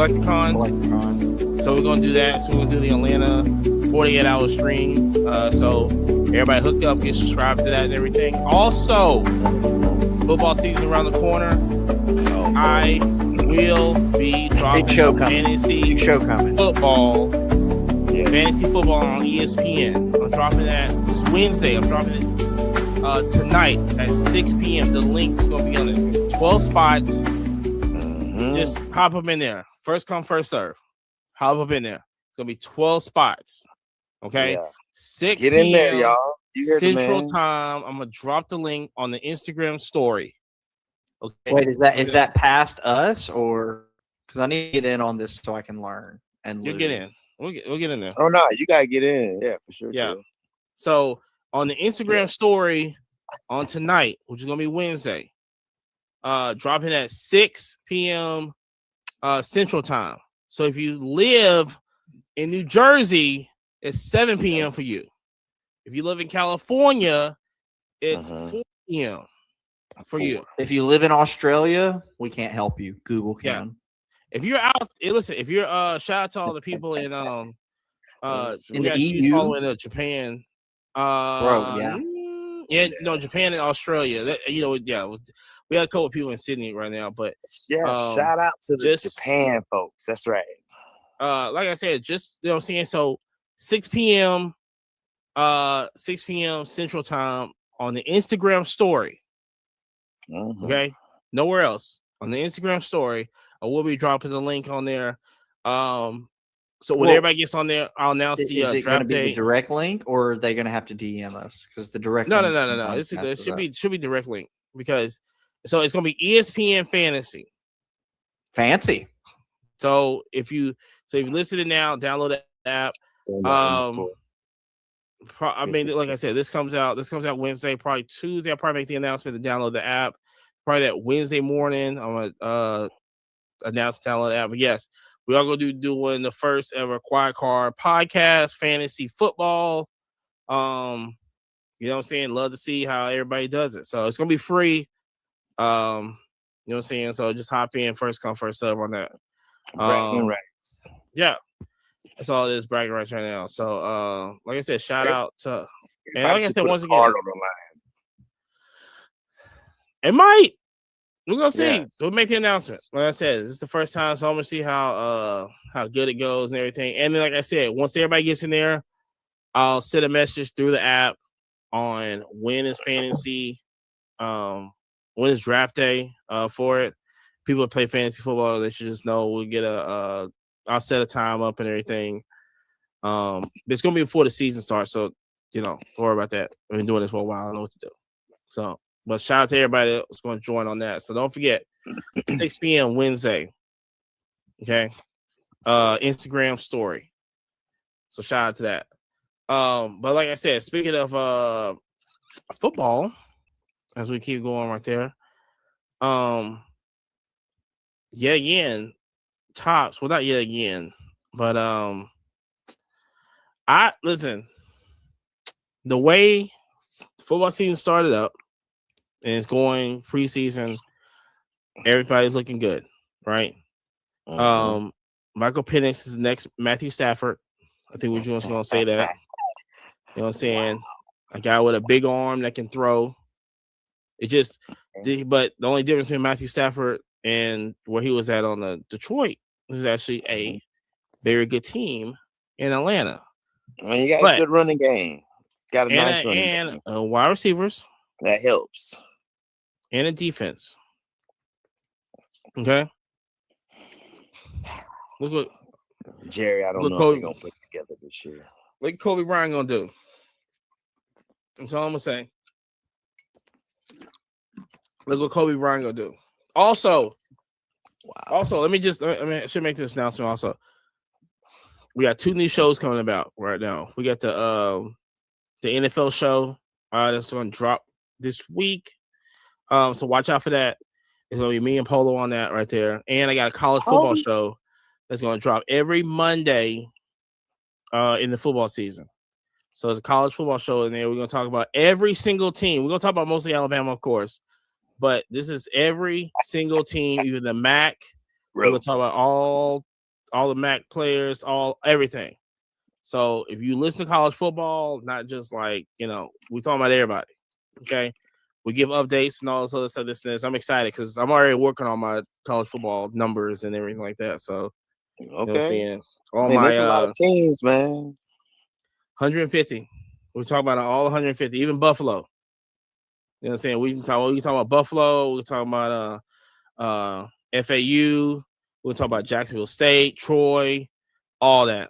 Collecticon. So we're gonna do that. So we're gonna do the Atlanta 48-hour stream. So everybody hook up, get subscribed to that and everything. Also, football season around the corner. I will be dropping fantasy football. Fantasy football on ESPN. I'm dropping that this Wednesday. I'm dropping it tonight at 6 p.m. The link is going to be on it. 12 spots. Just hop up in there. First come, first serve. Hop up in there. It's going to be 12 spots. Okay? Yeah. 6 Get p.m. in there, y'all. Central Time. I'm going to drop the link on the Instagram story. Okay. Wait, is that past us, or because I need to get in on this so I can learn and you'll get in. We'll get in there. Oh no, you gotta get in. Yeah, for sure. Yeah. Too. So on the Instagram story on tonight, which is gonna be Wednesday, dropping at 6 p.m. Central Time. So if you live in New Jersey, it's 7 p.m. for you. If you live in California, it's 4 p.m. for you. If you live in Australia, we can't help you. Google can. Yeah. If you're out, listen. If you're shout out to all the people in the EU, following Japan, Japan and Australia. We had a couple of people in Sydney right now, but shout out to the Japan folks. That's right. Like I said, just what I'm saying. So 6 p.m. Central Time on the Instagram story. Okay, nowhere else on the Instagram story. I will be dropping the link on there. So when everybody gets on there, I'll announce the is it draft be date. The direct link, or are they going to have to DM us? Because the direct no. It should be direct link because so it's going to be ESPN Fantasy. Fancy. So if you listen to now, download the app. Like I said, this comes out Wednesday, probably Tuesday. I'll probably make the announcement to download the app. Probably that Wednesday morning. I'm gonna announce to download the app. But yes, we are gonna be doing the first ever Quiet Card podcast, fantasy football. You know what I'm saying? Love to see how everybody does it. So it's gonna be free. You know what I'm saying? So just hop in, first come, first serve on that. Yeah. That's all it is, bragging rights right now. So like I said, shout out to and like I said once again. It might. We're gonna see. Yeah. So we'll make the announcement. Like I said, this is the first time, so I'm gonna see how good it goes and everything. And then, like I said, once everybody gets in there, I'll send a message through the app on when is fantasy, when is draft day for it. People that play fantasy football, they should just know we'll get I'll set a time up and everything. It's gonna be before the season starts, so don't worry about that. I've been doing this for a while. I know what to do. So. But shout out to everybody that's going to join on that. So don't forget, 6 p.m. Wednesday. Okay. Instagram story. So shout out to that. But like I said, speaking of football, as we keep going right there, yet again, tops. Well, not yet again, but listen, the way football season started up, and it's going preseason. Everybody's looking good, right? Michael Penix is the next Matthew Stafford. I think we're just going to say that. You know what I'm saying? A guy with a big arm that can throw. But the only difference between Matthew Stafford and where he was at on the Detroit is actually a very good team in Atlanta. You got a good running game. Got a nice running game. And wide receivers. That helps. And a defense. Okay. Look what Jerry, I don't know if they're gonna put together this year. What Kobe Bryant gonna do? That's all I'm gonna say. Look what Kobe Bryant gonna do. Also, I should make this announcement also. We got 2 new shows coming about right now. We got the NFL show that's gonna drop this week. So watch out for that. It's gonna be me and Polo on that right there. And I got a college football show that's gonna drop every Monday in the football season. So it's a college football show in there. We're gonna talk about every single team. We're gonna talk about mostly Alabama, of course, but this is every single team, even the MAC. We're gonna talk about all all the MAC players, everything. So if you listen to college football, not just like, we talking about everybody. Okay. We give updates and all this other stuff, this and this. I'm excited because I'm already working on my college football numbers and everything like that. So, okay. All there's a lot of teams, man. 150. We're talking about all 150, even Buffalo. You know what I'm saying? We can talk about Buffalo. We're talking about FAU. We're talking about Jacksonville State, Troy, all that.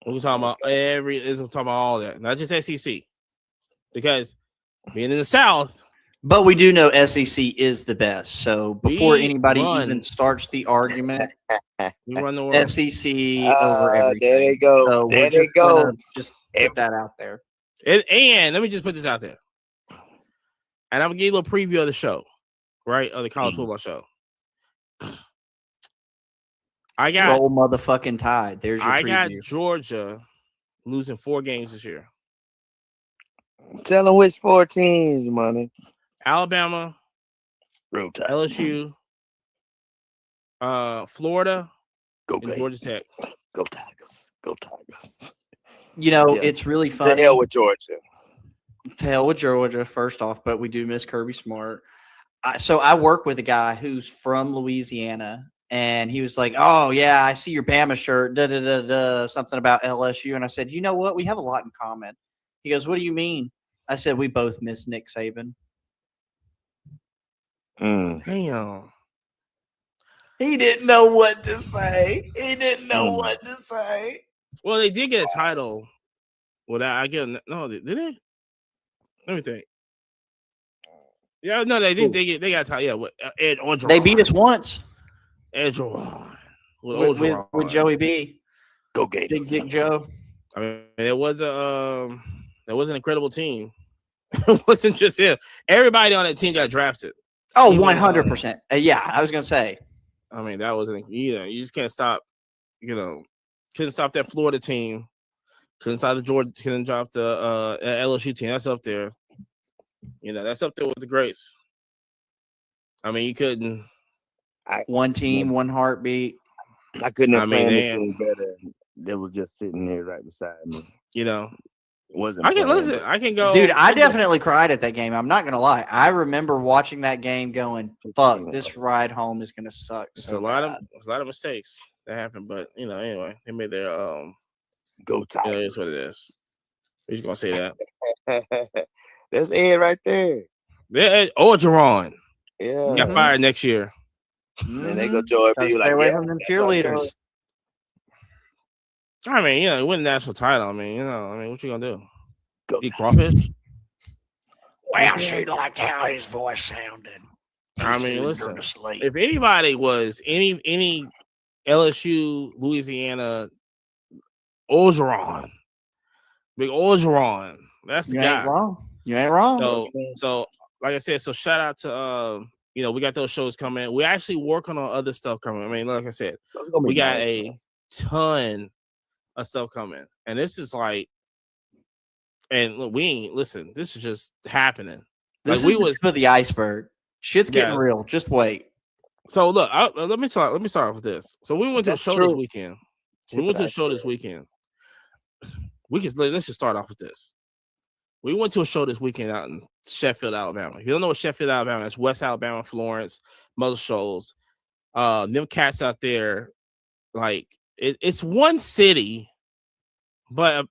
We're talking about we're talking about all that, not just SEC. Because being in the South. But we do know SEC is the best. So before anybody even starts the argument, we run the world. SEC over everything. There they go. So there they go. Just put that out there. And let me just put this out there. And I'm going to give you a little preview of the show, right? Of the college football show. I got Roll motherfucking Tide. There's your preview. I got Georgia losing 4 games this year. Tell them which 4 teams, money. Alabama, LSU, Florida, and Georgia Tech. Go Tigers. Go Tigers. It's really funny. To hell with Georgia. To hell with Georgia, first off, but we do miss Kirby Smart. So I work with a guy who's from Louisiana, and he was like, "Oh yeah, I see your Bama shirt, something about LSU." And I said, "You know what? We have a lot in common." He goes, "What do you mean?" I said, "We both miss Nick Saban." Damn. He didn't know what to say. Well, they did get a title. Well, I get no, did they? Let me think. Yeah, no, they didn't. They got a title. Yeah, with Ed Orgeron. They beat us once. Ed Orgeron. With Joey B. Go Gators. Big Dick Joe. I mean, it was an incredible team. It wasn't just him. Everybody on that team got drafted. Oh, 100%. Yeah, I was gonna say. I mean, that wasn't. You just can't stop. Couldn't stop that Florida team. Couldn't stop the Georgia. Couldn't drop the LSU team. That's up there. That's up there with the greats. I mean, you couldn't. One team, one heartbeat. I couldn't have planned anything better. That was just sitting there right beside me. It wasn't. I can go. Dude, I definitely cried at that game. I'm not gonna lie. I remember watching that game, going, "Fuck, this ride home is gonna suck." It's a lot of mistakes that happened, but anyway, they made their go time. It is what it is. We're just gonna say that. That's Ed right there. Yeah, Orgeron. Yeah, got fired next year. And they go Joey B. Stay away from them cheerleaders. I mean, win the national title. I mean, what you gonna do? Eat crawfish? Well, she liked how his voice sounded. I mean, listen. If anybody was any LSU, Louisiana, Orgeron, big Orgeron, that's the guy. You ain't wrong. So like I said, so shout out to we got those shows coming. We're actually working on other stuff coming. I mean, like I said, we got a ton of stuff coming, and this is like, and look, listen. This is just happening. This is the tip of the iceberg. Shit's getting real. Just wait. So look, let me start off with this. So we went to a show this weekend. Let's just start off with this. We went to a show this weekend out in Sheffield, Alabama. If you don't know what Sheffield, Alabama is, West Alabama, Florence, Mother Shoals. Them cats out there, like it's one city, but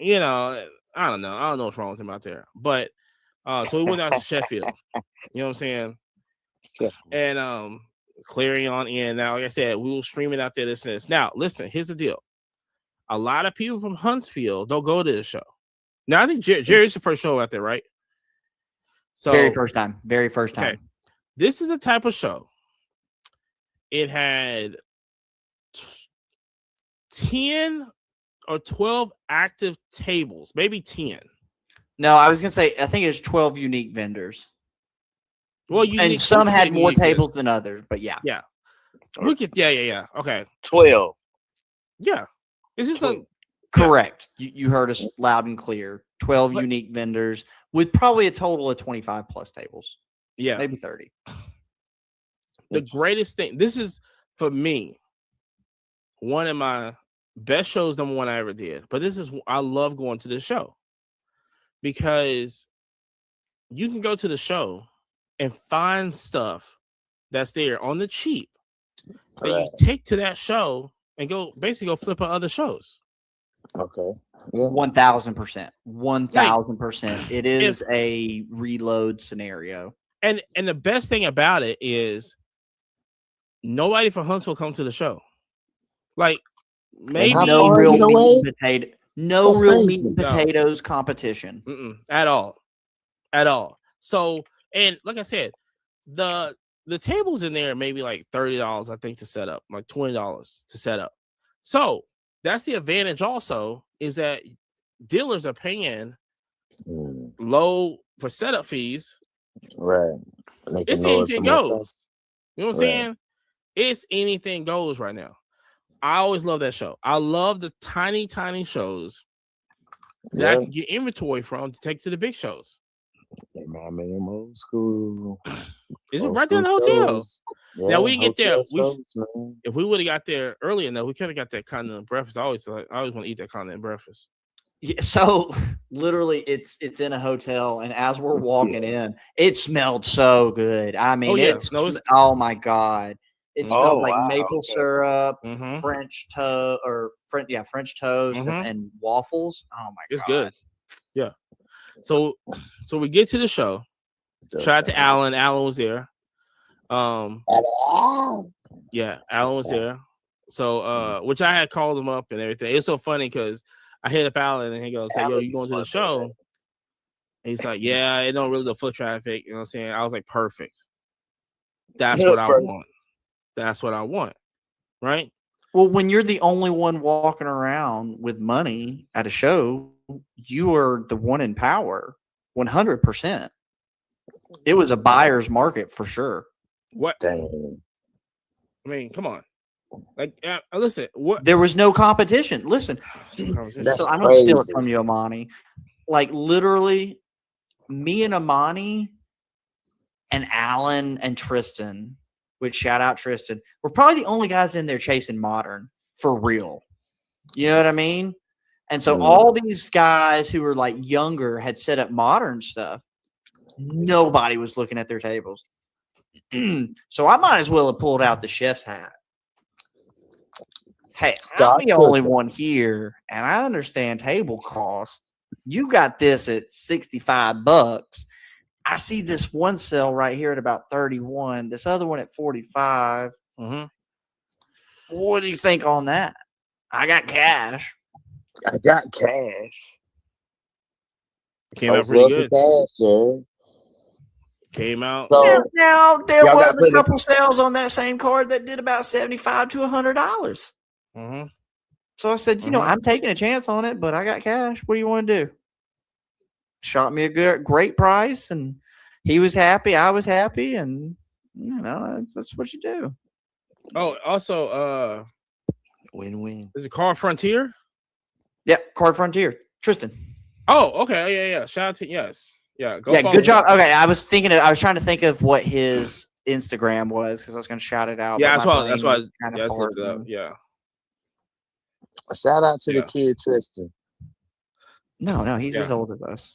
I don't know. I don't know what's wrong with them out there. But so we went out to Sheffield. You know what I'm saying? And clearing on in. Now, like I said, we will stream it out there. This. Now, listen, here's the deal. A lot of people from Huntsville don't go to this show. Now, I think Jerry's the first show out there, right? So very first time. Okay. This is the type of show. It had 10 or 12 active tables, maybe 10. No, I was going to say, I think it was 12 unique vendors. Well, and some had more tables than others, but yeah. Yeah. Yeah. Okay. 12. Yeah. It's just correct. You heard us loud and clear. 12 unique vendors with probably a total of 25 plus tables. Yeah. Maybe 30. The greatest thing, this is for me, one of my best shows, number one I ever did. But I love going to the show because you can go to the show and find stuff that's there on the cheap that you take to that show and go flip on other shows. Okay. 1,000%. 1,000%. It is a reload scenario. And the best thing about it is nobody from Huntsville comes to the show. Like maybe no real meat and potato. No real meat and potatoes competition. At all. So, and like I said, the tables in there maybe like $30, I think, to set up, like $20 to set up. So that's the advantage also, is that dealers are paying low for setup fees. Right. It's anything goes. You know what I'm saying? It's anything goes right now. I always love that show. I love the tiny, tiny shows that I can get inventory from to take to the big shows. I'm in old school. Is it right there in the hotel? Yeah, now we get there. If we would have got there early enough, we could have got that continental breakfast. I always want to eat that continental breakfast. Yeah, so literally, it's in a hotel, and as we're walking in, it smelled so good. I mean, oh my god, it smelled like maple syrup, French toast, French toast, and waffles. Oh my god, it's good. Yeah. So we get to the show. Shout out to Alan. Alan was there. Alan was there. So which I had called him up and everything. It's so funny because I hit up Alan and he goes, "Yo, you going to the show?" And he's like, "Yeah, it don't really the foot traffic." You know what I'm saying? I was like, "Perfect. That's what I want. That's what I want." Right? Well, when you're the only one walking around with money at a show, you are the one in power. 100%. It was a buyer's market for sure. What? Dang. I mean, come on. Like, listen. What? There was no competition. Listen, so I'm gonna steal it from you, Amani. Like, literally, me and Amani and Alan and Tristan, which shout out Tristan, we're probably the only guys in there chasing modern for real. You know what I mean? And so all these guys who were like younger had set up modern stuff. Nobody was looking at their tables. So I might as well have pulled out the chef's hat. Hey, I'm the only one here, and I understand table cost. You got this at $65. I see this one sale right here at about 31. This other one at 45. What do you think on that? I got cash. Came out pretty good. Came out. So, now there was a couple sales on that same card that did about $75 to $100. So I said, I'm taking a chance on it, but I got cash. What do you want to do? Shot me a great price, and he was happy. I was happy, and that's what you do. Oh, also, win-win. Is it Card Frontier? Yep, Card Frontier. Tristan. Oh, okay, yeah. Shout out to good job. Okay, I was trying to think of what his Instagram was because I was going to shout it out. Yeah, that's why. Yeah. Shout out to the kid Tristan. No, he's as old as us.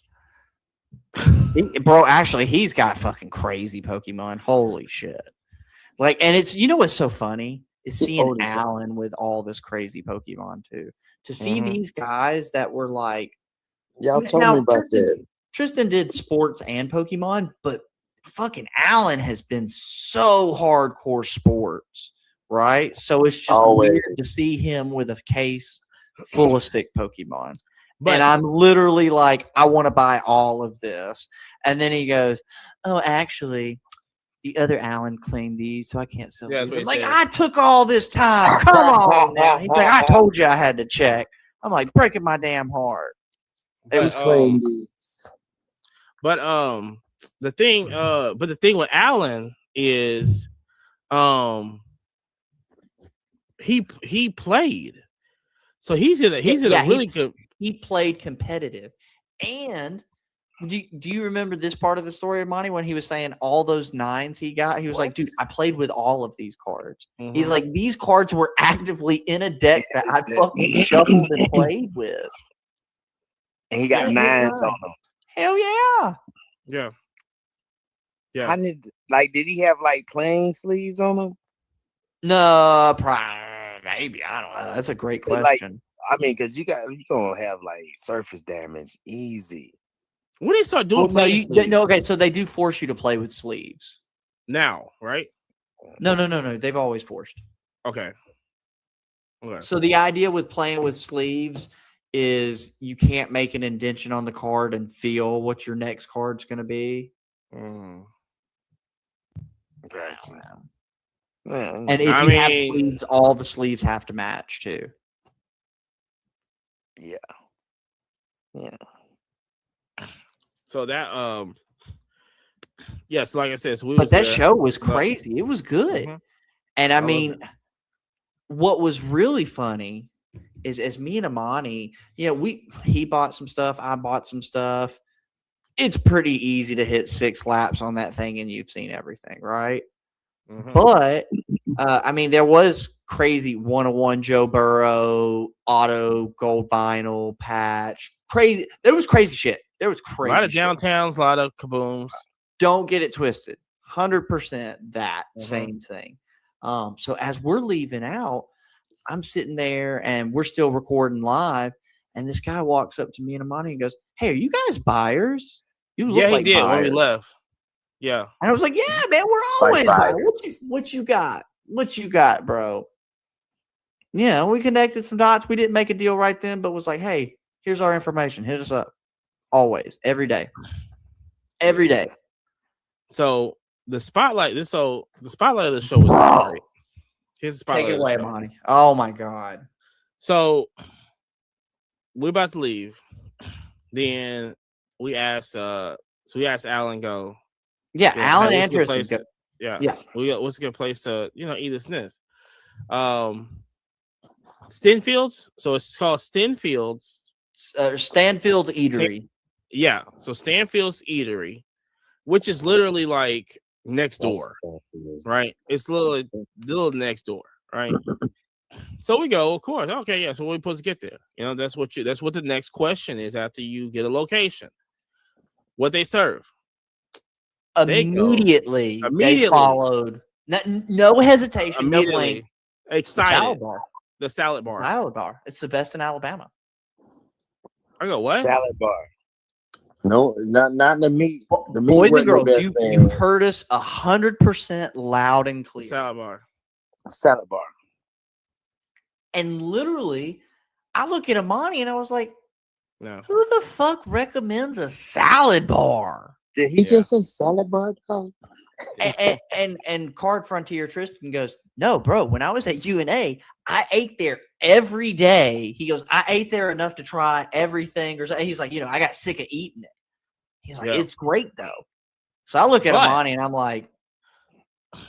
Bro, actually, he's got fucking crazy Pokemon. Holy shit! Like, and it's what's so funny is seeing Alan with all this crazy Pokemon too. To see these guys that were like, y'all told me about that. Tristan did sports and Pokemon, but fucking Alan has been so hardcore sports, right? So it's just weird to see him with a case full of stick Pokemon. And I'm literally like, I want to buy all of this. And then he goes, "Oh, actually, the other Alan claimed these, so I can't sell these." I'm like, I took all this time. Come on now. He's like, I told you I had to check. I'm like, breaking my damn heart. But the thing with Alan is he played. So he's in a really good. He played competitive, and Do you remember this part of the story of Monty when he was saying all those 9s he got? He was like, dude, I played with all of these cards. He's like, these cards were actively in a deck that I fucking shuffled and played with. And he got 9s on them. Hell yeah. Yeah. Yeah. How did he have like playing sleeves on them? No, maybe. I don't know. That's a great question. I mean, because you're gonna have like surface damage easy. When they start doing okay, so they do force you to play with sleeves. Now, right? No. They've always forced. Okay. So the idea with playing with sleeves is you can't make an indentation on the card and feel what your next card's going to be. Gotcha. And if you have sleeves, all the sleeves have to match too. Yeah. So that yes, like I said, so but that show was crazy. It was good. And I mean, what was really funny is as me and Amani, he bought some stuff, I bought some stuff. It's pretty easy to hit 6 laps on that thing and you've seen everything, right? But I mean, there was crazy 101 Joe Burrow, auto, gold vinyl, patch. Crazy. There was crazy shit. There was crazy. A lot of downtowns, a lot of kabooms. Don't get it twisted. 100% that same thing. So as we're leaving out, I'm sitting there and we're still recording live. And this guy walks up to me and Amani and goes, "Hey, are you guys buyers? You look like he did buyers." when we left. Yeah. And I was like, "Yeah, man, we're always buyers. What you got? What you got, bro?" Yeah, we connected some dots. We didn't make a deal right then, but was like, "Hey, here's our information. Hit us up." Always, every day. Every day. So the spotlight of the show was great. Here's the spotlight. Take it away, Monty. Oh my God. So we're about to leave. Then we asked Alan go. Yeah, Alan and Tristan. What's a good place to eat this nest? Stanfield's. So it's called Stanfield's. Stanfield's Eatery. So Stanfield's Eatery, which is literally like next door, right? It's little next door, right? So we go, of course. Okay, yeah. So we're supposed to get there. That's what the next question is after you get a location. What they serve. Immediately they followed. No hesitation, no blame. Excited. The salad bar. Salad bar. It's the best in Alabama. I go, what? Salad bar. No, not the meat. The meat boys and girls, you heard us 100% loud and clear. Salad bar. And literally, I look at Amani and I was like, "No, who the fuck recommends a salad bar?" Did he just say salad bar? Oh. And Card Frontier Tristan goes, "No, bro. When I was at UNA, I ate there every day." He goes, "I ate there enough to try everything." Or he's like, I got sick of eating it. He's like, "It's great though." So I look at Amani and I'm like,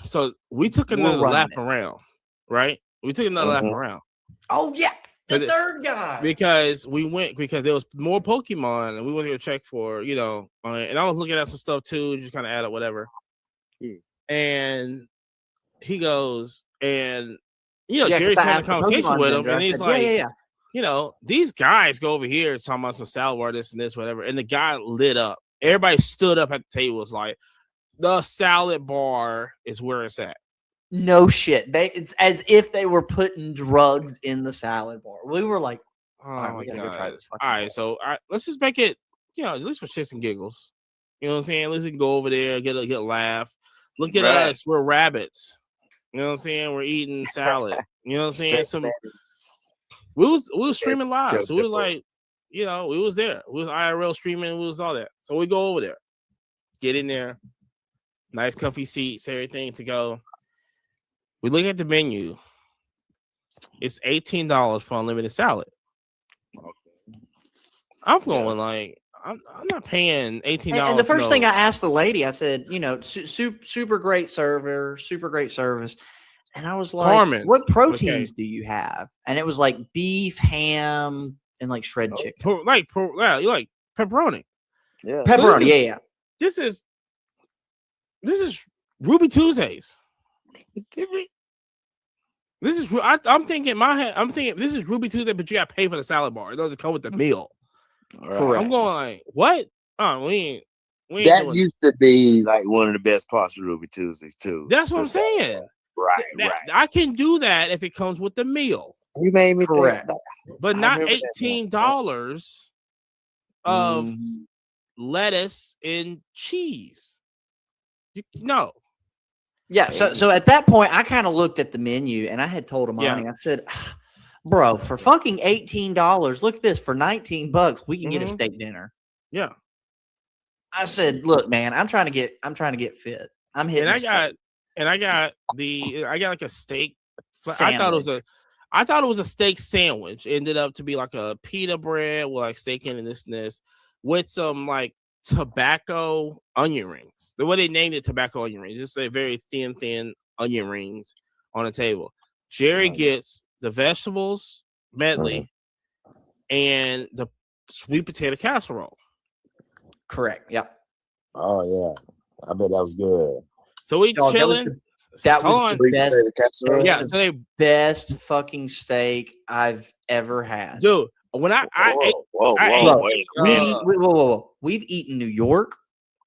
so we took another lap around, right? We took another lap around. Oh yeah, the third guy. Because there was more Pokemon and we went to go check for, and I was looking at some stuff too, just kind of add up whatever. Yeah. And he goes, and Jerry's having a conversation with him, and he's like, these guys go over here talking about some salad bar, this and this, whatever. And the guy lit up. Everybody stood up at the table. Was like, the salad bar is where it's at. No shit. It's as if they were putting drugs in the salad bar. We were like, "Oh my God, go try this." All right, so let's just make it, at least for shits and giggles. You know what I'm saying? At least we can go over there, get a laugh. Look at us, we're rabbits. You know what I'm saying? We're eating salad. You know what I'm saying? We was streaming live, so we was like, we was there. We was IRL streaming. We was all that. So we go over there, get in there, nice comfy seats, everything to go. We look at the menu. It's $18 for unlimited salad. I'm going like, I'm not paying $18. And the first thing I asked the lady, I said, super great server, super great service. And I was like, Carmen, what proteins do you have? And it was like beef, ham, and like shredded chicken. You like pepperoni. Yeah. Pepperoni, is- yeah. This is Ruby Tuesdays. This is I'm thinking in my head. I'm thinking this is Ruby Tuesday, but you got to pay for the salad bar. It doesn't come with the meal. Correct. I'm going like, what? Oh, we ain't That doing used to be like one of the best parts of Ruby Tuesdays too. That's what I'm saying. Right. I can do that if it comes with the meal, You made me Correct. think. but I not remember that $18 of Mhm. lettuce and cheese. No. Yeah, so at that point, I kind of looked at the menu and I had told Amani, Yeah. I said, bro, for fucking $18, look at this, for $19, we can get a steak dinner. Yeah. I said, look, man, I'm trying to get fit. I'm hitting. And I got like a steak. I thought it was a steak sandwich. It ended up to be like a pita bread with like steak in and this and this with some like tobacco onion rings. The way they named it, tobacco onion rings, just a very thin onion rings on the table. Jerry gets the vegetables medley and the sweet potato casserole. Correct. Yep. Oh yeah, I bet that was good. So we chilling. That was the best. Yeah, so they best fucking steak I've ever had, dude. When we've eaten New York,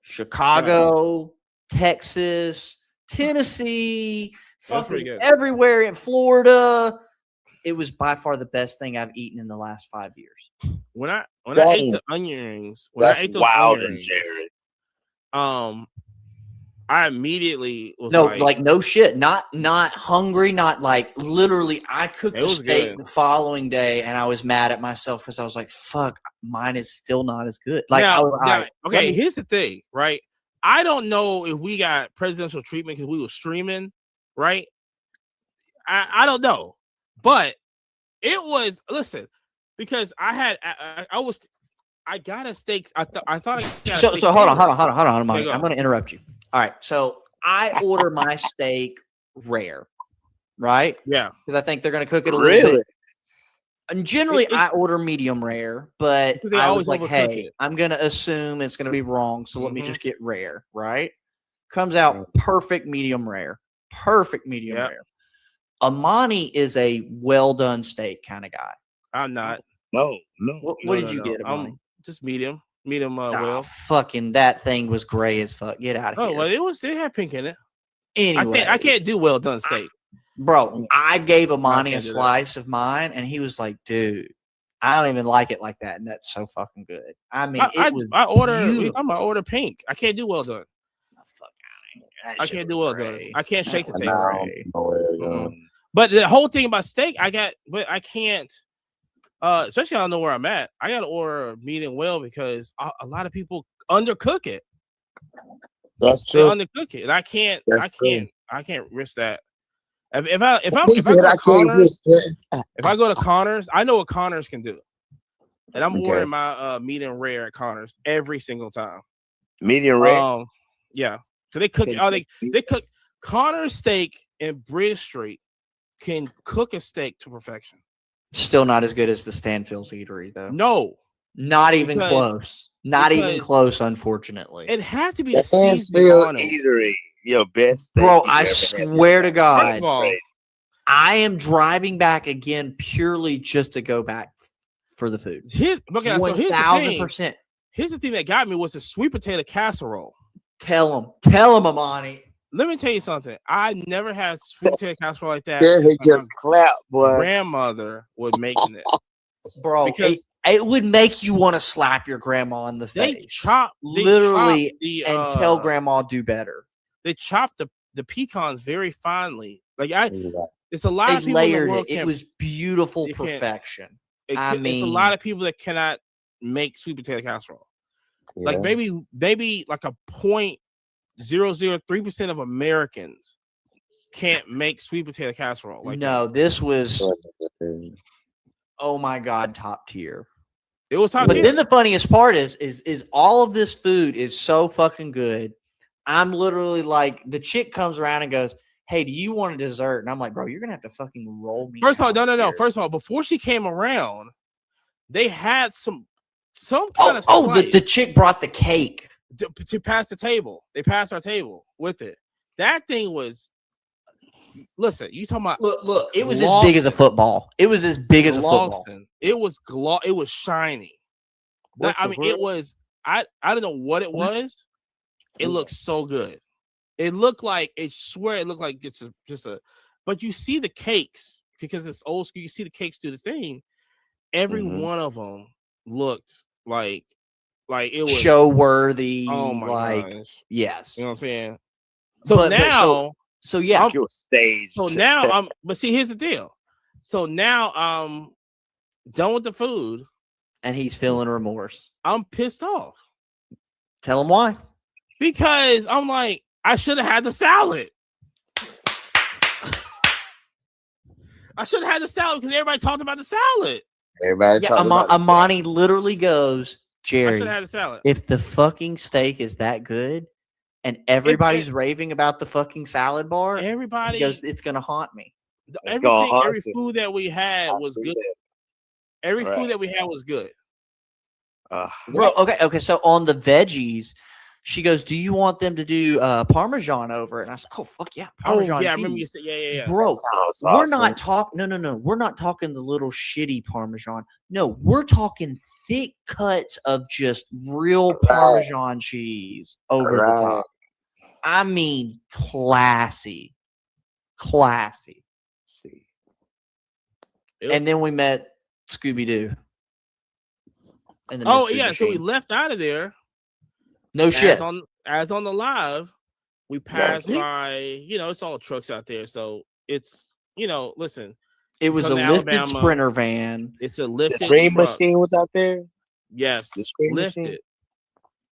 Chicago, Texas, Tennessee, fucking everywhere in Florida. It was by far the best thing I've eaten in the last 5 years. When I ate the onion rings, I ate those onion rings, I immediately was like no shit, not hungry, not like literally. I cooked the steak the following day, and I was mad at myself because I was like, "Fuck, mine is still not as good." Like, here's the thing, right? I don't know if we got presidential treatment because we were streaming, right? I don't know, but it was because I got a steak. I thought I got a steak. So hold on, Mike. I'm going to interrupt you. All right, so I order my steak rare, right? Yeah, because I think they're going to cook it a little bit. And generally, I order medium rare, but I was like, hey, I'm going to assume it's going to be wrong, so let me just get rare, right? Comes out perfect medium rare. Perfect medium rare. Amani is a well-done steak kind of guy. I'm not. No. What did you get, Amani? Just medium. Well, fucking that thing was gray as fuck. Get out of here. Oh well, they had pink in it. Anyway, I can't do well done steak, bro. I gave Amani a slice of mine, and he was like, "Dude, I don't even like it like that, and that's so fucking good." I mean, I order pink. I can't do well done. I can't do well done. I can't shake the table. But the whole thing about steak, I can't. Especially I don't know where I'm at. I gotta order medium well because a lot of people undercook it. That's true. They undercook it, and I can't risk that. If I go to Connors, I know what Connors can do, and I'm ordering my medium rare at Connors every single time. Medium rare, yeah. So they cook. They cook Connors steak in Bridge Street can cook a steak to perfection. Still not as good as the Stanfield's Eatery, though. No, not even close. Not even close. Unfortunately, it had to be the Stanfield's Eatery. Your best, bro. I swear to God, I am driving back again purely just to go back for the food. 1,000%. Here's the thing that got me was the sweet potato casserole. Tell him, Amani. Let me tell you something. I never had sweet potato casserole like that. Yeah, he just clapped, boy. Grandmother was making it, bro. Because it would make you want to slap your grandma in the face. Literally, and tell grandma do better. They chopped the pecans very finely. It's a lot of people layered in the world it was beautiful perfection. It's a lot of people that cannot make sweet potato casserole. Yeah. Like maybe like a 0.003% of Americans can't make sweet potato casserole. This was oh my God, top tier. It was top tier. But then the funniest part is all of this food is so fucking good. I'm literally like, the chick comes around and goes, "Hey, do you want a dessert?" And I'm like, "Bro, you're gonna have to fucking roll me." First of all, no. First of all, before she came around, they had some some kind of the chick brought the cake to pass the table. They passed our table with it. That thing was. Listen, you talking about? Look. It was as big as a football. It was as big as a football. It was It was shiny. It was. I don't know what it was. It looked so good. It looked like it looked like it's just a. But you see the cakes because it's old school. You see the cakes do the thing. Every one of them looked like it was show worthy. Oh my gosh! Yes, you know what I'm saying. So now. So yeah, stage. So now but see, here's the deal. So now I'm done with the food, and he's feeling remorse. I'm pissed off. Tell him why. Because I'm like, I should have had the salad. I should have had the salad because everybody talked about the salad. Amani literally goes, Jerry. I should have had the salad. If the fucking steak is that good. And everybody's raving about the fucking salad bar. Everybody goes, it's gonna haunt me. Every food that we had was good. Every food that we had was good. Bro, okay. So on the veggies, she goes, "Do you want them to do Parmesan over it?" And I said, "Oh fuck yeah, Parmesan." Oh yeah, cheese. I remember you said yeah. Bro, we're not talking. No. We're not talking the little shitty Parmesan. No, we're talking thick cuts of just real Parmesan cheese over the top. I mean, classy. See. And then we met Scooby-Doo. Oh yeah, so we left out of there. No shit. As on the live, we passed by. It's all trucks out there, so it's listen. It was a lifted Alabama, Sprinter van. It's a lifted. The Dream truck. Machine was out there. Yes,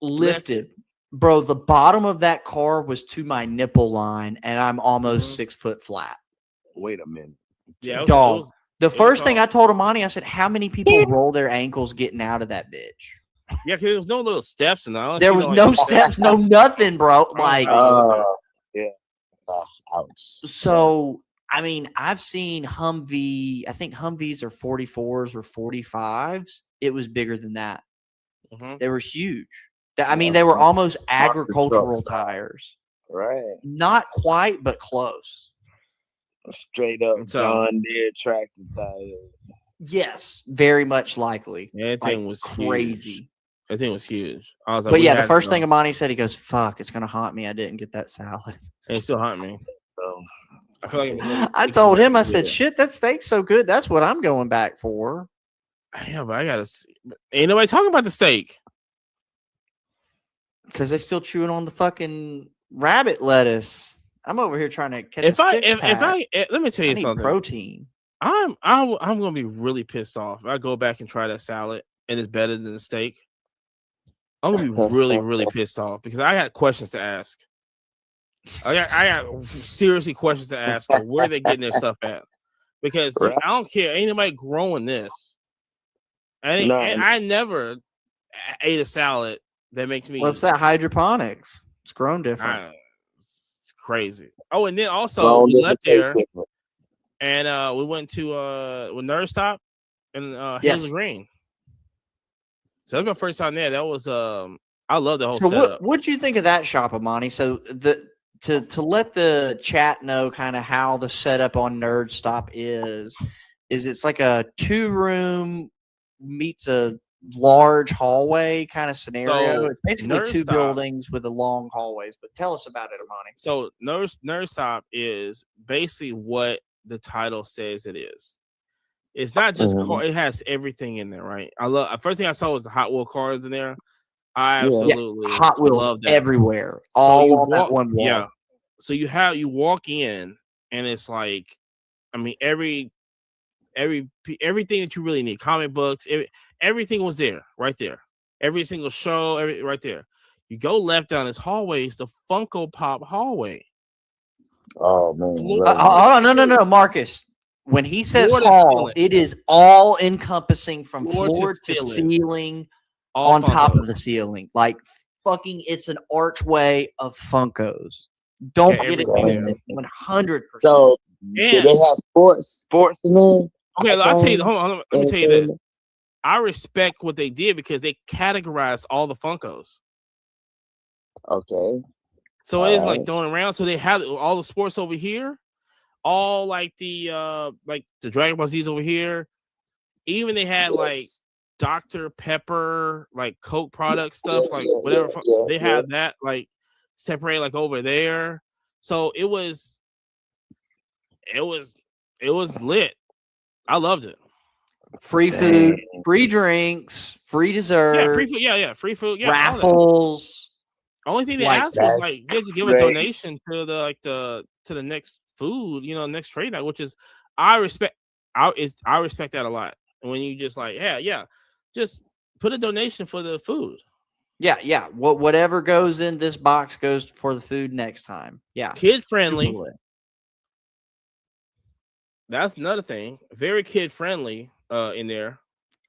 lifted. Bro, the bottom of that car was to my nipple line, and I'm almost 6 foot flat. Wait a minute. Yeah, dog. The first thing I told Amani, I said, "How many people roll their ankles getting out of that bitch?" Yeah, because there was no little steps and all. There was no steps, no nothing, bro. Like, yeah. Ouch. So, I mean, I've seen Humvee. I think Humvees are 44s or 45s. It was bigger than that. They were huge. I mean, they were almost agricultural tires. Right. Not quite, but close. Straight up John Deere tractor tires. Yes, very much likely. Yeah, that thing was crazy. Huge. That thing was huge. I was like, but yeah, the first thing Amani said, he goes, "Fuck, it's gonna haunt me. I didn't get that salad." And it still haunt me. So I feel like I told him, I said, "Shit, that steak's so good. That's what I'm going back for." Yeah, but I gotta see. Ain't nobody talking about the steak. Because they're still chewing on the fucking rabbit lettuce. I'm over here trying to catch. If I let me tell you something. Protein. I'm gonna be really pissed off if I go back and try that salad and it's better than the steak. I'm gonna be really pissed off because I got questions to ask. I got seriously questions to ask of where they getting their stuff at. Because I don't care. Ain't nobody growing this. I never ate a salad that makes me. What's that hydroponics? It's grown different. It's crazy. Oh, and then also we left there, and we went to Nerd Stop and Hills and Green. So that's my first time there. That was I love the whole setup. What'd you think of that shop, Amani? So to let the chat know kind of how the setup on Nerd Stop is it's like a 2-room meets a large hallway kind of scenario. So it's basically two buildings with the long hallways. But tell us about it, Amani. So Nerd Stop is basically what the title says it is. It's not just car, it has everything in there, right? First thing I saw was the Hot Wheel cars in there. I absolutely Hot Wheels love that. Everywhere, all on that one wall. Yeah. So you walk in and it's like, I mean, everything that you really need, comic books, everything was there, right there. Every single show, right there. You go left down this hallway, it's the Funko Pop hallway. Oh man! Hold on, no, Marcus. When he says hall, it is all encompassing from floor to ceiling, on top of the ceiling. Like fucking, it's an archway of Funkos. Don't get it twisted. 100%. So do they have sports in there? Okay, I'll tell you. Hold on, let me tell you this. I respect what they did because they categorized all the Funkos. Okay. So it isn't like going around. So they have all the sports over here, all like the Dragon Ball Z's over here. Even they had like Dr. Pepper, like Coke product stuff, like whatever. They had that like separated like over there. So it was lit. I loved it. Free food, free drinks, free dessert. Yeah, free food. Yeah, free food. Yeah, raffles. Only thing they asked was like you had to give a donation to the next food, next trade night, which is I respect. I respect that a lot. When you just like, just put a donation for the food. Yeah. Whatever goes in this box goes for the food next time. Yeah, kid friendly. That's another thing. Very kid friendly in there.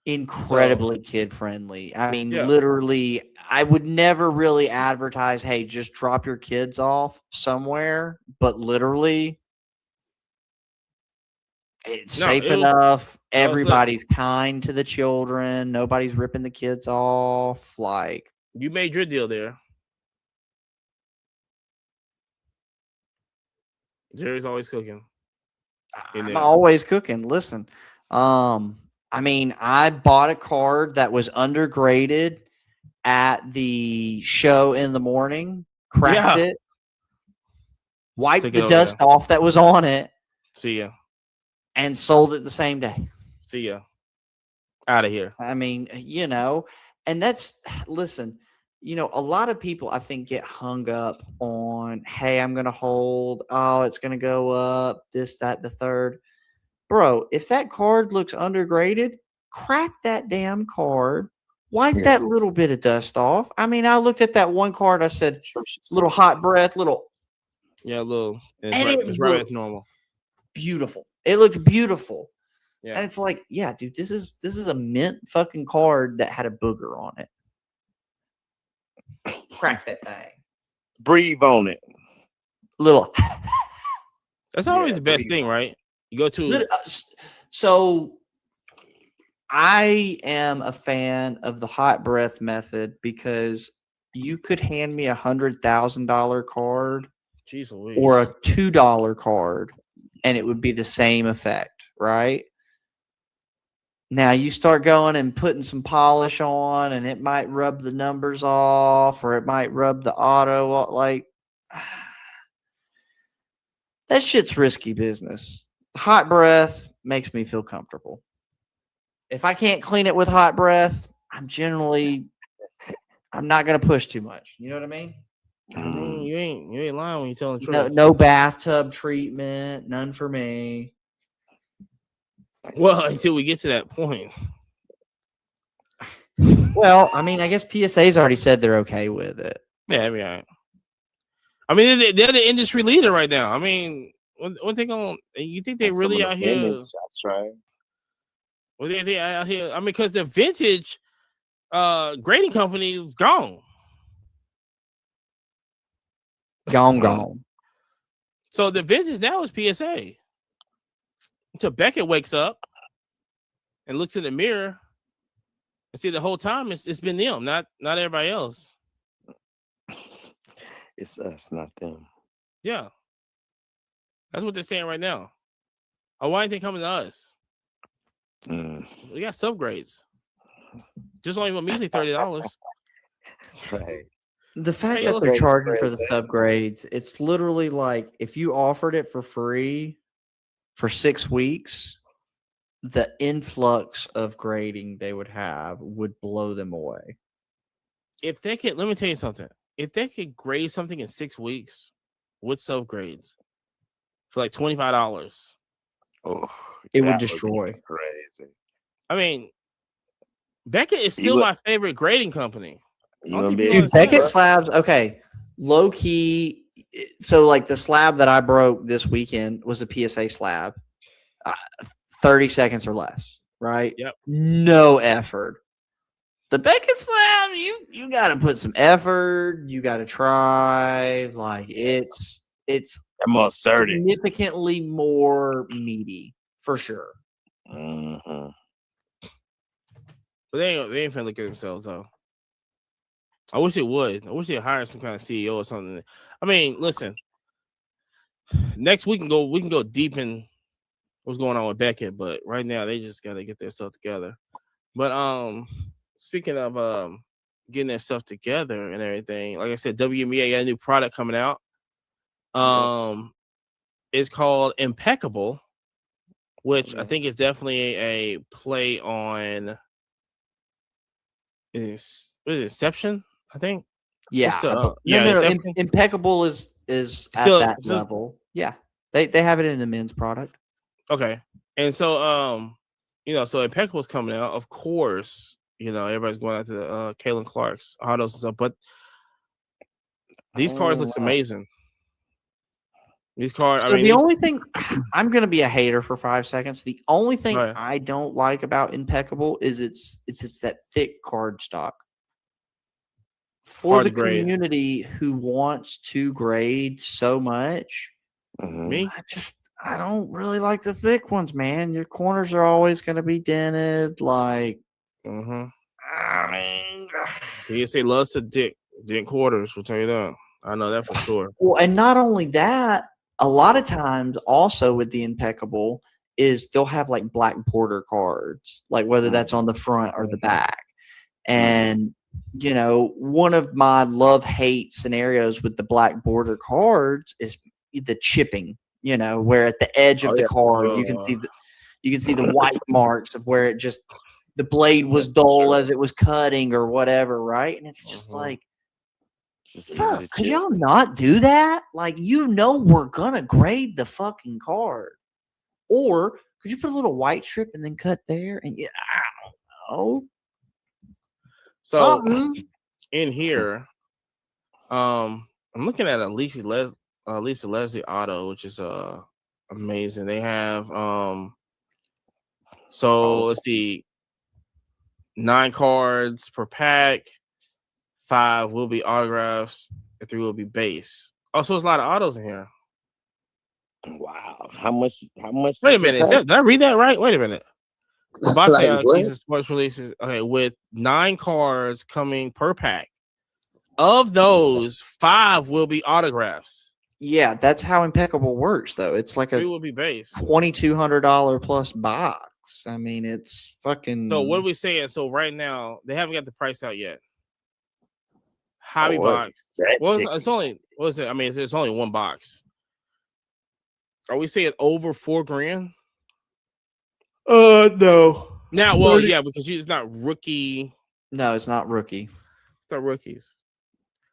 Incredibly kid friendly. I mean, literally, I would never really advertise, hey, just drop your kids off somewhere, but literally, it's safe enough. Everybody's kind to the children. Nobody's ripping the kids off. Like, you made your deal there. Jerry's always cooking. I'm always cooking. Listen, I mean, I bought a card that was undergraded at the show in the morning, cracked it, wiped the dust off that was on it. See ya. And sold it the same day. See ya. Out of here. I mean, and that's, listen, a lot of people I think get hung up on, hey, I'm going to hold, it's going to go up, this, that, the third. Bro, if that card looks undergraded, crack that damn card, wipe that little bit of dust off. I mean, I looked at that one card, I said, little hot breath, little. Yeah, little. It's right as normal. Beautiful. It looked beautiful. Yeah. And it's like, yeah, dude, this is a mint fucking card that had a booger on it. Crack that thing. Breathe on it. Little. That's always the best thing, right? You go to. So I am a fan of the hot breath method because you could hand me $100,000 card or a $2 card and it would be the same effect, right? Now you start going and putting some polish on and it might rub the numbers off or it might rub the auto off. Like, that shit's risky business. Hot breath makes me feel comfortable. If I can't clean it with hot breath, I'm not going to push too much. You know what I mean? You ain't lying when you tell the truth. No bathtub treatment, none for me. Well, until we get to that point. Well, I mean, I guess PSA's already said they're okay with it. Yeah, I mean, they're the industry leader right now. I mean, what they going? You think they really out here? That's right. Well, they out here. I mean, because the vintage grading company is gone. Gone. So the vintage now is PSA. Until Beckett wakes up and looks in the mirror and see the whole time it's been them, not everybody else. It's us, not them. Yeah. That's what they're saying right now. Why ain't they coming to us? We got subgrades. Just only a measly $30. Right. The fact that they're charging for the subgrades, it's literally like if you offered it for free for 6 weeks, the influx of grading they would have would blow them away. If they could, let me tell you something. If they could grade something in 6 weeks with subgrades for like $25, it would destroy. Crazy. I mean, Beckett is still my favorite grading company. Dude, Beckett slabs, okay, low key. So, like the slab that I broke this weekend was a PSA slab, 30 seconds or less, right? Yep. No effort. The Beckett slab, you got to put some effort. You got to try. Like it's almost 30. Significantly more meaty for sure. Mm-hmm. But they ain't finna look at themselves though. I wish they would. I wish they'd hire some kind of CEO or something. I mean, listen. Next we can go deep in what's going on with Beckett, but right now they just gotta get their stuff together. But speaking of getting their stuff together and everything, like I said, WNBA got a new product coming out. It's called Impeccable, which I think is definitely a play on Inception, I think. Yeah. Impeccable is at that level. Yeah. They have it in the men's product. Okay. And so so Impeccable's coming out. Of course, everybody's going after the Caitlin Clark's autos and stuff, but these cars looks amazing. These cars. So the only thing, I'm going to be a hater for 5 seconds. The only thing I don't like about Impeccable is it's that thick card stock. For the community who wants to grade so much, I don't really like the thick ones, man. Your corners are always going to be dented. Like, I mean, you say loves to dent quarters. We'll tell you that. I know that for sure. Well, and not only that, a lot of times also with the Impeccable is they'll have like black border cards, like whether that's on the front or the back. And, one of my love-hate scenarios with the black border cards is the chipping, where at the edge of the card you can see the white marks of where the blade was dull as it was cutting or whatever, right? And it's just like, fuck, could y'all not do that? Like, we're gonna grade the fucking card. Or could you put a little white strip and then cut there? And I don't know. So in here, I'm looking at a Lisa Leslie auto, which is amazing. They have let's see, 9 cards per pack. 5 will be autographs, and 3 will be base. Oh, so there's a lot of autos in here. Wow. How much? Wait a minute. Did I read that right? Wait a minute. The box releases sports releases. Okay, with 9 cards coming per pack. Of those, 5 will be autographs. Yeah, that's how Impeccable works, though. It's like 3 will be base. $2,200 plus box. I mean, it's fucking. So what are we saying? So right now they haven't got the price out yet. Hobby box. Well, it's only. What is it? I mean, it's only 1 box. Are we saying over $4,000? No. Now, well, yeah, because it's not rookie. No, it's not rookie. It's not rookies.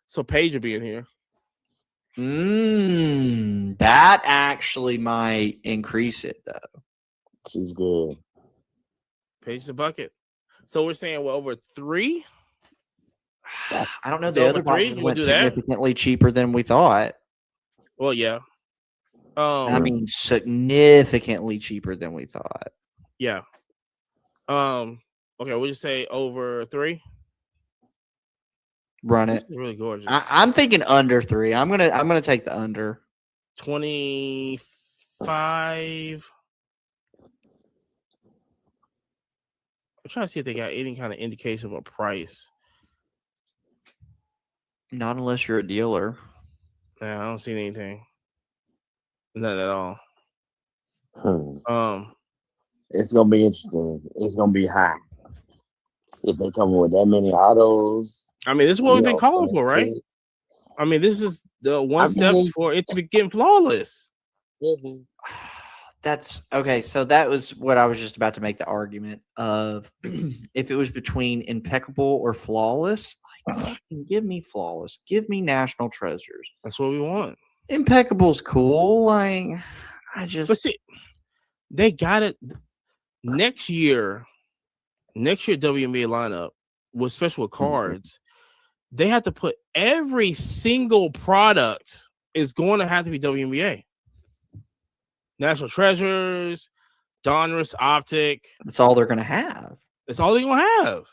So Paige will be in here. That actually might increase it though. She's good. Paige the bucket. So we're saying over 3. I don't know. The other boxes went significantly cheaper than we thought. Well, yeah. I mean, significantly cheaper than we thought. Yeah. Okay, we'll just say over 3. Run it. Really gorgeous. I'm thinking under 3. I'm gonna take the under. 25. I'm trying to see if they got any kind of indication of a price. Not unless you're a dealer. Nah, I don't see anything. Not at all. It's gonna be interesting. It's gonna be high if they come with that many autos. I mean, this is what we've been calling for, right? I mean, this is the one step for it to be getting flawless. That's okay. So that was what I was just about to make the argument of if it was between Impeccable or Flawless. Like, fucking give me Flawless. Give me National Treasures. That's what we want. Impeccable's cool. Like, but see, they got it next year. Next year, WNBA lineup with special cards. They have to put every single product is going to have to be WNBA. National Treasures, Donruss, Optic. That's all they're going to have. That's all they're going to have.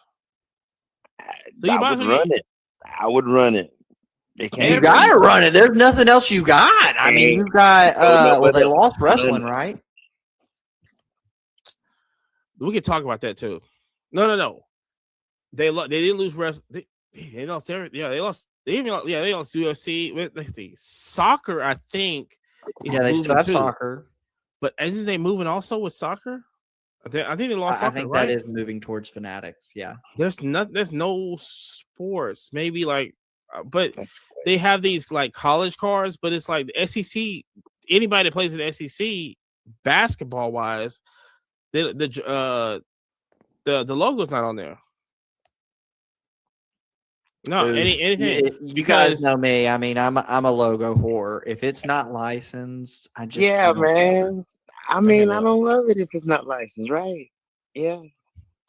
So I would run it. You got to run it. There's nothing else you got. I mean, you got, they lost wrestling, right? We can talk about that too. No. They didn't lose rest. They lost everything. Yeah, they lost. They lost UFC. Let's see. Soccer, I think, is Yeah, they still moving have too. soccer. But isn't they moving also with soccer? I think they lost I soccer, think right? that is moving towards Fanatics. Yeah. There's no sports. Maybe like, but That's they have these like college cards. But it's like the SEC. Anybody that plays in the SEC, basketball wise, the logo's not on there. No, Ooh, anything you guys because know me. I mean, I'm a logo whore. If it's not licensed, I just yeah, don't bother. man. I mean, I don't love it if it's not licensed, right? Yeah.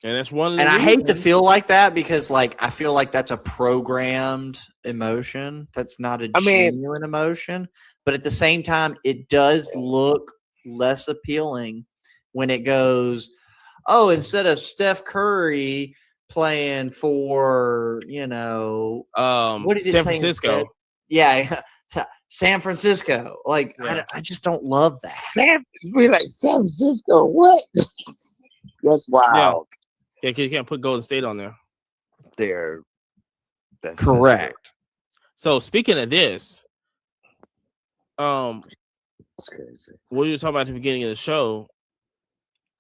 And that's one of the And I hate to reasons. feel like that because, like, I feel like that's a programmed emotion. That's not a genuine emotion. But at the same time, it does look less appealing when it goes, oh, instead of Steph Curry playing for, what did it San say instead? Francisco. Yeah, San Francisco. Like, Yeah. I just don't love that. San Francisco, what? That's wild. Yeah, because you can't put Golden State on there. That's Correct. So speaking of this, That's crazy. what you were talking about at the beginning of the show,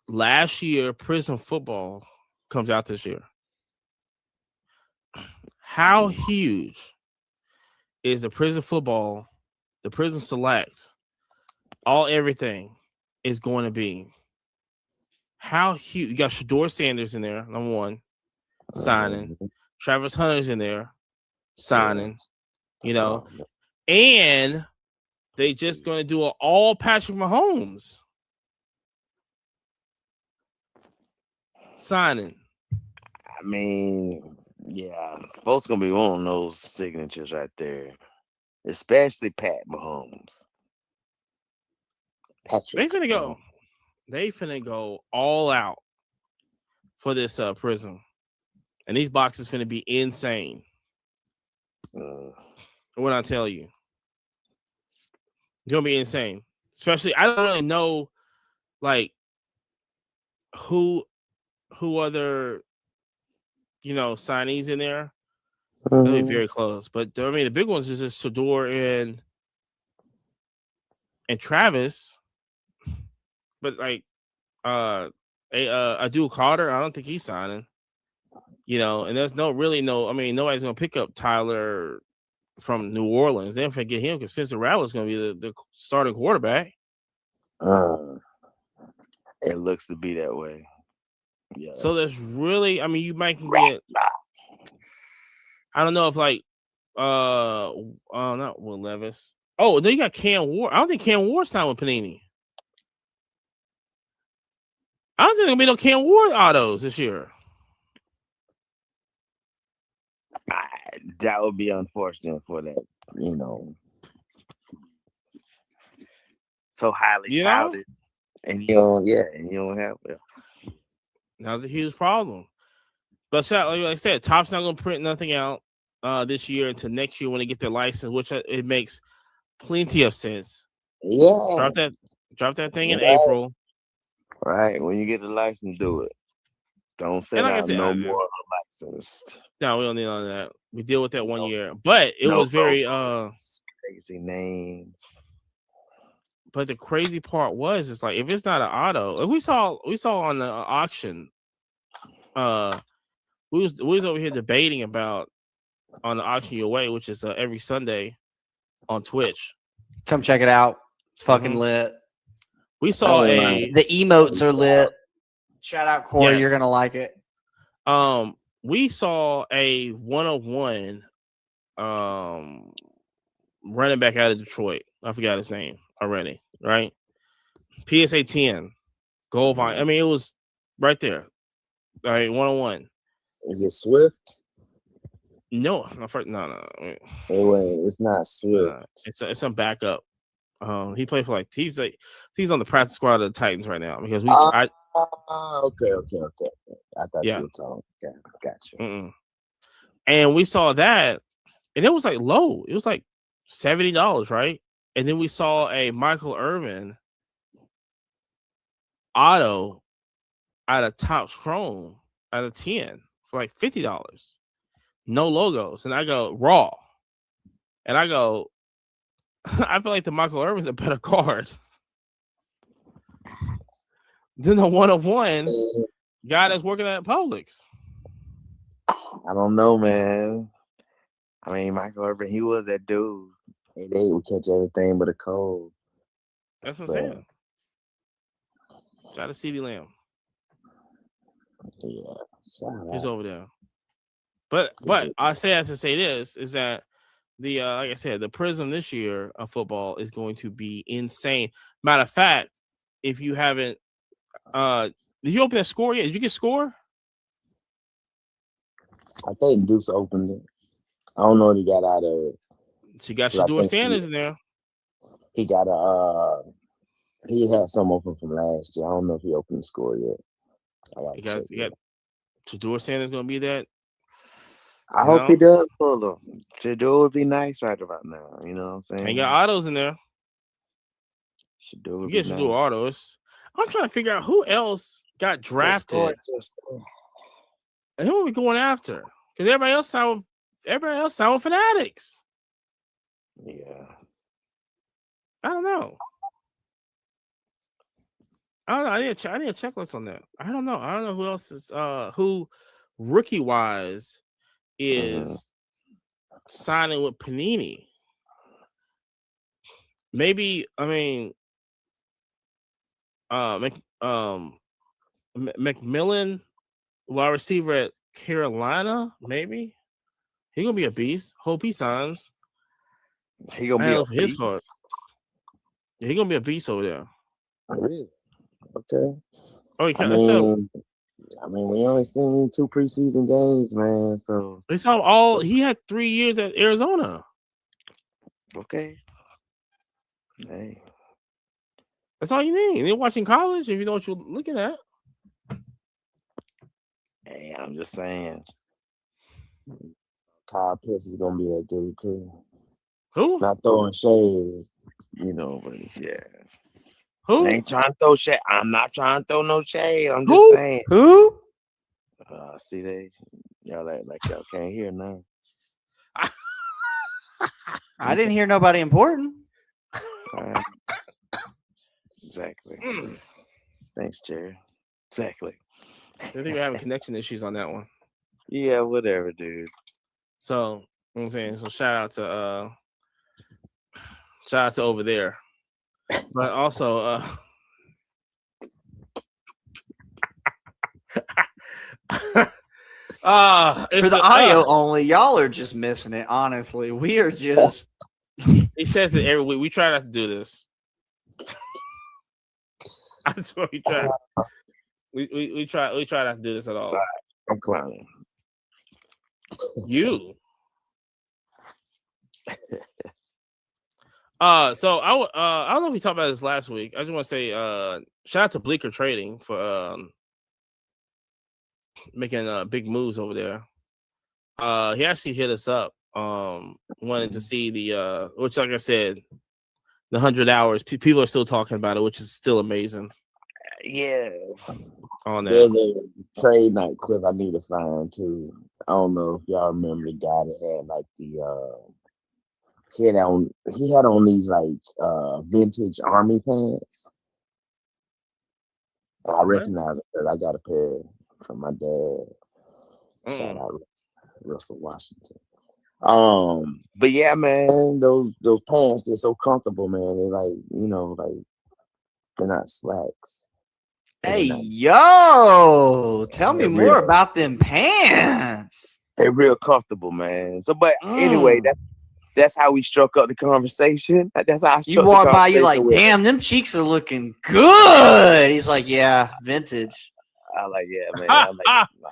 last year Prism Football comes out this year. How huge is the Prism Football, the Prism Select, everything is going to be? How huge? You got Shador Sanders in there, number one, signing. Travis Hunter's in there, signing. And they just going to do an all Patrick Mahomes signing. I mean, yeah, folks gonna be on those signatures right there, especially Pat Mahomes. They finna go all out for this Prism, and these boxes finna be insane. What I tell you, it's gonna be insane. Especially, I don't really know, like who other signees in there. They'll be very close, but I mean the big ones is just Shador and Travis. But like Abdul Carter, I don't think he's signing. And there's nobody's gonna pick up Tyler from New Orleans. They don't forget him because Spencer Rattler's gonna be the starting quarterback. It looks to be that way. Yeah. So there's really, you might get. I don't know if like, not Will Levis. Oh, then you got Cam Ward. I don't think Cam Ward signed with Panini. I don't think there'll be no Cam Ward autos this year. That would be unfortunate for that, so highly touted. And you don't have it. That's a huge problem. But like I said, Topps not going to print nothing out this year until next year when they get their license, which it makes plenty of sense. Yeah. Drop that thing in April. Right. When you get the license, do it. Don't say no more unlicensed. No, we don't need all of that. We deal with that 1 year. But it was very crazy names. But the crazy part was, it's like if it's not an auto, like we saw on the auction. We was over here debating about on the Auction Your Way, which is every Sunday on Twitch. Come check it out. It's fucking lit. We saw the emotes are lit. Shout out Corey, yes. You're gonna like it. We saw a 101 running back out of Detroit. I forgot his name already, right? PSA 10 gold vine. It was right there. All right, 101. Is it Swift? No. Anyway, it's not Swift. It's some backup. He played for he's on the practice squad of the Titans right now because okay. I thought you were talking. Okay, gotcha. And we saw that, and it was low. It was $70, right? And then we saw a Michael Irvin auto out of Topps Chrome out of 10 for like $50. No logos. And I go, raw. And I go, I feel like the Michael Irvin's a better card than the 101 guy that's working at Publix. I don't know, man. I mean, Michael Irvin, he was that dude. 8-8 would catch everything but a cold. That's what I'm saying. Shout out to CeeDee Lamb. Yeah, he's over there. But I say that to say this is that the like I said, the Prism this year of football is going to be insane. Matter of fact, if you haven't, did you open that score yet? Did you get score? I think Deuce opened it. I don't know what he got out of it. So you got Shedeur Sanders in there. He got he had some open from last year. I don't know if he opened the score yet. You got Shedeur Sanders gonna be that. I hope he does pull them. Shedeur would be nice right about now. You know what I'm saying? And you got autos in there. Shedeur you get Shedeur autos. I'm trying to figure out who else got drafted and who are we going after? Because everybody else signed with Fanatics. Yeah. I don't know. I need a checklist on that. I don't know who else is who rookie wise is signing with Panini. Maybe McMillan, wide receiver at Carolina. Maybe he gonna be a beast. Hope he signs. He gonna be his heart. Yeah, he gonna be a beast over there. Really? Okay. Oh, I mean, we only seen 2 preseason games, man. So we saw he had 3 years at Arizona. Okay. Hey. That's all you need. And you're watching college if you know what you're looking at. Hey, I'm just saying. Kyle Pitts is gonna be that dude too. Who? Not throwing shade, but yeah. Who? I ain't trying to throw shade. I'm not trying to throw no shade. I'm just saying. Who? See, y'all like y'all can't hear now. I didn't hear nobody important. Exactly. Thanks, Jerry. Exactly. I think we're having connection issues on that one. Yeah, whatever, dude. So, you know what I'm saying? So shout out to over there. But also for the audio only, y'all are just missing it, honestly. We are just he says it every week. We try not to do this. That's what we try. We try not to do this at all. I'm clowning. You. So I don't know if we talked about this last week. I just want to say shout out to Bleecker Trading for making big moves over there. He actually hit us up wanted to see the which, like I said, the 100 hours. People are still talking about it, which is still amazing. Yeah. On that. There's a trade night clip I need to find too. I don't know if y'all remember the guy that had like he had on these like vintage army pants. I recognize it because I got a pair from my dad. Shout out Russell Washington. But yeah, man, those pants, they're so comfortable, man. They're they're not slacks. Hey, yo, tell me more about them pants. They're real comfortable, man. So, but anyway, that's how we struck up the conversation. That's how I struck you walk by, you like, with damn, them cheeks are looking good. He's like, yeah, vintage. I like, yeah, man. I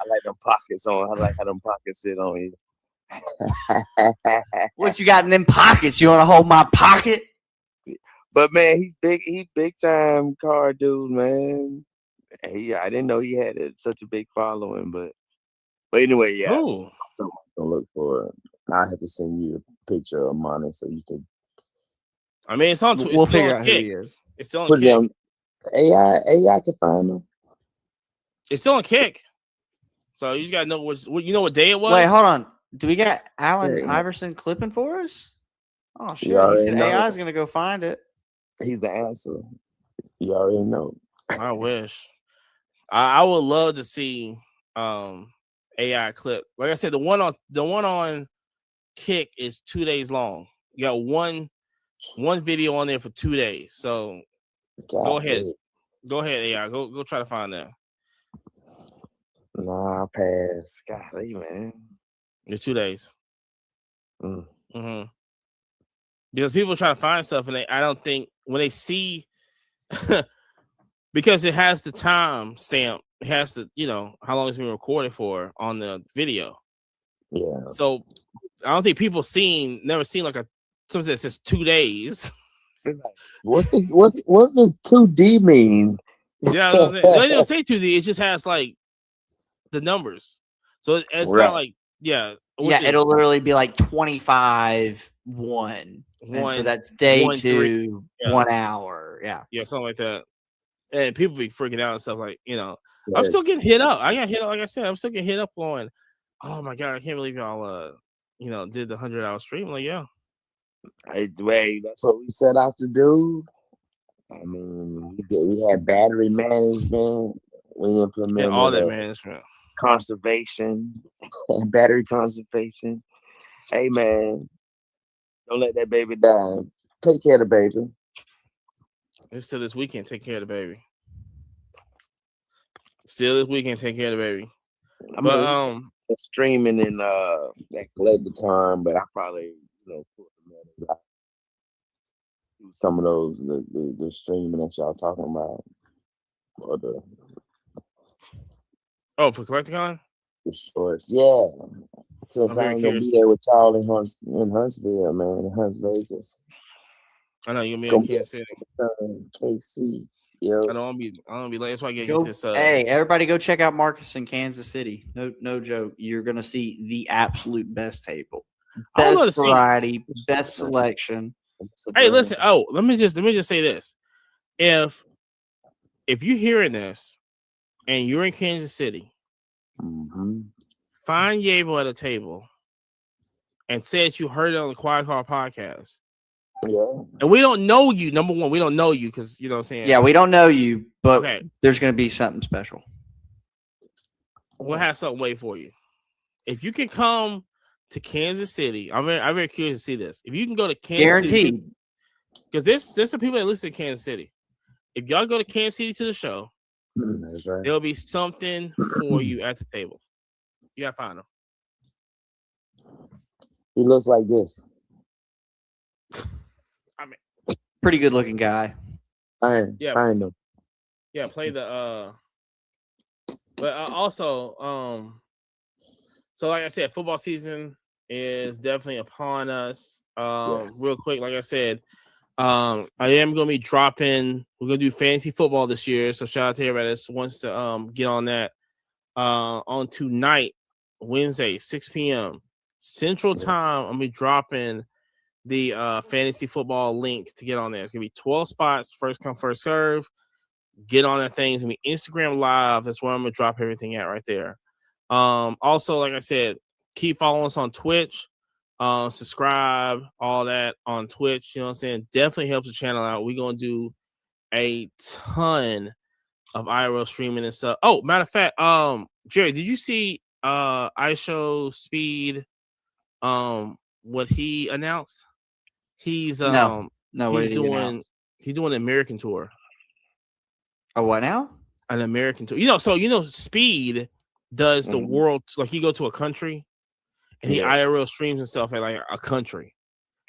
like them pockets on. I like how them pockets sit on you. What you got in them pockets? You want to hold my pocket? But man, he's big time car dude, man. I didn't know he had such a big following, but anyway, yeah. Oh, So I'm gonna look for it. I have to send you a picture of Monty so you can. I mean, it's on. We'll figure out who he is. It's still on Kick. AI can find him. It's still on Kick. So you just gotta know what you know what day it was. Wait, hold on. Do we got Allen Yeah. Iverson clipping for us? Oh shit! You He already said know. AI is gonna go find it. He's the answer. You already know. I wish. I would love to see AI clip. Like I said, the one on Kick is 2 days long. You got one video on there for 2 days. So go ahead. Go ahead, AI. Go try to find that. Nah, pass. Golly, man. It's 2 days. Mm. Because people try to find stuff, and I don't think when they see, because it has the time stamp, it has to, how long it's been recorded for on the video. Yeah. So I don't think people never seen like something that says 2 days. What's the 2D mean? Yeah, they don't say 2D. It just has like the numbers. So it's Right. not like It'll literally be like 25 1. And so that's day 1, 2, 3, 1 hour. Yeah. Yeah, something like that. And people be freaking out and stuff like, Yes. I'm still getting hit up. I got hit up, like I said, I'm still getting hit up on, oh my God, I can't believe y'all did the 100-hour stream. I'm like, yeah. Hey, that's what we set out to do. I mean, we had battery management. We implemented all that management. Conservation, battery conservation. Hey man, don't let that baby die. Take care of the baby. It's still this weekend. Take care of the baby. Still this weekend. Take care of the baby. Streaming in that Collecticon, but I probably put the out. Some of those the streaming that y'all talking about, or for Collecticon. The shorts, yeah. Since I ain't gonna be there with y'all in Huntsville, man, in Huntsville, Vegas. I know you're gonna be in Kansas City. KC. Yo. I don't be late. That's why I get this. Hey, everybody, go check out Marcus in Kansas City. No joke. You're gonna see the absolute best table, best variety, best selection. Hey, listen. Oh, let me just say this: if you're hearing this and you're in Kansas City, find Yabo at a table and say that you heard it on the Quiet Car podcast. Yeah. And we don't know you. Number one, we don't know you because you know what I'm saying. Yeah, we don't know you, but there's going to be something special. We'll have something wait for you. If you can come to Kansas City, I'm very curious to see this. If you can go to Kansas City, because there's some people that listen to Kansas City. If y'all go to Kansas City to the show, that's right. There'll be something for you at the table. You gotta find him. He looks like this. I mean, pretty good looking guy. I know. Yeah, play the but also so like I said, football season is definitely upon us. Real quick, like I said, I am gonna be dropping. We're gonna do fantasy football this year, so shout out to everybody that wants to get on that. On tonight, Wednesday, 6 p.m. Central Time, I'm gonna be dropping the fantasy football link to get on there. It's gonna be 12 spots, first come, first serve. Get on that thing. It's gonna be Instagram Live. That's where I'm gonna drop everything at right there. Also, like I said, keep following us on Twitch. Subscribe, all that on Twitch. You know what I'm saying? Definitely helps the channel out. We're gonna do a ton of IRL streaming and stuff. Oh, matter of fact, Jerry, did you see iShow Speed what he announced? He's no, he's doing an American tour. A what now? An American tour. Speed does the world, like he go to a country and he IRL streams himself at like a country.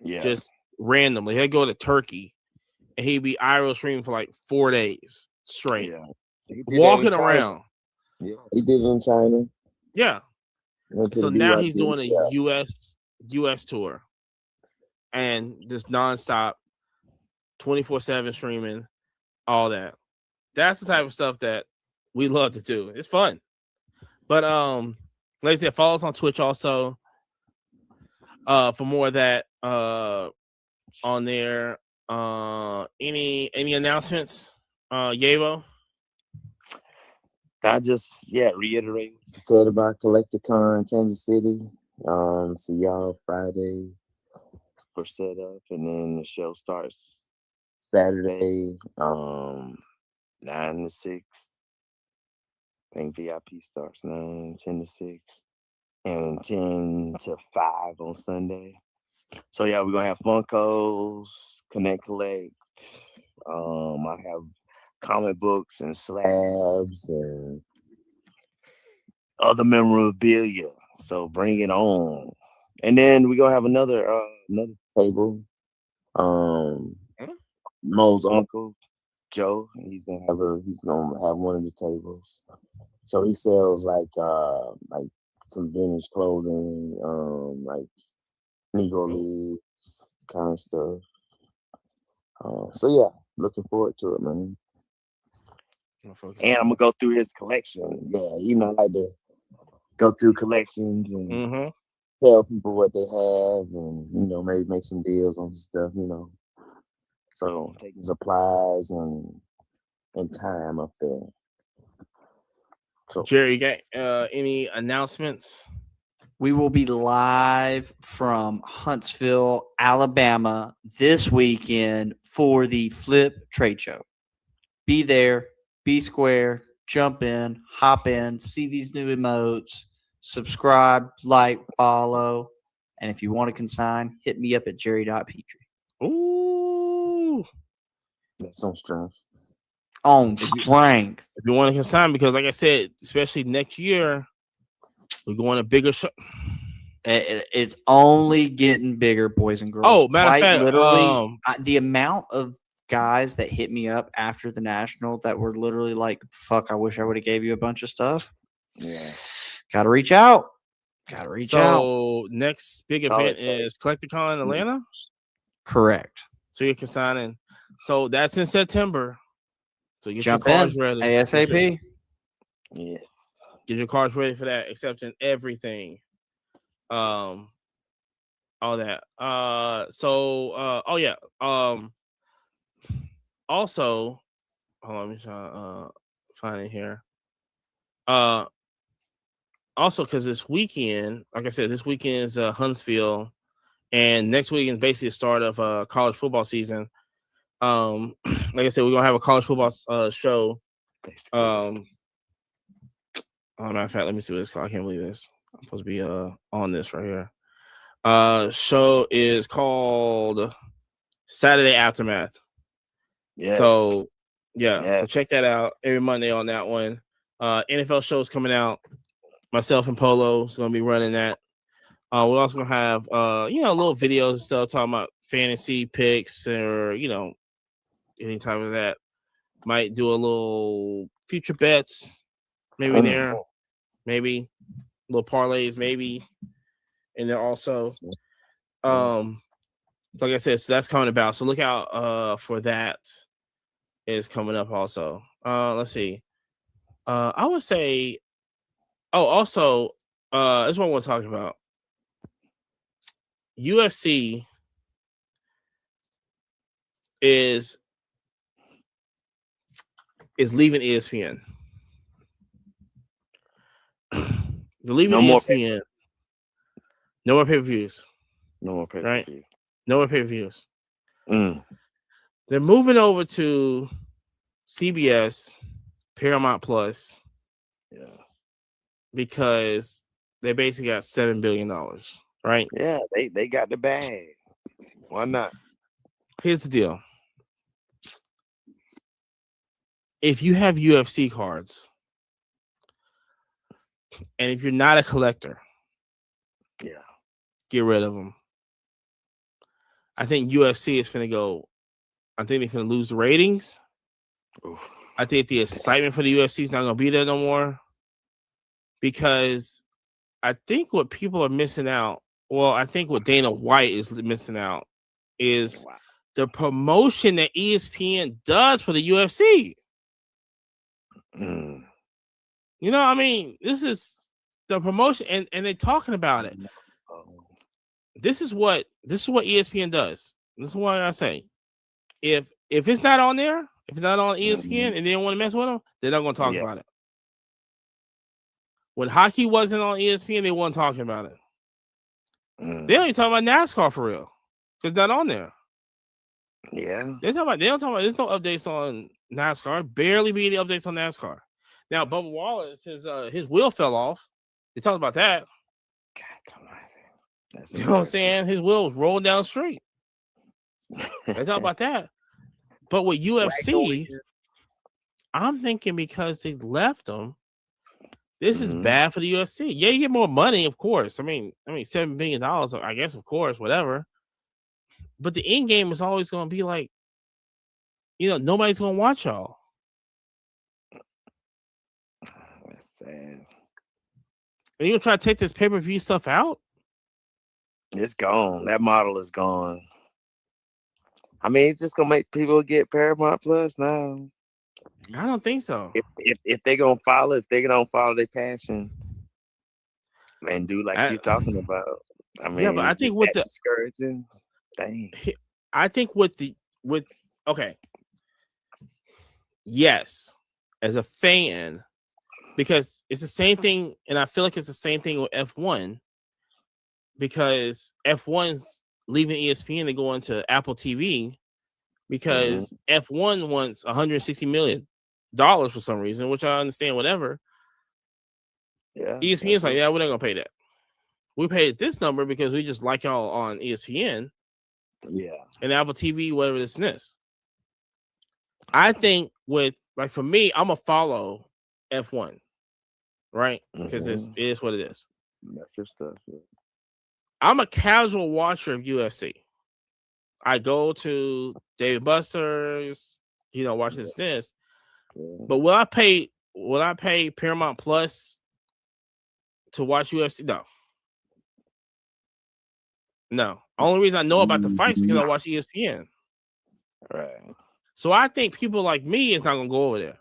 Yeah. Just randomly. He'll go to Turkey and he'd be IRL streaming for like 4 days straight. Yeah. Walking around. Yeah. He did it in China. Yeah. So now he's doing a US tour. And just nonstop 24/7 streaming, all that. That's the type of stuff that we love to do. It's fun. But like I said, follow us on Twitch also. For more of that on there. Any announcements, Yabo? I just reiterate what you said about Collecticon Kansas City. See y'all Friday for setup, and then the show starts Saturday, 9 to 6. I think VIP starts 9, 10 to 6, and 10 to 5 on Sunday. So yeah, we're gonna have Funkos, Connect Collect. I have comic books and slabs and other memorabilia. So bring it on. And then we're gonna have another table. Mo's uncle, Joe, he's gonna have one of the tables. So he sells like some vintage clothing, like Negro League kind of stuff. So yeah, looking forward to it, man. And I'm gonna go through his collection. Yeah, I like to go through collections and tell people what they have, and maybe make some deals on stuff. So taking supplies and time up there. So Jerry, you got any announcements? We will be live from Huntsville, Alabama this weekend for the Flip Trade Show. Be there, be square, jump in, hop in, see these new emotes, subscribe, like, follow. And if you want to consign, hit me up at jerry.petrie. Ooh. That's on strength. On strength. If you want to consign, because like I said, especially next year, we're going to bigger show. It's only getting bigger, boys and girls. Oh, matter of fact, literally, the amount of guys that hit me up after the national that were literally like, "Fuck, I wish I would have gave you a bunch of stuff." Yeah, gotta reach out. out. So next big event is Collecticon in Atlanta. Correct. So you can sign in. So that's in September. So get Jump your cards in ready. ASAP. Yes. Get your cards ready for that, accepting everything. All that. Also, hold on, let me try find it here. Also, because this weekend, like I said, this weekend is Huntsville, and next weekend is basically the start of college football season. Like I said, we're gonna have a college football show. Matter of fact, let me see this. I can't believe this. I'm supposed to be on this right here. Show is called Saturday Aftermath. Yes. So so check that out every Monday on that one. NFL shows coming out. Myself and Polo is gonna be running that. We're also gonna have little videos and stuff talking about fantasy picks or any type of that. Might do a little future bets, maybe there, maybe little parlays, maybe. And then also, like I said, so that's coming about. So look out for that. Is coming up also. Let's see. I would say. Oh, also, this is what I want to talk about. UFC is leaving ESPN. They're leaving ESPN. No more pay-per-views. No more pay-per-view. Right? No more pay-per-views. They're moving over to CBS, Paramount Plus. Yeah. Because they basically got $7 billion, right? Yeah, they got the bag. Why not? Here's the deal. If you have UFC cards, and if you're not a collector, get rid of them. I think UFC is going to go. I think they're going to lose the ratings. Oof. I think the excitement for the UFC is not going to be there no more. Because I think what people are missing out, I think what Dana White is missing out is the promotion that ESPN does for the UFC. This is the promotion, and they're talking about it. This is what ESPN does. This is what I say. If it's not on there, if it's not on ESPN, and they don't want to mess with them, they're not going to talk about it. When hockey wasn't on ESPN, they weren't talking about it. Mm. They don't even talk about NASCAR for real. It's not on there. Yeah. They don't talk about there's no updates on NASCAR. Barely be any updates on NASCAR. Now, Bubba Wallace, his wheel fell off. They talked about that. God almighty. That's You know what I'm saying? His wheel was rolling down the street. They talk about that. But with UFC, I'm thinking because they left them, this is bad for the UFC. Yeah, you get more money, of course. I mean, $7 billion, I guess, of course, whatever. But the end game is always going to be like, nobody's going to watch y'all. That's sad. Are you going to try to take this pay-per-view stuff out? It's gone. That model is gone. I mean, it's just gonna make people get Paramount Plus now. I don't think so. If they're gonna follow, if they don't follow their passion and do like you're talking about, I mean, yeah, but I think with the discouraging, dang. I think okay, yes, as a fan, because it's the same thing, and I feel like it's the same thing with F1, because F1's leaving ESPN to go into Apple TV because F1 wants $160 million for some reason, which I understand, whatever. Yeah, ESPN's like, yeah, we're not gonna pay that. We paid this number because we just like y'all on ESPN. Yeah. And Apple TV, whatever this and this. I think for me, I'm gonna follow F1, right? Because it is what it is. That's your stuff. Yeah. I'm a casual watcher of UFC. I go to Dave Buster's, watch this. Yeah. But will I pay Paramount Plus to watch UFC? No. Only reason I know about the fights because I watch ESPN. Right. So I think people like me is not gonna go over there.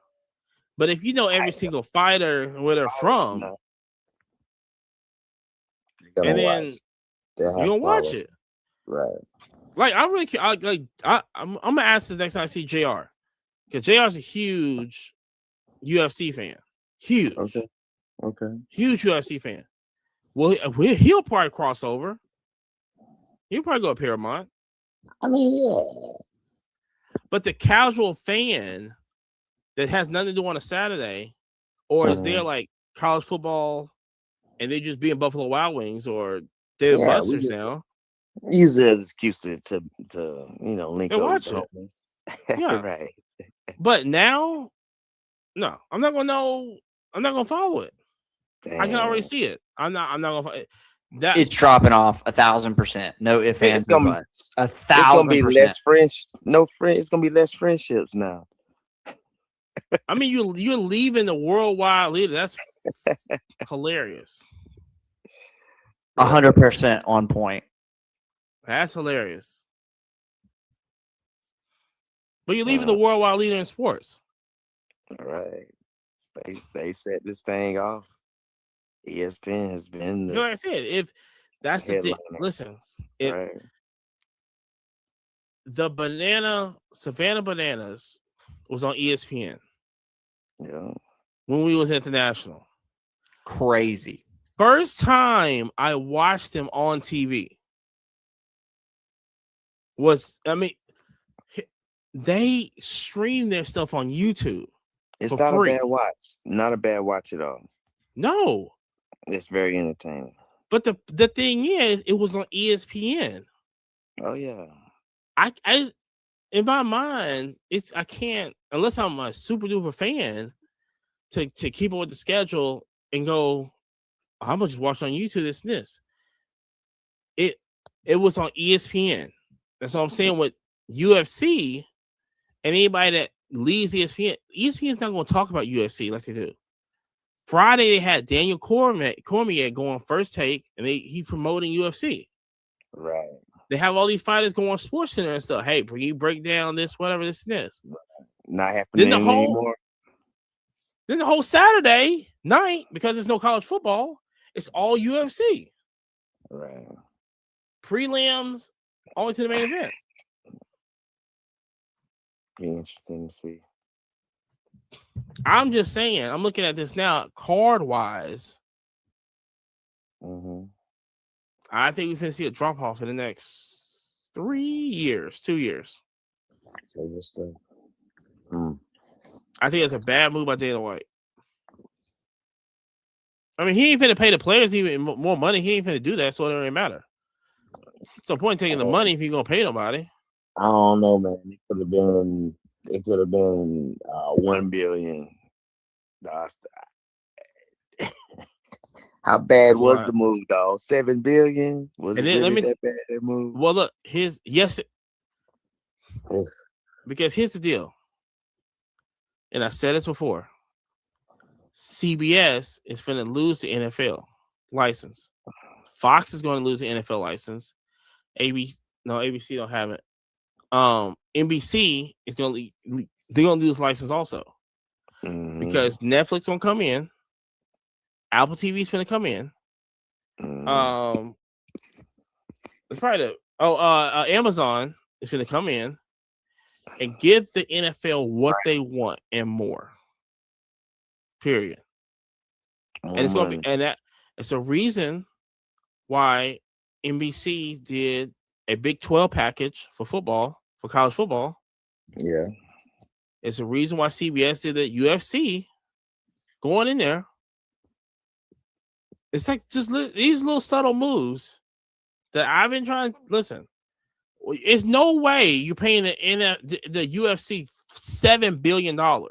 But if you know every single fighter and where they're from, and then you're gonna watch it. Right. Like I'm really I'm gonna ask the next time I see JR. Because JR's a huge UFC fan. Huge. Okay. Huge UFC fan. Well, he'll probably cross over. He'll probably go to Paramount. I mean, yeah. But the casual fan that has nothing to do on a Saturday, or is there like college football and they just be in Buffalo Wild Wings or they're Busters now. Use it as an excuse to link and up watch with it. Yeah. Right. But now, no, I'm not gonna follow it. Damn. I can already see it. I'm not gonna. It's dropping off 1,000%. No ifs, ands, or buts. 1,000%. It's gonna be less friends. No friends. It's gonna be less friendships now. I mean, you're leaving the worldwide leader. That's hilarious. 100% on point. That's hilarious. But you're leaving the worldwide leader in sports. All right. They set this thing off. ESPN has been like I said, if that's the thing, listen, the Savannah Bananas was on ESPN. Yeah. When we was international. Crazy. First time I watched them on TV they stream their stuff on YouTube. It's not free. A bad watch. Not a bad watch at all. No. It's very entertaining. But the thing is, it was on ESPN. Oh yeah. I in my mind, I can't, unless I'm a super duper fan, to keep up with the schedule and go, I'm gonna just watch on YouTube this and this. It was on ESPN. That's what I'm saying with UFC and anybody that leaves ESPN. ESPN's not gonna talk about UFC like they do. Friday they had Daniel Cormier go on First Take, and he promoting UFC. Right. They have all these fighters go on SportsCenter and stuff. Hey, you break down this, whatever this and this. Not happening anymore. Then the whole Saturday night, because there's no college football, it's all UFC. Right. Prelims, only to the main event. Be interesting to see. I'm just saying, I'm looking at this now, card-wise, Mm-hmm. I think we're gonna see a drop off in the next 2 years. Serious stuff. I think it's a bad move by Dana White. I mean, he ain't finna pay the players even more money. He ain't finna do that, so it don't really matter. What's the point in taking the money if you're gonna pay nobody? I don't know, man. It could have been 1 billion. How bad was the move, dog? 7 billion? Was it really that bad, that move? Well, look, because here's the deal, and I said this before. CBS is finna lose the NFL license. Fox is going to lose the NFL license. ABC don't have it. NBC is going to they're going to lose license also because Netflix won't come in. Apple TV is going to come in. It's probably Amazon is going to come in and give the NFL what they want and more. Period. And it's going to be, and that it's a reason why NBC did a Big 12 package for college football. Yeah. It's a reason why CBS did the UFC going in there. It's like just these little subtle moves that I've been trying to listen. It's no way you're paying the UFC $7 billion. $7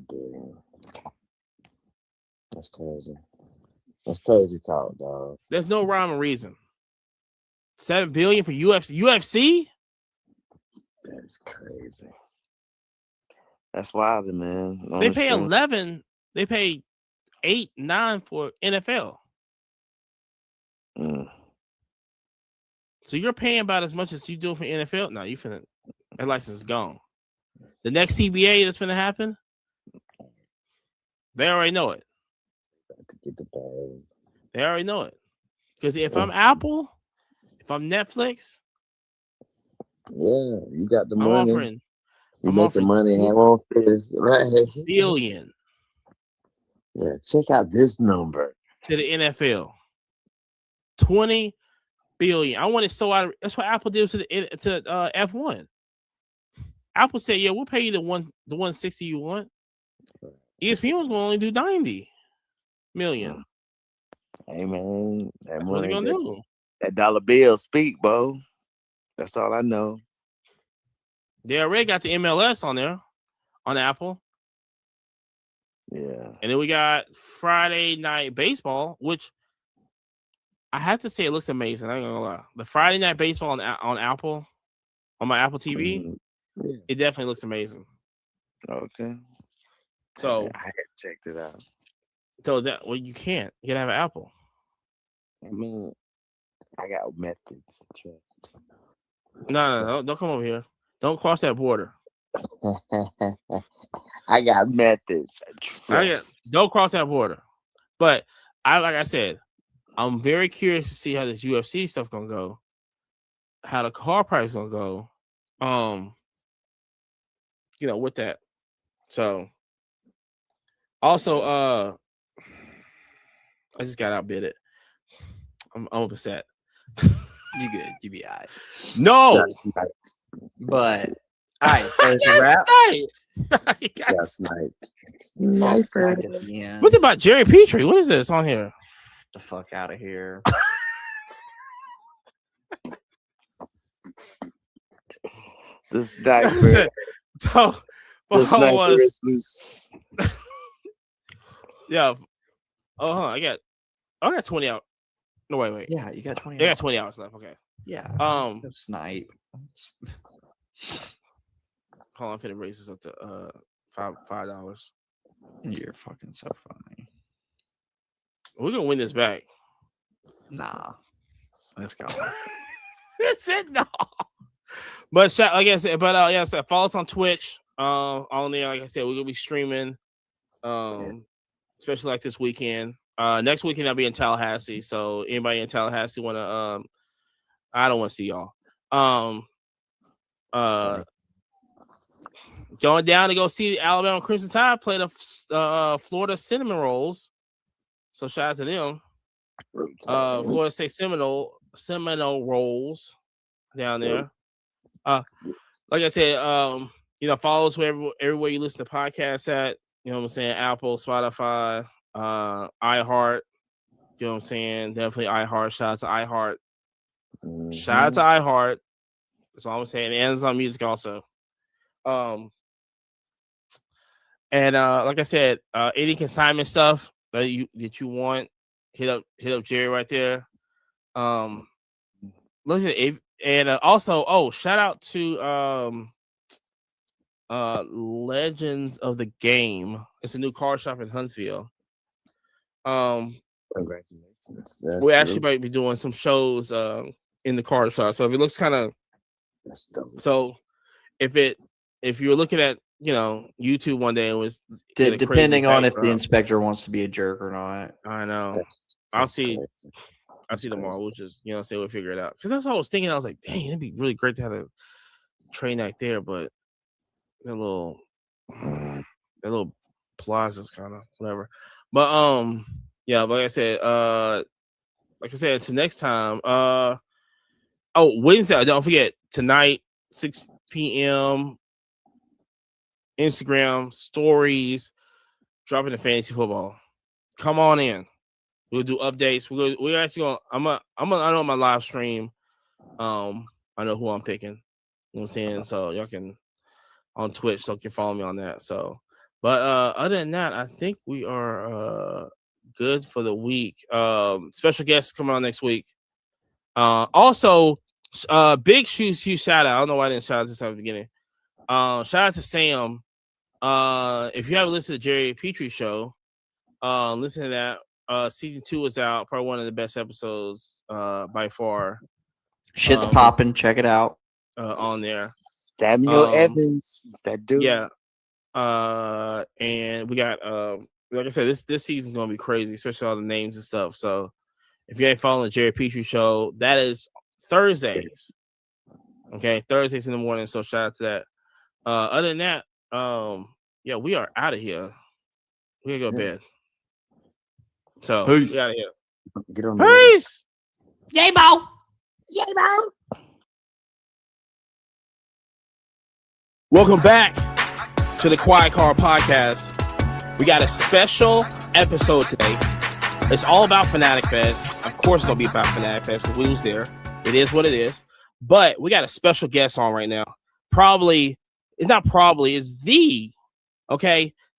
billion. That's crazy. That's crazy talk, dog. There's no rhyme or reason. $7 billion for UFC? That is crazy. That's wild, man. They pay 11. They pay 8, 9 for NFL. So you're paying about as much as you do for NFL. No, that license is gone. The next CBA that's gonna happen, they already know it. To get the bag. They already know it. Because if I'm Apple, if I'm Netflix, you got the money. I'm making money. Have on this, right? Billion. Yeah, check out this number to the NFL. 20 billion. I want it so out. That's what Apple did to F1. Apple said, "Yeah, we'll pay you the 160 you want." ESPN was going to only do 90 million. Hey man, that's what they're gonna do. That dollar bill speak, bro. That's all I know. They already got the MLS on there, on Apple. Yeah. And then we got Friday Night Baseball, which I have to say it looks amazing. I ain't gonna lie. The Friday Night Baseball on Apple, on my Apple TV, it definitely looks amazing. Okay. So I had checked it out. So you can't. You gotta have an Apple. I mean, I got methods. Trust. No, don't come over here. Don't cross that border. I got methods. Don't cross that border. But like I said, I'm very curious to see how this UFC stuff gonna go, how the car price gonna go. With that. So also, I just got outbid it. I'm upset. You good? You be all right. No, but all right. So it's a wrap. That's sniper. Yeah. What's about Jerry Petrie? What is this on here? Get the fuck out of here. The sniper. The sniper was loose. Yeah. Oh, I got 20 out. No, wait. Yeah, you got 20. They got 20 hours left. Okay. Yeah. Snipe. Hold on, I'm finna raise this up to $5. You're fucking so funny. We're gonna win this back. Nah. Let's go. It said no. But like I said, follow us on Twitch. On there, like I said, we're gonna be streaming. Especially like this weekend. Next weekend I'll be in Tallahassee. So anybody in Tallahassee wanna I don't want to see y'all. Going down to go see the Alabama Crimson Tide play the Florida Cinnamon Rolls So shout out to them. Florida State Seminole Rolls down there. Like I said, follow us everywhere you listen to podcasts at. You know what I'm saying? Apple, Spotify, iHeart. You know what I'm saying? Definitely iHeart. Shout out to iHeart. Mm-hmm. Shout out to iHeart. That's all I'm saying. And Amazon Music also. And like I said, any consignment stuff that you want, hit up Jerry right there. Look at it, and also shout out to Legends of the Game. It's a new car shop in Huntsville. Congratulations. We actually might be doing some shows in the car shop. So if it looks kind of, so if you're looking at YouTube one day, it was depending on if the inspector wants to be a jerk or not. I know. I'll see tomorrow. We'll just say we'll figure it out. Because that's what I was thinking. I was like, dang, it'd be really great to have a train night there, but that little plaza's kind of whatever. But yeah, like I said, until next time. Wednesday, don't forget tonight, 6 p.m. Instagram stories, dropping the fantasy football. Come on in. We'll do updates. We're actually going. I know my live stream. I know who I'm picking. You know what I'm saying? So y'all can on Twitch, so you can follow me on that. So, but other than that, I think we are good for the week. Special guests coming on next week. Also, big huge shout out. I don't know why I didn't shout out this at the beginning. Shout out to Sam. If you haven't listened to Jerry Petrie show, listen to that. Season 2 is out. Probably one of the best episodes by far. Shit's popping. Check it out. On there. Samuel Evans, that dude. Yeah. And we got like I said, this season's gonna be crazy, especially all the names and stuff. So if you ain't following the Jerry Petrie show, that is Thursdays. Okay, Thursdays in the morning. So shout out to that. Other than that, yeah, we are out of here. We gotta go to bed. So we out of here. Get on Peace. Yay, Bo. Yay, Bo. Welcome back to the Quiet Car Podcast. We got a special episode today. It's all about Fanatic Fest. Of course, it's gonna be about Fanatic Fest because we was there. It is what it is. But we got a special guest on right now. It's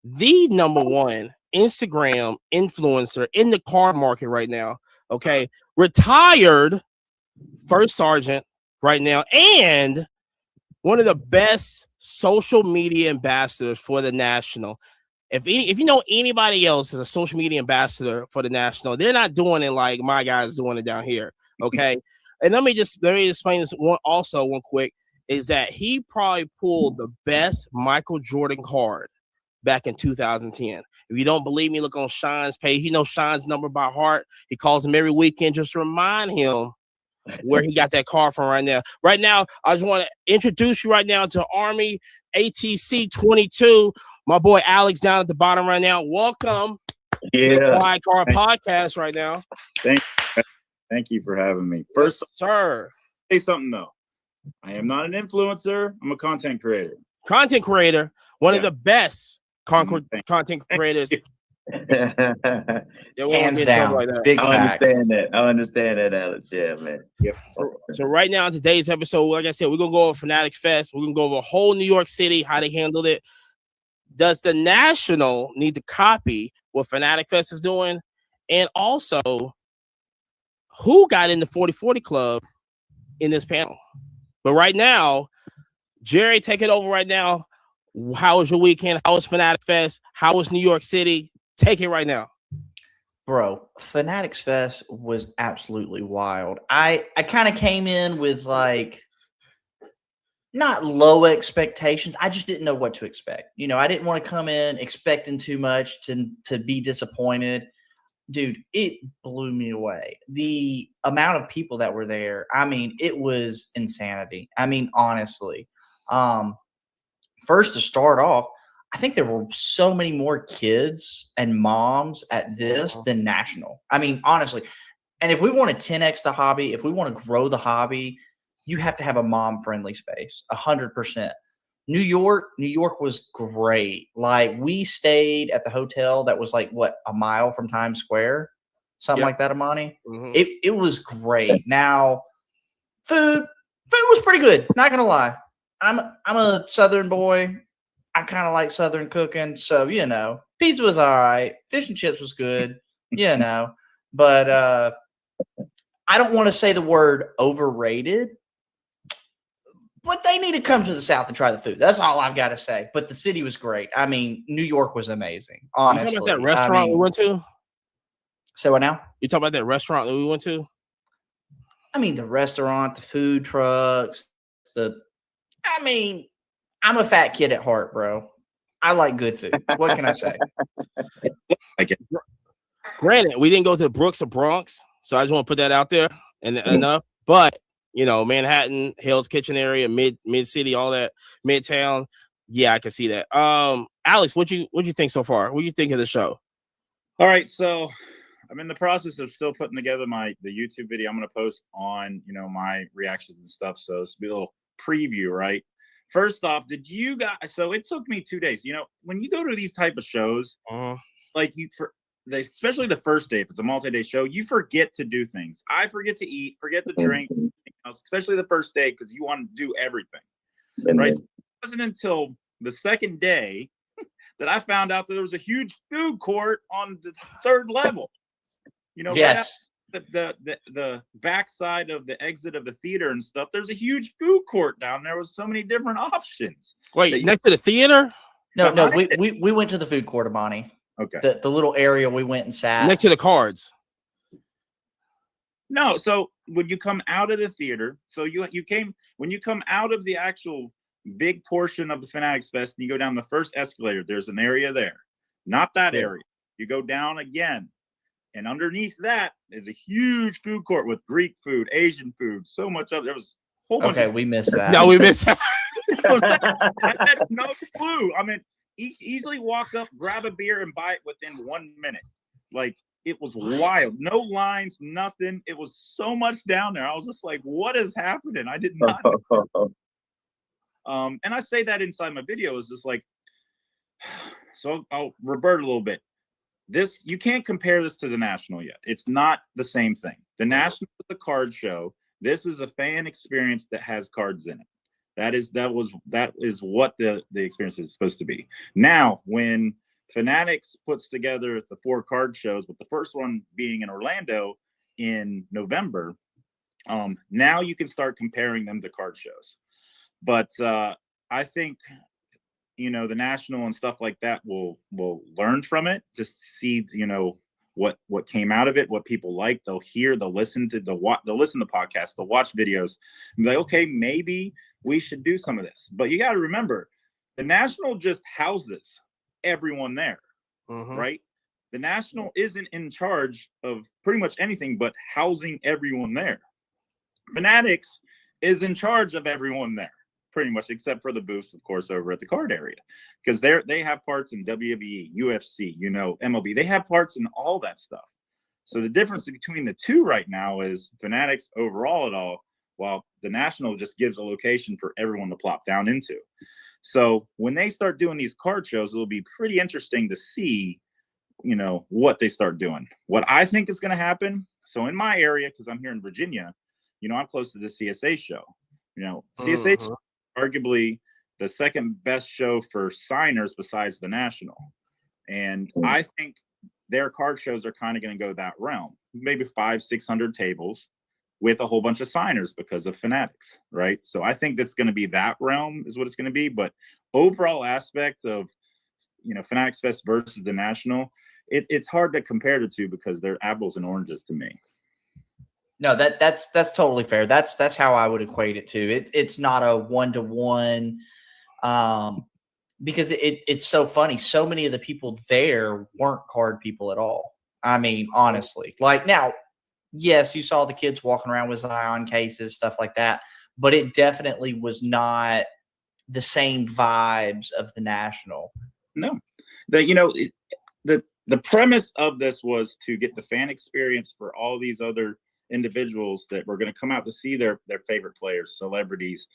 the number one Instagram influencer in the car market right now. Okay, retired first sergeant right now, and one of the best social media ambassadors for the National. If you know anybody else is a social media ambassador for the National, they're not doing it like my guy's doing it down here. Okay, and let me explain this one quick. Is that he probably pulled the best Michael Jordan card back in 2010. If you don't believe me, look on Sean's page. He knows Sean's number by heart. He calls him every weekend just to remind him where he got that card from right now. Right now, I just want to introduce you right now to Army ATC 22. My boy Alex down at the bottom right now. Welcome to the Quiet Car Podcast right now. Thank you for having me. First, yes, sir. Say something though. I am not an influencer. I'm a content creator. One of the best content creators. Hands down. Like Big I understand that, Alex. Yeah, man. Yep. So right now in today's episode, like I said, we're gonna go over Fanatics Fest. We're gonna go over whole New York City, how they handled it. Does the National need to copy what Fanatic Fest is doing? And also, who got in the 40-40 club in this panel? But right now, Jerry, take it over right now. How was your weekend? How was Fanatic Fest? How was New York City? Take it right now. Bro, Fanatics Fest was absolutely wild. I kind of came in with not low expectations. I just didn't know what to expect. I didn't want to come in expecting too much to be disappointed. Dude, it blew me away. The amount of people that were there, it was insanity. Honestly. First, to start off, I think there were so many more kids and moms at this than national. I mean, honestly. And if we want to 10x the hobby, if we want to grow the hobby, you have to have a mom-friendly space, 100%. New York was great. Like, we stayed at the hotel that was like, what, a mile from Times Square? Something like that, Amani. Mhm. It was great. Now, food was pretty good. Not gonna lie. I'm a Southern boy. I kind of like Southern cooking, so pizza was all right. Fish and chips was good, but I don't want to say the word overrated, but they need to come to the South and try the food. That's all I've got to say. But the city was great. I mean, New York was amazing. Honestly, You talking about that restaurant we went to? Say what now? You talking about that restaurant that we went to? I mean, the restaurant, the food trucks, I'm a fat kid at heart, bro. I like good food. What can I say? Granted, we didn't go to Brooks or Bronx, so I just want to put that out there and enough. But Manhattan, Hell's Kitchen area, mid city, all that, Midtown. Yeah, I can see that. Alex, what you think so far? What do you think of the show? All right, so I'm in the process of still putting together the YouTube video I'm going to post on my reactions and stuff. So it's be a little preview, right? First off, did you guys? So it took me 2 days. When you go to these type of shows, especially the first day, if it's a multi-day show, you forget to do things. I forget to eat, forget to drink, especially the first day because you want to do everything, right? So it wasn't until the second day that I found out that there was a huge food court on the third level. Yes. Right the backside of the exit of the theater and stuff. There's a huge food court down there with so many different options. Wait, next to the theater? No, we went to the food court, Amani. Okay. The little area we went and sat next to the cards. No, so when you come out of the theater, when you come out of the actual big portion of the Fanatics Fest and you go down the first escalator, there's an area there. Not that area. You go down again. And underneath that is a huge food court with Greek food, Asian food, so much of there was a whole bunch. Okay, we missed that. No, we missed that. I had no clue. I mean, easily walk up, grab a beer, and buy it within 1 minute. Like, it was wild. No lines, nothing. It was so much down there. I was just like, what is happening? I did not know. And I say that inside my video is just like, so I'll revert a little bit. You can't compare this to the National yet. It's not the same thing. The National is a card show. This is a fan experience that has cards in it. That is what the experience is supposed to be. Now, when Fanatics puts together the 4 card shows, with the first one being in Orlando in November, now you can start comparing them to card shows. But I think the National and stuff like that will learn from it to see what came out of it, what people like. They'll listen to podcasts, they'll watch videos, and be like, okay, maybe we should do some of this. But you got to remember, the National just houses everyone there, right? The National isn't in charge of pretty much anything but housing everyone there. Fanatics is in charge of everyone there, pretty much, except for the booths, of course, over at the card area, because they have parts in WWE, UFC, MLB. They have parts in all that stuff. So the difference between the two right now is Fanatics overall it all, while the National just gives a location for everyone to plop down into. So when they start doing these card shows, it'll be pretty interesting to see, what they start doing. What I think is going to happen. So in my area, because I'm here in Virginia, I'm close to the CSA show. CSA is arguably the second best show for signers besides the National. And I think their card shows are kind of going to go that realm. Maybe 500-600 tables with a whole bunch of signers because of Fanatics, right? So I think that's going to be that realm is what it's going to be. But overall aspect of, Fanatics Fest versus the National, it's hard to compare the two because they're apples and oranges to me. No, that's totally fair. That's how I would equate it to. It's not a 1-to-1, because it's so funny. So many of the people there weren't card people at all. I mean, honestly, like now, yes, you saw the kids walking around with Zion cases, stuff like that, but it definitely was not the same vibes of the National. No, the premise of this was to get the fan experience for all these other individuals that were going to come out to see their favorite players, celebrities,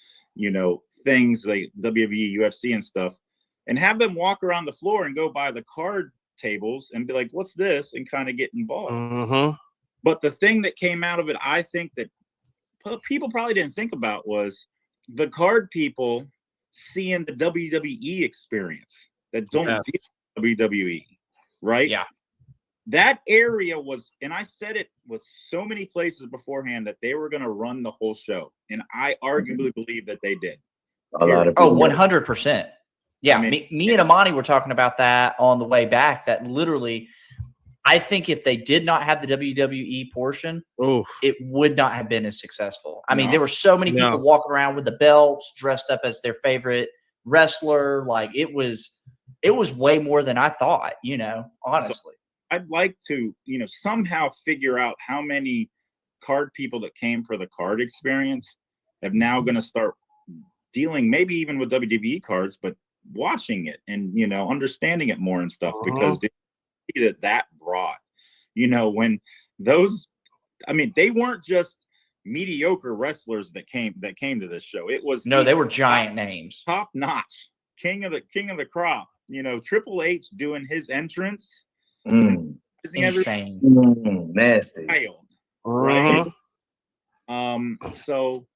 things like WWE, UFC, and stuff, and have them walk around the floor and go by the card tables and be like, "What's this?" and kind of get involved. Mm-hmm. But the thing that came out of it, I think that people probably didn't think about was the card people seeing the WWE experience that don't deal with WWE, right? Yeah. That area was, and I said it with so many places beforehand that they were going to run the whole show. And I arguably believe that they did. A lot of Oh, people. 100%. Yeah. I mean, me and Amani were talking about that on the way back, that literally, I think if they did not have the WWE portion, it would not have been as successful. I mean, there were so many people walking around with the belts, dressed up as their favorite wrestler. Like it was way more than I thought, honestly. So I'd like to, somehow figure out how many card people that came for the card experience have now going to start dealing, maybe even with WWE cards, but watching it and, understanding it more and stuff, because that brought, when those, they weren't just mediocre wrestlers that came to this show. It was they were giant names, top notch, king of the crop. Triple H doing his entrance, insane, nasty, right? So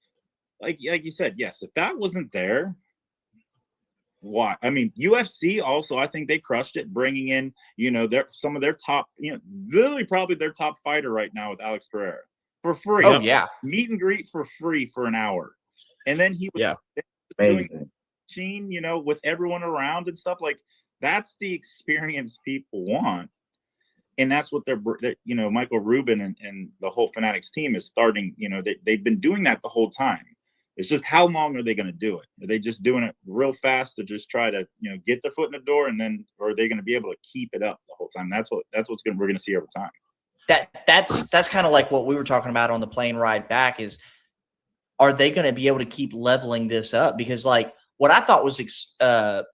like you said, yes, if that wasn't there, why? UFC also, I think they crushed it, bringing in, some of their top, literally probably their top fighter right now with Alex Pereira for free. Oh yeah, meet and greet for free for an hour, and then he was amazing. Machine, with everyone around and stuff. Like that's the experience people want, and that's what they're, Michael Rubin and the whole Fanatics team is starting. They've been doing that the whole time. It's just how long are they going to do it? Are they just doing it real fast to just try to, get their foot in the door, and then, or are they going to be able to keep it up the whole time? That's what's we're going to see over time. That's kind of like what we were talking about on the plane ride back. Is, are they going to be able to keep leveling this up? Because like what I thought was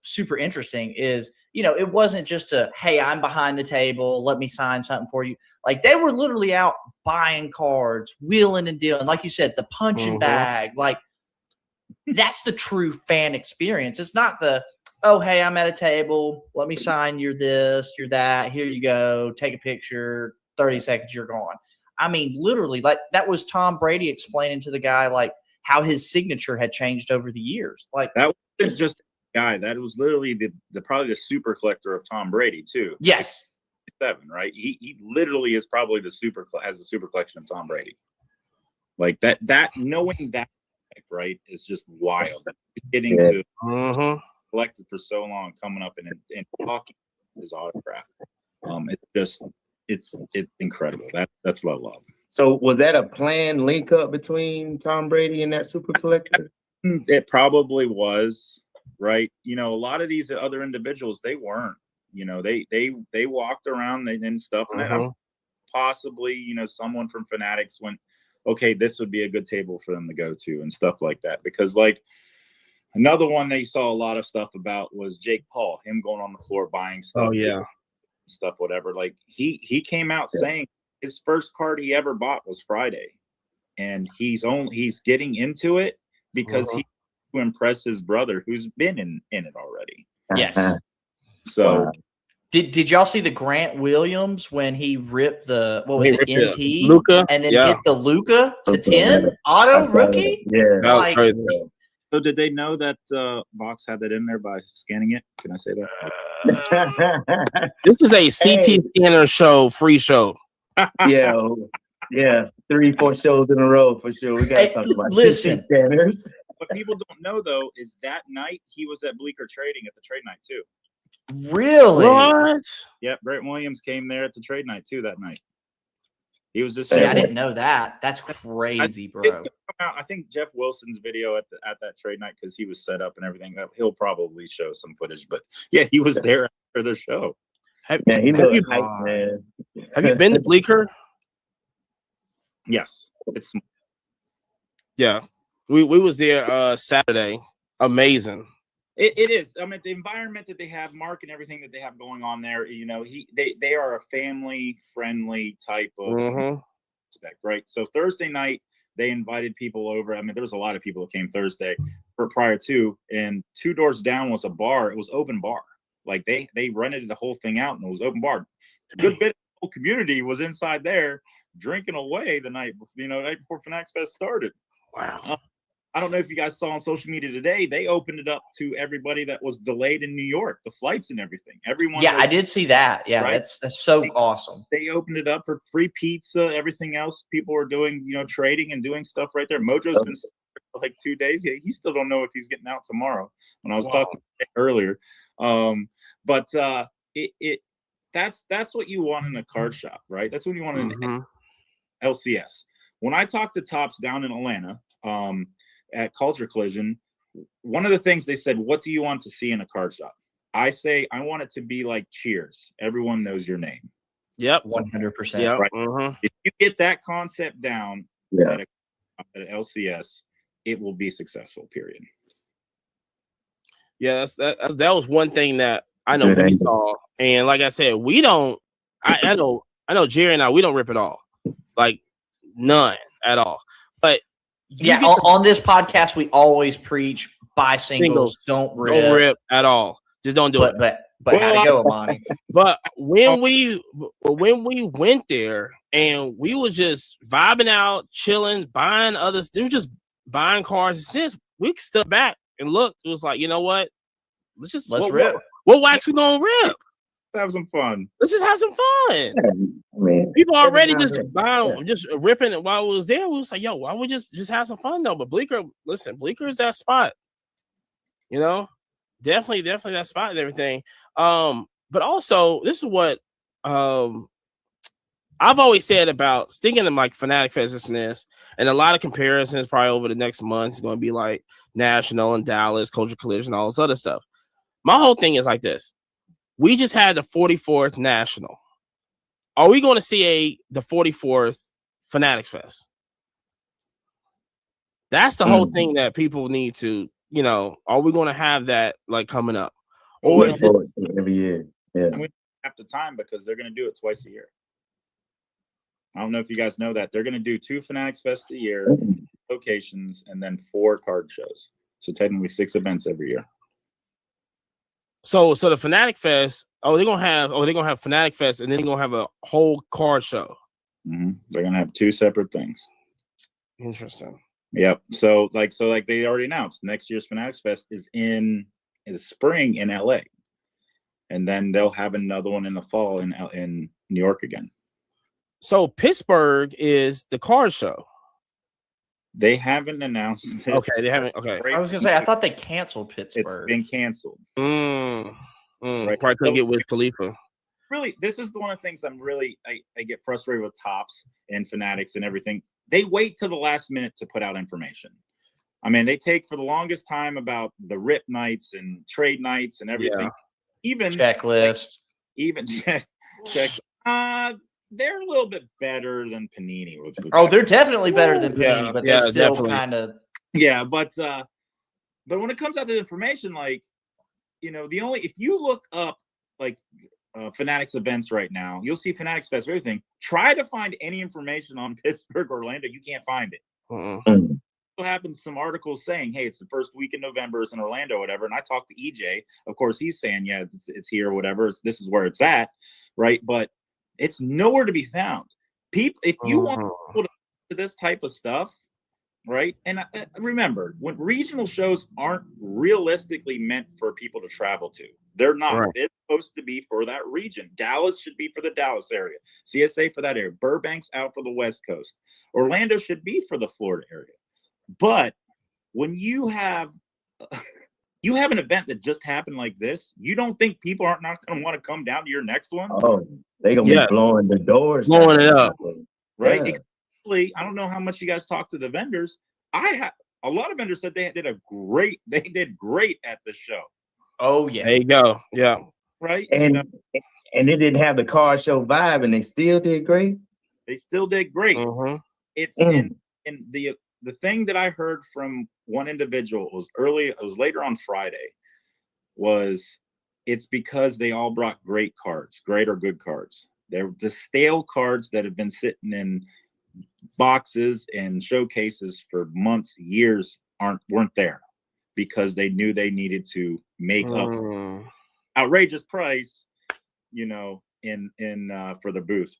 super interesting is, it wasn't just hey, I'm behind the table, let me sign something for you. Like they were literally out buying cards, wheeling and dealing. Like you said, the punching bag, like that's the true fan experience. It's not the, oh, hey, I'm at a table, let me sign your this, your that, here you go, take a picture, 30 seconds, you're gone. Literally, like that was Tom Brady explaining to the guy like how his signature had changed over the years. Like that was just a guy. That was literally the probably the super collector of Tom Brady too. Yes. 7, right? He literally is probably has the super collection of Tom Brady. Like that knowing that, right, is just wild. Getting to collected for so long, coming up and talking his autograph. It's incredible. That's what I love. So was that a planned link up between Tom Brady and that super collector? It probably was, right? A lot of these other individuals, they weren't. They walked around and stuff, and possibly, someone from Fanatics went, okay, this would be a good table for them to go to and stuff like that. Because like another one they saw a lot of stuff about was Jake Paul, him going on the floor buying stuff. Oh yeah, stuff, whatever. Like he came out saying his first card he ever bought was Friday, and he's getting into it because he to impress his brother who's been in it already. Yes. So did y'all see the Grant Williams when he ripped the NT Luka and then hit the Luka to 10 auto rookie? Yeah, that was crazy. So did they know that Box had that in there by scanning it? Can I say that? This is a CT scanner show, free show. Yeah, 3-4 shows in a row for sure. We got to talk about listen. scanners. What people don't know though is that night he was at Bleecker Trading at the trade night too. Really? What? Yep, Brent Williams came there at the trade night too that night. He was just I didn't know that. That's crazy, bro. It's gonna come out. I think Jeff Wilson's video at that trade night, because he was set up and everything. He'll probably show some footage, but yeah, he was there after the show. Have He you hype, man. been to Bleecker? Yes, it's Yeah, we was there Saturday. Amazing. It is. I mean, the environment that they have, Mark, and everything that they have going on there. You know, they are a family friendly type of aspect, right? So Thursday night they invited people over. I mean, there was a lot of people that came Thursday for prior to, and 2 doors down was a bar. It was open bar. Like they rented the whole thing out and it was open bar. A good bit of the whole community was inside there drinking away the night before Fanatics Fest started. Wow. I don't know if you guys saw on social media today, they opened it up to everybody that was delayed in New York, the flights and everything. Everyone. Yeah, I did see that. Yeah, right? that's so awesome. They opened it up for free pizza, everything else. People were doing, trading and doing stuff right there. Mojo's been for like 2 days. Yeah, he still don't know if he's getting out tomorrow. When I was talking earlier, but that's what you want in a card shop, right? That's what you want in an LCS. When I talked to Tops down in Atlanta, at Culture Collision, one of the things they said, what do you want to see in a card shop? I say, I want it to be like Cheers. Everyone knows your name. Yep. 100%. Yep. Right? If you get that concept down at an LCS, it will be successful, period. Yeah, that was one thing that I know we saw. And like I said, we don't, I know Jerry and we don't rip it all. Like none at all. But yeah, on this podcast, we always preach buy singles, don't rip at all. Just don't do it. But how'd it go, Amani? But when we went there and we were just vibing out, chilling, buying others, they were just buying cars. We stepped back and looked. It was like, you know what? Let's rip. What wax we gonna rip? Have some fun. Let's just have some fun. I mean, people already just buying, just ripping it while it was there. We was like, yo, why would we just have some fun though? But Bleecker is that spot. Definitely that spot and everything. But also this is what I've always said about thinking of like Fanatic Fest and a lot of comparisons probably over the next month is going to be like National and Dallas, Culture Collision, all this other stuff. My whole thing is like this. We just had the 44th National. Are we going to see the 44th Fanatics Fest? That's the whole thing that people need to, are we going to have that like coming up? Or is this every year? Yeah. And we have to time because they're going to do it twice a year. I don't know if you guys know that. They're going to do 2 Fanatics Fest a year, locations, and then 4 card shows. So technically 6 events every year. So the Fanatic Fest, they're gonna have Fanatic Fest, and then they're gonna have a whole card show. Mm-hmm. They're gonna have 2 separate things. Interesting. Yep. So like they already announced next year's Fanatics Fest is in the spring in LA, and then they'll have another one in the fall in New York again. So Pittsburgh is the card show. They haven't announced it. Okay, they haven't. Okay, I was gonna say I thought they canceled Pittsburgh. It's been canceled. Right. Probably couldn't get with Khalifa. Really, this is one of the things I get frustrated with Tops and Fanatics and everything. They wait till the last minute to put out information. I mean, they take for the longest time about the rip nights and trade nights and everything. Yeah. Even checklist. Check. They're a little bit better than Panini. They're definitely better than Panini, but they're still kind of. Yeah, but when it comes out to information, like, if you look up like Fanatics events right now, you'll see Fanatics Fest, everything. Try to find any information on Pittsburgh, Orlando. You can't find it. What happens? Some articles saying, hey, it's the first week in November, it's in Orlando, or whatever. And I talked to EJ. Of course, he's saying, yeah, it's here, or whatever. This is where it's at, right? But it's nowhere to be found. People, if you want people to this type of stuff, right? And remember, when regional shows aren't realistically meant for people to travel to, they're not. Right. It's supposed to be for that region. Dallas should be for the Dallas area. CSA for that area. Burbank's out for the West Coast. Orlando should be for the Florida area. But when you have an event that just happened like this, you don't think people are not going to want to come down to your next one? Oh, they're going to be blowing the doors. Blowing it up. Right? Yeah. Especially, I don't know how much you guys talk to the vendors. A lot of vendors said they did great at the show. Oh, yeah. There you go. Yeah. Right? And they didn't have the car show vibe, and they still did great? They still did great. It's in the thing that I heard from one individual, it was later on Friday. was it's because they all brought great cards, great or good cards. They're the stale cards that have been sitting in boxes and showcases for months, years weren't there because they knew they needed to make up outrageous price, you know, in for the booth.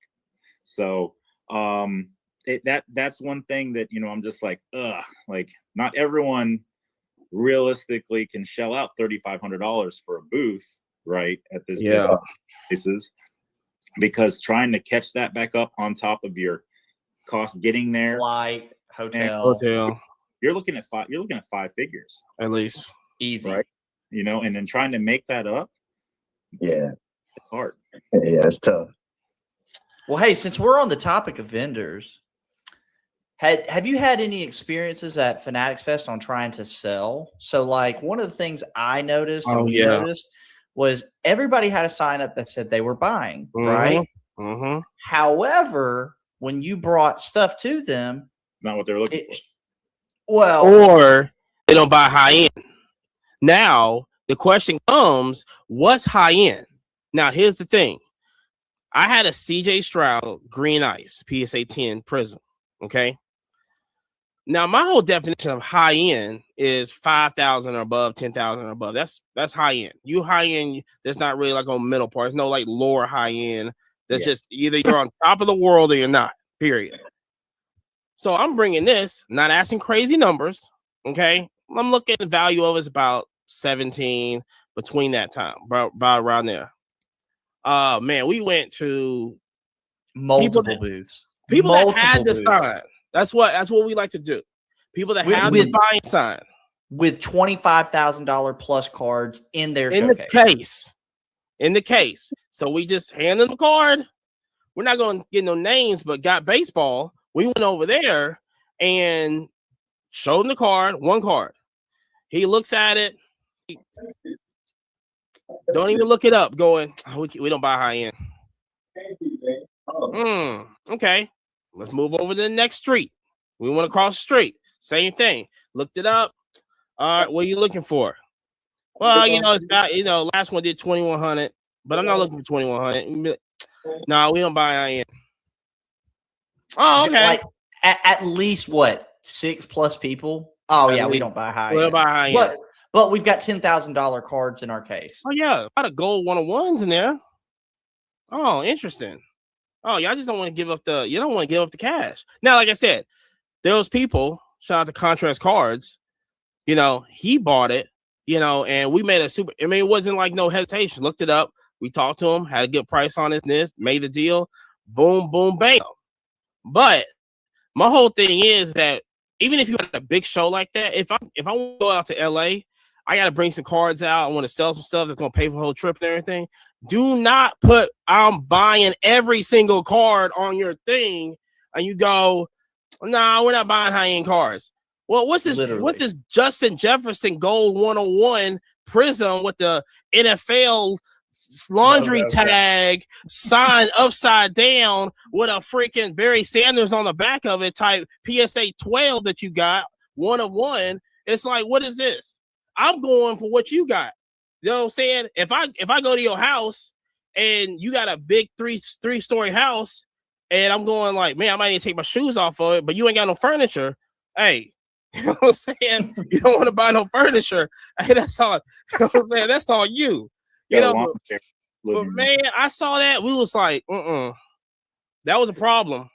So that's one thing that, you know, I'm just like, like not everyone realistically can shell out $3,500 for a booth, right? At this places, because trying to catch that back up on top of your cost getting there, flight, hotel, you're looking at five figures at least, easy, right? You know, and then trying to make that up, it's hard. Yeah, it's tough. Well, hey, since we're on the topic of vendors, have you had any experiences at Fanatics Fest on trying to sell? So, like, one of the things I noticed, noticed, was everybody had a sign up that said they were buying, right? However, when you brought stuff to them, not what they're looking for. Well, or they don't buy high end. Now the question comes, what's high end? Now here's the thing. I had a CJ Stroud Green Ice PSA 10 Prism. Okay. Now my whole definition of high end is 5,000 or above, 10,000 or above. That's high end. You high end, there's not really like on middle part. There's no like lower high end. That's just either you're on top of the world or you're not. Period. So I'm bringing this, not asking crazy numbers. Okay. I'm looking at the value of it's about 17 between that time, about around there. Man, we went to multiple booths. People that had the sign. That's what we like to do. People that have the buying sign with $25,000 plus cards in their showcase. In the case. So we just hand them the card. We're not going to get no names, but got baseball. We went over there and showed him the card, one card. He looks at it. Don't even look it up. Going, we don't buy high end. Okay. Let's move over to the next street. We went across the street. Same thing. Looked it up. All right, what are you looking for? Well, it's got, last one did 2,100, but I'm not looking for 2,100. No, we don't buy high end. Oh, okay. Like, at least what, 6+ people? Oh, yeah, we don't buy high end. We don't buy high end. But we've got $10,000 cards in our case. Oh, yeah. A lot of gold 101s in there. Oh, interesting. Oh, y'all just don't want to give up the cash. Now, like I said, those people, shout out to Contrast Cards, he bought it, and we made it wasn't like no hesitation. Looked it up. We talked to him, had a good price on it, made the deal. Boom, boom, bam. But my whole thing is that even if you had a big show like that, if I want to go out to LA, I got to bring some cards out. I want to sell some stuff that's going to pay for the whole trip and everything. Do not put I'm buying every single card on your thing and you go, nah, we're not buying high-end cards. Well, what's this Justin Jefferson Gold 101 Prism with the NFL laundry tag signed upside down with a freaking Barry Sanders on the back of it type PSA 12 that you got, 1 of 1? It's like, what is this? I'm going for what you got. You know what I'm saying? If I go to your house and you got a big three-story house and I'm going like, man, I might need to take my shoes off of it, but you ain't got no furniture. Hey, you know what I'm saying? You don't want to buy no furniture. Hey, that's all. You know what I'm saying? That's all you. But man, I saw that. We was like, that was a problem.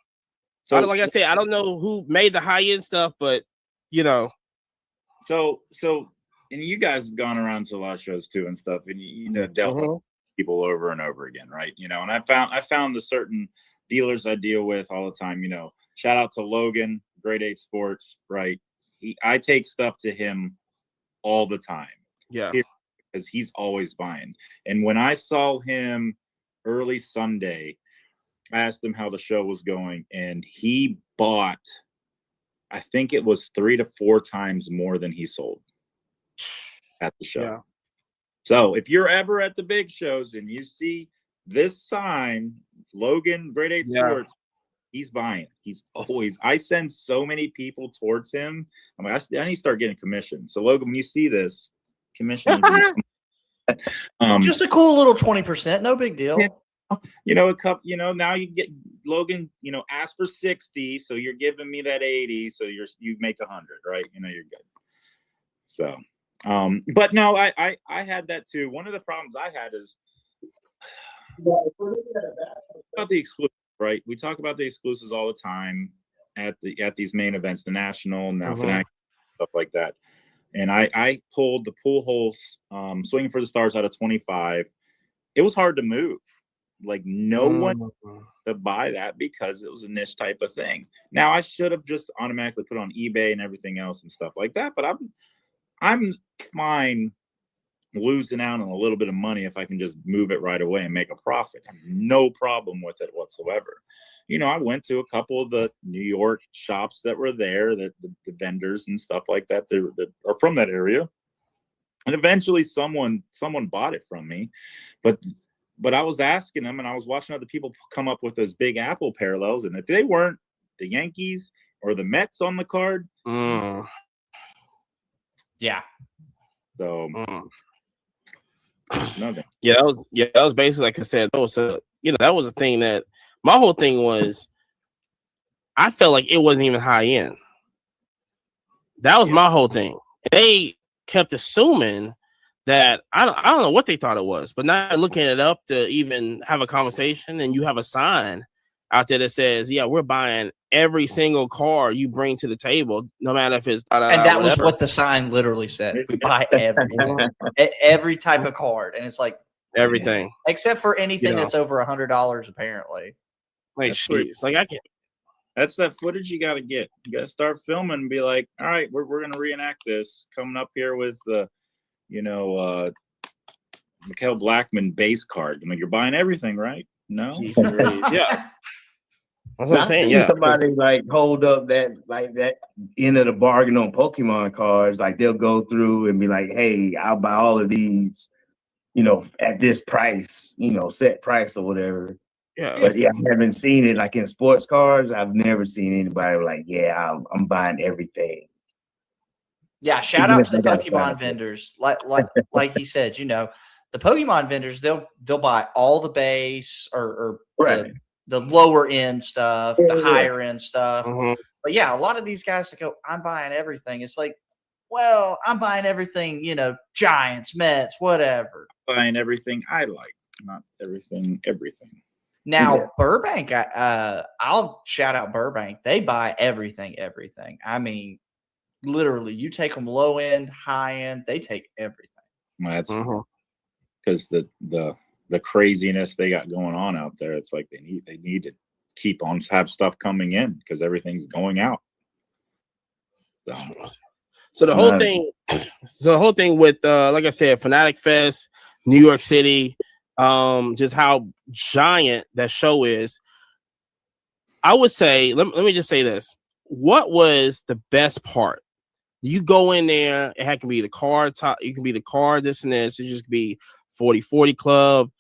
So, like I said, I don't know who made the high-end stuff, but So, and you guys have gone around to a lot of shows too and stuff, and dealt with people over and over again, right? And I found the certain dealers I deal with all the time. Shout out to Logan, Grade 8 Sports, right? I take stuff to him all the time. Yeah. Because he's always buying. And when I saw him early Sunday, I asked him how the show was going, and he bought, I think it was 3 to 4 times more than he sold at the show. Yeah. So if you're ever at the big shows and you see this sign, Logan, Grade 8 Sports, he's buying. He's always, I send so many people towards him. I'm like, I need to start getting commission. So Logan, when you see this, commission. Just a cool little 20%, no big deal. Yeah. A cup, now you get Logan, ask for 60, so you're giving me that 80, so you make 100, right? You're good. So, but no, I had that too. One of the problems I had is about the exclusive, right? We talk about the exclusives all the time at these main events, the National, now Fanatic, stuff like that. And I pulled the Pujols Swinging for the Stars out of 25. It was hard to move. Like no one to buy that because it was a niche type of thing. Now I should have just automatically put it on eBay and everything else and stuff like that. But I'm fine losing out on a little bit of money if I can just move it right away and make a profit. I have no problem with it whatsoever. I went to a couple of the New York shops that were there, the vendors and stuff like that that are from that area. And eventually someone bought it from me. But I was asking them, and I was watching other people come up with those big Apple parallels, and if they weren't the Yankees or the Mets on the card, yeah. So nothing. Yeah, that was basically like I said. That was that was a thing that my whole thing was. I felt like it wasn't even high end. That was my whole thing. They kept assuming that I don't know what they thought it was, but now looking it up to even have a conversation, and you have a sign out there that says, "Yeah, we're buying every single car you bring to the table, no matter if it's." And that was what the sign literally said. We buy every type of card, and it's like everything except for anything that's over $100, apparently. Like, jeez, like I can't. That's that footage you got to get. You got to start filming and be like, "All right, we're going to reenact this." Coming up here with the. Mikael Blackman base card. I mean, you're buying everything, right? No, yeah. That's what I'm saying. Yeah, somebody like hold up that end of the bargain on Pokemon cards. Like they'll go through and be like, "Hey, I'll buy all of these, at this price, set price or whatever." Yeah, but I haven't seen it like in sports cards. I've never seen anybody like, "Yeah, I'm buying everything." Yeah, shout out to the Pokemon vendors. Like he said, the Pokemon vendors, they'll buy all the base or right. the lower end stuff, the higher end stuff. But yeah, a lot of these guys that go, "I'm buying everything." It's like, well, I'm buying everything, Giants, Mets, whatever. Buying everything I like, not everything. Now, Burbank, I'll shout out Burbank. They buy everything. I mean, literally, you take them low end, high end, they take everything. Well, that's because the craziness they got going on out there. It's like they need to keep on have stuff coming in because everything's going out. So the whole thing with like I said, Fanatic Fest, New York City, just how giant that show is. I would say, let me just say this. What was the best part? You go in there, it can be the card top, you can be the card, this and this. It just be 40-40 Club,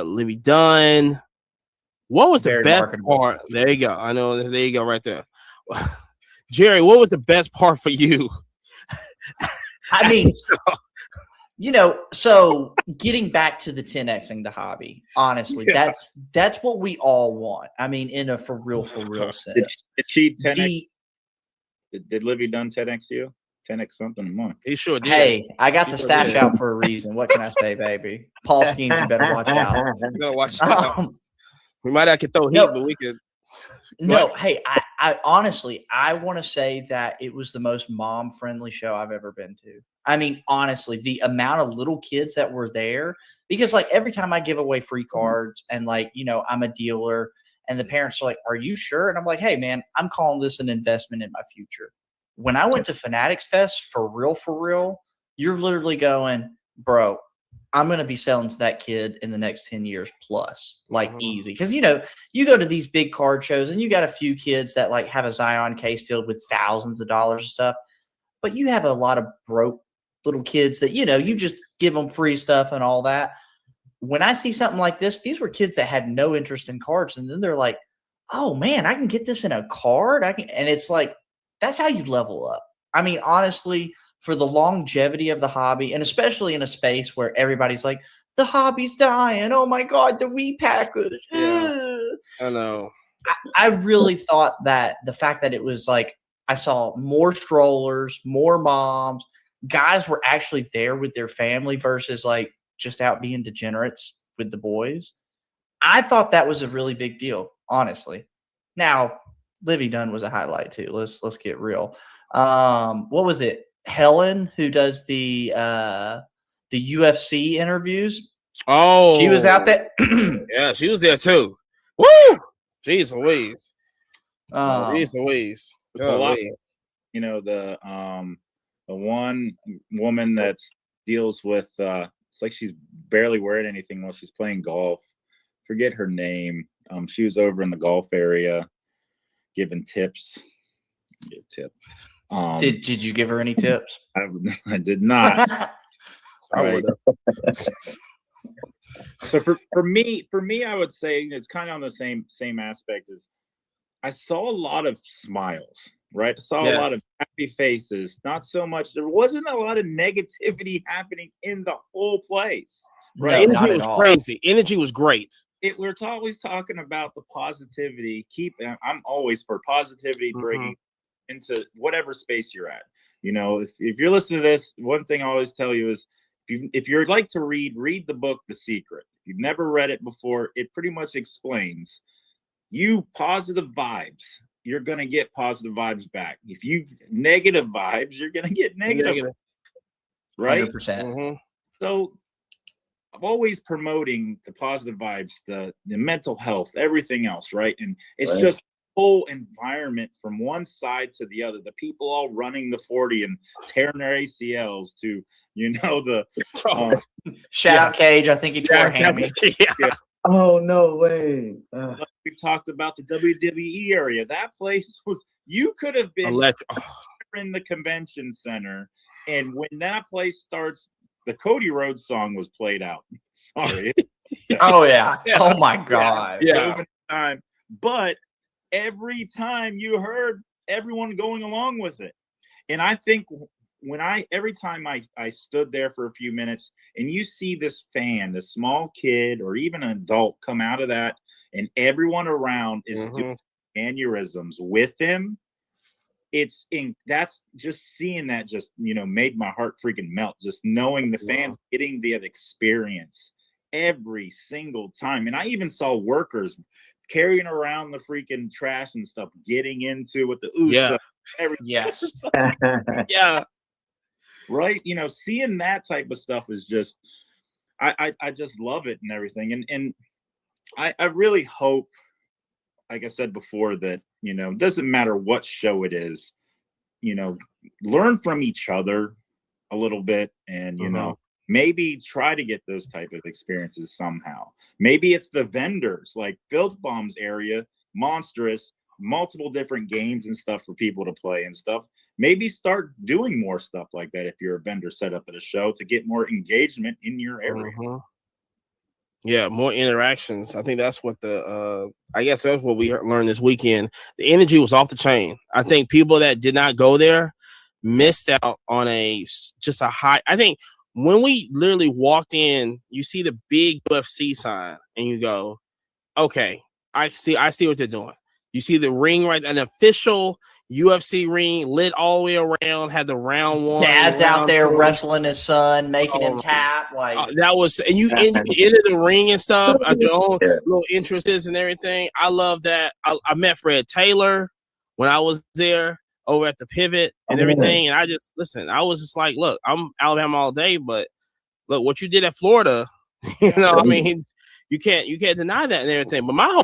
Libby Dunn. What was the best part? There you go. I know. There you go, right there. Jerry, what was the best part for you? I mean, so getting back to the 10Xing the hobby, honestly, that's what we all want. I mean, in a for real sense. Did she 10X? Did Livy Dunn 10X you? 10X something a month. He sure did. Hey, I got the stash out for a reason. What can I say, baby? Paul Schemes, you better watch out. You gotta watch out. We might have to throw heat, but we could. No, hey, I honestly, I want to say that it was the most mom-friendly show I've ever been to. I mean, honestly, the amount of little kids that were there, because like every time I give away free cards and like, I'm a dealer and the parents are like, "Are you sure?" And I'm like, "Hey man, I'm calling this an investment in my future." When I went to Fanatics Fest for real, you're literally going, "Bro, I'm going to be selling to that kid in the next 10 years plus, like easy." Because, you go to these big card shows and you got a few kids that like have a Zion case filled with thousands of dollars of stuff. But you have a lot of broke little kids that, you just give them free stuff and all that. When I see something like this, these were kids that had no interest in cards. And then they're like, "Oh man, I can get this in a card." And it's like, that's how you level up. I mean, honestly, for the longevity of the hobby, and especially in a space where everybody's like, the hobby's dying. Oh my God, the repackers. Yeah. I know. I really thought that the fact that it was like I saw more strollers, more moms, guys were actually there with their family versus like just out being degenerates with the boys. I thought that was a really big deal, honestly. Now, Livy Dunn was a highlight too. Let's get real. What was it? Helen, who does the UFC interviews. Oh, She was out there. Yeah, she was there too. Woo! Jeez Louise. Jeez Louise. You know, the one woman that deals with it's like she's barely wearing anything while she's playing golf. Forget her name. She was over in the golf area giving tips. Give a tip. Did you give her any tips? I did not. I would have. So for me, I would say it's kind of on the same aspect as I saw a lot of smiles, right? I saw a lot of happy faces. Not so much. There wasn't a lot of negativity happening in the whole place, right? No, energy was crazy. Energy was great. We're always talking about the positivity. I'm always for positivity, bringing into whatever space you're at. You know, if you're listening to this, one thing I always tell you is if you'd like to read the book The Secret. If you've never read it before, it pretty much explains you positive vibes, you're going to get positive vibes back. If you negative vibes, you're going to get negative. Right? 100%. So I'm always promoting the positive vibes, the mental health, everything else, right? And it's just whole environment from one side to the other. The people all running the 40 and tearing their ACLs to, you know, the shout out Cage. I think he tore a hammy. Oh no way! We talked about the WWE area. That place was. You could have been in the convention center, and when that place starts, the Cody Rhodes song was played out. Sorry. Oh yeah. Oh my God. Yeah. But every time you heard everyone going along with it. And I think every time I stood there for a few minutes and you see this fan, this small kid or even an adult come out of that and everyone around is doing aneurysms with him, that's just seeing that just, made my heart freaking melt. Just knowing the fans getting the experience every single time. And I even saw workers carrying around the freaking trash and stuff, getting into with the everything. Yes. Yeah. Right. Seeing that type of stuff is just, I just love it and everything. And I really hope, like I said before, that, it doesn't matter what show it is, learn from each other a little bit and, maybe try to get those type of experiences somehow. Maybe it's the vendors like Filth Bomb's area, Monstrous, multiple different games and stuff for people to play and stuff. Maybe start doing more stuff like that if you're a vendor set up at a show to get more engagement in your area. Yeah, more interactions. I think that's what I guess that's what we learned this weekend. The energy was off the chain. I think people that did not go there missed out on just a high. I think when we literally walked in, you see the big UFC sign and you go, okay, I see what they're doing. You see the ring an official UFC ring lit all the way around, had the round one. Dad's out there wrestling his son, making him tap. That was, and you into the ring and stuff, your own little interests and everything. I love that. I met Fred Taylor when I was there over at the Pivot and everything. And I was just like, look, I'm Alabama all day, but look what you did at Florida. I mean, you can't deny that and everything. But my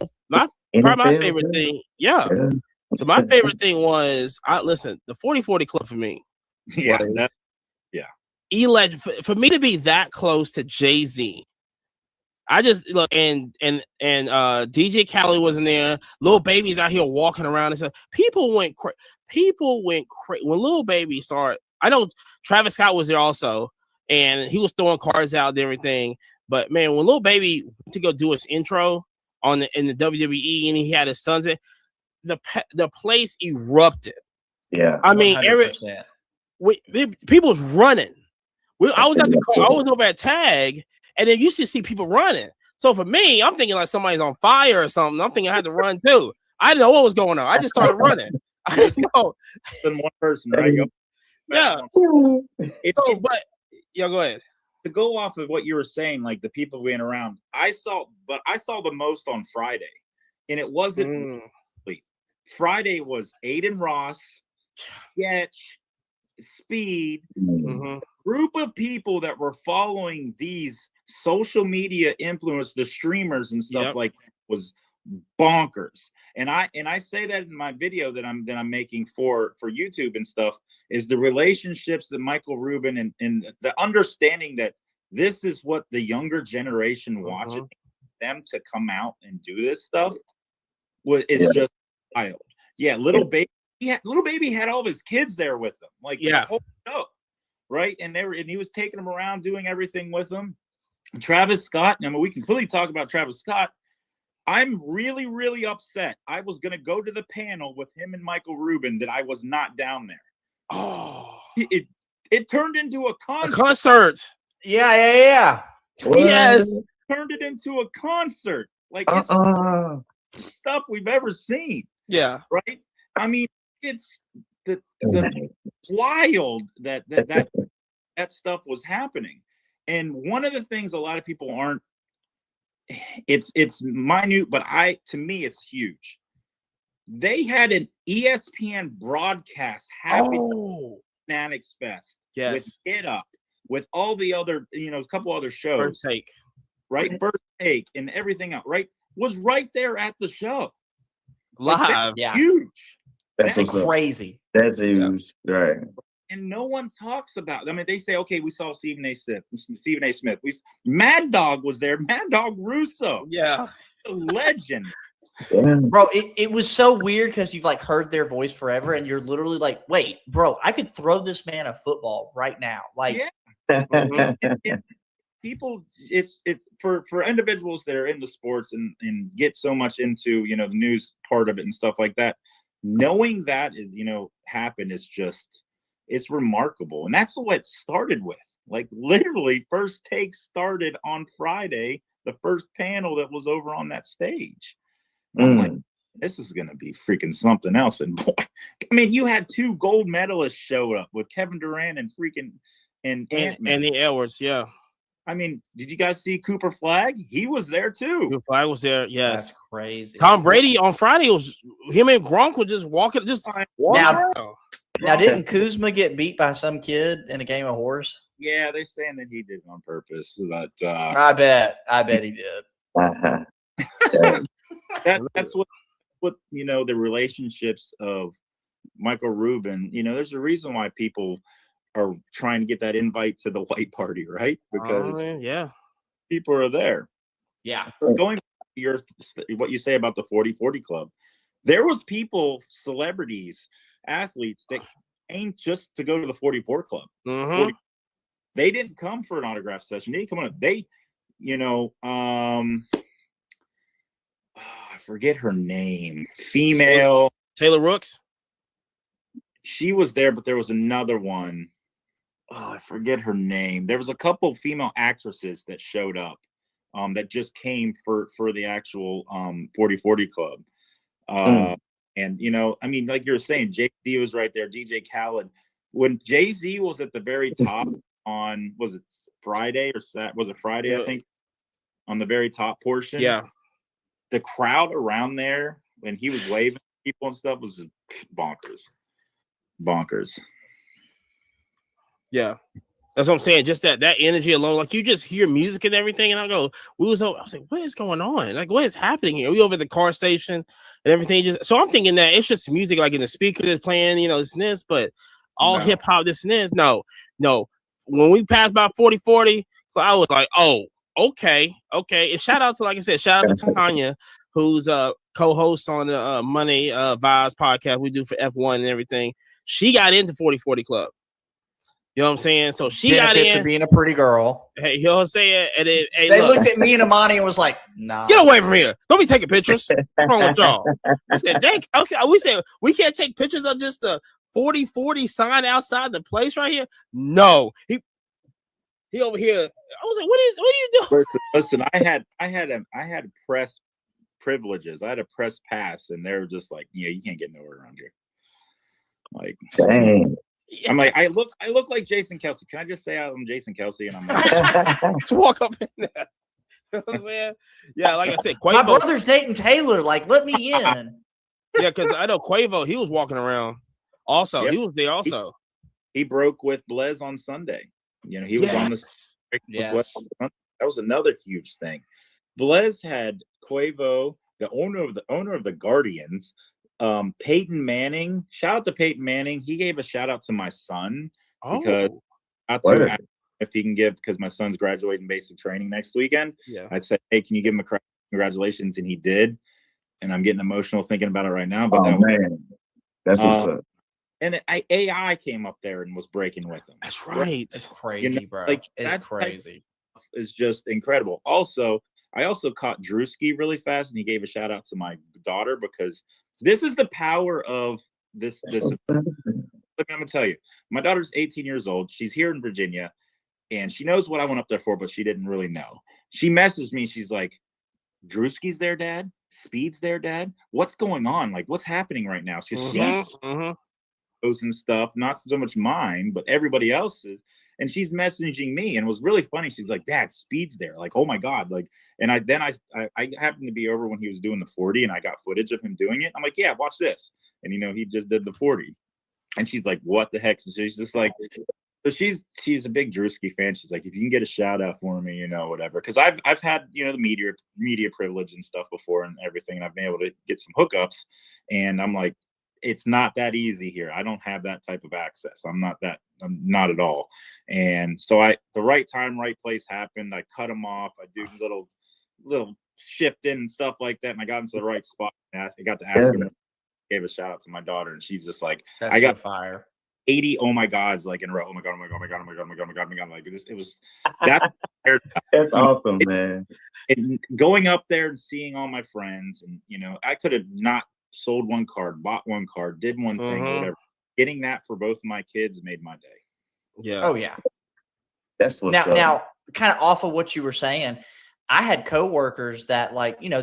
favorite thing, So my favorite thing was, the 40-40 Club for me. For me to be that close to Jay-Z. I just look and DJ Khaled wasn't there. Lil Baby's out here walking around and stuff. People went crazy. When Lil Baby started. I know Travis Scott was there also, and he was throwing cards out and everything. But man, when Lil Baby went to go do his intro in the WWE and he had his sons in, the place erupted. Yeah, I mean, people was running. I was at the car. I was over at Tag, and then you used to see people running. So for me, I'm thinking like somebody's on fire or something. I'm thinking I had to run too. I didn't know what was going on. I just started running. I didn't know. Than one person, right? Yeah. It's But yeah, go ahead. To go off of what you were saying, like the people being around. I saw the most on Friday, and it wasn't. Friday was Aiden Ross, Sketch, Speed, group of people that were following these social media influencers, the streamers and stuff like that was bonkers. And I say that in my video that I'm making for YouTube and stuff, is the relationships that Michael Rubin and the understanding that this is what the younger generation watches, them to come out and do this stuff is just wild. Yeah, Little Baby had all of his kids there with him, like the whole show, right? And he was taking them around, doing everything with them. And Travis Scott. I mean, we can clearly talk about Travis Scott. I'm really, really upset. I was gonna go to the panel with him and Michael Rubin that I was not down there. Oh, it turned into a concert. A concert. Yeah. Yes. Turned it into a concert. Like it's stuff we've ever seen. Yeah. Right. I mean, it's the wild that stuff was happening. And one of the things a lot of people aren't. It's minute, but to me it's huge. They had an ESPN broadcast Happy Fanatics Fest with Get Up, with all the other, a couple other shows. First Take. Right? First Take and everything else, right? Was right there at the show. Live. Yeah. Huge. That's crazy. That's huge. Right. And no one talks about. I mean, they say, okay, we saw Stephen A. Smith. Mad Dog was there. Mad Dog Russo. Yeah. A legend. Bro, it was so weird because you've like heard their voice forever, and you're literally like, wait, bro, I could throw this man a football right now. Like, people, it's for individuals that are into sports and get so much into the news part of it and stuff like that. Knowing that is happened is just. It's remarkable. And that's what it started with. Like literally First Take started on Friday, the first panel that was over on that stage. I'm like, this is going to be freaking something else. And boy, I mean, you had 2 gold medalists show up with Kevin Durant and freaking and Anthony Edwards. Yeah. I mean, did you guys see Cooper Flagg? He was there too. Cooper Flagg was there. Yes. That's crazy. Tom Brady on Friday was him and Gronk were just walking. Now, didn't Kuzma get beat by some kid in a game of horse? Yeah, they're saying that he did it on purpose. But I bet he did. That's what the relationships of Michael Rubin. There's a reason why people are trying to get that invite to the white party, right? Because people are there. Yeah. Going to what you say about the 40-40 club, there was people, celebrities, athletes that came just to go to the 44 club. They didn't come for an autograph session. They didn't come on. I forget her name. Female. Taylor Rooks. She was there, but there was another one. Oh, I forget her name. There was a couple female actresses that showed up that just came for the actual 40-40 club. And, I mean, like you were saying, Jay-Z was right there, DJ Khaled. When Jay-Z was at the very top on, was it Friday or Saturday? Was it Friday, I think, on the very top portion? Yeah. The crowd around there, when he was waving at people and stuff, was just bonkers. Yeah. That's what I'm saying. Just that energy alone, like you just hear music and everything, and I was like, what is going on? Like, what is happening here? We over at the car station and everything. So I'm thinking that it's just music, like in the speaker that's playing, this and this, but all hip hop, this and this. No. When we passed by 40-40, I was like, oh, okay. And shout out to Tanya, who's a co-host on the Money Vibes podcast we do for F1 and everything. She got into 40-40 Club. You know what I'm saying? So she got in to being a pretty girl. Hey, you know what I'm saying? And they looked at me and Amani and was like, "Nah, get away from here! Don't be taking pictures. What's wrong with y'all?" I said, "Dang, okay." We said we can't take pictures of just the 40-40 sign outside the place right here. No, he over here. I was like, what are you doing? Listen. I had press privileges. I had a press pass, and they were just like, yeah, you can't get nowhere around here. Like, Dang. I'm like, I look like Jason Kelsey. Can I just say I'm Jason Kelsey? And I'm like, Walk up in there. You know what I'm saying? Yeah, like I said, My Quavo. brother's dating Taylor. Like, let me in. Yeah, because I know Quavo, he was walking around. Also, Yep. he was there also. he broke with Blez on Sunday. You know, he was on this. Yes. That was another huge thing. Blez had Quavo, the owner of the Guardians, Peyton Manning. Shout out to Peyton Manning. He gave a shout out to my son because if he can give, because my son's graduating basic training next weekend. Yeah. I'd say, hey, can you give him a congratulations? And he did. And I'm getting emotional thinking about it right now. But man, that's what's up. And AI came up there and was breaking with him. That's right. It's crazy, bro. Like, It's that's crazy. Is just incredible. Also, I also caught Drewski really fast, and he gave a shout out to my daughter because this is the power of this. I'm gonna tell you, my daughter's 18 years old. She's here in Virginia, and she knows what I went up there for, but she didn't really know. She messaged me. She's like, "Drewski's there, Dad. Speed's there, Dad. What's going on? Like, what's happening right now?" She's and stuff, not so much mine, but everybody else's. And she's messaging me, and it was really funny. She's like, "Dad, Speed's there." Like, oh my God. Like, and I happened to be over when he was doing the 40, and I got footage of him doing it. I'm like, yeah, watch this. And he just did the 40. And she's like, what the heck? So she's just like, so she's a big Drewski fan. She's like, if you can get a shout out for me, whatever. Because I've had the media privilege and stuff before and everything, and I've been able to get some hookups. And I'm like, it's not that easy here. I don't have that type of access. I'm not at all. And so the right time, right place happened. I cut him off. I do little shifting and stuff like that. And I got into the right spot. I got to ask him. Gave a shout out to my daughter, and she's just like, That's I got fire. 80 oh my gods like in a row. Oh my god, oh my god, oh my god, oh my god, oh my god, oh my god, oh my god. Like this, it was that. That's awesome, man. And going up there and seeing all my friends, and I could have not sold one card, bought one card, did one thing, or whatever. Getting that for both of my kids made my day. Yeah. Oh yeah. That's what's up. Now, kind of off of what you were saying, I had coworkers that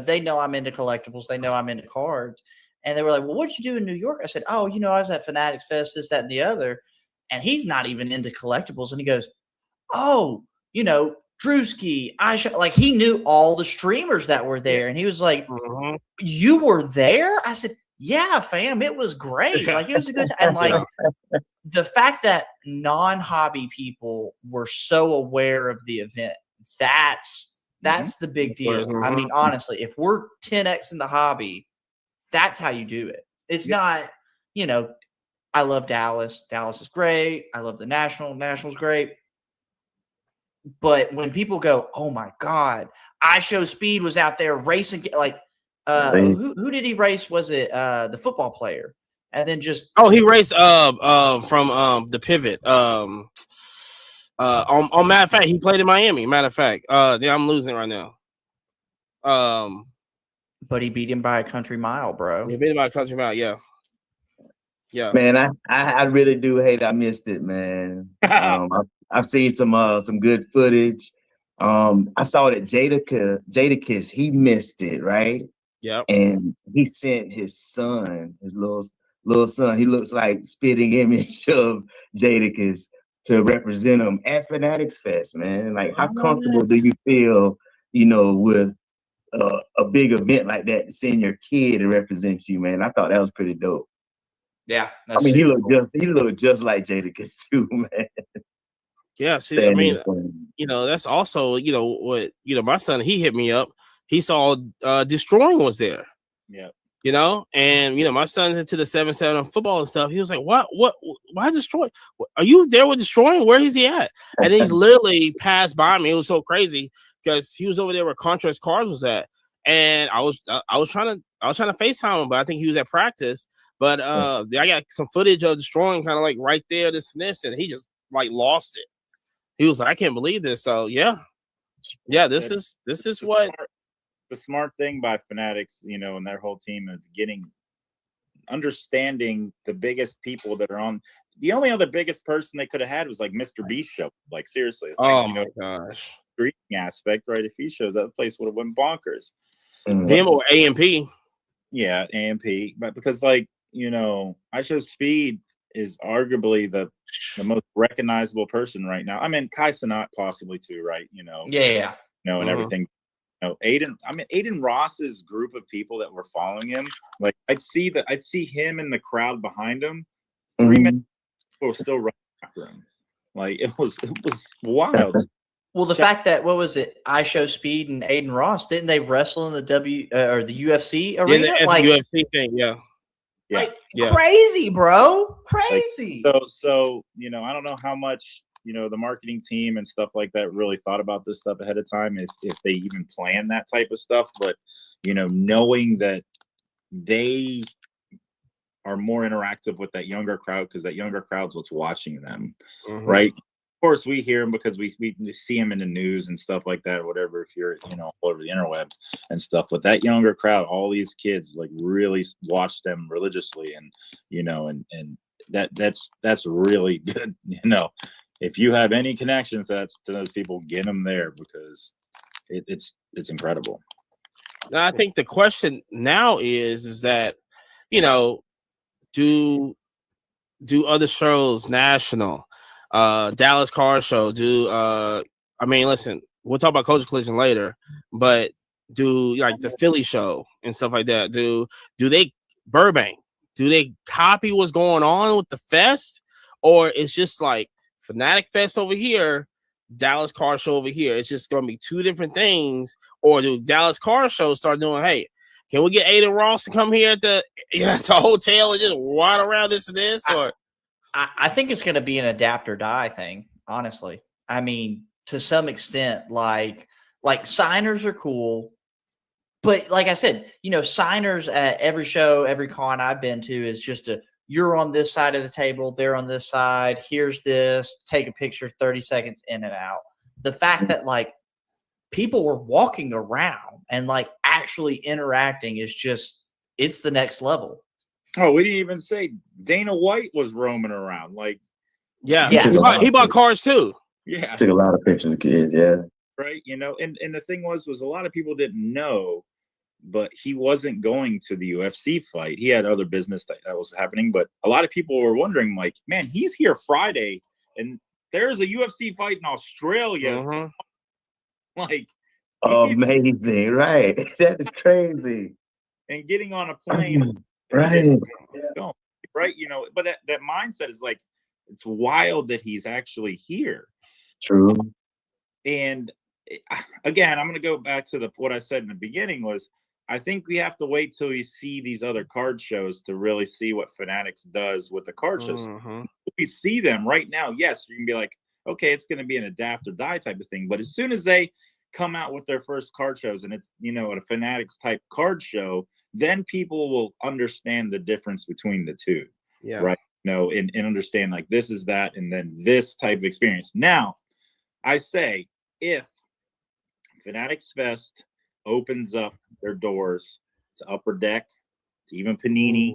they know I'm into collectibles, they know I'm into cards, and they were like, "Well, what'd you do in New York?" I said, "Oh, I was at Fanatics Fest, this, that, and the other." And he's not even into collectibles, and he goes, "Oh, Drewski, he knew all the streamers that were there," and he was like, "You were there?" I said, "Yeah, fam, it was great. Like, it was a good time." And the fact that non-hobby people were so aware of the event, that's the big deal. I mean, honestly, if we're 10x in the hobby, that's how you do it. It's not, I love Dallas. Dallas is great. I love the National's great. But when people go, "Oh my God, iShowSpeed was out there racing," who did he race? Was it the football player? And then he raced from the pivot. On matter of fact, he played in Miami. Matter of fact, I'm losing right now. But he beat him by a country mile, bro. He beat him by a country mile, yeah. Yeah. Man, I really do hate I missed it, man. I've seen some good footage. I saw that Jadakiss, he missed it, right? Yeah. And he sent his son, his little son. He looks like spitting image of Jadakiss to represent him at Fanatics Fest, man. Like, how comfortable do you feel, with a big event like that, to send your kid to represent you, man? I thought that was pretty dope. Yeah, I mean, he looked just like Jadakiss too, man. Yeah, see, I mean, that's also, what, my son, he hit me up. He saw Destroying was there. Yeah. And my son's into the 7-7 football and stuff. He was like, why Destroy? Are you there with Destroying? Where is he at? And he's literally passed by me. It was so crazy because he was over there where Contrast Cards was at. And I was trying to FaceTime him, but I think he was at practice. But I got some footage of Destroying kind of like right there, this and this, and he just lost it. He was like, I can't believe this. So yeah, this is what the smart thing by Fanatics, and their whole team is getting understanding the biggest people that are on. The only other biggest person they could have had was like Mr. Beast show. Like seriously, like, Oh my gosh. streaming aspect, right? If he shows up, the place would have went bonkers. Them or AMP. Yeah, AMP, but because like I Show Speed is arguably the most recognizable person right now. I mean, Kai Cenat possibly too, right? Yeah. And everything. Aiden Ross's group of people that were following him, like I'd see him in the crowd behind him. 3 minutes people were still running after him. Like it was wild. Well, the fact that I Show Speed and Aiden Ross, didn't they wrestle in the or the UFC arena? Yeah, the UFC thing, yeah. Yeah. Crazy, bro. Crazy. So I don't know how much the marketing team and stuff like that really thought about this stuff ahead of time, if they even planned that type of stuff. But knowing that they are more interactive with that younger crowd, because that younger crowd's what's watching them, right? Of course, we hear them because we see them in the news and stuff like that, or whatever. If you're all over the interweb and stuff, but that younger crowd, all these kids like really watch them religiously, and and that's really good. If you have any connections to those people, get them there, because it's incredible. Now, I think the question now is that do other shows, national, Dallas Car Show, listen, we'll talk about Culture Collision later, but do like the Philly show and stuff like that, do they Burbank, do they copy what's going on with the fest, or it's just like Fanatic Fest over here, Dallas Car Show over here? It's just going to be two different things. Or do Dallas Car Show start doing, hey, can we get Aiden Ross to come here at the hotel and just run around this and this? Or I think it's going to be an adapt or die thing, honestly. I mean, to some extent, like signers are cool. But like I said, signers at every show, every con I've been to is just you're on this side of the table, they're on this side, here's this, take a picture, 30 seconds, in and out. The fact that like people were walking around and like actually interacting is just, it's the next level. Oh, we didn't even say Dana White was roaming around. Like, yeah. He bought cars too. Yeah. Took a lot of pictures of kids, yeah. Right. And the thing was a lot of people didn't know, but he wasn't going to the UFC fight. He had other business that was happening, but a lot of people were wondering, like, man, he's here Friday and there's a UFC fight in Australia. Like, amazing, right? That is crazy. And getting on a plane, right? Right, but that mindset is like, it's wild that he's actually here. True. And again, I'm going to go back to what I said in the beginning was, I think we have to wait till we see these other card shows to really see what Fanatics does with the card shows. We see them right now. Yes, you can be like, okay, it's going to be an adapt or die type of thing. But as soon as they come out with their first card shows and it's, a Fanatics type card show, then people will understand the difference between the two. Yeah. Right. And understand like this is that, and then this type of experience. Now, I say if Fanatics Fest opens up their doors to Upper Deck, to even Panini,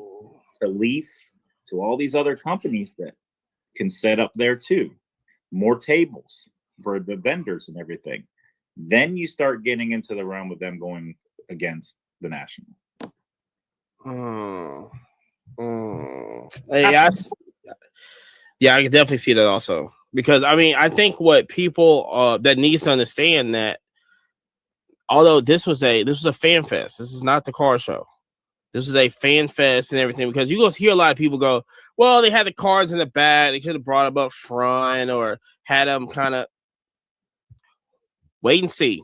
to Leaf, to all these other companies that can set up there too, more tables for the vendors and everything, then you start getting into the realm of them going against the National. Yeah, I can definitely see that also, because I think what people that needs to understand that although this was a fan fest, this is not the car show. This is a fan fest and everything, because you're going to hear a lot of people go, well, they had the cars in the back. They could have brought them up front or had them kind of wait and see.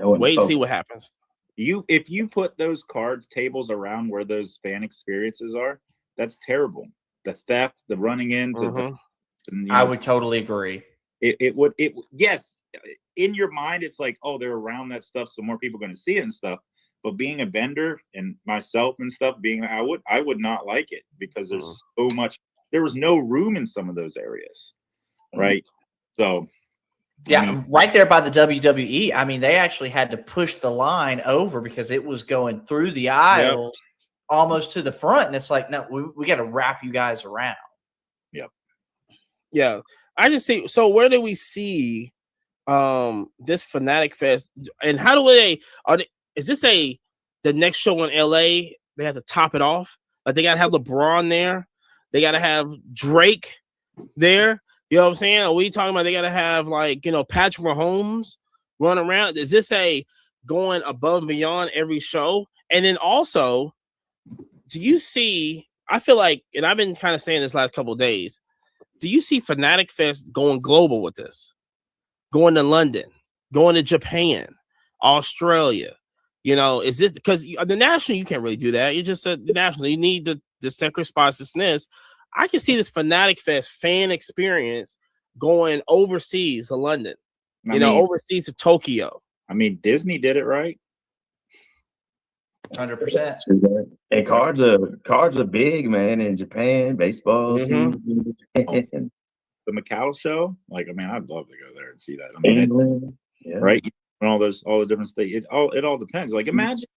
Wait and see what happens. If you put those cards tables around where those fan experiences are, that's terrible. The theft, the running into I would totally agree. It would yes, in your mind it's like, oh, they're around that stuff, so more people are going to see it and stuff. But being a vendor and myself and stuff, I would not like it, because there's so much. There was no room in some of those areas, right? So yeah, right there by the WWE. I mean, they actually had to push the line over because it was going through the aisles almost to the front, and it's like, no, we got to wrap you guys around. Yeah, I just see. So where do we see this Fanatic Fest, and how do they? Is this the next show in LA? They have to top it off. Like they gotta have LeBron there. They gotta have Drake there. You know what I'm saying? Are we talking about they gotta have like Patrick Mahomes run around? Is this going above and beyond every show? And then also, do you see? I feel like, and I've been kind of saying this last couple of days. Do you see Fanatic Fest going global with this? Going to London, going to Japan, Australia. Is it because the national, you can't really do that. You just said the national, you need the secret spots to SNES. I can see this Fanatic Fest fan experience going overseas to London, overseas to Tokyo. I mean, Disney did it right. 100%. And cards are big, man, in Japan, baseball. The Macau show, I'd love to go there and see that. I mean, England, right? And all the different states. It all depends. Like, imagine,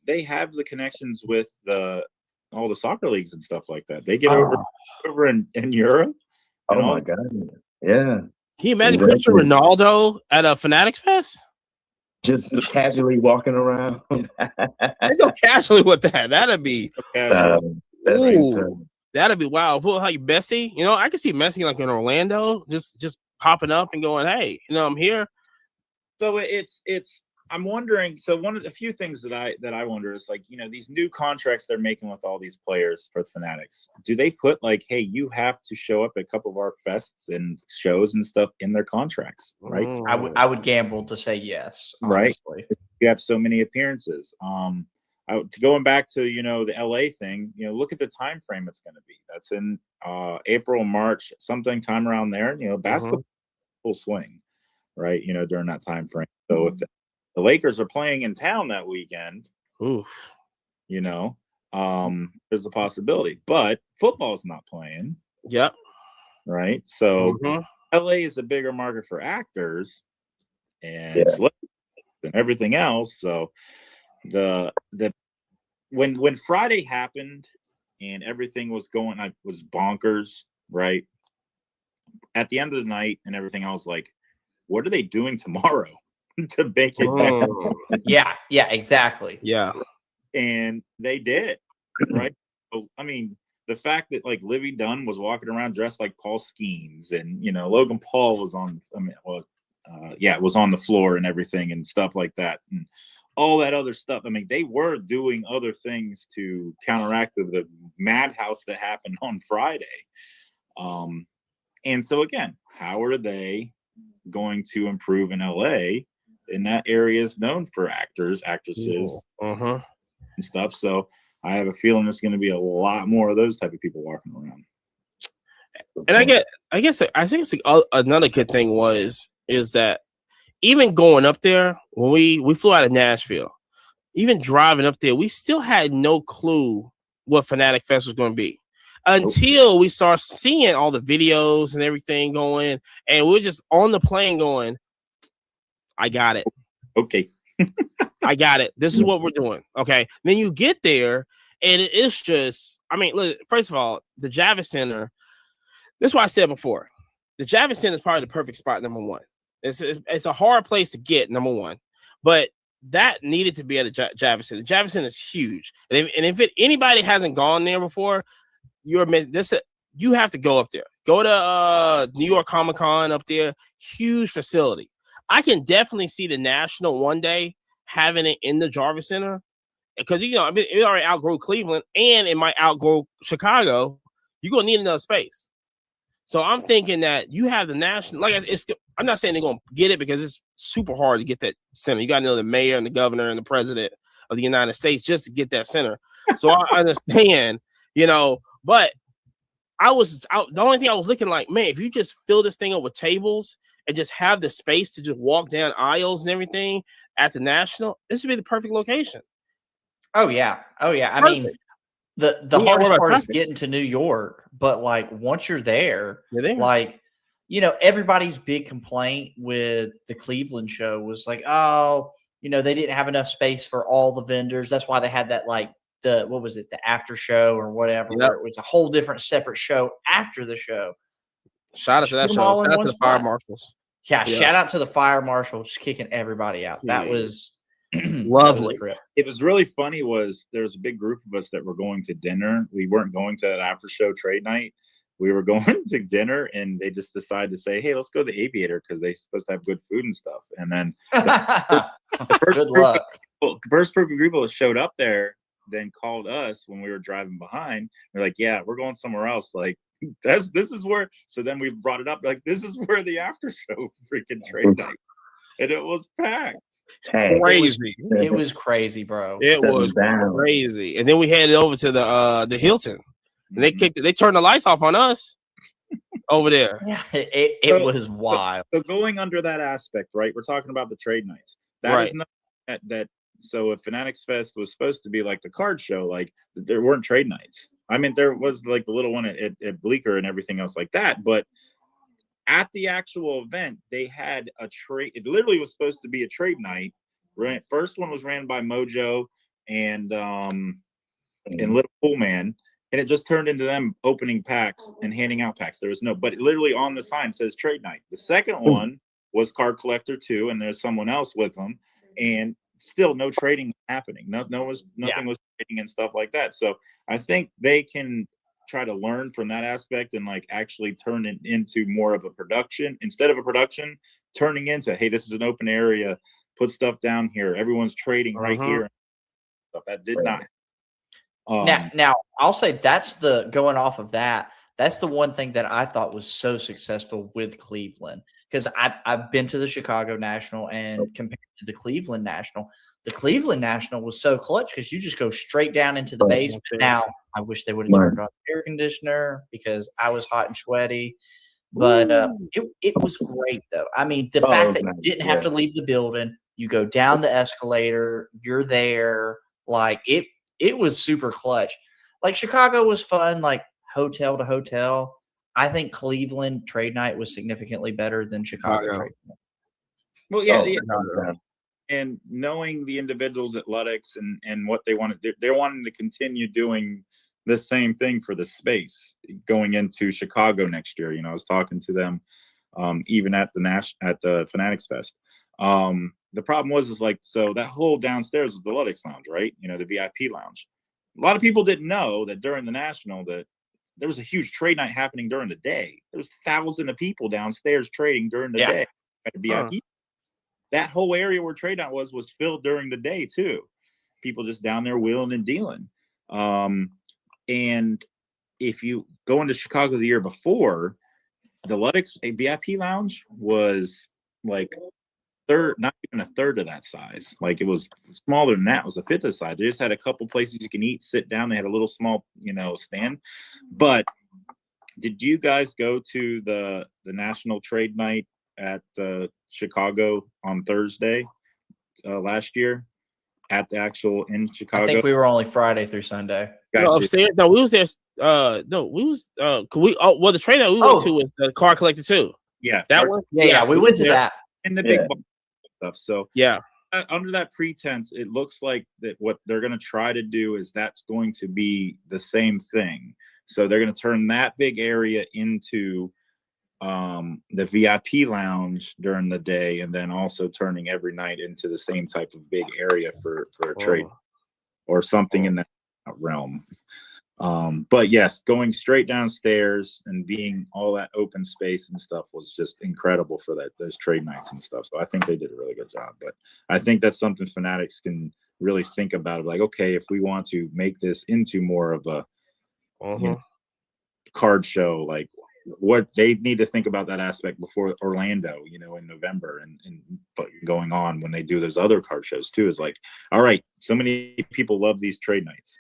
they have the connections with all the soccer leagues and stuff like that. They get over in Europe. Oh my God! Yeah. Can you imagine Cristiano Ronaldo at a Fanatic Fest? Just casually walking around. I go casually with that. That'd be that'd be wild. Well, like Messi, I can see Messi like in Orlando, just popping up and going, "Hey, I'm here." So I'm wondering. So a few things that I wonder is these new contracts they're making with all these players for the Fanatics. Do they put hey, you have to show up at a couple of our fests and shows and stuff in their contracts, right? I would gamble to say yes, honestly. Right? You have so many appearances. Going back to the LA thing, look at the time frame it's going to be. That's in April, March, sometime time around there. Basketball full swing, right? During that time frame. So if the Lakers are playing in town that weekend, there's a possibility. But football's not playing. Yep. Right. So LA is a bigger market for actors and everything else. So when Friday happened and everything was was bonkers, right? At the end of the night and everything, I was like, what are they doing tomorrow to make it back? Yeah, exactly. Yeah. And they did, right? So, I mean, the fact that Livy Dunn was walking around dressed like Paul Skeens and, Logan Paul was was on the floor and everything and stuff like that. And all that other stuff. I mean, they were doing other things to counteract the madhouse that happened on Friday. And so again, how are they going to improve in LA? And that area is known for actors, actresses, and stuff. So I have a feeling there's going to be a lot more of those type of people walking around. And I think it's another good thing is that even going up there, when we flew out of Nashville, even driving up there, we still had no clue what Fanatic Fest was going to be until we start seeing all the videos and everything going, and we're just on the plane going, I got it. Okay. I got it. This is what we're doing. Okay. Then you get there, and it's just, I mean, look, first of all, the Javits Center, this is what I said before. The Javits Center is probably the perfect spot, number one. It's a hard place to get, number one, but that needed to be at the Javits Center. The Javits Center is huge, and if anybody hasn't gone there before, you have to go up there. Go to New York Comic Con up there. Huge facility. I can definitely see the National one day having it in the Javits Center because it already outgrew Cleveland and it might outgrow Chicago. You're gonna need another space. So I'm thinking that you have the National, I'm not saying they're going to get it because it's super hard to get that center. You got to know the mayor and the governor and the president of the United States just to get that center. So I understand, but the only thing I was looking like, man, if you just fill this thing up with tables and just have the space to just walk down aisles and everything at the National, this would be the perfect location. Oh yeah. I mean, the hardest part is getting to New York, but once you're there, everybody's big complaint with the Cleveland show was they didn't have enough space for all the vendors. That's why they had that what was it, the after show or whatever, Yep. where it was a whole different separate show after the show. Shout out to that Put 'em show. all in Shout out one to the fire spot. marshals. Yeah, Yeah. shout out to the fire marshal just kicking everybody out. That Yeah. was Lovely. a trip. It was really funny. There was a big group of us that were going to dinner. We weren't going to that after show trade night. We were going to dinner, and they just decided to say, "Hey, let's go to the Aviator because they're supposed to have good food and stuff." And then Good luck. first group of people that showed up there then called us when we were driving behind. They're like, "Yeah, we're going somewhere else." Like this is where. So then we brought it up. Like this is where the after show freaking trade night, and it was packed. Hey, Crazy. It was crazy, bro. It was down. crazy. And then we headed over to the Hilton. And Mm-hmm. they turned the lights off on us over there. Yeah, it So- was wild. So going under that aspect, right? We're talking about the trade nights. That is Right. not that. So if Fanatics Fest was supposed to be like the card show, like there weren't trade nights. I mean, there was like the little one at Bleecker and everything else like that, but at the actual event, they had a trade. It literally was supposed to be a trade night. Right, first one was ran by Mojo and Little Pool Man, and it just turned into them opening packs and handing out packs. There was no, but literally on the sign says trade night. The second one was Card Collector 2, and there's someone else with them, and still no trading happening. Nothing was trading and stuff like that. So I think they can try to learn from that aspect and like actually turn it into more of a production instead of a production, turning into, hey, this is an open area, put stuff down here, everyone's trading right here. That did not. Now I'll say that's going off of that. That's the one thing that I thought was so successful with Cleveland, because I've been to the Chicago National, and compared to the Cleveland National was so clutch because you just go straight down into the basement. Now I wish they would have turned on the air conditioner because I was hot and sweaty, but it was great though. I mean, the fact that you didn't have to leave the building, you go down the escalator, you're there, like it was super clutch. Like Chicago was fun, like hotel to hotel. I think Cleveland trade night was significantly better than Chicago trade night. Well, yeah, and knowing the individuals at Ludex and what they wanted, they're wanting to continue doing the same thing for the space going into Chicago next year. You know, I was talking to them even at the Fanatics Fest. The problem was like, so that whole downstairs was the Ludex Lounge, right? You know, the VIP lounge. A lot of people didn't know that during the National that there was a huge trade night happening during the day. There was thousands of people downstairs trading during the day at the VIP. That whole area where trade night was filled during the day too. People just down there wheeling and dealing. And if you go into Chicago the year before, the Ludex VIP lounge was like not even a third of that size. Like it was smaller than that. It was a fifth of the size. They just had a couple places you can eat, sit down. They had a little small, stand. But did you guys go to the National Trade Night at Chicago on Thursday last year at the actual in Chicago? I think we were only Friday through Sunday. Upstairs? No, we was there. No, we was. The trade night we went to was the Card Collector 2. Yeah, that one. Yeah, we went to that. In the big stuff. So yeah, under that pretense, it looks like that what they're going to try to do is that's going to be the same thing. So they're going to turn that big area into the VIP lounge during the day, and then also turning every night into the same type of big area for a trade or something in that realm. But yes, going straight downstairs and being all that open space and stuff was just incredible for those trade nights and stuff. So I think they did a really good job. But I think that's something Fanatics can really think about. Like, okay, if we want to make this into more of a card show, like what they need to think about that aspect before Orlando, in November and going on when they do those other card shows too, is like, all right, so many people love these trade nights.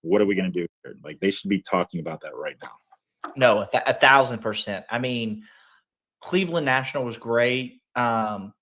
What are we going to do here? Like they should be talking about that right now. No, 1,000%. I mean, Cleveland National was great. Parking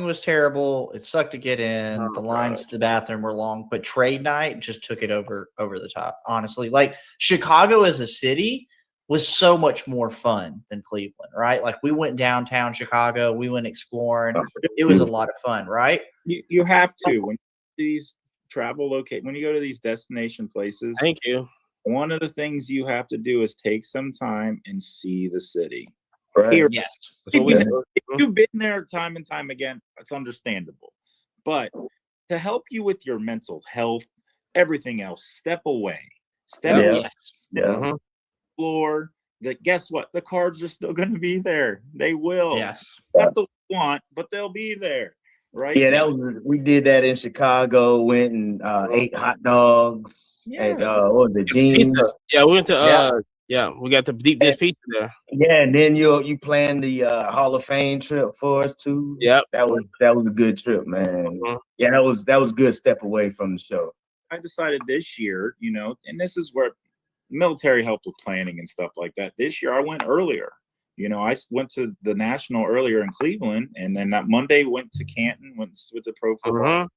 was terrible. It sucked to get in. The lines to the bathroom were long, but trade night just took it over the top. Honestly, like Chicago as a city was so much more fun than Cleveland, right? Like we went downtown Chicago, we went exploring. It was a lot of fun, right? You have to when these travel locate, when you go to these destination places, Thank you. one of the things you have to do is take some time and see the city. Right. Here, Yes. That's what we if do. you've been there time and time again, it's understandable. But to help you with your mental health, everything else, step away. Step Yeah. away, Yes. Yeah. Mhm. explore. That guess what? The cards are still going to be there. They will. Yes. Not the want, but they'll be there. Right? Yeah, that was we did that in Chicago. Went and ate hot dogs at what was it, Jeans? Pizza. Yeah, we went to Yeah. we got the deep dish pizza there. Yeah, and then you planned the Hall of Fame trip for us too. Yep. That was a good trip, man. Mhm. Yeah, that was good step away from the show. I decided this year, and this is where military helped with planning and stuff like that. This year I went earlier. I went to the National earlier in Cleveland, and then that Monday went to Canton, went with the pro football.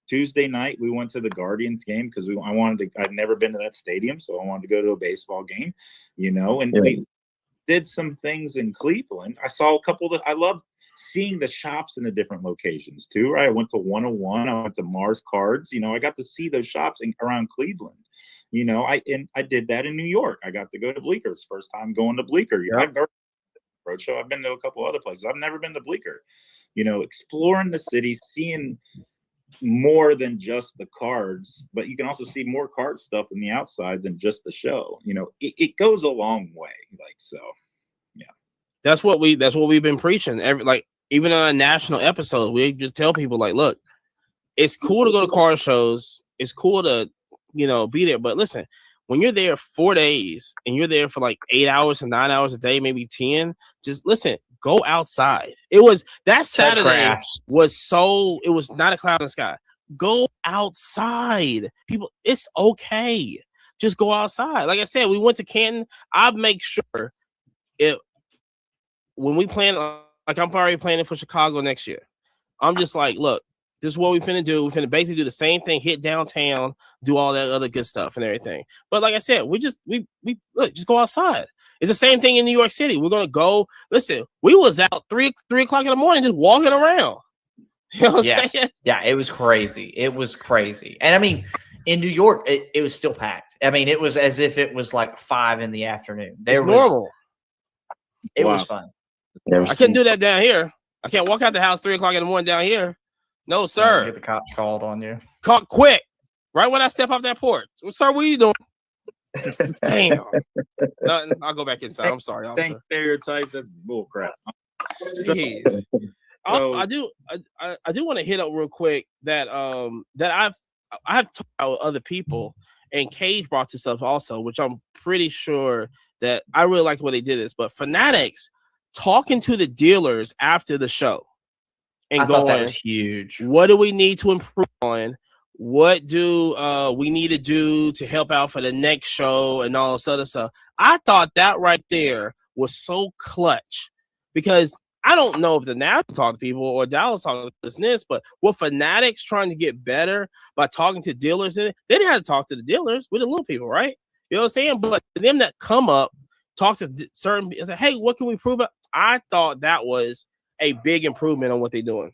Tuesday night we went to the Guardians game because I'd never been to that stadium, so I wanted to go to a baseball game, and we did some things in Cleveland. I saw a couple I love seeing the shops in the different locations too, right? I went to 101, I went to Mars Cards, I got to see those shops around Cleveland. I did that in New York. I got to go to Bleecker. First time going to Bleecker. I've heard Roadshow. I've been to a couple other places. I've never been to Bleecker. Exploring the city, seeing more than just the cards, but you can also see more card stuff in the outside than just the show. It goes a long way. Yeah. That's what we've been preaching. Even on a national episode, we just tell people look, it's cool to go to car shows. It's cool to be there, but listen, when you're there 4 days and you're there for 8 hours to 9 hours a day, maybe 10, just listen, go outside. It was that Saturday it was not a cloud in the sky. Go outside. People, it's okay. Just go outside. Like I said, we went to Canton. I'll make sure when we plan, I'm already planning for Chicago next year. I'm just look, this is what we finna do. We're finna basically do the same thing, hit downtown, do all that other good stuff and everything. But like I said, we just go outside. It's the same thing in New York City. We're gonna go. Listen, we was out 3 o'clock in the morning just walking around. You know what I'm saying? Yeah, it was crazy. It was crazy. And I mean, in New York, it was still packed. I mean, it was as if it was 5 in the afternoon. It's normal. It was fun. I couldn't do that down here. I can't walk out the house 3 o'clock in the morning down here. No, sir. Get the cops called on you. Caught quick. Right when I step off that porch. Sir, what are you doing? Damn. Nothing. I'll go back inside. I'm sorry. Thank stereotype. That's bullcrap. Jeez. I do want to hit up real quick that I've talked about with other people, and Cage brought this up also, which I'm pretty sure that I really like the way they did this. But Fanatics talking to the dealers after the show and thought that going, was huge. what do we need to improve on? What do we need to do to help out for the next show and all this other stuff? I thought that right there was so clutch, because I don't know if the National talk to people or Dallas talk to this, but with Fanatics trying to get better by talking to dealers, they didn't have to talk to the dealers with the little people, right? You know what I'm saying? But them that come up, talk to certain people, say, hey, what can we improve? I thought that was a big improvement on what they're doing.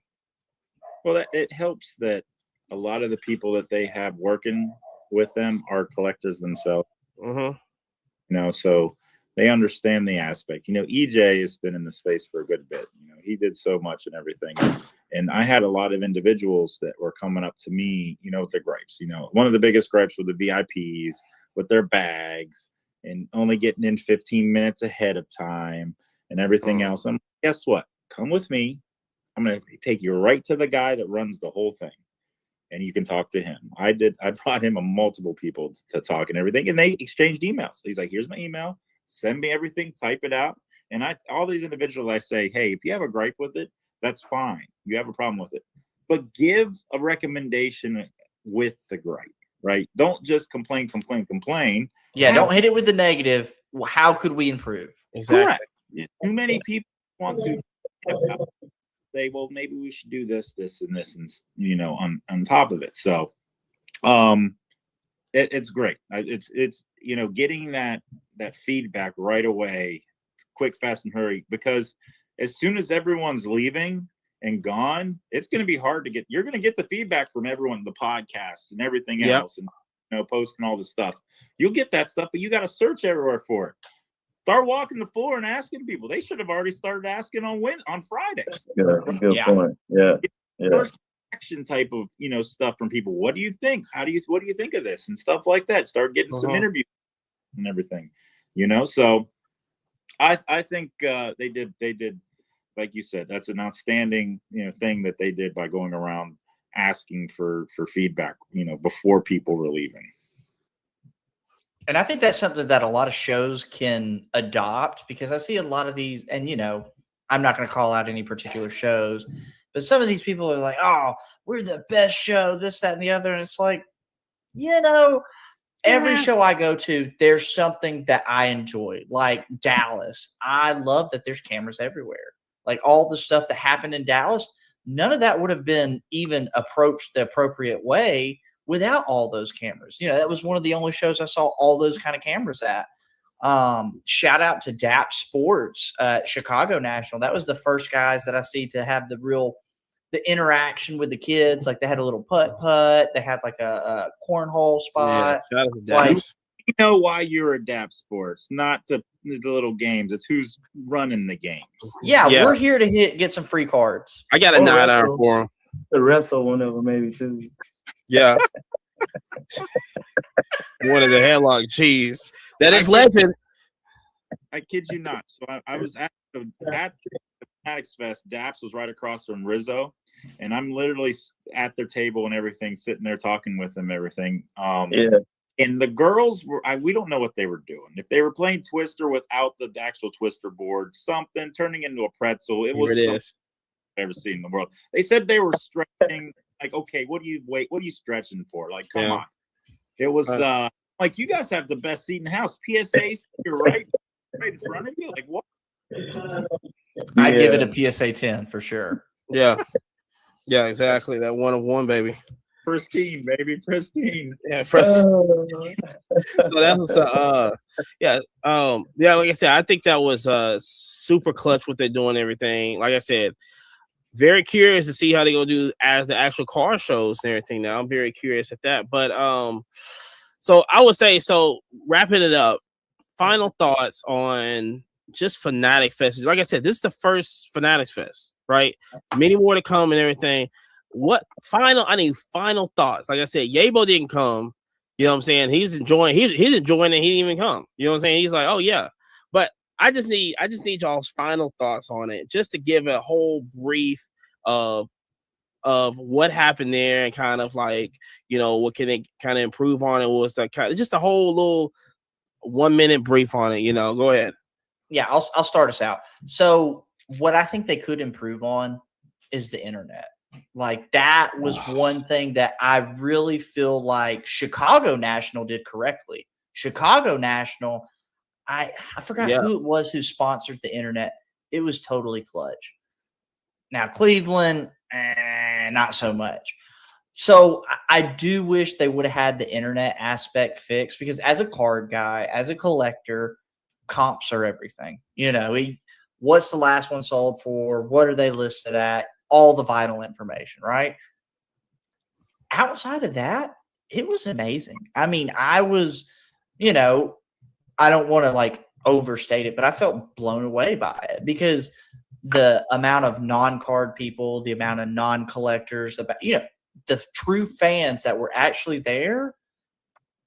Well, it helps that a lot of the people that they have working with them are collectors themselves. So they understand the aspect. EJ has been in the space for a good bit. He did so much and everything. And I had a lot of individuals that were coming up to me, with their gripes. One of the biggest gripes were the VIPs with their bags and only getting in 15 minutes ahead of time and everything else. And guess what? Come with me. I'm going to take you right to the guy that runs the whole thing, and you can talk to him. I brought him multiple people to talk and everything, and they exchanged emails. He's like, here's my email. Send me everything, type it out. And all these individuals, I say, hey, if you have a gripe with it, that's fine. You have a problem with it. But give a recommendation with the gripe, right? Don't just complain. Yeah, don't hit it with the negative. How could we improve? Exactly. Correct. Too many people want to say, well, maybe we should do this, and this, and on top of it. So, it's great. It's getting that feedback right away, quick, fast, and hurry, because as soon as everyone's leaving, and gone, it's going to be hard to get. You're going to get the feedback from everyone, the podcasts and everything else, and posting all the stuff. You'll get that stuff, but you got to search everywhere for it. Start walking the floor and asking people. They should have already started asking on Friday. That's good point. Yeah. First action type of stuff from people. What do you think? What do you think of this and stuff like that? Start getting some interviews and everything. So I think they did like you said, that's an outstanding thing that they did by going around asking for feedback before people were leaving. And I think that's something that a lot of shows can adopt, because I see a lot of these, and I'm not going to call out any particular shows, but some of these people are like, oh, we're the best show, this, that, and the other. And it's like, every show I go to, there's something that I enjoy, like Dallas. I love that there's cameras everywhere. Like all the stuff that happened in Dallas, none of that would have been even approached the appropriate way without all those cameras. That was one of the only shows I saw all those kind of cameras at. Shout out to DAP Sports, Chicago National. That was the first guys that I see to have the interaction with the kids. Like they had a little putt. They had like a cornhole spot. Yeah, shout out to Dallas. You know why you're a DAP Sports, not the little games. It's who's running the games. Yeah, we're here to get some free cards. I got a 9-iron for him. The wrestle one of them maybe too. Yeah. One of the headlock. Jeez. That is legend. I kid you not. So I was at the Fanatics Fest. DAPS was right across from Rizzo. And I'm literally at their table and everything, sitting there talking with them, everything. And the girls we don't know what they were doing. If they were playing Twister without the actual Twister board, something turning into a pretzel. It was something I've ever seen in the world. They said they were stretching. Like, okay, what are you stretching for? Like, come on. It was like, you guys have the best seat in the house. PSA's you're right in front of you. Like, what? I'd give it a PSA 10 for sure. Yeah. Yeah, exactly. That 1 of 1, baby. Pristine, baby, pristine. Yeah, pristine. So that was like I said, I think that was super clutch what they're doing, everything. Like I said, very curious to see how they're gonna do as the actual car shows and everything. Now I'm very curious at that. But so I would say, wrapping it up, final thoughts on just Fanatic Fest. Like I said, this is the first Fanatics Fest, right? Many more to come and everything. I need final thoughts. Like I said, Yabo didn't come. You know what I'm saying? He's enjoying it. He didn't even come. You know what I'm saying? He's like, oh yeah. But I just need y'all's final thoughts on it, just to give a whole brief of what happened there and kind of like, what can they kind of improve on it? What was the kind of just a whole little 1 minute brief on it, Go ahead. Yeah, I'll start us out. So what I think they could improve on is the internet. Like that was one thing that I really feel like Chicago National did correctly. Chicago National, I forgot who it was who sponsored the internet. It was totally clutch. Now Cleveland, not so much. So I do wish they would have had the internet aspect fixed, because as a card guy, as a collector, comps are everything. What's the last one sold for? What are they listed at? All the vital information, right? Outside of that, it was amazing. I mean, I was, I don't want to like overstate it, but I felt blown away by it, because the amount of non-card people, the amount of non-collectors, the true fans that were actually there,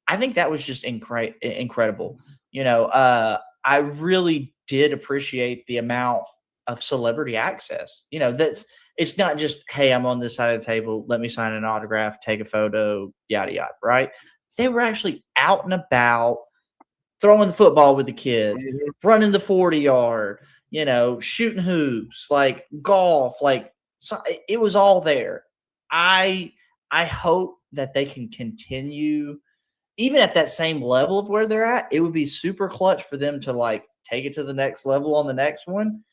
I think that was just incredible. I really did appreciate the amount of celebrity access. It's not just, hey, I'm on this side of the table, let me sign an autograph, take a photo, yada, yada, right? They were actually out and about, throwing the football with the kids, running the 40-yard, shooting hoops, like golf, so it was all there. I hope that they can continue, even at that same level of where they're at. It would be super clutch for them to like take it to the next level on the next one.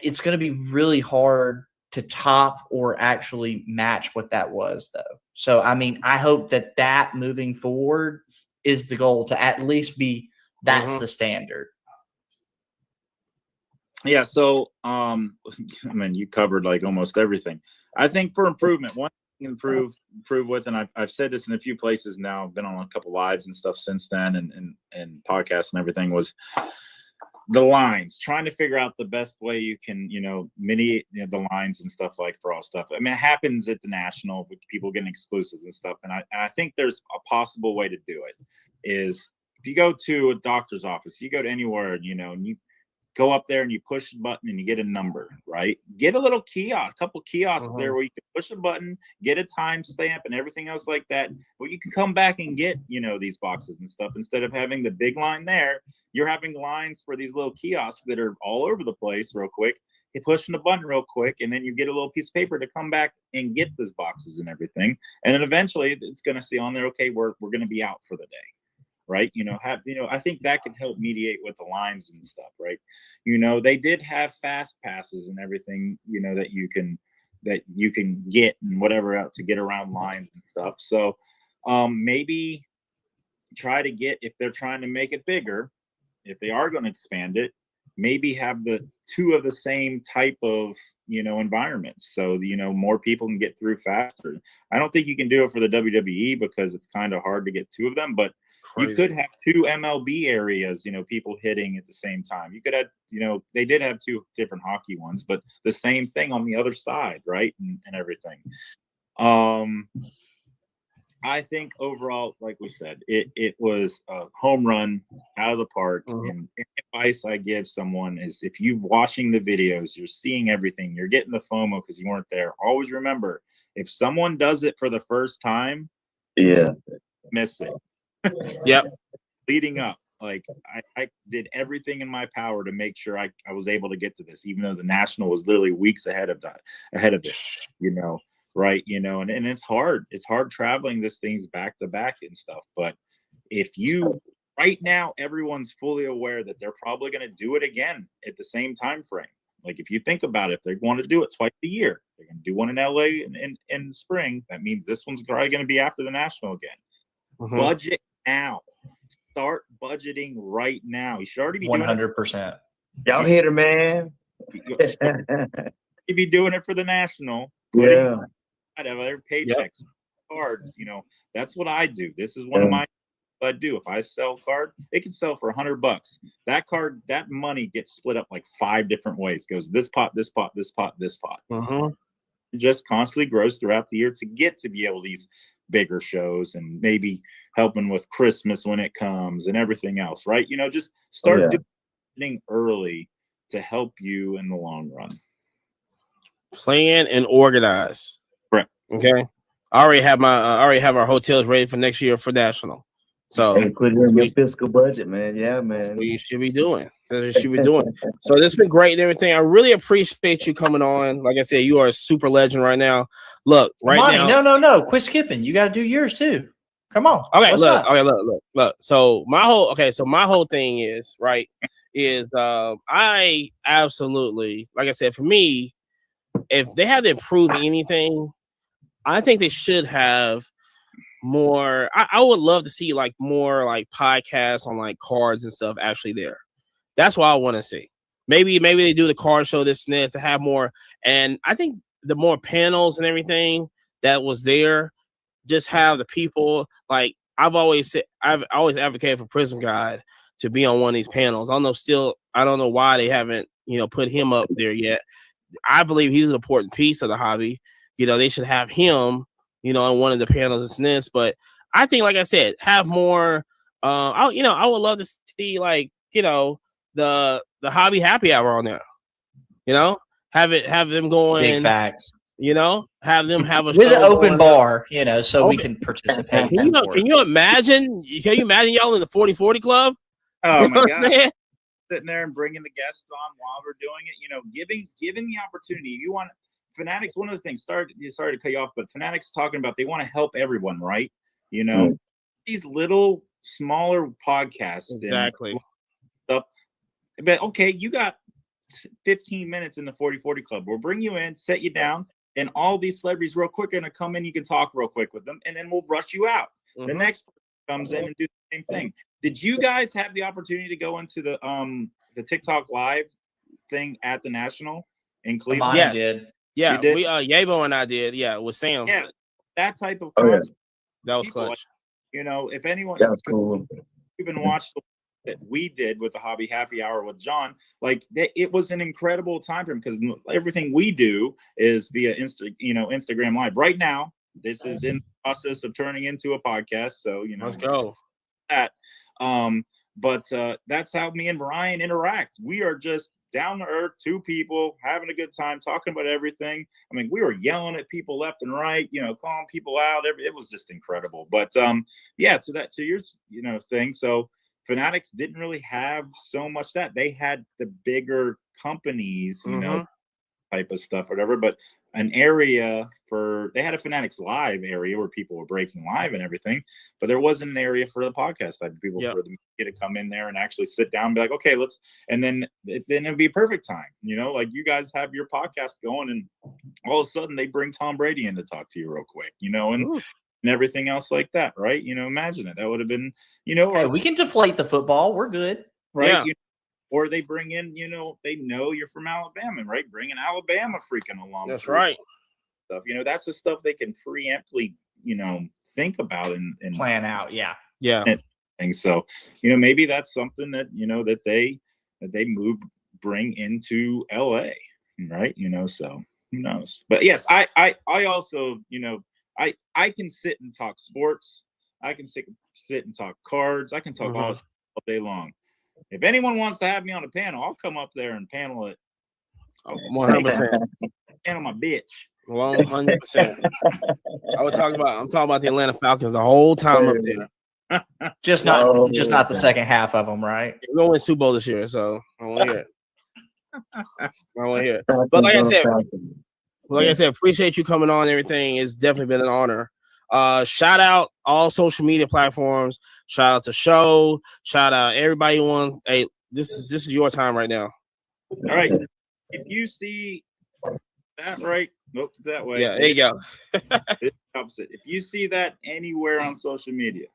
It's going to be really hard to top or actually match what that was, though. So, I mean, I hope that moving forward is the goal, to at least be, that's the standard. Yeah, so I mean, you covered like almost everything. I think for improvement, one thing to improve with, and I've said this in a few places now. I've been on a couple lives and stuff since then, and podcasts and everything, was the lines, trying to figure out the best way you can, mini the lines and stuff, like for all stuff. I mean, it happens at the national with people getting exclusives and stuff. And I think there's a possible way to do it is if you go to a doctor's office, you go to anywhere, and you go up there and you push a button and you get a number, right? Get a little kiosk, a couple kiosks there where you can push a button, get a timestamp and everything else like that. But you can come back and get, these boxes and stuff. Instead of having the big line there, you're having lines for these little kiosks that are all over the place real quick. You're pushing a button real quick, and then you get a little piece of paper to come back and get those boxes and everything. And then eventually it's going to say on there, okay, we're going to be out for the day. Right. I think that can help mediate with the lines and stuff. Right. They did have fast passes and everything, that you can get and whatever else to get around lines and stuff. So maybe try to get, if they're trying to make it bigger, if they are going to expand it, maybe have the two of the same type of, environments. So, more people can get through faster. I don't think you can do it for the WWE because it's kind of hard to get two of them, but you could have two MLB areas, people hitting at the same time. You could have, they did have two different hockey ones, but the same thing on the other side, right? And everything. I think overall, like we said, it was a home run out of the park. And advice I give someone is, if you're watching the videos, you're seeing everything, you're getting the FOMO because you weren't there. Always remember, if someone does it for the first time, miss it. Yep. Leading up, like I did everything in my power to make sure I was able to get to this, even though the national was literally weeks ahead of it, right? And it's hard. It's hard traveling this things back to back and stuff. But if you right now, everyone's fully aware that they're probably going to do it again at the same time frame. Like if you think about it, if they want to do it twice a year, they're going to do one in LA in spring. That means this one's probably going to be after the national again. Budget now. Start budgeting right now. You should already be 100%. Y'all hit her, man. You'd be doing it for the national. Yeah. I'd have other paychecks, cards. That's what I do. This is one of my I do. If I sell a card, it can sell for $100. That card, that money gets split up like 5 different ways. It goes this pot, this pot, this pot, this pot. It just constantly grows throughout the year to get to be able to these bigger shows and maybe helping with Christmas when it comes and everything else, right? Just start doing early to help you in the long run. Plan and organize. Right. Okay. I already have our hotels ready for next year for national. So put it in your fiscal budget, man. Yeah, man. What you should be doing. That's what you should be doing. So this has been great and everything. I really appreciate you coming on. Like I said, you are a super legend right now. Look, now. No. Quit skipping. You got to do yours too. Come on. Okay, look. So my whole thing is I absolutely, like I said, for me, if they have to improve anything, I think they should have more. I would love to see like more like podcasts on like cards and stuff actually there. That's what I want to see. Maybe they do the card show this and this to have more. And I think the more panels and everything that was there, just have the people like I've always advocated for Prism Guide to be on one of these panels. I don't know why they haven't put him up there yet. I believe he's an important piece of the hobby. They should have him on one of the panels and this. But I think, like I said, have more. I would love to see like the hobby happy hour on there. Have them going. Big facts. Have them have a with an open bar, so we can participate. Can you imagine? Can you imagine y'all in the 40/40 club? Oh my god! Sitting there and bringing the guests on while we're doing it. Giving the opportunity. You want Fanatics. One of the things. Sorry to cut you off, but Fanatics talking about they want to help everyone, right? These little smaller podcasts. Exactly. Stuff. But okay, you got 15 minutes in the 40/40 club. We'll bring you in, set you down. And all these celebrities real quick are going to come in. You can talk real quick with them, and then we'll rush you out. The next person comes in and do the same thing. Did you guys have the opportunity to go into the TikTok live thing at the National in Cleveland? Mine Yes. did. Yeah, You did? we Yabo and I did. Yeah, with Sam. Yeah, that type of Oh, yeah. concert. That was people, clutch. You know, if anyone That was cool. even watched that we did with the Hobby Happy Hour with John, like it was an incredible time for him because everything we do is via Instagram Live. Right now, this is in the process of turning into a podcast. So, Let's go. That. But that's how me and Ryan interact. We are just down to earth, two people having a good time, talking about everything. I mean, we were yelling at people left and right, calling people out. It was just incredible. But yeah, to your thing. So Fanatics didn't really have so much that they had the bigger companies, type of stuff, whatever. But an area they had a Fanatics Live area where people were breaking live and everything, but there wasn't an area for the podcast type of people for the media to come in there and actually sit down and be like, okay, and then it'd be a perfect time, like you guys have your podcast going and all of a sudden they bring Tom Brady in to talk to you real quick, and everything else like that, right? Imagine it. That would have been, Hey, we can deflate the football. We're good. Right. Yeah. Or they bring in, they know you're from Alabama, right? Bring an Alabama freaking along. That's right. Stuff. That's the stuff they can preemptively, think about and plan out. Yeah. Yeah. And so, maybe that's something that, that they bring into LA, right? So who knows? But yes, I also, I can sit and talk sports. I can sit and talk cards. I can talk all day long. If anyone wants to have me on a panel, I'll come up there and panel it. 100%. Panel my bitch. 100%. I'm talking about the Atlanta Falcons the whole time up there. Just not the second half of them, right? We're gonna win Super Bowl this year, so I want to hear it. But like I said, appreciate you coming on and everything. It's definitely been an honor. Shout out all social media platforms. Shout out to show. Shout out everybody on. Hey, this is your time right now. All right. If you see that right, nope, it's that way. Yeah, there you go. It's opposite. If you see that anywhere on social media,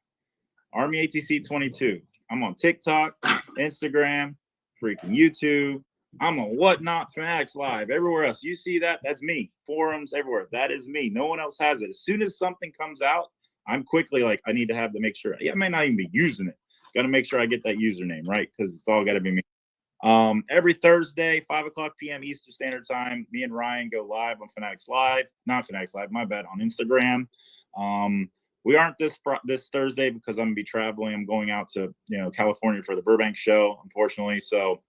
Army ATC 22. I'm on TikTok, Instagram, freaking YouTube. I'm on Whatnot, Fanatics Live, everywhere else. You see that? That's me. Forums everywhere. That is me. No one else has it. As soon as something comes out, I'm quickly like, I need to have to make sure. I may not even be using it. Got to make sure I get that username right because it's all got to be me. Every Thursday, 5:00 p.m. Eastern Standard Time, me and Ryan go live on Fanatics Live. Not Fanatics Live, my bad, on Instagram. We aren't this Thursday because I'm gonna be traveling. I'm going out to California for the Burbank show, unfortunately. So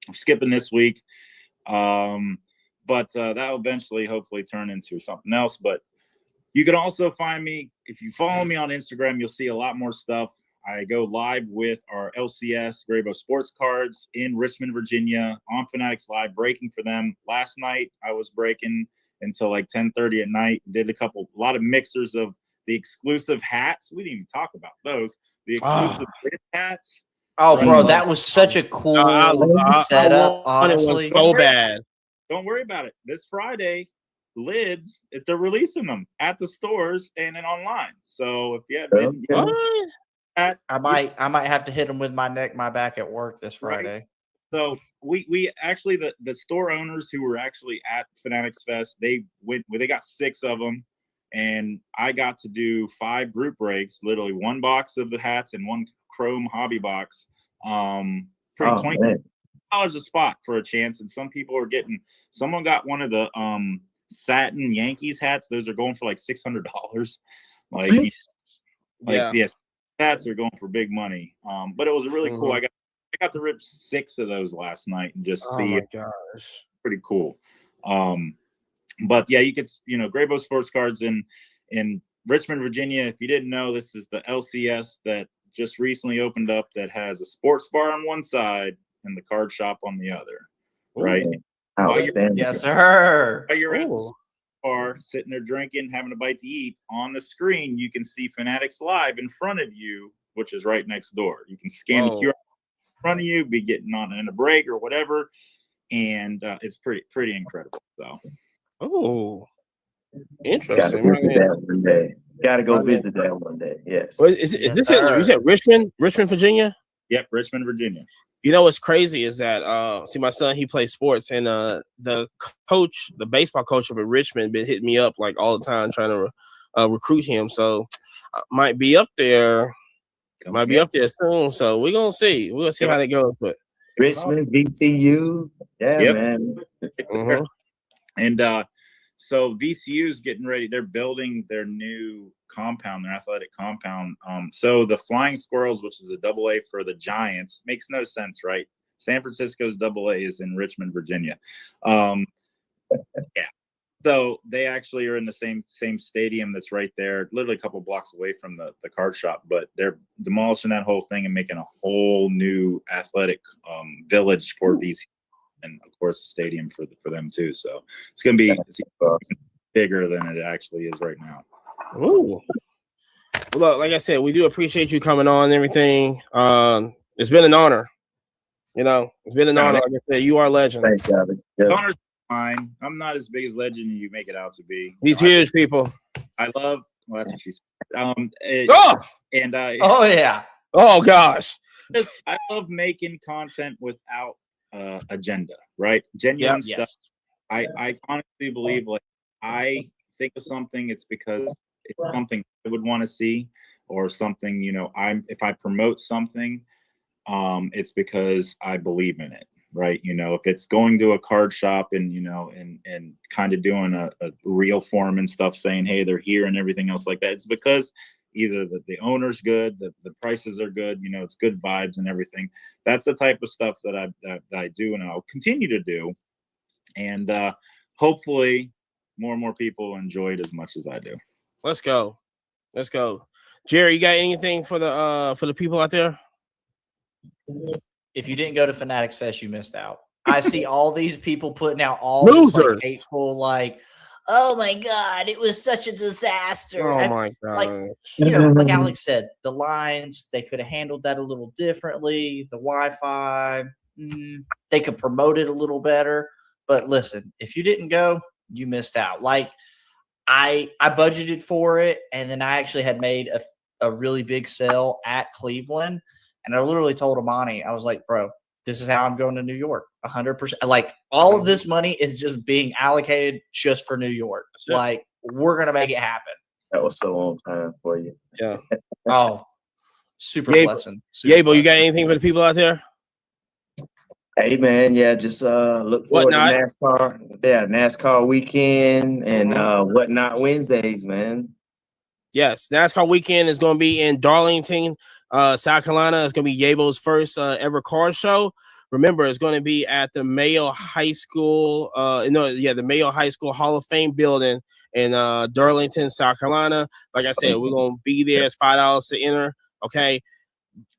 I'm skipping this week. But that'll eventually hopefully turn into something else. But you can also find me if you follow me on Instagram. You'll see a lot more stuff. I go live with our LCS Graybo Sports Cards in Richmond, Virginia on Fanatics Live, breaking for them. Last night, I was breaking until like 10:30 at night. Did a lot of mixers of the exclusive hats. We didn't even talk about those. The exclusive hats. Oh, bro, that was such a cool setup, honestly. So bad. Don't worry about it. This Friday, lids, they're releasing them at the stores and then online. So if you haven't I might have to hit them with my back at work this Friday. Right. So we actually the store owners who were actually at Fanatics Fest, they got 6 of them, and I got to do 5 group breaks, literally 1 box of the hats and 1 chrome hobby box. $20 a spot for a chance, and some people are getting. Someone got one of the satin Yankees hats. Those are going for like $600. Yes. Hats are going for big money. But it was really cool. I got to rip 6 of those last night and just see it. Gosh. Pretty cool. But yeah, you could, Graybo Sports Cards in Richmond, Virginia. If you didn't know, this is the LCS that just recently opened up that has a sports bar on one side and the card shop on the other. Right? Outstanding. Yes, sir. While you're at the bar, sitting there drinking, having a bite to eat, on the screen, you can see Fanatics Live in front of you, which is right next door. You can scan the QR in front of you, be getting on in a break or whatever. And it's pretty incredible. So, interesting. Gotta go visit that one day. Yes. Is this you said Richmond, Virginia? Yep, Richmond, Virginia. You know what's crazy is that see my son, he plays sports, and the baseball coach up at Richmond been hitting me up like all the time trying to recruit him. So I might be up there. Be up there soon. So we're gonna see. We're gonna see how that goes. But Richmond, VCU, yeah, Yep. man. Mhm. And so VCU is getting ready. They're building their new compound, their athletic compound. So the Flying Squirrels, which is a AA for the Giants, makes no sense, right? San Francisco's AA is in Richmond, Virginia. Yeah. So they actually are in the same stadium that's right there, literally a couple blocks away from the card shop. But they're demolishing that whole thing and making a whole new athletic village for VCU, and of course the stadium for them too. So it's going to be bigger than it actually is right now. Ooh. Well, look, like I said, we do appreciate you coming on and everything. It's been an honor. You know, it's been an honor. Like I said, you are a legend. Thanks, Gavin. Yeah. Honor's fine. I'm not as big as legend you make it out to be. These huge people. I love. Well, that's what she said. Oh yeah. Oh gosh. I love making content without agenda, right? Genuine stuff. Yes. I honestly believe, like, I think of something, it's because it's something I would want to see, or something, you know, if I promote something, it's because I believe in it, right? You know, if it's going to a card shop and, you know, and kind of doing a reel form and stuff, saying, hey, they're here and everything else like that, it's because either the owner's good, the prices are good, you know, it's good vibes and everything. That's the type of stuff that I do, and I'll continue to do. And hopefully more and more people enjoy it as much as I do. Let's go. Jerry, you got anything for the people out there? If you didn't go to Fanatics Fest, you missed out. I see all these people putting out all Losers. this like hateful, like, oh my God, it was such a disaster. Oh my God. Like, you know, like Alex said, the lines, they could have handled that a little differently. The Wi-Fi, they could promote it a little better. But listen, if you didn't go, you missed out. Like, I budgeted for it, and then I actually had made a really big sale at Cleveland, and I literally told Amani, I was like, bro, this is how I'm going to New York, 100%. Like, all of this money is just being allocated just for New York. Sure. Like, we're going to make it happen. That was so on time for you. Yeah. Oh, super Yabo, blessing. Yabo, you got anything for the people out there? Hey man, yeah, just look forward to NASCAR. Yeah, NASCAR weekend and Whatnot Wednesdays, man. Yes, NASCAR weekend is going to be in Darlington, South Carolina. It's going to be Yabo's first ever car show. Remember, it's going to be at the Mayo High School. The Mayo High School Hall of Fame building in Darlington, South Carolina. Like I said, we're going to be there. It's $5 to enter. Okay.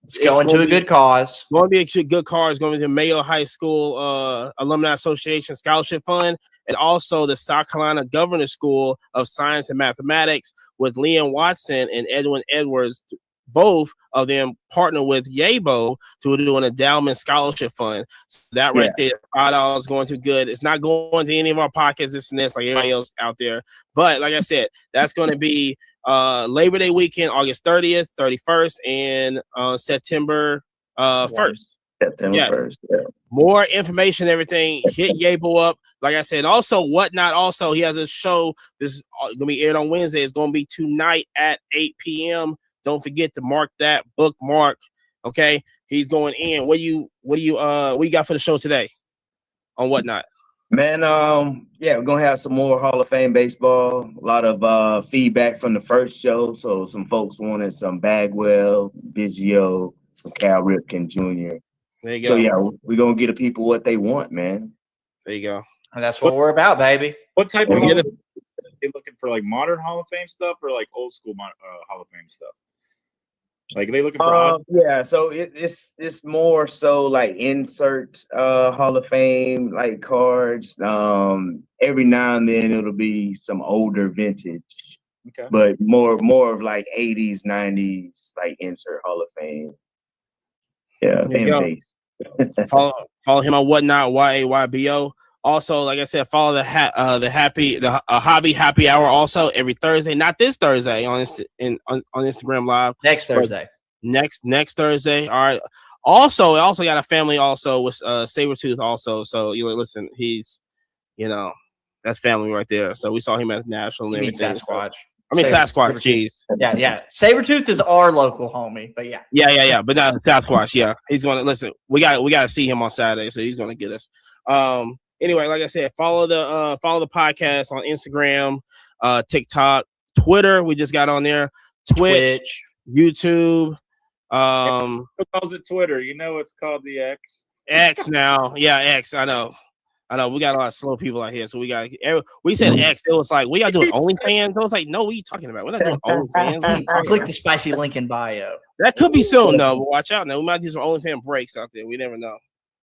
It's going to a good cause. Going to be a good cause. It's going to be the Mayo High School Alumni Association Scholarship Fund, and also the South Carolina Governor's School of Science and Mathematics with Leon Watson and Edwin Edwards. Both of them partner with Yabo to do an endowment scholarship fund. So that right there, $5 going to good. It's not going to any of our pockets, this and this, like everybody else out there. But like I said, that's going to be Labor Day weekend, August 30th, 31st, and September 1st. September 1st. Yeah. More information, everything. Hit Yabo up. Like I said, also Whatnot. Also, he has a show. This is going to be aired on Wednesday. It's going to be tonight at 8 p.m. Don't forget to mark that bookmark. Okay, he's going in. What you got for the show today on Whatnot? Man, we're gonna have some more Hall of Fame baseball. A lot of feedback from the first show. So some folks wanted some Bagwell, Biggio, some Cal Ripken Jr. There you go. So yeah, we're gonna get the people what they want, man. There you go. And that's what we're about, baby. What type of Hall of Fame? Are they looking for, like, modern Hall of Fame stuff, or like old school Hall of Fame stuff? Like, are they looking for so it's more so like insert Hall of Fame like cards. Every now and then it'll be some older vintage. Okay. But more of like 80s, 90s, like insert Hall of Fame. Yeah, base. Follow him on Whatnot, YAYBO. Also, like I said, follow the Hobby Happy Hour also every Thursday. Not this Thursday on Instagram Live. Next Thursday. Next Thursday. All right. Also got a family also with Sabretooth also. So listen, he's that's family right there. So we saw him at National and everything. Sasquatch. Sasquatch. Jeez. Yeah. Sabretooth is our local homie, but yeah. Yeah. But not Sasquatch. Yeah, he's gonna listen. We got to see him on Saturday, so he's gonna get us. Anyway, like I said, follow the podcast on Instagram, TikTok, Twitter. We just got on there. Twitch. YouTube. Who calls it Twitter? It's called the X. X now. Yeah, X. I know. We got a lot of slow people out here, so we said X. It was like, we got to do OnlyFans. I was like, no, what are you talking about? We're not doing OnlyFans. Click the spicy link in bio. That could be soon, though. But watch out now. We might do some OnlyFans breaks out there. We never know.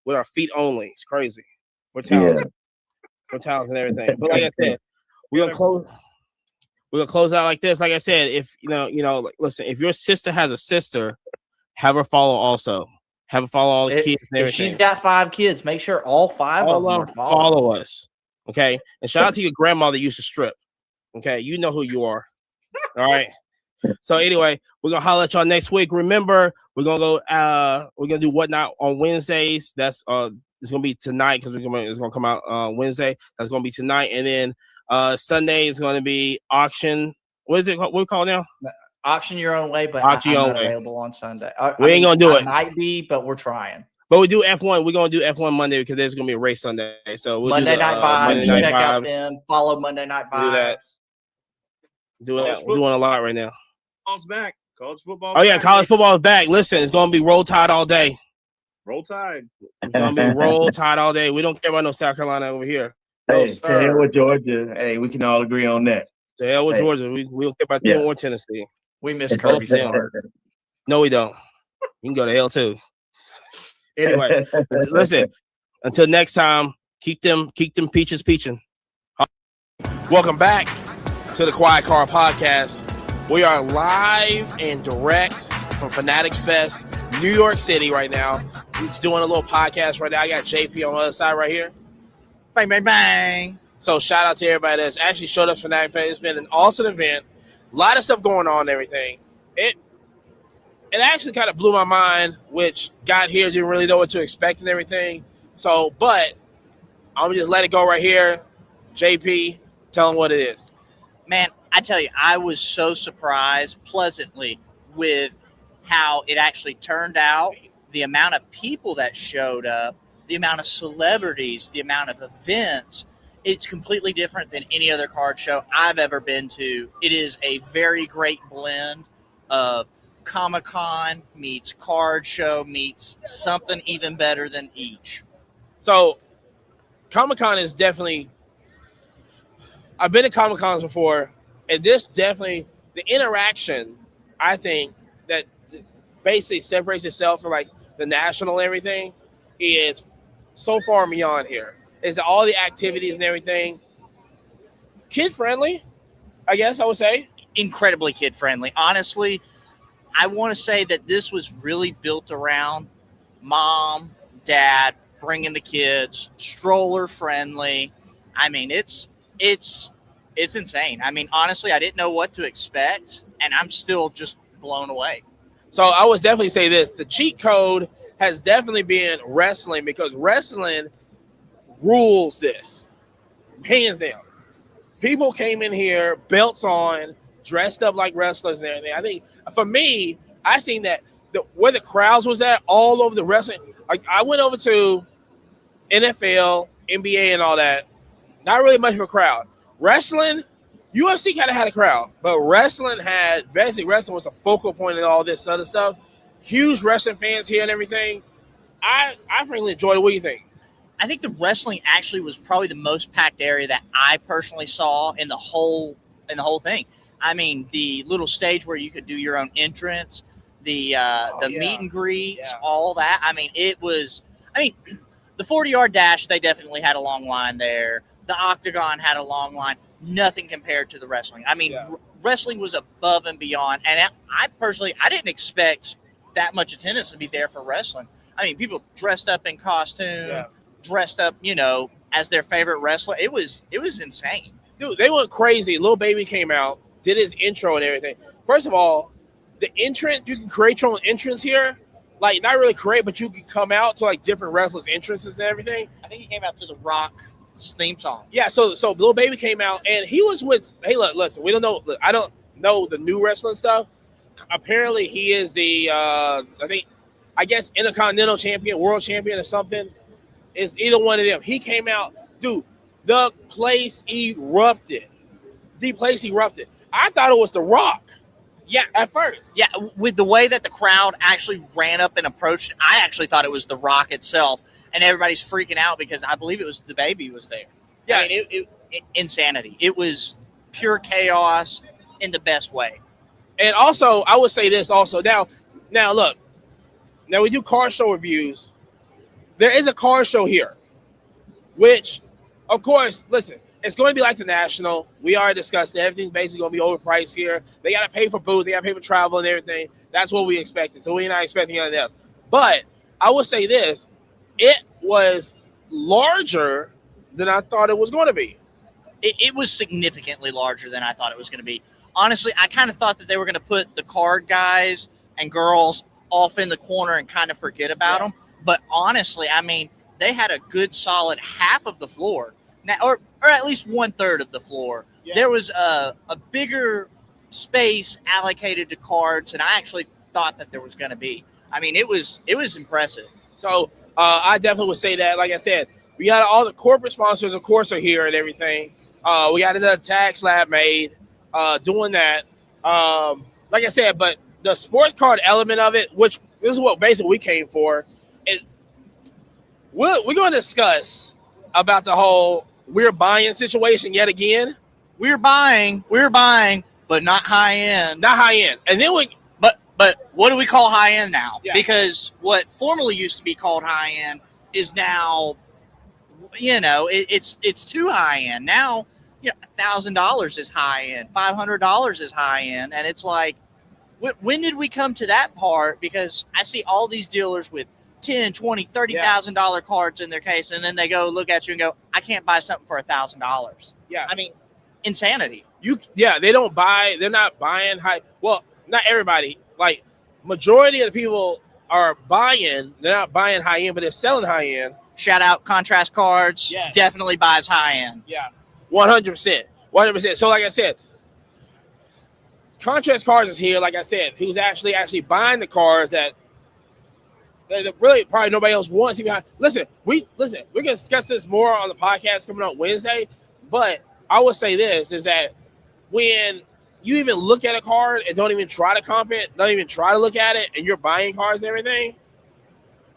With our feet only, it's crazy. We're talented. We're talented and everything. But like I said, we're gonna close. We're gonna close out like this. Like I said, if listen, if your sister has a sister, have her follow also. Have her follow all the kids and everything. If she's got 5 kids, make sure all 5 of them follow us. Okay. And shout out to your grandma that used to strip. Okay, you know who you are. All right. So anyway, we're gonna holler at y'all next week. Remember, we're gonna do Whatnot on Wednesdays. That's it's gonna be tonight because it's gonna come out Wednesday. That's gonna be tonight, and then Sunday is gonna be auction. What is it? What we call it now? Auction your own way, but auction your own way. Available on Sunday. We ain't gonna do it. Might be, but we're trying. But we do F1. We're gonna do F1 Monday because there's gonna be a race Sunday. So we'll Monday do Night Vibes. Check out them. Follow Monday Night Vibes. Do that. We're doing a lot right now. Football's back. College football. Oh yeah, college football is back. Listen, it's gonna be Roll Tide all day. Roll Tide. It's gonna be Roll Tide all day. We don't care about no South Carolina over here. Hey, to hell with Georgia. Hey, we can all agree on that. To hell with Georgia. We don't care about them or Tennessee. We miss Kirby Smart. No, we don't. You can go to hell too. Anyway, listen. Until next time, keep them peaches peaching. Welcome back to the Quiet Car Podcast. We are live and direct from Fanatics Fest, New York City right now. We're just doing a little podcast right now. I got JP on the other side right here. Bang, bang, bang. So shout out to everybody that's actually showed up for Fanatics Fest. It's been an awesome event. A lot of stuff going on and everything. It actually kind of blew my mind, which got here, didn't really know what to expect and everything. So, but I'm going to just let it go right here. JP, tell them what it is. Man, I tell you, I was so surprised pleasantly with how it actually turned out, the amount of people that showed up, the amount of celebrities, the amount of events. It's completely different than any other card show I've ever been to. It is a very great blend of Comic-Con meets card show meets something even better than each. So Comic-Con is definitely, I've been to Comic-Cons before, and this definitely, the interaction, I think, that basically separates itself from like the national and everything is so far beyond here. Is that all the activities and everything kid friendly, I guess I would say. Incredibly kid friendly. Honestly, I want to say that this was really built around mom, dad, bringing the kids, stroller friendly. I mean, it's insane. I mean, honestly, I didn't know what to expect, and I'm still just blown away. So I would definitely say this. The cheat code has definitely been wrestling, because wrestling rules this. Hands down. People came in here, belts on, dressed up like wrestlers and everything. I think for me, I seen that where the crowds was at all over the wrestling. Like I went over to NFL, NBA, and all that. Not really much of a crowd. Wrestling, UFC kind of had a crowd, but wrestling was a focal point in all this other stuff. Huge wrestling fans here and everything. I frankly enjoyed it. What do you think? I think the wrestling actually was probably the most packed area that I personally saw in the whole thing. I mean, the little stage where you could do your own entrance, the meet and greets, all that. I mean, the 40-yard dash, they definitely had a long line there. The octagon had a long line. Nothing compared to the wrestling. I mean, wrestling was above and beyond. And I personally didn't expect that much attendance to be there for wrestling. I mean, people dressed up in costume, dressed up, as their favorite wrestler. It was insane. Dude, they went crazy. Lil Baby came out, did his intro and everything. First of all, the entrance, you can create your own entrance here. like not really create, but you could come out to like different wrestlers' entrances and everything. I think he came out to the Rock theme song. Yeah, so Lil Baby came out and he was with. Hey, look, listen, we don't know. Look, I don't know the new wrestling stuff. Apparently, he is the I guess Intercontinental Champion, World Champion, or something. Is either one of them. He came out, dude. The place erupted. I thought it was The Rock. Yeah, at first. Yeah, with the way that the crowd actually ran up and approached, I actually thought it was The Rock itself, and everybody's freaking out because I believe it was the baby was there. Yeah, I mean, it insanity. It was pure chaos in the best way. And also, I would say this also. Now look. Now we do car show reviews. There is a car show here, which, of course, listen, it's going to be like the National. We already discussed it. Everything's basically going to be overpriced here. They got to pay for booth. They got to pay for travel and everything. That's what we expected. So we're not expecting anything else. But I will say this. It was larger than I thought it was going to be. It was significantly larger than I thought it was going to be. Honestly, I kind of thought that they were going to put the card guys and girls off in the corner and kind of forget about them. But honestly, I mean, they had a good solid half of the floor now, or at least 1/3 of the floor. Yeah. There was a bigger space allocated to cards, and I actually thought that there was going to be. I mean, it was impressive. So I definitely would say that. Like I said, we got all the corporate sponsors, of course, are here and everything. We got another tag slab made doing that. Like I said, but the sports card element of it, which this is what basically we came for, we're going to discuss about the whole we're buying situation yet again. We're buying, but not high end. Not high end. And then But what do we call high end now? Yeah. Because what formerly used to be called high end is now, it's too high end. Now, $1,000 is high end, $500 is high end, and it's like, when did we come to that part? Because I see all these dealers with $10,000, $20,000, $30,000 cards in their case, and then they go look at you and go, I can't buy something for $1,000. Yeah, I mean, insanity. They don't buy. They're not buying high. Well, not everybody. Like majority of the people are buying. They're not buying high end, but they're selling high end. Shout out Contrast Cards. Yes. Definitely buys high end. Yeah, 100%. 100%. So, like I said, Contrast Cards is here. Like I said, who's actually buying the cars that really probably nobody else wants. Listen, we can discuss this more on the podcast coming up Wednesday. But I would say this is that when you even look at a card and don't even try to comp it, don't even try to look at it, and you're buying cards and everything,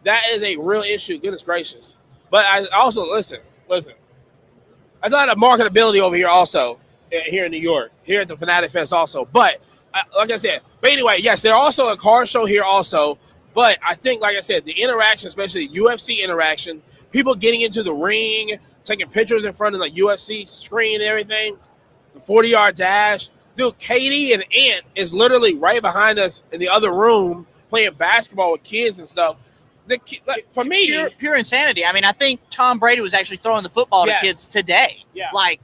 that is a real issue. Goodness gracious. But I also listen. I thought of marketability over here also here in New York, here at the Fanatic Fest also. But like I said, anyway, yes, there's also a car show here also. But I think, like I said, the interaction, especially the UFC interaction, people getting into the ring, taking pictures in front of the UFC screen and everything, the 40-yard dash. Dude, Katie and Ant is literally right behind us in the other room playing basketball with kids and stuff. For me, pure insanity. I mean, I think Tom Brady was actually throwing the football to kids today. Yeah. Like,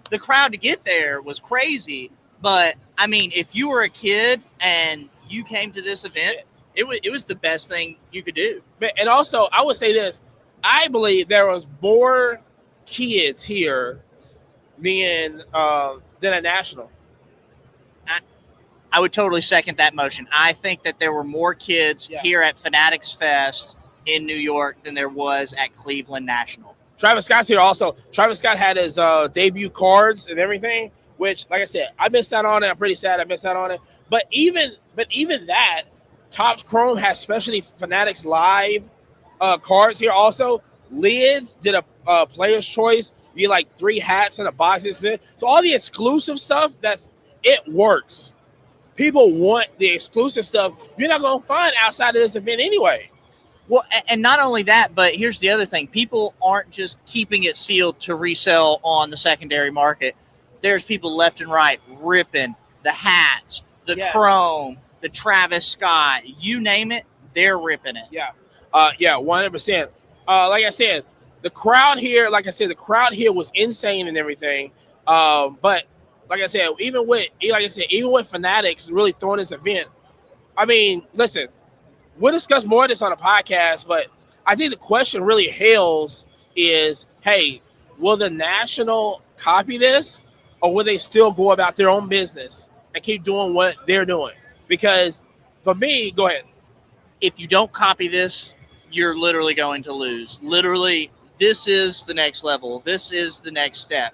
the crowd to get there was crazy. But, I mean, if you were a kid and you came to this event, it was the best thing you could do. And also, I would say this. I believe there was more kids here than a national. I would totally second that motion. I think that there were more kids here at Fanatics Fest in New York than there was at Cleveland National. Travis Scott's here also. Travis Scott had his debut cards and everything, which, like I said, I missed out on it. I'm pretty sad I missed out on it. But even that, Topps Chrome has specialty Fanatics Live cards here also. Lids did a player's choice. You get like 3 hats and a box. So all the exclusive stuff, it works. People want the exclusive stuff you're not going to find outside of this event anyway. Well, and not only that, but here's the other thing. People aren't just keeping it sealed to resell on the secondary market. There's people left and right ripping the hats, the chrome, the Travis Scott, you name it, they're ripping it. Yeah. 100%. Like I said, the crowd here was insane and everything. But like I said, even with Fanatics really throwing this event, I mean, listen, we'll discuss more of this on the podcast, but I think the question really hails is, hey, will the National copy this, or will they still go about their own business and keep doing what they're doing? Because for me, go ahead. If you don't copy this, you're literally going to lose. Literally, this is the next level. This is the next step.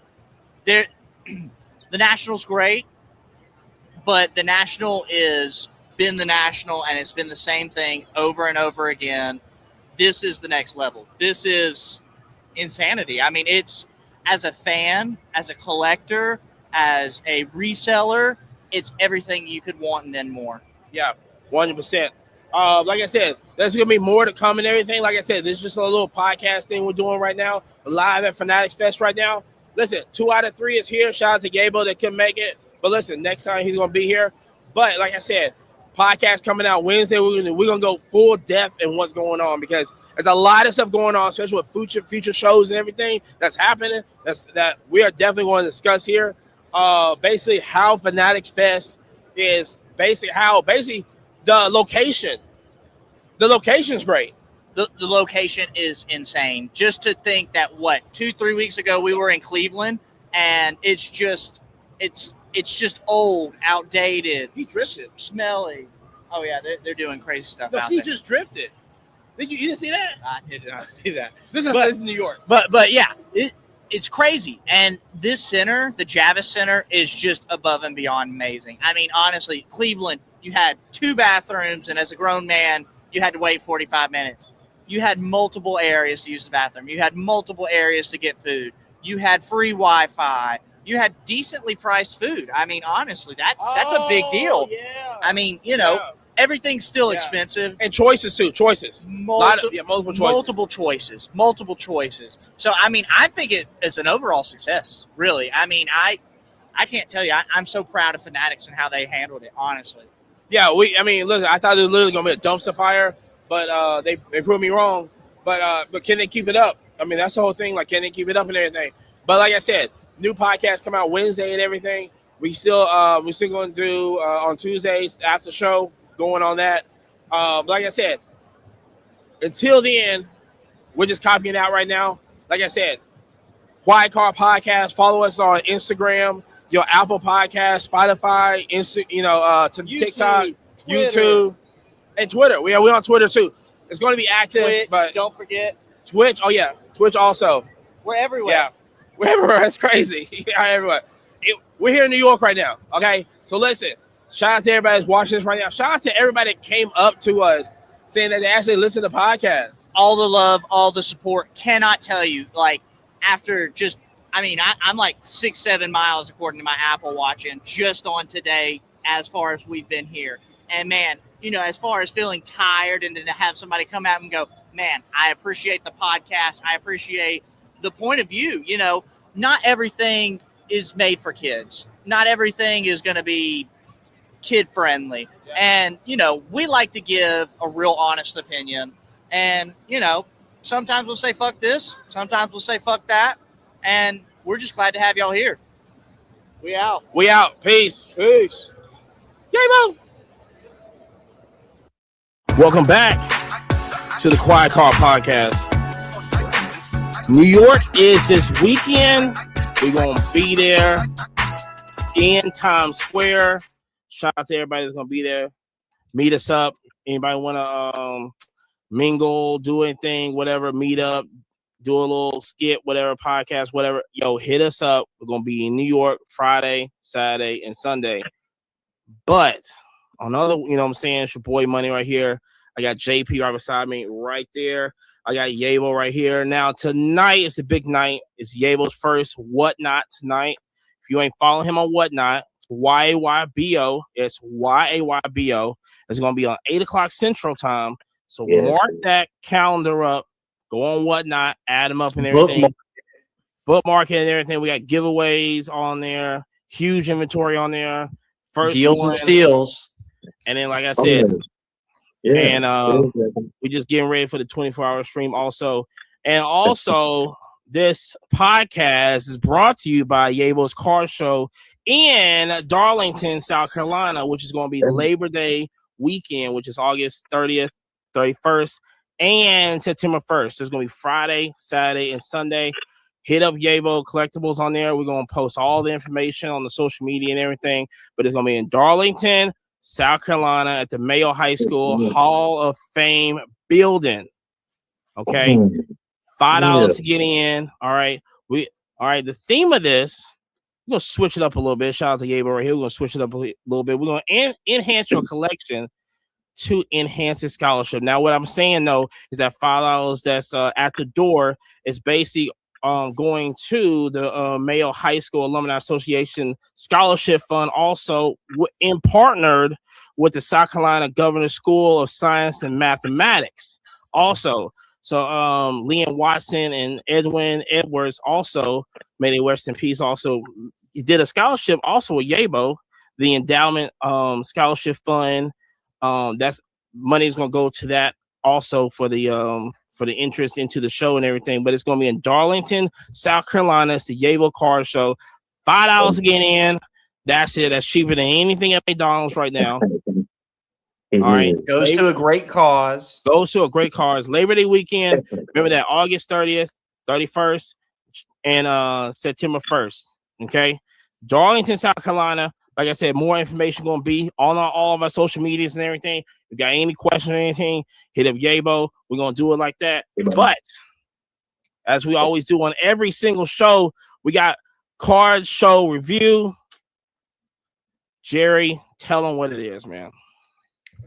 The National's great, but the National is been the National, and it's been the same thing over and over again. This is the next level. This is insanity. I mean, it's, as a fan, as a collector, as a reseller, it's everything you could want and then more. Yeah, 100%. Like I said, there's going to be more to come and everything. Like I said, this is just a little podcast thing we're doing right now, live at Fanatics Fest right now. Listen, 2 out of 3 is here. Shout out to Gable that couldn't make it. But listen, next time he's going to be here. But like I said, podcast coming out Wednesday. We're gonna go full depth in what's going on, because there's a lot of stuff going on, especially with future shows and everything that's happening. That we are definitely going to discuss here. Basically how Fanatics Fest is, basically the location. The location's great. The location is insane. Just to think that 2-3 weeks ago we were in Cleveland, and it's just old, outdated. He drifted. Smelly. Oh yeah, they're doing crazy stuff No, out he there. just drifted. You didn't see that? I did not see that. This is New York. But yeah, it's crazy. And this center, the Javits Center, is just above and beyond amazing. I mean, honestly, Cleveland, you had 2 bathrooms, and as a grown man, you had to wait 45 minutes. You had multiple areas to use the bathroom. You had multiple areas to get food. You had free Wi-Fi. You had decently priced food. I mean, honestly, that's a big deal. Yeah. I mean, everything's still expensive. And choices too. Choices. Multiple choices. Multiple choices. So, I mean, I think it's an overall success, really. I mean, I can't tell you. I'm so proud of Fanatics and how they handled it, honestly. Yeah, listen, I thought it was literally going to be a dumpster fire, but they proved me wrong. But can they keep it up? I mean, that's the whole thing. Like, can they keep it up and everything? But like I said, new podcast come out Wednesday and everything. We're still going to do on Tuesdays after show, going on that. Like I said, until then, we're just copying out right now. Like I said, Quiet Car Podcast. Follow us on Instagram, your Apple Podcast, Spotify, TikTok, YouTube, and Twitter. We're on Twitter too. It's going to be active, Twitch, but don't forget. Twitch. Oh yeah, Twitch also. We're everywhere. Yeah, we're everywhere. That's crazy. Yeah, everywhere. We're here in New York right now. Okay, so listen. Shout out to everybody that's watching this right now. Shout out to everybody that came up to us saying that they actually listen to podcasts. All the love, all the support. Cannot tell you, like, after just, I'm like 6-7 miles according to my Apple Watch, and just on today as far as we've been here. And man, as far as feeling tired, and then to have somebody come out and go, man, I appreciate the podcast. I appreciate the point of view. Not everything is made for kids. Not everything is going to be kid friendly. Yeah. And, we like to give a real honest opinion. And, sometimes we'll say, fuck this. Sometimes we'll say, fuck that. And we're just glad to have y'all here. We out. We out. Peace. Peace. Game. Welcome back to the Quiet Car Podcast. New York is this weekend. We're going to be there in Times Square. Shout out to everybody that's going to be there. Meet us up. Anybody want to mingle, do anything, whatever, meet up, do a little skit, whatever, podcast, whatever. Yo, hit us up. We're going to be in New York Friday, Saturday, and Sunday. But another, it's your boy Money right here. I got JP right beside me right there. I got Yabo right here. Now, tonight is the big night. It's Yabo's first Whatnot tonight. If you ain't following him on Whatnot, it's YAYBO. It's YAYBO. It's going to be on 8 o'clock Central Time. So mark that calendar up. Go on Whatnot. Add them up and everything. Bookmark it and everything. We got giveaways on there. Huge inventory on there. First deals and steals. And then, like I said, we're just getting ready for the 24-hour stream also. And also, this podcast is brought to you by Yabo's Car Show in Darlington, South Carolina, which is going to be Labor Day weekend, which is August 30th 31st, and September 1st. There's going to be Friday, Saturday, and Sunday. Hit up Yabo Collectibles on there. We're going to post all the information on the social media and everything. But it's going to be in Darlington, South Carolina at the Mayo High School Hall of Fame building. Okay. $5 to get in. All right. The theme of this, we're going to switch it up a little bit. Shout out to Yabo right here. We're going to switch it up a little bit. We're going to enhance your collection to enhance the scholarship. Now, what I'm saying, though, is that $5 that's at the door is basically going to the Mayo High School Alumni Association Scholarship Fund, also in partnered with the South Carolina Governor's School of Science and Mathematics. Also, so Leon Watson and Edwin Edwards also, may they rest in peace, also did a scholarship also with Yabo, the endowment scholarship fund. That's money is going to go to that also for the interest into the show and everything. But it's going to be in Darlington, South Carolina. It's the Yabo Card Show. $5 to get in. That's it. That's cheaper than anything at McDonald's right now. All right. Goes to a great cause. Goes to a great cause. Labor Day weekend. Remember that August 30th, 31st, and September 1st. Okay. Darlington, South Carolina. Like I said, more information going to be on all of our social medias and everything. If you got any questions or anything, hit up Yabo. We're going to do it like that. But as we always do on every single show, we got card show review. Jerry, tell them what it is, man.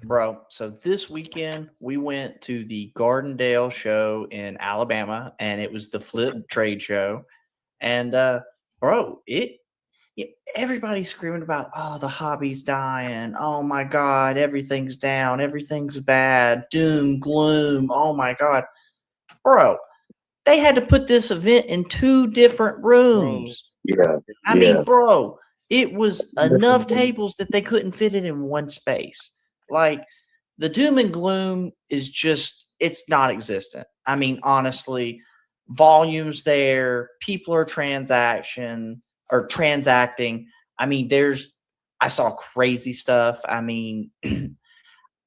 Bro, so this weekend we went to the Gardendale show in Alabama, and it was the Flip Trade Show. And, bro, everybody's screaming about, oh, the hobby's dying. Oh, my God, everything's down. Everything's bad. Doom, gloom. Oh, my God. Bro, they had to put this event in 2 different rooms. Yeah. I mean, bro, it was enough tables that they couldn't fit it in one space. Like, the doom and gloom is just, it's not existent. I mean, honestly, volumes there, people are transacting. I mean, I saw crazy stuff. I mean,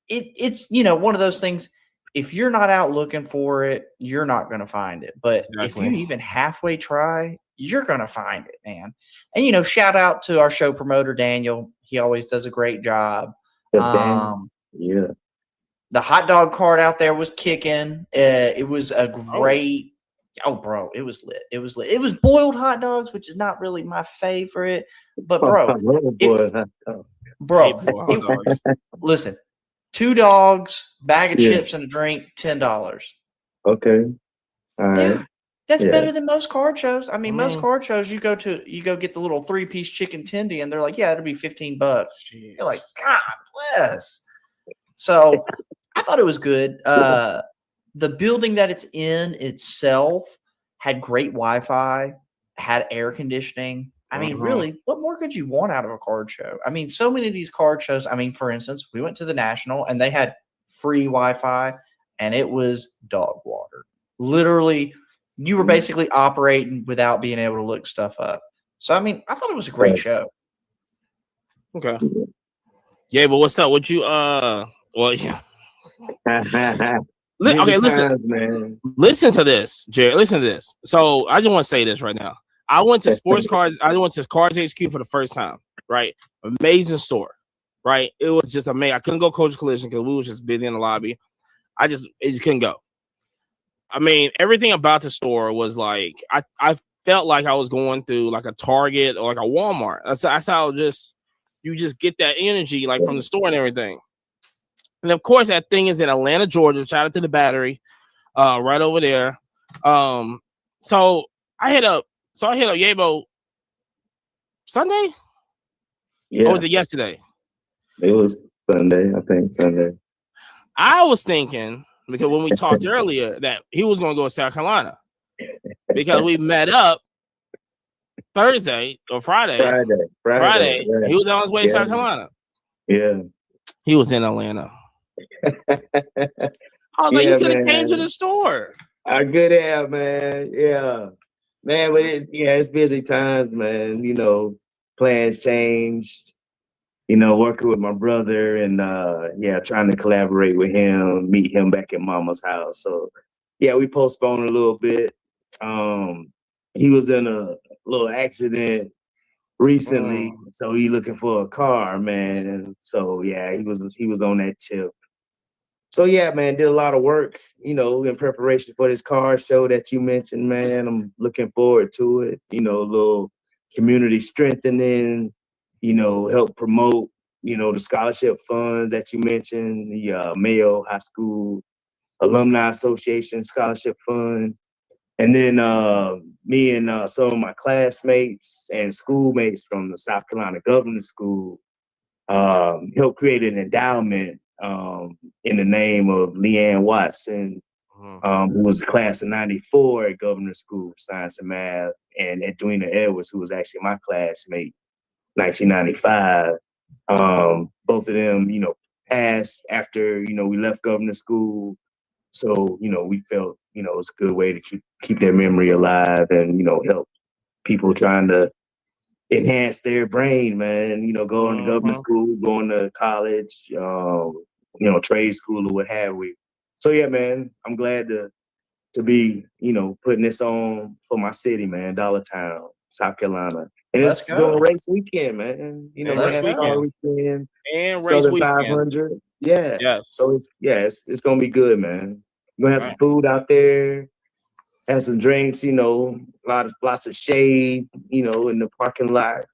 it's, one of those things. If you're not out looking for it, you're not going to find it. But if you even halfway try, you're going to find it, man. And, shout out to our show promoter, Daniel. He always does a great job. The hot dog cart out there was kicking. It was a great. Oh, bro, it was lit. It was lit. It was boiled hot dogs, which is not really my favorite. But, listen, 2 dogs, bag of chips, and a drink, $10. Okay. All right. Yeah, that's better than most card shows. I mean, most card shows, you go get the little 3-piece chicken tendy, and they're like, yeah, it'll be $15. Jeez. You're like, God bless. So I thought it was good. The building that it's in itself had great Wi-Fi, had air conditioning. I mean, really, what more could you want out of a card show? I mean, so many of these card shows, I mean, for instance, we went to the National and they had free Wi-Fi and it was dog water. Literally, you were basically operating without being able to look stuff up. So, I mean, I thought it was a great show. Okay. Yeah, but what's up? Would you, yeah. Listen to this, Jared. Listen to this. So I just want to say this right now. I went to Sports Cards. I went to Cards HQ for the first time. Right, amazing store. Right, it was just amazing. I couldn't go Coach Collision because we was just busy in the lobby. It just couldn't go. I mean, everything about the store was like I felt like I was going through like a Target or like a Walmart. That's how you just get that energy like from the store and everything. And of course, that thing is in Atlanta, Georgia. Shout out to the Battery, right over there. So I hit up Yabo Sunday. Yeah. Or was it yesterday? It was Sunday, I think Sunday. I was thinking because when we talked earlier that he was going to go to South Carolina because we met up Thursday or Friday. Friday. Yeah. He was on his way to South Carolina. Yeah. He was in Atlanta. I was like, you could have came to the store. I could have, man. Yeah. Man, but it's busy times, man. Plans changed. working with my brother and trying to collaborate with him, meet him back at mama's house. So yeah, we postponed a little bit. He was in a little accident recently, so he looking for a car, man. And so yeah, he was on that tip. So yeah, man, did a lot of work, in preparation for this car show that you mentioned, man. I'm looking forward to it. A little community strengthening, help promote, the scholarship funds that you mentioned, the Mayo High School Alumni Association Scholarship Fund. And then me and some of my classmates and schoolmates from the South Carolina Governor School helped create an endowment in the name of Leanne Watson, who was the class of 94 at Governor School of Science and Math, and Edwina Edwards, who was actually my classmate, 1995. Both of them, passed after, we left Governor School. So, we felt, it's a good way to keep their memory alive and, help people trying to enhance their brain, man, going to government school, going to college, trade school or what have we. So yeah, man, I'm glad to be, putting this on for my city, man, Dollartown, South Carolina. And it's doing race weekend, man. NASCAR weekend and race Southern weekend. 500. Yeah. Yes. So it's gonna be good, man. We're gonna have some food out there, have some drinks, lots of shade, in the parking lot.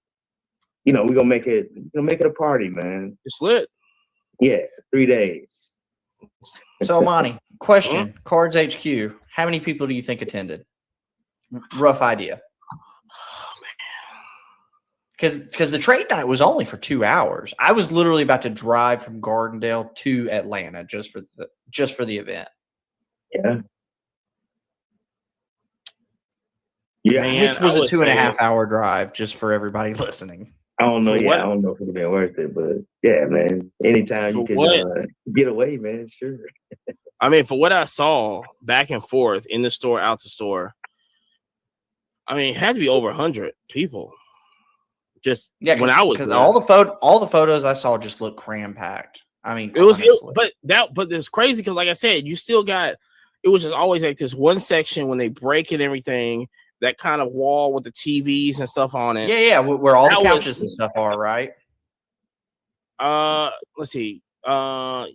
We're gonna make it a party, man. It's lit. Yeah, 3 days. So Monty, question, Cards HQ, how many people do you think attended? Rough idea. Because the trade night was only for 2 hours. I was literally about to drive from Gardendale to Atlanta just for the event. Yeah. Yeah. Man, Which was a 2.5 hour drive, just for everybody listening. I don't know. I don't know if it'd been worth it, but yeah, man. Anytime you can get away, man, sure. I mean, for what I saw back and forth in the store, out the store, I mean, it had to be over 100 people. Just when I was there. all the photos I saw just looked cram packed. I mean, but it's crazy because, like I said, you still got. It was just always like this one section when they break and everything. That kind of wall with the TVs and stuff on it. Yeah, where all the couches and stuff are, right? Let's see. Where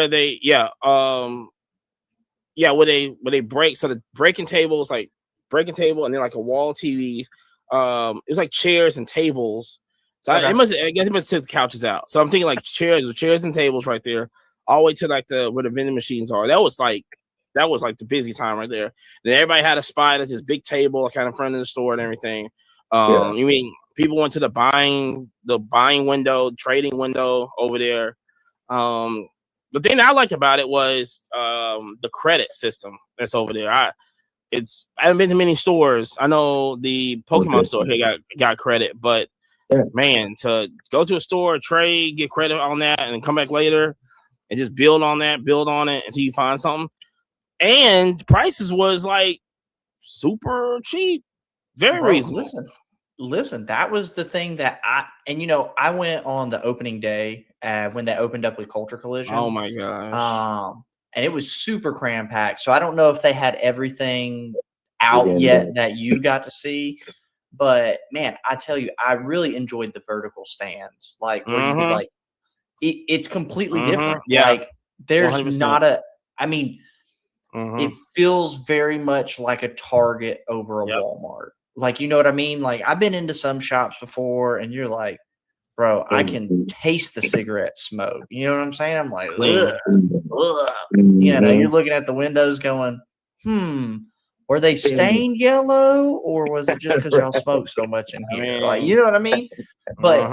they break. So the breaking table is like breaking table, and then like a wall of TVs. It was like chairs and tables. So I guess it must take the couches out. So I'm thinking like chairs and tables right there, all the way to like where the vending machines are. That was like the busy time right there. Then everybody had a spot at this big table kind of in front of the store and everything. You mean people went to the buying window, trading window over there. The thing I liked about it was the credit system that's over there. I haven't been to many stores. I know the Pokemon store here got credit, but man, to go to a store, trade, get credit on that, and then come back later and just build on it until you find something. And prices was like super cheap, very reasonable. Listen, that was the thing that I went on the opening day when they opened up with Culture Collision. Oh my gosh. And it was super cram packed. So I don't know if they had everything out yet that you got to see. But man, I tell you, I really enjoyed the vertical stands. Like where you could it's completely different. Yeah. Like there's 100%. not it feels very much like a Target over a Walmart. Like, you know what I mean? Like I've been into some shops before and you're like, bro, I can taste the cigarette smoke. You know what I'm saying? I'm like, ugh. You're looking at the windows going, were they stained yellow or was it just because y'all smoke so much in here? Like, you know what I mean? But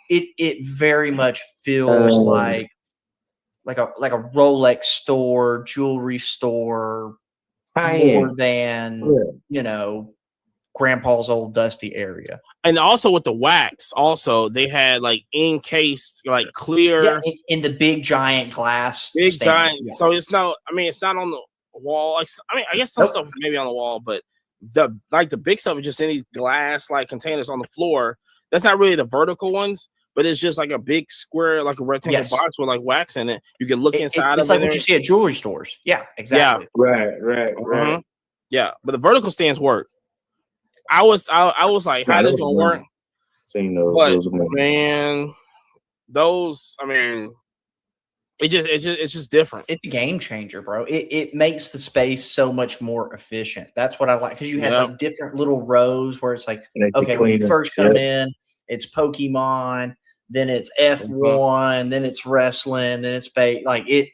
it very much feels like a Rolex store, jewelry store, more than grandpa's old dusty area. And also with the wax, they had like encased, like clear in the big giant glass. So it's not on the wall. I guess some stuff maybe on the wall, but the big stuff is just in these glass like containers on the floor. That's not really the vertical ones. but it's just like a big square, like a rectangle Yes. box with like wax in it. You can look inside It's of like it. what you see at jewelry stores. Yeah, exactly. Right. Mhm. Yeah, but the vertical stands work. I was like, how this gonna work? Seen But those amazing. man, those, I mean, it's just different. It's a game changer, bro. It makes the space so much more efficient. That's what I like, because you have Yep. like different little rows where it's like, Makes it okay, when you cleaner. first come Yep. in, it's Pokemon, then it's F1, then it's wrestling, then it's like it,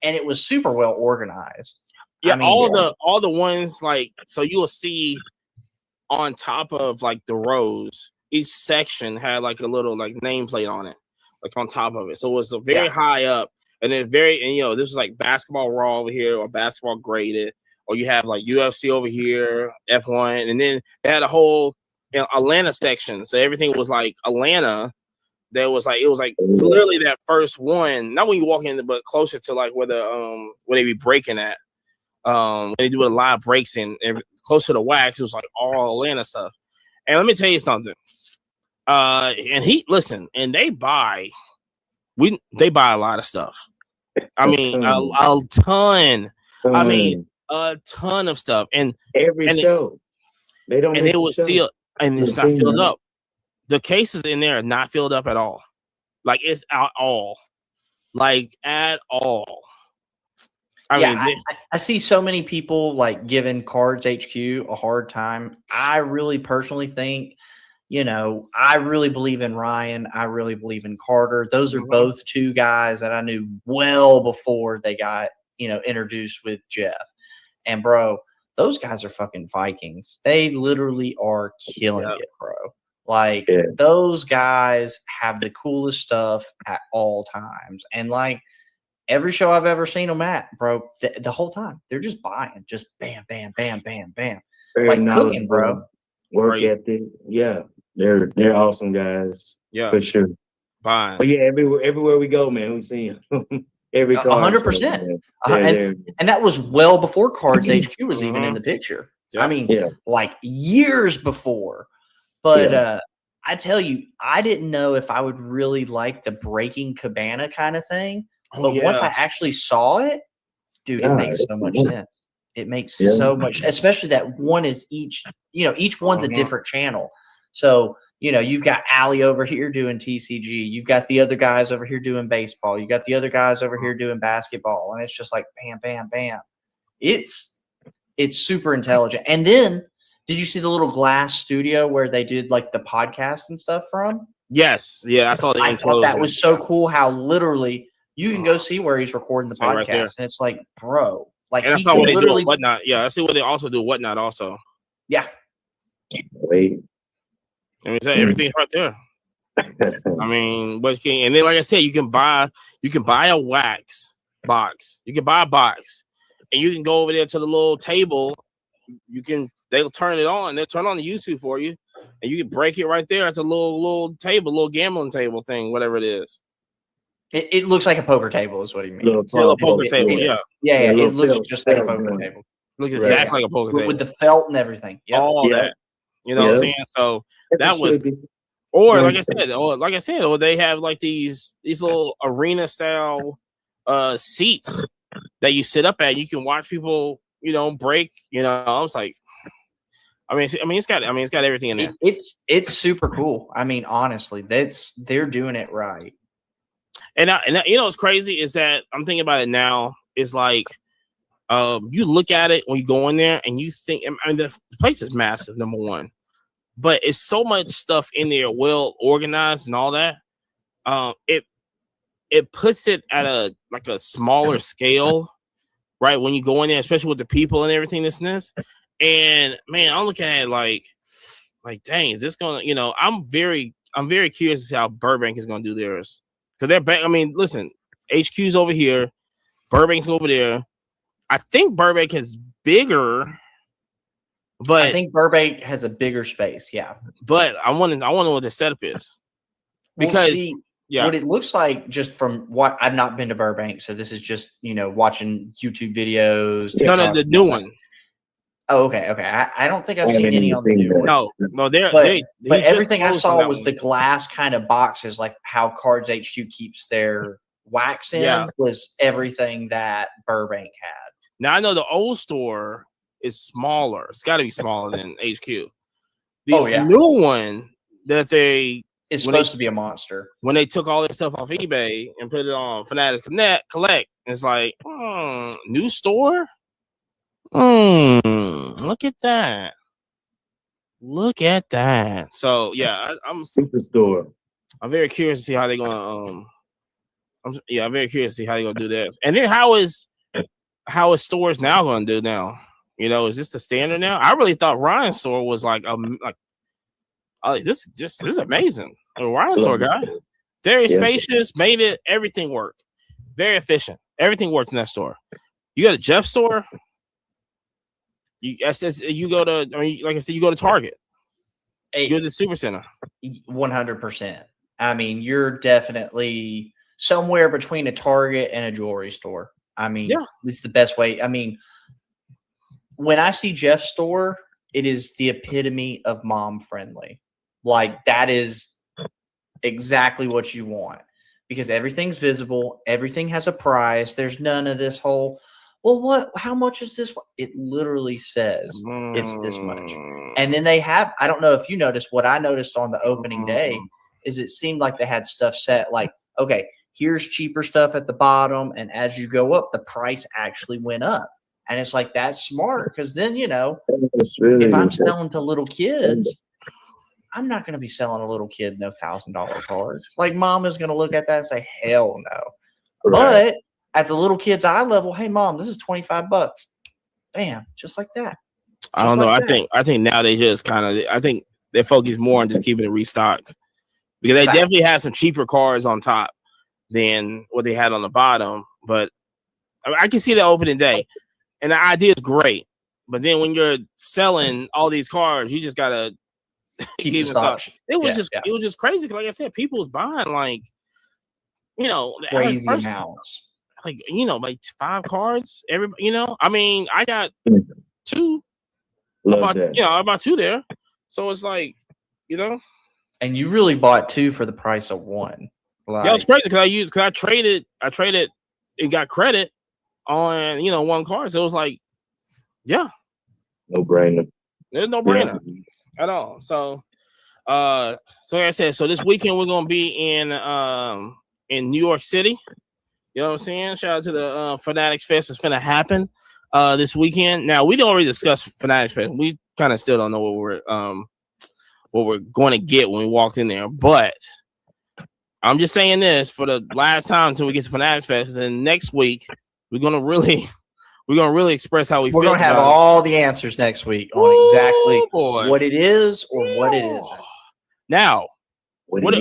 and it was super well organized. Yeah, I mean, all the ones like, so you will see on top of like the rows, each section had like a little like nameplate on it, like on top of it. So it was a very high up, and then this was like basketball raw over here, or basketball graded, or you have like UFC over here, F1, and then they had a whole Atlanta section. So everything was like Atlanta. There was like, it was like literally that first one, not when you walk in, but closer to like where they be breaking at. When they do a lot of breaks in closer to wax, it was like all Atlanta stuff. And let me tell you something. And they buy a lot of stuff. I mean, a ton. I mean, a ton of stuff. And every show, they don't. And it was still, and it's not filled up. The cases in there are not filled up at all. Like it's at all. Like at all. I mean, I see so many people like giving Cards HQ a hard time. I really personally think, I really believe in Ryan. I really believe in Carter. Those are both two guys that I knew well before they got, introduced with Jeff. And bro, those guys are fucking Vikings. They literally are killing it, bro. Like those guys have the coolest stuff at all times. And like, every show I've ever seen them at, bro, the whole time they're just buying, just bam, bam, bam, bam, bam, Very like cooking, bro. Work ethic, yeah, they're awesome guys, yeah, for sure. Fine, but yeah, everywhere we go, man, we see them. Every 100%, and that was well before Cards HQ was even in the picture. Yep. I mean, like years before. But I tell you, I didn't know if I would really like the breaking cabana kind of thing. But once I actually saw it, dude, it makes so much sense. It makes so much, especially that one is each one's a different channel. So, you've got Allie over here doing TCG. You've got the other guys over here doing baseball. You got the other guys over here doing basketball. And it's just like, bam, bam, bam. It's super intelligent. And then, did you see the little glass studio where they did like the podcast and stuff from? Yes. Yeah, I saw the I thought that was so cool how literally you can go see where he's recording the podcast, right, and it's like, bro, like, and that's not what they do. Whatnot, yeah. I see what they also do. Whatnot, also. Yeah. Wait. I mean, everything's right there. I mean, and then like I said, you can buy a wax box. You can buy a box, and you can go over there to the little table. They'll turn it on. They'll turn on the YouTube for you, and you can break it right there at the little table, little gambling table thing, whatever it is. It looks like a poker table, is what he means. Little poker table, yeah. It looks just like a poker table. Looks exactly like a poker table with the felt and everything. Yep. All that, what I'm saying. So that was, or like I said, or they have like these little arena style seats that you sit up at. You can watch people, break. I was like, I mean, it's got everything in there. It's super cool. I mean, honestly, they're doing it right. And what's crazy is that I'm thinking about it now. Is like, you look at it when you go in there and you think, I mean, the place is massive, number one, but it's so much stuff in there, well organized and all that. It puts it at a smaller scale, right? When you go in there, especially with the people and everything, this. And man, I'm looking at it like, dang, is this gonna? I'm very curious to see how Burbank is gonna do theirs. Because they're back. I mean, listen, HQ's over here, Burbank's over there. I think Burbank is bigger, but I think Burbank has a bigger space. Yeah, but I want to know what the setup is, because what it looks like, just from what I've not been to Burbank, so this is just watching YouTube videos. No, the new one. Oh, okay. I don't think I've I seen haven't any even on the seen New that. York. No, they're But they. but he just everything I closed on saw that was one. the glass kind of boxes, like how Cards HQ keeps their wax in. Yeah. Was everything that Burbank had. Now I know the old store is smaller. It's got to be smaller than HQ. This Oh, yeah. new one that they It's when they supposed to be a monster. when they took all their stuff off eBay and put it on Fanatics Collect, it's like new store. Look at that. Look at that. So yeah, Superstore. I'm very curious to see how they're gonna I'm very curious to see how they're gonna do this. And then how is stores now gonna do now? You know, is this the standard now? I really thought Ryan's store was like this is amazing. The Ryan's store guy. Very spacious, made it everything work. Very efficient. Everything works in that store. You got a Jeff store. You go to, like I said, you go to Target. You go to the Super Center. 100%. I mean, you're definitely somewhere between a Target and a jewelry store. I mean, it's the best way. I mean, when I see Jeff's store, it is the epitome of mom friendly. Like, that is exactly what you want because everything's visible. Everything has a price. There's none of this whole, well, how much is this? It literally says it's this much. And then they have, I don't know if you noticed, what I noticed on the opening day is it seemed like they had stuff set like, okay, here's cheaper stuff at the bottom. And as you go up, the price actually went up. And it's like, that's smart. Because then, you know, if I'm selling to little kids, I'm not going to be selling a little kid no $1,000 card. Like, mom is going to look at that and say, hell no. Right. But at the little kid's eye level, hey, mom, this is $25. Bam, just like that. I don't know. I think now they just kind of, I think they focus more on just keeping it restocked because they definitely had some cheaper cards on top than what they had on the bottom. But I can see the opening day, and the idea is great. But then when you're selling all these cards, you just gotta keep the stock. It was just crazy. Like I said, people was buying like, you know, crazy amounts. Like, you know, like 5 cards. Everybody, you know, I mean, I got 2. About 2 there. So it's like, you know. And you really bought 2 for the price of 1. Like, yeah, it's crazy because I traded and got credit on, you know, 1 card. So it was like, yeah. No brainer. There's no brainer at all. So like I said, so this weekend we're gonna be in New York City. You know what I'm saying? Shout out to the Fanatics Fest that's gonna happen this weekend. Now we don't already discuss Fanatics Fest. We kind of still don't know what we're going to get when we walked in there. But I'm just saying this for the last time until we get to Fanatics Fest. Then next week we're gonna really express how we feel. We're gonna have all the answers next week on exactly what it is or what it isn't. Now, what are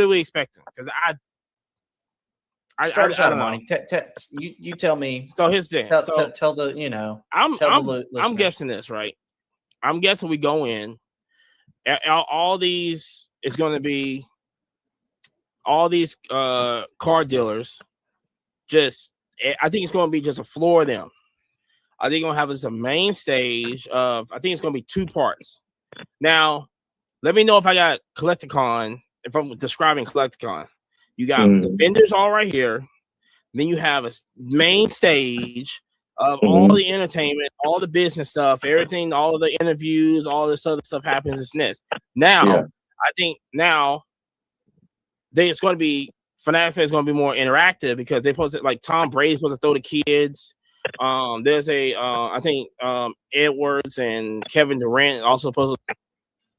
we expecting? Because I don't know. You tell me. So here's the thing. Tell the, you know. I'm guessing this, right? I'm guessing we go in. All these is going to be all these car dealers. I think it's going to be just a floor of them. I think we're going to have this a main stage of. I think it's going to be 2 parts. Now, let me know if I got Collecticon. If I'm describing Collecticon, you got the vendors all right here. Then you have a main stage of all the entertainment, all the business stuff, everything, all of the interviews, all this other stuff happens in this. Now, I think it's going to be Fanatic Fest is going to be more interactive because they posted like Tom Brady's supposed to throw the kids. There's I think Edwards and Kevin Durant also supposed to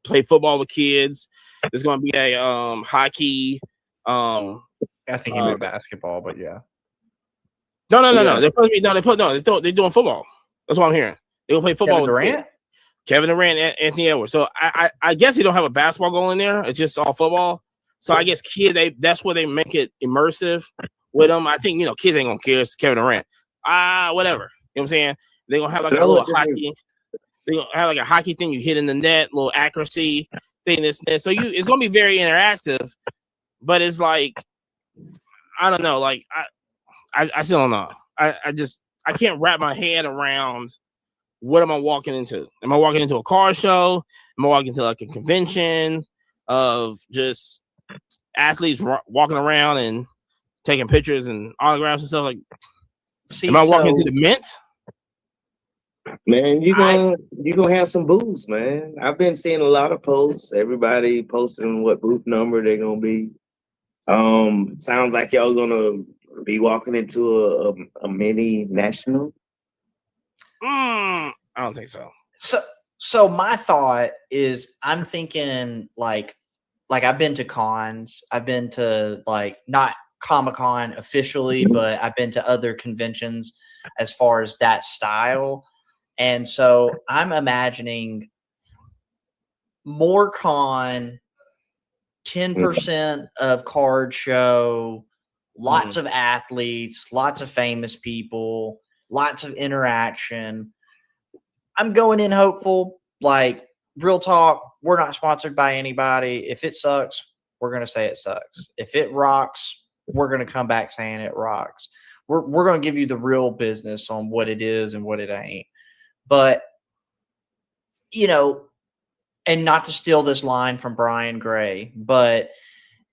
play football with kids. There's going to be a hockey. I think he meant basketball, but yeah. No. They're supposed to be they're doing football. That's what I'm hearing. They will play football with Durant. Kevin Durant and Anthony Edwards. So I guess they don't have a basketball goal in there. It's just all football. So I guess that's where they make it immersive with them. I think, you know, kids ain't gonna care. It's Kevin Durant. Whatever. You know what I'm saying? They're gonna have like a little hockey. They're gonna have like a hockey thing you hit in the net, little accuracy thing. This. So it's gonna be very interactive, but it's like I don't know. Like I still don't know. I can't wrap my head around what am I walking into? Am I walking into a car show? Am I walking into like a convention of just athletes walking around and taking pictures and autographs and stuff? Like, See, am I walking so into the Mint? Man, you gonna have some booths, man. I've been seeing a lot of posts. Everybody posting what booth number they're gonna be. Sounds like y'all gonna be walking into a mini national. I don't think so. So my thought is, I'm thinking like I've been to cons. I've been to like not Comic-Con officially, but I've been to other conventions as far as that style. And so I'm imagining more con, 10% of card show, lots of athletes, lots of famous people, lots of interaction. I'm going in hopeful, like real talk. We're not sponsored by anybody. If it sucks, we're going to say it sucks. If it rocks, we're going to come back saying it rocks. We're going to give you the real business on what it is and what it ain't. But, you know, and not to steal this line from Brian Gray, but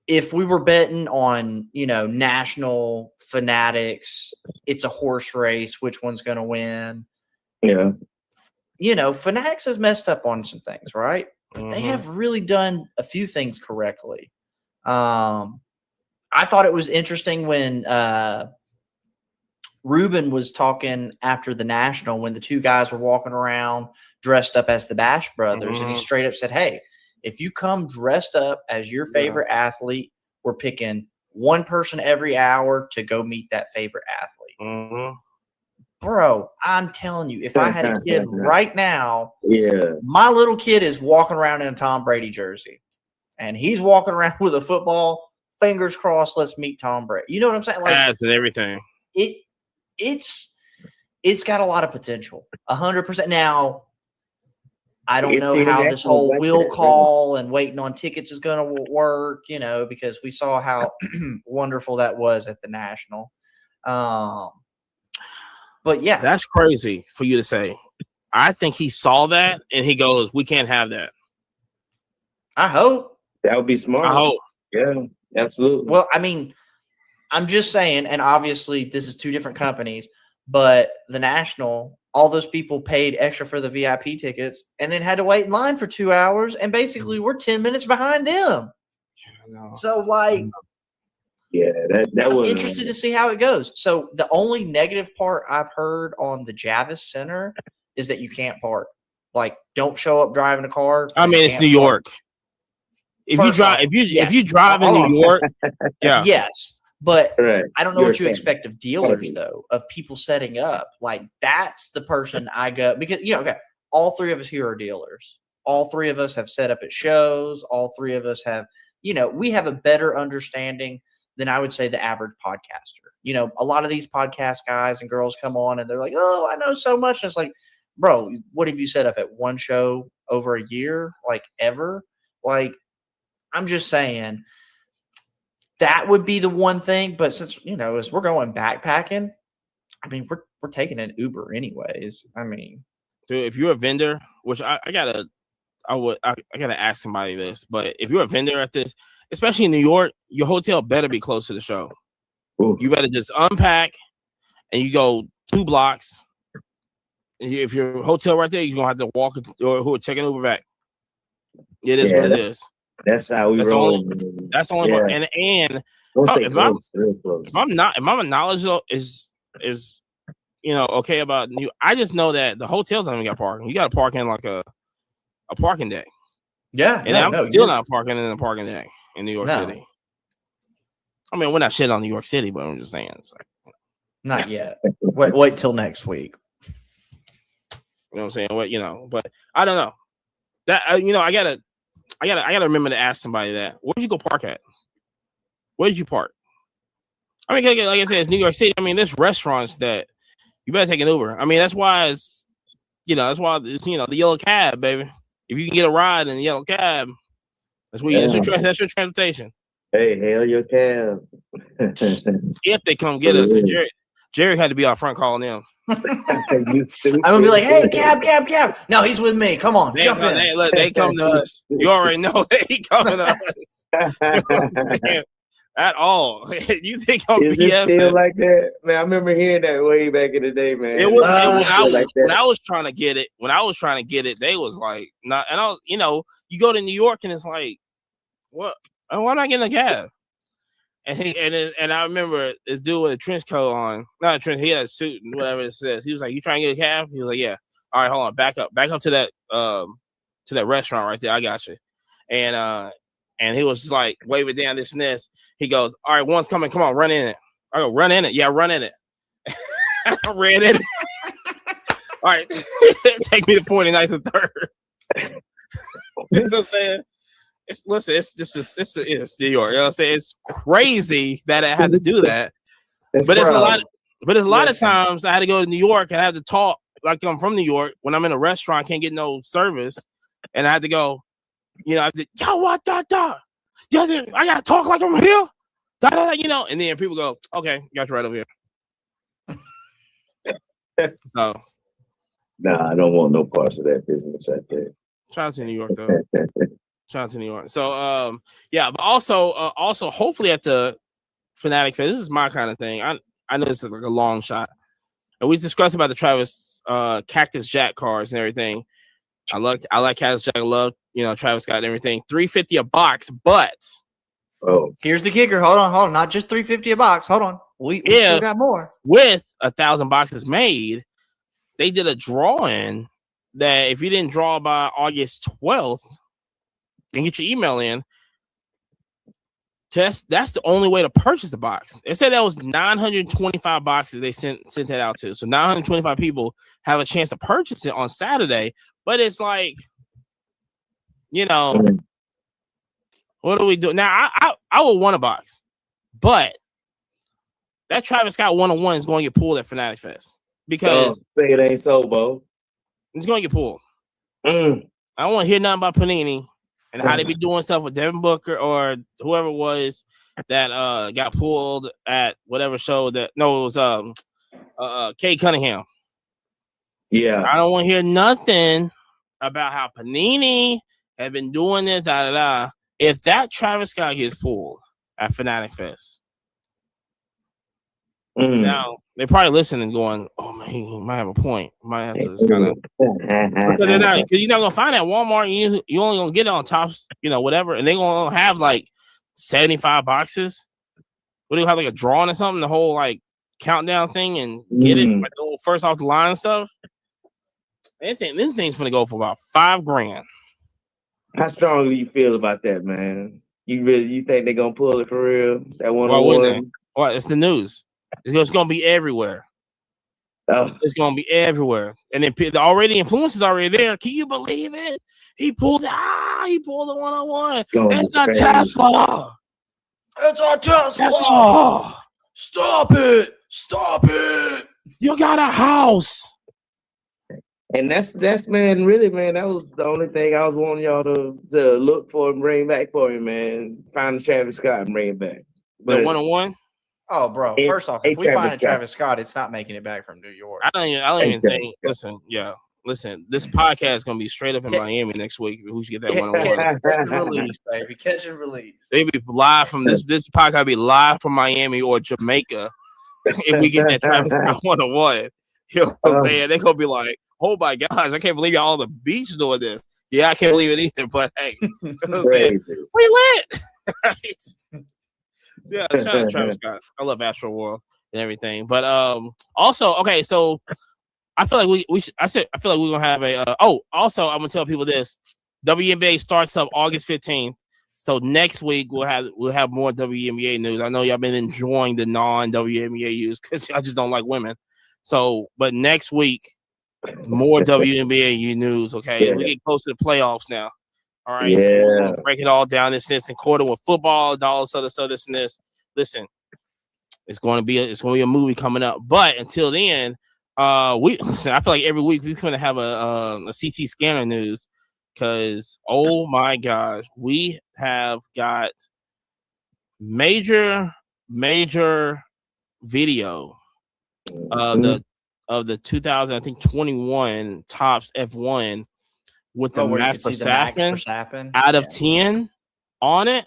if we were betting on, you know, national fanatics, it's a horse race, which one's going to win? Yeah. You know, Fanatics has messed up on some things, right? But they have really done a few things correctly. I thought it was interesting when Ruben was talking after the National, when the two guys were walking around dressed up as the Bash Brothers, and he straight up said, hey, if you come dressed up as your favorite athlete, we're picking one person every hour to go meet that favorite athlete. Bro, I'm telling you, if I had a kid right now, my little kid is walking around in a Tom Brady jersey, and he's walking around with a football. Fingers crossed, let's meet Tom Brady. You know what I'm saying? Like, Ads and everything. It's got a lot of potential, 100%. Now, I don't know how this whole will call and waiting on tickets is going to work, you know, because we saw how wonderful that was at the National. But yeah, that's crazy for you to say. I think he saw that and he goes, "We can't have that." I hope that would be smart. I hope. Yeah, absolutely. Well, I mean, I'm just saying, and obviously this is two different companies, but the National, all those people paid extra for the VIP tickets and then had to wait in line for 2 hours, and basically we're 10 minutes behind them. So, like, yeah, that was interested to see how it goes. So the only negative part I've heard on the Javits Center is that you can't park. Like, don't show up driving a car. I mean, it's New York. If you drive in New York, yes. But I don't know what you expect of dealers, Right. though, of people setting up. Like, that's the person I go, because, you know, okay, all three of us here are dealers. All three of us have set up at shows. All three of us have, you know, we have a better understanding than I would say the average podcaster. You know, a lot of these podcast guys and girls come on and they're like, oh, I know so much. And it's like, bro, what have you set up at one show over a year? Like, ever? Like, I'm just saying that would be the one thing. But since, you know, as we're going backpacking, I mean, we're taking an Uber anyways. I mean, dude, if you're a vendor, which I gotta ask somebody this, but if you're a vendor at this, especially in New York, your hotel better be close to the show. Ooh. You better just unpack and you go 2 blocks. If your hotel right there, you're gonna have to walk or take an Uber back. It is what it is. That's how we roll. That's the only part. And if my knowledge is you know okay about New, I just know that the hotels don't even got parking. You got to park in like a parking deck. Yeah, and I'm still not parking in a parking deck in New York City. I mean, we're not shit on New York City, but I'm just saying, it's like, not yet. Wait till next week. You know what I'm saying? What, you know, but I don't know. That you know, I gotta remember to ask somebody that. Where'd you go park at? Where did you park? I mean, like I said, it's New York City. I mean, there's restaurants that you better take an Uber. I mean, that's why it's, you know, the yellow cab, baby. If you can get a ride in the yellow cab, that's what that's your transportation. Hey, hail your cab. If they come get us, Jerry had to be out front calling them. I'm gonna be like, hey, cab. No, he's with me. Come on, jump in. They come to us. You already know they coming to us. At all. You think I'm Is BS? it still like that? Man, I remember hearing that way back in the day, man. It was like when I was trying to get it, they was like, not, and I was, you go to New York and it's like, what? Why am I getting a cab? And I remember this dude with a trench coat on, not a trench, he had a suit and whatever it says. He was like, "You trying to get a cab?" He was like, "Yeah." All right, hold on, back up to that restaurant right there. I got you. And he was just like waving down this and this. He goes, "All right, one's coming. Come on, run in it." I go, "Run in it." Yeah, run in it. I ran in it. All right, take me to 49th and 3rd. You know what I'm saying? It's New York. You know what I'm saying? It's crazy that I had to do that. But it's a lot of times I had to go to New York and I had to talk like I'm from New York. When I'm in a restaurant, I can't get no service, and I had to go. I did, yo, what, da. Yo, I gotta talk like I'm here, da. And then people go, okay, got you right over here. So, nah, I don't want no parts of that business right there. Shout out to New York, though. Shout out to New York. So, yeah, but also, hopefully at the Fanatic Fest, this is my kind of thing. I know this is like a long shot, and we discussed about the Travis Cactus Jack cars and everything. I like Cactus Jack. I love Travis Scott and everything. $350 a box, but here's the kicker. Hold on. Not just $350 a box. Hold on. We still got more. With 1,000 boxes made, they did a drawing that if you didn't draw by August 12th and get your email in, that's the only way to purchase the box. They said that was 925 boxes they sent that out to. So 925 people have a chance to purchase it on Saturday. But it's like, what do we do now? I would want a box, but that Travis Scott 101 is going to get pulled at Fanatic Fest because say it ain't so, Bo. It's going to get pulled. I don't want to hear nothing about Panini and how they be doing stuff with Devin Booker or whoever it was that got pulled at whatever show it was Kate Cunningham. Yeah, I don't want to hear nothing about how Panini have been doing this, da. If that Travis Scott gets pulled at Fanatic Fest, now they're probably listening, going, "Oh man, he might have a point. Might have to kind of." Because you're not gonna find it at Walmart. You only gonna get it on Tops, whatever, and they're gonna have like 75 boxes. What do you have, like a drawing or something? The whole like countdown thing and get it like the whole first off the line stuff. Anything, them things gonna go for about $5,000. How strongly you feel about that, man? You think they're gonna pull it for real? That one? Why wouldn't they? Well, it's the news. It's gonna be everywhere. Oh. It's gonna be everywhere, and then the influence is already there. Can you believe it? He pulled the 101. It's a Tesla. It's a Tesla. Stop it. You got a house. And that's man, really, man, that was the only thing I was wanting y'all to look for and bring back for him, man. Find the Travis Scott and bring it back. But the 101? Oh, bro. First off, if we find a Travis Scott, it's not making it back from New York. I don't even think. Listen. This podcast is gonna be straight up in Miami next week. We should get that 101. Catch and release, baby. Catch and release. They be live from this podcast. Be live from Miami or Jamaica. If we get that Travis Scott 101, you know what I'm saying? They're gonna be like, "Oh my gosh, I can't believe y'all on the beach doing this." Yeah, I can't believe it either. But hey, you know what I'm saying? We lit. Right? Yeah, shout out to Travis Scott. I love Astro World and everything. But also, okay, so I feel like I feel like we're gonna have a also I'm gonna tell people this. WNBA starts up August 15th. So next week we'll have more WNBA news. I know y'all been enjoying the non-WNBA news because I just don't like women. So, but next week, more WNBA news. Okay, we get close to the playoffs now. All right, we'll break it all down in this and quarter with football and all this other stuff. This and this. Listen, it's going to be a movie coming up. But until then, I feel like every week we're going to have a CT scanner news because oh my gosh, we have got major video the 2000, I think 21 Topps F1 with the where you Max could see the Max Verstappen Verstappen out of 10 on it.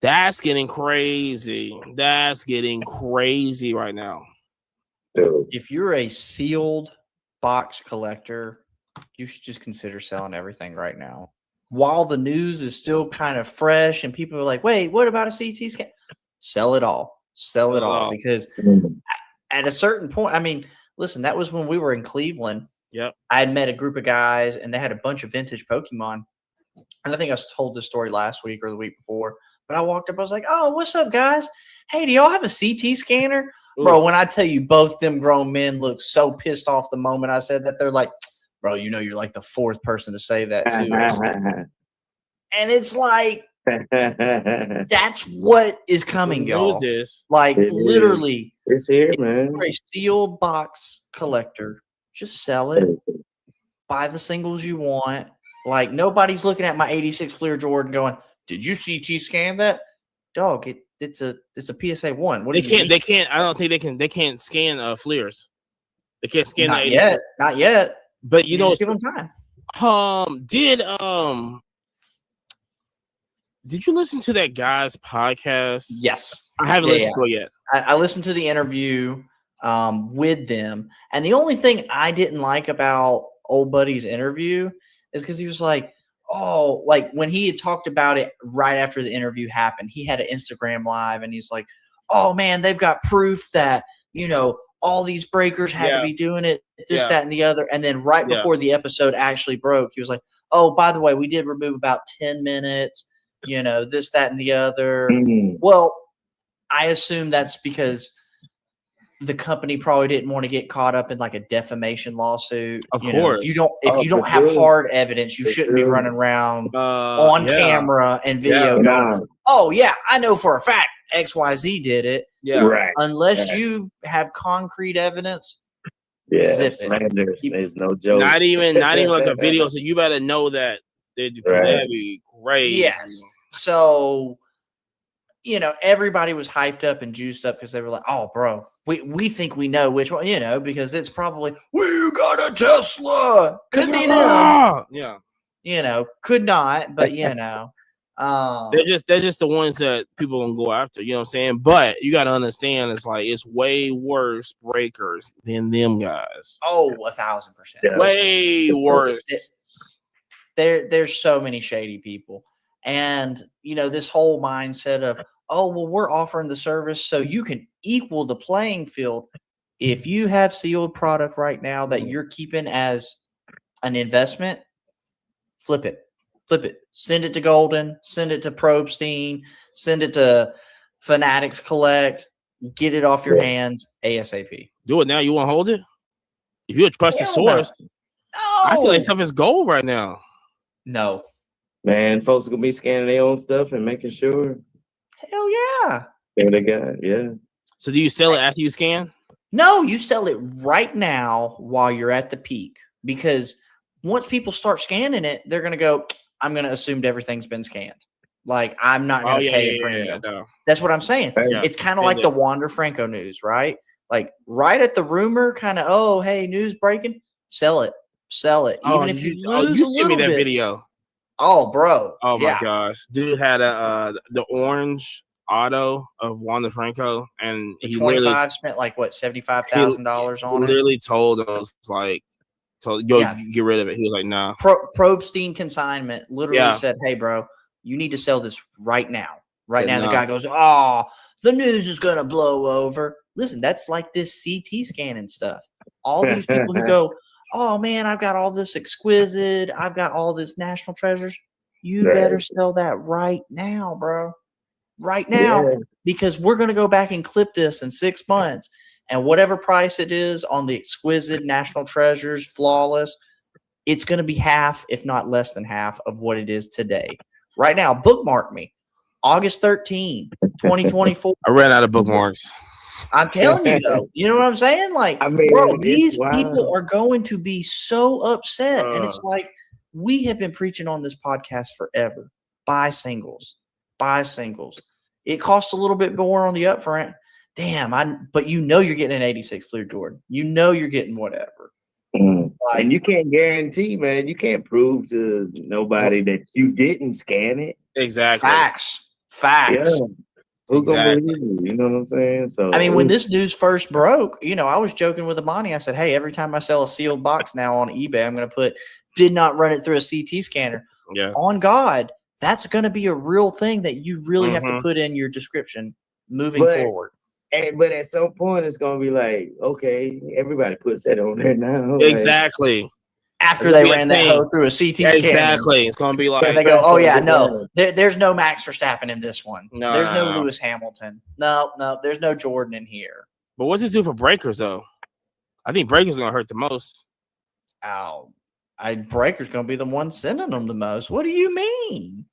That's getting crazy. That's getting crazy right now. Dude. If you're a sealed box collector, you should just consider selling everything right now. While the news is still kind of fresh and people are like, wait, what about a CT scan? Sell it all. Sell it all. Because at a certain point, I mean, listen, that was when we were in Cleveland. Yep. I had met a group of guys and they had a bunch of vintage Pokemon. And I think I told this story last week or the week before. But I walked up, I was like, oh, what's up, guys? Hey, do y'all have a CT scanner? Ooh. Bro, when I tell you both them grown men look so pissed off the moment I said that, they're like, bro, you know you're like the fourth person to say that to us. And it's like, that's what is coming, y'all. Like, literally. It's here, man. You're a sealed box collector. Just sell it. Buy the singles you want. Like, nobody's looking at my 86 Fleer Jordan going, did you CT scan that? Dog, it's a PSA 1. What they can't. I don't think they can't scan Fleers. They can't scan not yet. Not yet. But you know, give them time. Did you listen to that guy's podcast? Yes. I haven't listened to it yet. I listened to the interview with them. And the only thing I didn't like about old buddy's interview is because he was like, oh, like when he had talked about it right after the interview happened, he had an Instagram live and he's like, oh man, they've got proof that, you know, all these breakers had to be doing it, this, that, and the other. And then right before the episode actually broke, he was like, oh, by the way, we did remove about 10 minutes, you know, this, that, and the other. Mm-hmm. Well, I assume that's because the company probably didn't want to get caught up in like a defamation lawsuit. Of course. If you don't have hard evidence, you shouldn't be running around on camera and video going, oh yeah, I know for a fact XYZ did it. Yeah. Right. Unless you have concrete evidence. Yeah, there's no joke. Not even like a video. So you better know that that'd be great. Yes. So, you know, everybody was hyped up and juiced up because they were like, oh, bro, we think we know which one, you know, because it's probably, we got a Tesla. Could be them. Yeah. You know, could not, but, you know. They're just the ones that people gonna go after, you know what I'm saying? But you gotta understand, it's like it's way worse breakers than them guys. Oh, 1,000%. Way worse. There's so many shady people. And, you know, this whole mindset of, oh, well, we're offering the service so you can equal the playing field. If you have sealed product right now that you're keeping as an investment, flip it. Send it to Golden, send it to Probstein, send it to Fanatics Collect, get it off your hands ASAP. Do it now. You want to hold it? If you're a trusted source, I feel like stuff is gold right now. No. Man, folks are going to be scanning their own stuff and making sure. Hell yeah. Yeah. So do you sell it after you scan? No, you sell it right now while you're at the peak. Because once people start scanning it, they're going to go, I'm going to assume everything's been scanned. Like, I'm not going to pay a premium. No. That's what I'm saying. Yeah. It's kind of like the Wander Franco news, right? Like, right at the rumor, kind of, oh, hey, news breaking, sell it. Even if you lose you sent me that video. Oh, bro. Oh, my gosh. Dude had the orange auto of Wander Franco, and he 25 spent like, what, $75,000 on it? Literally told us, like, get rid of it. He was like, nah. Probstein Consignment literally said, hey, bro, you need to sell this right now. Right now. The guy goes, oh, the news is going to blow over. Listen, that's like this CT scanning stuff. All these people who go, oh, man, I've got all this exquisite. I've got all this national treasures. You better sell that right now, bro. Right now. Yeah. Because we're going to go back and clip this in 6 months. And whatever price it is on the exquisite national treasures, flawless, it's going to be half, if not less than half, of what it is today. Right now, bookmark me. August 13, 2024. I ran out of bookmarks. I'm telling you, though. You know what I'm saying? Like, bro, these people are going to be so upset. And it's like, we have been preaching on this podcast forever. Buy singles. It costs a little bit more on the upfront. but you know you're getting an 86 Fleer Jordan. You know you're getting whatever. And you can't guarantee, man. You can't prove to nobody that you didn't scan it. Exactly. Facts. Yeah. Who's gonna believe you? You know what I'm saying? So I mean, when this news first broke, I was joking with Amani. I said, "Hey, every time I sell a sealed box now on eBay, I'm going to put did not run it through a CT scanner." Yeah. On God, that's going to be a real thing that you really have to put in your description moving forward. But at some point, it's gonna be like, okay, everybody puts that on there now. Exactly. After they ran that hoe through a CT scanner. Exactly. It's gonna be like and they go, "Oh yeah, no, there's no Max Verstappen in this one. No, there's no Lewis Hamilton. No, there's no Jordan in here." But what's this do for breakers though? I think breakers are gonna hurt the most. Oh, breaker's gonna be the one sending them the most. What do you mean?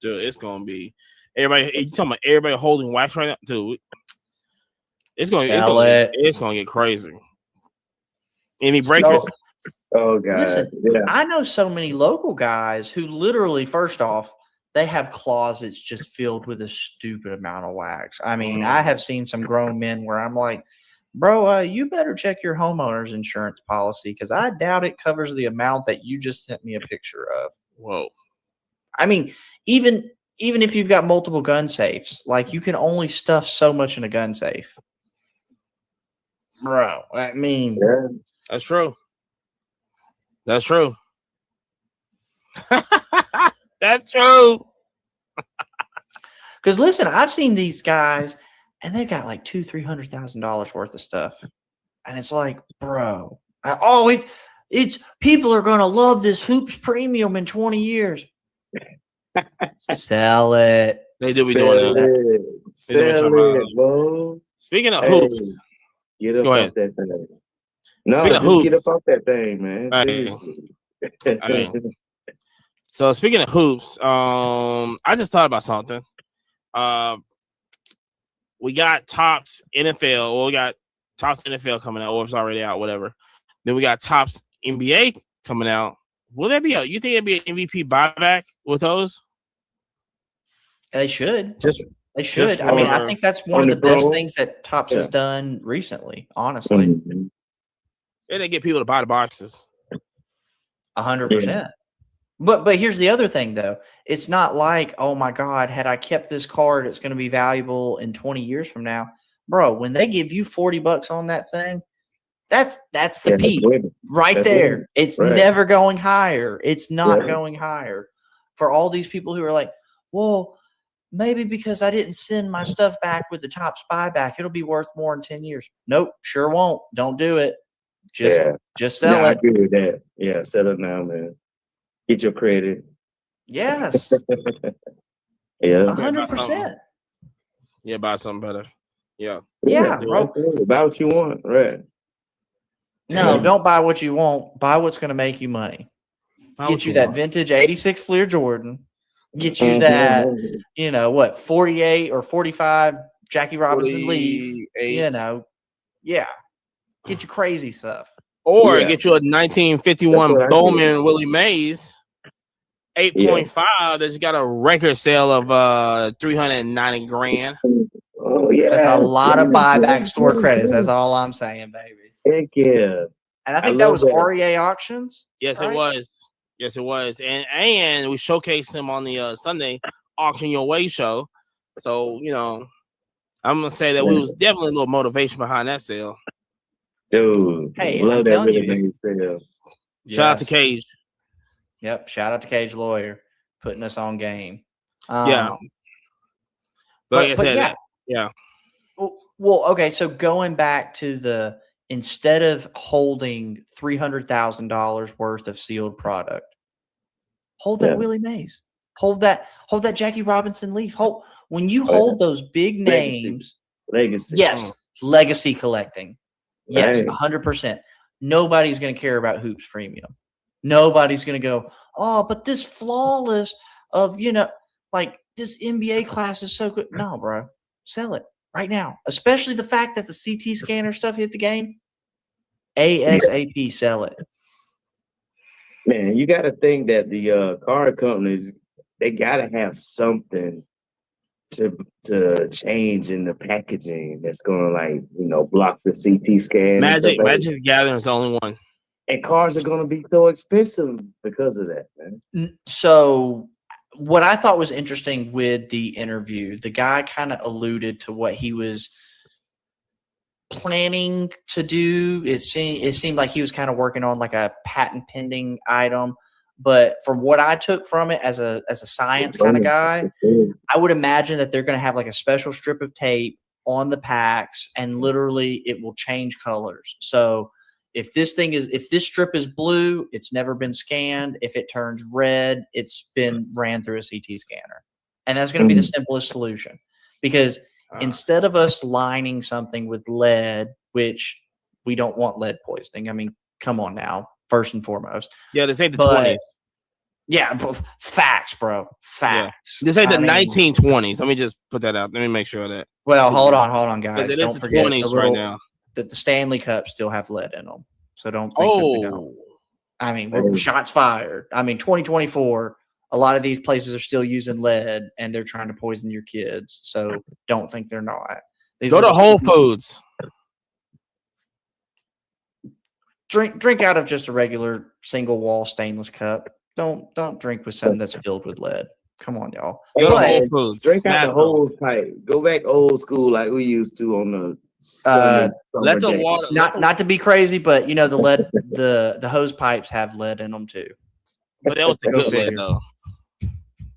Dude, it's gonna be everybody. You talking about everybody holding wax right now, dude? It's gonna get crazy. Any breakers? Oh God! Listen, I know so many local guys who literally, first off, they have closets just filled with a stupid amount of wax. I mean, I have seen some grown men where I'm like, "Bro, you better check your homeowner's insurance policy because I doubt it covers the amount that you just sent me a picture of." Whoa! I mean, even if you've got multiple gun safes, like you can only stuff so much in a gun safe, bro. I mean, that's true. That's true. That's true. Because listen, I've seen these guys, and they've got like $200,000-$300,000 worth of stuff, and it's like, bro, it's people are gonna love this Hoops Premium in 20 years. Sell it. They do be doing that. Sell it, bro. Speaking of hoops, get up off that thing. No, just get up off that thing, man. Seriously. So speaking of hoops, I just thought about something. We got Topps NFL, or we got Topps NFL coming out, or it's already out, whatever. Then we got Topps NBA coming out. Will there be you think it'd be an MVP buyback with those? They should. They should. just I mean, I think that's one of the best pro. things that Topps has done recently, honestly. Mhm. And they get people to buy the boxes. 100%. But here's the other thing, though. It's not like, oh, my God, had I kept this card, it's going to be valuable in 20 years from now. Bro, when they give you $40 on that thing, that's the peak right there. It's never going higher. It's not going higher. For all these people who are like, well, maybe because I didn't send my stuff back with the Topps buyback, it'll be worth more in 10 years. Nope, sure won't. Don't do it. Just sell it. I agree with that. Yeah, sell it now, man. Get your credit. Yes. 100%. Yeah, buy something better. Yeah. Yeah, bro. Buy what you want, right? No, don't buy what you want. Buy what's going to make you money. Get you that vintage 86 Fleer Jordan. Get you that, 48 or 45 Jackie Robinson Leaf. Get you crazy stuff. Or get you a 1951 Bowman Willie Mays 8.5 that's got a record sale of $390,000. Oh yeah, that's a lot of buyback store credits. That's all I'm saying, baby. Heck yeah. And I think that was REA Auctions. Yes, right? It was. Yes, it was. And we showcased him on the Sunday Auction Your Way show. So, I'm gonna say that we was definitely a little motivation behind that sale. Dude, hey, love that really big sale. Shout out to Cage. Yep, shout out to Cage Lawyer putting us on game. But like I said, yeah. Well, okay. So going back to instead of holding $300,000 worth of sealed product, hold that Willie Mays. Hold that Jackie Robinson Leaf. When you hold those big names, legacy. Yes, legacy collecting. Yes, 100%. Nobody's going to care about Hoops Premium. Nobody's going to go, oh, but this flawless of, like this NBA class is so good. No, bro. Sell it right now. Especially the fact that the CT scanner stuff hit the game. ASAP, sell it. Man, you got to think that the card companies, they got to have something to change in the packaging that's gonna block the CT scan and stuff. Magic the Gathering is the only one. And cars are gonna be so expensive because of that, man. So what I thought was interesting with the interview, the guy kind of alluded to what he was planning to do. It seemed like he was kind of working on like a patent pending item. But from what I took from it as a science kind of guy, I would imagine that they're going to have like a special strip of tape on the packs, and literally it will change colors. So if this strip is blue, it's never been scanned. If it turns red, it's been ran through a CT scanner. And that's going to be the simplest solution, because instead of us lining something with lead, which we don't want lead poisoning. I mean, come on now, first and foremost. Yeah, this ain't the 20s. Yeah, facts, bro. Facts. Yeah. This ain't the 1920s. Let me just put that out. Let me make sure of that. Well, hold on, guys. It is Don't the forget 20s right now. that the Stanley Cups still have lead in them. So don't think that they don't. I mean, shots fired. I mean, 2024, a lot of these places are still using lead, and they're trying to poison your kids. So don't think they're not. Go to Whole Foods. Drink out of just a regular single wall stainless cup. Don't drink with something that's filled with lead. Come on, y'all. Go to Whole Foods. Drink out the hose pipe. Go back old school like we used to on the let the water. Not to be crazy, but you know the lead, the hose pipes have lead in them too. But that was the good lead though.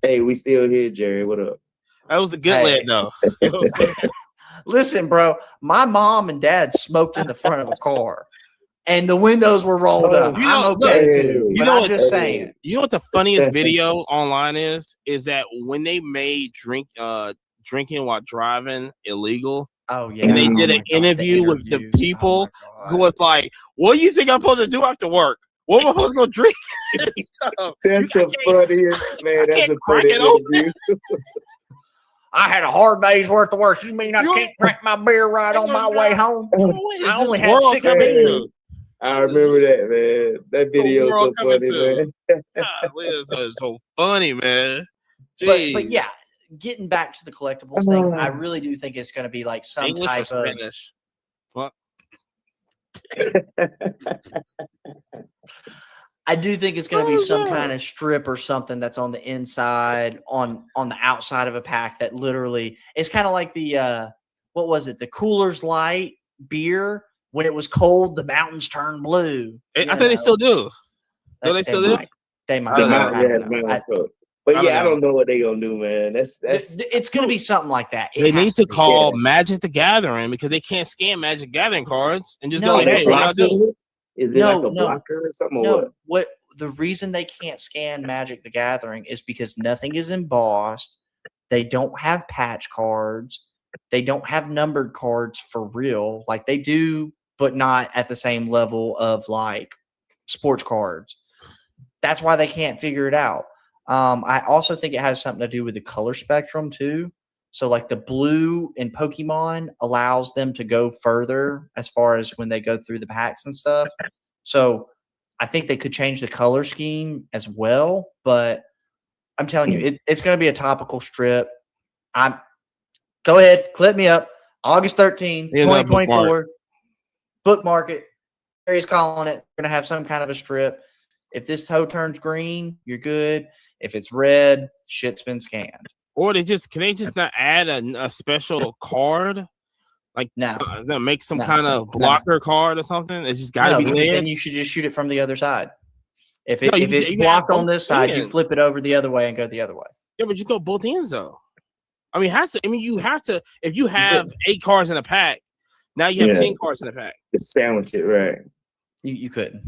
Hey, we still here, Jerry. What up? That was the good lead though. Listen, bro, my mom and dad smoked in the front of a car, and the windows were rolled up. You know, I'm okay too. You know, I'm just saying. You know what the funniest video online is that when they made drinking while driving illegal. Oh yeah, and they did an interview with the people who was like, "What do you think I'm supposed to do after work? What am I supposed to go drink?" That's the funniest, man. That's the funniest interview. I had a hard day's worth of work. You mean I can't crack my beer right on my way home? I only had 6 beers. I remember that, man. That video is so funny, man. It's so funny, man. But yeah, getting back to the collectibles thing, I really do think it's going to be like some English type or of Spanish. What? I do think it's going to be some kind of strip or something that's on the inside, on the outside of a pack that literally it's kind of like the what was it? The Coors Light beer. When it was cold, the mountains turned blue. I think they still do. Do they still do? They might. But I don't know what they're gonna do, man. It's gonna be something like that. They need to call Magic the Gathering because they can't scan Magic Gathering cards and just go like, "Hey, what y'all do?" Is it like a blocker or something? No, what the reason they can't scan Magic the Gathering is because nothing is embossed. They don't have patch cards. They don't have numbered cards for real. Like they do, but not at the same level of like sports cards. That's why they can't figure it out. I also think it has something to do with the color spectrum too. So like the blue in Pokemon allows them to go further as far as when they go through the packs and stuff. So I think they could change the color scheme as well. But I'm telling you, it's going to be a topical strip. Go ahead, clip me up. August 13, 2024. Bookmark it. Harry's calling it. We're going to have some kind of a strip. If this toe turns green, you're good. If it's red, shit's been scanned. Or can they just not add a special card? Like make some kind of blocker card or something? It's just got to be there. Then you should just shoot it from the other side. If it's blocked on this side, you flip it over the other way and go the other way. Yeah, but you go both ends though. I mean, you have to. If you have 8 cards in a pack, now you have 10 cards in a pack. Just sandwich it, right? You couldn't.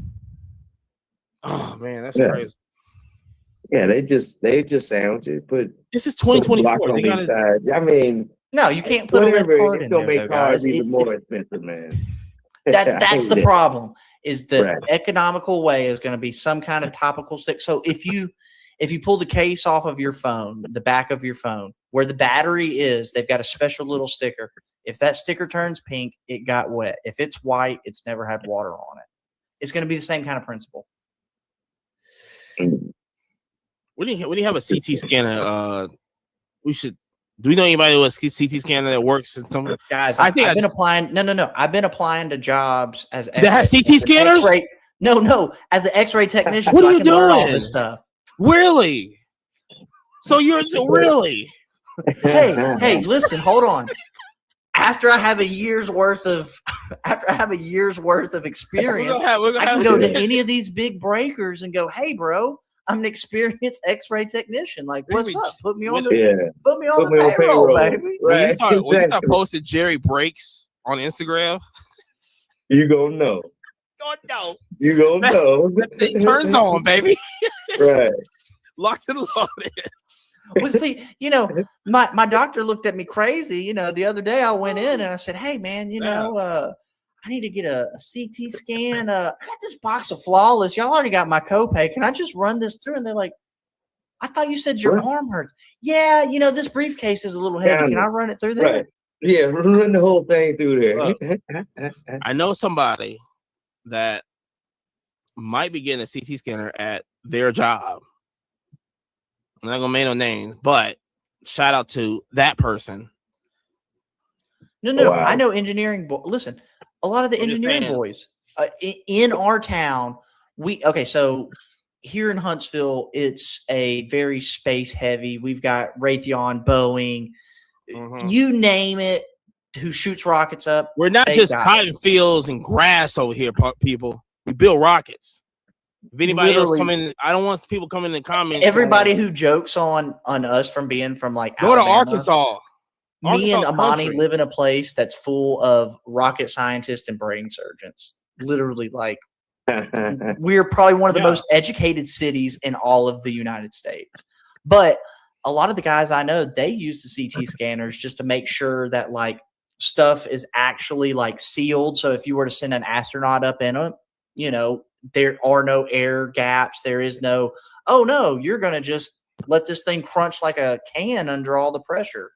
Oh man, that's crazy. Yeah, they just sandwich it. This is 2024. They gotta, I mean, no, you can't put a red card in there. It's gonna make cards even more expensive, man. That's the problem. Is the economical way is going to be some kind of topical stick. So if you pull the case off of your phone, the back of your phone, where the battery is, they've got a special little sticker. If that sticker turns pink, it got wet. If it's white, it's never had water on it. It's going to be the same kind of principle. When you have a CT scanner, we should Do we know anybody with a CT scanner that works? In some Guys, I think I've been applying. No. I've been applying to jobs as They have CT scanners? X-ray, no, as an X-ray technician. What so are I you can learn all doing? this stuff. Really? So you're really? Hey, listen, hold on. After I have a year's worth of experience, I can go to any of these big breakers and go, "Hey, bro, I'm an experienced X-ray technician. Like, what's up? Put me on the payroll, baby." When you start posting Jerry Breaks on Instagram, you gonna know. No. You gonna know. It turns on, baby. Right. Locked and loaded. Well, see, my doctor looked at me crazy. The other day I went in and I said, "Hey, man, I need to get a CT scan. I got this box of Flawless. Y'all already got my copay. Can I just run this through?" And they're like, "I thought you said your arm hurts." Yeah, this briefcase is a little heavy. Can I run it through there? Right. Yeah, run the whole thing through there. I know somebody that might be getting a CT scanner at their job. I'm not gonna make no names, but shout out to that person. No. Wow. I know engineering. Listen, a lot of the engineering boys in our town. So here in Huntsville, it's a very space heavy. We've got Raytheon, Boeing, you name it, who shoots rockets up. We're not just cotton fields and grass over here, people. We build rockets. If anybody else come in, I don't want people coming in the comments. Everybody who jokes on us from being from like go Alabama, to Arkansas. Me and Amani live in a place that's full of rocket scientists and brain surgeons. Literally, like we're probably one of the most educated cities in all of the United States. But a lot of the guys I know, they use the CT scanners just to make sure that like stuff is actually like sealed. So if you were to send an astronaut up in it, there are no air gaps. There is no, oh no, you're going to just let this thing crunch like a can under all the pressure.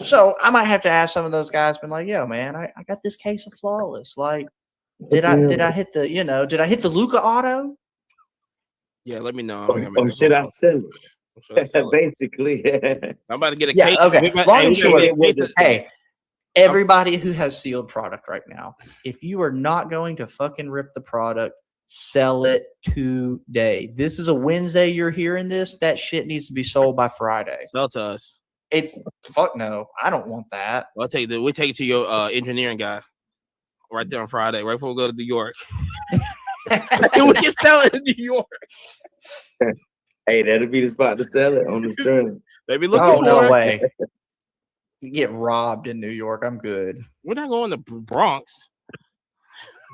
So I might have to ask some of those guys, been like, "Yo, man, I got this case of Flawless. Like, did I hit the Luca auto?" Yeah, let me know. Or should I sell it? Basically, I'm about to get a case. Okay. Hey, everybody who has sealed product right now, if you are not going to fucking rip the product, sell it today. This is a Wednesday. You're hearing this. That shit needs to be sold by Friday. Sell to us. It's fuck no. I don't want that. We'll take it to your engineering guy right there on Friday, right before we go to New York. We can sell it in New York. Hey, that'll be the spot to sell it on the stream. They be looking for no it. way. You get robbed in New York. I'm good. We're not going to Bronx.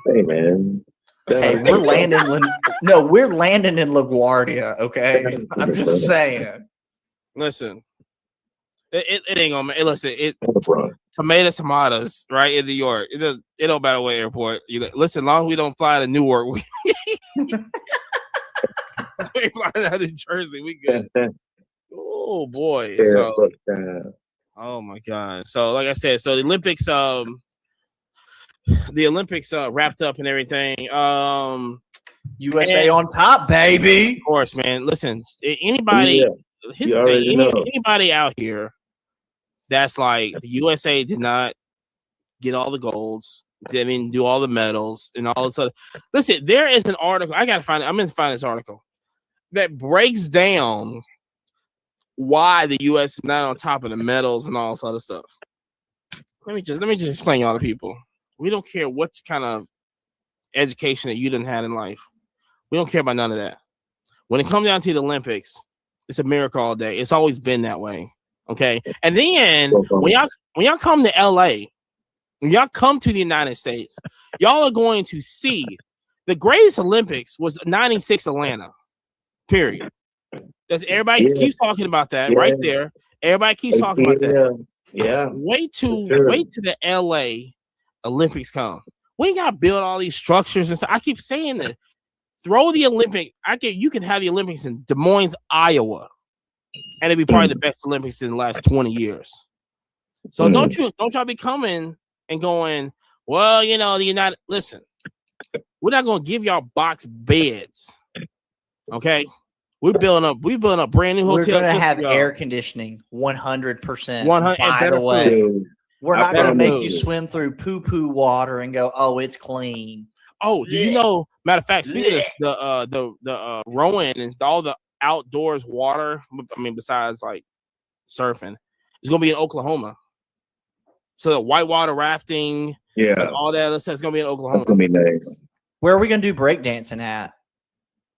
Hey, man. Hey, we're landing in LaGuardia, okay? I'm just saying. Listen, it ain't gonna matter. Listen, tomatoes, right, in New York. It don't matter what airport. Listen, as long as we don't fly to Newark, we flying out of Jersey, we good. Oh boy. Oh my God. So like I said, so the Olympics wrapped up and everything. USA on top, baby. Of course, man. Listen, anybody anybody out here that's like the USA did not get all the golds, didn't do all the medals and all this other. Listen, there is an article. I gotta find it. I'm gonna find this article that breaks down why the U.S. is not on top of the medals and all this other stuff. Let me just explain y'all to people. We don't care what kind of education that you didn't have in life. We don't care about none of that. When it comes down to the Olympics, it's a miracle all day. It's always been that way. Okay. And then when y'all come to LA, when y'all come to the United States, y'all are going to see the greatest Olympics was 96 Atlanta. Period. Everybody keeps talking about that right there. Everybody keeps talking about that. Yeah. Wait till the LA Olympics come. We ain't gotta build all these structures and stuff. I keep saying that. Throw the Olympic. You can have the Olympics in Des Moines, Iowa, and it'd be probably the best Olympics in the last 20 years. So don't y'all be coming and going, well, the United. Listen, we're not gonna give y'all box beds. Okay, We building up brand new We're hotels. gonna just have for y'all. air conditioning 100%. 100 and By better the way, Dude, we're I not gonna better make you food. swim through poo water and go, oh, it's clean. Oh, do you know? Matter of fact, speaking of this, the rowing and all the outdoors water. I mean, besides like surfing, it's gonna be in Oklahoma. So the whitewater rafting, yeah, like all that other stuff, is gonna be in that's Oklahoma. gonna be nice. Where are we gonna do breakdancing at?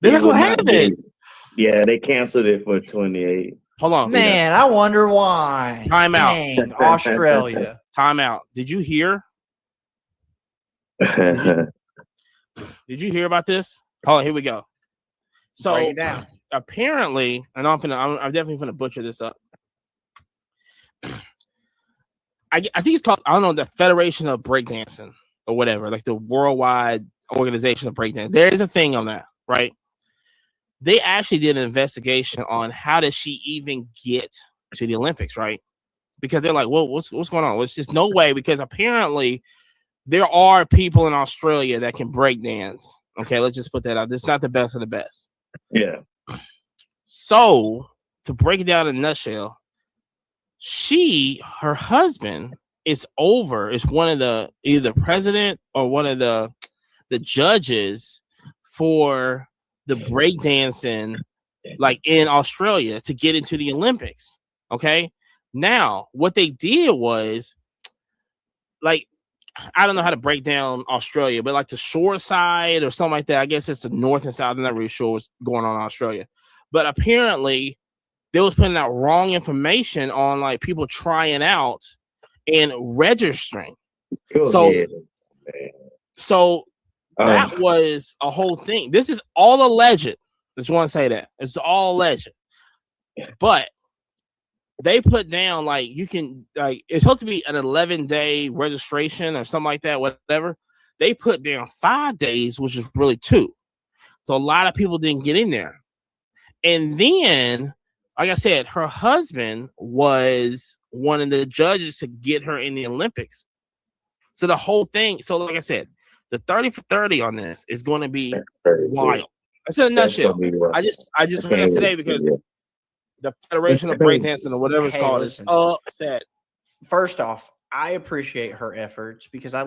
They're not It will gonna have not be. it. Yeah, they canceled it for 28. Hold on, Man, I wonder why. Time out. Dang, Australia. time out. Did you hear? Did you hear about this? Hold on, here we go. So Break it down. apparently, and I'm definitely gonna butcher this up. I think it's called, I don't know, the Federation of Breakdancing or whatever, like the worldwide organization of breakdancing. There is a thing on that, right? They actually did an investigation on how did she even get to the Olympics, right? Because they're like, well, what's going on? Well, it's just no way, because apparently there are people in Australia that can break dance. Okay, let's just put that out. It's not the best of the best. Yeah. So to break it down in a nutshell, her husband is one of the, either the president or one of the judges for the breakdancing, like in Australia, to get into the Olympics. Okay. Now, what they did was, like, I don't know how to break down Australia, but like the shore side or something like that. I guess it's the north and south. I'm not really sure what's going on in Australia. But apparently they was putting out wrong information on like people trying out and registering. Go So, ahead, man. so that was a whole thing. This is all alleged. I just want to say that it's all alleged. But they put down, like, you can, like, it's supposed to be an 11-day registration or something like that, whatever. They put down 5 days, which is really 2. So a lot of people didn't get in there. And then, like I said, her husband was one of the judges to get her in the Olympics. So the whole thing, so like I said, the 30 for 30 on this is going to be wild. That's in a nutshell. I just read it today because the Federation of Breakdancing or whatever it's called is upset. First off, I appreciate her efforts because I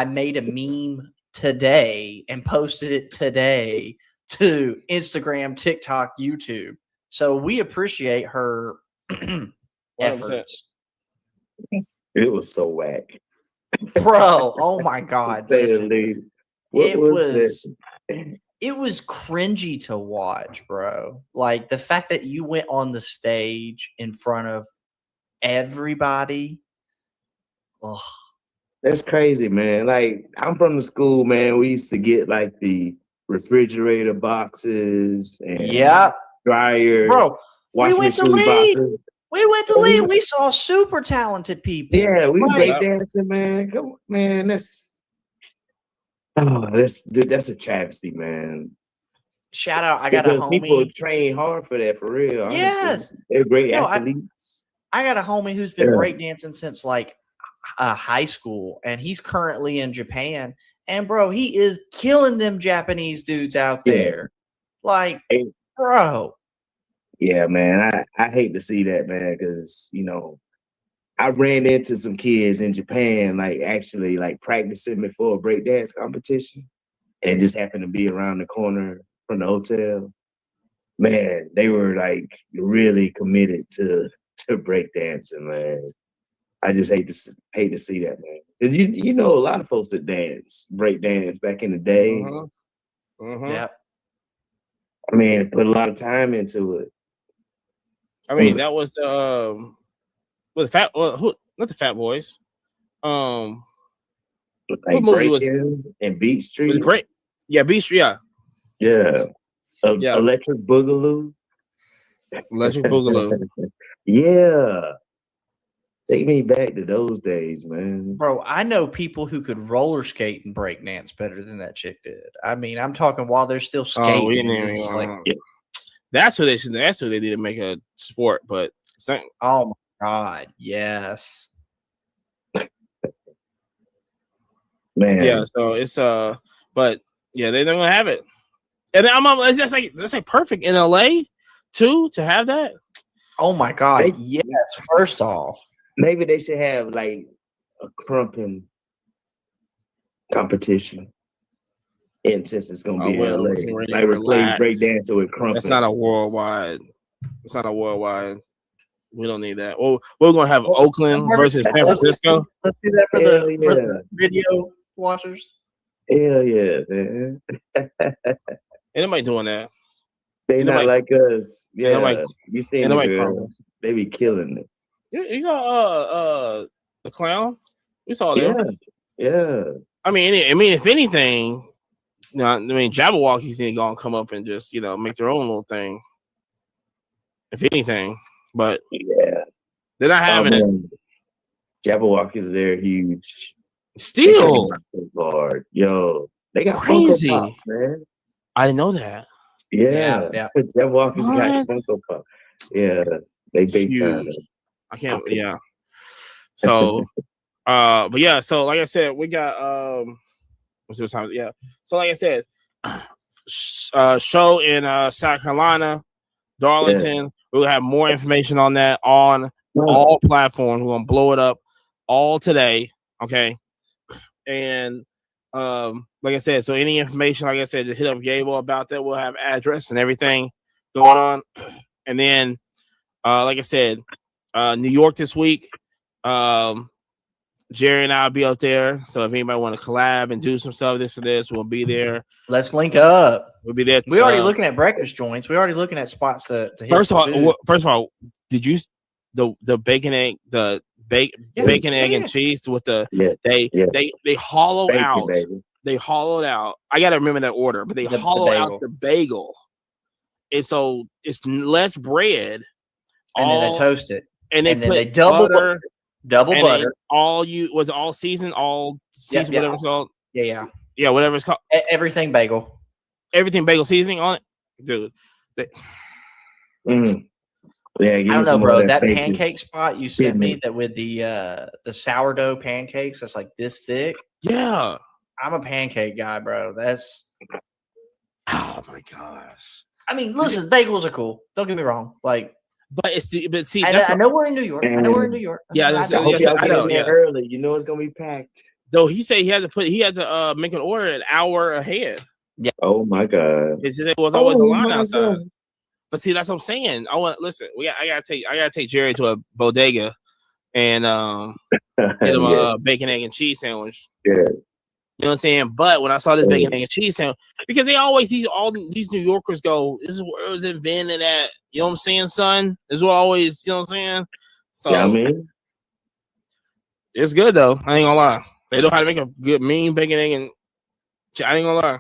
made a meme today and posted it today to Instagram, TikTok, YouTube. So we appreciate her efforts. It was so whack. Bro, oh my God. Listen, it was cringy to watch, bro. Like the fact that you went on the stage in front of everybody. Oh. That's crazy, man. Like, I'm from the school, man. We used to get like the refrigerator boxes and dryer. Bro, we went to lead. Boxes. We went to lead. We saw super talented people. Yeah, we break dancing, man. Come on, man. That's a travesty, man. Shout out. I got a homie. People train hard for that, for real. Honestly. Yes. They're great athletes. I got a homie who's been breakdancing since like high school, and he's currently in Japan. And bro, he is killing them Japanese dudes out there. Like, bro. Yeah, man. I hate to see that, man, because I ran into some kids in Japan, like actually like practicing before a breakdance competition, and it just happened to be around the corner from the hotel. Man, they were like really committed to breakdancing, man. I just hate to see that, man. And you know a lot of folks that break dance back in the day. Yeah. I mean, put a lot of time into it. I mean, that was the not the Fat Boys. Like what movie was and Beat Street? Great. Yeah, Beat Street. Yeah. Electric Boogaloo. Electric Boogaloo. Yeah. Take me back to those days, man. Bro, I know people who could roller skate and break dance better than that chick did. I mean, I'm talking while they're still skating. That's what they need to make a sport, but it's not. Oh my God, yes. Man. Yeah, so it's but yeah, they're not gonna have it. And that's like perfect in LA too to have that. Oh my God! They- Yes. First off, Maybe they should have like a crumping competition. And since it's gonna be in LA, we can really like replace relax. breakdancing with crumping. It's not a worldwide. It's not a worldwide. We don't need that. Well, we're gonna have Oakland versus San Francisco. Let's do that for Hell the video watchers. Hell yeah, man. Anybody doing that? They Ain't not nobody- like us. Yeah, nobody- you seen ain't the nobody girls. They be killing it. You saw the clown. We saw them. Yeah. I mean, if anything, Jabberwockies need to go and come up and just make their own little thing. If anything, but Yeah. they're not having it. Jabberwockies, they're huge. Still, Hard. Yo, they got Crazy. Funko Pop, man. I didn't know that. Yeah. Jabberwockies got What? Funko Pop. Yeah, they big time. Huge. I can't. Yeah. So, but yeah. So, like I said, we got let's see what time. Yeah. So, like I said, show in South Carolina, Darlington. We'll have more information on that on all platforms. We're gonna blow it up all today. Okay. And like I said, so any information, like I said, just hit up Gable about that. We'll have address and everything going on. And then like I said, New York this week. Jerry and I'll be out there. So if anybody want to collab and do some stuff, this and this, we'll be there. Let's link up. We'll be there. We already looking at breakfast joints. We already looking at spots to hit. First of all, did you the bacon egg bacon egg and cheese with the they hollow Thank you, out. baby. They hollowed out. I gotta remember that order, but they hollow out the bagel, and so it's less bread. And then they toast it, and then put they double butter. Double And butter. all season, whatever it's called. Yeah. Whatever it's called. Everything bagel. Everything bagel seasoning on it, dude. Yeah, I don't know, bro. That pancake spot you sent me Goodness. that with the sourdough pancakes that's like this thick. Yeah. I'm a pancake guy, bro. That's Oh my gosh. I mean, listen, bagels are cool. Don't get me wrong. Like, but see, I know we're in New York. I know we're in New York. Yeah, I know. I know. Yeah. Early, you know it's gonna be packed. Though he said he had to make an order an hour ahead. Yeah. Oh my god. It was always a line my outside. God. But see, that's what I'm saying. I gotta take Jerry to a bodega and get him a bacon, egg, and cheese sandwich. Yeah. You know what I'm saying? But when I saw this bacon, egg, and cheese sandwich, because they always all these New Yorkers go, this is where it was invented at. You know what I'm saying, son? This is what always, you know what I'm saying? So Yeah, I mean, it's good though. I ain't gonna lie. They know how to make a good mean bacon, egg, and I ain't gonna lie.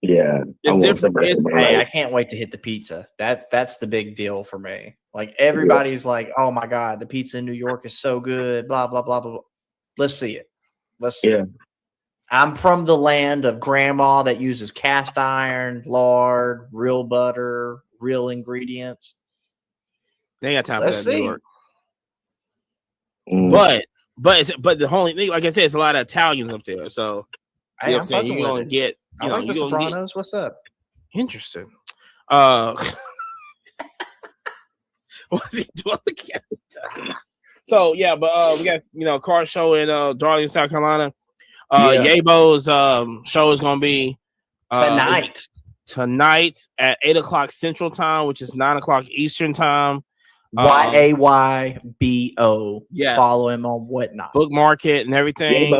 yeah. It's different. somebody It's- to Hey, I like- can't wait to hit the pizza. That's the big deal for me. Like everybody's like, "Oh my god, the pizza in New York is so good." Blah blah blah blah. Blah. Let's see it. Let's see. Yeah. It. I'm from the land of grandma that uses cast iron, lard, real butter, real ingredients. They ain't got time Let's for that in see. New York. Mm. But the only thing, like I said, it's a lot of Italians up there. So Hey, you know what I'm I'm saying? fucking You're with gonna it. get I like the Sopranos. What's up? interesting. What's he doing again? So yeah, but we got car show in Darlington, South Carolina. Yabo's show is gonna be tonight at 8:00 Central Time, which is 9:00 Eastern Time. YAYBO. Yes. Follow him on Whatnot. Bookmark it and everything.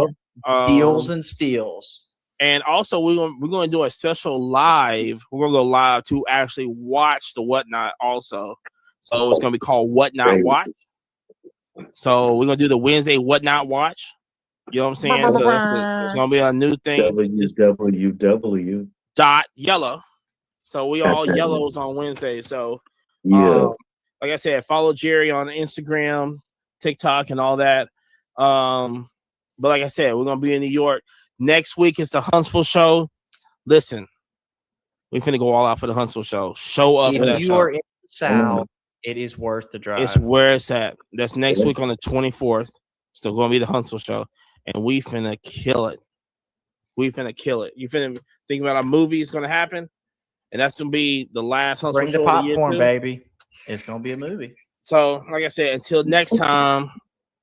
Deals and steals. And also we're gonna do a special live. We're gonna go live to actually watch the Whatnot also. So it's gonna be called Whatnot Watch. So we're gonna do the Wednesday Whatnot Watch. You know what I'm saying? So it's gonna be a new thing. www. .yellow. So we all yellows on Wednesday. So Yeah. like I said, follow Jerry on Instagram, TikTok, and all that. But like I said, we're gonna be in New York. Next week is the Huntsville show. Listen, we finna go all out for the Huntsville show. Show up for that If you show. are in the South, it is worth the drive. It's where it's at. That's next week on the 24th. Still gonna be the Huntsville show. And we finna kill it. We finna kill it. You finna think about a movie is gonna happen, and that's gonna be the last Hustle Bring the show of the year, popcorn, too. baby. It's gonna be a movie. So, like I said, until next time,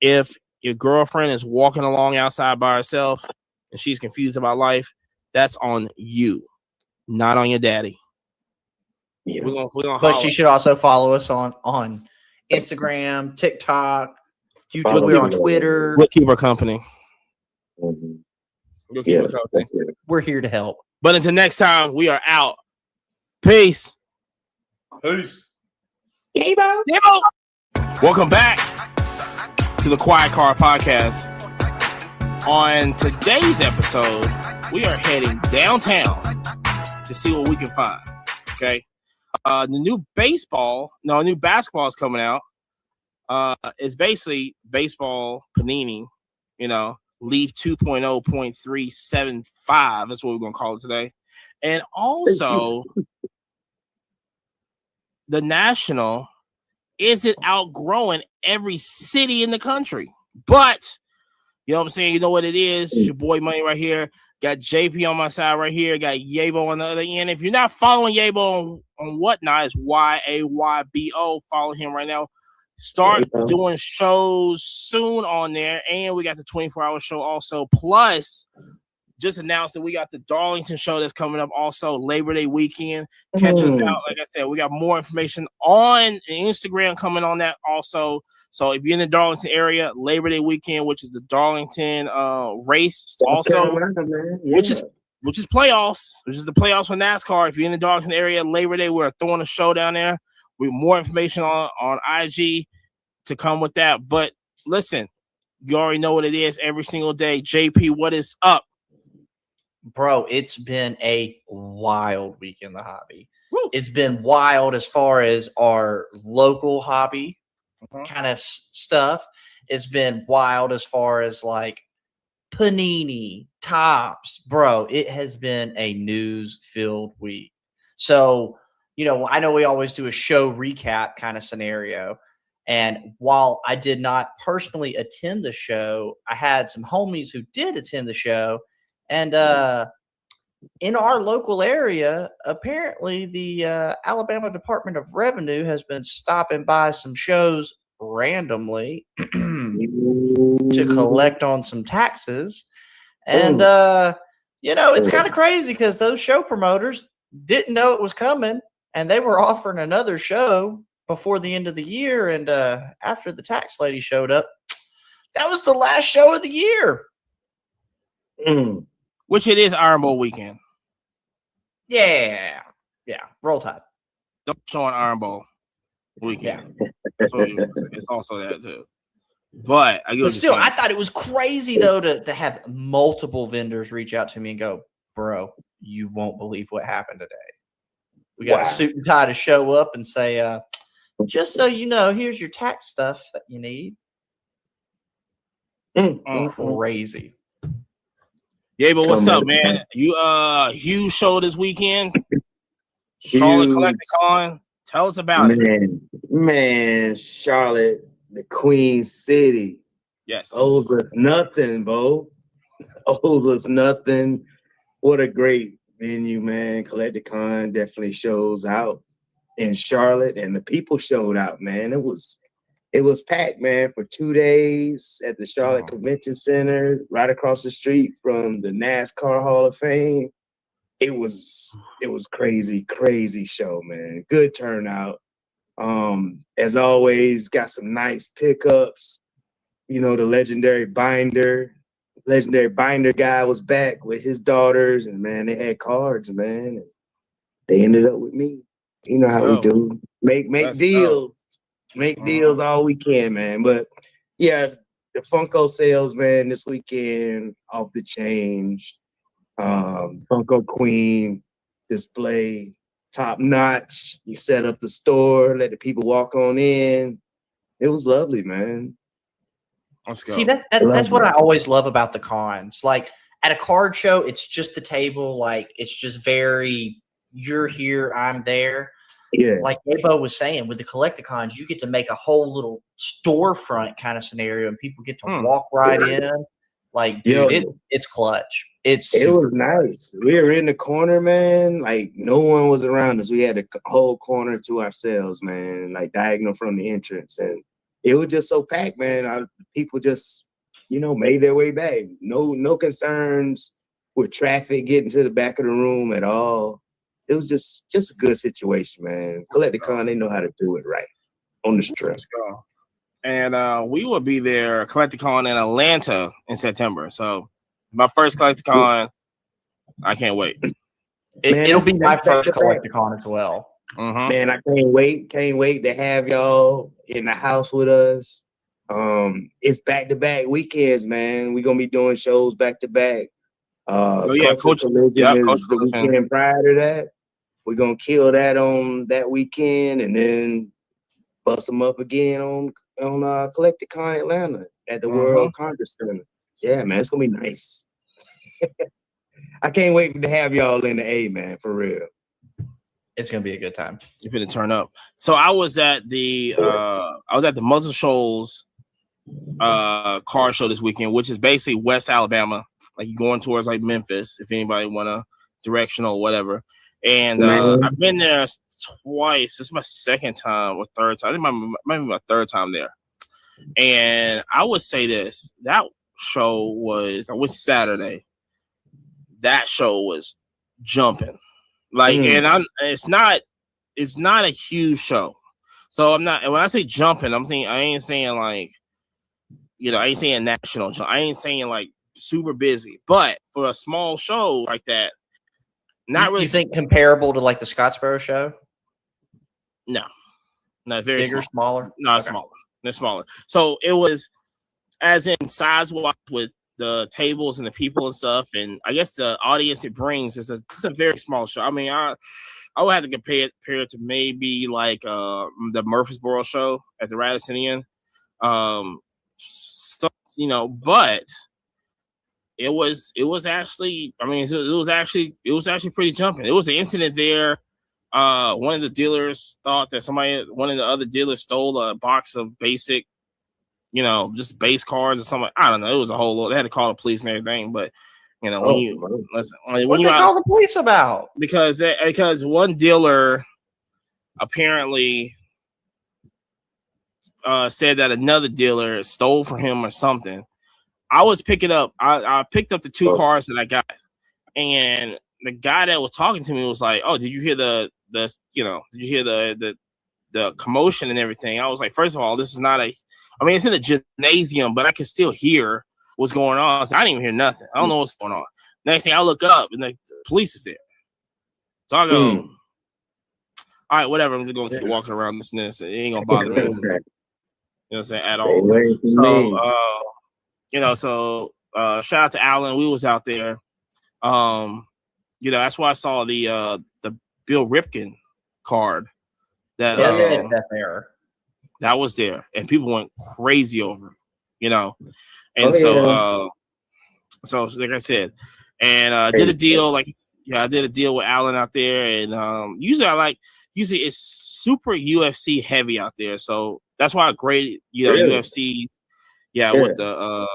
if your girlfriend is walking along outside by herself and she's confused about life, that's on you, not on your daddy. Yeah. We're gonna But holler. she should also follow us on Instagram, TikTok, YouTube. Follow We're on me. Twitter. We'll keep her company. Mhm. We'll keep Yeah, her company. that's it. We're here to help. But until next time, we are out. Peace. Peace. Debo. Welcome back to the Quiet Car Podcast. On today's episode, we are heading downtown to see what we can find. Okay. The new basketball is coming out. It's basically baseball panini, Leaf 2.0.375. That's what we're going to call it today. And also, the National isn't outgrowing every city in the country. But, you know what I'm saying? You know what it is. It's your boy Money right here. Got JP on my side right here. Got Yabo on the other end. If you're not following Yabo on Whatnot, it's YAYBO. Follow him right now. Start doing shows soon on there. And we got the 24-hour show also. Plus, just announced that we got the Darlington show that's coming up also Labor Day weekend. Catch us out. Like I said, we got more information on Instagram coming on that also. So if you're in the Darlington area, Labor Day weekend, which is the Darlington race also, which is playoffs, which is the playoffs for NASCAR. If you're in the Darlington area, Labor Day, we're throwing a show down there with more information on IG to come with that. But listen, you already know what it is every single day. JP, what is up? Bro, it's been a wild week in the hobby. Woo. It's been wild as far as our local hobby kind of stuff. It's been wild as far as like Panini, Tops. Bro, it has been a news-filled week. So, I know we always do a show recap kind of scenario. And while I did not personally attend the show, I had some homies who did attend the show. And in our local area, apparently the Alabama Department of Revenue has been stopping by some shows randomly to collect on some taxes. And, it's kind of crazy because those show promoters didn't know it was coming, and they were offering another show before the end of the year. And after the tax lady showed up, that was the last show of the year. Which it is Iron Bowl weekend. Yeah. Roll Tide. Don't show on Iron Bowl weekend. So it's also that too. But I thought it was crazy though to have multiple vendors reach out to me and go, bro, you won't believe what happened today. We got a suit and tie to show up and say, just so you know, here's your tax stuff that you need. Crazy. Yeah, but what's up, man? You huge show this weekend. Charlotte Collecticon. Tell us about it. Man, Charlotte, the Queen City. Yes. Owes us nothing, Bo. Owes us nothing. What a great venue, man. Collecticon definitely shows out in Charlotte, and the people showed out, man. It was packed, man, for 2 days at the Charlotte Convention Center, right across the street from the NASCAR Hall of Fame. It was crazy show, man. Good turnout. As always, got some nice pickups. The legendary binder guy was back with his daughters, and man, they had cards, man. And they ended up with me. You know how we do. Make deals. Make deals all weekend, man. But yeah, the Funko sales, man, this weekend off the chain. Funko Queen display, top notch. You set up the store, let the people walk on in. It was lovely, man. Let's go. See, that's what I always love about the cons. Like at a card show, it's just the table. Like it's just very, you're here, I'm there. Yeah. Like Abo was saying, with the Collecticons, you get to make a whole little storefront kind of scenario, and people get to walk right in. Like, dude, it's clutch. It was nice. We were in the corner, man. Like no one was around us. We had the whole corner to ourselves, man. Like diagonal from the entrance, and it was just so packed, man. People just, made their way back. No concerns with traffic getting to the back of the room at all. It was just a good situation, man. Collecticon, they know how to do it right on the strip. Let's go. And we will be there, Collecticon in Atlanta in September. So my first Collecticon, I can't wait. It'll be my first Collecticon as well. Mm-hmm. Man, I can't wait. Can't wait to have y'all in the house with us. It's back-to-back weekends, man. We're going to be doing shows back-to-back. Coach Collision is the weekend prior to that. We're going to kill that on that weekend and then bust them up again on Collecticon Atlanta at the World Congress Center. Yeah, man, it's going to be nice. I can't wait to have y'all in the A, man, for real. It's going to be a good time. You're going to turn up. So I was at the Muscle Shoals car show this weekend, which is basically West Alabama. Like you're going towards like Memphis, if anybody want a directional or whatever. And I've been there twice. This is my second time or third time. I think might be my third time there. And I would say this: that show was, I went Saturday. That show was jumping. Like, and it's not a huge show. So I'm not, and when I say jumping, I ain't saying like, I ain't saying national show. I ain't saying like super busy, but for a small show like that, not really. You think comparable to like the Scottsboro show? No, not very bigger, smaller. No, it's smaller. It's smaller. So it was, as in size wise, with the tables and the people and stuff, and I guess the audience it brings is it's a very small show. I mean, I would have to compare it to maybe like the Murfreesboro show at the Radisson Inn. So, but it was actually, I mean, it was actually pretty jumping. It was an incident there. One of the dealers thought that one of the other dealers stole a box of basic, just base cards or something. I don't know. It was a whole lot. They had to call the police and everything. But when you call the police about? Because one dealer apparently said that another dealer stole from him or something. I was picking up. I picked up the two cars that I got, and the guy that was talking to me was like, "Oh, did you hear the commotion and everything?" I was like, first of all, this is not it's in a gymnasium, but I can still hear what's going on. So I didn't even hear nothing. I don't know what's going on. Next thing I look up and the police is there. So I go, all right, whatever. I'm just going to keep walking around this. It ain't going to bother me. You know what I'm saying? At all. So, shout out to Alan. We was out there. That's why I saw the Bill Ripken card that that was there, and people went crazy over, and so like I said, and did a deal I did a deal with Alan out there, and usually it's super UFC heavy out there, so that's why I grade UFC, with the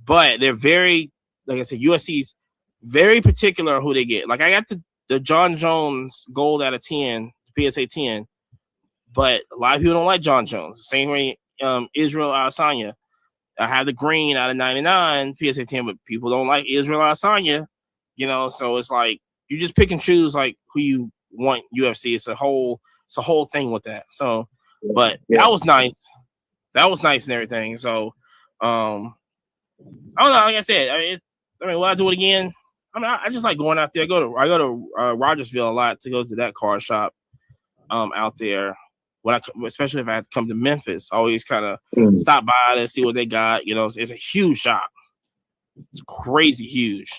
but they're very, like I said, UFC's very particular who they get. Like I got the John Jones gold out of 10, PSA 10. But a lot of people don't like John Jones. Same way Israel Adesanya. I have the green out of 99 PSA 10, but people don't like Israel Adesanya. So it's like you just pick and choose like who you want UFC. It's a whole thing with that. So, but that was nice. That was nice and everything. So, I don't know. Like I said, will I do it again? I just like going out there. I go to Rogersville a lot to go to that car shop out there. Especially if I had to come to Memphis, I always kind of stop by to see what they got. It's a huge shop. It's crazy huge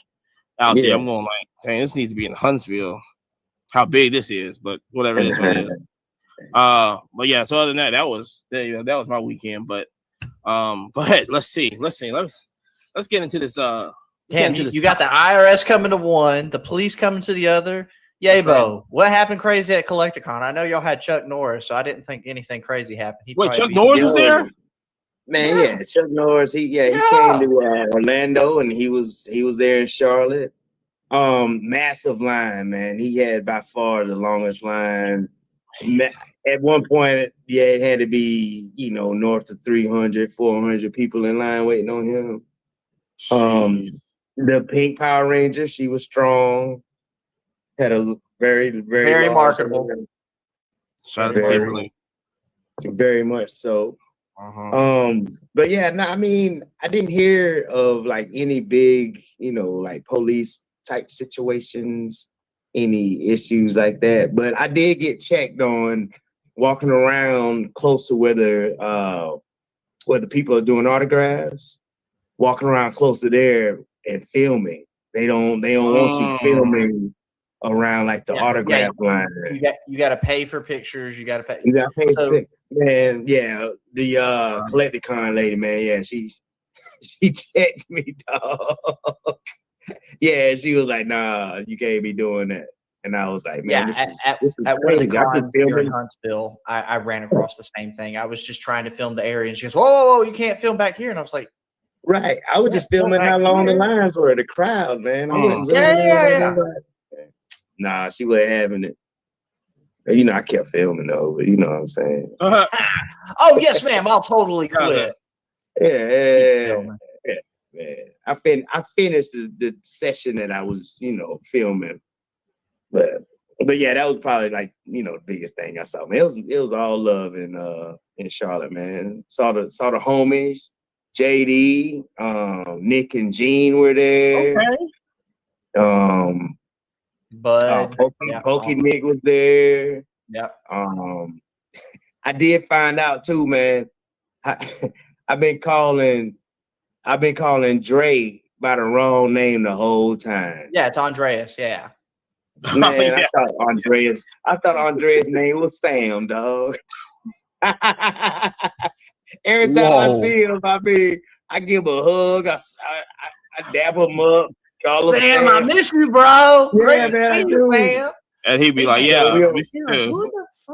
out there. I'm going like, dang, this needs to be in Huntsville. How big this is, but whatever it is, what it is. But yeah. So other than that, that was my weekend. But let's see. Let's get into this. You got the IRS coming to one, the police coming to the other. Yabo, what happened crazy at Collecticon? I know y'all had Chuck Norris, so I didn't think anything crazy happened. Wait, Chuck Norris was there? Man, yeah, Chuck Norris. He came to Orlando, and he was there in Charlotte. Massive line, man. He had by far the longest line. At one point, yeah, it had to be, north of 300, 400 people in line waiting on him. The Pink Power Ranger, she was strong. Had a very, very, very marketable. Shout out to Kimberly. Very much so. But yeah, no, I mean, I didn't hear of like any big, like police type situations, any issues like that. But I did get checked on walking around close to where the people are doing autographs, walking around close to there and filming. They don't want you filming around like the autograph line. You got to pay for pictures. You got to pay. You got to pay for pictures. Man, yeah, the Collecticon lady, man, yeah, she checked me, dog. Yeah, she was like, "Nah, you can't be doing that." And I was like, "Man, this is at one of the crazy." cons here in Huntsville, I ran across the same thing. I was just trying to film the area, and she goes, "Whoa, you can't film back here." And I was like, "Right." I was just filming how long the lines were, the crowd, man. I wasn't Nah, she wasn't having it. I kept filming though, but you know what I'm saying. Oh yes, ma'am. I'll totally quit. Yeah, man. I finished the session that I was, filming, but yeah, that was probably like the biggest thing I saw. Man, it was all love in Charlotte, man. Saw the homies, JD, Nick and Gene were there. Okay. Bud, Pokey Nick was there. Yeah. I did find out too, man. I've been calling Dre by the wrong name the whole time. Yeah, it's Andreas. Yeah. Man, yeah. I thought Andreas' name was Sam, dog. Every time I see him, I give him a hug. I dap him up. Sam, I miss you, bro. Yeah, man, I do. Man. And he'd be like, "Yeah,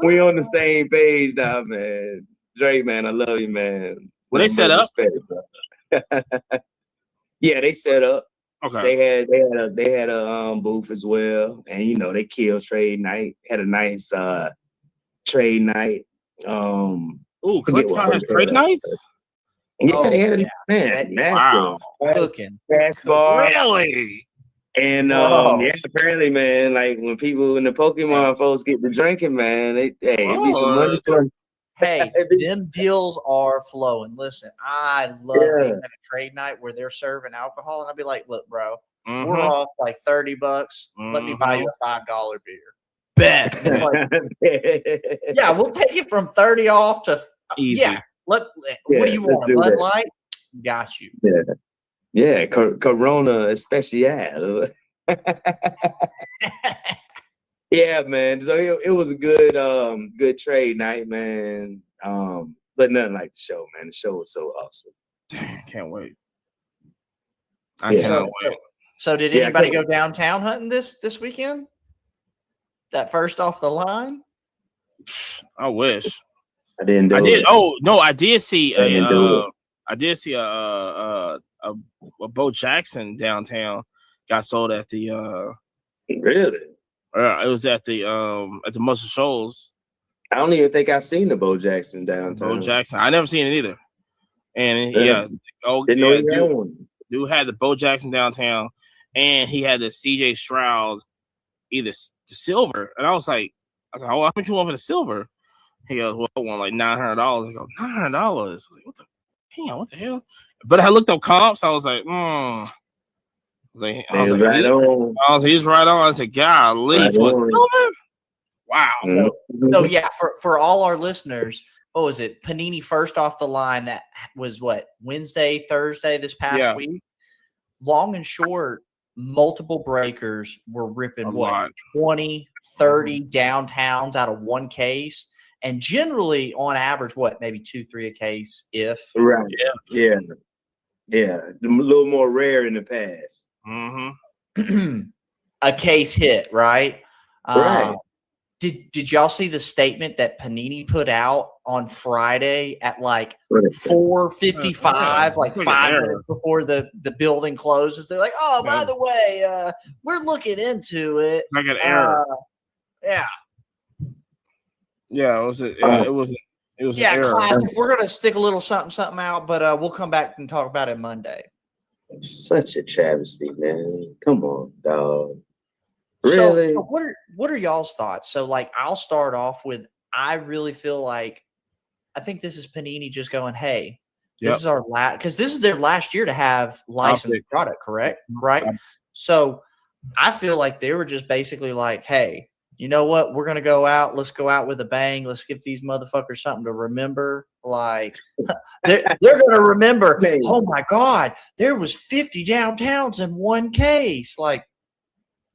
we on the same page now, man. Dre, man, I love you, man." When they set up, yeah, they set up. Okay, they had a booth as well, and they killed trade night. Had a nice trade night. Collecticon has trade nights. Yeah, they had massive fast bar. Really? And apparently, man, like when the Pokemon folks get to drinking, man, it'd be some money for. Hey, them deals are flowing. Listen, I love being at a trade night where they're serving alcohol, and I'd be like, "Look, bro, we're off like $30. Let me buy you a $5 beer." Bet. It's like, yeah, we'll take it from 30 off to easy. Yeah. What do you want? Bud Light? Got you. Yeah. Corona especial. Yeah, man. So it was a good trade night, man. But nothing like the show, man. The show was so awesome. Damn, can't wait. I cannot wait. So did anybody go downtown hunting this weekend? That first off the line? I wish. I didn't do it. I did. Oh no, I did see a Bo Jackson downtown got sold at the Really? It was at the Muscle Shoals. I don't even think I've seen the Bo Jackson downtown. Bo Jackson, I never seen it either. And dude had the Bo Jackson downtown, and he had the CJ Stroud, either the silver. And I was like, how much you want for the silver? He goes, well, I want like $900. I go, $900. I was like, what the hell? But I looked up comps. I was like, he's right on. I said, golly, for silver? Wow. So yeah, for all our listeners, what was it? Panini first off the line. That was what, Wednesday, Thursday this past week. Long and short, multiple breakers were ripping 20, 30 downtowns out of one case. And generally, on average, maybe 2-3 a case, if. Right. Yeah. A little more rare in the past. A case hit, right? Right. Did y'all see the statement that Panini put out on Friday at like What is that? 4:55, like It's like an 5 error. minutes before the building closes? They're like, "Oh, by Yeah. the way, we're looking into it." Like an error. Yeah, Yeah, it was. It was. It was an yeah, error. classic. We're gonna stick a little something out, but we'll come back and talk about it Monday. Such a travesty, man. Come on, dog. So, Really? so what are y'all's thoughts? So, like, I'll start off with, I really feel like I think this is Panini just going, hey, Yep. this is our last, because this is their last year to have licensed Optic. product, correct? Right. So I feel like they were just basically like, hey, you know what? We're gonna go out. Let's go out with a bang. Let's give these motherfuckers something to remember. Like they're gonna remember. Man. Oh my God, there was 50 downtowns in one case. Like,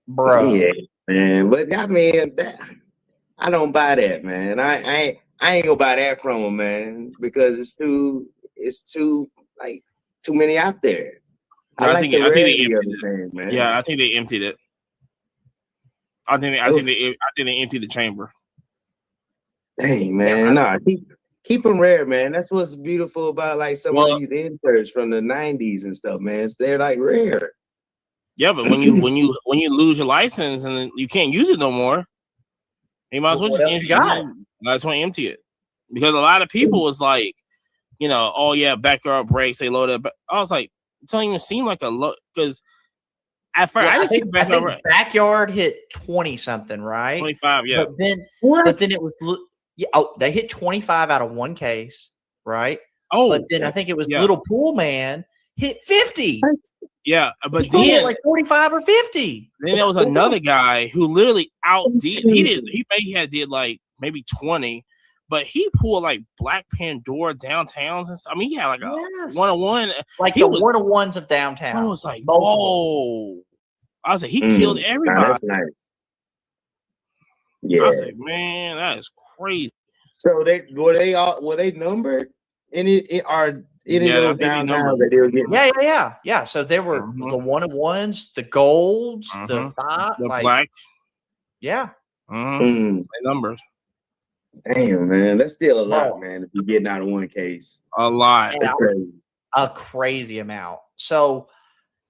bro. Yeah, man. But I mean, I don't buy that, man. I ain't gonna buy that from them, man, because it's too like too many out there. No, I I like think the they rarity of emptied the thing, man. Yeah, I think they emptied it. I think they emptied the chamber. Hey, man, nah, keep them rare, man. That's what's beautiful about like some Well- of these inserts from the '90s and stuff, man. They're like rare. Yeah, but when you lose your license and then you can't use it no more, you might as well What just else empty you got? Might as well empty it, because a lot of people was like, oh yeah, backyard breaks, they load up. I was like, it doesn't even seem like a load, because at first Yeah, I didn't see I backyard think break. backyard hit 20 something, right? 25, yeah. But then it was they hit 25 out of one case, right? Oh, But then I think it was yeah. Little Pool Man hit 50. yeah, but He hit then like 45 or 50. there was another guy who literally outdid. He did like maybe 20, but he pulled like Black Pandora downtowns and stuff. I mean, he had like a Yes. 101. Like He the was- 101s of downtown. I was like, Multiple. whoa! I was like, he killed Nah, everybody. that's nice. I Yeah. was like, man, that is crazy. So were they numbered? Any are any Yeah, I of those think they downtowns numbered. that they were getting? Yeah. So there were Mhm. the 101s, the golds, the Mhm. five, The like, black, yeah. mm-hmm. Mm, They numbered damn, man, that's still a Bro. lot, man. If you're getting out of one case, a lot. And that's crazy. a crazy amount. So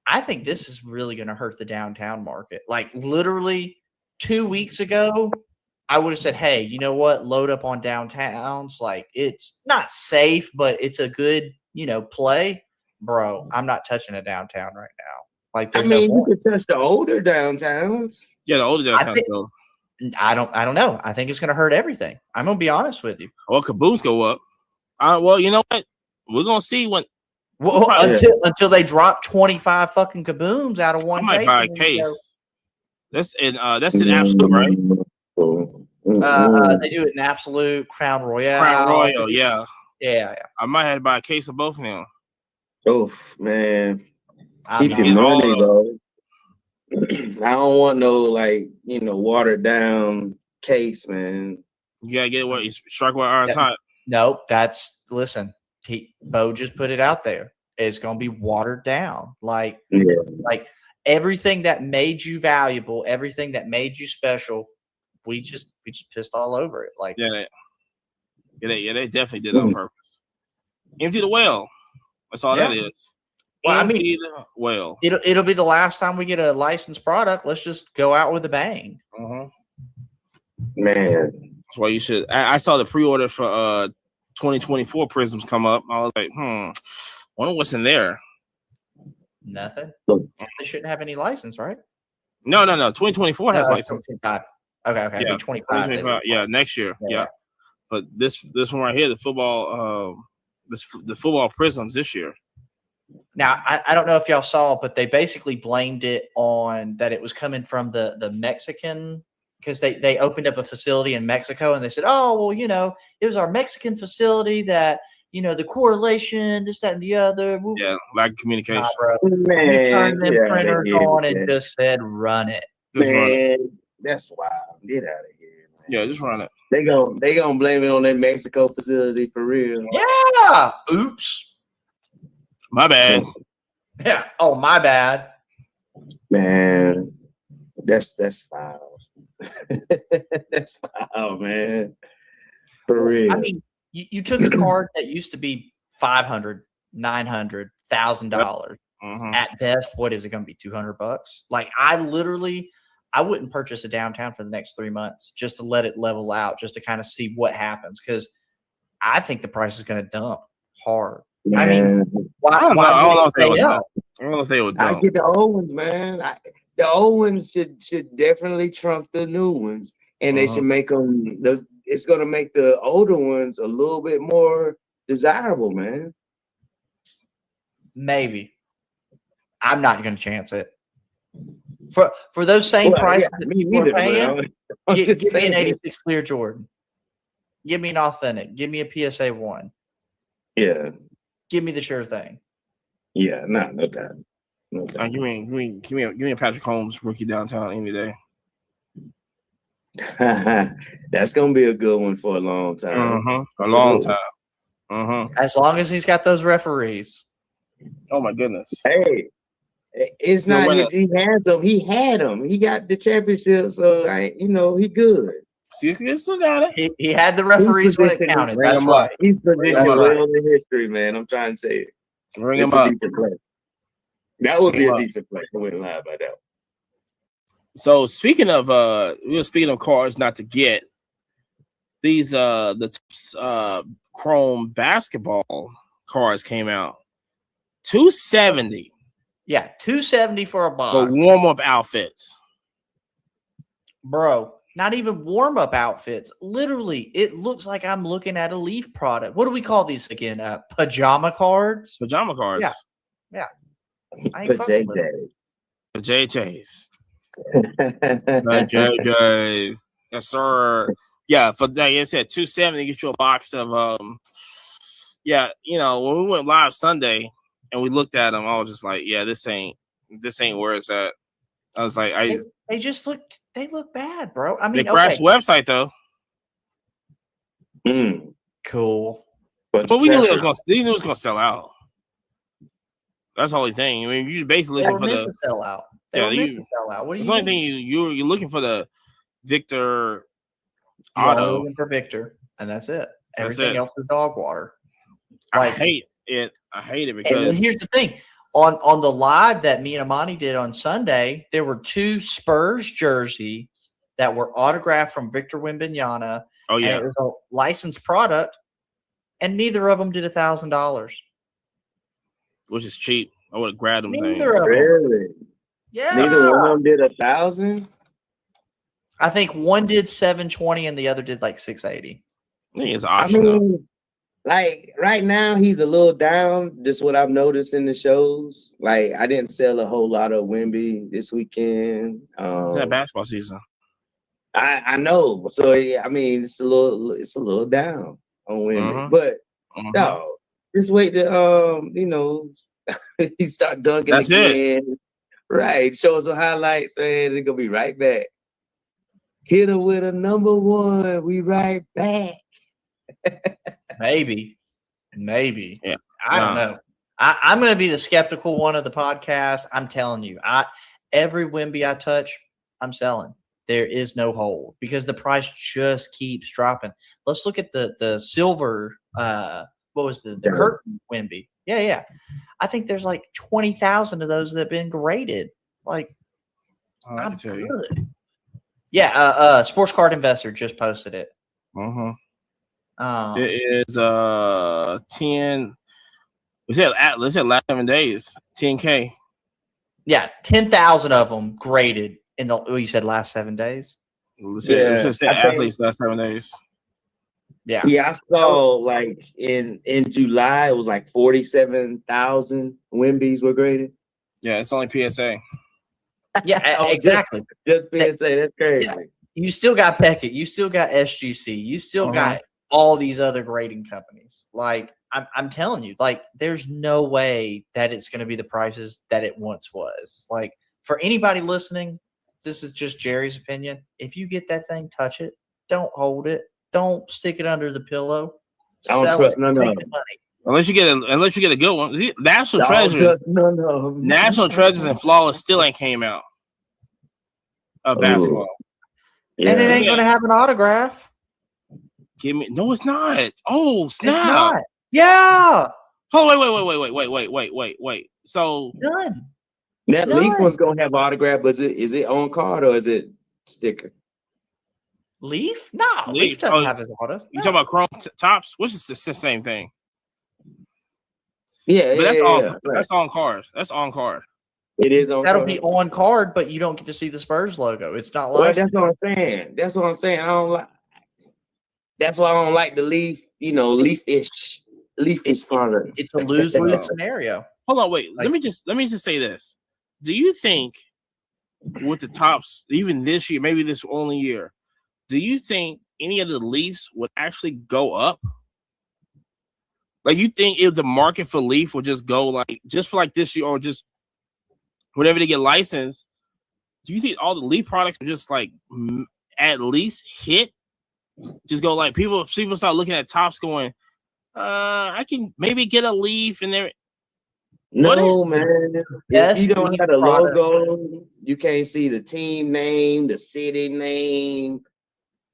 I think this is really going to hurt the downtown market. Like literally 2 weeks ago, I would have said, hey, you know what? Load up on downtowns. Like it's not safe, but it's a good, play. Bro, I'm not touching a downtown right now. Like I there's mean, no you point. could touch the older downtowns. Yeah, the older downtown think- though. I don't know. I think it's going to hurt everything. I'm going to be honest with you. Well, kabooms go up. Well, you know what? We're gonna see when Well, Probably- until they drop 25 fucking kabooms out of I one might case. buy a and then you go, case. That's in Absolute, right? They do it in Absolute, Crown Royale. Crown Royal, yeah. Yeah. I might have to buy a case of both now. Oof, man. I'm Keep not- your all money, of- though. I don't want no watered down case, man. You gotta get what you strike while iron's Yeah. hot. Nope. Listen, Bo just put it out there. It's going to be watered down. Like everything that made you valuable, everything that made you special, we just pissed all over it. Like, Yeah, they definitely did it on purpose. Empty the well. That's all that is. Well, I mean- Empty the well. it'll be the last time we get a licensed product. Let's just go out with a bang. Man. That's why you should. I saw the pre-order for 2024 Prisms come up. I was like, wonder what's in there. Nothing. Look. They shouldn't have any license, right? No. 2024 has license. 25. Okay. Yeah, 25. 2025. Yeah, next year. Yeah. But this one right here, the football, the football Prisms this year. Now, I don't know if y'all saw, but they basically blamed it on that it was coming from the Mexican, because they opened up a facility in Mexico and they said, oh, well, it was our Mexican facility that, the correlation, this, that, and the other. Yeah, lack of communication. Nah, bro. We Man, turned them get outta printers here, on and man. just said, run it. Just run it. Man, that's wild. Get out of here, man. Yeah, just run it. They gonna blame it on that Mexico facility for real. Yeah. Oops. My bad. Yeah. Oh, my bad. Man, that's foul. That's wow, man. For real. I mean, you took a card that used to be $500, $900, $1,000. Mhm. At best, what is it going to be? $200? Like I wouldn't purchase a downtown for the next 3 months just to let it level out, just to kind of see what happens. Because I think the price is going to dump hard. I mean, Man, why I don't know would if it they stay would up? I don't know if they would I dump. get the old ones, man. The old ones should definitely trump the new ones, and they should make them. It's gonna make the older ones a little bit more desirable, man. Maybe. I'm not going to chance it. For those same Well, prices yeah, that me people are neither, paying, I'm give just me an saying. 86 clear Jordan. Give me an authentic. Give me a PSA 1. Yeah, Give me the sure thing. yeah, no doubt. No doubt. Give me a Patrick Holmes rookie downtown any day. That's gonna be a good one for a long time. A long time. As long as he's got those referees. Oh my goodness. Hey, it's So not when that he has them. He had them. He got the championship, so he good. See, you still got it. He had the referees when it positioned- counted. Bring That's him why. up. He's positioned him up. well in history, man. I'm trying to tell you. Bring It's him a up. decent play. That would Bring be him a up. decent play. I wouldn't lie about that. So speaking of cards not to get, these Chrome basketball cards came out. $270 Yeah, $270 for a for box. warm-up outfits. Bro, not even warm-up outfits. Literally, it looks like I'm looking at a Leaf product. What do we call these again? Pajama cards? Pajama cards. Yeah. I ain't But fucking with JJ. them. The JJs. The JJ. Yes, sir. Yeah, for like I said, $270 get you a box of when we went live Sunday and we looked at them, I was just like, yeah, this ain't where it's at. I was like, they look bad, bro. I they mean, crashed the website though. Cool. But But we knew Trevor, it was gonna sell out. That's the only thing. I mean, you're basically They looking were for meant to sell out. They were meant to sell out. What do It's you the only mean? thing you're looking for the Victor You're only Auto. looking for Victor, and that's it. That's Everything it. else is dog water. I Like- hate it. I hate it And because then here's the thing: on the live that me and Amani did on Sunday, there were 2 Spurs jerseys that were autographed from Victor Wembanyama. oh And yeah, it was a licensed product, and neither of them did $1,000. which is cheap. I would have grabbed them Neither things. of them. really? Yeah, Neither one of them did 1,000. I think one did 720 and the other did like 680. I think it's I optional. mean, like right now he's a little down. Just what I've noticed in the shows. Like I didn't sell a whole lot of Wemby this weekend. It's that basketball season. I know. So yeah, I mean, it's a little down on Wemby, but Mhm. no, just wait to he start dunking That's it. again. Right, show us some highlights, man. They're gonna be right back. Hit him with a number 1. We right back. Maybe. Yeah. I don't know. I'm going to be the skeptical one of the podcast. I'm telling you, every Wemby I touch, I'm selling. There is no hold because the price just keeps dropping. Let's look at the silver. What was the curtain Wemby? Yeah. I think there's like 20,000 of those that have been graded. Like, I I'm can tell you. good. Yeah, Sports Card Investor just posted it. Mhm. Um, It is 10. We said last 7 days, 10K. Yeah, 10,000 of them graded in the. You said last 7 days. We Yeah, should say I think- athletes last 7 days. Yeah, Yeah, I saw like in July it was like 47,000 Wembys were graded. Yeah, it's only PSA. yeah, Oh, exactly. Just PSA, that's crazy. Yeah. You still got Beckett. You still got SGC. You still got all these other grading companies. Like I'm telling you, like there's no way that it's going to be the prices that it once was. Like for anybody listening, this is just Jerry's opinion. If you get that thing, touch it. Don't hold it. Don't stick it under the pillow. I don't Sell trust it. none Take of the them. money. Unless you get a good one. See, National I don't Treasures. trust none of them. National Treasures and Flawless still ain't came out of basketball. And it Yeah. ain't gonna have an autograph. Give me no, it's not. Oh snap! It's not. Yeah. Oh wait. So None. That No. Leaf one's gonna have autograph, but is it on card or is it sticker? Leaf? No. Leaf Leaf. doesn't Oh, have his auto. you talking about Chrome tops, which is the same thing. Yeah, But yeah, that's yeah, on yeah. Right. that's on card. That's on card. It is on That'll card. be on card, but you don't get to see the Spurs logo. It's not Well, licensed. that's what I'm saying. That's what I'm saying. I don't like. That's why I don't like the Leaf. Leafish products. It's a lose-lose scenario. Hold on, wait. Like- let me just say this. Do you think with the tops, even this year, maybe this only year, do you think any of the Leafs would actually go up? Like, you think if the market for Leaf would just go like just for like this year or just whenever they get licensed? Do you think all the Leaf products would just like at least hit? Just go like people start looking at tops going, I can maybe get a Leaf and there. No, man. Yes, If you don't Leaf have the product. logo, you can't see the team name, the city name.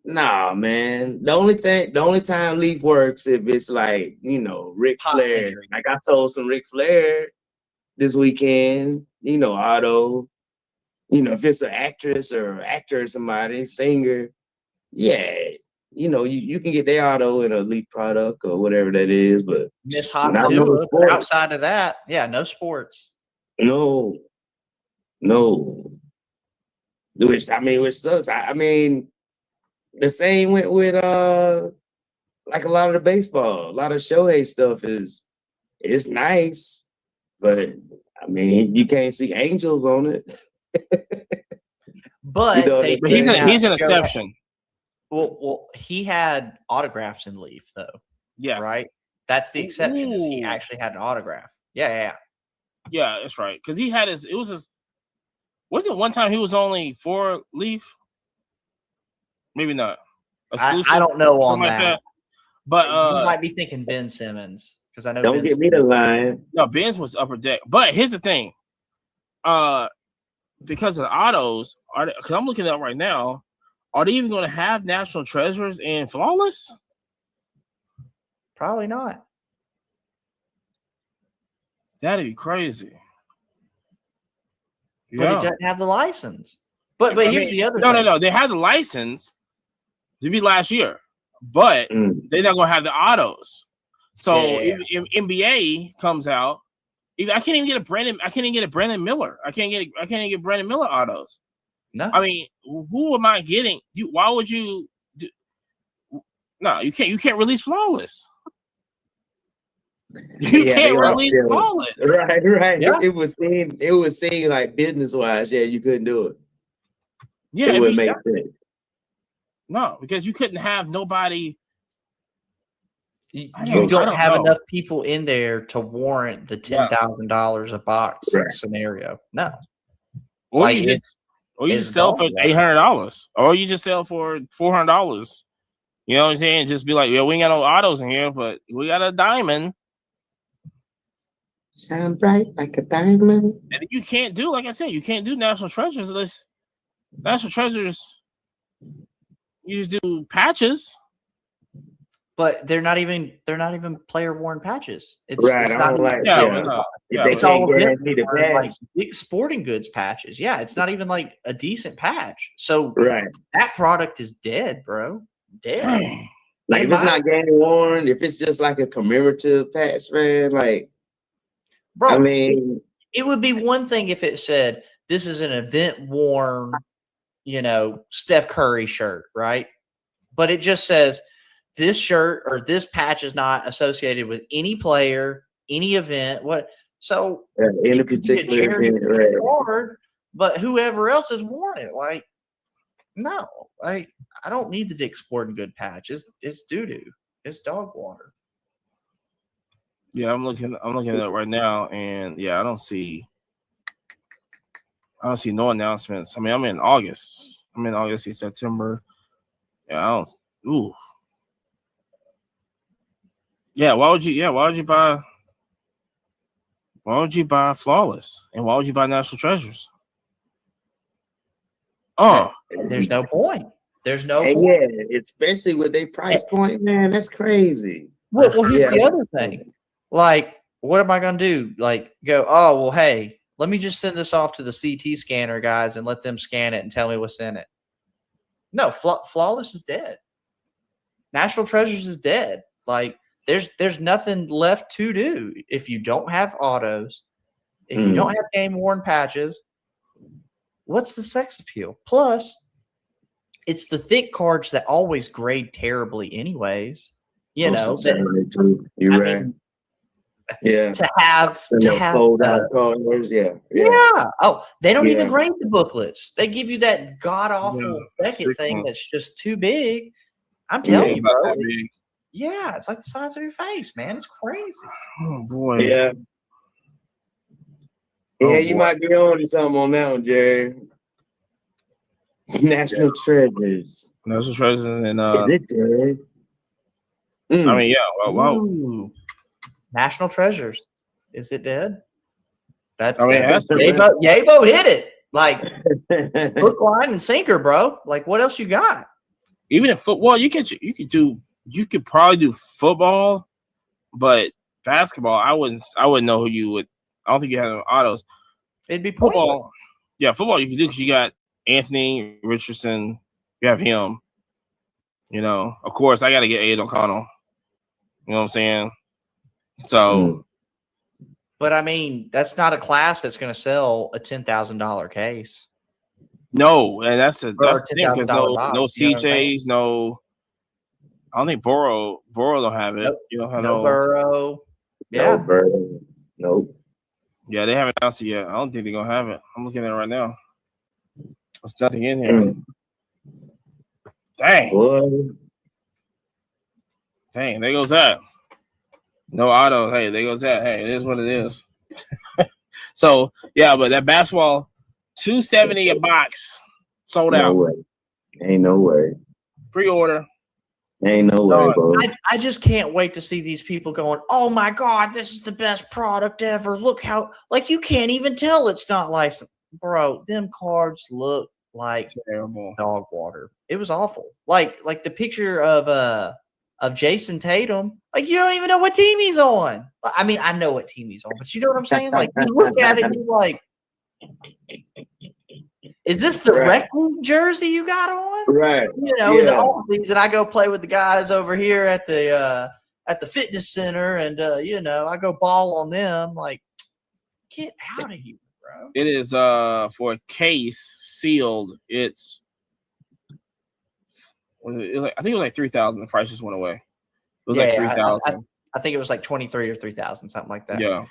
Nah, man. The only time Leaf works if it's like, Ric Pop Flair. injury. Like I sold some Ric Flair this weekend, auto. If it's an actress or actor or somebody, singer, yeah. You can get their auto in a Leaf product or whatever that is, but Miss Hot not too. no sports. Outside of that, yeah, no sports. No. Which sucks. I mean, the same with like a lot of the baseball, a lot of Shohei stuff it's nice, but I mean you can't see angels on it. But they But he's did an have- exception. Well, he had autographs in Leaf though, Yeah, right? That's the exception. Is he Ooh. actually had an autograph? Yeah. yeah, that's right. Because he had his. It was his. Wasn't one time he was only for Leaf? Maybe not. I don't know on something like that. But You might be thinking Ben Simmons because I know. Don't Ben get me the line. no, Ben's was upper deck. But here's the thing. Because of the autos, because I'm looking up right now, are they even going to have National Treasures and Flawless? Probably not. That'd be crazy. But it doesn't have the license. But here's the other thing. No. They had the license to be last year, but they're not going to have the autos. So if NBA comes out, I can't even get a Brandon Miller. I can't even get Brandon Miller autos. No. I mean, who am I getting? Why would you? No, you can't. You can't release Flawless. You can't release Flawless. Right. Yeah. It was seen like business wise. Yeah, you couldn't do it. Yeah, It would make sense. no, because you couldn't have nobody. You I don't don't have know. enough people in there to warrant the $10,000 a box Right. scenario. No. Or Like, you it's just sell for dog $800, or you just sell for $400. You know what I'm saying? Just be like, yeah, we ain't got no autos in here, but we got a diamond. Shine bright like a diamond. And you can't do, like I said, you can't do National Treasures unless National Treasures. You just do patches. But they're not even player worn patches. It's Right. It's I not don't like Yeah, yeah. no, If yeah, they it's can't all guarantee the worn, like patch. big sporting goods patches. Yeah, it's not even like a decent patch. So Right. that product is dead, bro. Dead. Like In if it's my- not game worn, if it's just like a commemorative patch, man, like Bro, I mean, it would be one thing if it said this is an event worn, Steph Curry shirt, right? But it just says this shirt or this patch is not associated with any player, any event. What? So in a it could be a particular charity event, right. card, but whoever else has worn it, like, no, like I don't need the Dick's Sporting Good patch. It's doo doo. It's dog water. Yeah, I'm looking at it right now, and yeah, I don't see no announcements. I mean, I'm in August. See September. Yeah, I don't. Ooh. Yeah, why would you buy Flawless? And why would you buy National Treasures? Oh, There's no point. There's no And point. yeah, especially with their price point, man, that's crazy. Well, here's the Yeah. other thing. Like, what am I going to do? Like, go, oh, well, hey, let me just send this off to the CT scanner guys and let them scan it and tell me what's in it. No, Flawless is dead. National Treasures is dead. Like, there's nothing left to do if you don't have autos, if you don't have game-worn patches. What's the sex appeal? Plus, it's the thick cards that always grade terribly anyways. You know, you're right. Yeah. To have fold out cards, yeah. Oh, they don't even grade the booklets. They give you that god awful Beckett thing that's just too big. I'm telling you, bro. Yeah, it's like the size of your face, man. It's crazy. Oh boy. Yeah. Yeah, you might be on to something on that one, Jerry. National Treasures. National Treasures and Is it dead? I mean, yeah. Well, Ooh. National Treasures. Is it dead? Yabo hit it. Like hook, line, and sinker, bro. Like what else you got? Even in football, you could probably do football, but basketball, I wouldn't know who you would. I don't think you have autos. It'd be football. pointless. Yeah, football you can do because you got Anthony Richardson. You have him. You know, of course, I got to get Aiden O'Connell. You know what I'm saying? So, but I mean, that's not a class that's going to sell a $10,000 case. No, and that's the thing because no CJs, no. I don't think Burrow don't have it. Nope. You don't have no Burrow. Yeah, no Burrow. Nope. Yeah, they haven't announced it yet. I don't think they're gonna have it. I'm looking at it right now. There's nothing in here. Dang. Boy. Dang, there goes that. No auto. Hey, there goes that. Hey, it is what it is. So yeah, but that basketball, $270 a box, sold out. No way. Ain't no way. Pre-order. Ain't no way, bro. I just can't wait to see these people going, oh my God, this is the best product ever. Look how, like, you can't even tell it's not licensed. Bro, them cards look like terrible dog water. It was awful. Like the picture of Jason Tatum. Like, you don't even know what team he's on. I mean, I know what team he's on, but you know what I'm saying? Like, you look at it and you're like, is this the rec league jersey you got on? Right. You know, in the off season, I go play with the guys over here at the fitness center, and you know, I go ball on them. Like, get out of here, bro. It is for a case sealed. It's I think it was like 3,000. The price just went away. It was like 3,000. I think it was like 23 or 3,000, something like that. Yeah.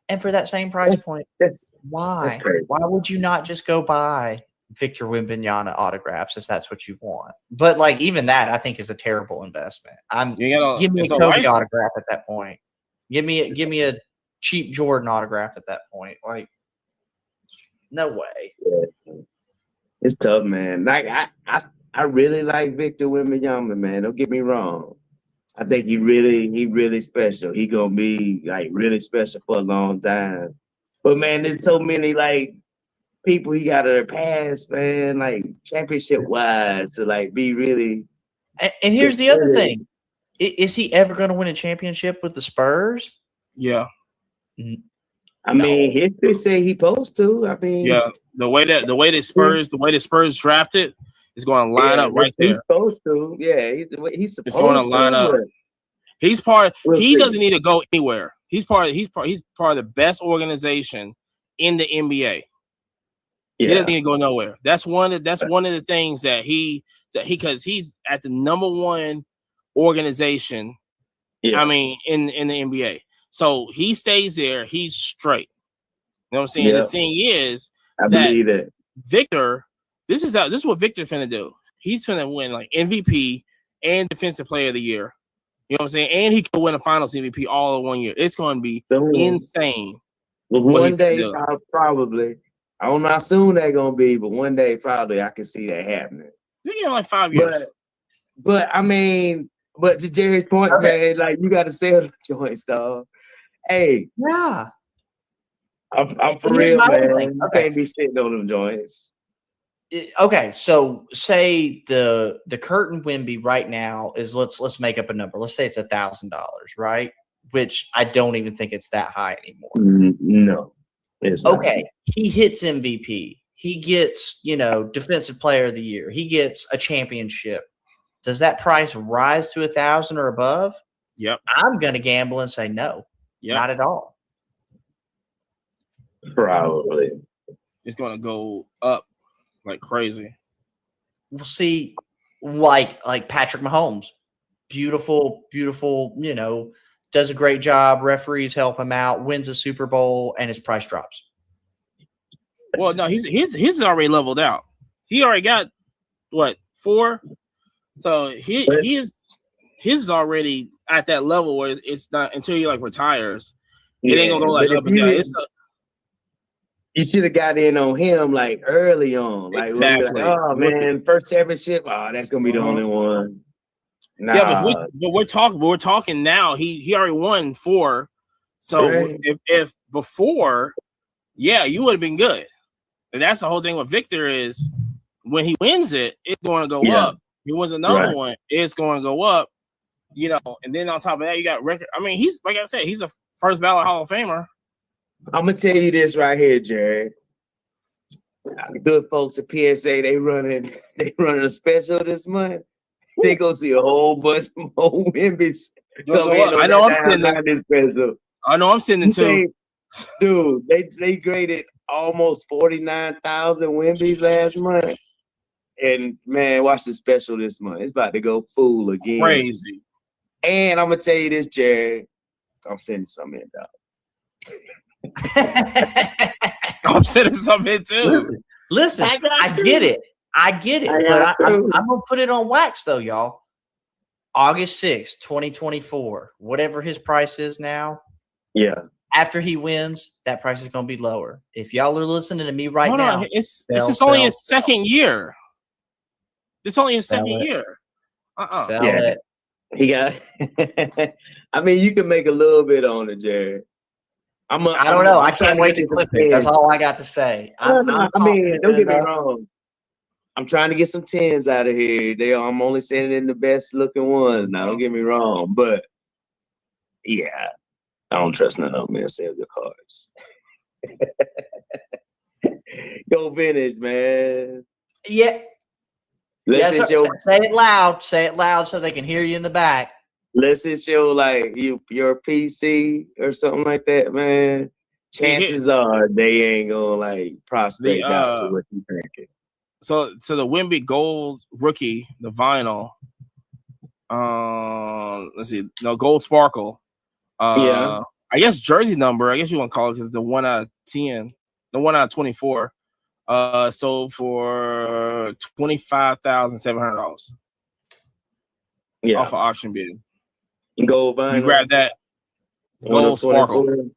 And for that same price point, why? Why would you not just go buy Victor Wembanyama autographs if that's what you want? But like even that, I think is a terrible investment. Give me a Kobe autograph at that point. Give me a cheap Jordan autograph at that point. Like, no way. Yeah. It's tough, man. Like I really like Victor Wembanyama, man. Don't get me wrong. I think he really special. He gonna be like really special for a long time. But man, there's so many like people he got to pass, man, like championship wise to like be really. And here's the other thing: is he ever going to win a championship with the Spurs? Yeah. I mean, history say he supposed to. I mean, yeah, the way the Spurs drafted is going to line up right there. He's supposed to. Yeah, he's supposed to. It's going to line up. He's part. He doesn't need to go anywhere. He's part of the best organization in the NBA. Yeah. He doesn't need to go nowhere. That's one of the things that because he's at the number one organization. Yeah. I mean, in the NBA. So he stays there. He's straight. You know what I'm saying? Yeah. The thing is, I believe that Victor. This is what Victor's finna do. He's finna win like MVP and Defensive Player of the Year. You know what I'm saying? And he could win a Finals MVP all in 1 year. It's going to be insane. Well, one day, probably. I don't know how soon that's going to be, but one day, probably, I can see that happening. You know, like 5 years. But I mean, to Jerry's point, man, like you got to sell the joints, dog. Hey, yeah, I'm for real, man. I can't be sitting on them joints. Okay, so say the curtain Wemby right now is let's make up a number. Let's say it's $1,000, right? Which I don't even think it's that high anymore. No, it's not. Okay, he hits MVP. He gets, defensive player of the year. He gets a championship. Does that price rise to 1,000 or above? Yep. I'm gonna gamble and say no, not at all. Probably. It's gonna go up like crazy. We'll see, like Patrick Mahomes, beautiful, does a great job. Referees help him out, wins a Super Bowl, and his price drops. Well, no, he's already leveled out. He already got what 4, so his is already at that level where it's not until he like retires. It ain't gonna go like up and down. You should have got in on him like early on. Like, exactly. Oh man, first championship. Oh, that's gonna be the only one. Nah. Yeah, but we're talking now. He already won 4. So right. if before, yeah, you would have been good. And that's the whole thing with Victor is when he wins it, it's going to go up. He wins another one, it's going to go up. And then on top of that, you got record. I mean, he's like I said, he's a first ballot Hall of Famer. I'm gonna tell you this right here, Jared. The good folks at PSA, they running a special this month. They gonna see a whole bunch more Wemby's. I know I'm sending too. Dude, they graded almost 49,000 Wemby's last month. And man, watch the special this month. It's about to go full again. Crazy. And I'm gonna tell you this, Jared. I'm sending something in, dog. I'm sending something in too. Listen, I get it. But I'm gonna put it on wax though, y'all. August 6th, 2024, whatever his price is now. Yeah. After he wins, that price is gonna be lower. If y'all are listening to me right now, it's only his second year. It's only his second year. Sell it. He got. I mean, you can make a little bit on it, Jared. I don't know. I can't wait to clip it. That's all I got to say. I mean, don't get me wrong. I'm trying to get some 10s out of here. I'm only sending in the best looking ones. Now, don't get me wrong, but yeah, I don't trust none of them in sales the cards. Go vintage, man. Yeah. Say it loud. Say it loud so they can hear you in the back. Unless it's your PC or something like that, man. Chances are they ain't gonna like prospect out to what you thinking. So the Wemby Gold rookie, the vinyl. Let's see, no Gold Sparkle. I guess jersey number. I guess you want to call it because the 1 out of 10, the 1 out of 24. Sold for $25,700. Yeah, off of auction bid. Gold vinyl. You grab that Gold Sparkle.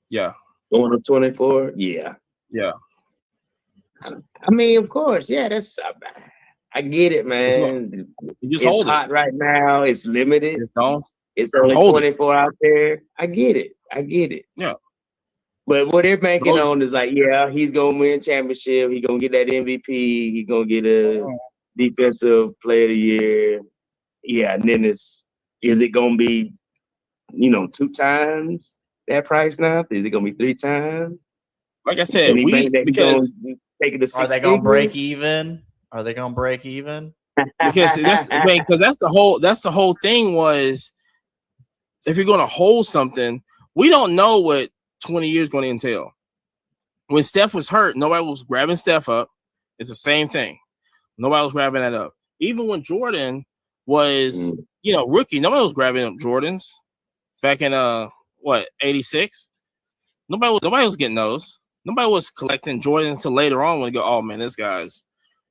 Yeah. 1 of 24. Yeah. Yeah. I mean, of course, yeah. I get it, man. It's hot right now. It's limited. It's only hold 24 out there. I get it. Yeah. But what they're banking on is like, yeah, he's gonna win championship. He's gonna get that MVP. He's gonna get a defensive player of the year. Yeah, and then is it gonna be, 2 times that price now? Is it gonna be 3 times? Like I said, are they gonna break even? Because that's the whole thing was, if you're gonna hold something, we don't know what 20 years going to entail. When Steph was hurt, nobody was grabbing Steph up. It's the same thing. Nobody was grabbing that up. Even when Jordan was, rookie, nobody was grabbing up Jordans back in 86. Nobody was getting those. Nobody was collecting Jordans until later on when they go, oh man, this guy's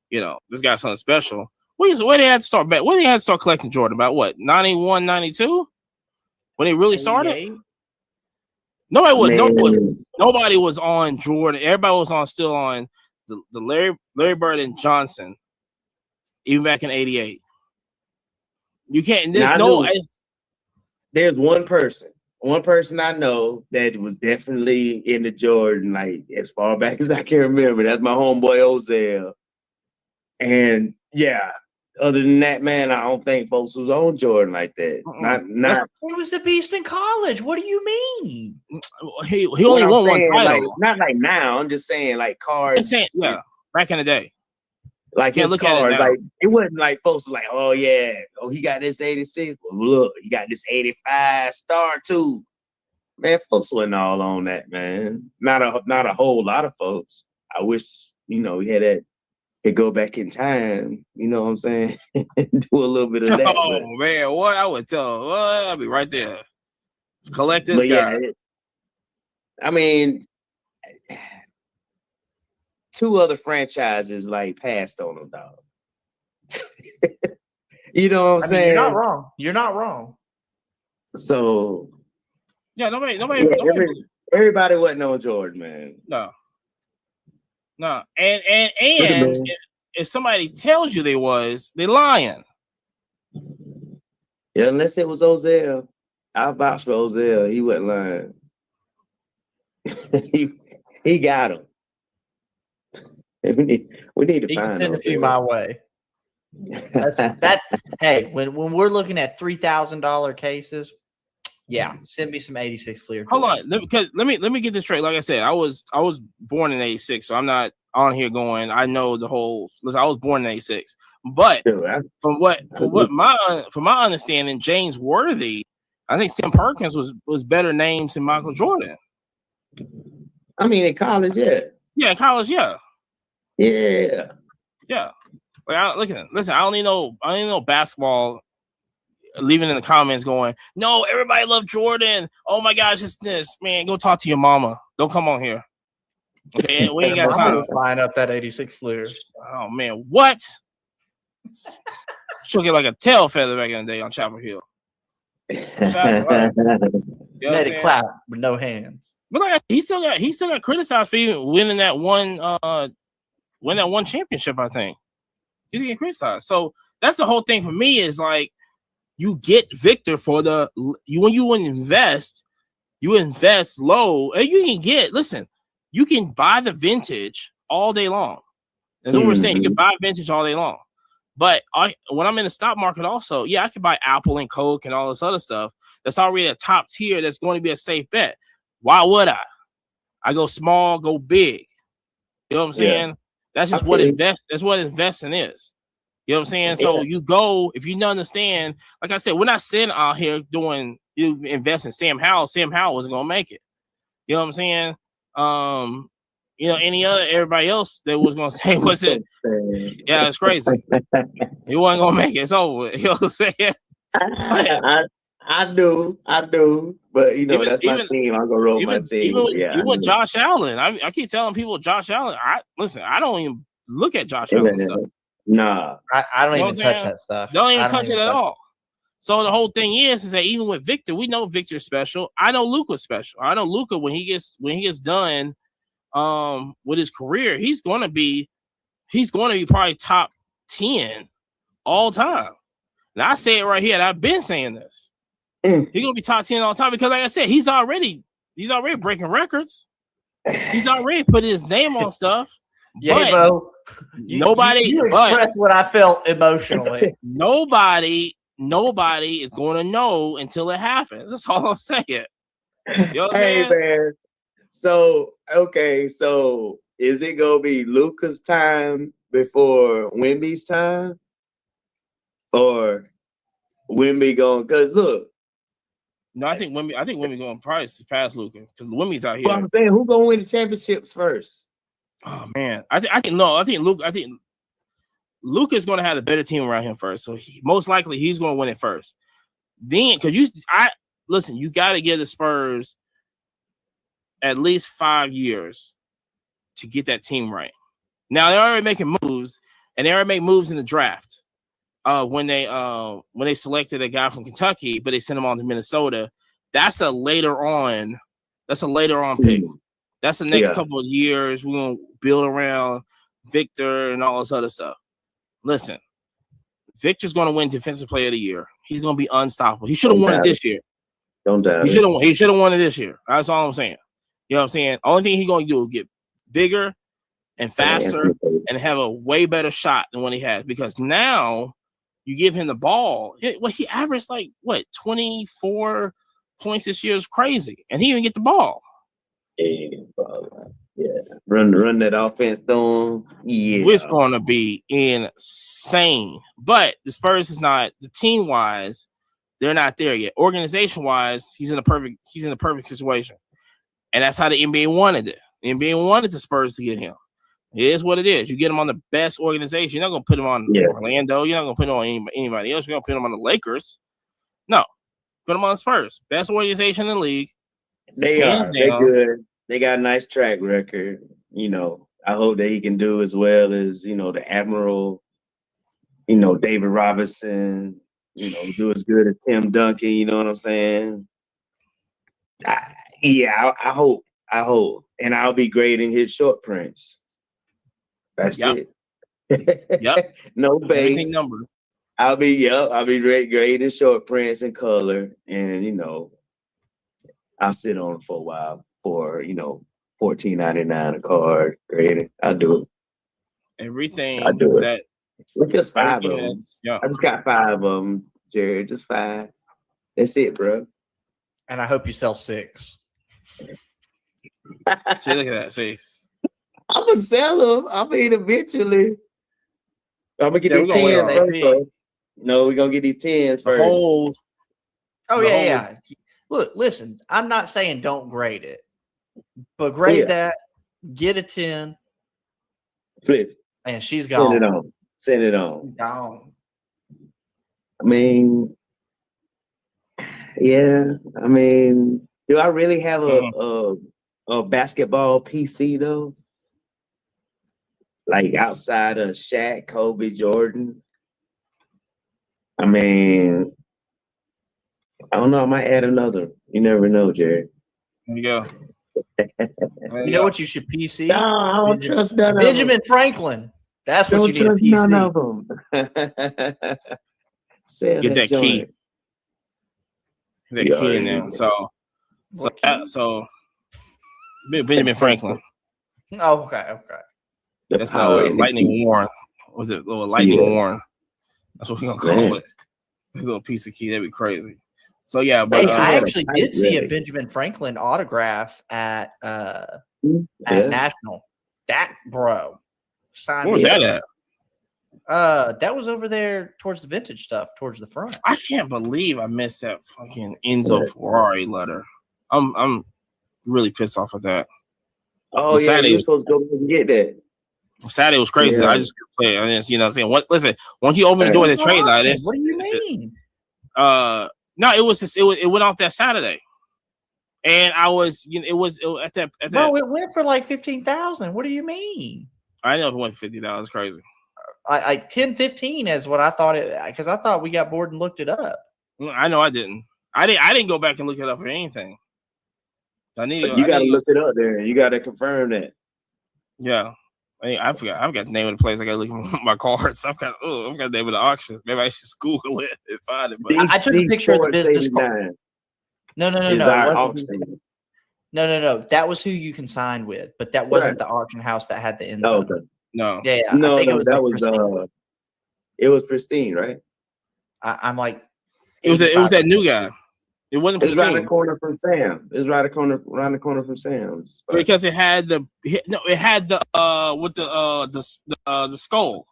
something special. Where they had to start back? When they had to start collecting Jordan? About what? 91, 92? When they really started? Nobody was on Jordan. Everybody was still on the Larry Bird and Johnson, even back in '88. You can't. There's one person I know that was definitely into Jordan, like as far back as I can remember. That's my homeboy Ozell. And yeah, other than that, man, I don't think folks was on Jordan like that. Not. He was a beast in college. What do you mean? He only won one title. Like, not like now. I'm just saying, like cards. Yeah, back in the day. Like his look at it cards, now. like it wasn't like folks were like, oh yeah, oh he got this 86. Well, look, he got this 85 star too. Man, folks wasn't all on that, man. Not a whole lot of folks. I wish, he had that. Could go back in time, you know what I'm saying? Do a little bit of that. Oh man, what I would tell, I'll be right there. Collect this guy. Yeah, I mean, 2 other franchises like passed on him, dog. You know what I'm saying? You're not wrong. You're not wrong. So yeah, nobody. Everybody wasn't on Jordan, man. No, and if somebody tells you they was, they lying. Yeah, unless it was Ozell. I vouch for Ozell. He wasn't lying. he got him. We need to He find can send a few Ozell. my way. That's hey, when we're looking at $3,000 cases, yeah, send me some 86 Fleer. Hold on, because let me get this straight. Like I said, I was born in '86, so I'm not on here going. I know the whole. Listen, I was born in '86, but from my understanding, James Worthy, I think Sam Perkins was better names than Michael Jordan. I mean, in college, yeah. Yeah, in college, yeah. Yeah. Yeah. Like, listen, I don't need no basketball leaving in the comments going, no, everybody love Jordan. Oh my gosh, it's this. Man, go talk to your mama. Don't come on here. Okay, we ain't got time. Line up that 86 Fleer. Oh man, what? She'll get like a tail feather back in the day on Chapel Hill. Shout out to her. You know Let it clap with no hands. But like he still got criticized for even winning that one championship, I think. He's getting criticized. So that's the whole thing for me is like you get Victor for when you invest low and you can buy the vintage all day long. That's what we're saying. You can buy vintage all day long. But when I'm in the stock market also, yeah, I can buy Apple and Coke and all this other stuff that's already a top tier that's going to be a safe bet. Why would I? I go small, go big. You know what I'm saying? Yeah. That's just that's what investing is. You know what I'm saying? So you go, if you don't understand, like I said, we're not sitting out here doing you invest in Sam Howell. Sam Howell wasn't gonna make it. You know what I'm saying? Everybody else that was gonna say what's it? Yeah, it's crazy. He wasn't gonna make it. It's over. You know what I'm saying? I do, but that's my team. I'm gonna roll my team. Even Josh Allen. I keep telling people Josh Allen. I don't even look at Josh Allen stuff. Nah, I don't even touch that stuff. Don't even touch it at all. So the whole thing is that even with Victor, we know Victor's special. I know Luka's special. I know Luka when he gets done with his career, he's gonna be probably top 10 all time. And I say it right here, and I've been saying this. He's gonna be top 10 all time because, like I said, he's already breaking records. He's already put his name on stuff. Yeah, bro. Nobody you expressed what I felt emotionally. Nobody is going to know until it happens. That's all I'm saying. You know what I'm saying? Man. So is it gonna be Luka's time before Wemby's time, or Wemby going? Because look. No, I think Wemby going probably past Luka because Wemby's out here. Well, I'm saying who's gonna win the championships first? Oh man, I think Luka's going to have a better team around him first, so most likely he's going to win it first. Then, because you got to give the Spurs at least 5 years to get that team right. Now they're already making moves, and they already make moves in the draft. When they selected a guy from Kentucky, but they sent him on to Minnesota. That's a later on pick. That's the next couple of years. We're gonna build around Victor and all this other stuff. Listen, Victor's gonna win Defensive Player of the Year. He's gonna be unstoppable. He should have won it this year. Don't doubt it. He should have won it this year. That's all I'm saying. You know what I'm saying? Only thing he's gonna do is get bigger and faster and have a way better shot than what he has, because now you give him the ball. He averaged 24 points this year is crazy, and he didn't get the ball. Yeah, run that offense on. Yeah, It's going to be insane. But the Spurs is not, the team wise, they're not there yet. Organization wise, he's in a perfect situation, and that's how the NBA wanted it. The NBA wanted the Spurs to get him. It is what it is. You get him on the best organization. You're not going to put him on Orlando. You're not going to put him on anybody else. You're going to put him on the Lakers. No, put him on the Spurs. Best organization in the league. They're good. They got a nice track record. I hope that he can do as well as, the Admiral, David Robinson, do as good as Tim Duncan. You know what I'm saying? I hope. And I'll be grading his short prints. That's it. Yep. No base. Number. I'll be grading short prints in color, and I'll sit on it for a while for $14.99 a card grading. I'll do it. Everything. I do it. With just 5 of them. Yeah. I just got 5 of them, Jared. Just 5. That's it, bro. And I hope you sell 6. See, look at that face. I'm gonna sell them. I mean, eventually. I'm gonna get these 10s first. No, we're gonna get these 10s first. Yeah. Look, listen, I'm not saying don't grade it, but grade that, get a 10. Flip. And she's gone. Send it on. Gone. I mean, do I really have a basketball PC though? Like outside of Shaq, Kobe, Jordan? I mean, I don't know. I might add another. You never know, Jared. There you go. You know what you should PC? No, I don't trust none of them. Benjamin Franklin. That's what you need a PC. None of them. Get that key. That key in there. So Benjamin Franklin. Oh, okay. That's Lightning Warren. Was it little Lightning Warren? That's what we're gonna call it. This little piece of key. That'd be crazy. So yeah, but I actually did see a Benjamin Franklin autograph at National. That bro. Where was that at? That was over there towards the vintage stuff, towards the front. I can't believe I missed that fucking Enzo Ferrari letter. I'm really pissed off at that. Oh yeah, you're supposed to go and get that. Saturday was crazy. I just couldn't play it. I just, what I'm saying. Listen, once you open the door to the trade line, what do you mean? No, it was just it went off that Saturday, and I was it went for like 15,000. What do you mean? I know it went $50. Crazy. I 10-15 is what I thought it, because I thought we got bored and looked it up. I know I didn't. I didn't go back and look it up or anything. You got to look it up there. You got to confirm that. Yeah. I forgot. I've got the name of the place. I got to look at my cards. I've got the name of the auction. Maybe I should Google it and find it. But I took a picture of the business card. No. That was who you consigned with, but that wasn't the auction house that had the inside. Oh, okay. No. Yeah. No, it was Pristine, right? I'm like, it was that new guy. It wasn't. It's right the corner from Sam. It's right around the corner from Sam's. Because it had the with the skull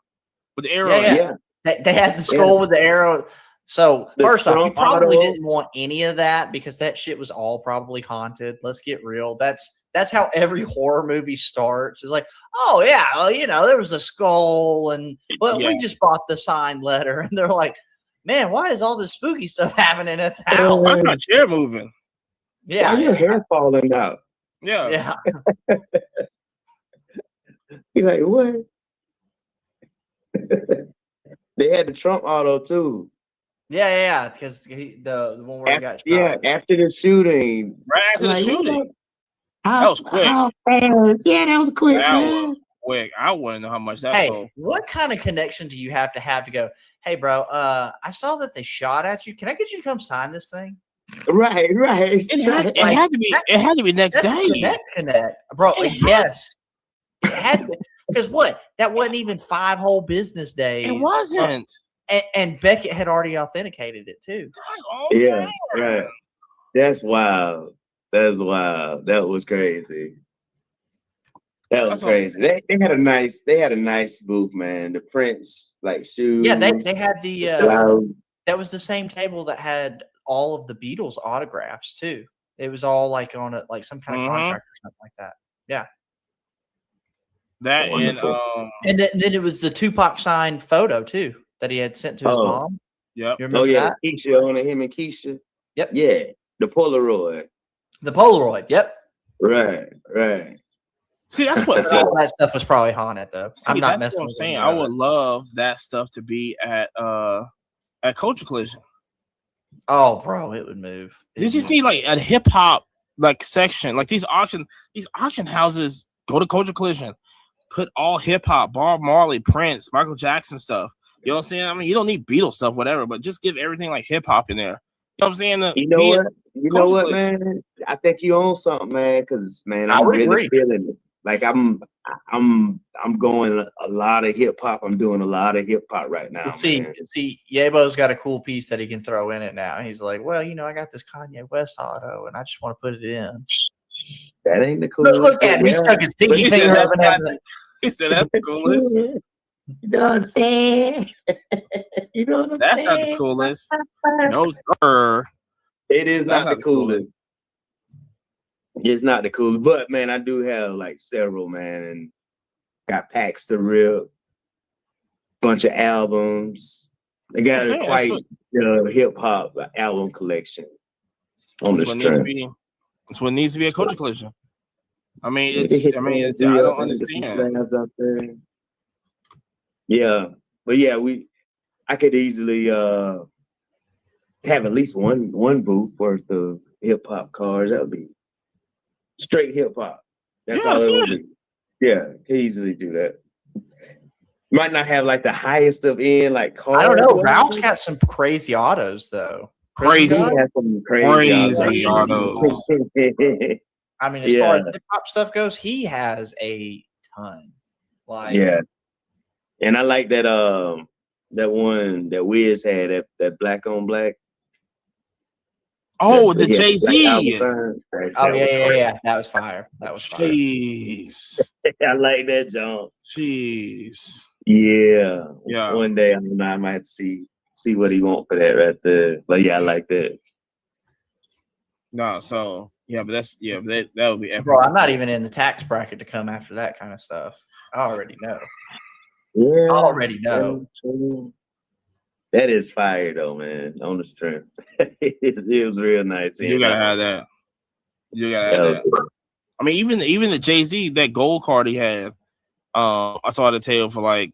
with the arrow. Yeah. They had the skull with the arrow. So first off, you probably didn't want any of that because that shit was all probably haunted. Let's get real. That's how every horror movie starts. It's like, oh yeah, well, there was a skull, we just bought the signed letter, and they're like, man, why is all this spooky stuff happening at the house? Why is my chair moving? Yeah, why your hair falling out? Yeah. You're like, what? They had the Trump auto too. Yeah, because the one where he got shot. Yeah, after the shooting. Right after the shooting. That was quick. That was quick. That was quick. I want to know how much that sold. What kind of connection do you have to go, hey, bro, I saw that they shot at you. Can I get you to come sign this thing? Right. It had to be next day. Connect, bro. Yes. It had to, Because what? That wasn't even 5 whole business days. It wasn't. And Beckett had already authenticated it too. Yeah, right. That's wild. That's wild. That was crazy. That was That's what I'm crazy. They had a nice booth, man. The Prince like shoes. Yeah, they had the gloves. that was the same table that had all of the Beatles autographs too. It was all like on a like some kind of contract or something like that. Yeah. That Wonderful. And then it was the Tupac signed photo too that he had sent to his mom. Yep. You remember Oh yeah, that? Keisha on it, him and Keisha. Yep. Yeah, the Polaroid. The Polaroid. Yep. Right. See, that's what. See, All that stuff was probably haunted though. I'm see, not that's messing what I'm with saying. any I of would it. love that stuff to be at Culture Collision. Oh, bro, it would move. You just need like a hip hop like section, like these auction houses. Go to Culture Collision, put all hip hop, Bob Marley, Prince, Michael Jackson stuff. You know what I'm saying? I mean, you don't need Beatles stuff, whatever, but just give everything like hip hop in there. You know what I'm saying? You know what, man? I think you own something, man. Because man, I'm really feeling it. Like I'm going a lot of hip hop. I'm doing a lot of hip hop right now. See, Yabo's got a cool piece that he can throw in it now. He's like, well, I got this Kanye West auto, and I just want to put it in. That ain't the coolest. Look at him. He stuck his pinky finger up and he said that's the coolest. You know what I'm saying? You know what I'm That's saying? not the coolest. No, sir. It is That's not the coolest. It's not the coolest, but man, I do have like several, man, and got packs to rip, bunch of albums. They got quite hip hop album collection on the stream. That's what needs to be a Culture Collision. I mean, I don't understand. Yeah, but yeah, I could easily have at least one booth worth of hip hop cars. That would be straight hip hop. That's all it would be. Yeah, could easily do that. Might not have like the highest of end like cars. I don't know. Ralph's got some crazy autos though. Crazy autos. I mean, as far as hip hop stuff goes, he has a ton. Like and I like that that one that Wiz had, that black on black. Oh, the Jay-Z. Oh yeah. That was fire. Jeez. I like that, John. Jeez. Yeah. Yeah. One day I might have to see what he want for that right there. But yeah, I like that. No, so yeah, but that would be epic. Bro, I'm not even in the tax bracket to come after that kind of stuff. I already know. Yeah. I already know. That is fire though, man. On the strength. it was real nice. You gotta have that. I mean, even the Jay-Z, that gold card he had, I saw the tail for like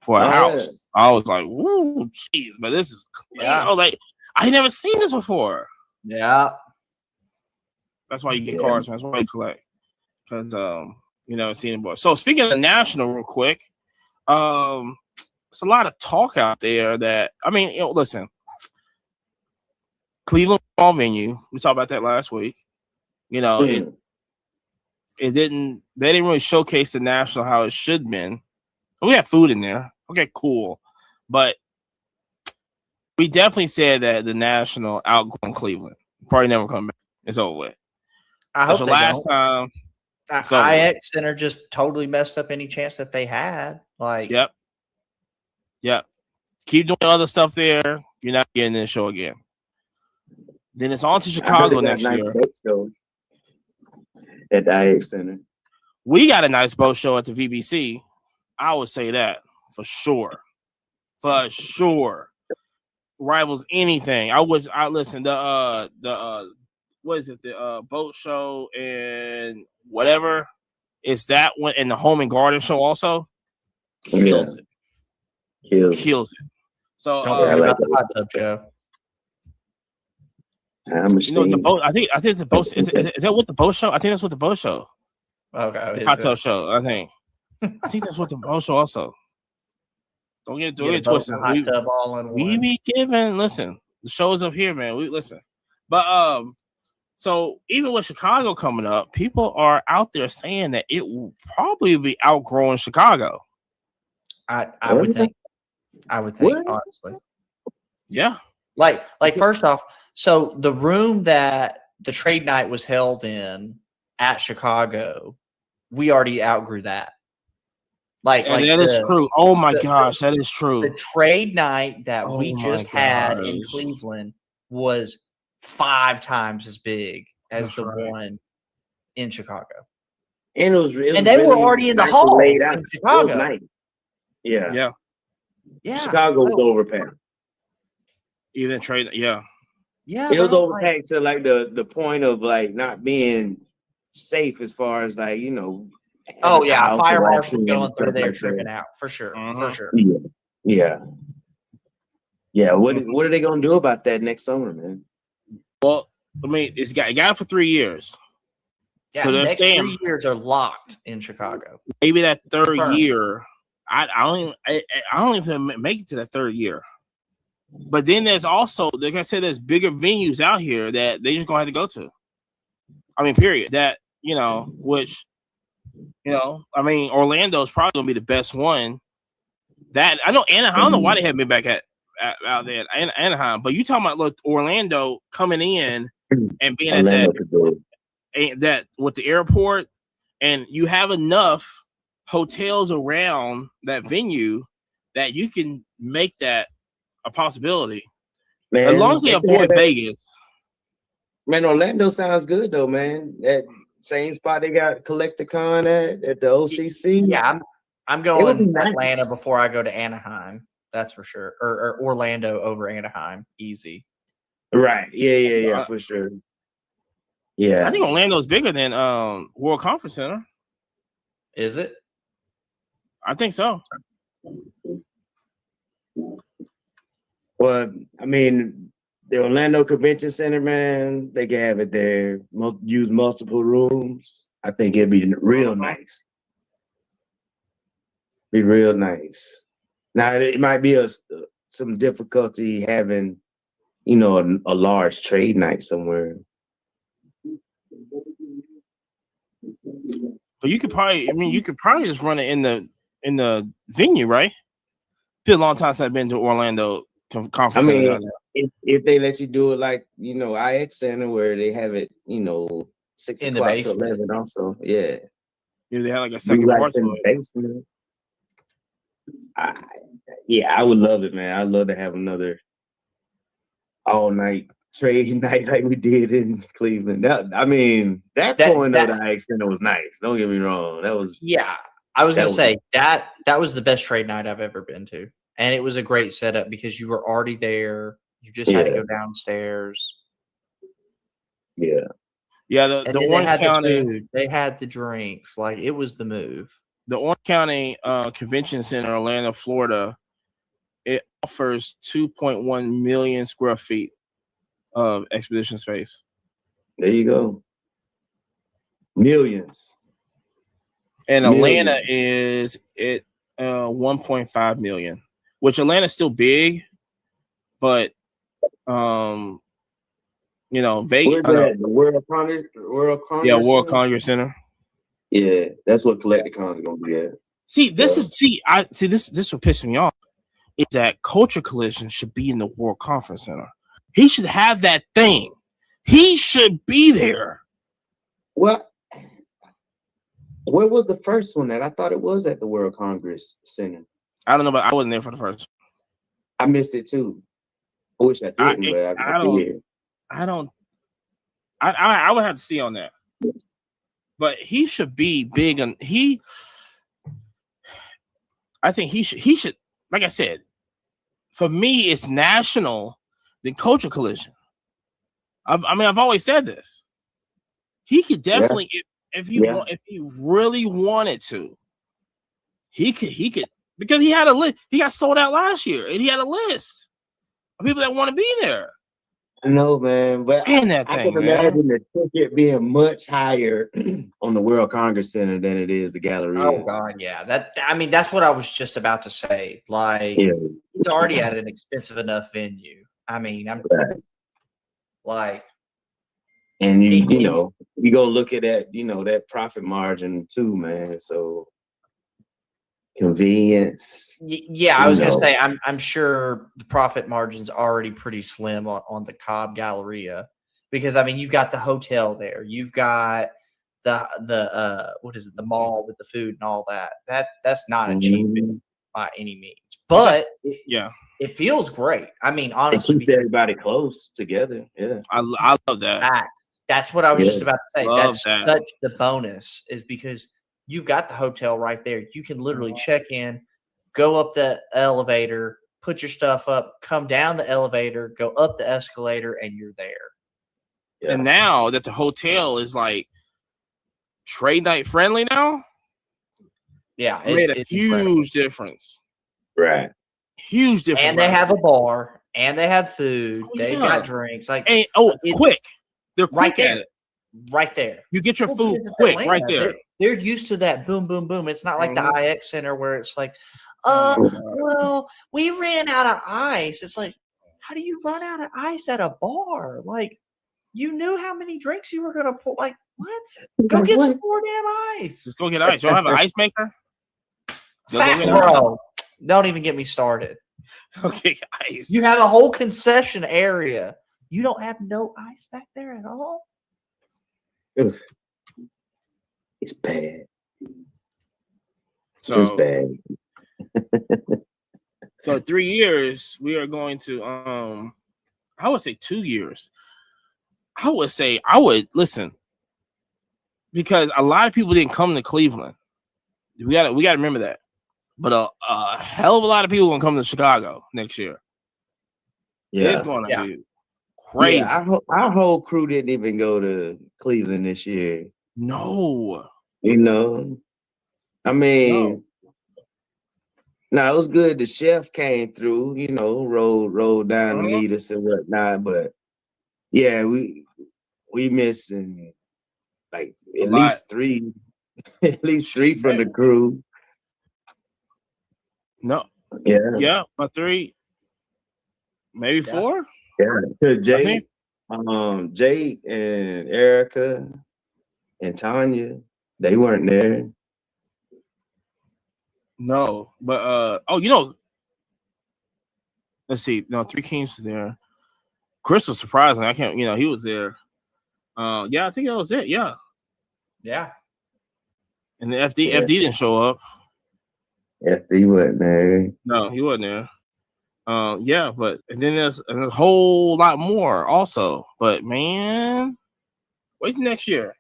for a house. Yeah. I was like, woo, jeez, but this is like I never seen this before. Yeah. That's why you get cards, man. That's why you collect. Because you never seen it before. So speaking of the national real quick, it's a lot of talk out there that listen, Cleveland ball venue. We talked about that last week. They didn't really showcase the national how it should have been. We had food in there. Okay, cool. But we definitely said that the national outgrown Cleveland. Probably never come back. It's over with. I hope the last time. IX Center just totally messed up any chance that they had. Like, yep. Keep doing other stuff there. You're not getting this show again. Then it's on to Chicago next year. At the IX Center. We got a nice boat show at the VBC. I would say that for sure. For sure. Rivals anything. Listen, the what is it? The boat show and whatever. Is that one and the home and garden show also? Kills it. Kills it. So don't forget about the hot tub show. The boat. I think it's the boat. Is that what the boat show? I think that's what the boat show. Okay, hot tub show. I think that's what the boat show also. Don't get twisted. We be giving. Listen, the show's up here, man. We listen, but So even with Chicago coming up, people are out there saying that it will probably be outgrowing Chicago. I would think. I would think, What? honestly. Yeah. Like first off, so the room that the trade night was held in at Chicago, we already outgrew that. And that is true. Oh my gosh, that is true. The trade night that Oh we my just had in gosh. Cleveland was 5 times as big as That's the right. one in Chicago. And And they were already in the nicely hall laid out. in It was Chicago. nice. Yeah. Yeah. Yeah. Chicago was Oh, overpacked. Even trade. Yeah. yeah. It was bro, like- overpacked to like the point of like not being safe as far as like, Oh yeah, house fire or marshal anything going and through stuff there like that. tripping out for sure, for Mhm. sure. Yeah. Yeah. What are they gonna do about that next summer, man? Well, I mean, it got it for 3 years. Yeah, So they're next staying. 3 years are locked in Chicago. Maybe that third Confirmed. year, I don't even make it to that third year. But then there's also, like I said, there's bigger venues out here that they just gonna have to go to. I mean, period. That which I mean, Orlando is probably gonna be the best one. That I know Anaheim. I don't know why they haven't been back out there at Anaheim, but you talking about look Orlando coming in and being Orlando at could do that with the airport, and you have enough hotels around that venue that you can make that a possibility. Man, As long as they avoid Vegas. Man, Orlando sounds good though, man. That same spot they got Collecticon at the OCC. Yeah, I'm It would be going nice. Atlanta before I go to Anaheim. That's for sure. Or Orlando over Anaheim, easy. Right. Yeah, for sure. Yeah. I think Orlando's bigger than World Conference Center. Is it? I think so. Well, I mean, the Orlando Convention Center, man, they can have it there. Use multiple rooms. I think it'd be real nice. Be real nice. Now it might be some difficulty having, a large trade night somewhere. But you could probably just run it in the venue, right? It's been a long time since I've been to Orlando conference. I mean, center. if they let you do it like IX Center where they have it 6 In the o'clock to basement. 11 also, yeah. Yeah, they had like a second Relax part in to the it. basement. I would love it, man. I'd love to have another all night trade night like we did in Cleveland. That point of the IX Center was nice. Don't get me wrong. That was I was That gonna was- say that was the best trade night I've ever been to. And it was a great setup because you were already there. You just had to Yeah. go downstairs. yeah. Yeah, And the then they Orange had County, the food. They had the drinks. Like it was the move. the Orange County Convention Center, Orlando, Florida, it offers 2.1 million square feet of exposition space. There you go. Millions. And Million. Atlanta is at 1.5 million, which Atlanta's still big, but Vegas. Where's that? The World Congress? Yeah, World Center? Congress Center. Yeah, that's what Collecticon is gonna be at. See, this is what pisses me off. Is that Culture Collision should be in the World Conference Center. He should have that thing. He should be there. What? Where was the first one at? I thought it was at the World Congress Center. I don't know, but I wasn't there for the first. I missed it too. I wish I didn't, but I did. I would have to see on that. But he should be big, and I think he should. Like I said, for me, it's national, then Culture Collision. I've always said this. He could definitely, if he really wanted to, he could because he had a list. He got sold out last year, and he had a list of people that want to be there. I know, man, but Man, that I thing, can man. imagine the ticket being much higher on the World Congress Center than it is the Galleria. Oh God, yeah. That's what I was just about to say. Like Yeah. it's already at an expensive enough venue. I mean, I'm Right. like And you know, you gonna look at that, you know, that profit margin too, man. So convenience. Yeah, I was you gonna know. say I'm sure the profit margin's already pretty slim on the Cobb Galleria, because I mean you've got the hotel there, you've got the what is it, the mall with the food and all that. That's not a cheap Mhm. by any means, but Yeah, it feels great. I mean, It honestly, keeps everybody close together. Yeah. I love that. that's what I was Yeah. just about to say. Love That's that. such the bonus, is because you've got the hotel right there. You can literally check in, go up the elevator, put your stuff up, come down the elevator, go up the escalator, and you're there. Yeah. And now that the hotel is like trade night friendly now, Yeah, it made a it's incredible. huge difference. Right. Huge difference. And they have a bar, and they have food. Oh, They've yeah. got drinks. Like, and it's quick. They're right quick at there. it. Right there. You get your Well, food because it's quick right Atlanta. there. They're used to that boom, boom, boom. It's not like Mhm. the IX Center where it's like, Oh, my God. well, we ran out of ice. It's like, how do you run out of ice at a bar? Like, you knew how many drinks you were gonna pour. Like, what? Go get some more damn ice. Just go get ice. You don't have an ice maker? Go Fat get ice. bro. Don't even get me started. Okay, ice. You have a whole concession area. You don't have no ice back there at all? It's bad. so, Just bad. So 3 years, we are going to I would say 2 years. I would listen, because a lot of people didn't come to Cleveland. We got to remember that. But a hell of a lot of people gonna come to Chicago next year. Yeah. It's gonna Yeah. be crazy. Yeah, our whole crew didn't even go to Cleveland this year. No. You know, I mean, no, it was good. The chef came through, you know, rolled down to Uh-huh. meet us and whatnot. But yeah, we missing like at lot. least three, at least three from the crew. No. Yeah, Yeah, about 3, maybe Yeah. 4. yeah. 'Cause think- Jake and Erica and Tanya, they weren't there. No, but let's see. No, 3 Kings was there. Chris was surprising. I can't, he was there. Yeah, I think that was it. Yeah. Yeah. And the FD Yeah. didn't show up. FD wasn't there. No, he wasn't there. Yeah, but and then there's a whole lot more also. But man, wait till next year.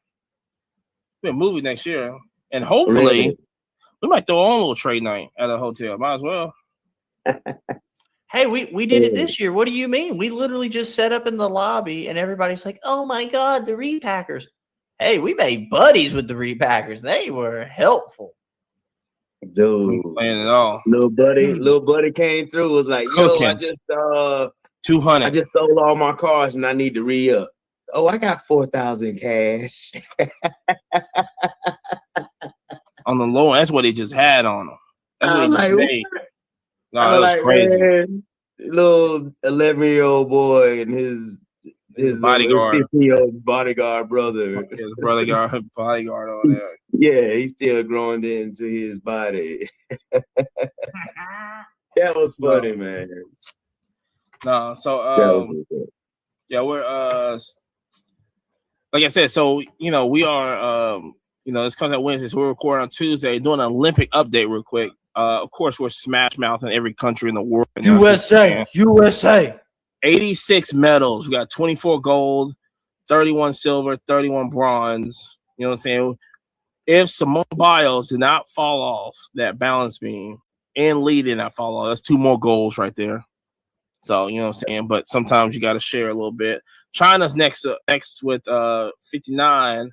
We're moving next year, and hopefully Really? we might throw on a little trade night at a hotel. Might as well. Hey, we did it this year. What do you mean? We literally just set up in the lobby, and everybody's like, "Oh my god, the repackers!" Hey, we made buddies with the repackers. They were helpful. Dude, Playing it all. little buddy came through. Was like, yo, Cooking. I just 200. sold all my cars and I need to re-up. Oh, I got 4,000 cash. On the low. That's what they just had on them. That's what I'm they just like, made. No, that was like, crazy. man, little 11-year-old boy and his bodyguard. 15-year-old bodyguard brother. His bodyguard on there. Yeah, he's still growing into his body. That was funny, man. No, That so was good. yeah, we're like I said, so we are this comes out Wednesday, so we're recording on Tuesday, doing an Olympic update real quick. Of course, we're smash mouth in every country in the world. USA. 86 medals. We got 24 gold, 31 silver, 31 bronze. You know what I'm saying? If Simone Biles did not fall off that balance beam and Lee did not fall off, that's 2 more goals right there. So, you know what I'm saying? But sometimes you got to share a little bit. China's next with 59.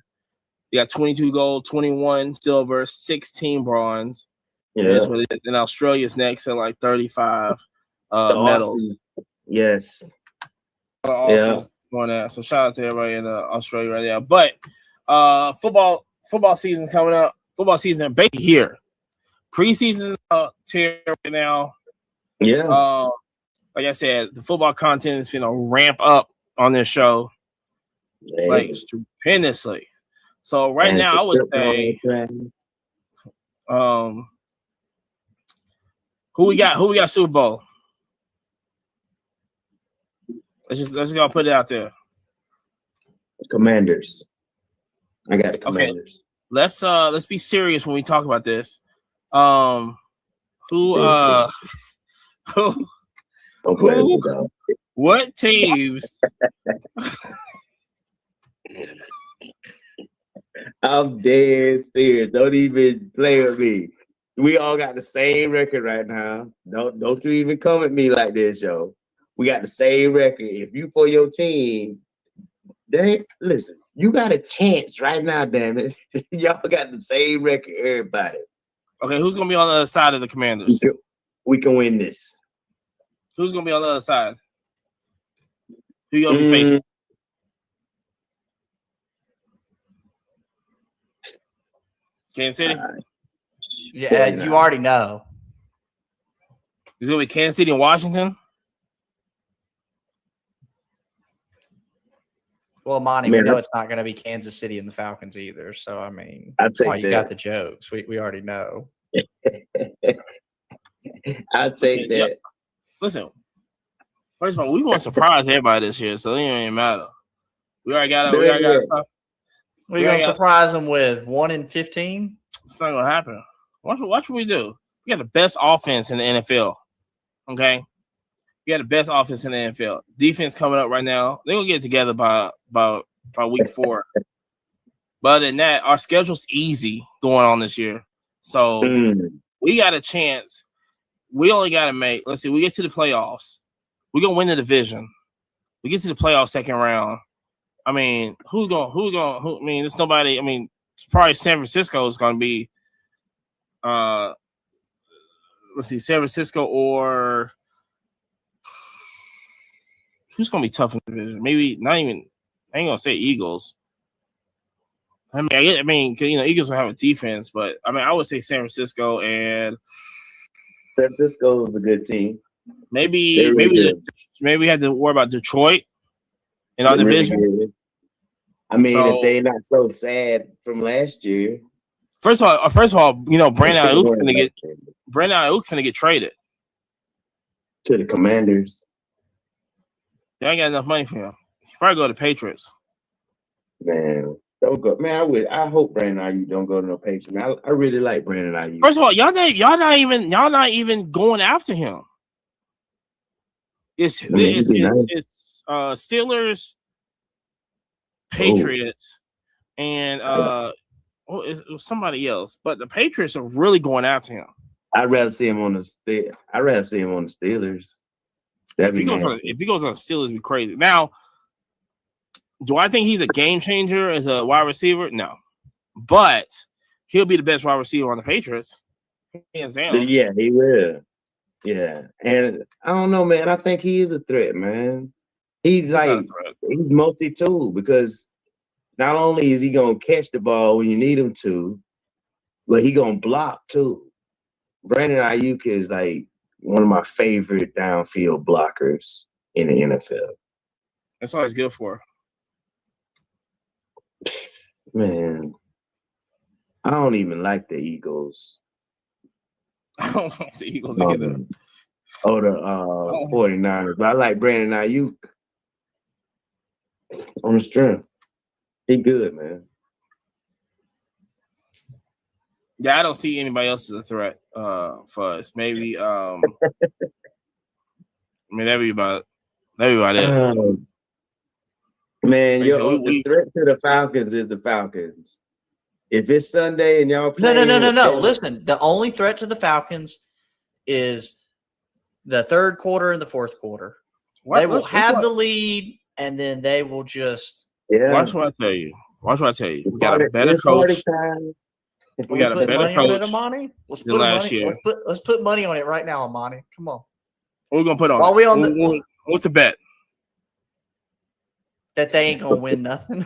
You got 22 gold, 21 silver, 16 bronze. Yeah. That's what it is. And Australia's next at like 35 medals. Yes. Yeah. Going out. So shout out to everybody in Australia right there. But football season's coming up. Football season basically here. Preseason tear right now. Yeah. Like I said, the football content is going to ramp up on this show. like stupendously. So right now, I would say, who we got Super Bowl? Let's go put it out there. Commanders. I got the Commanders. Okay. Let's be serious when we talk about this. What teams? I'm dead serious. Don't even play with me. We all got the same record right now. Don't you even come at me like this, yo. We got the same record. If you for your team, listen, you got a chance right now, damn it. Y'all got the same record, everybody. Okay, who's gonna be on the other side of the Commanders? We can win this. Who's gonna be on the other side? Who you gonna be facing? Kansas City? Yeah, you already know. It's gonna be Kansas City and Washington. Well, Monty, we know it's not going to be Kansas City and the Falcons either. So, I mean, you got the jokes. We already know. I'll take that. Yeah. Listen, first of all, we want to surprise everybody this year, so it ain't even matter. We already got stuff. We're going to surprise them with 1-15. It's not going to happen. Watch what we do. We got the best offense in the NFL. Okay? We got the best offense in the NFL. Defense coming up right now. They're going to get it together by week 4. But other than that, our schedule's easy going on this year. So we got a chance. We only got to make, let's see, we get to the playoffs. We're going to win the division. We get to the playoffs second round. I mean, I mean, it's nobody. I mean, it's probably San Francisco is going to be, let's see, San Francisco or who's going to be tough in the division? Maybe not even, I ain't going to say Eagles. I mean, Eagles will have a defense, but I mean, I would say San Francisco and San Francisco is a good team. Maybe we had to worry about Detroit in our division. Really, I mean, if they're not so sad from last year. First of all, Brandon Ayuk finna get traded to the Commanders. They ain't got enough money for him. He probably go to Patriots. Man, don't go. Man, I hope Brandon Ayuk don't go to no Patriots. I really like Brandon Ayuk. First of all, y'all not even going after him. It's Steelers, Patriots, and it was somebody else. But the Patriots are really going after him. I'd rather see him on the Steelers. If he goes on the Steelers, it'd be crazy. Now, do I think he's a game changer as a wide receiver? No, but he'll be the best wide receiver on the Patriots. Hands down. Yeah, he will. Yeah, and I don't know, man. I think he is a threat, man. He's multi-tool because not only is he gonna catch the ball when you need him to, but he gonna block too. Brandon Ayuk is like one of my favorite downfield blockers in the NFL. That's all he's good for. Man, I don't even like the Eagles. I don't like the Eagles either. Or the 49ers. But I like Brandon Ayuk on the strength. He good, man. Yeah, I don't see anybody else as a threat for us. Maybe I mean that'd be about it. Man, the threat to the Falcons is the Falcons. If it's Sunday and y'all play, no. Listen, the only threat to the Falcons is the third quarter and the fourth quarter. They will have the lead, and then they will just. Yeah. Watch what I tell you. We got a better coach. We got a better coach than last year. Let's put money on it right now, Amani. Come on. What are we gonna put on? What's the bet? That they ain't gonna win nothing.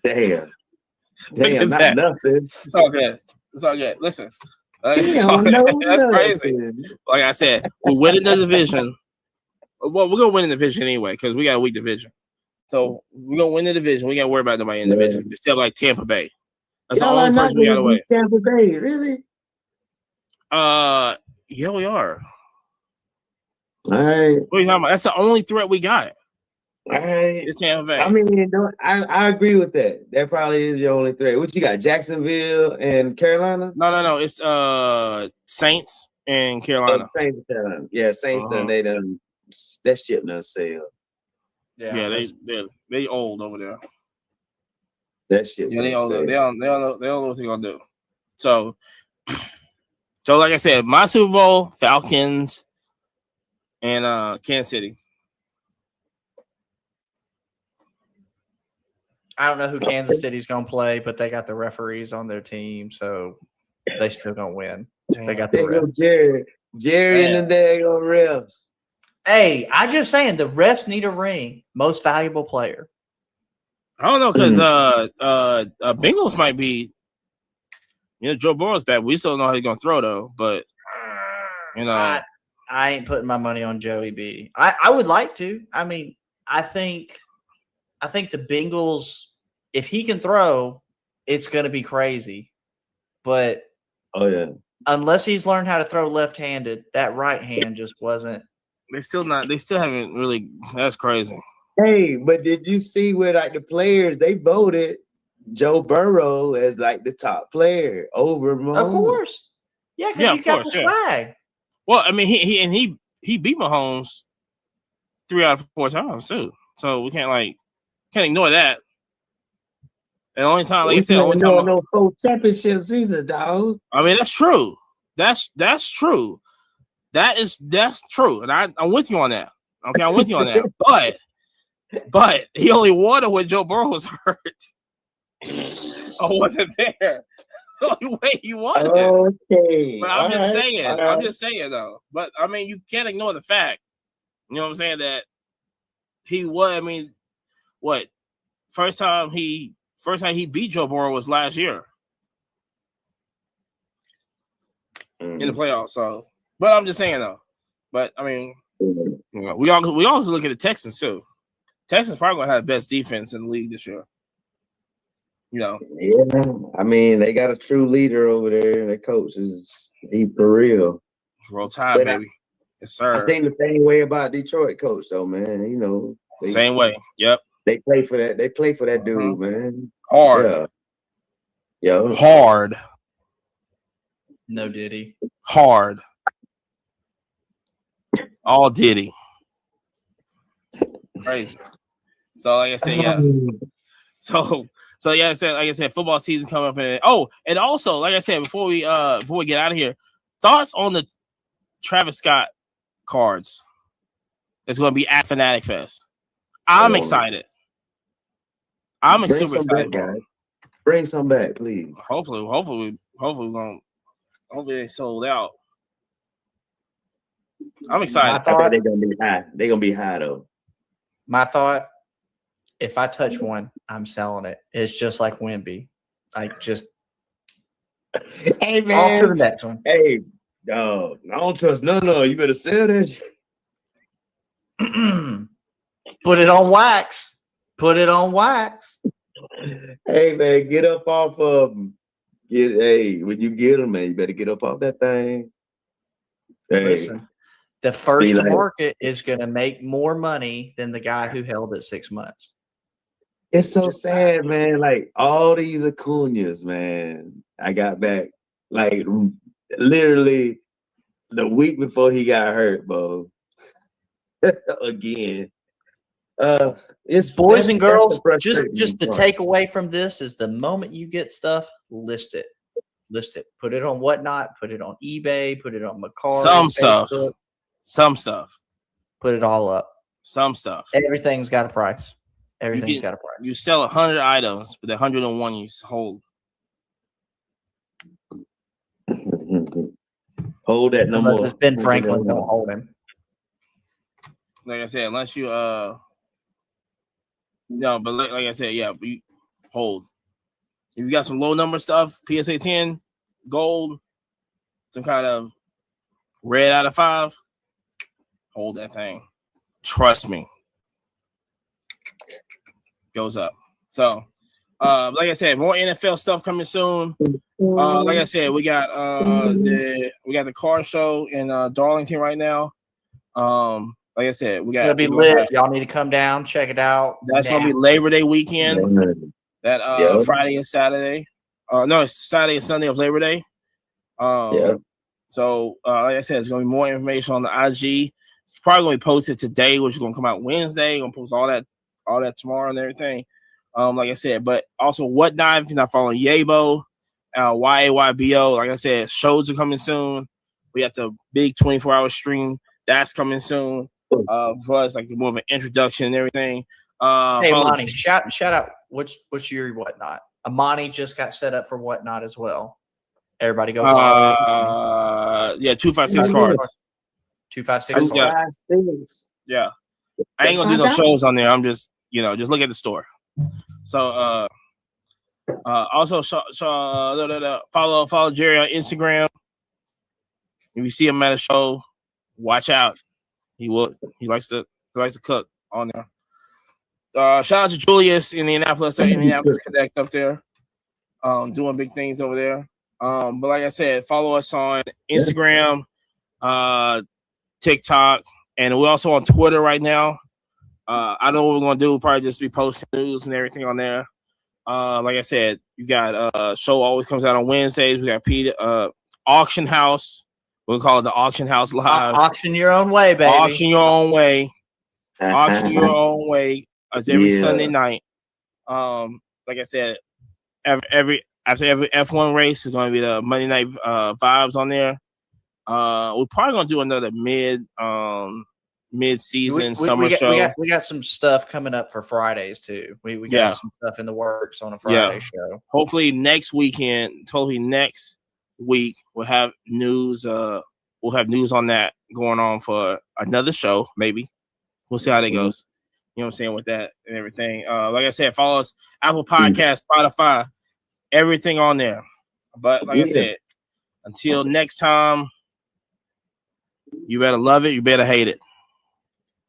Damn, not nothing. It's all good. Listen, that's crazy. Like I said, we're winning the division. Well, we're gonna win the division anyway because we got a weak division. So we're gonna win the division. We gotta worry about nobody in the division except like Tampa Bay. That's Y'all the are only not person we got gonna away. beat Tampa Bay, really? Yeah, we are. All right. What are you talking about? That's the only threat we got. All right. It's Tampa Bay. I mean, I agree with that. That probably is your only threat. What you got? Jacksonville and Carolina? No. It's Saints and Carolina. Saints done. Yeah, Saints done. They done. That ship done sailed. Yeah, they old over there. That shit. Yeah, they don't know. They don't know what they're gonna do. So like I said, my Super Bowl, Falcons, and Kansas City. I don't know who Kansas City's gonna play, but they got the referees on their team, so they still gonna win. They got the There go refs. Jerry and the daggone refs. Hey, I just saying the refs need a ring. Most valuable player. I don't know because Bengals might be. Joe Burrow's back. We still don't know how he's gonna throw though, but I ain't putting my money on Joey B. I would like to. I mean, I think the Bengals, if he can throw, it's gonna be crazy. But unless he's learned how to throw left-handed, that right hand just wasn't. They still haven't really. That's crazy. Hey, but did you see where like the players they voted Joe Burrow as like the top player over Mahomes? Of course. Yeah, because he's got the swag. Well, I mean, he beat Mahomes 3 out of 4 times too. So we can't ignore that. And the only time, like I said, no 4 championships either, dog. I mean, that's true. That's true. That's true, and I'm with you on that. Okay, I'm with you on that. But he only won it when Joe Burrow was hurt. I wasn't there. It's the only way he won it. Okay. But I'm just saying though. But I mean, you can't ignore the fact. You know what I'm saying, that he was. I mean, what first time he beat Joe Burrow was last year in the playoffs. So, but I'm just saying though. But I mean, we also look at the Texans too. Texans probably gonna have the best defense in the league this year. Yeah, I mean, they got a true leader over there. Their coach he for real. Roll Tide, baby. Yes, sir. I think the same way about Detroit coach though, man. Same way. Yep. They play for that. They play for that dude, man. Hard. Yeah. Hard. No Diddy. Hard. All Diddy. Crazy. So like I said, yeah. So like I said, football season coming up, and also like I said before we get out of here, thoughts on the Travis Scott cards. It's going to be at Fanatic Fest. I'm excited. I'm super excited, guys. Bring some back, please. Hopefully they sold out. I'm excited. I bet they're gonna be high. They're gonna be high though. My thought: if I touch one, I'm selling it. It's just like Wemby. Hey man, off to the next one. Hey, dog, I don't trust no. You better sell that. Put it on wax. Put it on wax. Hey man, get up off of them. When you get them, man, you better get up off that thing. Hey. Listen, the first to market is going to make more money than the guy who held it 6 months. It's so sad, man. Like all these Acuñas, man. I got back like literally the week before he got hurt, bro. Again. It's boys and girls. Just the takeaway from this is the moment you get stuff, list it. Put it on Whatnot. Put it on eBay. Put it on Mercari. Some stuff. Put it all up. Some stuff. Everything's got a price. Everything's got a price. You sell 100 items, but the 101 you hold. Hold that number. Unless Ben Franklin don't hold him. Like I said, unless you no, but like I said, yeah, we hold. If you got some low number stuff, PSA 10, gold, some kind of red out of 5, hold that thing. Trust me. goes up. So, like I said, more NFL stuff coming soon. Like I said, we got the car show in Darlington right now. Like I said, we got It'll be lit. Y'all need to come down, check it out. That's gonna be Labor Day weekend. That Friday and Saturday. No, it's Saturday and Sunday of Labor Day. So like I said, there's gonna be more information on the IG. It's probably gonna be posted today, which is gonna come out Wednesday. Gonna post all that tomorrow and everything. Like I said, but also Whatnot, if you're not following Yabo, YAYBO, like I said, shows are coming soon. We got the big 24-hour stream that's coming soon. For us, like more of an introduction and everything. Hey, Monty, shout out what's your Whatnot? Amani just got set up for Whatnot as well. Everybody go follow. 256 cards. 256 cards. Yeah. I ain't gonna do no shows on there. I'm just look at the store. So also follow Jerry on Instagram. If you see him at a show, watch out. He likes to cook on there. Shout out to Julius in Indianapolis Connect up there. Doing big things over there. But like I said, follow us on Instagram, TikTok, and we're also on Twitter right now. I know what we're gonna do. We'll probably just be posting news and everything on there. Like I said, you got show always comes out on Wednesdays. We got Peter Auction House. We'll call it the Auction House Live. Auction your own way, baby. Auction your own way. Auction your own way. It's every Sunday night. Like I said, after every F1 race is going to be the Monday Night Vibes on there. We're probably going to do another mid-season summer show. We got some stuff coming up for Fridays too. We got some stuff in the works on a Friday show. Hopefully next week we'll have news. We'll have news on that going on for another show. Maybe we'll see how that goes. You know what I'm saying with that and everything. Like I said, follow us Apple Podcasts, Spotify, everything on there. But like I said, until next time, you better love it. You better hate it.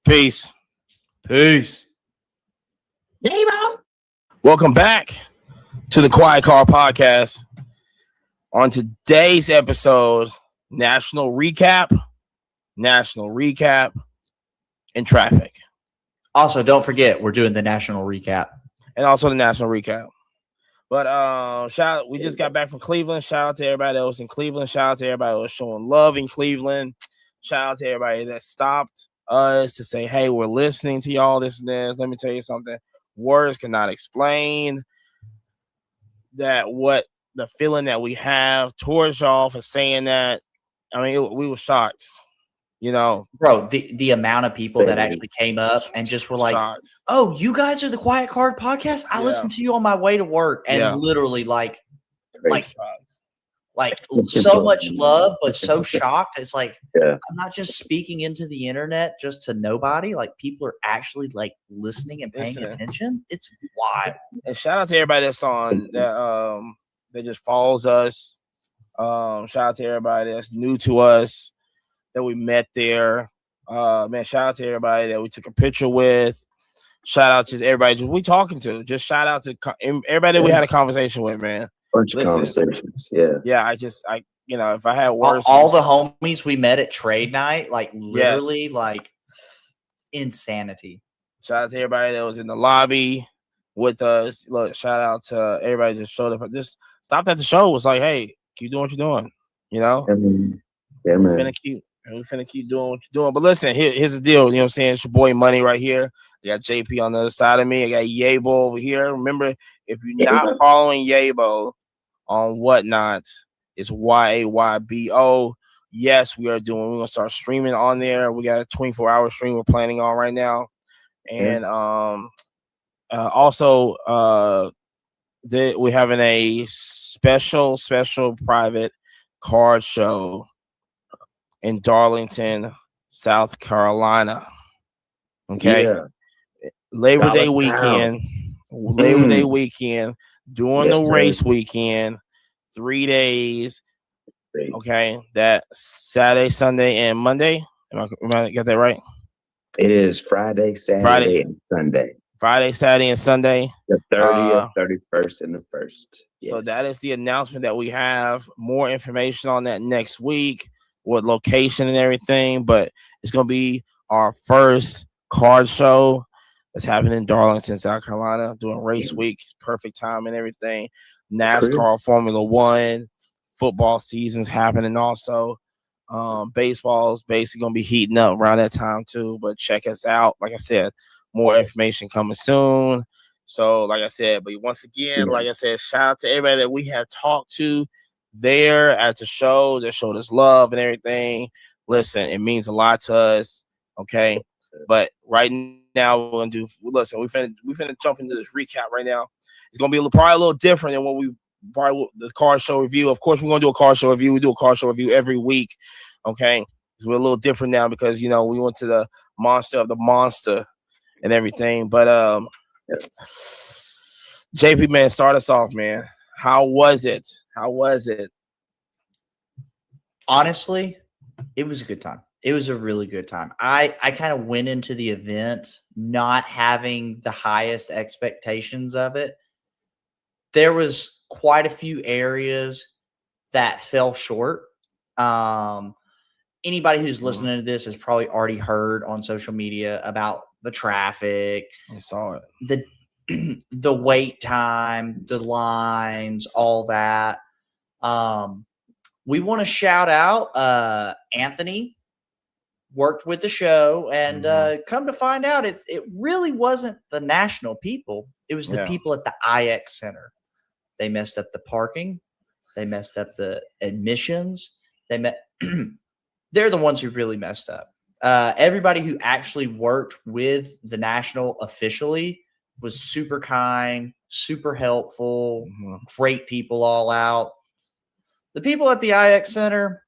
Peace. Welcome back to the Quiet Car Podcast. On today's episode, national recap, and traffic. Also, don't forget we're doing the national recap. And also the national recap. But we just got back from Cleveland. Shout out to everybody that was in Cleveland. Shout out to everybody that was showing love in Cleveland. Shout out to everybody that stopped us to say, hey, we're listening to y'all, this and this. Let me tell you something. Words cannot explain what the feeling that we have towards y'all for saying that. I mean, we were shocked. Bro, the amount of people that actually came up and just were like, shocked. Oh, you guys are the Quiet Card Podcast? I listened to you on my way to work. And literally like so much love, but so shocked. It's like, I'm not just speaking into the internet just to nobody. Like, people are actually like listening and paying attention. It's wild. And shout out to everybody that's on that just follows us. Shout out to everybody that's new to us that we met there. Man, shout out to everybody that we took a picture with. Shout out to everybody we talking to. Just shout out to everybody that we had a conversation with, man. Bunch of conversations. Yeah. If I had words, all the homies we met at trade night, like literally like insanity. Shout out to everybody that was in the lobby with us. Look, shout out to everybody that just showed up. Just stopped at the show. Was like, hey, keep doing what you're doing. Yeah, man. We're finna keep doing what you're doing. But listen, here's the deal. You know what I'm saying? It's your boy Money right here. I got JP on the other side of me. I got Yabo over here. Remember, if you're not following Yabo on Whatnot, it's YAYBO. Yes, we're gonna start streaming on there. We got a 24-hour stream we're planning on right now. And also we're having a special private card show in Darlington, South Carolina. Okay. Labor Day weekend, during the race weekend, 3 days. Okay, that Saturday, Sunday, and Monday. Am I got that right? It is Friday, Saturday, and Sunday. Friday, Saturday, and Sunday. The 30th, 31st, and the 1st. So Yes. that is the announcement that we have. More information on that next week, what location and everything. But it's going to be our first card show that's happening in Darlington, South Carolina, doing race week. Perfect time and everything. NASCAR, Formula One, football season's happening also. Baseball's basically going to be heating up around that time too. But check us out. Like I said, more information coming soon. So, like I said, but once again, like I said, shout out to everybody that we have talked to there at the show that showed us love and everything. Listen, it means a lot to us. Okay. But right now, we're going to do, listen, we finna jump into this recap right now. It's going to be probably a little different than what we probably the car show review. Of course, we're going to do a car show review. We do a car show review every week. Okay. So we're a little different now because, we went to the monster of the monster and everything. But, JP, man, start us off, man. How was it? Honestly, it was a good time. It was a really good time. I kind of went into the event not having the highest expectations of it. There was quite a few areas that fell short. Anybody who's listening to this has probably already heard on social media about the traffic. I saw it. The wait time, the lines, all that. We want to shout out Anthony, worked with the show, and come to find out it really wasn't the national people. It was the people at the IX Center. They messed up the parking. They messed up the admissions. They're the ones who really messed up. Everybody who actually worked with the national officially was super kind, super helpful, great people all out. The people at the IX Center,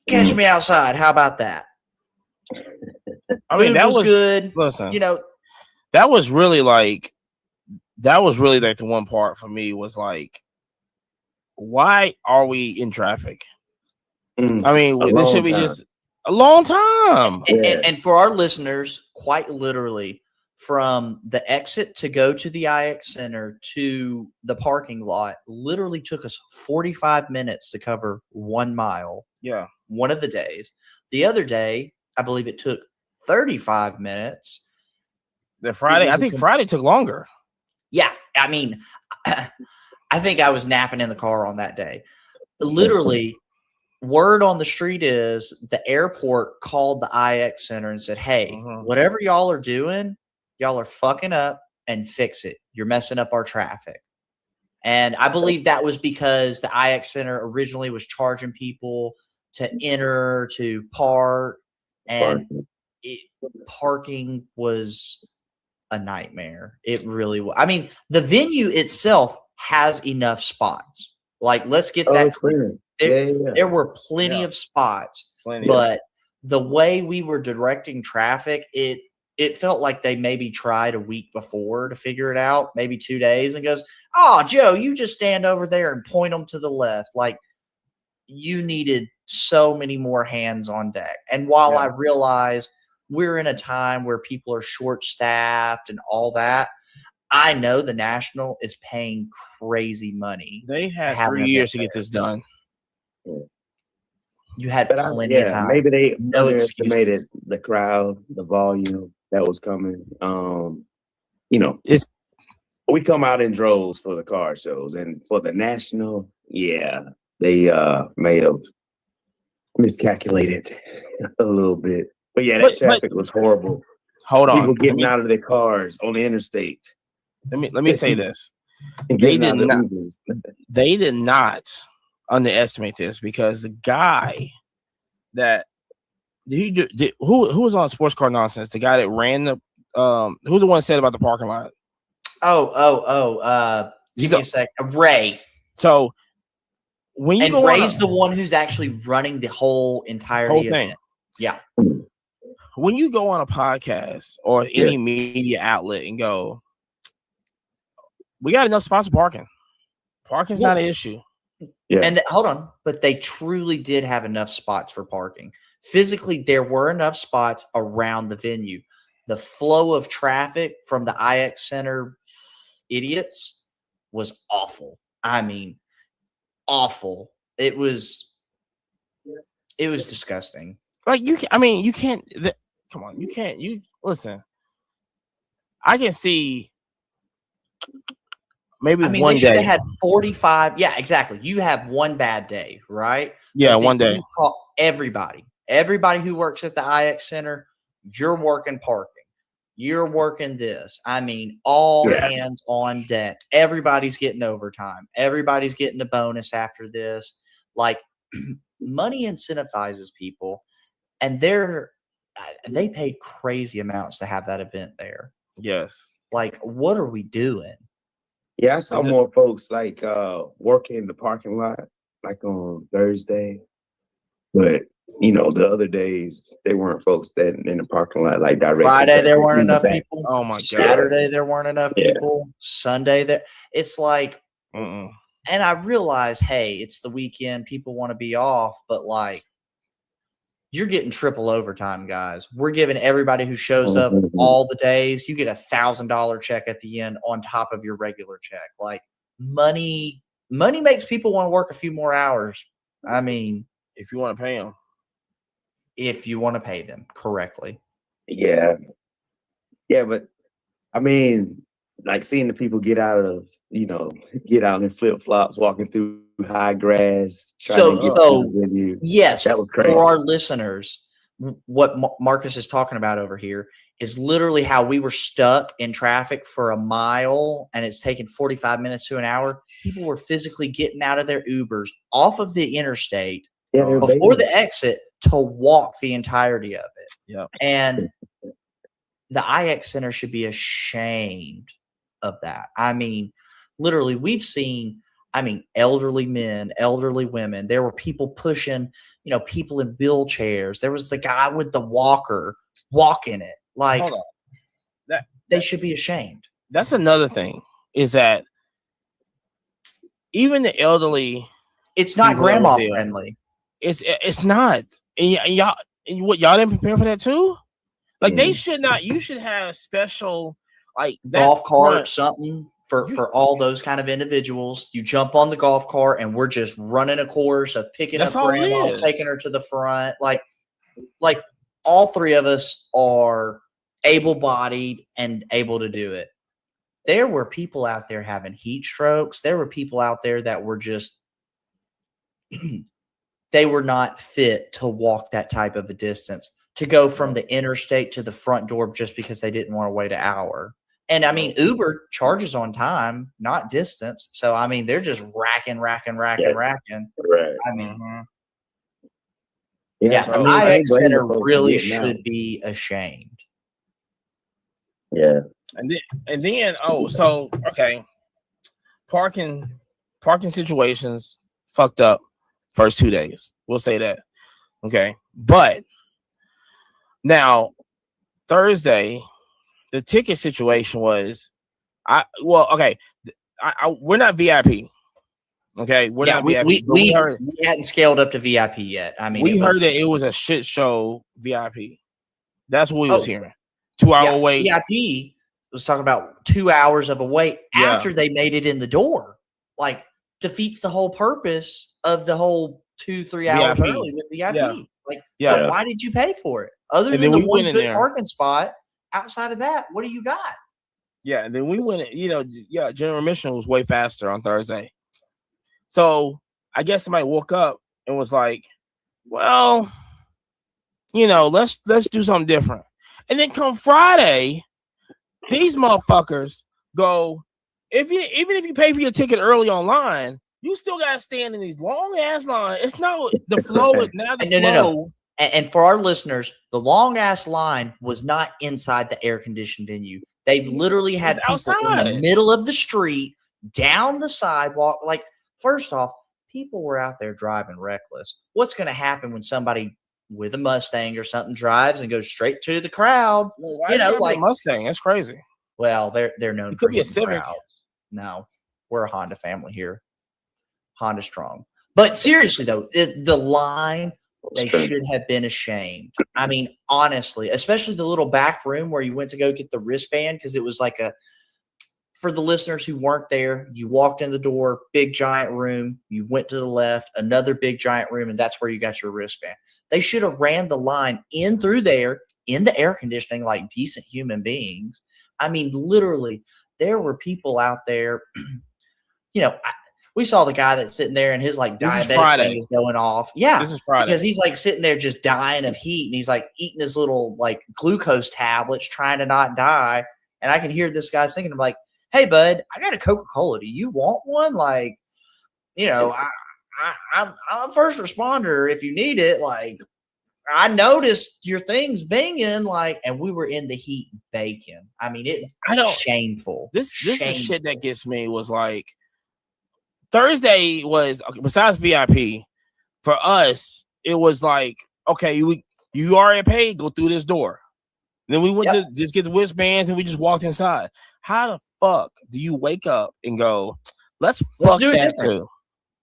catch me outside. How about that? I mean, that was good. Listen, that was really like the one part for me was like, why are we in traffic? I mean, this should be just a long time. And for our listeners, quite literally, from the exit to go to the IX Center to the parking lot, literally took us 45 minutes to cover 1 mile. Yeah. One of the days. The other day, I believe it took 35 minutes. I think Friday took longer. Yeah. I mean, I think I was napping in the car on that day. Literally, word on the street is the airport called the IX Center and said, hey, whatever y'all are doing, y'all are fucking up and fix it. You're messing up our traffic. And I believe that was because the IX Center originally was charging people to enter, to park, and parking was a nightmare. It really was. I mean, the venue itself has enough spots. Like, let's get that clear. There were plenty of spots, but the way we were directing traffic, it felt like they maybe tried a week before to figure it out, maybe 2 days, and goes, oh, Joe, you just stand over there and point them to the left. Like, you needed so many more hands on deck. And while I realize we're in a time where people are short-staffed and all that, I know the National is paying crazy money. They had 3 years to get this done. You had plenty of time. Maybe they underestimated the crowd, the volume that was coming. We come out in droves for the car shows, and for the National, they may have miscalculated a little bit. But that traffic was horrible. Hold on, people getting out of their cars on the interstate. Let me say this: they did not underestimate this, because the guy that who was on Sports Car Nonsense, the guy that ran the who's the one that said about the parking lot? Give me a second. Ray. So when you Ray's the one who's actually running the whole entirety of thing. It. Yeah. When you go on a podcast or any media outlet and go, we got enough spots for parking. Parking's not an issue. Yeah. And hold on, but they truly did have enough spots for parking. Physically, there were enough spots around the venue. the flow of traffic from the IX Center idiots was awful. I mean, awful. It was disgusting. Like you can't. Come on, you can't. You listen. I can see maybe one they should day. have had 45. Yeah, exactly. You have one bad day, right? Yeah, But then one day. you call everybody who works at the IX Center, you're working parking. You're working this. I mean, all hands on deck. Everybody's getting overtime. Everybody's getting a bonus after this. Like, money incentivizes people, and they paid crazy amounts to have that event there. Yes. Like, what are we doing? Yeah, I saw more folks like working in the parking lot, like on Thursday. But the other days they weren't folks that in the parking lot, like directly. Friday there weren't enough people. Oh my God. Saturday there weren't enough people. Sunday there. It's like, Mm-mm. and I realize, hey, it's the weekend. People want to be off, but like, you're getting triple overtime, guys. We're giving everybody who shows up all the days, you get $1,000 check at the end on top of your regular check. Like, money makes people want to work a few more hours. I mean, If you want to pay them. if you want to pay them correctly. Yeah, but I mean, like seeing the people get out in flip flops, walking through high grass. Yes, that was crazy. For our listeners, what Marcus is talking about over here is literally how we were stuck in traffic for a mile, and it's taken 45 minutes to an hour. People were physically getting out of their Ubers off of the interstate before the exit to walk the entirety of it. Yeah, and the IX Center should be ashamed of that. I mean, literally, we've seen, elderly men, elderly women. There were people pushing, people in wheelchairs. There was the guy with the walker walking it. Like, hold on. They should be ashamed. That's another thing, is that even the elderly, it's not grandma friendly. It's not. And y'all didn't prepare for that too? Like, they should not. You should have special, like, golf cart, something for all those kind of individuals. You jump on the golf cart, and we're just running a course of picking up grandma, taking her to the front. Like all three of us are able-bodied and able to do it. There were people out there having heat strokes. There were people out there that were just they were not fit to walk that type of a distance, to go from the interstate to the front door just because they didn't want to wait an hour. And I mean, Uber charges on time, not distance. So I mean, they're just racking. Right. I mean, the IX Center really should be ashamed. Yeah. And then okay. Parking situations fucked up first 2 days. We'll say that. Okay. But now Thursday, the ticket situation was we're not VIP. Okay. We're not VIP. We hadn't scaled up to VIP yet. I mean, we heard that it was a shit show VIP. That's what we was hearing. 2 hour wait. VIP was talking about 2 hours of a wait after they made it in the door. Like, defeats the whole purpose of the whole 2-3 hours VIP. early with VIP. Yeah. Why did you pay for it? Other than the one good parking spot, outside of that, what do you got? Yeah, and then we went, general admission was way faster on Thursday. So I guess somebody woke up and was like, well, let's do something different. And then come Friday, these motherfuckers go, even if you pay for your ticket early online, you still gotta stand in these long ass lines. It's not the flow. Now the flow. No. And for our listeners, the long ass line was not inside the air conditioned venue. They literally had people outside in the middle of the street, down the sidewalk. Like, first off, people were out there driving reckless. What's going to happen when somebody with a Mustang or something drives and goes straight to the crowd? Well, like a Mustang, that's crazy. Well, they're known for a Civic. Crowds. No, we're a Honda family here. Honda strong. But seriously though, the line They should have been ashamed. I mean, honestly, especially the little back room where you went to go get the wristband, because it was like for the listeners who weren't there, you walked in the door, big giant room, you went to the left, another big giant room, and that's where you got your wristband. They should have ran the line in through there in the air conditioning like decent human beings. I mean, literally, there were people out there, we saw the guy that's sitting there and his like diabetic thing is going off. Yeah. This is Friday. Because he's like sitting there just dying of heat and he's like eating his little like glucose tablets trying to not die. And I can hear this guy thinking, I'm like, hey, bud, I got a Coca-Cola. Do you want one? Like, I'm a first responder if you need it. Like, I noticed your thing's binging, like, and we were in the heat baking. I mean, shameful. This is shit that gets me was like, Thursday was, okay, besides VIP, for us, it was like, okay, you already paid, go through this door. And then we went to just get the wristbands and we just walked inside. How the fuck do you wake up and go, let's fuck do that it too?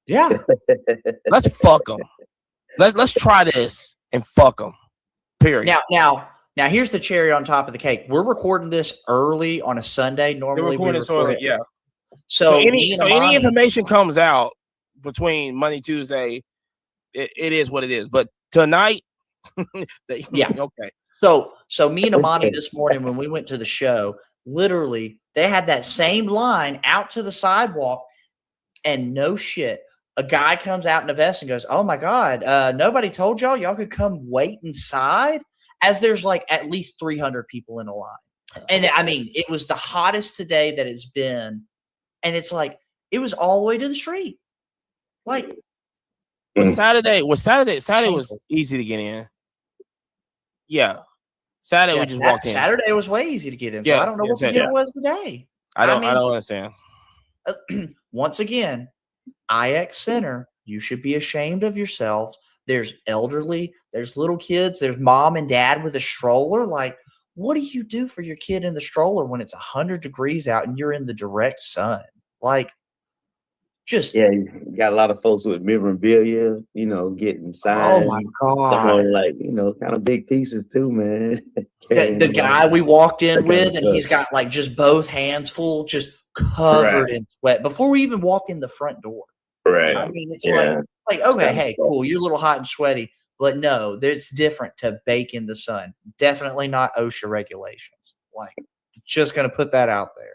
Yeah. Let's fuck them. Let's try this and fuck them. Period. Now, here's the cherry on top of the cake. We're recording this early on a Sunday. Normally, we record it. Yeah. So any information comes out between Monday, Tuesday, it is what it is. But tonight, yeah, okay. So me and Amani this morning when we went to the show, literally they had that same line out to the sidewalk, and no shit, a guy comes out in a vest and goes, "Oh my God, nobody told y'all could come wait inside?" As there's like at least 300 people in a line, and I mean it was the hottest today that it's been. And it's like it was all the way to the street. Like Saturday was easy to get in. Yeah. Saturday we just walked in. Saturday was way easy to get in. So I don't know what the deal was today. I don't understand. Once again, IX Center, you should be ashamed of yourself. There's elderly, there's little kids, there's mom and dad with a stroller. Like, what do you do for your kid in the stroller when it's 100 degrees out and you're in the direct sun? Like, you got a lot of folks with memorabilia, getting signed. Oh my God. Someone like, kind of big pieces too, man. The guy we walked in with, and he's got like just both hands full, just covered in sweat before we even walk in the front door. Right. I mean, it's like, okay, hey, cool, you're a little hot and sweaty, but no, it's different to bake in the sun. Definitely not OSHA regulations. Like, just going to put that out there.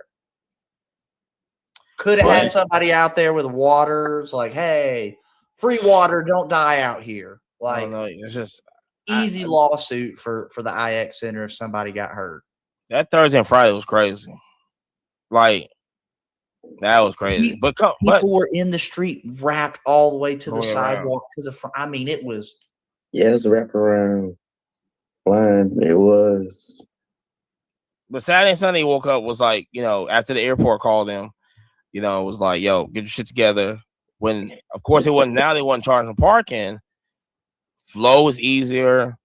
Could have had somebody out there with waters, like, hey, free water, don't die out here. Like, it's just easy lawsuit for the IX Center if somebody got hurt. That Thursday and Friday was crazy. Like, that was crazy. People were in the street, wrapped all the way to the sidewalk to the front. I mean, it was. Yeah, it was a wraparound line. It was. But Saturday and Sunday woke up was like, after the airport called them, it was like, yo, get your shit together. When, of course, they wasn't charging parking. Flow was easier.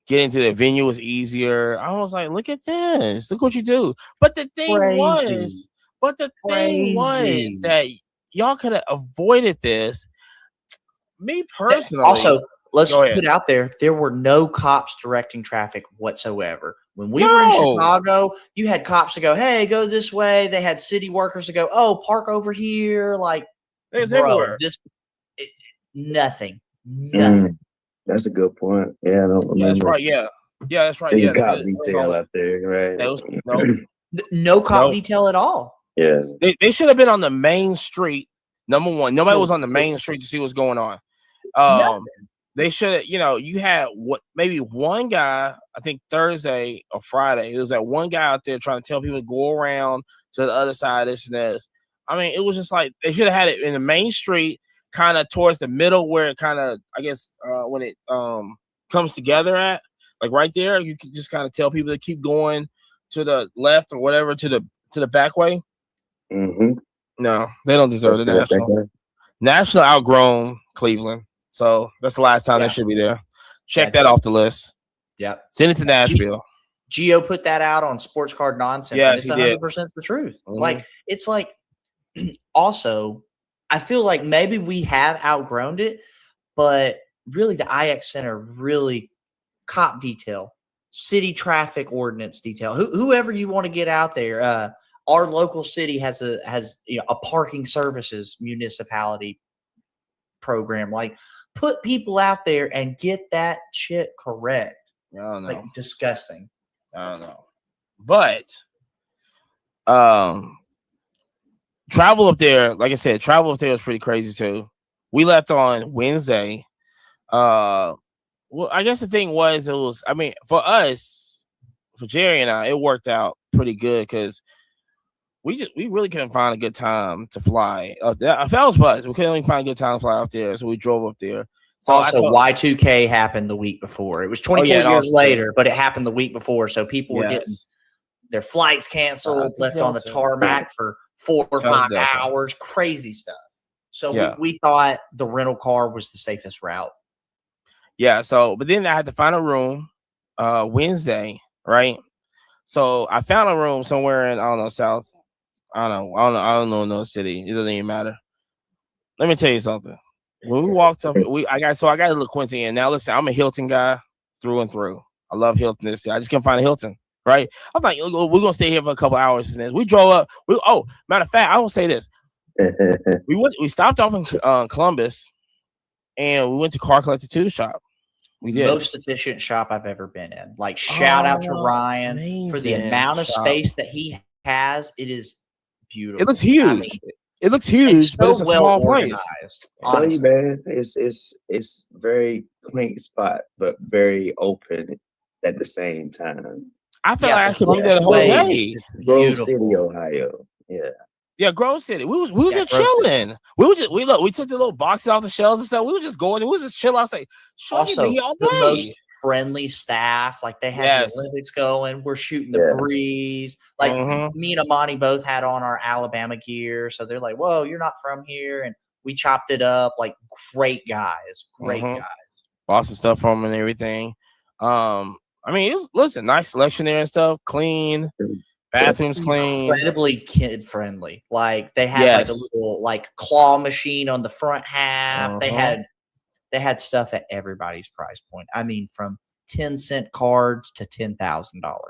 Getting to the venue was easier. I was like, look at this. Look what you do. But the thing was that y'all could have avoided this. Me personally. Also, let's put it out there. There were no cops directing traffic whatsoever. When we were in Chicago, you had cops to go, hey, go this way. They had city workers to go, oh, park over here. Like, everywhere. Nothing. That's a good point. Yeah, I don't remember. Yeah, that's right. Yeah, that's right. City cop detail out there, right? No cop detail at all. Yeah. They should have been on the main street. Number one, nobody was on the main street to see what's going on. They should, you had maybe one guy, I think Thursday or Friday, there was that one guy out there trying to tell people to go around to the other side, this and this. I mean, it was just like, they should have had it in the main street, kind of towards the middle where it kind of, I guess, when it comes together at, like right there, you can just kind of tell people to keep going to the left or whatever, to the back way. Mm-hmm. No, they don't deserve the National. National outgrown Cleveland. So that's the last time they should be there. Check that off the list. Yep. Send it to Nashville. Gio put that out on Sports Card Nonsense. Yeah, and it's 100% the truth. Mm-hmm. Like, it's like, also, I feel like maybe we have outgrown it, but really the IX Center, really cop detail, city traffic ordinance detail, whoever you want to get out there. Our local city has a parking services municipality program. Like, put people out there and get that shit correct. I don't know. Like, disgusting. I don't know. But travel up there, like I said, travel up there was pretty crazy too. We left on Wednesday. Well, I guess the thing was, for us, for Jerry and I, it worked out pretty good because we really couldn't find a good time to fly up there. If that was us, we couldn't even find a good time to fly up there, so we drove up there. So also, Y2K happened the week before. It was 24 years later, but it happened the week before. So people were getting their flights canceled, left on the tarmac for 4 or 5 hours, crazy stuff. So we thought the rental car was the safest route. Yeah. So, but then I had to find a room Wednesday, right? So I found a room somewhere in, I don't know, South. I don't know no city. It doesn't even matter. Let me tell you something. When we walked up, I got a little Quincy in. Now listen, I'm a Hilton guy through and through. I love Hilton. I just can't find a Hilton, right? I'm like, we're gonna stay here for a couple hours. And we drove up. Matter of fact, I will say this. We stopped off in Columbus, and we went to Car Collector 2 shop. We did. Most efficient shop I've ever been in. Like, shout out to Ryan for the amount of space that he has. It is beautiful. It looks huge. It looks huge, but it's a small place. Honestly, man, it's very clean spot, but very open at the same time. I feel like I could be there the whole day. Grove City, Ohio. Yeah, Grove City. We was just chilling. We took the little boxes off the shelves and stuff. We were just going. We was just chilling. I was like, also, all day. The most friendly staff. Like, they had the Olympics going. We're shooting the breeze. Like, me and Amani both had on our Alabama gear, so they're like, "Whoa, you're not from here," and we chopped it up. Like, great guys. Bought some stuff from them and everything. Nice selection there and stuff. Clean. Bathrooms clean, incredibly kid friendly. Like, they had like a little claw machine on the front half. They had stuff at everybody's price point. I mean, from 10-cent cards to $10,000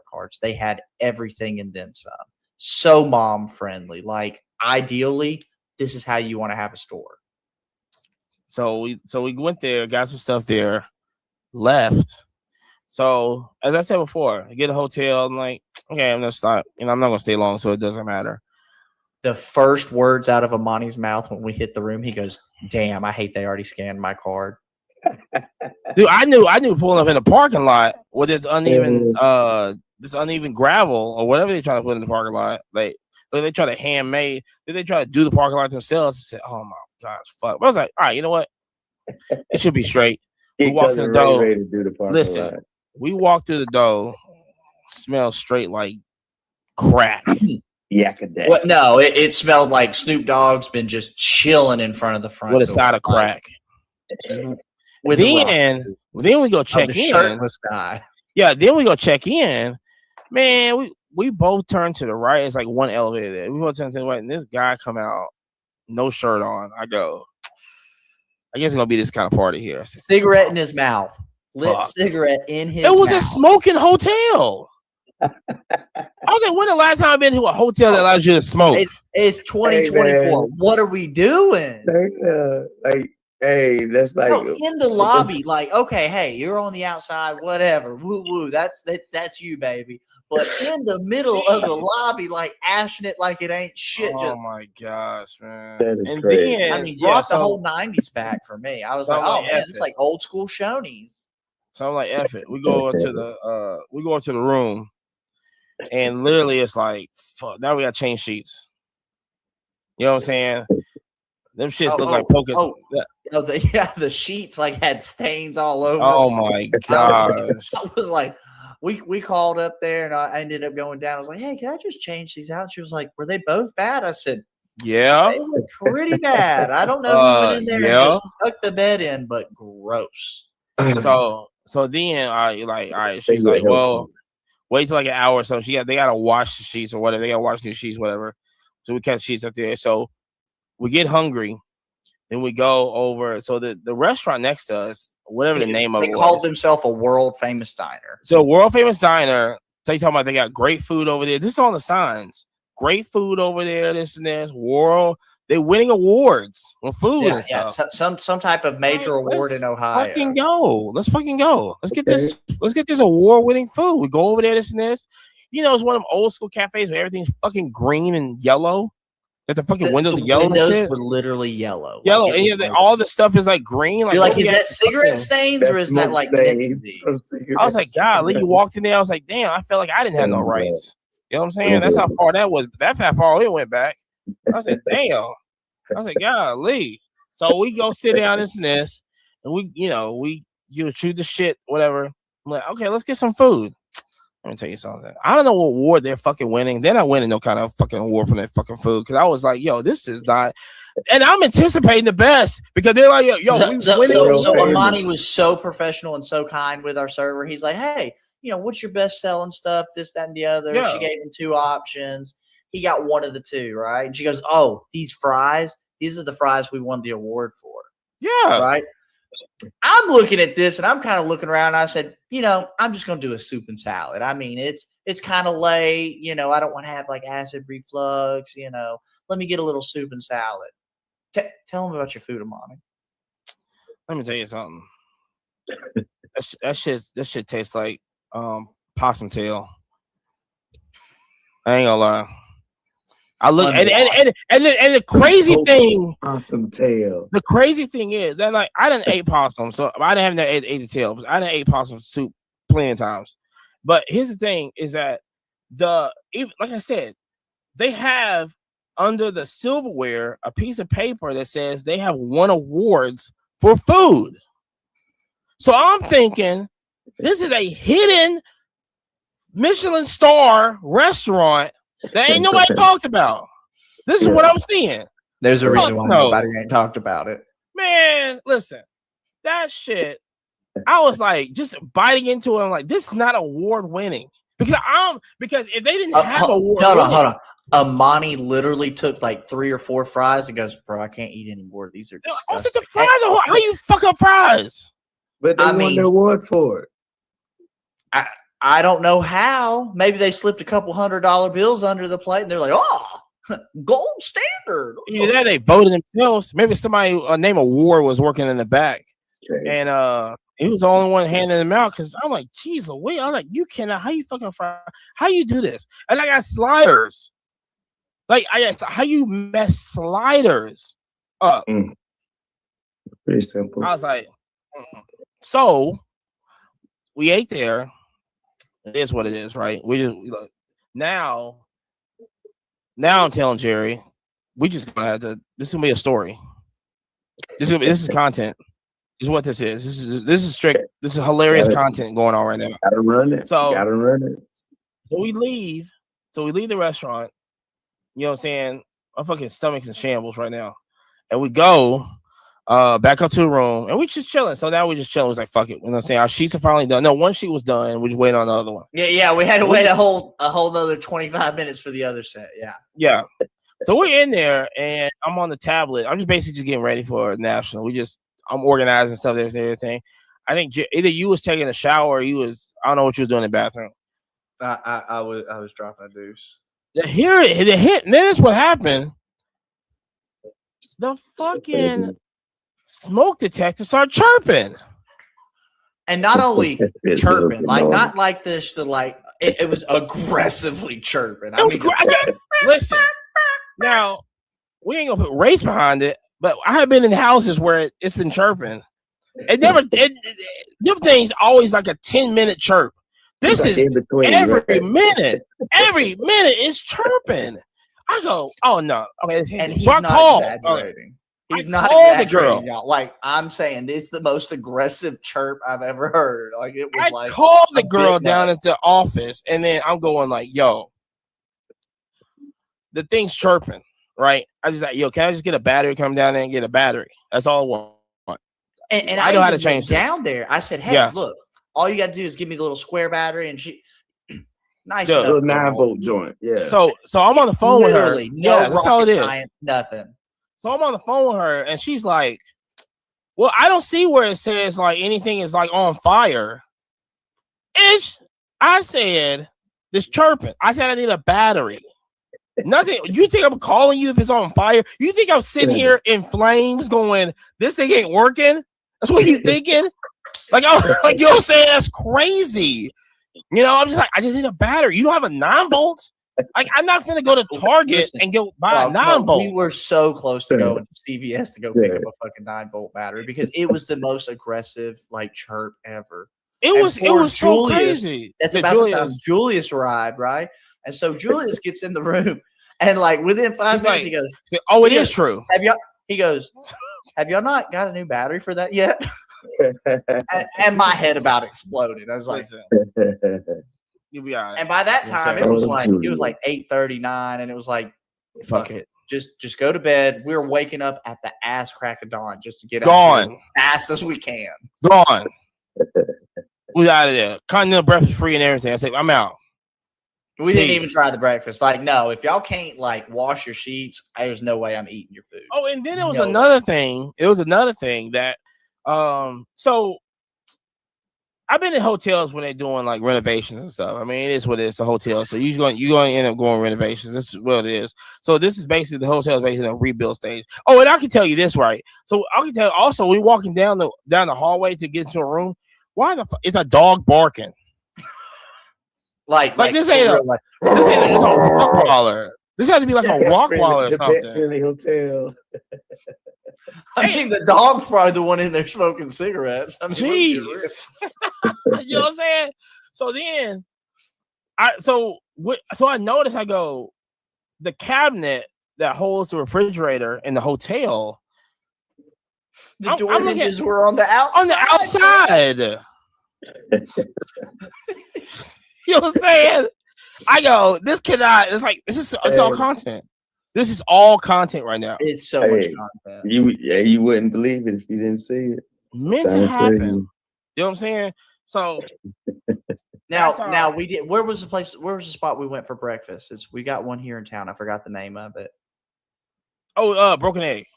cards. They had everything and then some. So mom friendly. Like, ideally, this is how you want to have a store. So we went there, got some stuff there, left. So, as I said before, I get a hotel. I'm like, okay, I'm gonna stop. I'm not gonna stay long, so it doesn't matter. The first words out of Amani's mouth when we hit the room, he goes, "Damn, I hate they already scanned my card." Dude, I knew pulling up in the parking lot with this uneven gravel or whatever they try to put in the parking lot. Like, they try to handmade. Then they try to do the parking lot themselves. I said, "Oh my gosh, fuck!" But I was like, "All right, you know what? It should be straight." We walked through the door. Listen. We walked through the door, smelled straight like crack. What? No, it smelled like Snoop Dogg's been just chilling in front of the front with a side of crack. Then we go check in. Shirtless guy. Yeah, then we go check in. Man, we both turned to the right. It's like one elevator there. We both turned to the right, and this guy come out, no shirt on. I go, I guess it's gonna be this kind of party here. Cigarette in his mouth. Lit cigarette in his mouth. It was a smoking hotel. I was like, when the last time I've been to a hotel that allows you to smoke? It's 2024. Hey, what are we doing? Hey, that's like in the lobby. Like, okay, hey, you're on the outside, whatever. Woo woo. That's you, baby. But in the middle of the lobby, like ashing it like it ain't shit. Oh my gosh, man! And then, brought the whole '90s back for me. I was like, oh man, it's like old school Shoney's. So I'm like, F it. We go into the room, and literally it's like, fuck. Now we got to change sheets. You know what I'm saying? Them shits look like poking. The sheets like had stains all over. Oh my gosh! I was like, we called up there, and I ended up going down. I was like, hey, can I just change these out? She was like, were they both bad? I said, yeah, they were pretty bad. I don't know who went in there and just tucked the bed in, but gross. So then all right, she's like, well, wait till like an hour or so. They gotta wash the sheets or whatever. They gotta wash new sheets, whatever. So we kept sheets up there. So we get hungry, then we go over. So the restaurant next to us, whatever the name of They it called was. themselves a world famous diner. So world famous diner. So you talking about they got great food over there. This is on the signs. Great food over there. This and this. World. They're winning awards for food and stuff. Some type of major award in Ohio. Fucking go. Let's fucking go. Let's get this. Let's get this award-winning food. We go over there. This and this. You know, it's one of them old school cafes where everything's fucking green and yellow. That the fucking windows are yellow and windows shit. were literally yellow. Yellow, Like, and all the stuff is like green. you're like, oh, is yeah, that cigarette stains or is that like meant to be? I was like, golly, you walked in there. I was like, damn, I felt like I didn't have no rights. You know what I'm saying? That's how far that was. That's how far it went back. I said, damn. I was like, golly. So we go sit down, this and this, and we shoot the shit, whatever. I'm like, okay, let's get some food. Let me tell you something. I don't know what award they're fucking winning. They're not winning no kind of fucking award from that fucking food. Because I was like, yo, this is not. And I'm anticipating the best because they're like, yo, so Amani was so professional and so kind with our server. He's like, hey, what's your best selling stuff? This, that, and the other. Yeah. She gave him 2 options. He got one of the 2, right? And she goes, oh, these fries, these are the fries we won the award for. Yeah. Right. I'm looking at this and I'm kind of looking around. And I said, I'm just going to do a soup and salad. I mean, it's kind of late. I don't want to have like acid reflux. Let me get a little soup and salad. Tell them about your food, Amani. Let me tell you something. that shit tastes like possum tail. I ain't gonna lie. I look and the crazy thing. Possum tail. The crazy thing is that like I didn't eat possum, so I didn't have ate the tail. But I didn't eat possum soup plenty of times. But here's the thing: is that like I said, they have under the silverware a piece of paper that says they have won awards for food. So I'm thinking this is a hidden Michelin star restaurant that ain't nobody talked about. This is what I'm seeing. There's a reason why nobody ain't talked about it. Man, listen, that shit. I was like just biting into it. I'm like, this is not award winning because if they didn't have award. Hold on. Amani literally took like 3 or 4 fries and goes, bro, I can't eat any more. These are disgusting. Also, the fries are how you fuck up fries? But they won the award for it. I don't know how. Maybe they slipped a couple $100 bills under the plate and they're like, oh, gold standard. Either that, they voted themselves. Maybe somebody named Award was working in the back. And he was the only one handing them out because I'm like, geez, wait. I'm like, you cannot. How you fucking fry? How you do this? And I got sliders. Like, how you mess sliders up? Pretty simple. I was like, so we ate there. It is what it is, right? We just now I'm telling Jerry, we just gonna have to. This is gonna be a story. This is content. This is what this is. This is strict. This is hilarious content going on right now. Gotta run it. So we leave. So we leave the restaurant. You know what I'm saying? My fucking stomach's in shambles right now. And we go back up to the room and we just chilling. So now we just chilling. It was like, fuck it. You know what I'm saying? Our sheets are finally done. No, one sheet was done. We just waiting on the other one. Yeah. We had to wait a whole another 25 minutes for the other set. Yeah. Yeah. So we're in there and I'm on the tablet. I'm just basically just getting ready for national. I'm organizing stuff, everything. I think either you was taking a shower or I don't know what you was doing in the bathroom. I was dropping a deuce. The hit. And then that's what happened. The fucking smoke detector started chirping. And not only chirping, like not like this, it was aggressively chirping. Listen, now we ain't gonna put race behind it, but I have been in houses where it's been chirping. Them things always like a 10-minute chirp. This is every minute. Every minute is chirping. I go, oh no. Okay, and he's not exaggerating. He's not exaggerating, y'all. Like I'm saying, this is the most aggressive chirp I've ever heard. Like it was I called the girl down at the office, and then I'm going like, yo, the thing's chirping, right? I just like, yo, can I just get a battery? Come down there and get a battery. That's all I want. And I know how to change down there. I said, hey, look, all you got to do is give me the little square battery, and she. Nice enough. Little 9-volt joint. Yeah. So I'm on the phone with her. No, that's all it is. Nothing. So I'm on the phone with her, and she's like, Well, I don't see where it says like anything is like on fire. I said this chirping. I said I need a battery. Nothing. You think I'm calling you if it's on fire? You think I'm sitting here in flames going, this thing ain't working? That's what you thinking? Like, like you know what I'm saying? That's crazy. You know, I'm just like, I just need a battery. You don't have a 9-volt? Like, I'm not gonna go to Target and go buy a 9-volt. We were so close to going to CVS to go pick up a fucking 9-volt battery because it was the most aggressive like chirp ever. It was so crazy. That's about the time Julius arrived, right? And so Julius gets in the room, and like within 5 minutes, he goes, "Oh, it is true." He goes, "Have y'all not got a new battery for that yet?" and my head about exploded. I was like, "You'll be all right." And by that time, it was like 8:39, and it was like, "Fuck it, just go to bed." We were waking up at the ass crack of dawn just to get out as fast as we can. Gone. We out of there. Continental breakfast free and everything. I said, I'm out. We didn't even try the breakfast. Like, no, if y'all can't like wash your sheets, there's no way I'm eating your food. Oh, and then there was another thing. It was another thing that so I've been in hotels when they're doing like renovations and stuff. I mean, it is what it is, a hotel. So you're going to end up going renovations. This is what it is. So this is basically the hotel is basically in a rebuild stage. Oh, and I can tell you this, right? So I can tell you also, we're walking down the hallway to get into a room. Why the fuck is a dog barking? Like this ain't a Rottweiler. This has to be like a Rottweiler or something. In the hotel. I mean, the dog's probably the one in there smoking cigarettes. I mean, jeez. You know what I'm saying? So then, I noticed. I go, the cabinet that holds the refrigerator in the hotel. The door hinges were on the outside. On the outside. You know what I'm saying? I go, this cannot. It's like it's all content. This is all content right now. It's so much content. You wouldn't believe it if you didn't see it. Meant to happen. You know what I'm saying? So now we did. Where was the place? Where was the spot we went for breakfast? We got one here in town. I forgot the name of it. Oh, Broken Egg.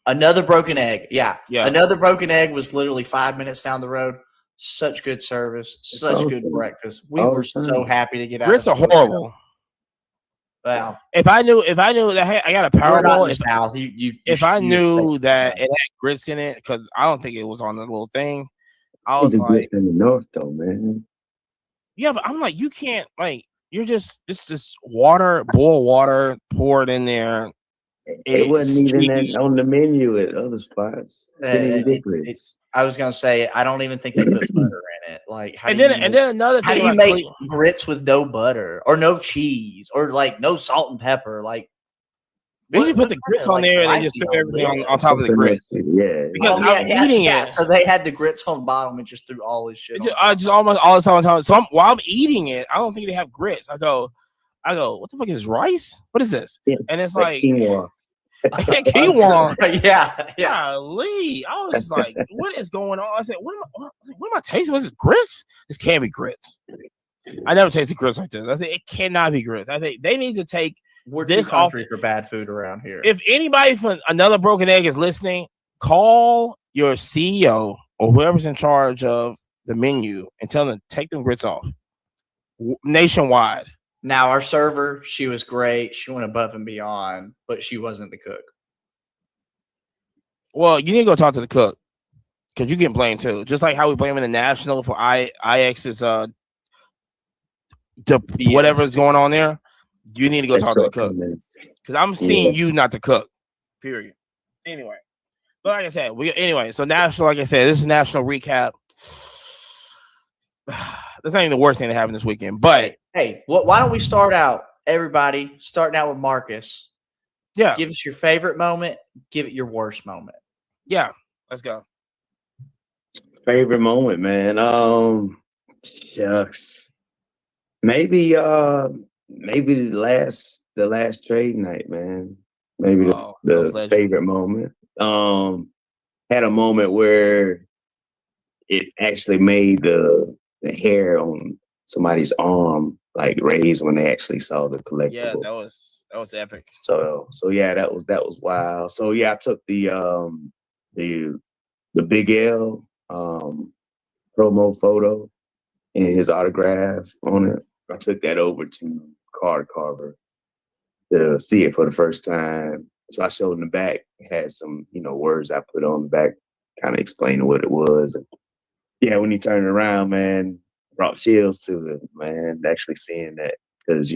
Another Broken Egg. Yeah. Another Broken Egg was literally 5 minutes down the road. Such good service, such good breakfast. We were so happy to get out. Grits are horrible. Wow. If I knew that I got a Powerball, if I knew that it had grits in it, because I don't think it was on the little thing, I was like, in the north though, man. Yeah, but I'm like, you can't you're just water, boil water, pour it in there. It wasn't even on the menu at other spots. I was gonna say I don't even think they put butter in it. Like, and then another thing, how do you make grits with no butter or no cheese or like no salt and pepper? Like, they just put the grits on there and they just threw everything on top of the grits. Yeah, because I'm eating it. So they had the grits on the bottom and just threw all this shit. Just almost all the time. So while I'm eating it, I don't think they have grits. I go, what the fuck is this, rice? What is this? Yeah, and it's like quinoa. Quinoa. Yeah. Lee, I was like, what is going on? I said, what am I tasting? What's this, grits? This can't be grits. I never tasted grits like this. I said, it cannot be grits. I think they need to take this country for bad food around here. If anybody from another Broken Egg is listening, call your CEO or whoever's in charge of the menu and tell them to take them grits off nationwide. Now, our server, she was great. She went above and beyond, but she wasn't the cook. Well, you need to go talk to the cook because you get blamed too. Just like how we blame the national for IX's whatever's going on there. You need to go talk to the cook because I'm seeing you not the cook. Period. Anyway, but like I said, so national. Like I said, this is national recap. That's not even the worst thing that happened this weekend. But hey, why don't we start out, everybody? Starting out with Marcus. Yeah. Give us your favorite moment. Give it your worst moment. Yeah. Let's go. Favorite moment, man. Shucks. Maybe the last trade night, man. Maybe the favorite moment. Had a moment where it actually made the hair on somebody's arm like raise when they actually saw the collectible. Yeah, that was epic. So yeah, that was wild. So yeah, I took the the Big L promo photo and his autograph on it. I took that over to Card Carver to see it for the first time. So I showed in the back, had some, words I put on the back, kind of explaining what it was. And yeah, when he turned around, man, brought chills to it, man, actually seeing that. Because,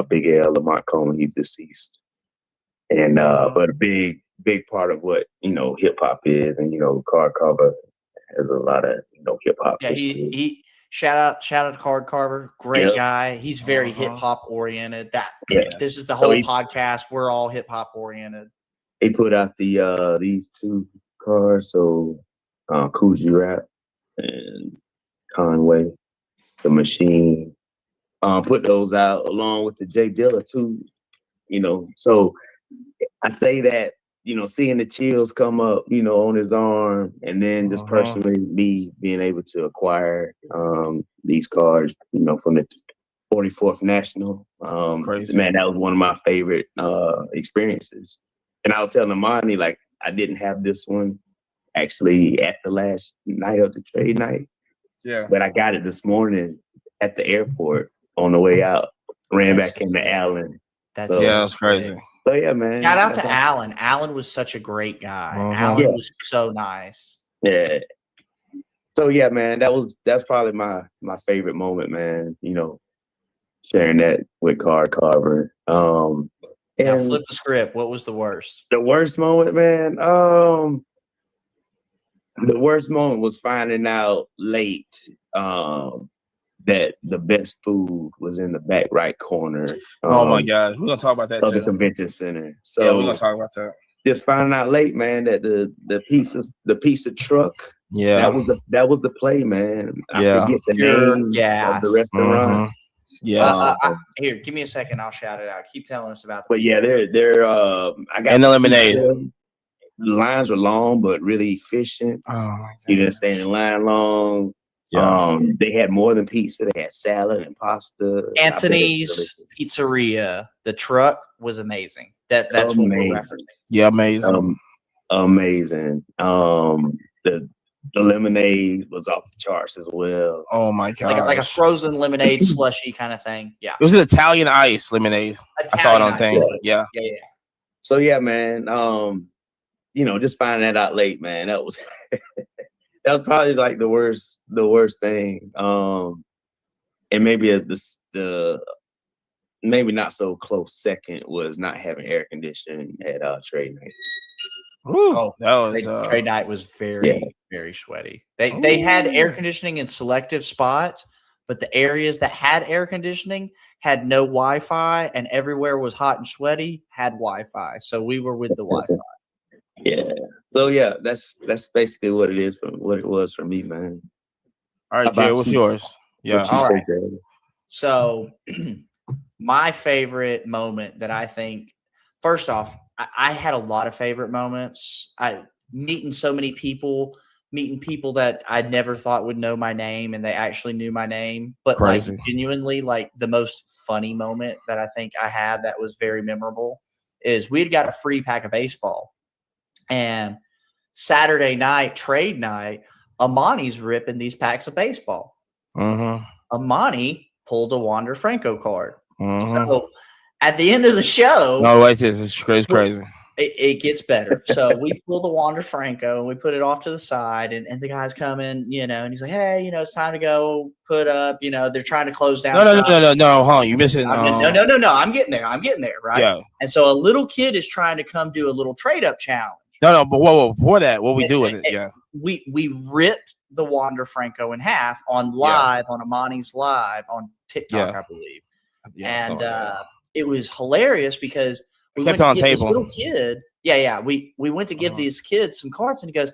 Big L, Lamont Coleman, he's deceased. And, but a big part of what, hip hop is, and, Card Carver has a lot of, hip hop. Yeah, he shout out to Card Carver, great guy. He's very hip hop oriented. This is the whole podcast. We're all hip hop oriented. He put out these 2 cars, so Coogee Rap and Conway, the Machine. Put those out along with the Jay Dilla too. So I say that, seeing the chills come up, on his arm, and then just personally me being able to acquire these cars, from the 44th National. Man, that was one of my favorite experiences. And I was telling Amani, like, I didn't have this one actually at the last night of the trade night. Yeah. But I got it this morning at the airport on the way out. Ran back into Allen. That's crazy. So yeah, man. Shout out to Allen. Allen was such a great guy. Allen was so nice. Yeah. So yeah, man, that's probably my favorite moment, man. Sharing that with Card Carver. Now flip the script. What was the worst? The worst moment, man. The worst moment was finding out late that the best food was in the back right corner. Oh my God, we're gonna talk about that of too. the convention center. So yeah, we're gonna talk about that. Just finding out late, man, that the pizza truck. Yeah, that was the play, man. I forget the name of the restaurant. Yes. Here, give me a second. I'll shout it out. Keep telling us about. But yeah, they're. I got and the lemonade. The lines were long, but really efficient. Oh my God. You didn't stay in line long. Yeah. They had more than pizza. They had salad and pasta. Anthony's Pizzeria. The truck was amazing. That's amazing. What we're referencing. Yeah, amazing. Amazing. The lemonade was off the charts as well. Oh my God! Like a frozen lemonade slushy kind of thing. Yeah, it was an Italian ice lemonade. I saw it on thing. Yeah. So yeah, man. Just finding that out late, man. That was that was probably like the worst thing. And maybe the maybe not so close second was not having air conditioning at trade nights. Ooh, that was trade night was very sweaty. They had air conditioning in selective spots, but the areas that had air conditioning had no Wi-Fi, and everywhere was hot and sweaty had Wi-Fi. So we were with the Wi-Fi. Yeah. So yeah, that's basically what it was for me, man. All right, Jay, what's yours? Yeah. All right. So my favorite moment that I think, first off, I had a lot of favorite moments. Meeting so many people, meeting people that I never thought would know my name, and they actually knew my name. But crazy. Like genuinely, like the most funny moment that I think I had that was very memorable is we had got a free pack of baseball, and Saturday night trade night, Amani's ripping these packs of baseball. Amani pulled a Wander Franco card. So at the end of the show, no, wait, this is crazy. It gets better. So we pull the Wander Franco and we put it off to the side, and the guy's coming, and he's like, hey, it's time to go put up, they're trying to close down. No, hold on. You missing? No. I'm getting there. Right. Yeah. And so a little kid is trying to come do a little trade up challenge. No, but whoa, before that, what we do with it? Yeah. We ripped the Wander Franco in half on live on Amani's live on TikTok, I believe. Yeah, and it was hilarious because we kept went on to give table. this little kid. We went to give these kids some cards, and he goes,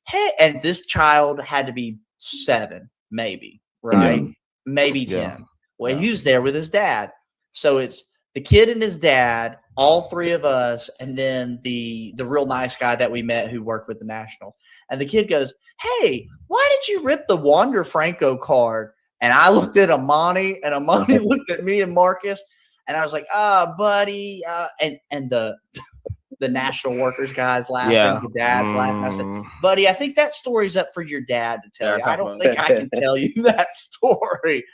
hey, and this child had to be 7, maybe, right? Maybe 10. Well, he was there with his dad. So it's the kid and his dad, all 3 of us, and then the real nice guy that we met who worked with the National. And the kid goes, hey, why did you rip the Wander Franco card? And I looked at Amani, and Amani looked at me and Marcus, and I was like, buddy. And the the national workers guys laughing, Yeah. the dads laughing. I said, buddy, I think that story's up for your dad to tell you. I don't think I can tell you that story.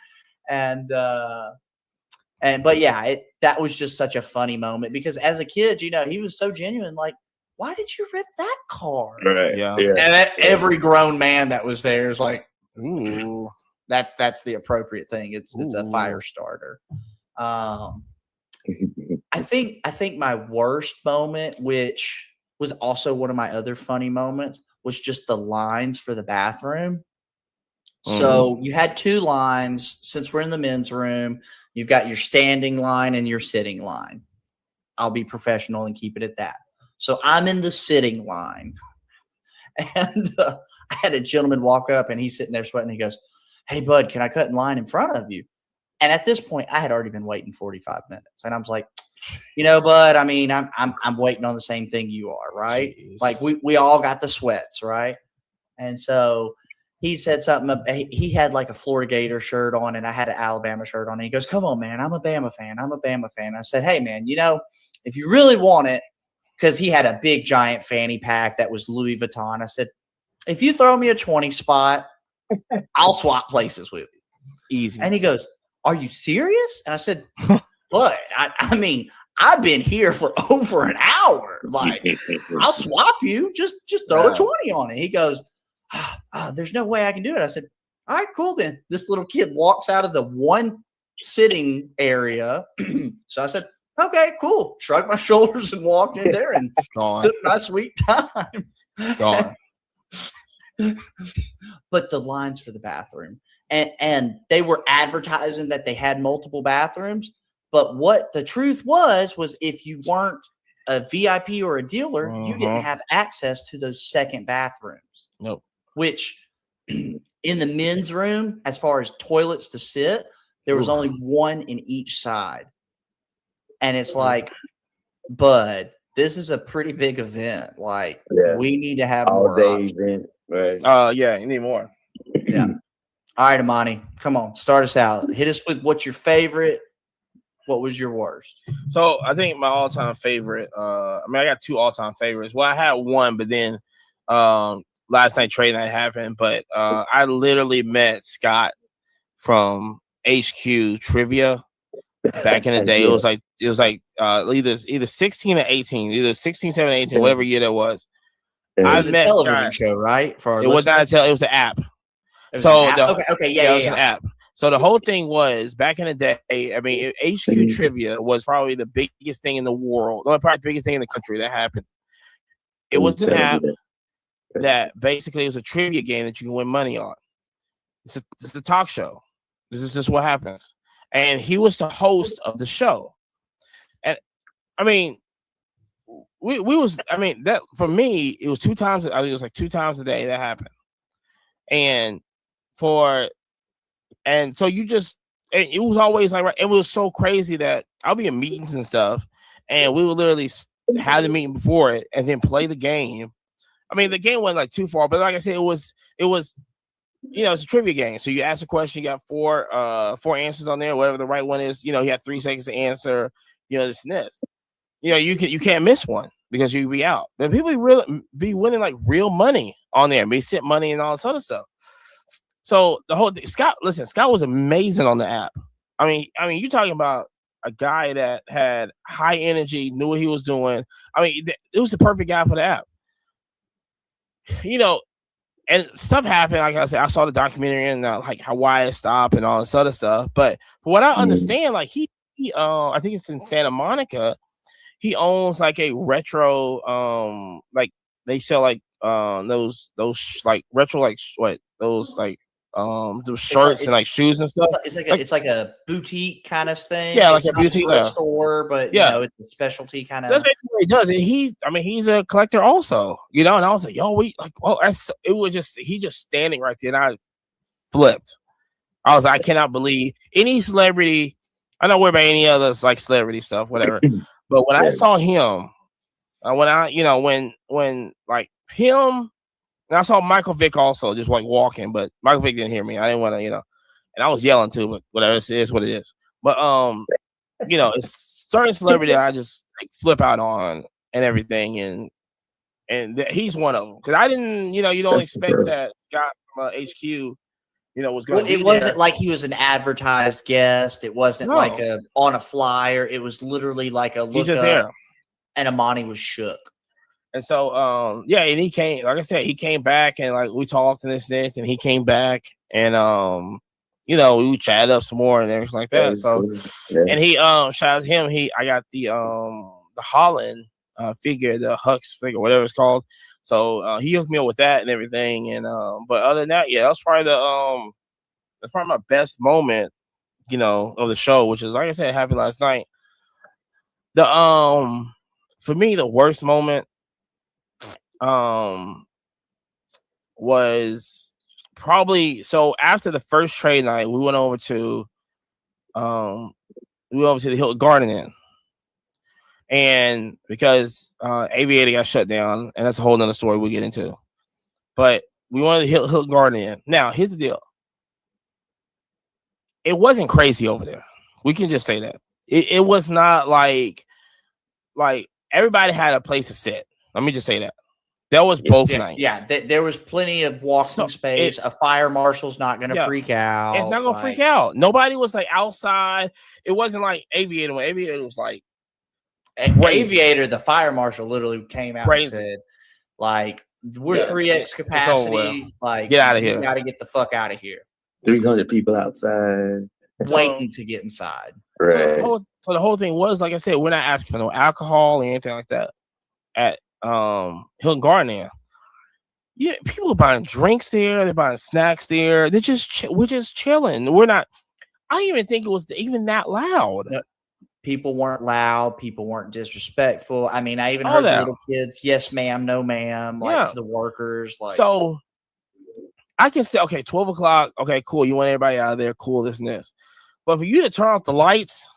But yeah, that was just such a funny moment because as a kid, he was so genuine. Like, why did you rip that car? Right. Yeah. And every grown man that was there is like, Ooh. that's the appropriate thing. It's a fire starter. I think my worst moment, which was also one of my other funny moments, was just the lines for the bathroom. So you had two lines. Since we're in the men's room, you've got your standing line and your sitting line. I'll be professional and keep it at that. So I'm in the sitting line. And I had a gentleman walk up and he's sitting there sweating. He goes, "Hey, bud, can I cut in line in front of you?" And at this point, I had already been waiting 45 minutes. And I was like, bud, I mean, I'm waiting on the same thing you are, right? Jeez. Like we all got the sweats, right? And so he said something. He had like a Florida Gator shirt on and I had an Alabama shirt on. And he goes, "Come on, man. I'm a Bama fan. I'm a Bama fan." I said, "Hey, man, if you really want it," because he had a big giant fanny pack that was Louis Vuitton. I said, "If you throw me a 20 spot, I'll swap places with you." Easy. And he goes, "Are you serious?" And I said, "But I mean, I've been here for over an hour. Like, I'll swap you. Just throw a 20 on it." He goes, "There's no way I can do it." I said, "All right, cool then." This little kid walks out of the one sitting area. So I said, "Okay, cool." Shrugged my shoulders and walked in there and Gone. took my sweet time. Gone. But the lines for the bathroom, and they were advertising that they had multiple bathrooms. But what the truth was if you weren't a VIP or a dealer, you didn't have access to those second bathrooms. Nope. Which in the men's room, as far as toilets to sit, there was only one in each side. And it's like, bud, this is a pretty big event. Like, we need to have All more day options. event, right? Yeah, you need more. Yeah. All right, Amani, come on, start us out. Hit us with what's your favorite. What was your worst? So I think my all-time favorite. I got two all-time favorites. Well, I had one, but then last night trade night happened. But I literally met Scott from HQ Trivia back in the day. It was like either 16 or 18, either 16, 17, 18, whatever year that was. It I was a met television Scott. show, right? It was not a it was an app. It was So an app? Okay, it was an app. So the whole thing was back in the day. I mean, HQ Trivia was probably the biggest thing in the world, probably the biggest thing in the country that happened. It was an app that basically was a trivia game that you can win money on. It's a talk show. This is just what happens. And he was the host of the show. And I mean, that for me, it was 2 times. I think it was like 2 times a day that happened. And so it was always like, it was so crazy that I'll be in meetings and stuff, and we would literally have the meeting before it and then play the game. I mean, the game wasn't like too far, but like I said, it was, it's a trivia game. So you ask a question, you got four answers on there, whatever the right one is. You have 3 seconds to answer. This and this. You can't miss one because you'll be out. But people really be winning like real money on there, be sent money and all this other stuff. So the whole Scott was amazing on the app. I mean, you're talking about a guy that had high energy, knew what he was doing. I mean, it was the perfect guy for the app. And stuff happened. Like I said, I saw the documentary and like Hawaii Stop and all this other stuff. But from what I understand, like he I think it's in Santa Monica. He owns like a retro, like they sell like those like retro, like what those like those shirts and like shoes and stuff. It's like a boutique kind of thing. Yeah, it's like a boutique store, but it's a specialty kind of. So that's what he does. And he's a collector also. And I was like, he just standing right there, and I flipped. I was like, I cannot believe any celebrity. I'm not worried about any other like celebrity stuff, whatever. But when I saw him, when like him. And I saw Michael Vick also just like walking, but Michael Vick didn't hear me. I didn't want to, and I was yelling too, but whatever, it is what it is. But it's certain celebrity I just like flip out on. and everything, and he's one of them because I didn't, you don't That's expect true. that Scott from HQ, was going Well, to be it wasn't there. like he was an advertised guest. It wasn't No. like on a flyer. It was literally like a He's look just up, there. and Amani was shook. And so, and he came, like I said, he came back and like we talked and this, and he came back and, we chatted up some more and everything like that. That's So, cool. Yeah. and he, shout out to him. I got the Holland figure, the Hux figure, whatever it's called. So, he hooked me up with that and everything. And, but other than that, yeah, that's probably that's probably my best moment, of the show, which is, like I said, happened last night. For me, the worst moment, was probably so after the first trade night, we went over to the Hilton Garden Inn, and because Aviator got shut down, and that's a whole nother story we'll get into. But we wanted to Hilton Garden Inn. Now, here's the deal: it wasn't crazy over there. We can just say that it was not like everybody had a place to sit. Let me just say that. That was both nights. Yeah, there was plenty of walking space. A fire marshal's not going to freak out. It's not going to freak out. Nobody was like outside. It wasn't like Aviator. When Aviator was like crazy. Aviator, the fire marshal literally came out and said, like, we're 3x capacity. Like, get out of here. You got to get the fuck out of here. 300 people outside. Waiting to get inside. Right. So the whole thing was, like I said, we're not asking for no alcohol or anything like that at Hilton Garden Inn. Yeah, people are buying drinks there, they're buying snacks there. We're just chilling. We're not. I didn't even think it was even that loud. No, people weren't loud. People weren't disrespectful. I mean, I even heard the little kids, yes, ma'am, no, ma'am, like to the workers. Like, so I can say, okay, 12 o'clock. Okay, cool. You want everybody out of there. Cool, this and this. But for you to turn off the lights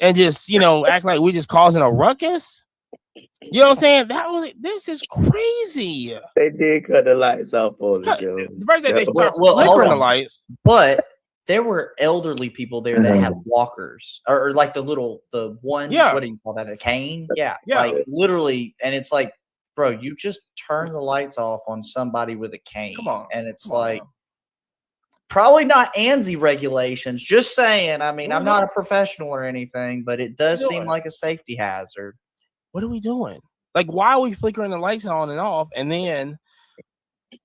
and just, act like we're just causing a ruckus. You know what I'm saying? This is crazy. They did cut the lights off for us, Joe. The fact that they flickering the lights. But there were elderly people there that had walkers or like the one, what do you call that? A cane? Yeah. Like literally. And it's like, bro, you just turn the lights off on somebody with a cane. Come on. And it's like, probably not ANSI regulations. Just saying. I mean, I'm not a professional or anything, but it does seem like a safety hazard. What are we doing? Like, why are we flickering the lights on and off, and then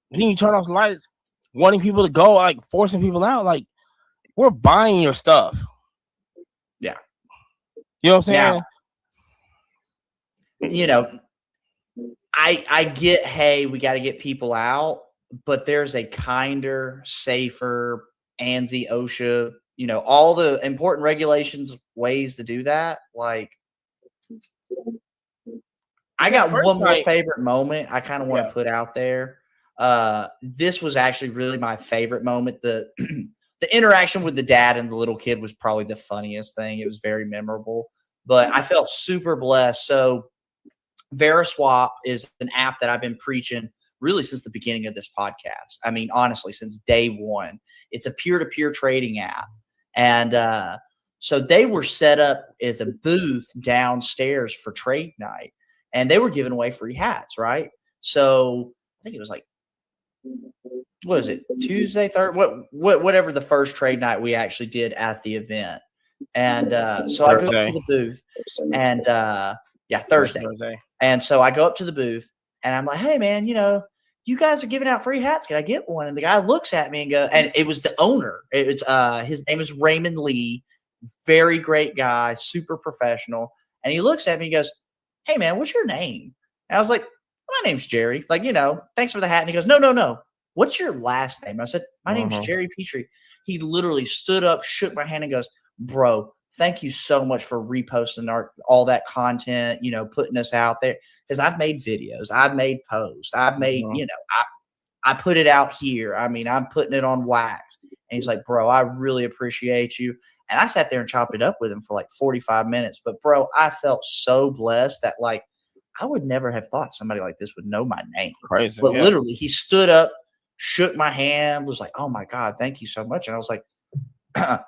you turn off the lights, wanting people to go, like forcing people out? Like, we're buying your stuff. Yeah. You know what I'm saying? I get, hey, we got to get people out, but there's a kinder, safer, ANSI, OSHA, all the important regulations, ways to do that. Like, I got one more favorite moment I kind of want to put out there. This was actually really my favorite moment. The interaction with the dad and the little kid was probably the funniest thing. It was very memorable, but I felt super blessed. So VeriSwap is an app that I've been preaching really since the beginning of this podcast. I mean, honestly, since day one. It's a peer-to-peer trading app. And so they were set up as a booth downstairs for trade night. And they were giving away free hats, right? So I think it was like, what is it? Tuesday, whatever the first trade night we actually did at the event. And so I go up to the booth and Thursday. And so I go up to the booth and I'm like, hey man, you guys are giving out free hats. Can I get one? And the guy looks at me and goes, and it was the owner. It's his name is Raymond Lee, very great guy, super professional. And he looks at me and goes, hey man, what's your name? And I was like, my name's Jerry. Like, thanks for the hat. And he goes, no. What's your last name? I said, my name's Jerry Petrie. He literally stood up, shook my hand and goes, bro, thank you so much for reposting all that content, putting us out there. Because I've made videos, I've made posts, I've made, I put it out here. I mean, I'm putting it on wax. And he's like, bro, I really appreciate you. And I sat there and chopped it up with him for like 45 minutes. But, bro, I felt so blessed that, like, I would never have thought somebody like this would know my name. Crazy. But literally, he stood up, shook my hand, was like, oh, my God, thank you so much. And I was like,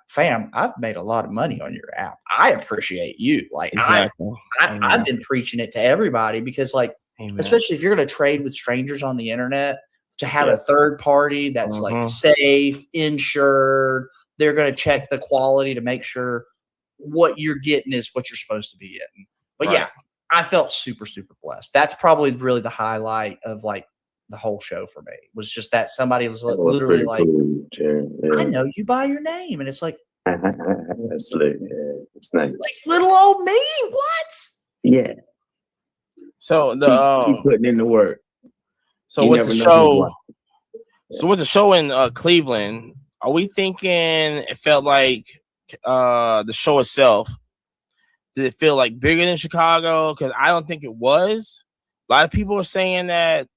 fam, I've made a lot of money on your app. I appreciate you. Like Exactly. I've been preaching it to everybody because, like, Amen. especially if you're going to trade with strangers on the internet, to have a third party that's like safe, insured, they're going to check the quality to make sure what you're getting is what you're supposed to be getting. But yeah, I felt super, super blessed. That's probably really the highlight of like the whole show for me, was just that somebody was literally like, cool, I know you by your name. And it's like, that's lit. Yeah, it's nice. Like little old me. What? Yeah. So the keep putting in the work. So with the show, with the show in Cleveland, are we thinking it felt like the show itself? Did it feel like bigger than Chicago? Because I don't think it was. A lot of people are saying that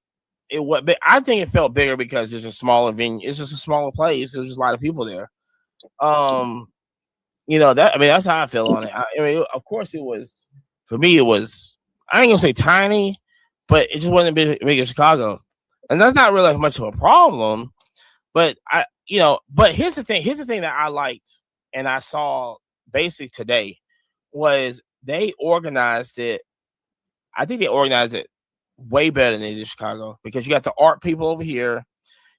it was. But I think it felt bigger because it's a smaller venue. It's just a smaller place. There's just a lot of people there. You know that. I mean, that's how I feel on it. I mean, of course, it was. For me, it was. I ain't gonna say tiny, but it just wasn't big as Chicago, and that's not really much of a problem. But but here's the thing. Here's the thing that I liked, and I saw basically today was they organized it. I think they organized it way better than they did Chicago, because you got the art people over here.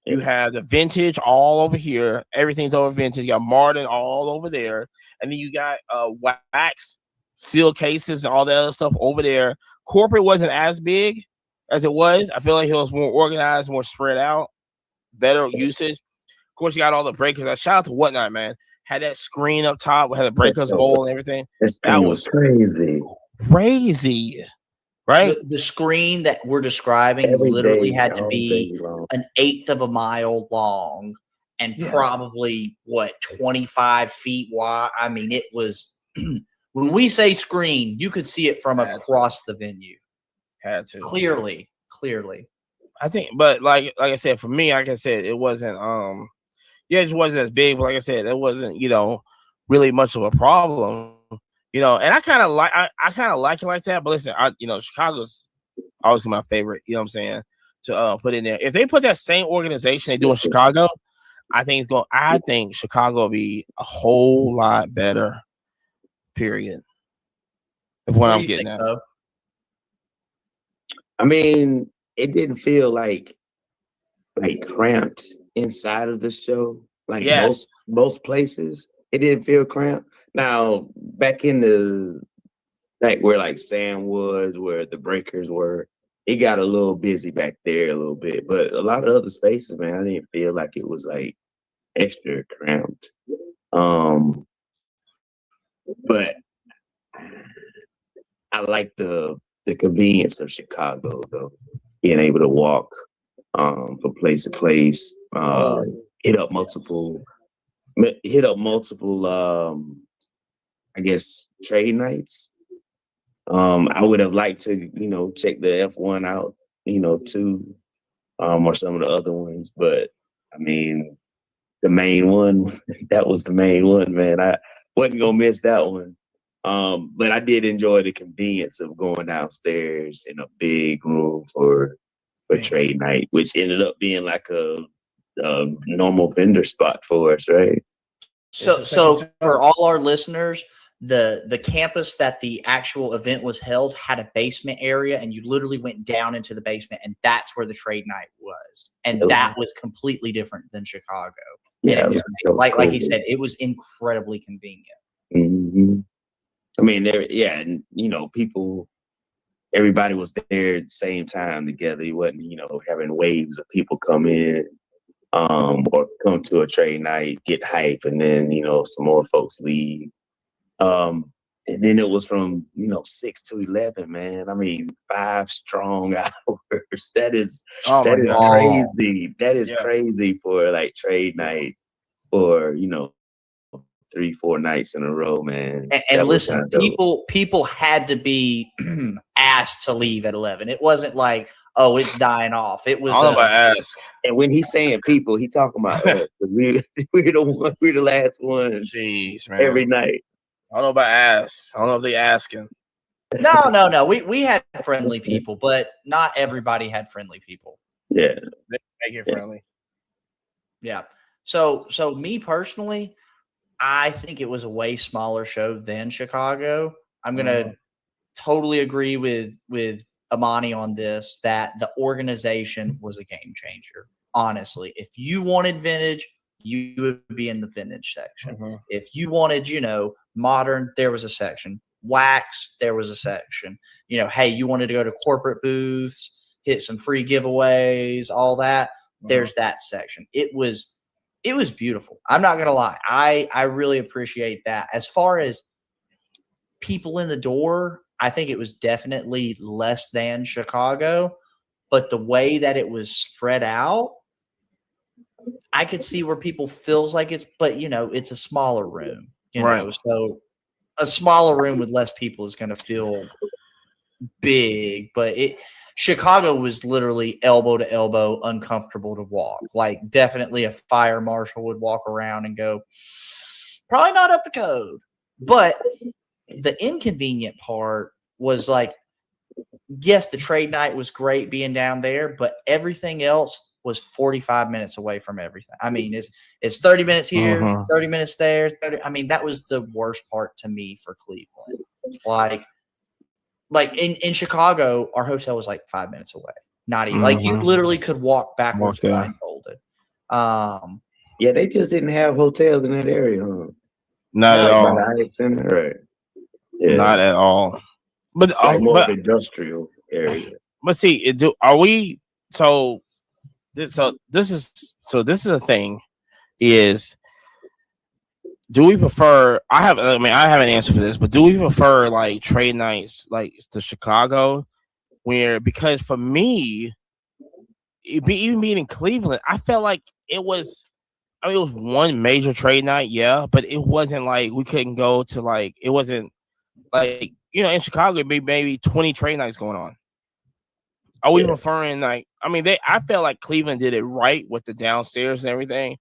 You have the vintage all over here. Everything's over vintage. You got Martin all over there, and then you got wax seal cases and all that other stuff over there. Corporate wasn't as big as it was. I feel like it was more organized, more spread out, better usage. Of course, you got all the breakers. Shout out to Whatnot, man. Had that screen up top, had the breakers bowl and everything. That was crazy. Crazy. Right? The screen that we're describing literally had to be an 1/8 of a mile long and probably 25 feet wide. I mean, it was when we say screen, you could see it from across the venue. Had to. Clearly. I think, but like I said, for me, like I said, it wasn't it just wasn't as big, but like I said, it wasn't, really much of a problem. And I kind of like it like that. But listen, Chicago's always been my favorite. You know what I'm saying? To put in there. If they put that same organization they do in Chicago, I think Chicago will be a whole lot better. Period. Of what I'm getting at. I mean, it didn't feel like cramped inside of the show. Like most places, it didn't feel cramped. Now, back in the where like Sam was, where the breakers were, it got a little busy back there a little bit. But a lot of other spaces, man, I didn't feel like it was like extra cramped. But I like the convenience of Chicago, though, being able to walk from place to place, hit up multiple I guess trade nights. I would have liked to, check the F1 out, too, or some of the other ones. But I mean, the main one, that was the main one, man. I wasn't gonna miss that one. But I did enjoy the convenience of going downstairs in a big room for trade night, which ended up being like a normal vendor spot for us, right? So for all our listeners, the campus that the actual event was held had a basement area, and you literally went down into the basement, and that's where the trade night was. And that was completely different than Chicago. Yeah, like he said, it was incredibly convenient. Mm-hmm. I mean, and people, everybody was there at the same time together. It wasn't, having waves of people come in, or come to a trade night, get hype, and then, some more folks leave. And then it was from, 6 to 11, man. I mean, 5 strong hours. That is crazy. That is crazy for like trade night, or, 3-4 nights in a row, man. And listen, people had to be asked to leave at 11. It wasn't like, oh, it's dying off. It was. Ask. And when he's saying people, he talking about us. We're the last ones. Jeez, man. Every night. I don't know about ask. I don't know if they asking. No. We had friendly people, but not everybody had friendly people. Yeah. They make it friendly. Yeah. So me personally, I think it was a way smaller show than Chicago. I'm gonna totally agree with Amani on this, that the organization was a game changer. Honestly, if you wanted vintage, you would be in the vintage section. If you wanted, modern, there was a section. Wax, there was a section. Hey, you wanted to go to corporate booths, hit some free giveaways, all that. There's that section. It was beautiful. I'm not gonna lie. I really appreciate that. As far as people in the door, I think it was definitely less than Chicago, but the way that it was spread out, I could see where people feels like but it's a smaller room, Right. So a smaller room with less people is going to feel big, but Chicago was literally elbow to elbow, uncomfortable to walk. Like definitely a fire marshal would walk around and go, probably not up to code. But the inconvenient part was like, yes, the trade night was great being down there, but everything else was 45 minutes away from everything. I mean, it's 30 minutes here, 30 minutes there. That was the worst part to me for Cleveland. Like in Chicago, our hotel was like 5 minutes away. Not even like you literally could walk backwards blindfolded. Yeah, they just didn't have hotels in that area, huh? Not at all. Right. Yeah. Not at all. But like more of industrial area. But see, are we so? This is a thing. Is do we prefer? I have an answer for this, but do we prefer like trade nights like to Chicago, because for me, even being in Cleveland, I felt like it was. It was one major trade night, yeah, but it wasn't like we couldn't go to like it wasn't like in Chicago it'd be maybe 20 trade nights going on. Are we preferring like? I felt like Cleveland did it right with the downstairs and everything.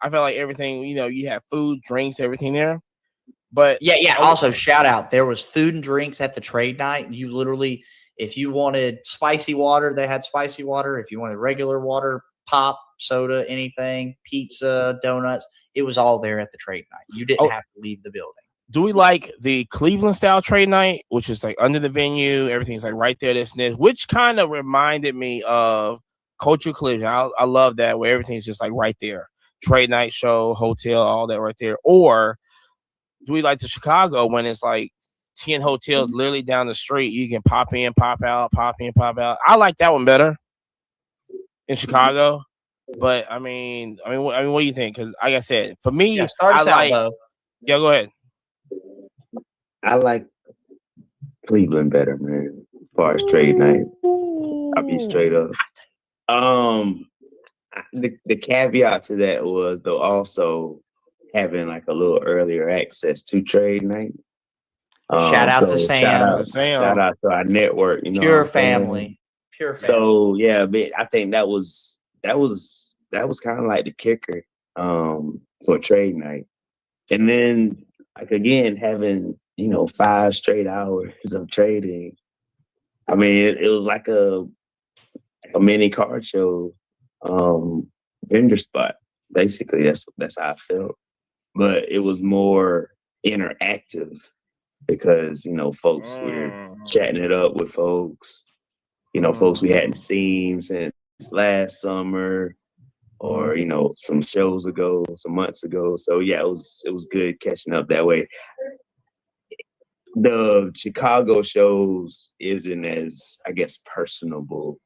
I felt like everything, you have food, drinks, everything there. But yeah. Also, shout out, there was food and drinks at the trade night. You literally, if you wanted spicy water, they had spicy water. If you wanted regular water, pop, soda, anything, pizza, donuts, it was all there at the trade night. You didn't have to leave the building. Do we like the Cleveland style trade night, which is like under the venue, everything's like right there, this and this, which kind of reminded me of Culture Cleveland. I love that, where everything's just like right there. Trade night, show, hotel, all that right there. Or do we like the Chicago when it's like 10 hotels literally down the street? You can pop in, pop out, pop in, pop out. I like that one better in Chicago. But I mean, what do you think? Because like I said, for me, go ahead. I like Cleveland better, man. As far as trade night, I'll be straight up. The caveat to that was though also having like a little earlier access to trade night. Shout out to Sam. Shout out to our network. Pure family. So yeah, but I think that was kind of like the kicker for trade night, and then like again having 5 straight hours of trading. It was like a mini card show, vendor spot. Basically, that's how I felt. But it was more interactive because folks were chatting it up with folks. Folks we hadn't seen since last summer, or some shows ago, some months ago. So yeah, it was good catching up that way. The Chicago shows isn't as, I guess, personable,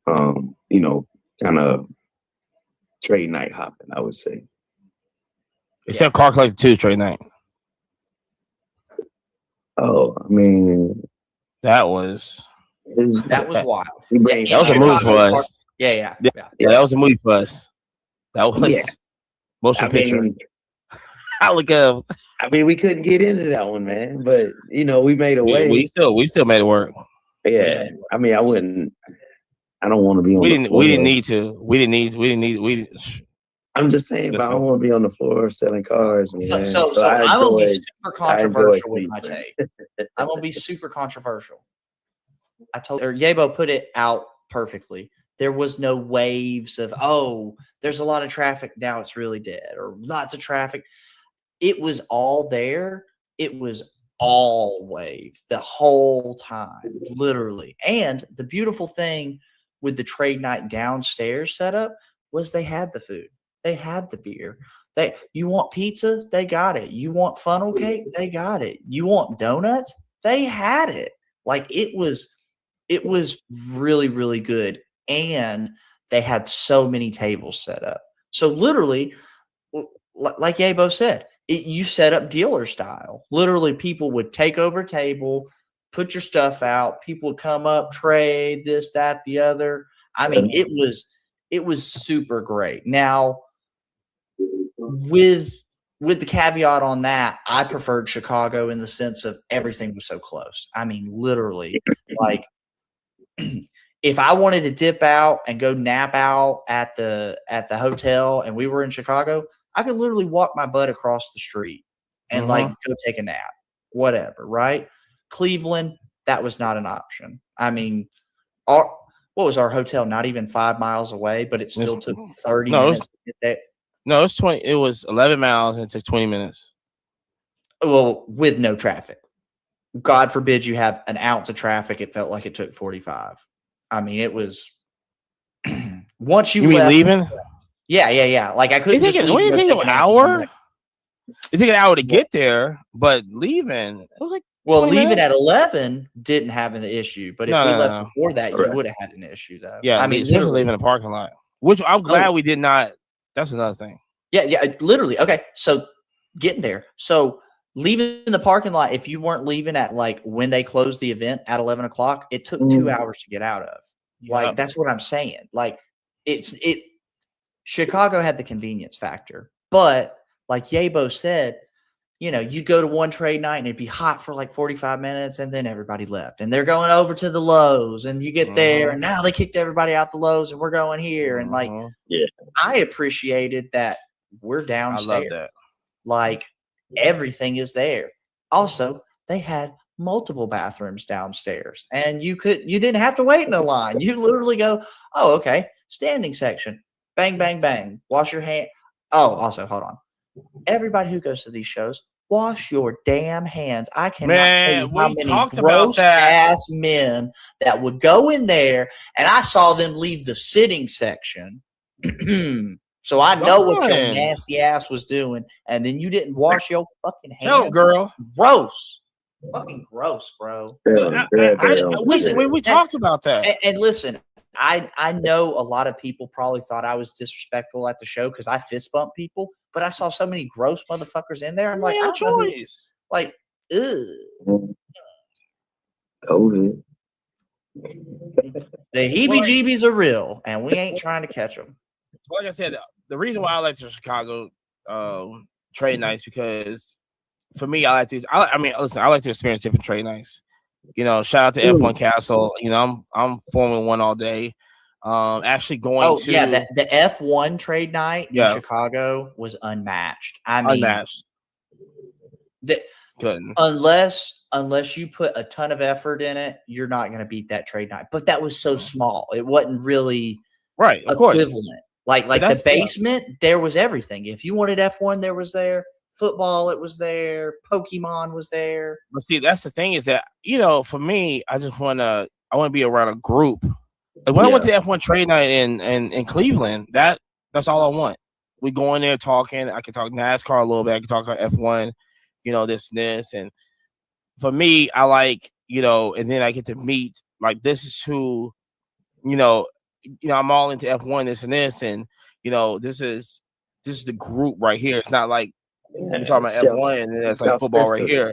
kind of trade night hopping, I would say. Except Car Collector 2 trade night. Oh, that was wild. That was a movie for us. Yeah. That was a movie for us. That was motion picture. I look up. We couldn't get into that one, man. But we made a way. We still made it work. Yeah. I don't want to be on. We didn't need to. We didn't need. I'm just saying, but I don't want to be on the floor selling cars, man. So I'm gonna be super controversial with my take. I'm gonna be super controversial. Yabo put it out perfectly. There was no waves of, there's a lot of traffic, now it's really dead, or lots of traffic. it was all there. It was all wave the whole time, literally. And the beautiful thing with the trade night downstairs setup was they had the food, they had the beer. You want pizza, they got it. You want funnel cake, they got it. You want donuts, they had it. Like it was really, really good. And they had so many tables set up. So literally, like Yabo said, you set up dealer style. Literally, people would take over a table, put your stuff out. People would come up, trade this, that, the other. I mean, it was super great. Now, with the caveat on that, I preferred Chicago in the sense of everything was so close. I mean, literally, like if I wanted to dip out and go nap out at the hotel and we were in Chicago, I could literally walk my butt across the street and like go take a nap, whatever, right? Cleveland, that was not an option. I mean, what was our hotel? Not even 5 miles away, but it still took 30 minutes to get there. No, it was 20. It was 11 miles and it took 20 minutes. Well, with no traffic. God forbid you have an ounce of traffic. It felt like it took 45. I mean, it was once you mean left, leaving? Yeah. Like I couldn't. What do you think? An hour? It took an hour to get there, but leaving, it was like. Well, leaving at 11 didn't have an issue, but if we left before that, you would have had an issue, though. Yeah, I mean, especially leaving the parking lot, which I'm glad we did not. That's another thing. Yeah, literally. Okay, so getting there. So leaving the parking lot, if you weren't leaving at like when they closed the event at 11 o'clock, it took 2 hours to get out of. Like that's what I'm saying. Like Chicago had the convenience factor, but like Yabo said, you know, you go to one trade night and it'd be hot for like 45 minutes and then everybody left. And they're going over to the Lowe's and you get there and now they kicked everybody out the Lowe's and we're going here. And like, I appreciated that we're downstairs. I love that. Like everything is there. Also, they had multiple bathrooms downstairs and you didn't have to wait in a line. You literally go, oh, okay, standing section, bang, bang, bang, wash your hand. Oh, also, hold on. Everybody who goes to these shows, wash your damn hands. I cannot tell you how many gross ass men that would go in there, and I saw them leave the sitting section. So I know what your nasty ass was doing, and then you didn't wash your fucking hands. No, girl. Gross. Fucking gross, bro. Listen, we talked about that. And listen, I know a lot of people probably thought I was disrespectful at the show because I fist bump people, but I saw so many gross motherfuckers in there. I'm like, I don't know who, like, ugh. COVID. The heebie-jeebies are real, and we ain't trying to catch them. Like I said, the reason why I like the Chicago trade nights because for me, I like to experience different trade nights. You know, shout out to F1 Castle. You know, I'm Formula One all day. Actually going to the F1 trade night in Chicago was unmatched. I mean, unmatched. Unless you put a ton of effort in it, you're not going to beat that trade night. But that was so small; it wasn't really right. Of course, like the basement, there was everything. If you wanted F1, there was there. Football, it was there. Pokemon was there. But see, that's the thing is that, you know, for me, I want to be around a group. Like when I went to F1 trade night in Cleveland, that's all I want. We go in there talking. I can talk NASCAR a little bit. I can talk about F1, you know, this. And for me, I like, you know, and then I get to meet, like, this is who, you know, I'm all into F1, this and this. And, you know, this is the group right here. It's not like, we're talking about F1 and then there's like football right here.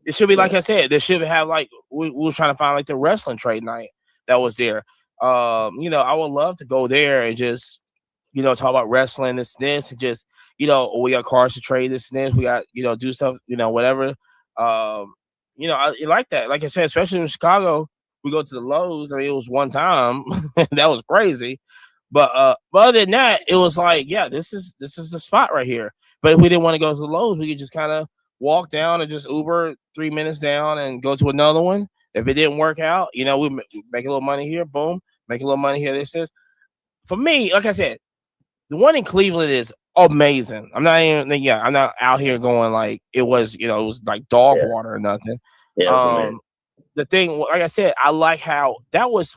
It should be like I said. They should have like we were trying to find like the wrestling trade night that was there. You know, I would love to go there and just, you know, talk about wrestling, this and just, you know, we got cars to trade, this and this. We got, you know, do stuff, you know, whatever. You know, I like that. Like I said, especially in Chicago, we go to the Lowe's. I mean, it was one time that was crazy. But other than that, it was like, yeah, this is the spot right here. But if we didn't want to go to the Lowe's, we could just kind of walk down and just Uber 3 minutes down and go to another one. If it didn't work out, you know, we make a little money here, boom, make a little money here. This is for me, like I said, the one in Cleveland is amazing. I'm not out here going like it was like dog water or nothing. Yeah, it was amazing. The thing, like I said, I like how that was.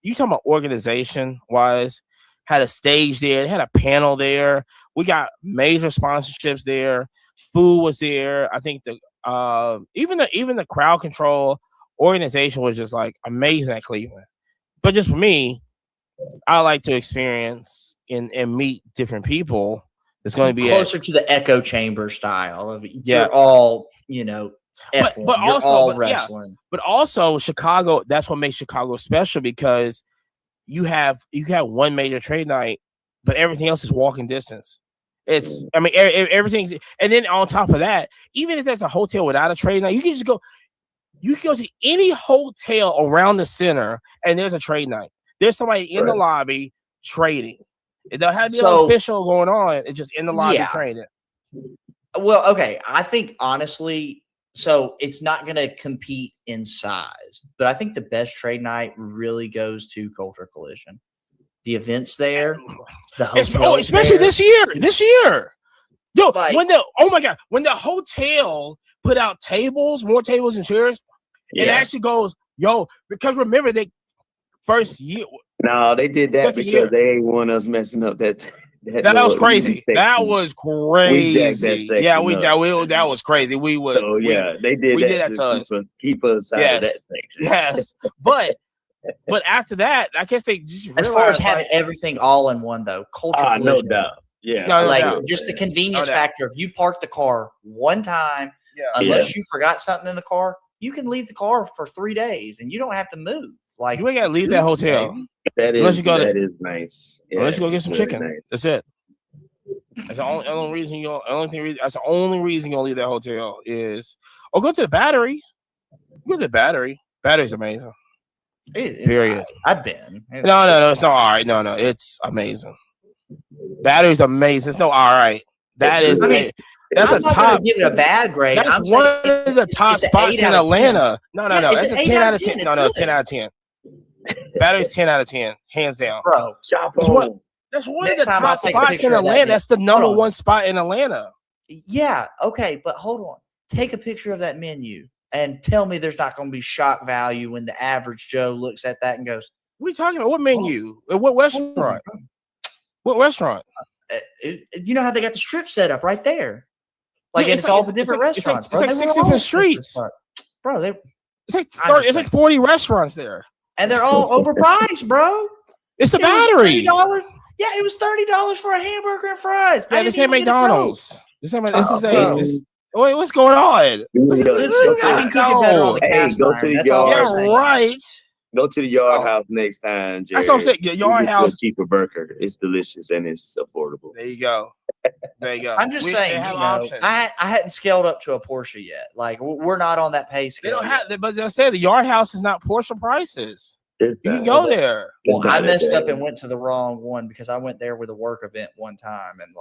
You talking about organization wise? Had a stage there. It had a panel there. We got major sponsorships there. Food was there. I think even the crowd control organization was just like amazing at Cleveland. But just for me, I like to experience and meet different people. It's going to be closer to the echo chamber style of Yeah. you're all but you're also all but, yeah. wrestling. But also Chicago, that's what makes Chicago special because you have one major trade night, but everything else is walking distance. It's everything's, and then on top of that, even if there's a hotel without a trade night, you can go to any hotel around the center and there's a trade night. There's somebody in the lobby trading. It don't have to be official going on. It's just in the lobby trading. Well, okay. I think honestly, so it's not going to compete in size, but I think the best trade night really goes to Culture Collision. The events there, the hotel, especially this year. Yo, when the hotel put out more tables and chairs, it actually goes, because remember they first year. No, they did that because they ain't want us messing up that. That was crazy. That was crazy. Yeah, that was crazy. We would. So they did. We did that to us. Keep us out of that section. Yes, but after that, I guess they just as far as having everything all in one though, Culture Collision, no doubt. Yeah, just the convenience factor. If you park the car one time, unless you forgot something in the car, you can leave the car for 3 days and you don't have to move. Like you ain't gotta leave that hotel. That is nice. Yeah, unless you go get some chicken. Nice. That's it. That's the only reason that's the only reason you'll leave that hotel is go to the Battery. Go to the Battery. Battery's amazing. Period. I've been. No, it's not all right. No, it's amazing. Battery's amazing. It's no all right. That's I'm not top. Give it a bad grade. That's one of the top spots in Atlanta. No. That's a 10 out of 10. No, it's 10 out of 10. Battery's 10 out of 10, hands down. Bro, that's one of the top spots in Atlanta. That's the number one spot in Atlanta. Yeah, okay, but hold on. Take a picture of that menu and tell me there's not going to be shock value when the average Joe looks at that and goes, "What are you talking about? What menu? What restaurant? What restaurant?" You know how they got the strip set up right there, it's all the different restaurants. It's like 6 different streets, bro. It's like 40 restaurants there. And they're all overpriced, bro. It's the Battery. $30. Yeah, it was $30 for a hamburger and fries. Yeah, this ain't McDonald's. What's going on? Go to the Yard House next time, Jerry. That's what I'm saying. Yard House, cheaper burger. It's delicious and it's affordable. There you go. I'm just saying, I hadn't scaled up to a Porsche yet. Like we're not on that pay scale. They don't have, but they say the Yard House is not Porsche prices. You can go there. Well, I messed up and went to the wrong one because I went there with a work event one time and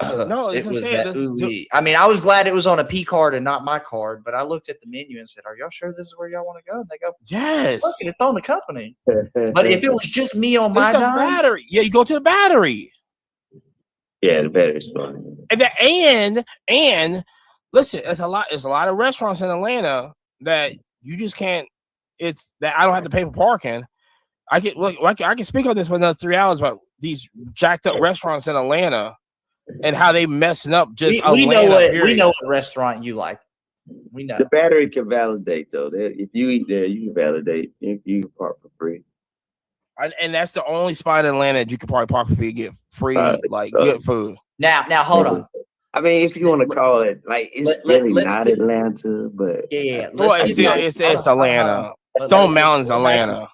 it was that I mean, I was glad it was on a P card and not my card, but I looked at the menu and said, "Are y'all sure this is where y'all want to go?" And they go, "Yes, look, it's on the company." But if it was just me on my dime, Battery, you go to the Battery. Yeah, the Battery's fun. And listen, there's a lot of restaurants in Atlanta that you just can't. It's that I don't have to pay for parking. I can speak on this for another 3 hours about these jacked up restaurants in Atlanta and how they messing up just we know what restaurant you like. We know the Battery can validate though. If you eat there, you can validate. You can park for free. And that's the only spot in Atlanta that you can probably park for free and get free good food. Now hold on. I mean, if you want to call it it's not Atlanta, but it's Atlanta. Stone Mountain's Atlanta.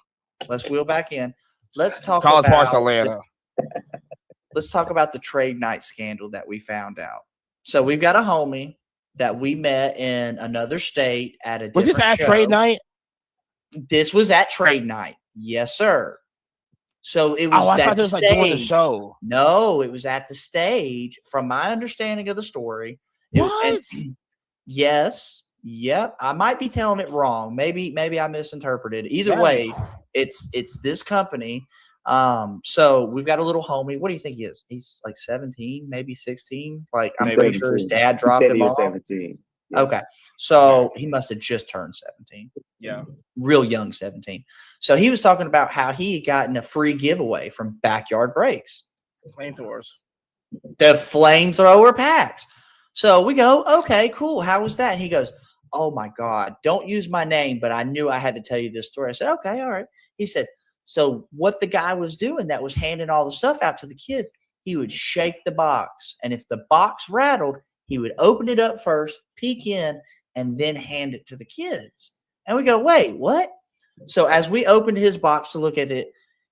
Let's wheel back in. Let's talk College about Park's Atlanta. Let's talk about the trade night scandal that we found out. So we've got a homie that we met in another state at a. Was this at trade night? This was at trade night. Yes, sir. So it was. I thought this was doing the show. No, it was at the stage. From my understanding of the story. What? Yes. Yep. I might be telling it wrong. Maybe I misinterpreted. Either way, it's this company So we've got a little homie. What do you think he is? He's like 17, maybe 16. Like I'm He's pretty sure his 17. dad He dropped said him he was off. 17. Yeah. Okay. So he must have just turned 17. Yeah. Real young 17. So he was talking about how he had gotten a free giveaway from Backyard Breaks. Flamethrowers. The flamethrower packs. So we go, okay, cool. How was that? And he goes, oh my God, don't use my name, but I knew I had to tell you this story. I said, okay, all right. He said, so what the guy was doing that was handing all the stuff out to the kids, he would shake the box. And if the box rattled, he would open it up first, peek in, and then hand it to the kids. And we go, wait, what? So as we opened his box to look at it,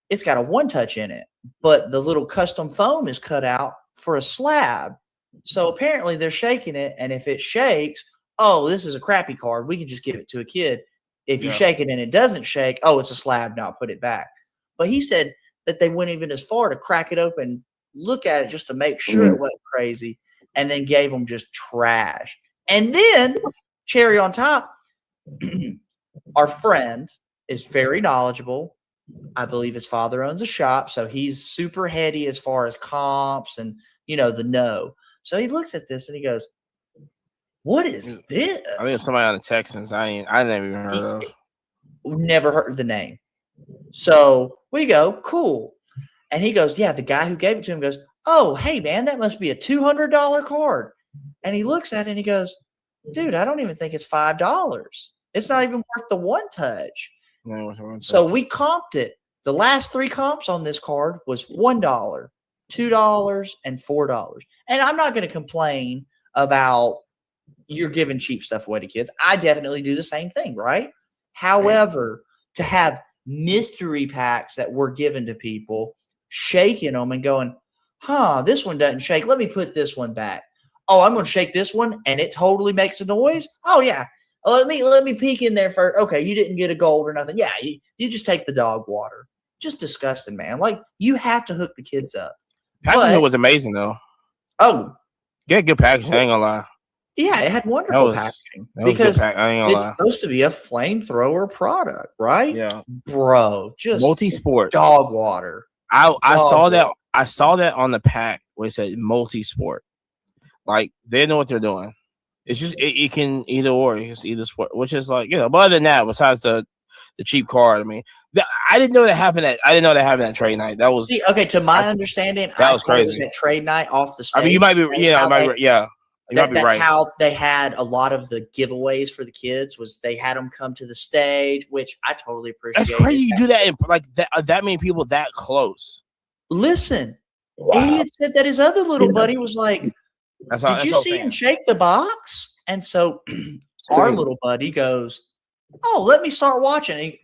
it's got a one-touch in it, but the little custom foam is cut out for a slab. So apparently they're shaking it, and if it shakes, oh, this is a crappy card. We can just give it to a kid. If you shake it and it doesn't shake, oh, it's a slab. Now put it back. But he said that they went even as far to crack it open, look at it just to make sure it wasn't crazy, and then gave them just trash. And then, cherry on top, our friend is very knowledgeable. I believe his father owns a shop, so he's super heady as far as comps and, the know. So he looks at this and he goes, what is this? I think it's somebody on the Texans. I never even heard of. Never heard the name. So we go, cool. And he goes, yeah, the guy who gave it to him goes, oh, hey, man, that must be a $200 card. And he looks at it and he goes, dude, I don't even think it's $5. It's not even worth the one touch. So we comped it. The last 3 comps on this card was $1, $2, and $4. And I'm not going to complain about you're giving cheap stuff away to kids. I definitely do the same thing, right? However, to have mystery packs that were given to people, shaking them and going, this one doesn't shake. Let me put this one back. Oh, I'm going to shake this one and it totally makes a noise. Oh yeah. Let me peek in there first. Okay, you didn't get a gold or nothing. Yeah, you just take the dog water. Just disgusting, man. Like, you have to hook the kids up. Packaging was amazing though. Oh, get good packaging. I ain't gonna lie. Yeah, it had wonderful packaging because it's supposed to be a flamethrower product, right? Yeah, bro, just multi-sport dog water. I saw that. I saw that on the pack where it said multi-sport. Like, they know what they're doing. It's just it can either or. It's either sport, which is like, but other than that, besides the cheap card, I mean, I didn't know that happened at trade night. That was okay. To my understanding, that was crazy. It was at trade night off the stage. I mean, you might be, That's right. how they had a lot of the giveaways for the kids. Was they had them come to the stage, which I totally appreciate. That's crazy. You do that in like that many people that close. Listen, he had said that his other little buddy was like, "Did you see him shake the box?" And so our little buddy goes, "Oh, let me start watching."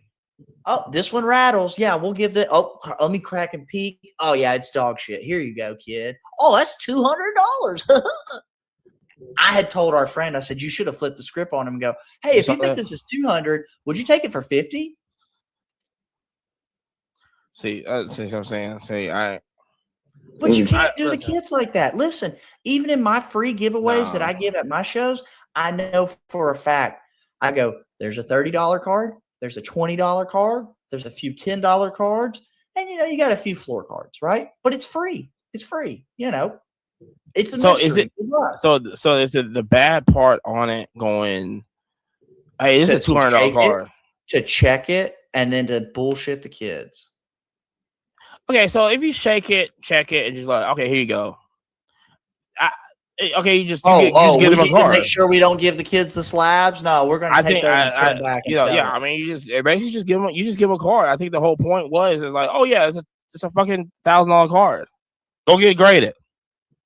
Oh, this one rattles. Yeah, we'll give that. Oh, let me crack and peek. Oh, yeah, it's dog shit. Here you go, kid. Oh, that's $200. I had told our friend, I said, you should have flipped the script on him and go, hey, if you think this is $200, would you take it for $50? See what I'm saying? But you can't do the kids like that. Listen, even in my free giveaways that I give at my shows, I know for a fact, I go, there's a $30 card, there's a $20 card, there's a few $10 cards, and you got a few floor cards, right? But it's free. It's free, It's a mystery. Is it so is the bad part on it going, hey, this is a $200 card. To check it and then to bullshit the kids. Okay, so if you shake it, check it, and just like, okay, here you go. You just give them a card. Make sure we don't give the kids the slabs. No, we're going to take those and back. I mean, you basically just give them a card. I think the whole point was like, oh yeah, it's a fucking $1,000 card. Go get it graded.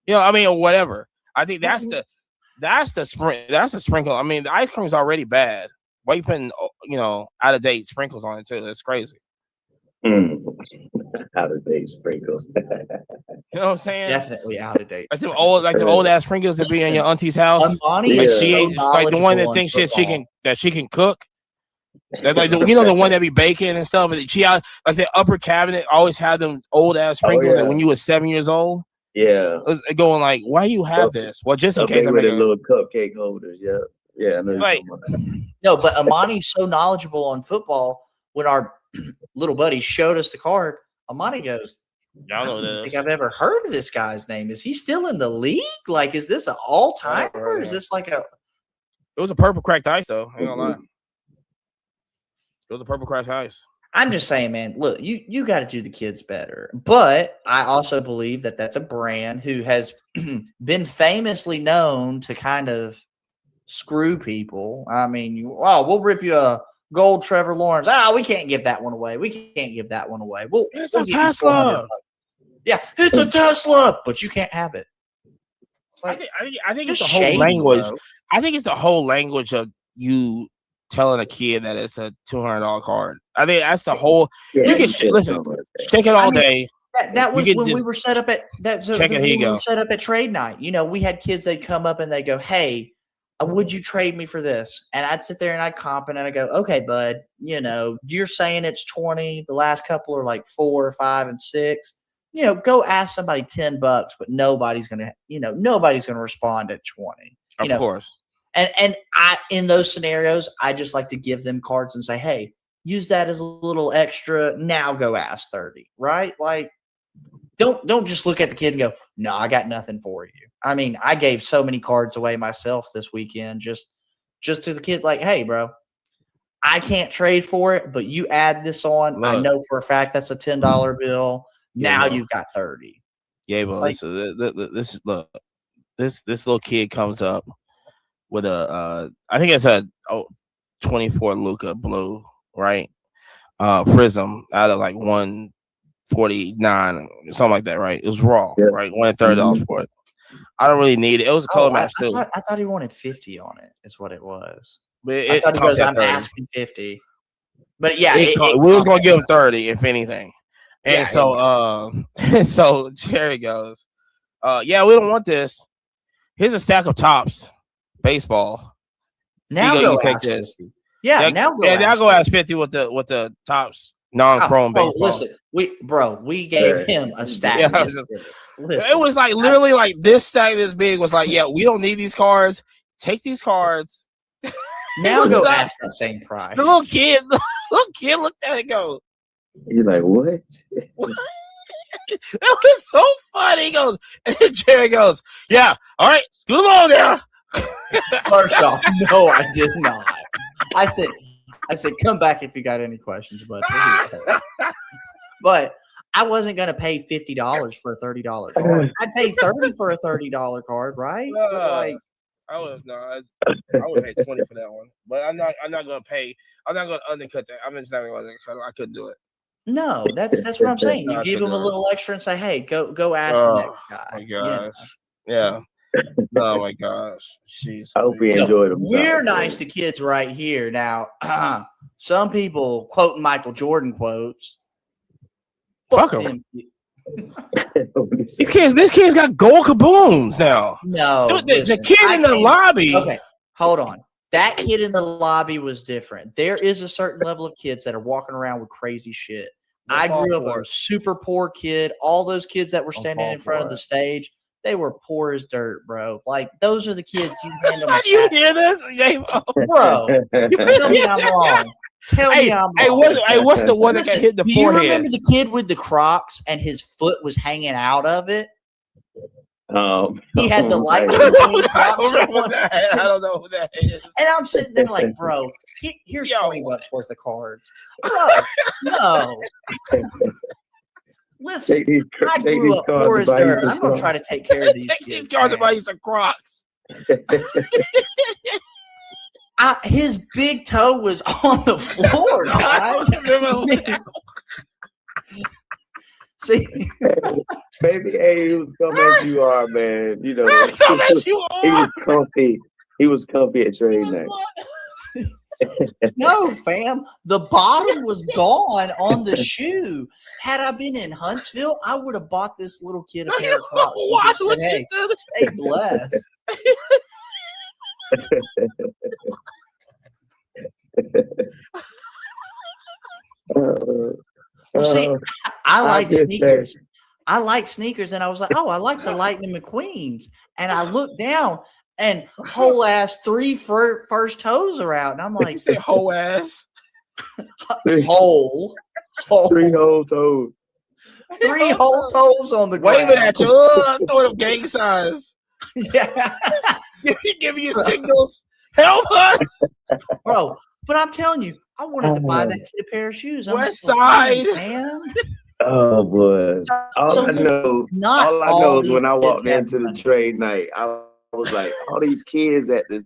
Or whatever. I think that's the sprinkle. I mean, the ice cream is already bad. Why you putting out of date sprinkles on it too? That's crazy. Out of date sprinkles. You know what I'm saying? Definitely out of date. Like the old ass sprinkles that be in your auntie's house. She ain't like the one that thinks she can cook. They're like the one that be baking and stuff. But she like the upper cabinet always had them old ass sprinkles that when you were 7 years old. Yeah, going like, why you have this? Well, just in case. With the little cupcake holders. Yeah. I know right. No, but Amani's so knowledgeable on football. When our little buddy showed us the card, Amani goes, Y'all know I don't think this. I've ever heard of this guy's name. Is he still in the league? Like, is this an all-timer? Right. Is this like a It was a purple cracked ice, though. I ain't gonna lie. It was a purple cracked ice. I'm just saying, man, look, you got to do the kids better. But I also believe that that's a brand who has been famously known to kind of screw people. I mean, we'll rip you a gold Trevor Lawrence. We can't give that one away. We can't give that one away. It's we'll a give you Tesla. $400. Yeah, it's a Tesla, but you can't have it. I think it's the Just whole shady, language. bro. I think it's the whole language of you telling a kid that it's a $200 card. I think that's the whole. Yeah, You can shit, listen, something like that. check it all I mean, day. That was can when we just were set up at that. check it, here you we go. were set up at trade night. You know, we had kids. They'd come up and they go, "Hey, would you trade me for this?" And I'd sit there and I'd comp and I'd go, "Okay, bud. You know, you're saying it's 20. The last couple are like 4, 5, and 6. You know, go ask somebody $10, but nobody's gonna respond at 20. Of course. And I, in those scenarios, I just like to give them cards and say, "Hey, use that as a little extra. Now go ask 30." Right? Like, don't just look at the kid and go, "No, I got nothing for you." I mean, I gave so many cards away myself this weekend, just to the kids. Like, "Hey, bro, I can't trade for it, but you add this on. I Look. know for a fact that's a $10 bill. Now bro. you've got 30." Yeah, but Like- this little kid comes up with a I think it's a 24 Luka blue, right? Prism out of like 149, something like that, right? It was raw, Yeah. right? $130 for it. I don't really need it. It was a color match too. I thought he wanted 50 on it. Is what it was. But I thought he comes goes, at "I'm 30. asking 50." But yeah, We was gonna give him 30 if anything. And Yeah, so Jerry goes, yeah, we don't want this. Here's a stack of tops, baseball. now you go take ask this. 50. Yeah, now go. Now go ask 50 with the tops non-chrome baseball. Listen, we gave him a stack. Yeah, yesterday. Listen, It was like literally like this stack this big was like, yeah, we don't need these cards. Take these cards. now was go like- ask that same price. The little kid looked at it and go, You're like, what? that was so funny. He goes, and then Jerry goes, yeah, all right, scoot along there. First off, no, I did not. I said, come back if you got any questions, but I wasn't gonna pay $50 for a $30 card. I'd pay 30 for a $30 card, right? Like, I would pay 20 for that one, but I'm not gonna pay. I'm not gonna undercut that. I'm just not gonna undercut it. I couldn't do it. no, that's what I'm saying. No, You I give couldn't them a do it. little extra and say, "Hey, go ask the next guy." Oh my You know? gosh, yeah. Oh my gosh, jeez. I hope he No, enjoyed him. We're nice to kids right here. Now, some people quoting Michael Jordan quotes. Fuck 'em. them. This kid's got gold kabooms now. No, Dude, the listen, kid I in the can't- lobby. Okay, hold on. That kid in the lobby was different. There is a certain level of kids that are walking around with crazy shit. I grew up a super poor kid. All those kids that were standing in front of the stage, they were poor as dirt, bro. Like, those are the kids you hand them a You hat. hear this, Bro, tell me I'm wrong. Tell me I'm wrong. What's the one that got Listen, hit in the do you forehead? remember the kid with the Crocs and his foot was hanging out of it? He had the light. I don't know who that is. And I'm sitting there like, bro, here's Yo. $20 worth of cards. Bro, no. Listen, Take these, I take grew these up cards poor and as buy you dirt. some I'm going to stuff. try to take care of these Take kids. these cards and man. buy you some Crocs. His big toe was on the floor, guys. See, Baby, hey, he was coming as you are, man. You know, Come as you he are. was comfy. He was comfy at trade night. no, fam, the bottom was gone on the shoe. Had I been in Huntsville, I would have bought this little kid a pair of Crocs. and Why just would said, you hey, do this? stay blessed. Well, see, I like get that. sneakers. I like sneakers, and I was like, oh, I like the Lightning McQueens. And I looked down, and whole ass 3 first toes are out, and I'm You like, say whole ass. whole. Three whole toes. 3 whole toes on the Waving ground. at you, throwing up gang signs. Yeah, Give me your signals. Help us. bro. But I'm telling you, I wanted to buy that kid a pair of shoes. I'm West just like, Side. man. Oh boy. All So I listen, know, not all I all know is these when I kids walked have into the money. trade night, I was like, all these kids at the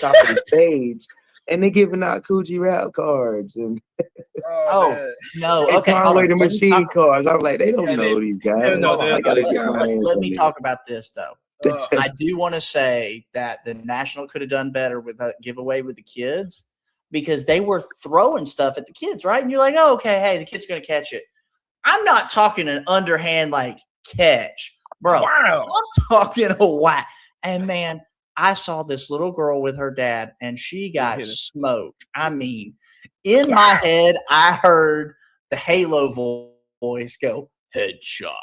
top of the stage, and they giving out Coogee rap cards and Oh, man. no. and Okay, hold Conway on. the Let me machine talk- cards. I'm like, they don't Yeah, know these guys. know, they I don't gotta know get these my guys. hands let on me these. talk about this though. Uh, I do want to say that the National could have done better with a giveaway with the kids because they were throwing stuff at the kids, right? And you're like, oh, okay, hey, the kid's going to catch it. I'm not talking an underhand like catch, bro. wow. I'm talking a whack. And man, I saw this little girl with her dad, and she got hit it. smoked. I mean, in my head, I heard the Halo voice go, headshot.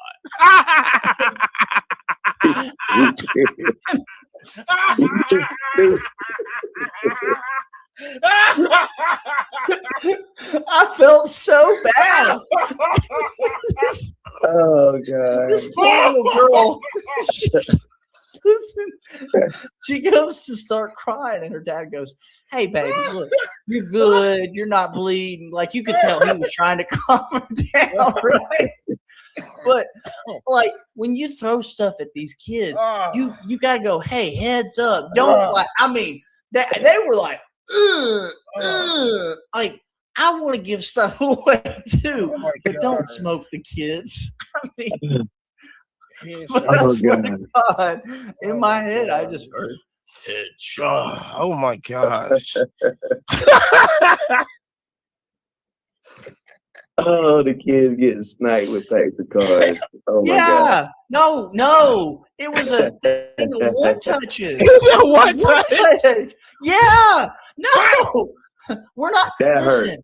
I felt so bad. Oh god. This poor little girl. She goes to start crying, and her dad goes, "Hey, baby, look, you're good. You're not bleeding." Like you could tell, he was trying to calm her down, right? But like when you throw stuff at these kids, you gotta go, "Hey, heads up! Don't like." I mean, they were like, like I want to give stuff away too, Oh my but don't God. smoke the kids. I mean. Headshot. But I Oh, swear God. to God, in Oh, my my head, I God. just heard headshot. Oh my gosh. Oh, the kids getting sniped with packs of cards. Oh my god. Yeah, no, it was a thing of one touches. One touch. touch. Yeah, no, we're not. That hurt. Listen,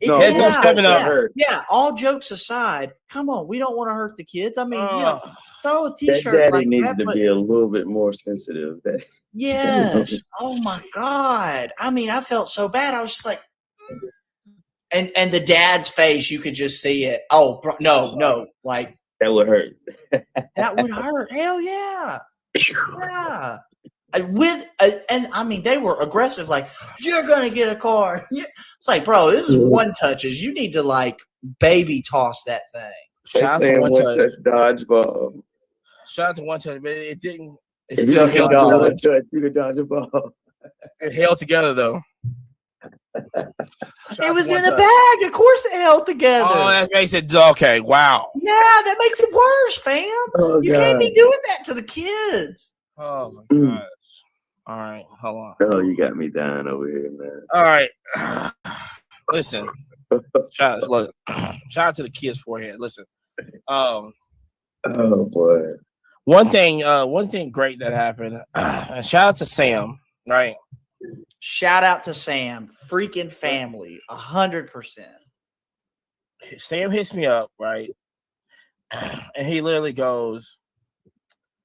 No, Heads up, yeah, 7 up. yeah, hurt. yeah. All jokes aside, come on, we don't want to hurt the kids. I mean, you know, throw a That T-shirt daddy like needed that, to but be a little bit more sensitive. yes. Oh my God. I mean, I felt so bad. I was just like, and the dad's face, you could just see it. Oh, no, like That would hurt. that would hurt. Hell yeah, yeah. And I mean, they were aggressive. Like, you're gonna get a card. It's like, bro, this is one touches. You need to like baby toss that thing. Shout out to Saying one touch. dodgeball. Shout out to one touch, but it didn't. It If you still don't held dodge together. one touch, you can dodge a ball. It held together though. Shout It out was to one in a touch. bag. Of course, it held together. Oh, that makes it okay. Wow. Yeah, that makes it worse, fam. Oh You can't be doing that to the kids. Oh my Mm. gosh. All right, hold on. Oh, you got me dying over here, man. All right. Listen. Shout out to the kids' forehead. Listen. Oh boy. One thing great that happened. And shout out to Sam, right? Shout out to Sam, freaking family, 100%. Sam hits me up, right? And he literally goes,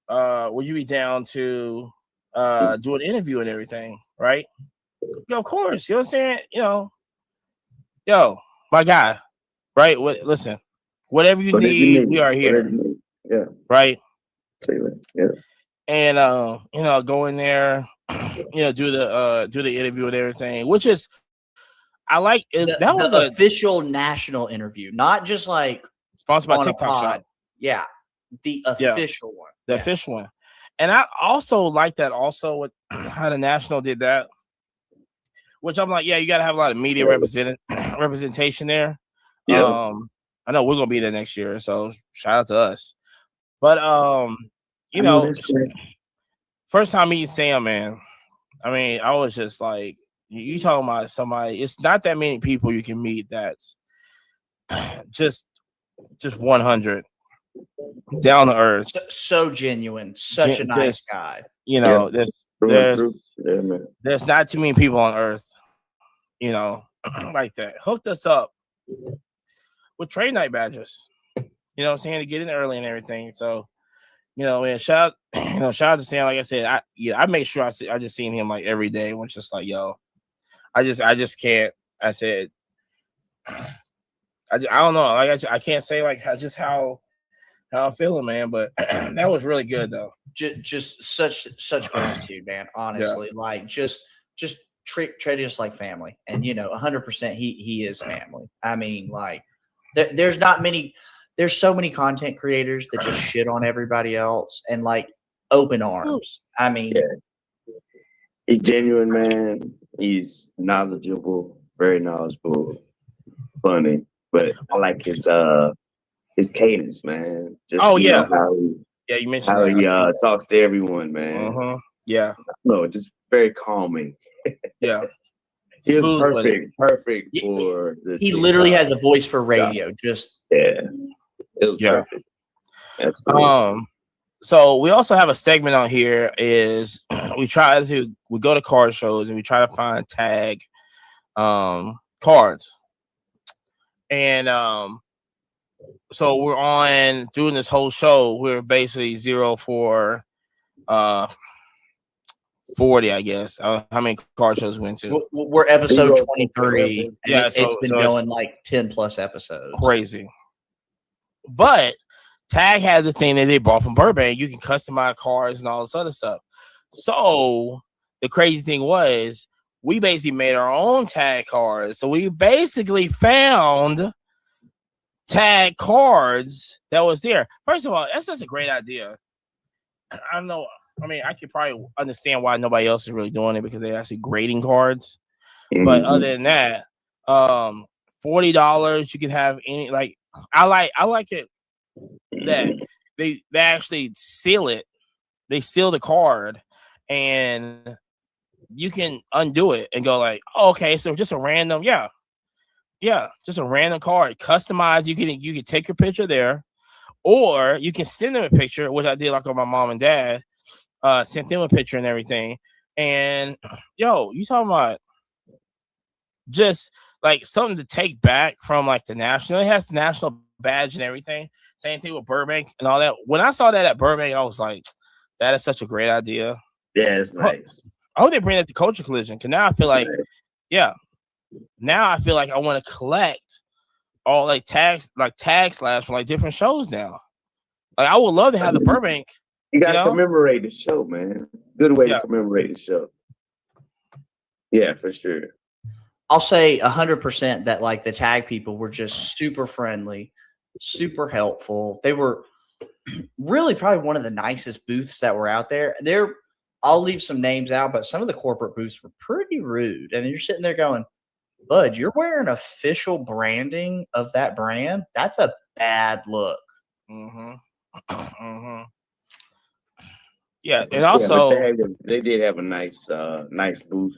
would you be down to do an interview and everything, right? Of course, you know what I'm saying? You know, yo, my guy, right? Listen, whatever you need, we are here, Yeah. right? Yeah. And you know, go in there, you know, do the interview and everything, which is I like it. That was the a official national interview, not just like sponsored by on a TikTok pod. Shop. Yeah, the official one. The Yeah. official one. And I also like that also with how the national did that, which I'm like, yeah, you gotta have a lot of media representation there. Yeah. I know we're gonna be there next year, so shout out to us. But you know, that's great. first time meeting Sam, man. I mean, I was just like, you talking about somebody, it's not that many people you can meet that's just 100 down to earth. So genuine, such a nice guy. You know, Yeah, there's not too many people on earth, you know, like that. Hooked us up with trade night badges. You know what I'm saying? To get in early and everything. So, you know, man, shout out to Sam. Like I said, I make sure I just seen him like every day. When it's just like, yo, I just can't. I said, I don't know. I can't say like how I'm feeling, man. But that was really good though. Just such gratitude, man. Honestly, like just treat us like family, and 100% he is family. I mean, like there's not many. There's so many content creators that just shit on everybody else and like open arms. I mean, he's genuine, man. He's knowledgeable, very knowledgeable, funny. But I like his cadence, man. Just, how you mentioned how he talks to everyone, man. Yeah. No, just very calming. Yeah. He was perfect for this. He literally has a voice for radio. Just it was perfect. Absolutely. So we also have a segment on here is we go to card shows and we try to find tag cards. And so we're on doing this whole show. We're basically 0 for 40, I guess. How many card shows we went to? We're episode 23. Yeah, it's been going like 10 plus episodes. Crazy. But Tag has the thing that they bought from Burbank. You can customize cards and all this other stuff. So the crazy thing was we basically made our own tag cards. So we basically found tag cards that was there. First of all, that's just a great idea. I don't know. I mean, I could probably understand why nobody else is really doing it because they're actually grading cards. Mm-hmm. But other than that, $40 you can have any like I like it that they actually seal it. They seal the card and you can undo it and go like, oh, okay, so just a random, just a random card, customized. You can take your picture there, or you can send them a picture, which I did like on my mom and dad. Sent them a picture and everything. And you talking about just like something to take back from like the national. It has the national badge and everything. Same thing with Burbank and all that. When I saw that at Burbank, I was like, that is such a great idea. Yeah, it's nice. I hope they bring that to Culture Collision because now I feel like, now I feel like I want to collect all like tag slabs from like different shows now. Like I would love to have the Burbank. You got to commemorate the show, man. Good way to commemorate the show. Yeah, for sure. I'll say 100% that like the tag people were just super friendly, super helpful. They were really probably one of the nicest booths that were out there. I'll leave some names out, but some of the corporate booths were pretty rude. And you're sitting there going, Bud, you're wearing official branding of that brand? That's a bad look. Mm-hmm. Mm-hmm. Yeah, and also they did have a nice booth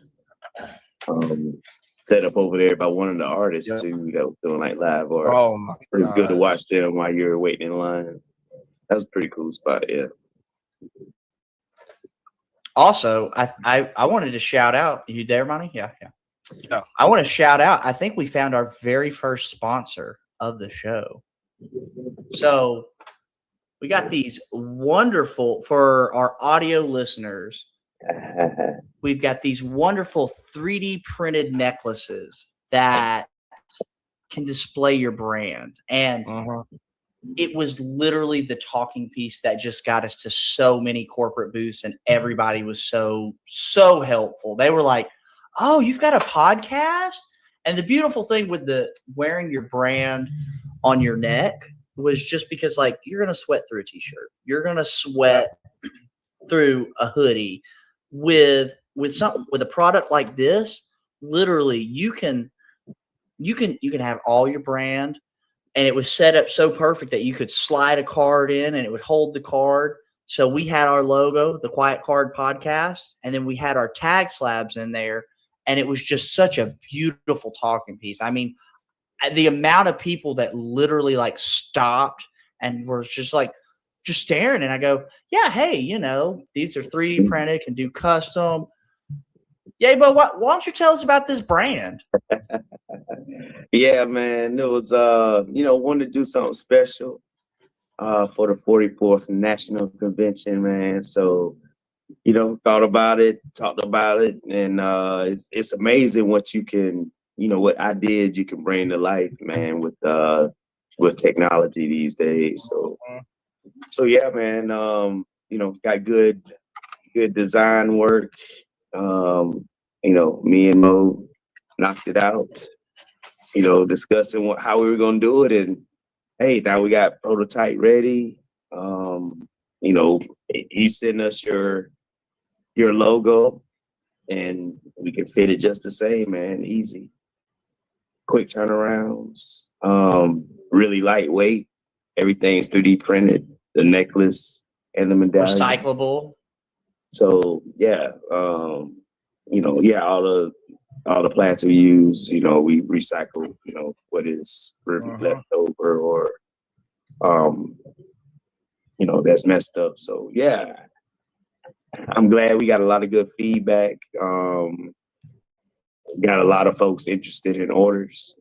set up over there by one of the artists too that was doing like live art. Oh my God. It was good to watch them while you were waiting in line. That was a pretty cool spot, yeah. Also, I wanted to shout out. You there, Monty? Yeah. I want to shout out. I think we found our very first sponsor of the show. So we got these wonderful, for our audio listeners, we've got these wonderful 3D printed necklaces that can display your brand. And it was literally the talking piece that just got us to so many corporate booths, and everybody was so helpful. They were like, oh, you've got a podcast? And the beautiful thing with the wearing your brand on your neck was just because like you're going to sweat through a t-shirt. You're going to sweat through a hoodie with a product like this. Literally you can have all your brand, and it was set up so perfect that you could slide a card in and it would hold the card. So we had our logo, the Quiet Card Podcast, and then we had our tag slabs in there, and it was just such a beautiful talking piece. I mean, the amount of people that literally like stopped and were just staring. And I go, yeah, hey, these are 3D printed, can do custom. Yeah, but why don't you tell us about this brand? Yeah, man, it was, wanted to do something special for the 44th National Convention, man. So, thought about it, talked about it, and it's amazing what you can, what I did, you can bring to life, man, with technology these days. So yeah, man. Got good design work. Me and Mo knocked it out. Discussing how we were gonna do it, and hey, now we got prototype ready. You send us your logo, and we can fit it just the same, man. Easy, quick turnarounds. Really lightweight. Everything's 3D printed. The necklace and the medallion. Recyclable. So yeah, all the plants we use, we recycle, what is left over or, that's messed up. So yeah, I'm glad we got a lot of good feedback. Got a lot of folks interested in orders.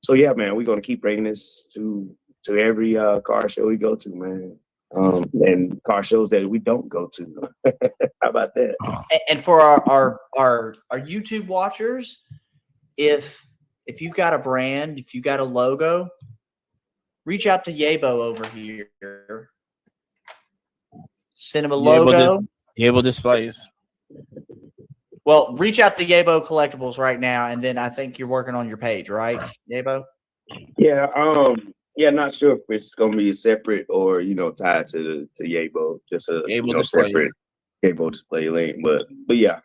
So yeah, man, we're gonna keep bringing this to every car show we go to, man. And car shows that we don't go to. How about that? And for our YouTube watchers, if you've got a brand, if you got a logo, reach out to Yabo over here. Send him a logo. Yabo Displays. Well, reach out to Yabo Collectibles right now, and then I think you're working on your page, right, Yabo? Yeah. Not sure if it's gonna be separate or tied to Yabo, just a separate Yabo display link. But yeah,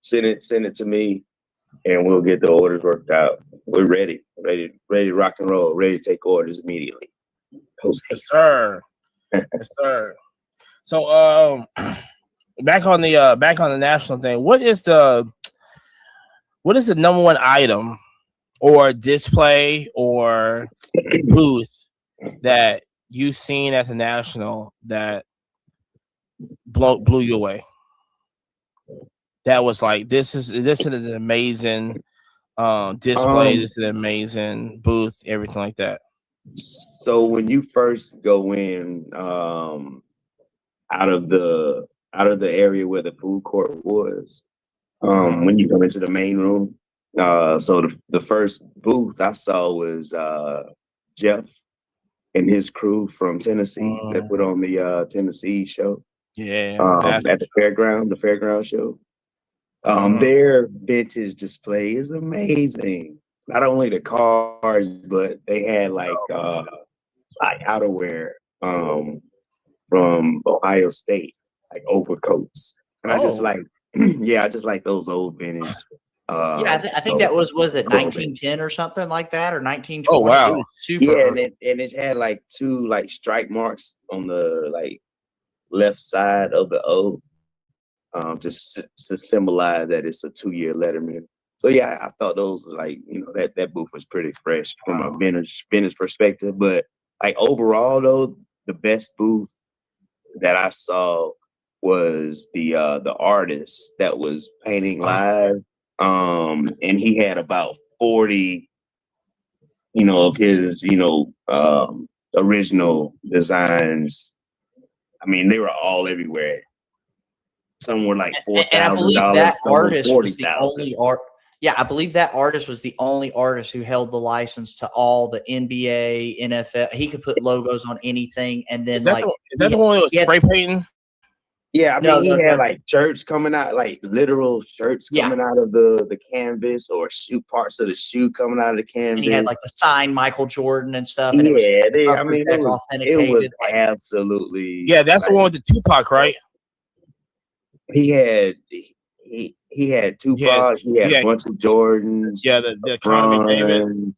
send it to me, and we'll get the orders worked out. We're ready to rock and roll, ready to take orders immediately. Yes, sir. Yes, sir. So back on the national thing, what is the number one item or display or booth that you've seen at the national that blew you away? That was like, this is an amazing display, this is an amazing booth, everything like that. So when you first go in, out of the area where the food court was, when you come into the main room, so the first booth I saw was Jeff and his crew from Tennessee that put on the Tennessee show. Yeah, at the fairground show. Their vintage display is amazing. Not only the cars, but they had like outerwear from Ohio State, like overcoats. And I just like, I just like those old vintage. I think that was it 1910 or something like that, or 1920. Oh wow, it was super. Yeah, and it had like two like strike marks on the like left side of the O, just to symbolize that it's a 2-year Letterman. So yeah, I thought those like that booth was pretty fresh from a vintage perspective. But like overall though, the best booth that I saw was the artist that was painting live. And he had about 40, of his, original designs. I mean, they were all everywhere. Some were like $4,000. And I believe that artist was the only art. Yeah, I believe that artist was the only artist who held the license to all the NBA, NFL. He could put logos on anything, and then is that the one that was spray painting? Yeah, I mean, he had like shirts coming out, like literal shirts coming out of the canvas, or parts of the shoe coming out of the canvas. And he had like the signed Michael Jordan and stuff. And it was absolutely. Yeah, that's the one with the Tupac, right? He had Tupac. He had a bunch of Jordans. Yeah, the Conor McDavid.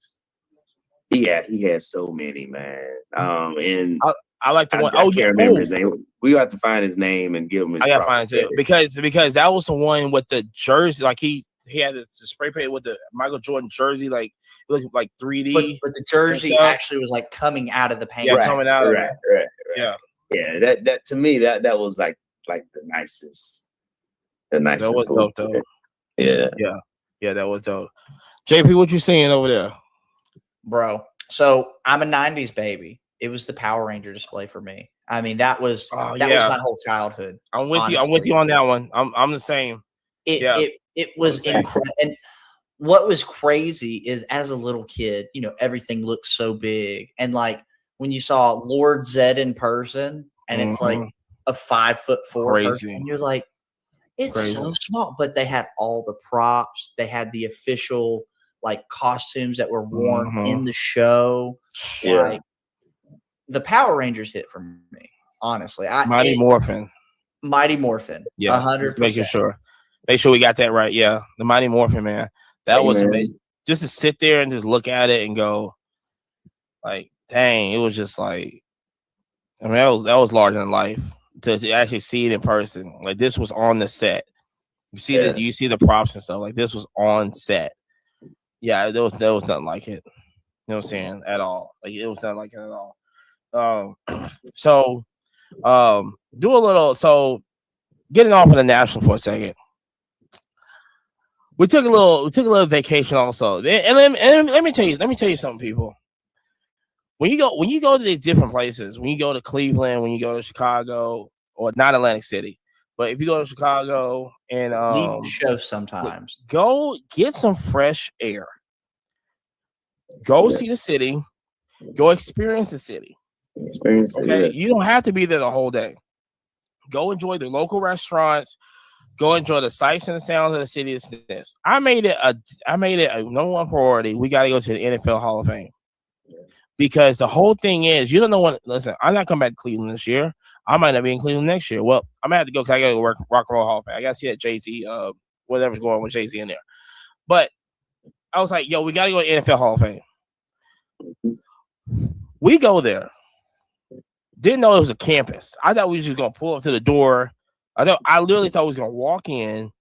Yeah, he had so many, man. And I like the one. I can't remember his name. We have to find his name and give him his. I gotta find it because that was the one with the jersey. Like he had the spray paint with the Michael Jordan jersey, like it looked like 3D. But the jersey actually was like coming out of the paint. Yeah, coming out of it. Right. Yeah. That to me that was like the nicest. The nicest. That was dope though. Yeah, that was dope. JP, what you seeing over there, bro? So I'm a '90s baby. It was the Power Ranger display for me. I mean, that was was my whole childhood. I'm with you. I'm with you on that one. I'm the same. It was incredible. And what was crazy is as a little kid, everything looked so big. And like when you saw Lord Zed in person and it's like a 5'4" person, and you're like, it's so small. But they had all the props, they had the official like costumes that were worn in the show. Yeah. Like the Power Rangers hit for me, honestly. Mighty Morphin. Yeah, 100%. Making sure. Make sure we got that right. Yeah, the Mighty Morphin, man. That was amazing. Just to sit there and just look at it and go, like, dang, it was just like, I mean, that was larger than life to actually see it in person. Like this was on the set. You see you see the props and stuff. Like this was on set. Yeah, there was nothing like it. You know what I'm saying? At all. Like it was nothing like it at all. Do a little. So getting off of the national for a second. We took a little vacation also. And let me tell you something, people. When you go to these different places, when you go to Cleveland, when you go to Chicago, or not Atlantic City, but if you go to Chicago and leave the show sometimes, go get some fresh air. Go see the city. Go experience the city. Okay, you don't have to be there the whole day. Go enjoy the local restaurants. Go enjoy the sights and the sounds of the city. I made it a number one priority. We got to go to the NFL Hall of Fame because the whole thing is you don't know when. Listen, I'm not coming back to Cleveland this year. I might not be in Cleveland next year. Well, I'm gonna have to go because I got to go work Rock and Roll Hall of Fame. I got to see that Jay-Z, whatever's going on with Jay-Z in there. But I was like, yo, we got to go to NFL Hall of Fame. We go there. Didn't know it was a campus. I thought we were just gonna pull up to the door. I literally thought we was gonna walk in,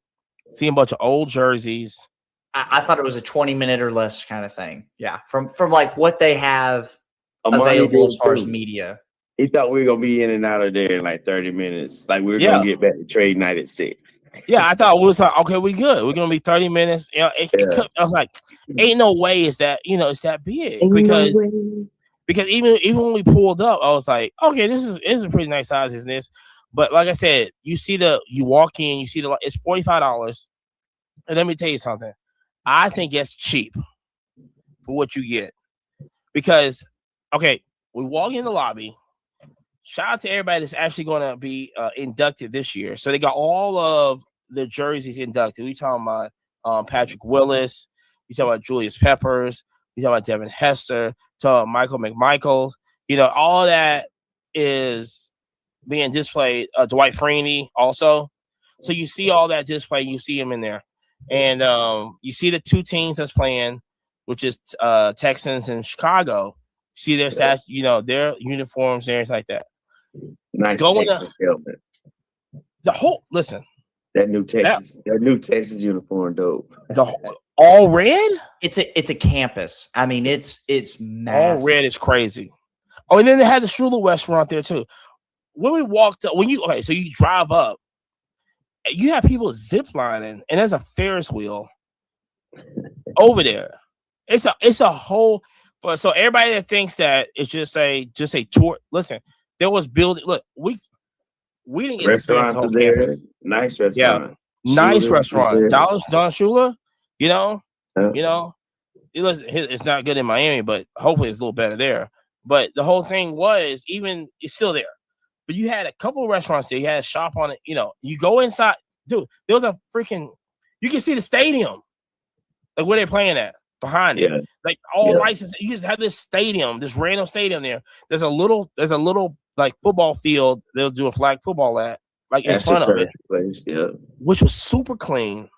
see a bunch of old jerseys. I thought it was a 20-minute or less kind of thing. Yeah, from like what they have available as far as media. He thought we were gonna be in and out of there in like 30 minutes. Like we were gonna get back to trade night at 6. Yeah, I thought it was like, okay, we good. We're gonna be 30 minutes. You know, I was like, ain't no way it's that that big because even when we pulled up, I was like, okay, this is a pretty nice size, isn't this? But like I said, you walk in, you see it's $45. And let me tell you something. I think it's cheap for what you get. Because, okay, we walk in the lobby. Shout out to everybody that's actually going to be inducted this year. So they got all of the jerseys inducted. We talking about Patrick Willis. We talking about Julius Peppers. We talking about Devin Hester. Talking about Michael McMichael. All that is being displayed. Dwight Freeney also. So you see all that display. You see him in there. And you see the two teams that's playing, which is Texans and Chicago. See their stats, their uniforms and everything like that. Nice Texas helmet. That new Texas uniform, dope. All red? It's a campus. I mean, it's massive. All red is crazy. Oh, and then they had the Strudel restaurant there too. When we walked up, so you drive up, you have people zip lining, and there's a Ferris wheel over there. It's a whole. So everybody that thinks that it's just a tour. Listen, there was building. Look, we didn't get restaurants there. Nice restaurant. Yeah, nice restaurant. Don Shula. It's not good in Miami, but hopefully it's a little better there. But the whole thing was it's still there. But you had a couple of restaurants there. You had a shop on it. You go inside, dude. There was a freaking. You can see the stadium, like where they're playing at behind it. Like all license. You just have this stadium, this random stadium there. There's a little like football field. They'll do a flag football at like in front of it, place, which was super clean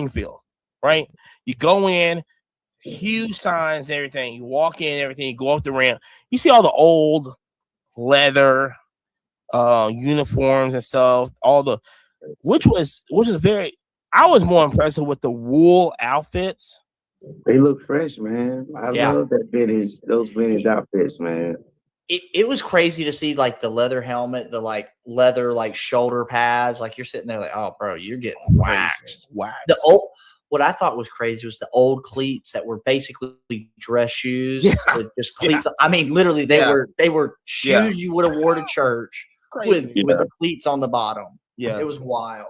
field. Right? You go in, huge signs and everything. You walk in, everything. You go up the ramp. You see all the old leather uniforms and stuff. Which was very. I was more impressed with the wool outfits. They look fresh, man. I love those vintage outfits, man. It was crazy to see like the leather helmet, the like leather like shoulder pads. Like you're sitting there like, oh, bro, you're getting waxed. What I thought was crazy was the old cleats that were basically dress shoes with just cleats. I mean, literally, they were shoes you would have worn to church with the cleats on the bottom. Yeah, it was wild.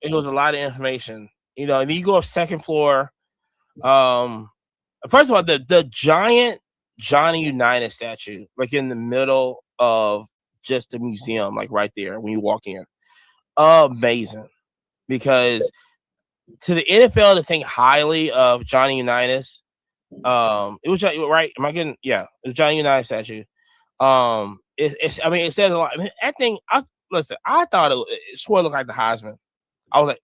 It was a lot of information. And then you go up second floor. First of all, the giant Johnny Unitas statue, like in the middle of just the museum, like right there when you walk in. Amazing. Because to the NFL to think highly of Johnny Unitas, it was right. Am I getting? Yeah, it was Johnny Unitas statue. It says a lot. I mean, that thing. I thought it sort of looked like the Heisman. I was like,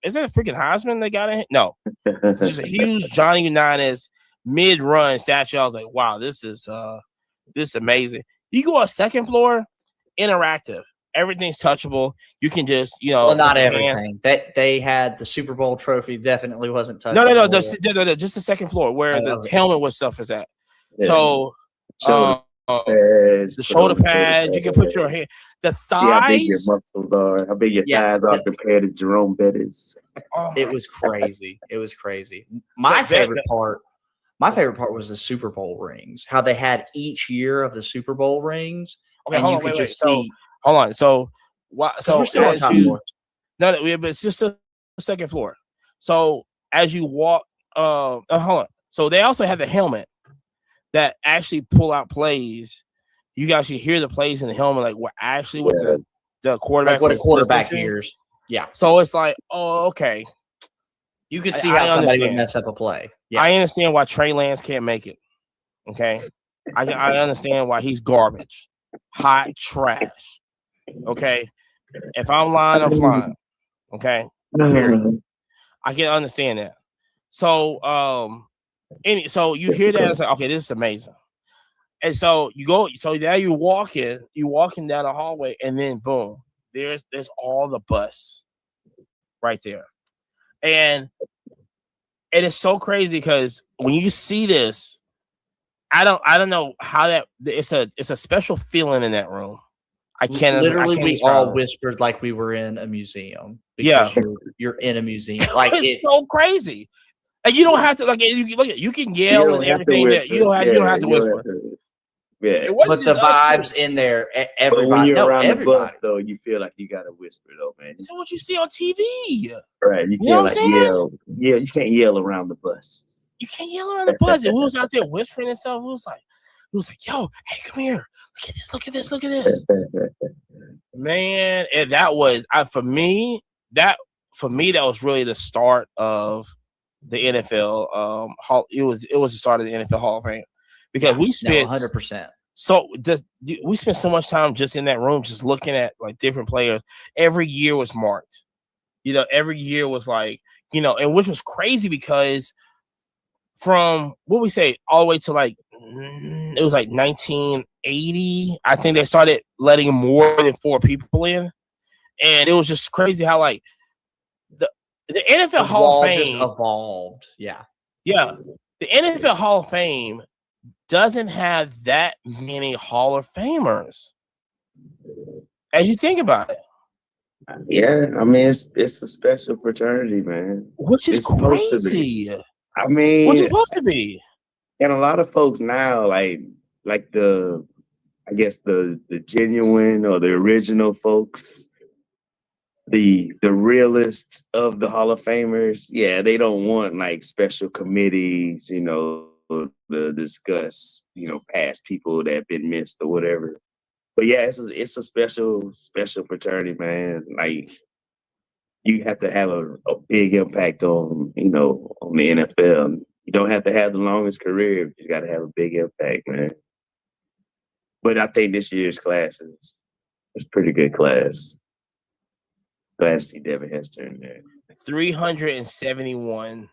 is that a freaking Heisman they got in? No, it's just a huge Johnny Unitas mid-run statue. I was like, wow, this is amazing. You go on second floor, interactive. Everything's touchable. You can just, well, not everything. They had the Super Bowl trophy. Definitely wasn't touchable. No, just the second floor where the helmet with stuff is at. Yeah. So, the shoulder pads, you can put your hand. The thighs. See how big your muscles are. How big your thighs are compared to Jerome Bettis. It was crazy. It was crazy. My favorite part was the Super Bowl rings. How they had each year of the Super Bowl rings, and you could just see. Hold on. So we're still on top floor. No, but it's just the second floor. So as you walk, hold on. So they also have the helmet that actually pull out plays. You can actually hear the plays in the helmet, like what the quarterback, like what a quarterback hears. Yeah. So it's like, oh, okay. You could see how somebody would mess up a play. Yeah. I understand why Trey Lance can't make it. Okay. I understand why he's garbage, hot trash. Okay. If I'm lying, I'm flying. Okay. Period. I can understand that. So, so you hear that, it's like, okay, this is amazing. And so you go, so now you're walking down the hallway, and then boom, there's all the bus right there. And it is so crazy because when you see this, I don't know how that it's a special feeling in that room. We all whispered like we were in a museum. Yeah, you're in a museum. Like it's so crazy. And you don't have to you can yell and everything. You don't have to whisper. Yeah, but the vibes in there, everybody. But when you're around the bus, though, you feel like you gotta whisper, though, man. It's what you see on TV, right? You can't yell. Yeah, you can't yell around the bus. You can't yell around the bus. And we was out there whispering and stuff. It was like, yo, hey, come here. Look at this. Man, and that was for me. That was really the start of the NFL. It was the start of the NFL Hall of Fame. Because we spent 100%. So we spent so much time just in that room, just looking at like different players. Every year was marked. Every year was like, and which was crazy because from what we say all the way to like it was like 1980. I think they started letting more than 4 people in, and it was just crazy how like the NFL Hall of Fame just evolved. Yeah. The NFL Hall of Fame doesn't have that many Hall of Famers as you think about it. Yeah, I mean it's a special fraternity, man. Which is crazy. I mean, what's it supposed to be? And a lot of folks now, like the genuine or the original folks, the realists of the Hall of Famers, yeah, they don't want like special committees, to discuss, past people that have been missed or whatever. But yeah, it's a special fraternity, man. Like you have to have a big impact on, on the NFL. You don't have to have the longest career. You got to have a big impact, man. But I think this year's class is pretty good class. Glad to see Devin Hester in there. 371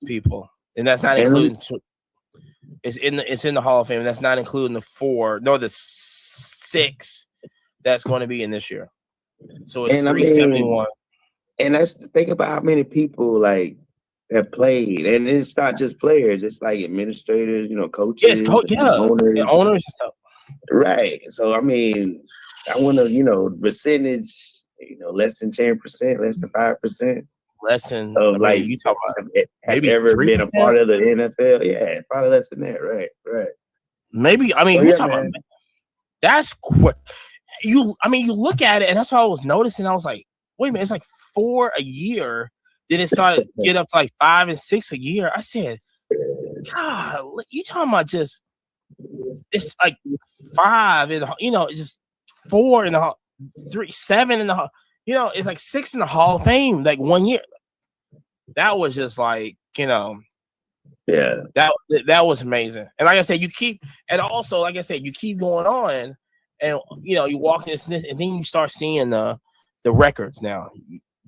people. And that's not including. It's in the Hall of Fame. And that's not including the 6 that's going to be in this year. So it's 371. And that's think about how many people like have played, and it's not just players. It's like administrators, coaches, owners and stuff. Right. So I mean, I want to, percentage, less than 10%, less than 5%. Less than like you talk about maybe ever 3%? Been a part of the NFL? Yeah, probably less than that. Right. Maybe we're talking about that's quick. You look at it, and that's what I was noticing. I was like, wait a minute, it's like 4 a year. Then it started to get up to like 5 and 6 a year. I said, God, you talking about just it's like 5 and just 4 in the 3, 7 in the it's like 6 in the Hall of Fame like 1 year. That was just like Yeah. that was amazing. And like I said, you keep going on, and you walk this, and then you start seeing the records now.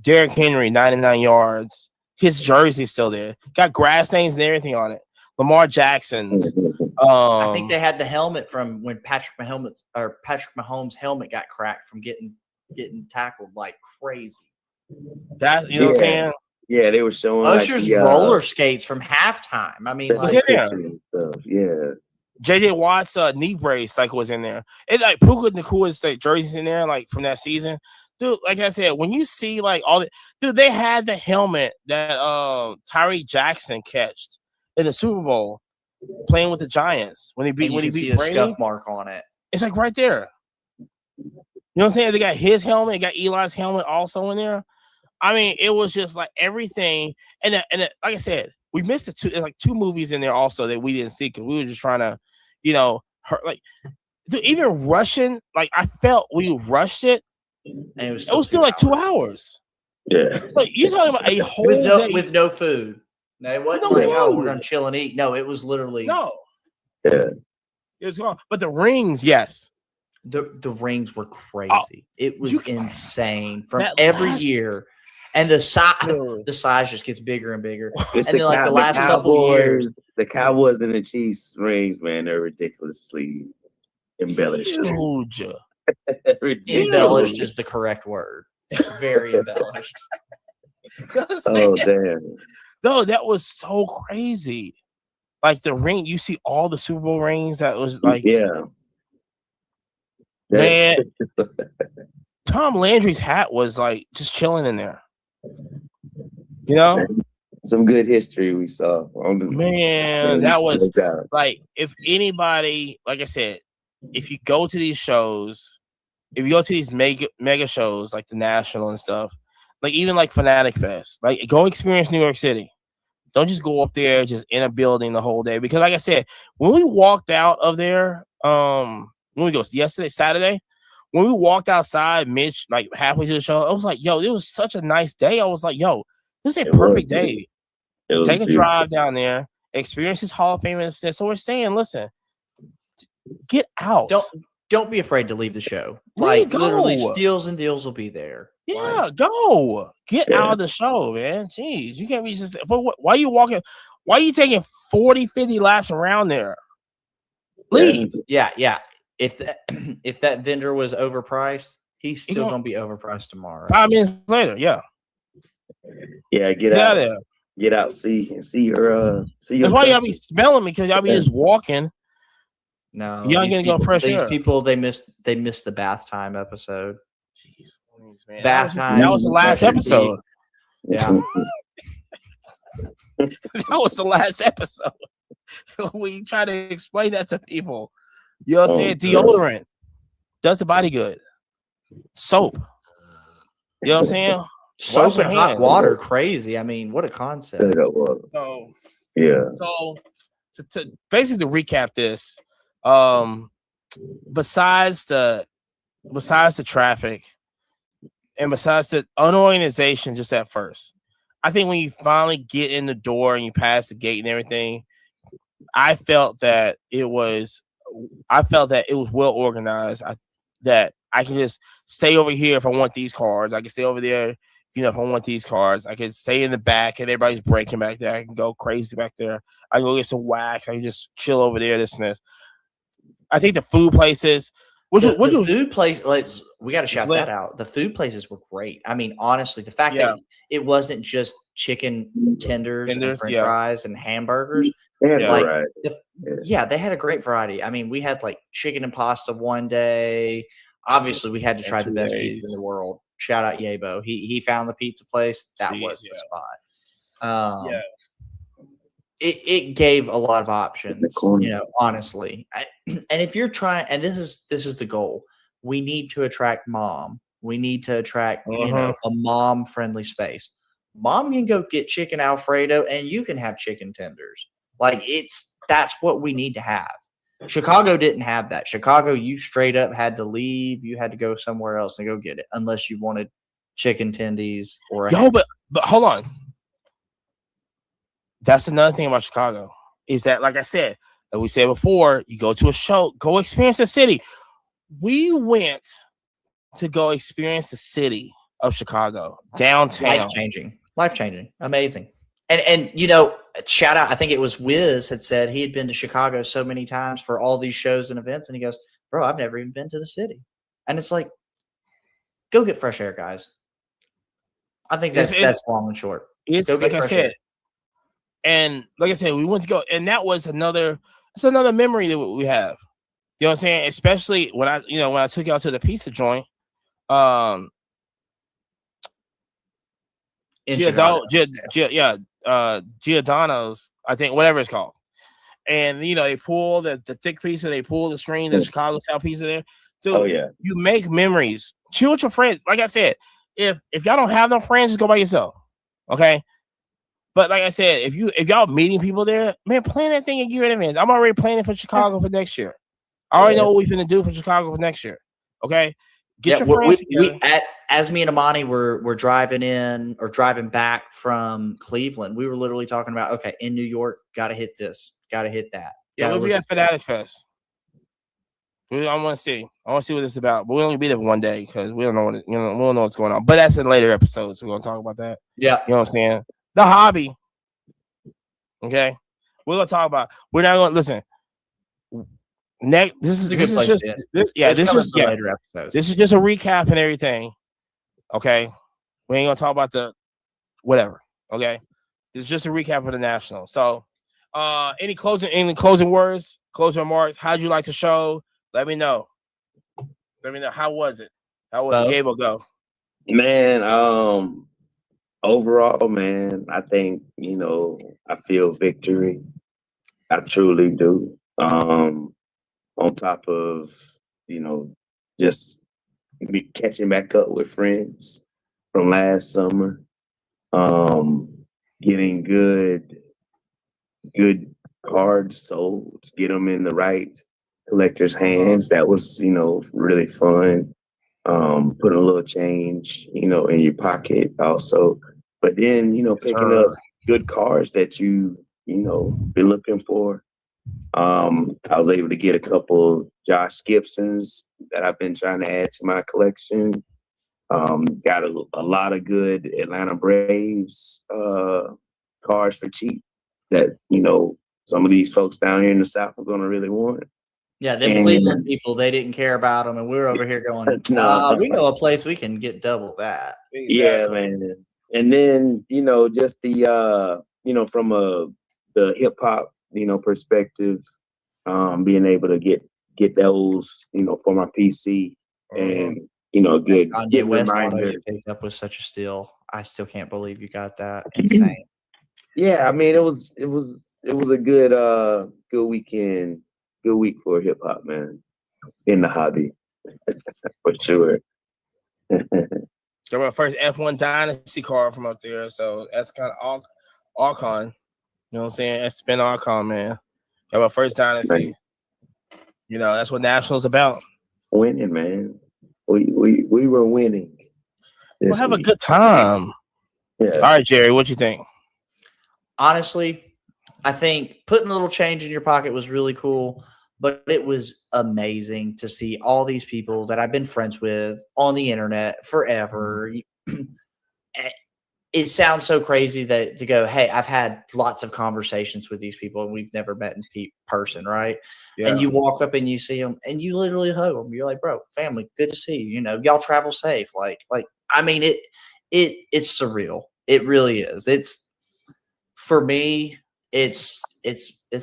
Derrick Henry, 99 yards. His jersey's still there. Got grass stains and everything on it. Lamar Jackson's. I think they had the helmet from when Patrick Mahomes' helmet got cracked from getting tackled like crazy. That you know what I'm saying? Yeah, they were showing Usher's roller skates from halftime. I mean, Like, yeah. JJ Watt's knee brace was in there. It like Puka Nakua's jerseys in there from that season. Dude, like I said, when you see all the they had the helmet that Tyree Jackson catched in the Super Bowl playing with the Giants when he beat a Brady. scuff mark on it. It's right there. You know what I'm saying? They got his helmet, they got Eli's helmet also in there. I mean, it was just like everything, and like I said, we missed two movies in there also that we didn't see because we were just trying to, even rushing. Like I felt we rushed it, and it was still like 2 hours. Yeah. So you're talking about a whole day with no food. No, it wasn't we're gonna chill and eat. No, it was literally no. Yeah. It was gone. But the rings, yes. The rings were crazy. It was insane from every year. And the size just gets bigger and bigger. And then the last couple of years, the Cowboys and the Chiefs rings, man, they're ridiculously embellished. Huge. Embellished is the correct word. Very embellished. Oh damn. No, that was so crazy. Like the ring, you see all the Super Bowl rings. That was like, yeah. Man, Tom Landry's hat was like just chilling in there. Some good history we saw. Man, that was like, if anybody, like I said, if you go to these shows, if you go to these mega shows like the National and stuff, like even like Fanatic Fest, like go experience New York City. Don't just go up there just in a building the whole day. Because like I said, when we walked out of there, when we go Saturday, when we walked outside, Mitch, like halfway through the show, I was like, yo, it was such a nice day. I was like, yo, this is a perfect day. Take a drive down there, experience this Hall of Fame and stuff. So we're saying, listen, get out. Don't be afraid to leave the show. Literally, Steals and Deals will be there. Yeah, go. Get out of the show, man. Jeez, you can't be just. Why are you walking? Why are you taking 40, 50 laps around there? Leave. Yeah. If that vendor was overpriced, he's still gonna be overpriced tomorrow. 5 minutes later, yeah. Yeah, get out of there. Get out, see your. That's why y'all be smelling me, because y'all be just walking. No, y'all gonna go fresh air. These people, they missed the bath time episode. Jeez, man. Bath time. That was the last episode. Yeah. That was the last episode. We try to explain that to people. You know what I'm saying? Deodorant does the body good. Soap. You know what I'm saying? Soap and hot water, crazy. I mean, what a concept. So yeah. So to basically recap this, besides the traffic and besides the unorganization just at first, I think when you finally get in the door and you pass the gate and everything, I felt that it was well organized. That I can just stay over here if I want these cards. I can stay over there, if I want these cards. I can stay in the back and everybody's breaking back there. I can go crazy back there. I can go get some wax. I can just chill over there, this and this. I think the food places, food place, we got to shout that out. The food places were great. I mean, honestly, the fact that it wasn't just chicken tenders and French fries and hamburgers. They had a great variety. I mean, we had like chicken and pasta one day. Obviously, we had to try the best pizza in the world. Shout out Yabo. He found the pizza place. That was the spot. It gave a lot of options, honestly. And if you're trying, and this is the goal, we need to attract mom We need to attract, a mom-friendly space. Mom can go get chicken Alfredo, and you can have chicken tenders. Like that's what we need to have. Chicago didn't have that. Chicago, you straight up had to leave. You had to go somewhere else and go get it, unless you wanted chicken tendies or but hold on. That's another thing about Chicago is that, like I said, like we said before, you go to a show, go experience the city. We went to go experience the city of Chicago, downtown. Life changing, amazing. And shout out, I think it was Wiz had said he had been to Chicago so many times for all these shows and events, and he goes, bro, I've never even been to the city. And it's like, go get fresh air, guys. I think that's long and short. It's like I said, and like I said, we went to go, and that was another memory that we have. You know what I'm saying? Especially when I took y'all to the pizza joint, Giordano's, I think, whatever it's called. And they pull the thick pizza, they pull the screen, the Chicago style pizza there. Dude, you make memories. Chill with your friends. Like I said, if y'all don't have no friends, just go by yourself. Okay. But like I said, if y'all meeting people there, man, plan that thing a year in advance. I'm already planning for Chicago for next year. I already know what we're gonna do for Chicago for next year. Okay. Get your friends together. As me and Amani were driving in or driving back from Cleveland, we were literally talking about, okay, in New York, gotta hit this, gotta hit that. Yeah, we'll be at Fanatic Fest. I want to see what it's about, but we'll only be there for one day because we don't know we don't know what's going on. But that's in later episodes. We're gonna talk about that. Yeah, you know what I'm saying. The hobby. Okay, we're gonna talk about. We're not gonna listen. Next, this is later episodes. This is just a recap and everything. Okay, we ain't gonna talk about the whatever. Okay, this is just a recap of the national. So, any closing words, closing remarks? How'd you like the show? Let me know. How was it? How was it? Gable, go. Man, overall, man, I think I feel victory. I truly do. On top of, just be catching back up with friends from last summer, getting good cards sold, get them in the right collector's hands. That was, really fun. Putting a little change, in your pocket also. But then, picking up good cards that been looking for. I was able to get a couple Josh Gibsons that I've been trying to add to my collection. Got a lot of good Atlanta Braves cards for cheap that some of these folks down here in the South are going to really want. Yeah, them Cleveland people, they didn't care about them, and we were over here going, we know a place we can get double that. Exactly. Yeah, man. And then just the from the hip hop perspective, being able to get those for my PC and a good reminder. You picked up with such a steal. I still can't believe you got that. Insane. Yeah, I mean it was a good weekend, good week for hip hop, man, in the hobby for sure. Got my first F1 Dynasty card from up there, so that's kind of Archon. You know what I'm saying? It's been Archon, man. Got my first Dynasty. That's what National's about. Winning, man. We were winning. We'll have a good time. Yeah. All right, Jerry, what you think? Honestly, I think putting a little change in your pocket was really cool, but it was amazing to see all these people that I've been friends with on the internet forever. It sounds so crazy to go, hey, I've had lots of conversations with these people and we've never met in person, right? Yeah. And you walk up and you see them and you literally hug them. You're like, bro, family, good to see you. Y'all travel safe. I mean, it's surreal. It really is. It's, for me, it's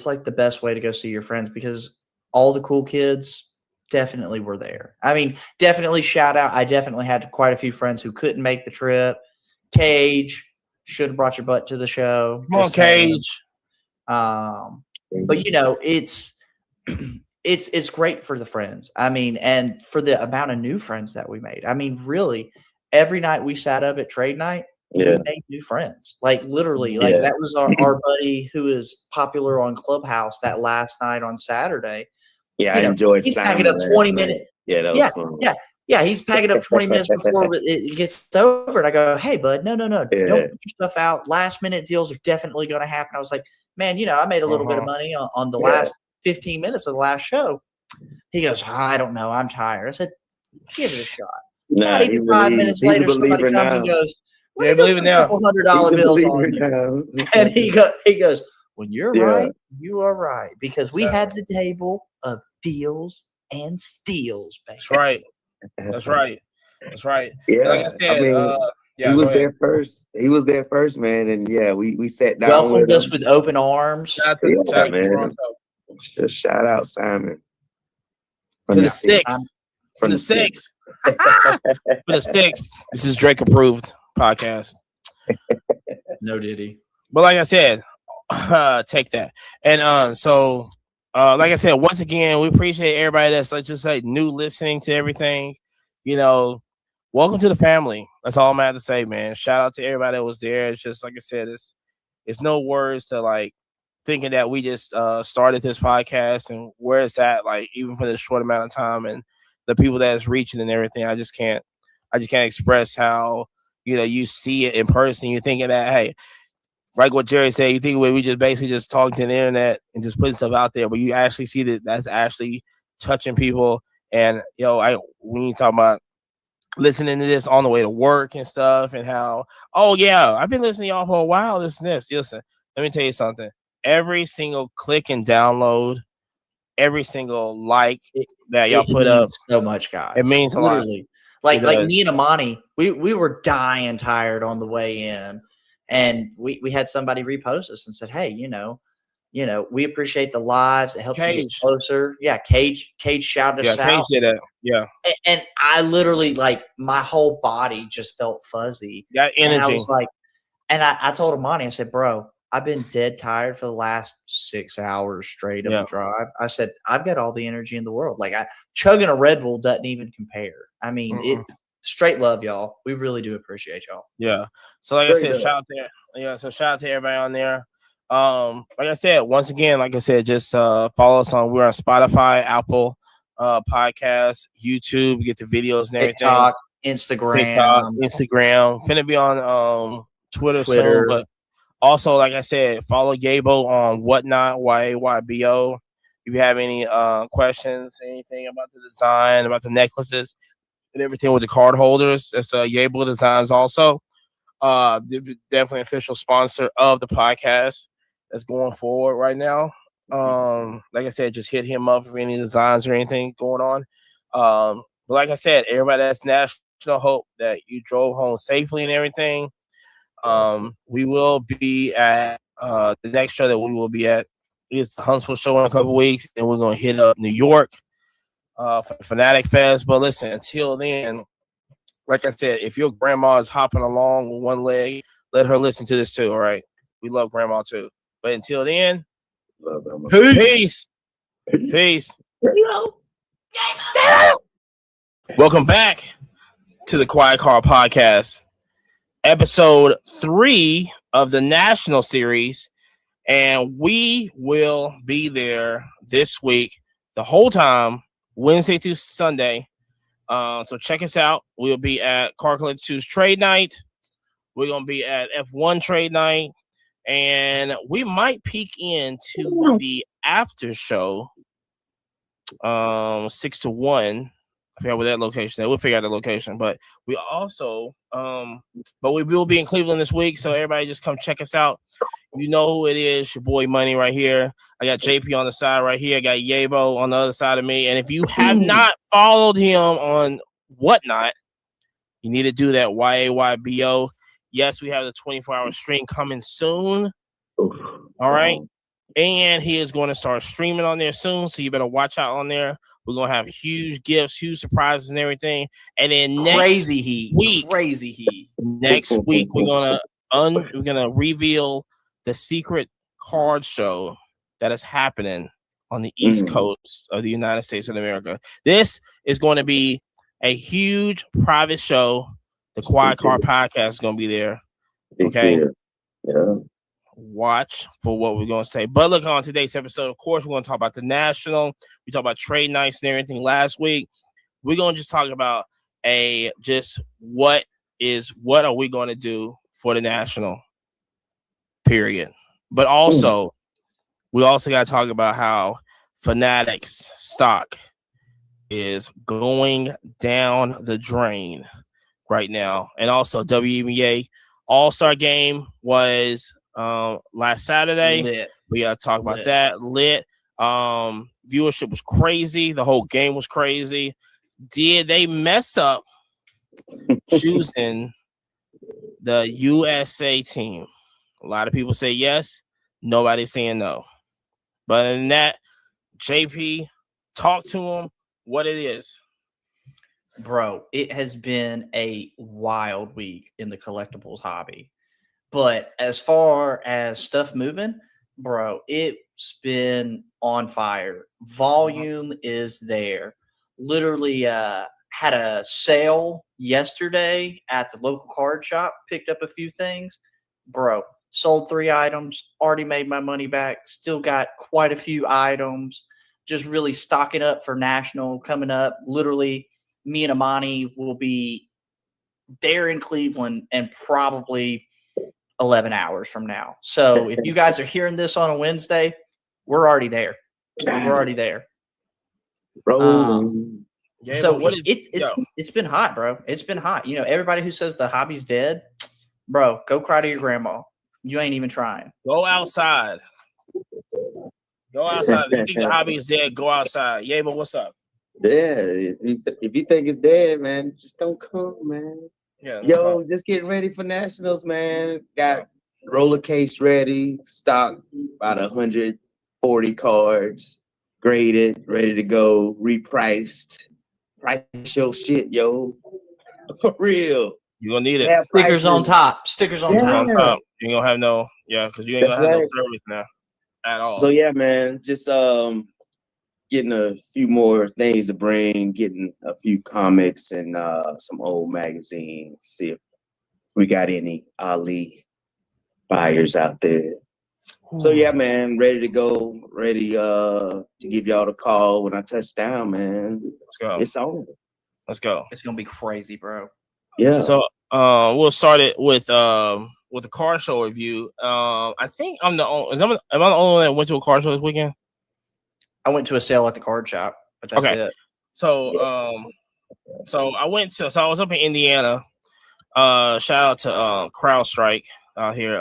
like the best way to go see your friends because all the cool kids definitely were there. I mean, definitely shout out. I definitely had quite a few friends who couldn't make the trip. Cage, should have brought your butt to the show. Come on, Cage. But it's it's great for the friends. I mean, and for the amount of new friends that we made. I mean, really, every night we sat up at trade night, we made new friends. Like literally, like that was our buddy who is popular on Clubhouse that last night on Saturday. Yeah, I enjoyed he's Simon packing up 20 minutes. Yeah, that was fun. Yeah, he's packing up 20 minutes before it gets over. And I go, hey, bud, no. Don't put your stuff out. Last minute deals are definitely going to happen. I was like, man, I made a little bit of money on the last 15 minutes of the last show. He goes, I don't know. I'm tired. I said, give it a shot. Not even 5 minutes later, somebody comes and goes, yeah, believe it now. $100 bills on you. And he goes, when you're right, you are right. Because we had the table of deals and steals, baby. That's right. That's right. That's right. Yeah. Like I said, he was there first. He was there first, man. And we sat down. Welcomed us with open arms. Shout out Simon. To the six. From the six. For the six. This is Drake approved podcast. No Diddy. But like I said, take that. And so like I said, once again, we appreciate everybody that's new listening to everything. Welcome to the family. That's all I'm gonna have to say, man. Shout out to everybody that was there. It's just like I said, it's no words to like thinking that we just started this podcast and where it's at, like even for this short amount of time and the people that it's reaching and everything. I just can't express how you see it in person. You're thinking that, hey, like what Jerry said, you think we just basically just talking to the internet and just putting stuff out there, but you actually see that's actually touching people. And when you talk about listening to this on the way to work and stuff, and how, I've been listening to y'all for a while. Listen, let me tell you something. Every single click and download, every single like that y'all put up, so much, guys. It means a lot. Like me and Amani, we were dying tired on the way in, and we had somebody repost us and said, hey, we appreciate the lives. It helps you get closer. Yeah, Cage shouted us out. Cage did it. Yeah. And I literally, like, my whole body just felt fuzzy. That energy. And I was like, and I told Amani, I said, bro, I've been dead tired for the last 6 hours straight of the drive. I said, I've got all the energy in the world. Like, chugging a Red Bull doesn't even compare. I mean, it straight love, y'all. We really do appreciate y'all. Yeah. So like I said, shout out there. Yeah. So shout out to everybody on there. Like I said, once again, just follow us on. We're on Spotify, Apple Podcasts, YouTube. Get the videos and everything. Instagram. Finna be on Twitter soon, but also, like I said, follow Yabo on Whatnot, YAYBO. If you have any questions, anything about the design, about the necklaces, and everything with the card holders, it's Yabo Designs also. Definitely official sponsor of the podcast that's going forward right now. Like I said, just hit him up for any designs or anything going on. But like I said, everybody that's National, hope that you drove home safely and everything. We will be at the next show that we will be at is the Huntsville show in a couple weeks, and we're gonna hit up New York for Fanatic Fest. But listen, until then, like I said, if your grandma is hopping along with one leg, let her listen to this too. All right, we love grandma too. But until then, peace. Welcome back to the Quiet Car Podcast, episode 3 of the National Series, and we will be there this week the whole time, Wednesday through Sunday. So check us out. We'll be at Car Collector 2's trade night. We're gonna be at F1 trade night, and we might peek into the after show 6 to 1. I forgot where that location is. We'll figure out the location. But we also but we will be in Cleveland this week, so everybody just come check us out. You know who it is, your boy Money right here. I got JP on the side right here. I got Yabo on the other side of me. And if you have not followed him on Whatnot, you need to do that. YAYBO. Yes, we have the 24-hour stream coming soon. All right. And he is going to start streaming on there soon, so you better watch out on there. We're going to have huge gifts, huge surprises and everything. And then next week, we're going to reveal the secret card show that is happening on the East Coast of the United States of America. This is going to be a huge private show. The Quiet Car Podcast is going to be there. Okay. Yeah. Watch for what we're going to say. But look, on today's episode, of course, we're going to talk about the National. We talked about trade nights and everything last week. We're going to just talk about what are we going to do for the National, period. But also, we also got to talk about how Fanatics stock is going down the drain right now. And also, WNBA All-Star Game was last Saturday. Lit. We got to talk about that. Lit. Viewership was crazy. The whole game was crazy. Did they mess up choosing the USA team? A lot of people say yes. Nobody's saying no. But in that, JP, talk to them what it is. Bro, it has been a wild week in the collectibles hobby. But as far as stuff moving, bro, it's been on fire. Volume is there. Literally had a sale yesterday at the local card shop, picked up a few things. Bro, sold 3 items, already made my money back, still got quite a few items, just really stocking up for National coming up. Literally, me and Amani will be there in Cleveland and probably 11 hours from now. So if you guys are hearing this on a Wednesday, we're already there. We're already there. Bro. Yeah, So but what it's been hot, bro. It's been hot. You know, everybody who says the hobby's dead, bro, go cry to your grandma. You ain't even trying. Go outside. Go outside. If you think the hobby is dead, go outside. Yeah, but what's up? Yeah, if you think it's dead, man, just don't come, man. Yeah. Yo, just getting ready for Nationals, man. Got roller case ready, stock about 140 cards, graded, ready to go, repriced. Price your shit, yo. For real. You're gonna need it. Yeah, Stickers on prices. top. Stickers on Stickers top. on top. You ain't gonna have no, because you ain't That's gonna have right. no service now at all. So yeah, man, just getting a few more things to bring, getting a few comics and some old magazines, see if we got any Ali buyers out there. So yeah, man, ready to go, ready to give y'all the call when I touch down, man. Let's go. It's on. Let's go. It's gonna be crazy, bro. Yeah. So we'll start it with the car show review. I think am I the only one that went to a car show this weekend? I went to a sale at the card shop, but that's Okay. it. So I was up in Indiana. Shout out to CrowdStrike out here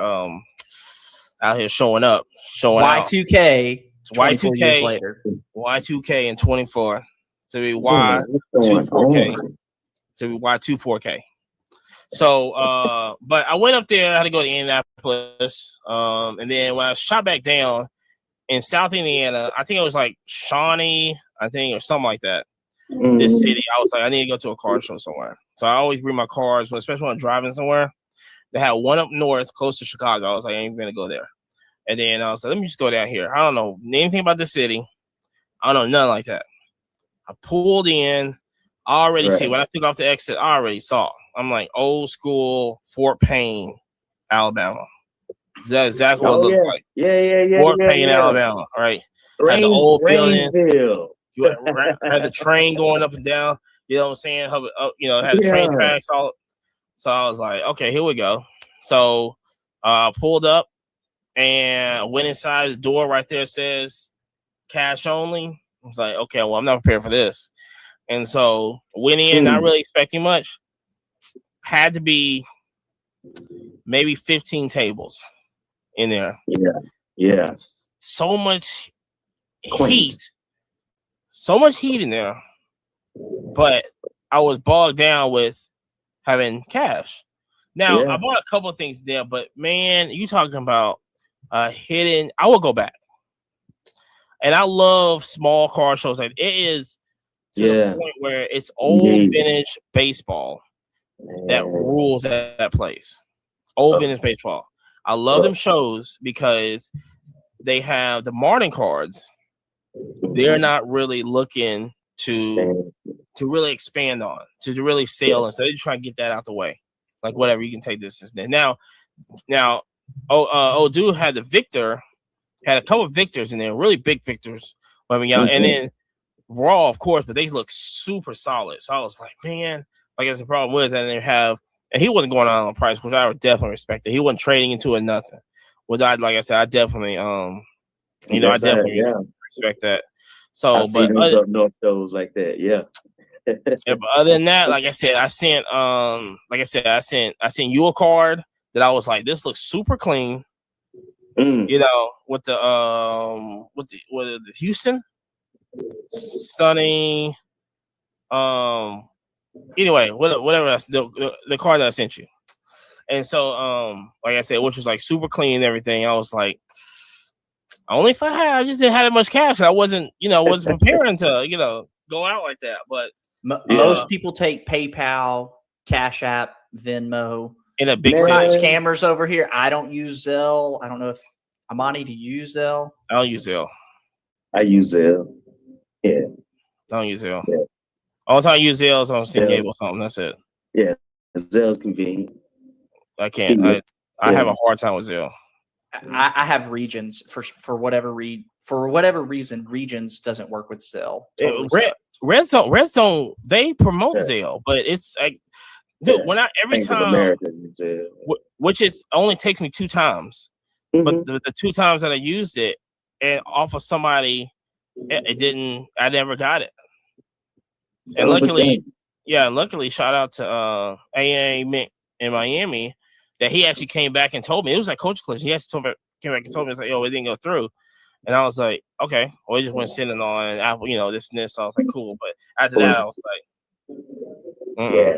showing out. Y2K. It's 24 years Y2K later. Y2K in 24 to be What's going Y24K on? to be Y24K. So but I went up there, I had to go to Indianapolis. And then when I shot back down in South Indiana, I think it was like Shawnee, I think, or something like that. This city, I was like, I need to go to a car show somewhere. So I always bring my cars, especially when I'm driving somewhere. They had one up north, close to Chicago. I was like, I ain't gonna go there. And then I was like, let me just go down here. I don't know anything about the city. I don't know nothing like that. I pulled in. I already see when I took off the exit. I already saw. I'm like old school Fort Payne, Alabama. Is that exactly what it looked like? Yeah. Fort Payne, Alabama. Right. Had the old building. Rainsville. You had the train going up and down. You know what I'm saying? Had the train tracks all. So I was like, okay, here we go. So pulled up and went inside. The door right there says cash only. I was like, okay, well, I'm not prepared for this. And so went in, not really expecting much. Had to be maybe 15 tables in there. Yeah. So much Quaint. heat. So much heat in there. But I was bogged down with having cash. Now, I bought a couple of things there, but man, you talking about hidden. I will go back. And I love small car shows. Like it is to the point where it's old vintage baseball that rules that place. Old vintage baseball. I love them shows because they have the Martin cards they're not really looking to really expand on, to really sell, and so they're trying to get that out the way. Like whatever, you can take this and that. Now, dude had had a couple of Victors in there, really big Victors. I mean, and then Raw, of course, but they look super solid. So I was like, man, I guess the problem was that they have, and he wasn't going on price, which I would definitely respect it. He wasn't trading into it nothing. Which like I said, I definitely, I definitely respect that. So, I've seen those up north shows like that, yeah. Yeah, but other than that, like I said, I sent you a card that I was like, this looks super clean. You know, with the Houston Sunny, anyway, whatever else, the card that I sent you. And so like I said, which was like super clean and everything. I was like, only if I just didn't have that much cash. I wasn't preparing to, go out like that. But most people take PayPal, Cash App, Venmo. In a big scammers over here. I don't use Zelle. I don't know if Amani, do you use Zelle? I don't use Zelle. I use Zelle. Yeah. I don't use Zelle. Yeah. All the time I use Zelle is on San Diego or something. That's it. Yeah. Zelle's convenient. I can't. I have a hard time with Zelle. I have Regions for whatever reason. Regions doesn't work with Zelle. Totally Redstone, they promote Zelle, but it's like, dude, every time, which is only takes me 2 times, but the 2 times that I used it and off of somebody, it didn't. I never got it. And luckily, shout out to AA Mint in Miami that he actually came back and told me. It was like Coach Clutch. He actually came back and told me, it's like, yo, it didn't go through. And I was like, okay, well, it just went sitting on Apple, this and this. So I was like, cool. But after that, I was like, yeah.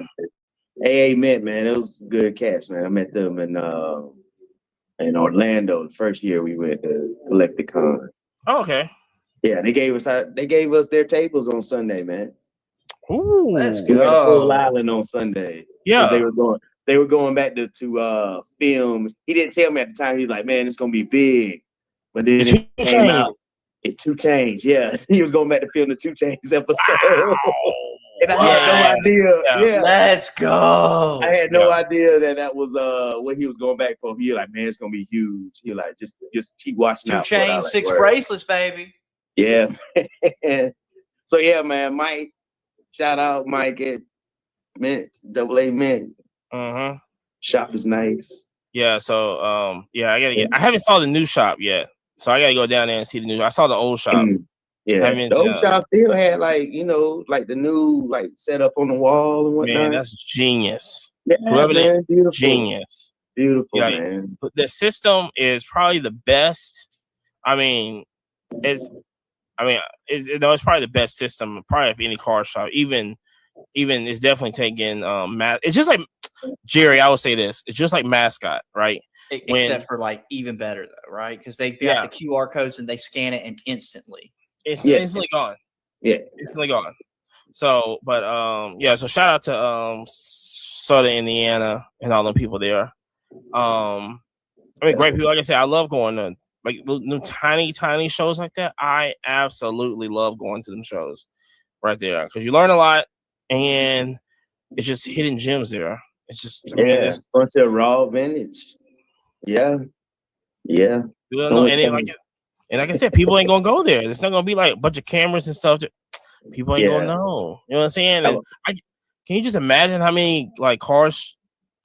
AA Mint, man, it was good cats, man. I met them in Orlando the first year we went to Collecticon. Oh, okay. Yeah, they gave us their tables on Sunday, man. Ooh, let's we went to Full go. Island on Sunday. Yeah, they were going back to film. He didn't tell me at the time. He was like, man, it's gonna be big. But then it came out. It's 2 Chainz. Yeah, he was going back to film the 2 Chainz episode. Wow. And I had no idea. Yeah. Let's go. I had no idea that was what he was going back for. He was like, man, it's gonna be huge. He was like, just keep watching 2 out. Chainz, 6 bracelets, baby. Yeah. So yeah, man, Mike. Shout out Mike at Mint, AA Mint. Shop is nice. Yeah, so I haven't saw the new shop yet. So I gotta go down there and see the new. I saw the old shop. Yeah, the old shop still had like the new setup on the wall and whatnot. Man, that's genius. Yeah, man, beautiful. Genius. Beautiful, yeah, man. The system is probably the best. It's probably the best system, probably of any car shop. Even it's definitely taking it's just like Jerry. I would say this. It's just like Mascot, right? Except for like even better though, right? Because they've got the QR codes and they scan it and instantly. It's instantly gone. Yeah, instantly gone. So, but so shout out to Southern Indiana and all the people there. Great people. Like I said, I love going to like new tiny shows like that. I absolutely love going to them shows right there because you learn a lot and it's just hidden gems there. It's just a bunch of raw vintage. Yeah. And like I said, people ain't gonna go there. It's not gonna be like a bunch of cameras and stuff. People ain't gonna know. You know what I'm saying? And can you just imagine how many like cars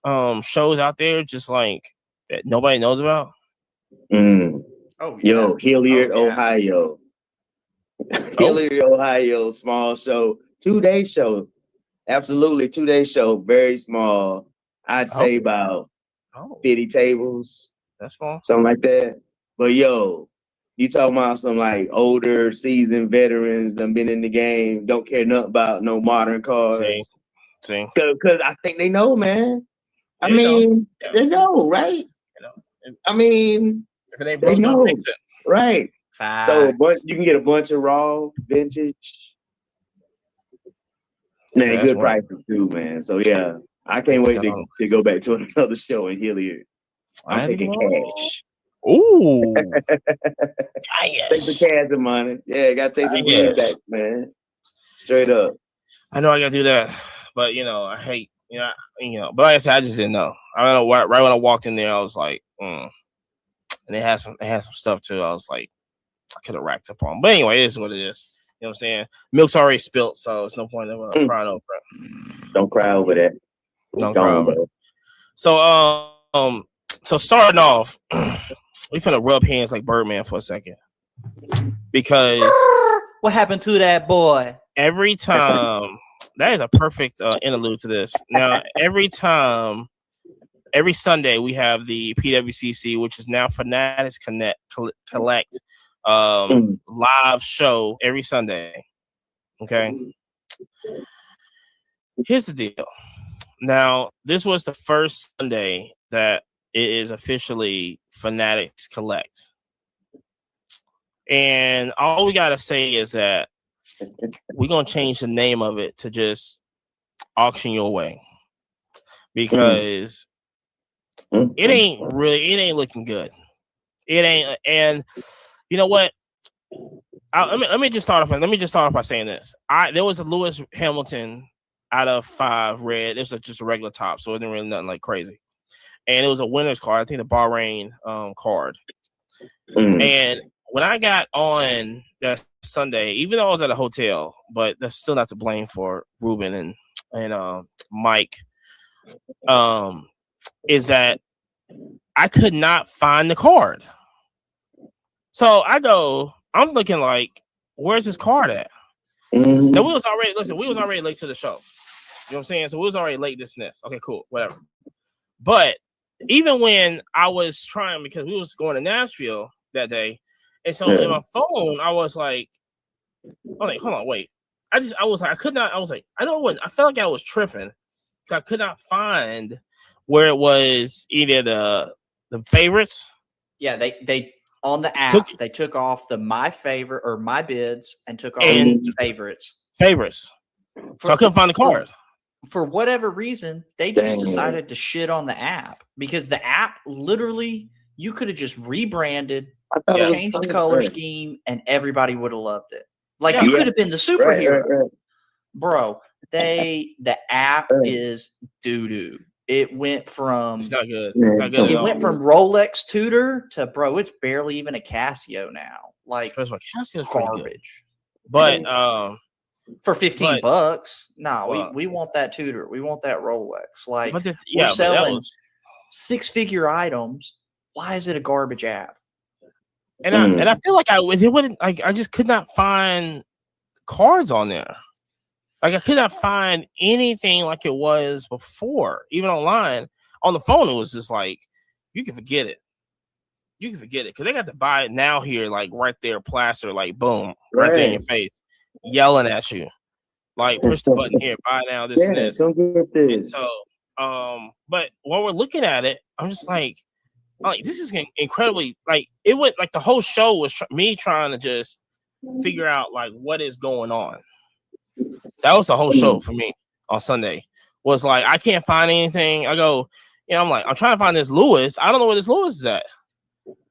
shows out there just like that nobody knows about? Oh, yo, Hilliard, Ohio. Hilliard, Ohio, small show, 2-day show. Absolutely, 2-day show, very small. I'd say about 50 tables. That's small. Something like that. But yo, you talking about some like older, seasoned veterans that been in the game, don't care nothing about no modern cars. See. Because I think they know, man. They know, right? I mean, they know, right? So, you can get a bunch of raw vintage. Man, good prices too, man. So yeah, I can't wait to go back to another show in Hilliard. I'm taking cash. Ooh. Take the cans of money. Yeah, gotta take some money back, man. Straight up. I know I gotta do that, but I hate But like I said, I just didn't know. I don't know. Right when I walked in there, I was like, and they had some stuff too. I was like, I could have racked up on. But anyway, it is what it is. You know what I'm saying? Milk's already spilt, so it's no point of crying over it. Don't cry over that. Don't cry over it. So starting off, we finna rub hands like Birdman for a second, because what happened to that boy? Every time, that is a perfect interlude to this. Now, every Sunday we have the PWCC, which is now Fanatics Collect live show every Sunday. Okay. Here's the deal. Now, this was the first Sunday that it is officially Fanatics Collect. And all we got to say is that we're going to change the name of it to just Auction Your Way, because it ain't looking good. It ain't. And you know what? Let me just start off by saying this. There was a Lewis Hamilton out of 5 red. It was just a regular top, so it wasn't really nothing like crazy. And it was a winner's card. I think the Bahrain card. And when I got on that Sunday, even though I was at a hotel, but that's still not to blame for Ruben and Mike, is that I could not find the card. So I'm looking like, where's this card at? Now we was already late to the show. You know what I'm saying? So we was already late this and this. Okay, cool, whatever. But even when I was trying, because we was going to Nashville that day, and so in my phone, I was like, hold on, wait. I felt like I was tripping because I could not find where it was either the favorites. Yeah, they on the app they took off the my favorite or my bids and took off the favorites. So I couldn't find the card. For whatever reason, they just decided to shit on the app, because the app literally, you could have just rebranded, changed the color scheme, and everybody would have loved it. Like, you could have been the superhero. Right. Bro, the app is doo-doo. It went from it's not good. It's not good. It went from Rolex Tudor to, bro, it's barely even a Casio now. Like, first of all, Casio's garbage. But for $15, we want that Tudor. We want that Rolex. Like, we're selling 6-figure items. Why is it a garbage app? And I feel like I just could not find cards on there. Like, I could not find anything like it was before, even online. On the phone, it was just like, you can forget it. Because they got to buy it now here, like right there, plaster, like boom, right there in your face, yelling at you. Like, push the button here, buy now, this and this. Don't get this. And so, but while we're looking at it, I'm just like, this is incredibly, like, it went, like, the whole show was me trying to just figure out, like, what is going on. That was the whole show for me on Sunday. Was like, I can't find anything. I go, I'm like, I'm trying to find this Lewis. I don't know where this Lewis is at.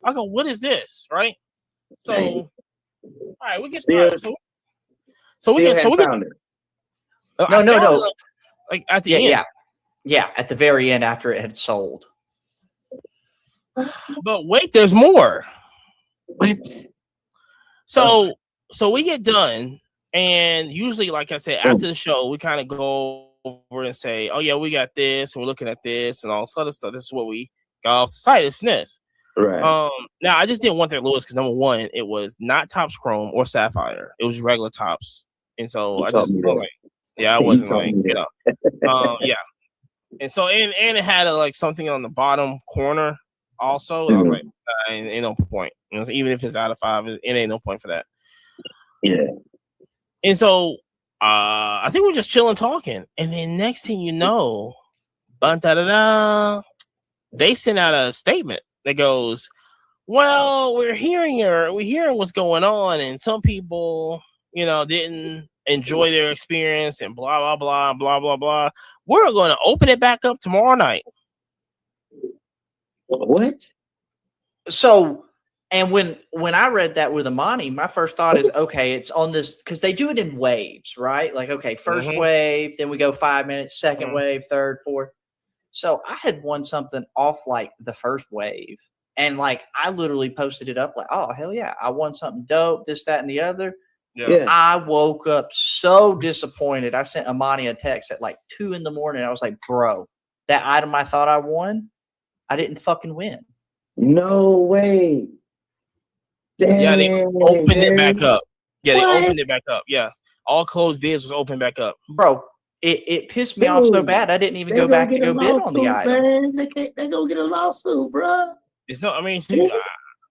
I go, what is this? Right? So, all right, we get started. So we get No. Like, at the end. Yeah, at the very end after it had sold. But wait, there's more. What? So we get done, and usually, like I said, after the show, we kind of go over and say, "Oh yeah, we got this. And we're looking at this, and all this other stuff. This is what we got off the site. It's this." Right. Now I just didn't want that Lewis because number one, it was not Topps Chrome or Sapphire. It was regular Topps, and so I just was like, I wasn't like, yeah. And so and it had like something on the bottom corner also. And I was like, ain't no point. Even if it's out of 5, it ain't no point for that. Yeah. And so I think we're just chilling talking. And then next thing you know, they sent out a statement that goes, well, we're hearing what's going on, and some people, didn't enjoy their experience and blah, blah, blah, blah, blah, blah. We're going to open it back up tomorrow night. What? So, and when I read that with Amani, my first thought is, okay, it's on this because they do it in waves, right? Like, okay, 1st wave, then we go 5 minutes, 2nd wave, 3rd, 4th. So I had won something off like the 1st wave, and like I literally posted it up like, oh hell yeah, I won something dope, this, that, and the other. Yeah. I woke up so disappointed. I sent Amani a text at like 2 a.m. I was like, bro, that item I thought I won, I didn't fucking win. No way. Damn, Yeah, they opened it back dude. up. Yeah, they What? opened it back up. Yeah, all closed bids was open back up. Bro, it pissed me off so Dude, bad I didn't even They go gonna back to get a go bid on the lawsuit, item. man. They gonna get a lawsuit, bro. It's not. I mean, see,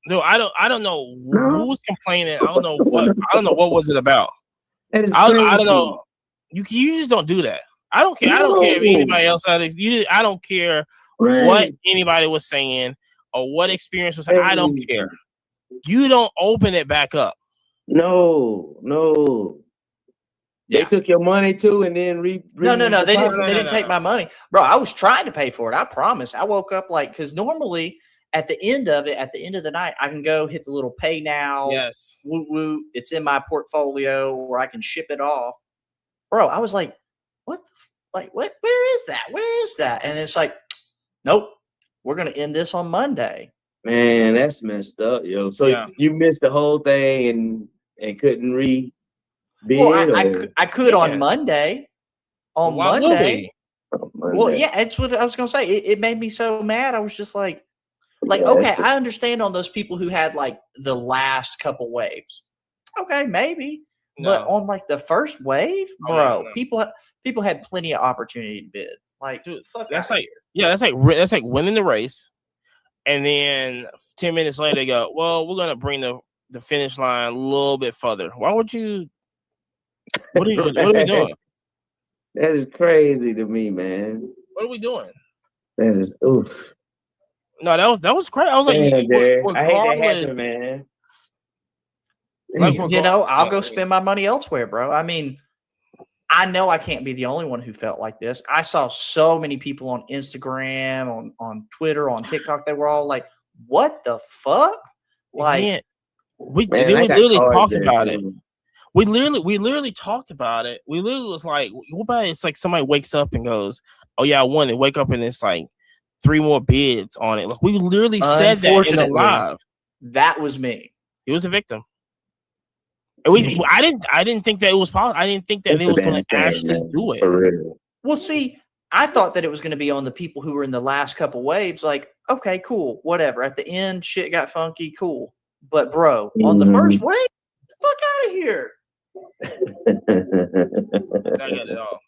no, I don't know No. who was complaining. I don't know what was it about. That is I don't crazy. know. You just don't do that. I don't care. I don't care if anybody else had it. I don't care Right. what anybody was saying or what experience was. I don't care. You don't open it back up. No. They Yeah. took your money too, and then No. They didn't No. take my money, bro. I was trying to pay for it. I promise. I woke up like because normally at the end of the night, I can go hit the little pay now. Yes. Woo woo. It's in my portfolio, or I can ship it off. Bro, I was like, what? What? Where is that? Where is that? And it's like, nope. We're gonna end this on Monday. Man, that's messed up, yo. So Yeah. you missed the whole thing and couldn't rebid. Well, I could Yeah. on Monday. On Why would Monday. we? Well, yeah, it's what I was gonna say. It made me so mad. I was just like, Yeah, okay, I understand on those people who had like the last couple waves. Okay, maybe, but No. on like the first wave, Oh, bro, no. people had plenty of opportunity to bid. Like, Dude, fuck that's outta like that's like winning the race, and then 10 minutes later they go, well, we're gonna bring the finish line a little bit further. Why would you? What are we doing? That is crazy to me, man. What are we doing? That is oof. No, that was crazy. I was like, Damn, Jared. I hate that regardless, happen, man. like, Damn. You know, I'll go regardless- spend my money elsewhere, bro. I mean, I know I can't be the only one who felt like this. I saw so many people on Instagram, on Twitter, on TikTok. They were all like, "What the fuck?" Like, Man, we Man, then I we got literally cards talked there, about it. too. We literally talked about it. We literally was like, what about it's like somebody wakes up and goes, "Oh yeah, I won it." Wake up and it's like 3 more bids on it. Like we literally said that in the Unfortunately, live. that was me. He was a victim. And I didn't think that it was possible. I didn't think that It's they a was going damn to shame, actually man. do it. For real. Well, see, I thought that it was going to be on the people who were in the last couple waves. Like, okay, cool, whatever. At the end, shit got funky, cool. But bro, on the first wave, get the fuck out of here. Not good at all.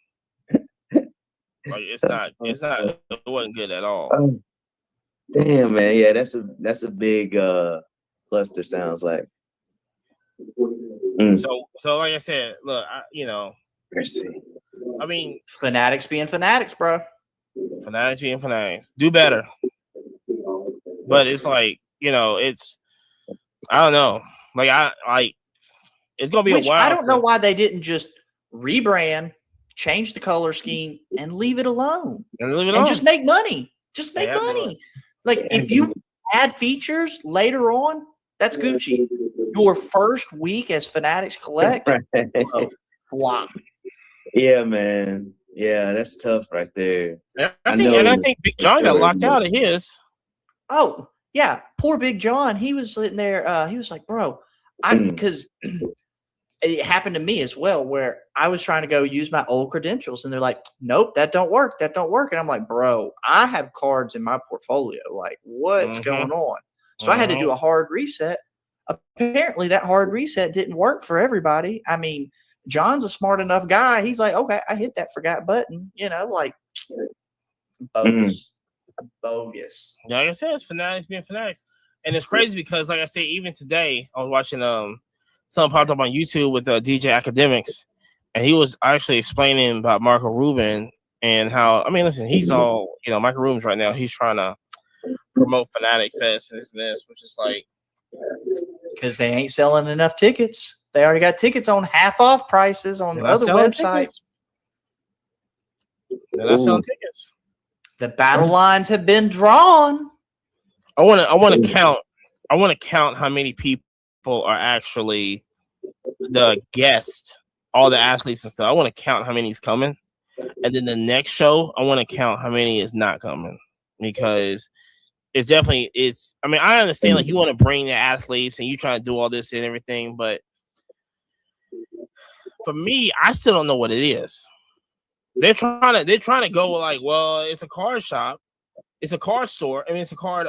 Like it's not. It wasn't good at all. Oh, damn, man. Yeah, that's a big cluster. Sounds like. Mm. So like I said, look, Mercy. I mean, Fanatics being fanatics, bro. fanatics being fanatics, do better. But it's like it's I don't know. Like it's gonna be Which a while. I don't know why they didn't just rebrand, change the color scheme, and leave it alone. And just make money. Just make Yeah, money. Like if you add features later on, that's Gucci. Your first week as Fanatics Collect, flop. Yeah, man. Yeah, that's tough right there. I think Big John got locked out of his. Oh, yeah. Poor Big John. He was sitting there. He was like, bro, because it happened to me as well, where I was trying to go use my old credentials, and they're like, nope, that don't work. That don't work. And I'm like, bro, I have cards in my portfolio. Like, what's going on? So I had to do a hard reset. Apparently, that hard reset didn't work for everybody. I mean, John's a smart enough guy. He's like, okay, I hit that forgot button. Like bogus. Bogus. Yeah, like I said, it's fanatics being fanatics. And it's crazy because, like I said, even today, I was watching something popped up on YouTube with DJ Academics, and he was actually explaining about Marco Rubin and how, I mean, listen, he's all, Marco Rubin's right now, he's trying to promote Fanatic Fest and this, which is like, because they ain't selling enough tickets. They already got tickets on half off prices on other websites. They're not selling tickets. The battle lines have been drawn. I want to count I want to count how many people are actually the guests, all the athletes and stuff. I want to count how many is coming, and then the next show, I want to count how many is not coming, because it's definitely it's. I mean, I understand like you want to bring the athletes and you trying to do all this and everything, but for me, I still don't know what it is. They're trying to go like, well, it's a card shop, it's a card store. I mean, it's a card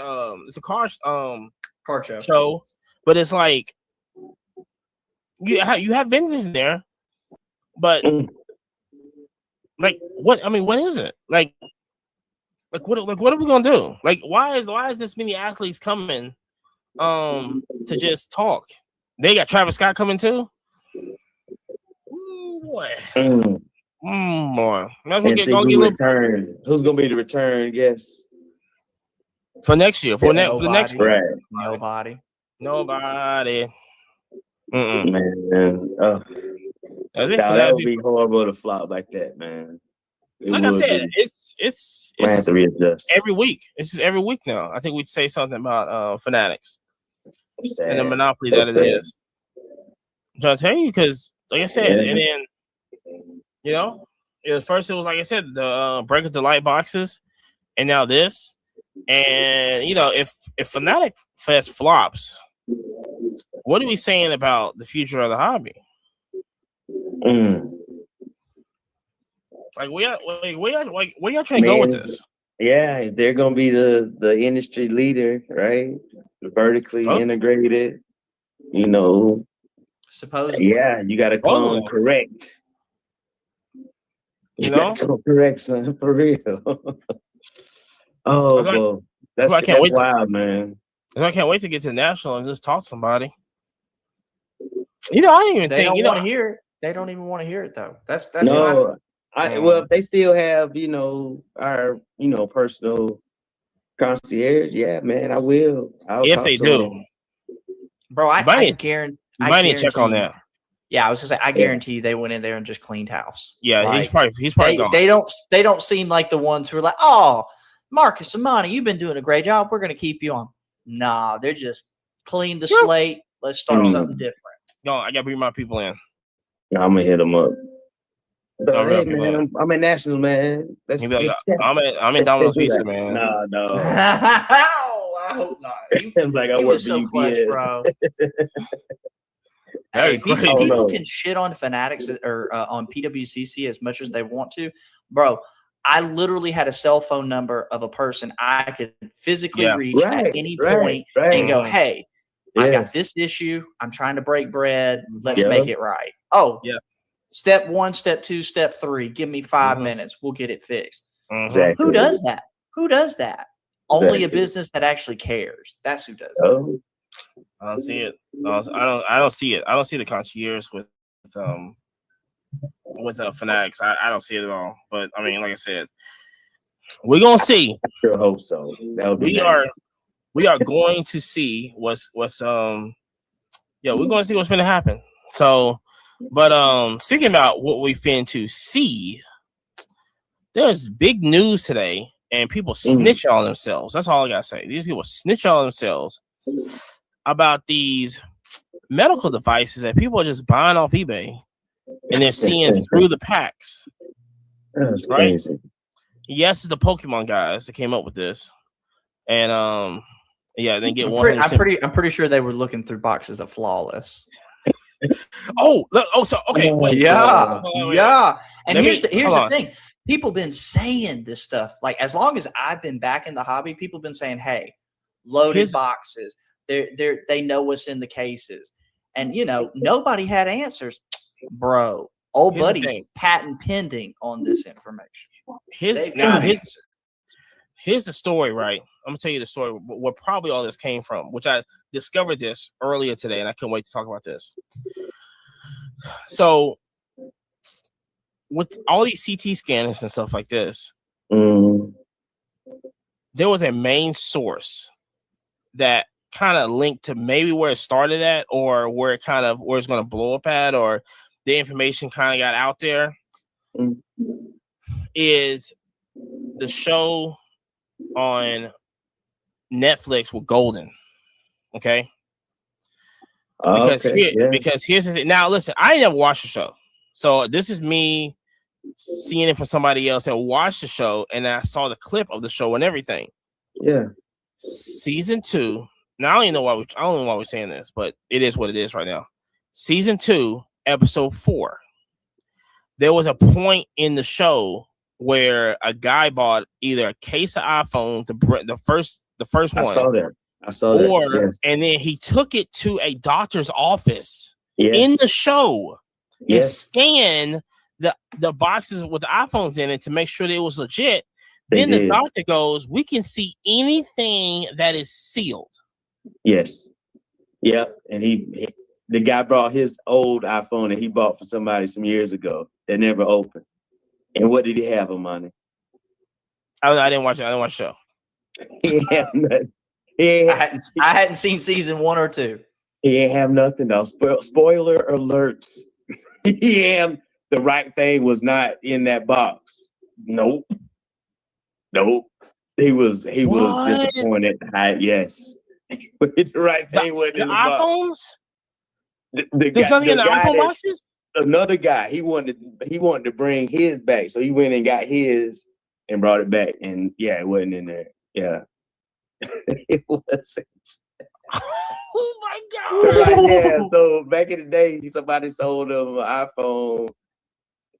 Card show. show, but it's like you have vendors in there, but like what? I mean, what is it like? What are we gonna do? Like, why is this many athletes coming to just talk? They got Travis Scott coming too. Boy. Boy. Who's gonna be the return guest for next year? For the next year. Right. Nobody. Man, that would be horrible to flop like that, man. Like I said, it's have to readjust every week. It's just every week now. I think we'd say something about Fanatics and the monopoly that it is. I'm trying to tell you, because like I said, and then first it was like I said, the break of the light boxes, and now this, and if Fanatic Fest flops, what are we saying about the future of the hobby? Like where y'all trying to go with this? Yeah, they're gonna be the industry leader, right? Vertically integrated. Supposedly. Yeah, you gotta come correct. Correct, son, for real. Well, that's wild, man. I can't wait to get to the national and just talk to somebody. I didn't even they think don't want to hear it. They don't even want to hear it though. That's no. Well, if they still have, our, personal concierge, yeah, man, I will. If they do, bro, I guarantee. You might need to check on that. Yeah, I was gonna say, I guarantee you they went in there and just cleaned house. Yeah, like, he's probably gone. They don't seem like the ones who are like, oh, Marcus Amani, you've been doing a great job. We're gonna keep you on. Nah, they're just clean the slate. Let's start something different. No, I gotta bring my people in. I'm gonna hit them up. But hey, man, I'm a national man. I'm in Domino's Pizza, man. No. I hope not. I'm like, I work so clutch, bro. Hey, people can shit on Fanatics or on PWCC as much as they want to, bro. I literally had a cell phone number of a person I could physically reach at any point and go, "Hey, I got this issue. I'm trying to break bread. Let's make it right." Oh, yeah. Step 1, step 2, step 3. Give me 5 minutes. We'll get it fixed. Exactly. Who does that? Exactly. Only a business that actually cares. That's who does that. I don't see it. I don't see it. I don't see the concierge with Fanatics. I don't see it at all. But I mean, like I said, we're gonna see. I sure hope so. That would be we are going to see what's we're going to see what's gonna happen. So, but speaking about what we finna see, there's big news today, and people snitch on themselves. That's all I gotta say. These people snitch on themselves about these medical devices that people are just buying off eBay, and they're seeing through the packs. That's right? crazy. Yes, it's the Pokemon guys that came up with this, and they get one. I'm pretty sure they were looking through boxes of Flawless. Wait, yeah. And here's the thing: people been saying this stuff like as long as I've been back in the hobby. People been saying, "Hey, loaded boxes. They know what's in the cases," and nobody had answers, bro. Old buddy's patent pending on this information. Here's the story, right? I'm gonna tell you the story where probably all this came from, which I discovered this earlier today, and I couldn't wait to talk about this. So, with all these CT scanners and stuff like this, there was a main source that kind of linked to maybe where it started at, or where it's going to blow up at, or the information kind of got out there. Is the show on Netflix with Golden, Okay. Because Okay, yeah. because here's the thing. Now listen, I never watched the show, so this is me seeing it from somebody else that watched the show, and I saw the clip of the show and everything. Yeah. Season 2. Now I don't even know why I don't know why we're saying this, but it is what it is right now. Season 2, episode 4. There was a point in the show where a guy bought either a case of iPhone, the first I one, saw that. or Yes. and then he took it to a doctor's office Yes. in the show and Yes. scanned the boxes with the iPhones in it to make sure that it was legit. They Then the did. doctor goes, "We can see anything that is sealed." Yes. Yep. And the guy brought his old iPhone that he bought for somebody some years ago that never opened. And what did he have, Amani? I didn't watch it. I didn't watch the show. He ain't have nothing. He I hadn't seen season 1 or 2. ain't have nothing else. Spoiler alert. The right thing was not in that box. Nope. He was What? disappointed. Yes. The right thing wasn't The in the box. iPhones? The There's guy- nothing in the guy iPhone that- boxes? Another guy, he wanted to bring his back, so he went and got his and brought it back, and yeah, it wasn't in there. Yeah, it wasn't. Oh my god! Right, yeah. So back in the day, somebody sold him an iPhone,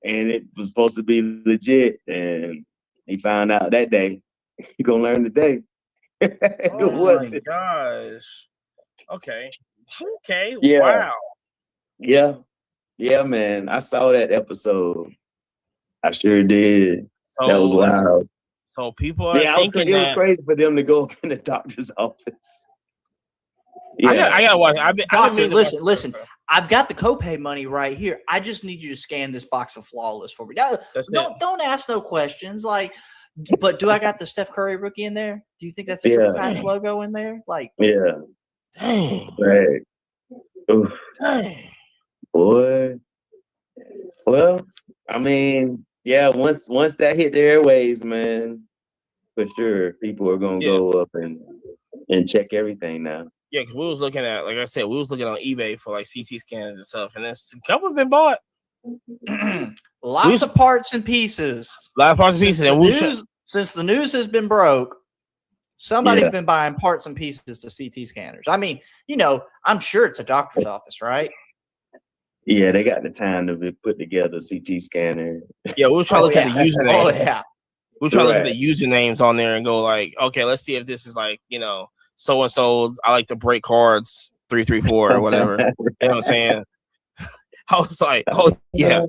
and it was supposed to be legit, and he found out that day. You gonna learn today. It Oh my wasn't. gosh! Okay. Yeah. Wow. Yeah, man. I saw that episode. I sure did. So That was wild. So people are Yeah, thinking it was that. crazy for them to go in the doctor's office. I gotta watch. I've been Doctor, meaning to watch listen. the show. I've got the copay money right here. I just need you to scan this box of Flawless for me. Now, That's it. don't ask no questions. Like, but do I got the Steph Curry rookie in there? Do you think that's a Yeah. Triple Patch logo in there? Like, Yeah. Dang. Right. Oof, Dang. boy. Well, I mean, yeah, once that hit the airways, man, for sure, people are gonna go up and check everything now. Yeah, because we was looking at, like I said, we was looking on eBay for like CT scanners and stuff, and there's a couple have been bought. lots of parts and pieces. A lot of parts and pieces, and Since the news has been broke, somebody's Yeah. been buying parts and pieces to CT scanners. I mean, I'm sure it's a doctor's office, right? Yeah, they got the time to put together a CT scanner. yeah, we were trying to look at the usernames. Oh yeah. We were trying to look at Right. the usernames on there and go like, okay, let's see if this is like, so and so. I like to break cards 334 or whatever. You know what I'm saying? I was like, oh yeah,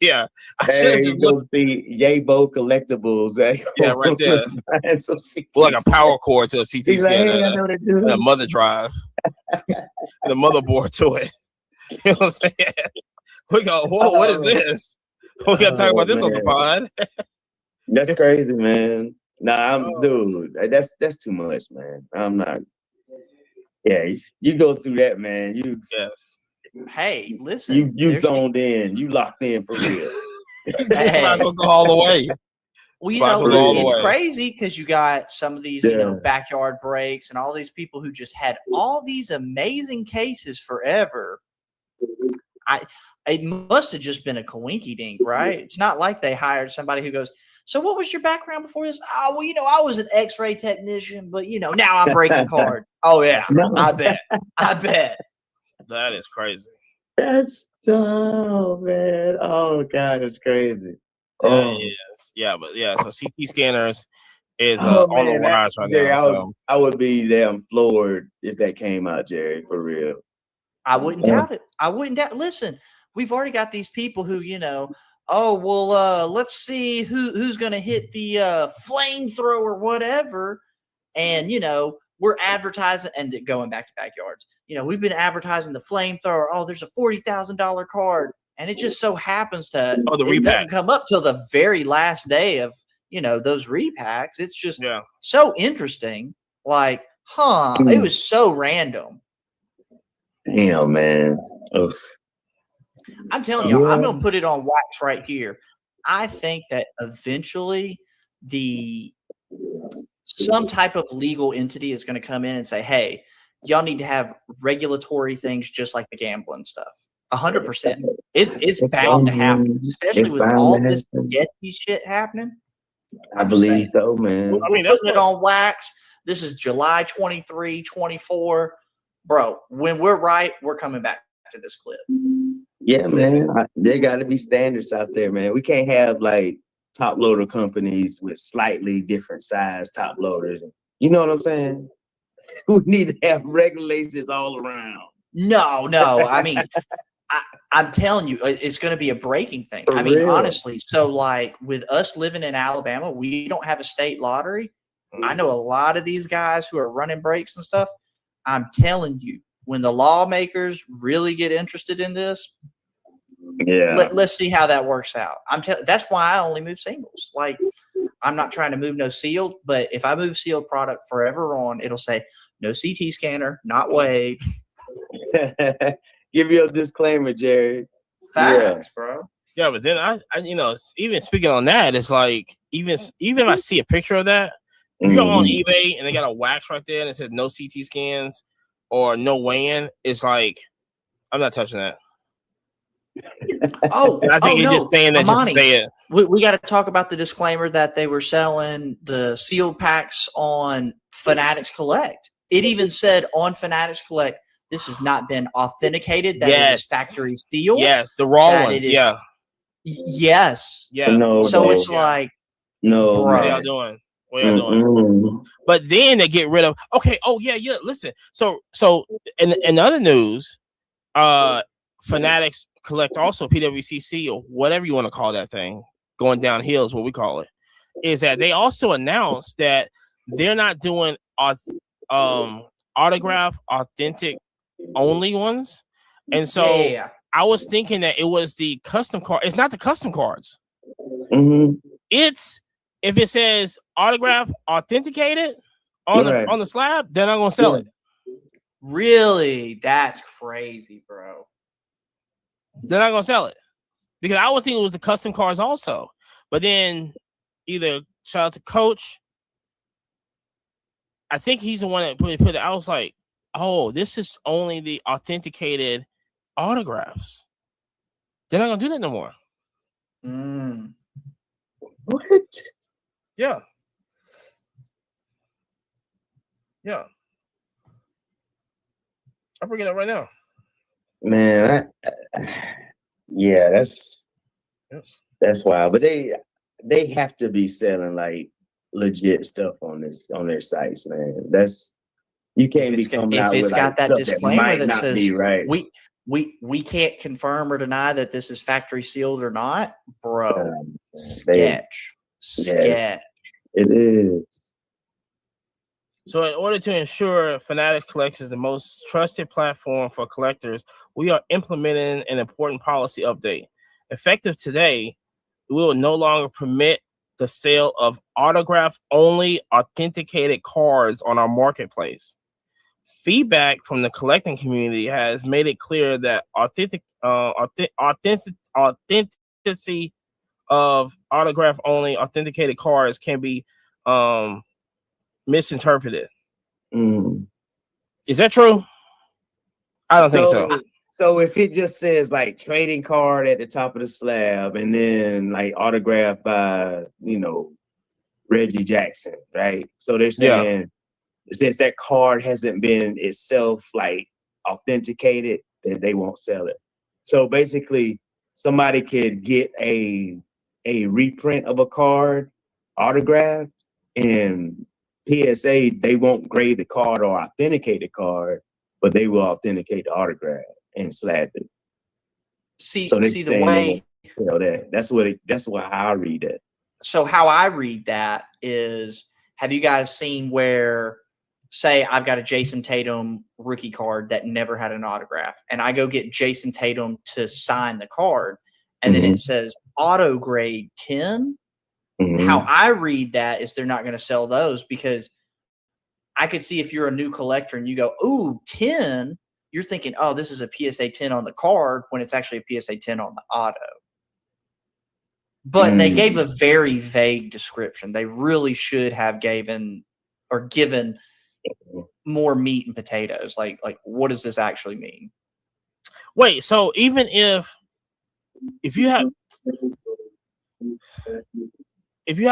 yeah. I should Hey, have you just go looked see Yabo Collectibles. Yeah, right there. Buying some CT like a power cord to a CT He's like, scanner, hey, I know they do. and a mother drive, and a motherboard to it. You know what I'm saying? We go, whoa, what is this? We got to talk about this on the pod. That's crazy, man. Nah, Oh. dude, that's too much, man. I'm not. Yeah, you go through that, man. Yes. Hey, listen. You there's- zoned in. You locked in for real. You might as well go all the way. Well, Might as well go all the it's way. crazy because you got some of these, Yeah. backyard breaks and all these people who just had all these amazing cases forever. It must have just been a coinky dink, right? It's not like they hired somebody who goes, so what was your background before this? Oh, well, I was an X-ray technician, but now I'm breaking cards. Oh yeah, I bet. That is crazy. That's man. Oh god, it's crazy. That is. Yeah, but yeah, so CT scanners is Oh, on the man, rise right Jerry, now. So I would be damn floored if that came out, Jerry, for real. I wouldn't doubt it. I wouldn't doubt. Listen, we've already got these people who, oh well, let's see who's going to hit the flamethrower or whatever, and we're advertising and going back to backyards. We've been advertising the flamethrower. Oh, there's a $40,000 card, and it just so happens to the it doesn't repack. come up till the very last day of those repacks. It's just Yeah. so interesting. Like, it was so random. Damn, man. Oof. I'm telling you, I'm Yeah. going to put it on wax right here. I think that eventually some type of legal entity is going to come in and say, hey, y'all need to have regulatory things just like the gambling stuff. 100%. It's bound to happen, especially It's with bound all to this happen. sketchy shit happening. I believe so, man. I mean, We're that's putting it on wax. This is July 23, 24. Bro, when we're right, we're coming back to this clip. Yeah, man. There got to be standards out there, man. We can't have like top loader companies with slightly different size top loaders. You know what I'm saying? We need to have regulations all around. No. I mean, I'm telling you, it's going to be a breaking thing. For I mean, real. honestly, so like with us living in Alabama, we don't have a state lottery. I know a lot of these guys who are running breaks and stuff. I'm telling you, when the lawmakers really get interested in this, Yeah. let's see how that works out. That's why I only move singles. Like, I'm not trying to move no sealed, but if I move sealed product forever on, it'll say no CT scanner, not weighed. Give you a disclaimer, Jerry. Facts, bro. Yeah, but then I even speaking on that, it's like even if I see a picture of that, if you go on eBay and they got a wax right there and it says no CT scans or no weighing, it's like I'm not touching that. Oh, I think you're just saying that just to say it. We got to talk about the disclaimer that they were selling the sealed packs on Fanatics Collect. It even said on Fanatics Collect, this has not been authenticated. That it is factory sealed. Yes, the raw ones. Yeah. Yes. Yeah. No. So it's like, no. What y'all doing? What y'all doing? But then they get rid of. Okay. Oh yeah. Listen. So in other news, Fanatics Collect also PWCC or whatever you want to call that thing, going downhill is what we call it. Is that they also announced that they're not doing autograph authentic only ones, and so I was thinking that it was the custom card. It's not the custom cards. It's if it says autograph authenticated on the slab, they're not gonna sell it. Really? That's crazy, bro. They're not gonna sell it because I was thinking it was the custom cards also, but then either shout out to Coach. I think he's the one that put it. I was like, oh, this is only the authenticated autographs. They're not gonna do that no more. What? Yeah. I'll bring it up right now. Man, that's wild. But they have to be selling like legit stuff on their sites, man. That's you can't be coming out with like that stuff disclaimer that might not be right. We can't confirm or deny that this is factory sealed or not, bro. Sketch. It is. So in order to ensure Fanatics Collects is the most trusted platform for collectors, we are implementing an important policy update. Effective today, we will no longer permit the sale of autograph-only authenticated cards on our marketplace. Feedback from the collecting community has made it clear that authenticity of autograph-only authenticated cards can be misinterpreted. Is that true? I don't think so. So if it just says like trading card at the top of the slab and then like autographed by, Reggie Jackson, right? So they're saying since that card hasn't been itself like authenticated, then they won't sell it. So basically somebody could get a reprint of a card autographed, and PSA, they won't grade the card or authenticate the card, but they will authenticate the autograph and slap it. See the way that's what how I read it. So how I read that is, have you guys seen where, say I've got a Jason Tatum rookie card that never had an autograph, and I go get Jason Tatum to sign the card, and then it says auto grade 10. How I read that is they're not going to sell those, because I could see if you're a new collector and you go, ooh, 10, you're thinking, oh, this is a PSA 10 on the card, when it's actually a PSA 10 on the auto. But they gave a very vague description. They really should have given more meat and potatoes. Like what does this actually mean? Wait, so even if you have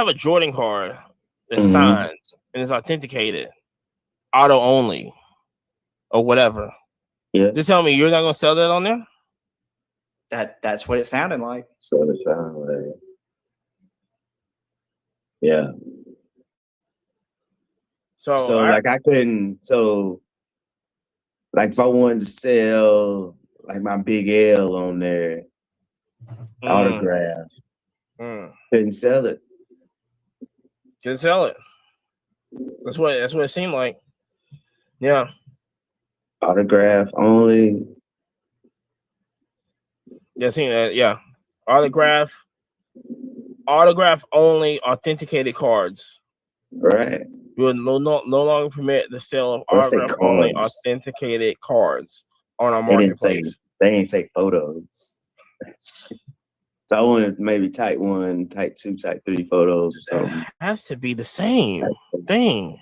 a Jordan card that's Mhm. signed and it's authenticated, auto only, or whatever, Yeah. just tell me you're not gonna sell that on there? That's what it sounded like. So it sounds like, yeah. So like I couldn't. So like if I wanted to sell like my Big L on there, autograph, couldn't sell it. Can sell it. That's what it seemed like. Yeah. Autograph only. Yeah, seen that. Yeah. Autograph only authenticated cards. Right. You will no longer permit the sale of Or say autograph only cards. authenticated cards on our They didn't marketplace. they ain't say photos. So I wanted maybe type 1, type 2, type 3 photos or something. It has to be the same thing.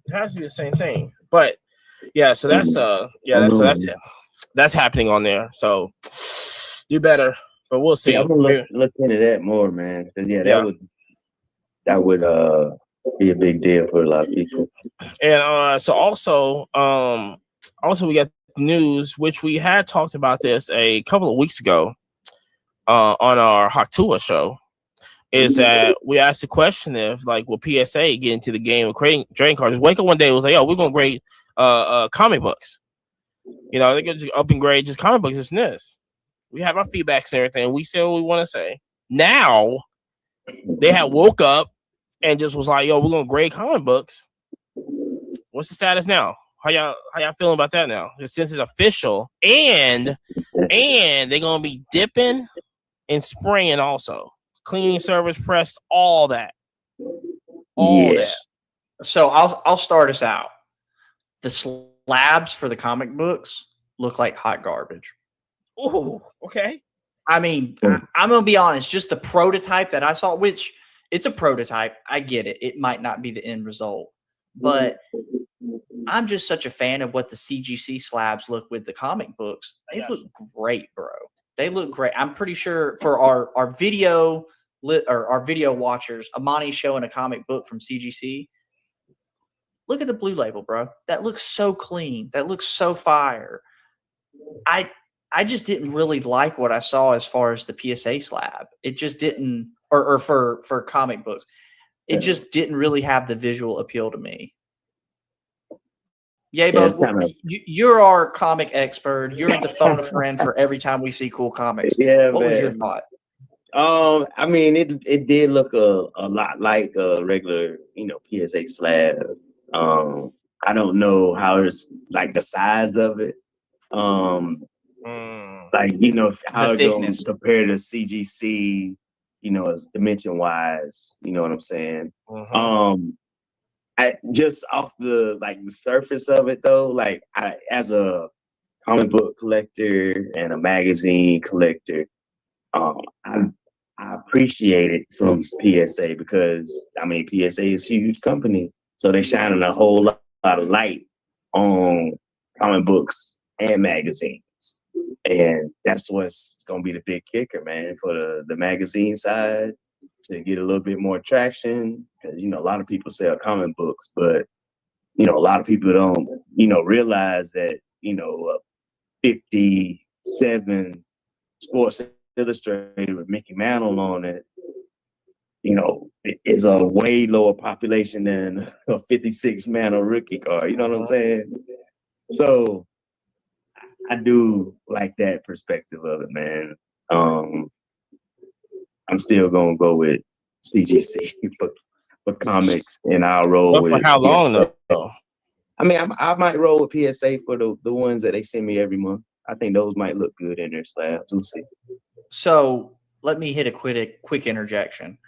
It has to be the same thing. But yeah, so that's that's happening on there. So you better, but we'll see. Yeah, I'm gonna look into that more, man. Because that would be a big deal for a lot of people. And so also we got news, which we had talked about this a couple of weeks ago on our Haktua show, is that we asked the question if like will PSA get into the game of creating trading cards. Just wake up one day and was like, yo, we're gonna grade comic books. You know, they're gonna just up and grade just comic books and this. We have our feedbacks and everything. We say what we want to say. Now they had woke up and just was like, yo, we're gonna grade comic books. What's the status now? How y'all feeling about that now? Since it's official, and they're gonna be dipping and spraying also. Cleaning service, press, all that. That. So I'll start us out. The slabs for the comic books look like hot garbage. Oh, okay. I mean, I'm gonna be honest. Just the prototype that I saw, which it's a prototype. I get it. It might not be the end result, but I'm just such a fan of what the CGC slabs look with the comic books. They look great, bro. They look great. I'm pretty sure for our video our video watchers, Amani's showing a comic book from CGC. Look at the blue label, bro. That looks so clean. That looks so fire. I just didn't really like what I saw as far as the PSA slab. It just didn't, or for comic books, it just didn't really have the visual appeal to me. Yeah, but you're our comic expert. You're the phone a friend for every time we see cool comics. Yeah, what man. was your thought? I mean, it did look a lot like a regular, PSA slab. I don't know how it's like the size of it. Like, how it goes compared to CGC, as dimension wise, you know what I'm saying? I just off the surface of it though, like as a comic book collector and a magazine collector, I appreciate it from PSA because PSA is a huge company, so they shining a whole lot of light on comic books and magazines, and that's what's gonna be the big kicker, man, for the magazine side to get a little bit more traction. Because a lot of people sell comic books, but a lot of people don't realize that 57 Sports Illustrated with Mickey Mantle on it, it is a way lower population than a 56 Mantle rookie card. You know what I'm saying? So I do like that perspective of it, man. I'm still gonna go with CGC for comics, and I'll roll with. For how long though? I might roll with PSA for the ones that they send me every month. I think those might look good in their slabs. We'll see. So let me hit a quick interjection.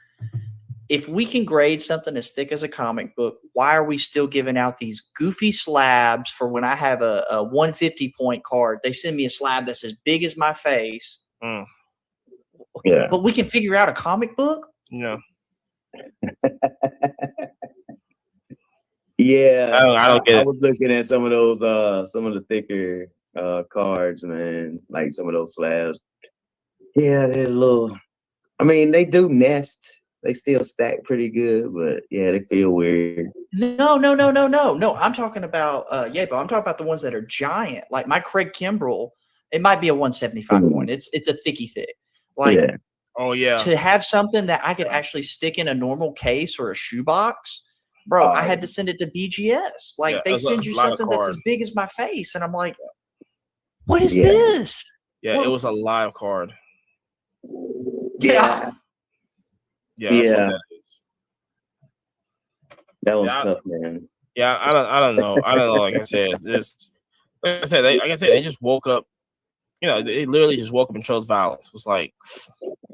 If we can grade something as thick as a comic book, why are we still giving out these goofy slabs for when I have a 150 point card? They send me a slab that's as big as my face. Yeah. But we can figure out a comic book? No. Yeah, I don't get I it. was looking at some of the thicker cards, man, like some of those slabs. Yeah, they're a little. I mean, they do nest. They still stack pretty good, but yeah, they feel weird. No. I'm talking about but I'm talking about the ones that are giant. Like my Craig Kimbrell, it might be a 175 Mhm. coin. It's a thicky thick. Like Yeah, Oh yeah. to have something that I could actually stick in a normal case or a shoebox, bro, I had to send it to BGS. Like Yeah, they that's a send you lot of something that's card. as big as my face, and I'm like, what is Yeah. this? Yeah, Well- it was a live card. yeah, Yeah, that's what Yeah. that is. that was Yeah, tough, man. Yeah, I don't know. I don't know. Like I said, just like I said, they just woke up. You know, they literally just woke up and chose violence. It was like,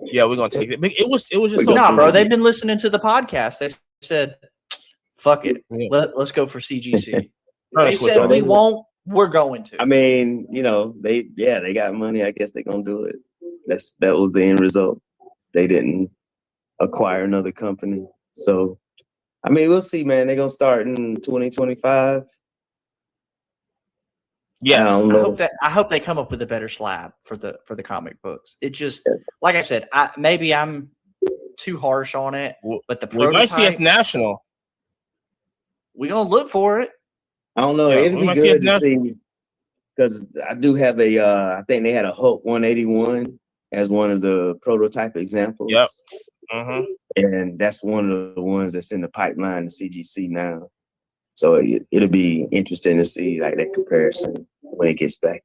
yeah, we're gonna take it. It was just so. Nah, bro, brutal. they've been listening to the podcast. They said, fuck it. Yeah. Let's go for CGC. Trying They to switch said on. we won't, we're going to. I mean, they got money. I guess they're gonna do it. That was the end result. They didn't acquire another company, so I mean, we'll see, man. They're gonna start in 2025. Yes. I hope they come up with a better slab for the comic books. It just, like I said, maybe I'm too harsh on it, but the We might see it prototype, national. we're gonna look for it. I don't know. Yeah, It'd we be might see good it to now. see because I do have I think they had a Hulk 181 as one of the prototype examples. Yep. Mm-hmm. And that's one of the ones that's in the pipeline to CGC now. So it'll be interesting to see like that comparison when it gets back.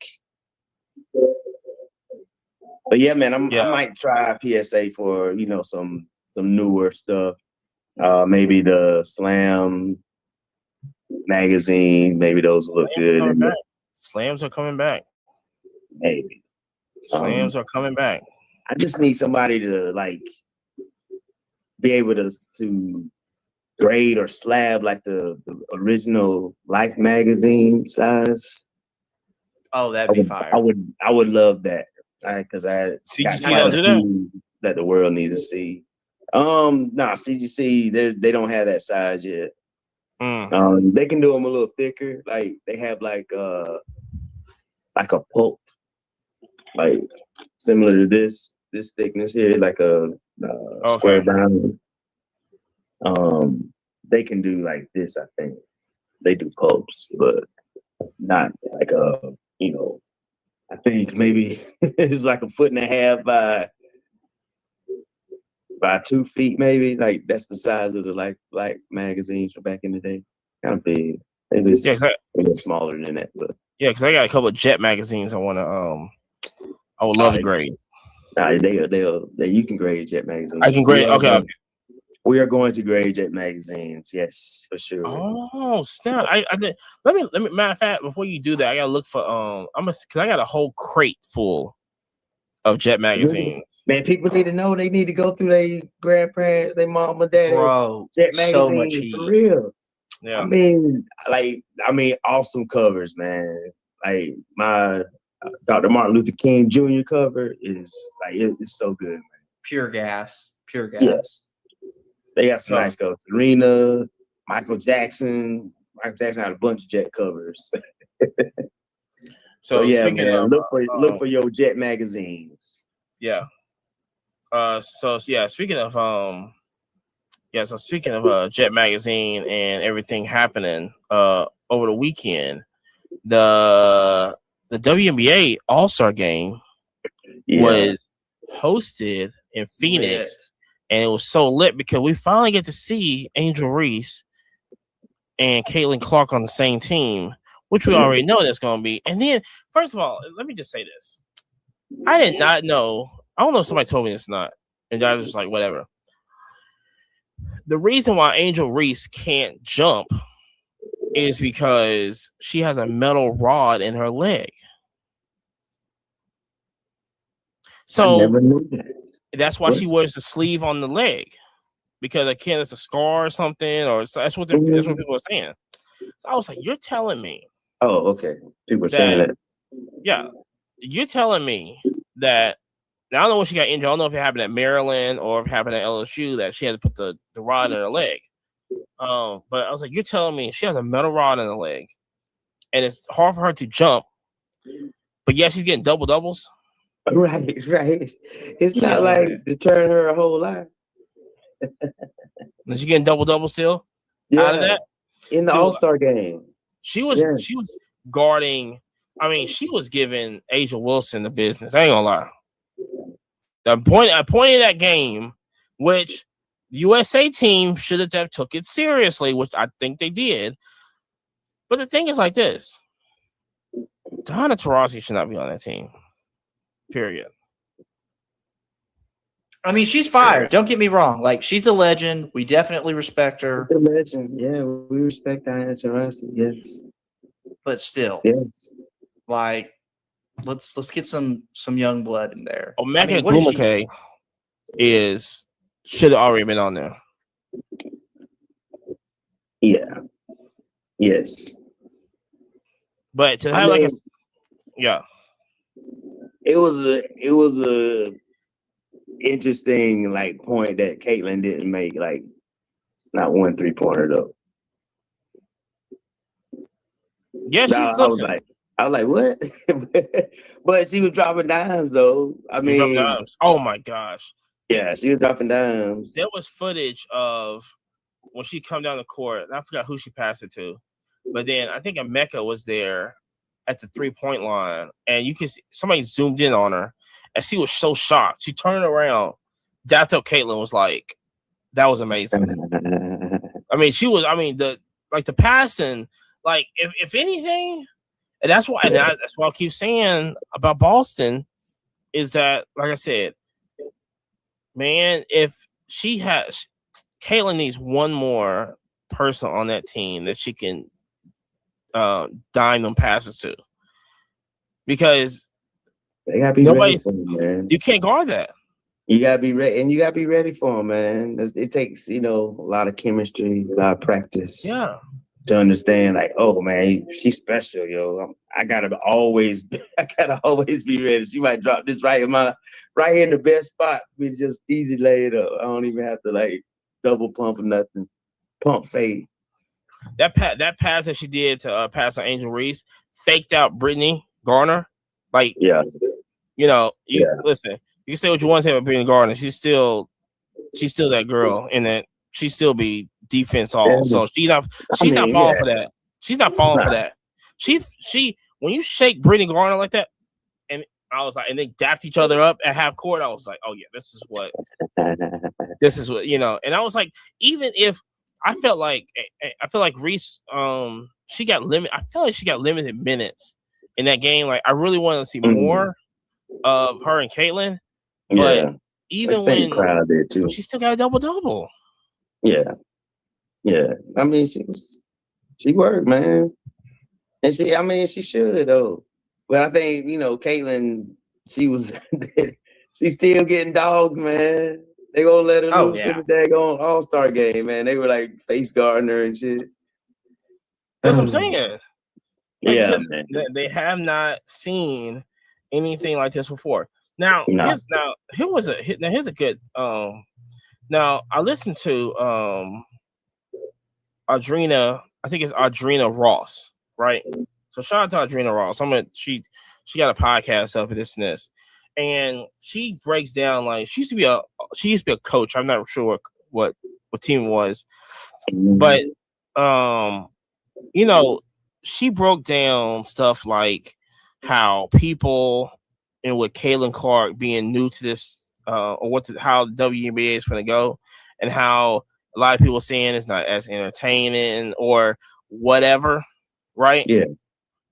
But yeah, man, I might try PSA for some newer stuff. Maybe the Slam magazine. Maybe those look good. Slams are coming back. Maybe Slams are coming back. I just need somebody to like be able to grade or slab like the original Life magazine size. Oh, that'd be fire. I would love that. Because I CGC got don't do that the world needs to see. CGC they don't have that size yet. They can do them a little thicker. Like they have like a pulp, like similar to this thickness here, like a square bound. They can do like this. I think they do pulps, but not like I think maybe it's like 1.5 feet by 2 feet, maybe. Like that's the size of the Life magazines from back in the day. Kind of big. Maybe it's a little smaller than that, but yeah, because I got a couple of Jet magazines I want to I would love to grade. Nah, you can grade Jet magazines. I can grade. Okay. We are going to grade Jet magazines. Yes, for sure. Oh snap! I think let me. Matter of fact, before you do that, I gotta look for because I got a whole crate full of Jet magazines. Man, people need to know they need to go through their grandparents, their mom and dad. Bro, Jet magazines, so much heat. for real. Yeah. I mean, awesome covers, man. Like my Dr. Martin Luther King Jr. cover is like it's so good, man. Pure gas. Yeah. They got some nice covers. Serena, Michael Jackson. Michael Jackson had a bunch of Jet covers. So yeah, speaking man, of, look for your Jet magazines. Yeah. Speaking of Jet magazine and everything happening over the weekend, the WNBA All-Star game was hosted in Phoenix, and it was so lit because we finally get to see Angel Reese and Caitlin Clark on the same team, which we already know that's going to be. And then, first of all, let me just say this. I did not know. I don't know if somebody told me this or not. And I was just like, whatever. The reason why Angel Reese can't jump is because she has a metal rod in her leg. So I never knew that. That's why she wears the sleeve on the leg, because again, it's a scar or something, or that's what people are saying. So I was like, "You're telling me?" Oh, okay. People are saying that. Yeah, you're telling me that. Now I don't know when she got injured. I don't know if it happened at Maryland or if it happened at LSU that she had to put the rod in her leg. But I was like, you're telling me she has a metal rod in the leg, and it's hard for her to jump, but yeah, she's getting double doubles. Right. It's not like to turn her a whole lot. And she's getting double doubles still out of that in the All-Star game. She was guarding. I mean, she was giving Asia Wilson the business. I ain't gonna lie. The point of that game, which the USA team should have took it seriously, which I think they did. But the thing is like this: Diana Taurasi should not be on that team. Period. I mean, she's fired. Don't get me wrong. Like, she's a legend. We definitely respect her. She's a legend. Yeah, we respect Diana Taurasi. Yes, but still, yes. Like, let's get some young blood in there. Omeka Ogwumike should have already been on there. Yeah. Yes. But to have it was a interesting like point that Caitlin didn't make, like not one 3-pointer though. Yeah, I was like, what? But she was dropping dimes though. I mean, oh my gosh. Yeah, she was dropping dimes. There was footage of when she come down the court, and I forgot who she passed it to, but then I think Emeka was there at the 3-point line, and you can see somebody zoomed in on her, and she was so shocked. She turned around, dapped up Caitlin, was like, "That was amazing." I mean, the passing, like if anything, and that's why I keep saying about Boston is that, like I said, man, if Caitlin needs one more person on that team that she can dime them passes to, because they gotta be ready for them, man. You can't guard that. You gotta be ready, and you gotta be ready for them, man. It takes a lot of chemistry, a lot of practice. Yeah. To understand, like, oh man, she's special, yo. I gotta always be ready. She might drop this right in the best spot. We just easy lay it up. I don't even have to like double pump or nothing. Pump fade. That pass that she did to pass on Angel Reese faked out Brittany Garner. Like, listen, you can say what you want to say about Brittany Garner. She's still that girl, and that she still be defense all. So she's not falling for that. She's not falling for that. She when you shake Brittany Garner like that, and I was like, and they dapped each other up at half court, I was like, oh yeah, this is what, and I was like, even if I feel like Reese, she got limited. I feel like she got limited minutes in that game. Like, I really wanted to see more of her and Caitlin, but even when crowd there too, she still got a double. Yeah. I mean, she worked, man, and she should though. But I think Caitlin, she's still getting dogged, man. They gonna let her loose in the daggone All-Star game, man. They were like face guarding her and shit. That's what I'm saying. Yeah, man. They have not seen anything like this before. Now, here's a good. Now I listened to Audrina. I think it's Audrina Ross, right? So shout out to Audrina Ross. She got a podcast up and this. And she breaks down, like, she used to be a coach. I'm not sure what team it was, but she broke down stuff like how people, and with Caitlin Clark being new to this, or how the WNBA is going to go, and how a lot of people saying it's not as entertaining or whatever, right? Yeah.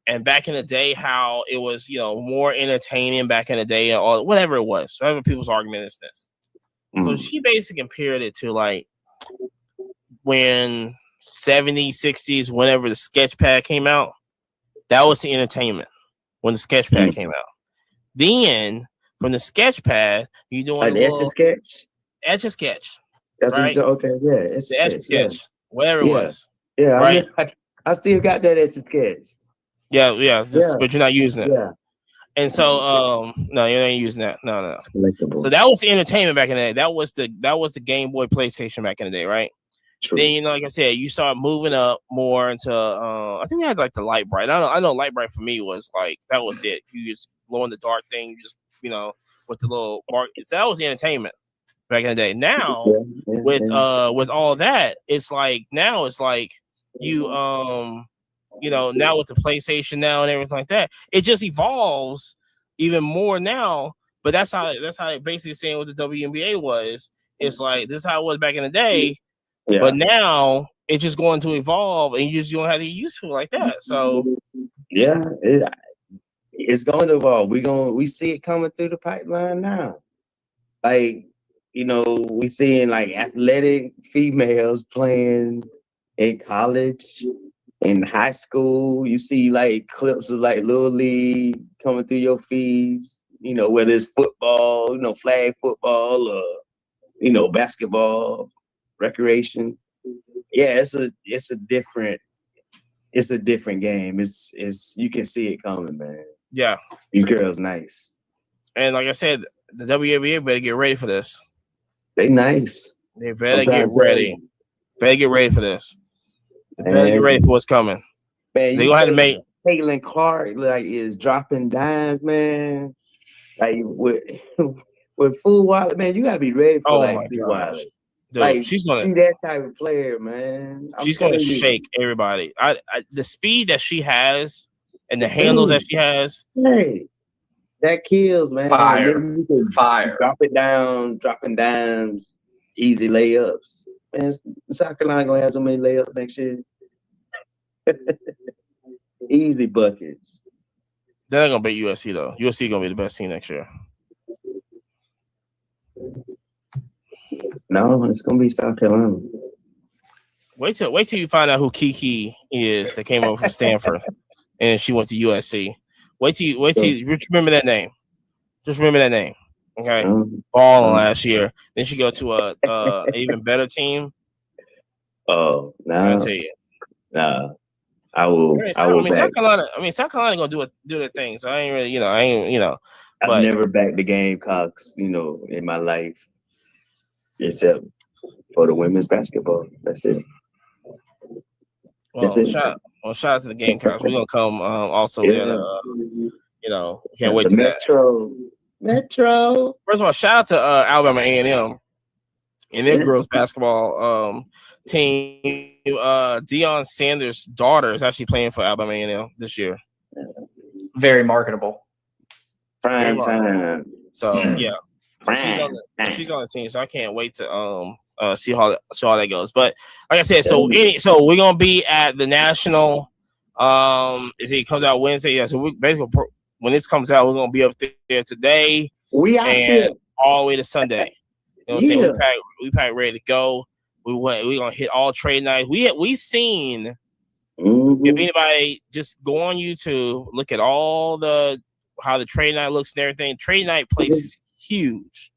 And back in the day, how it was, more entertaining back in the day, or whatever it was, whatever people's argument is this. So she basically compared it to like when 70s, 60s, whenever the Sketchpad came out, that was the entertainment when the Sketchpad came out. Then from the Sketchpad, you doing Etch-a-Sketch. That's right? Okay, yeah, it's the Etch-a-Sketch, whatever it was. Yeah, right. I still got that Etch-a-Sketch. Yeah, but you're not using it. Yeah. And so, no, you're not using that. No. So that was the entertainment back in the day. That was the Game Boy PlayStation back in the day, right? True. Then like I said, you start moving up more into. I think we had like the Light Bright. I know Light Bright for me was like that was it. You just glow in the dark thing. You just with the little mark. That was the entertainment back in the day. Now with all that, it's like you now with the PlayStation now and everything like that, it just evolves even more now. But that's how it basically saying what the WNBA was. It's like this is how it was back in the day. Yeah. But now it's just going to evolve, and you don't have to get used to it like that. So yeah, it's going to evolve. We see it coming through the pipeline now. Like, we seeing like athletic females playing in college, in high school. You see like clips of like Little League coming through your feeds. Whether it's football, flag football, or basketball, recreation. Yeah, it's a different game. It's you can see it coming, man. yeah, These girls nice. and like I said, the WNBA better get ready for this. They nice. They better get ready. Better get ready for this. They better get ready for what's coming. Man, They gonna have to make Caitlin Clark is dropping dimes, man. Like with Full Wallet, man, you gotta be ready for Full Wallet. Dude, She's that type of player, man. She's gonna shake everybody. The speed that she has and the handles that she has. Hey, that kills, man. Fire. Drop it down, dropping dimes, easy layups. Man, South Carolina gonna have so many layups next year. Easy buckets. They're not gonna beat USC though. USC gonna be the best team next year. No, it's gonna be South Carolina. Wait till you find out who Kiki is that came over from Stanford and she went to USC. Wait till you remember that name. Just remember that name. Okay. Balling last year. Then she go to a even better team. Oh, no. I'll tell you. Nah. I will. South Carolina gonna do their thing. So I ain't really, I've never backed the Gamecocks, in my life, except for the women's basketball. That's it. Well, shout out to the Gamecocks. We're gonna come also there. Can't wait to Metro. First of all, shout out to Alabama A&M and their girls basketball team. Deion Sanders' daughter is actually playing for Alabama A&M this year. Very marketable. Prime time. So yeah, she's on the team. So I can't wait to see how that goes. But like I said, so we're gonna be at the national. If it comes out Wednesday, yeah. So we basically when this comes out, we're gonna be up there today. We out here all the way to Sunday. You know what I'm saying? We pack ready to go. We're gonna hit all trade nights. We seen if anybody just go on YouTube, look at all how the trade night looks and everything. Trade night place is huge.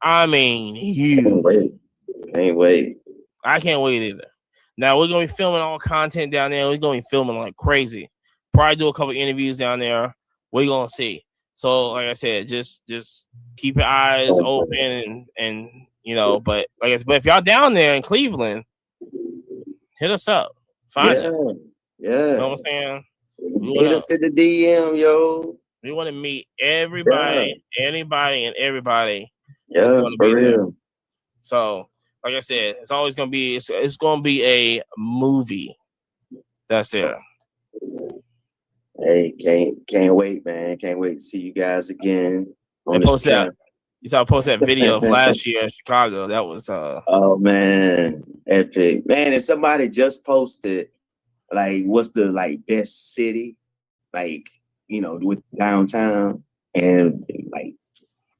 I mean, huge. Can't wait. I can't wait either. Now we're gonna be filming all content down there. We're gonna be filming like crazy. Probably do a couple interviews down there. We're gonna see. So like I said, just keep your eyes open and but if y'all down there in Cleveland, hit us up. Find us. Yeah. You know what I'm saying? Hit us in the DM, yo. We want to meet everybody, anybody, and everybody. Yeah, for real. So, like I said, it's always gonna be it's gonna be a movie. That's there. Hey, can't wait, man. Can't wait to see you guys again. You saw I posted that video of last year in Chicago. That was oh man, epic. Man, and somebody just posted what's the best city? With downtown and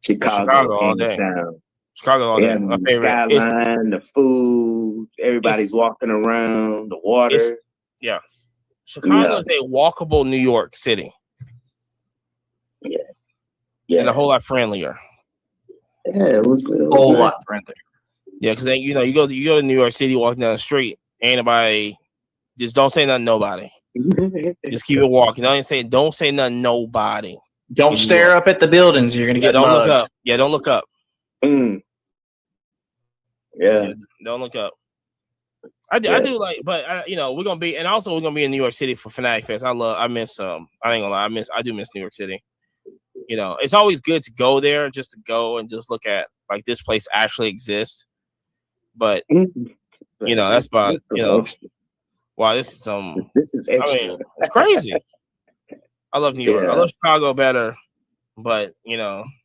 Chicago all day. Down. Chicago all day. My favorite. Skyline, the food, everybody's walking around, the water. Chicago is a walkable New York City. Yeah. And a whole lot friendlier. Yeah, it was a whole lot friendlier. Yeah, because then you go to New York City, walking down the street, ain't nobody. Just don't say nothing, nobody. Just keep it walking. Don't say nothing, nobody. Don't stare up at the buildings. You're gonna get. Don't mugged. look up. Yeah, don't look up. Yeah. Don't look up. I do like, but we're gonna be, and also we're gonna be in New York City for Fanatic Fest. I miss I ain't gonna lie, I do miss New York City. It's always good to go there, just to go and just look at like this place actually exists. But that's about wow, this is extra. it's crazy. I love New York. I love Chicago better, but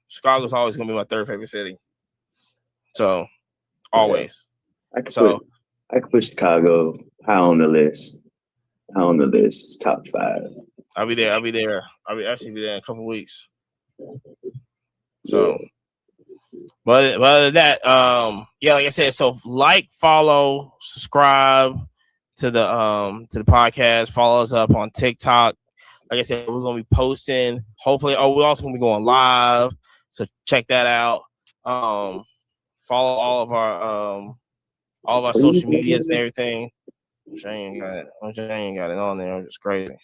Chicago's always gonna be my third favorite city. So always. I could put Chicago high on the list. Top 5. I'll be there. I'll actually be there in a couple weeks. So, but other than that, like I said, so like, follow, subscribe to the podcast. Follow us up on TikTok. Like I said, we're gonna be posting. Hopefully, we're also gonna be going live. So check that out. Follow all of our social medias and everything. Shane got it on there. It's crazy.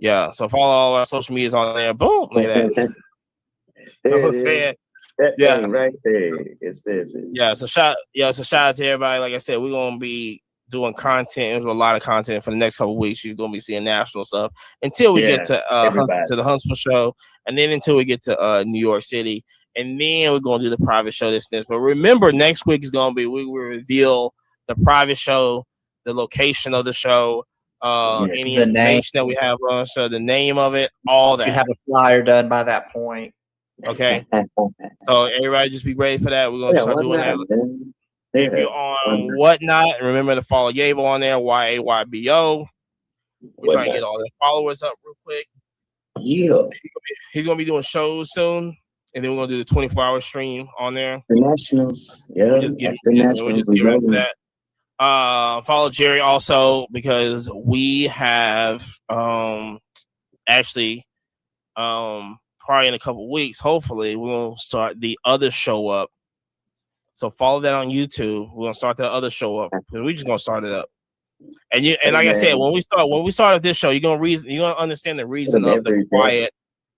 Yeah, so follow all our social medias on there. Boom, look at that. You know what I'm saying? That right there. It says it. Yeah, so shout out to everybody. Like I said, we're gonna be doing content. There's a lot of content for the next couple of weeks. You're gonna be seeing national stuff until we get to the Huntsville show, and then until we get to New York City, and then we're gonna do the private show this. But remember, next week is gonna be we will reveal the private show, the location of the show, any information that we have on, so the name of it, all that. You have a flyer done by that point. Okay, so everybody just be ready for that. We're gonna start doing that. If you're on Whatnot, remember to follow Yabo on there, YAYBO. We're trying to get all the followers up real quick. Yeah, he's gonna be doing shows soon, and then we're gonna do the 24-hour stream on there. The Nationals, we'll just give that. Follow Jerry also, because we have actually probably in a couple weeks, hopefully, we're gonna start the other show up. So follow that on YouTube. We're gonna start the other show up, because we're just gonna start it up. And like I said, when we start this show, you're gonna understand the reason of the Quiet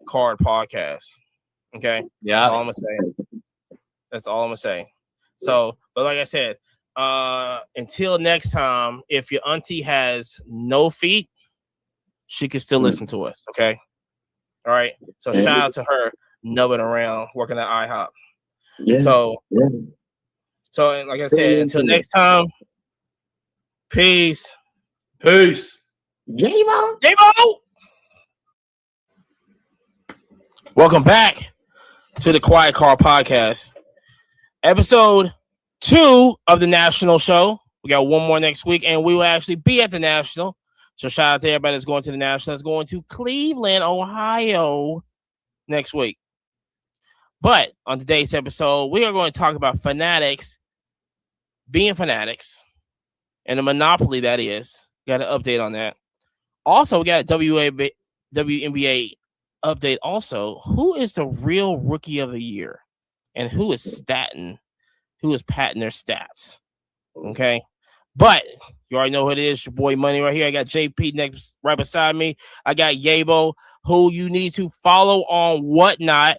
Card podcast. Okay, yeah, that's all I'm gonna say. That's all I'm gonna say. So, but like I said, until next time, if your auntie has no feet, she can still listen to us. Okay. All right. So shout out to her nubbing around working at IHOP. Yeah. So like I said, until next time, peace. Peace. Yabo. Welcome back to the Quiet Car Podcast, episode 2 of the National Show. We got one more next week, and we will actually be at the National. So shout out to everybody that's going to the National. That's going to Cleveland, Ohio next week. But on today's episode, we are going to talk about Fanatics being Fanatics and the monopoly that is. Got an update on that. Also, we got a WNBA update also. Who is the real rookie of the year? And who is patting their stats? Okay. But you already know who it is. Your boy Money right here. I got JP next right beside me. I got Yabo, who you need to follow on Whatnot.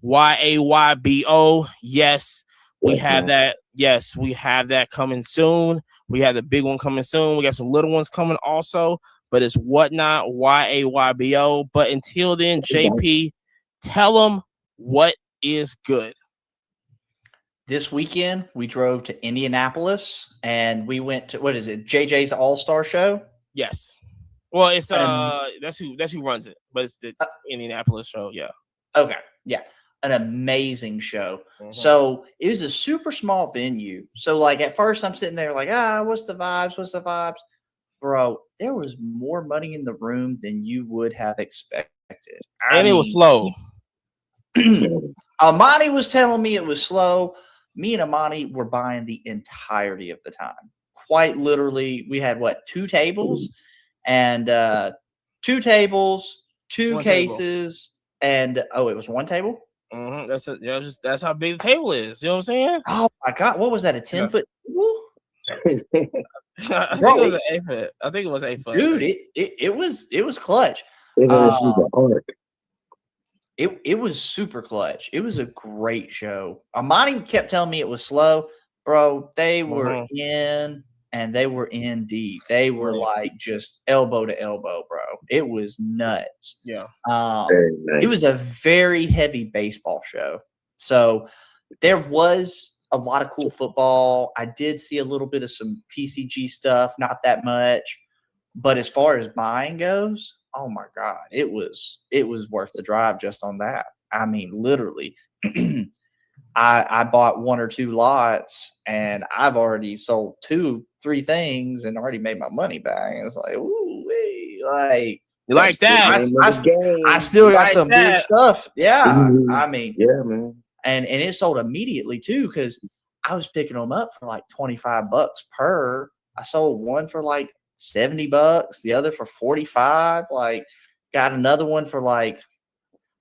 YAYBO. Yes, we have that. Yes, we have that coming soon. We have the big one coming soon. We got some little ones coming also, but it's Whatnot, YAYBO. But until then, JP, tell them what is good. This weekend, we drove to Indianapolis, and we went to, what is it, JJ's All-Star Show? Yes. Well, it's that's who runs it, but it's the Indianapolis show. Yeah. Okay. Yeah. An amazing show. Mm-hmm. So it was a super small venue. So like at first I'm sitting there like, what's the vibes? Bro, there was more money in the room than you would have expected. It was slow. Amani was telling me it was slow. Me and Amani were buying the entirety of the time. Quite literally, we had 2 tables and 2 tables, 2 cases, and it was 1 table. Mm-hmm. That's it. Yeah, that's how big the table is. You know what I'm saying? Oh my God, what was that? A 10-foot table? I think it was an 8-foot. I think it was 8 foot. Dude, it was clutch. It was super clutch. It was a great show. Amani kept telling me it was slow, bro. They were in and they were in deep. They were like just elbow to elbow, bro. It was nuts. Yeah. Very It was nice. a very heavy baseball show. So there was a lot of cool football. I did see a little bit of some TCG stuff, not that much. But as far as buying goes, oh my God, it was worth the drive just on that. I mean, literally. I bought 1 or 2 lots and I've already sold 2, 3 things and already made my money back. And it's like, ooh, wee, like You like that? I still got like some that. big stuff. Yeah. Mhm. I mean, Yeah, man. and it sold immediately too, because I was picking them up for like $25 per. I sold one for like $70, the other for 45. Like, got another one for like,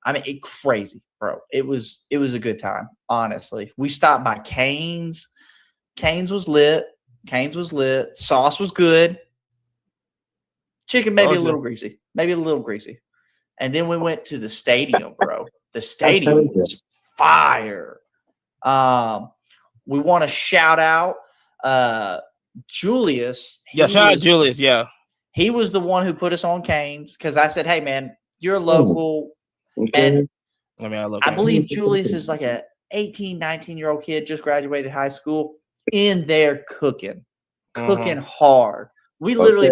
I mean, crazy, bro. It was a good time, honestly. We stopped by Cane's. Cane's was lit. Sauce was good. Chicken maybe a little greasy. And then we went to the stadium, bro. The stadium was fire. We want to shout out Julius. Yeah, shout out Julius. Yeah. He was the one who put us on Cane's because I said, hey, man, you're local. And I believe Julius is like a 18, 19-year-old kid, just graduated high school, in there cooking hard. We literally,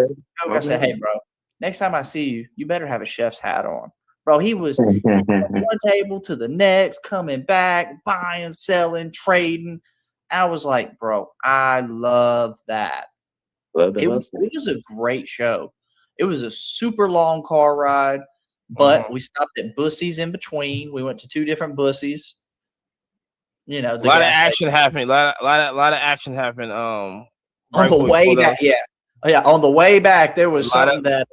I said, hey, bro, next time I see you, you better have a chef's hat on. Bro, he was from one table to the next, coming back, buying, selling, trading. I was like, bro, I love that. It was a great show. It was a super long car ride. But we stopped at Bussey's in between. We went to 2 different Bussey's. You know, a lot of action happened. A lot of action happened. On the way back, on the way back, there was something that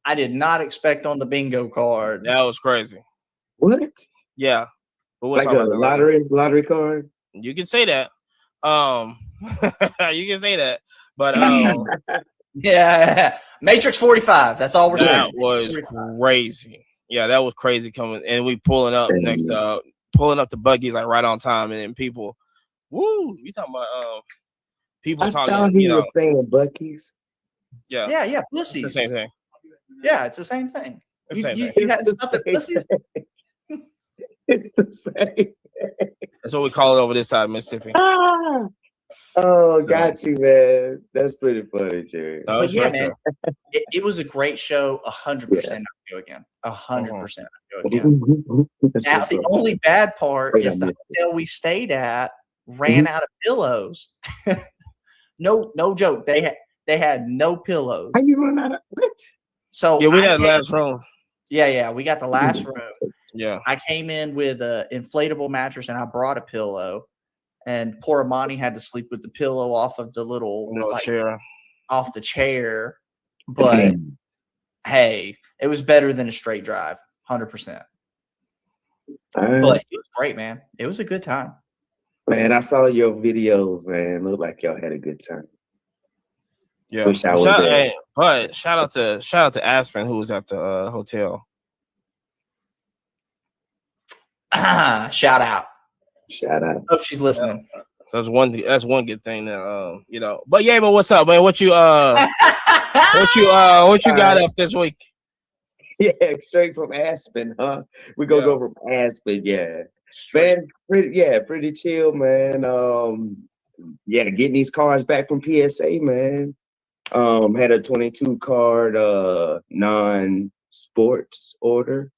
I did not expect on the bingo card. That was crazy. What? Yeah, but like a lottery card. You can say that. You can say that, but yeah, Matrix 45. That's all we're saying. That was crazy. Yeah, that was crazy coming, and we pulling up pulling up the buggy like right on time, and then people, woo! You talking about people talking? I thought he was saying Buc-ee's. Yeah, Buc-ee's. The same thing. Yeah, it's the same thing. You had stuff at Buc-ee's. It's the same. That's what we call it over this side of Mississippi. Oh, got you, man. That's pretty funny, Jerry. But yeah, man, it was a great show. 100% I'd go again. 100% I'd go again. Now, the only bad part is the hotel we stayed at ran out of pillows. No joke. They had no pillows. How you run out of what? So yeah, we got the last room. Yeah, we got the last room. Yeah, I came in with an inflatable mattress and I brought a pillow. And poor Amani had to sleep with the pillow off of the little chair. Off the chair. But hey, it was better than a straight drive, 100%. But it was great, man. It was a good time. Man, I saw your videos, man. Looked like y'all had a good time. Yeah. Wish I was there. But shout out to Aspen, who was at the hotel. Shout out. Hope she's listening. That's one good thing that you know. But yeah, but what's up, man? What you got up this week? Yeah, straight from Aspen, huh? We gonna go from Aspen, yeah. Man, pretty chill, man. Getting these cars back from PSA, man. Had a 22 card non-sports order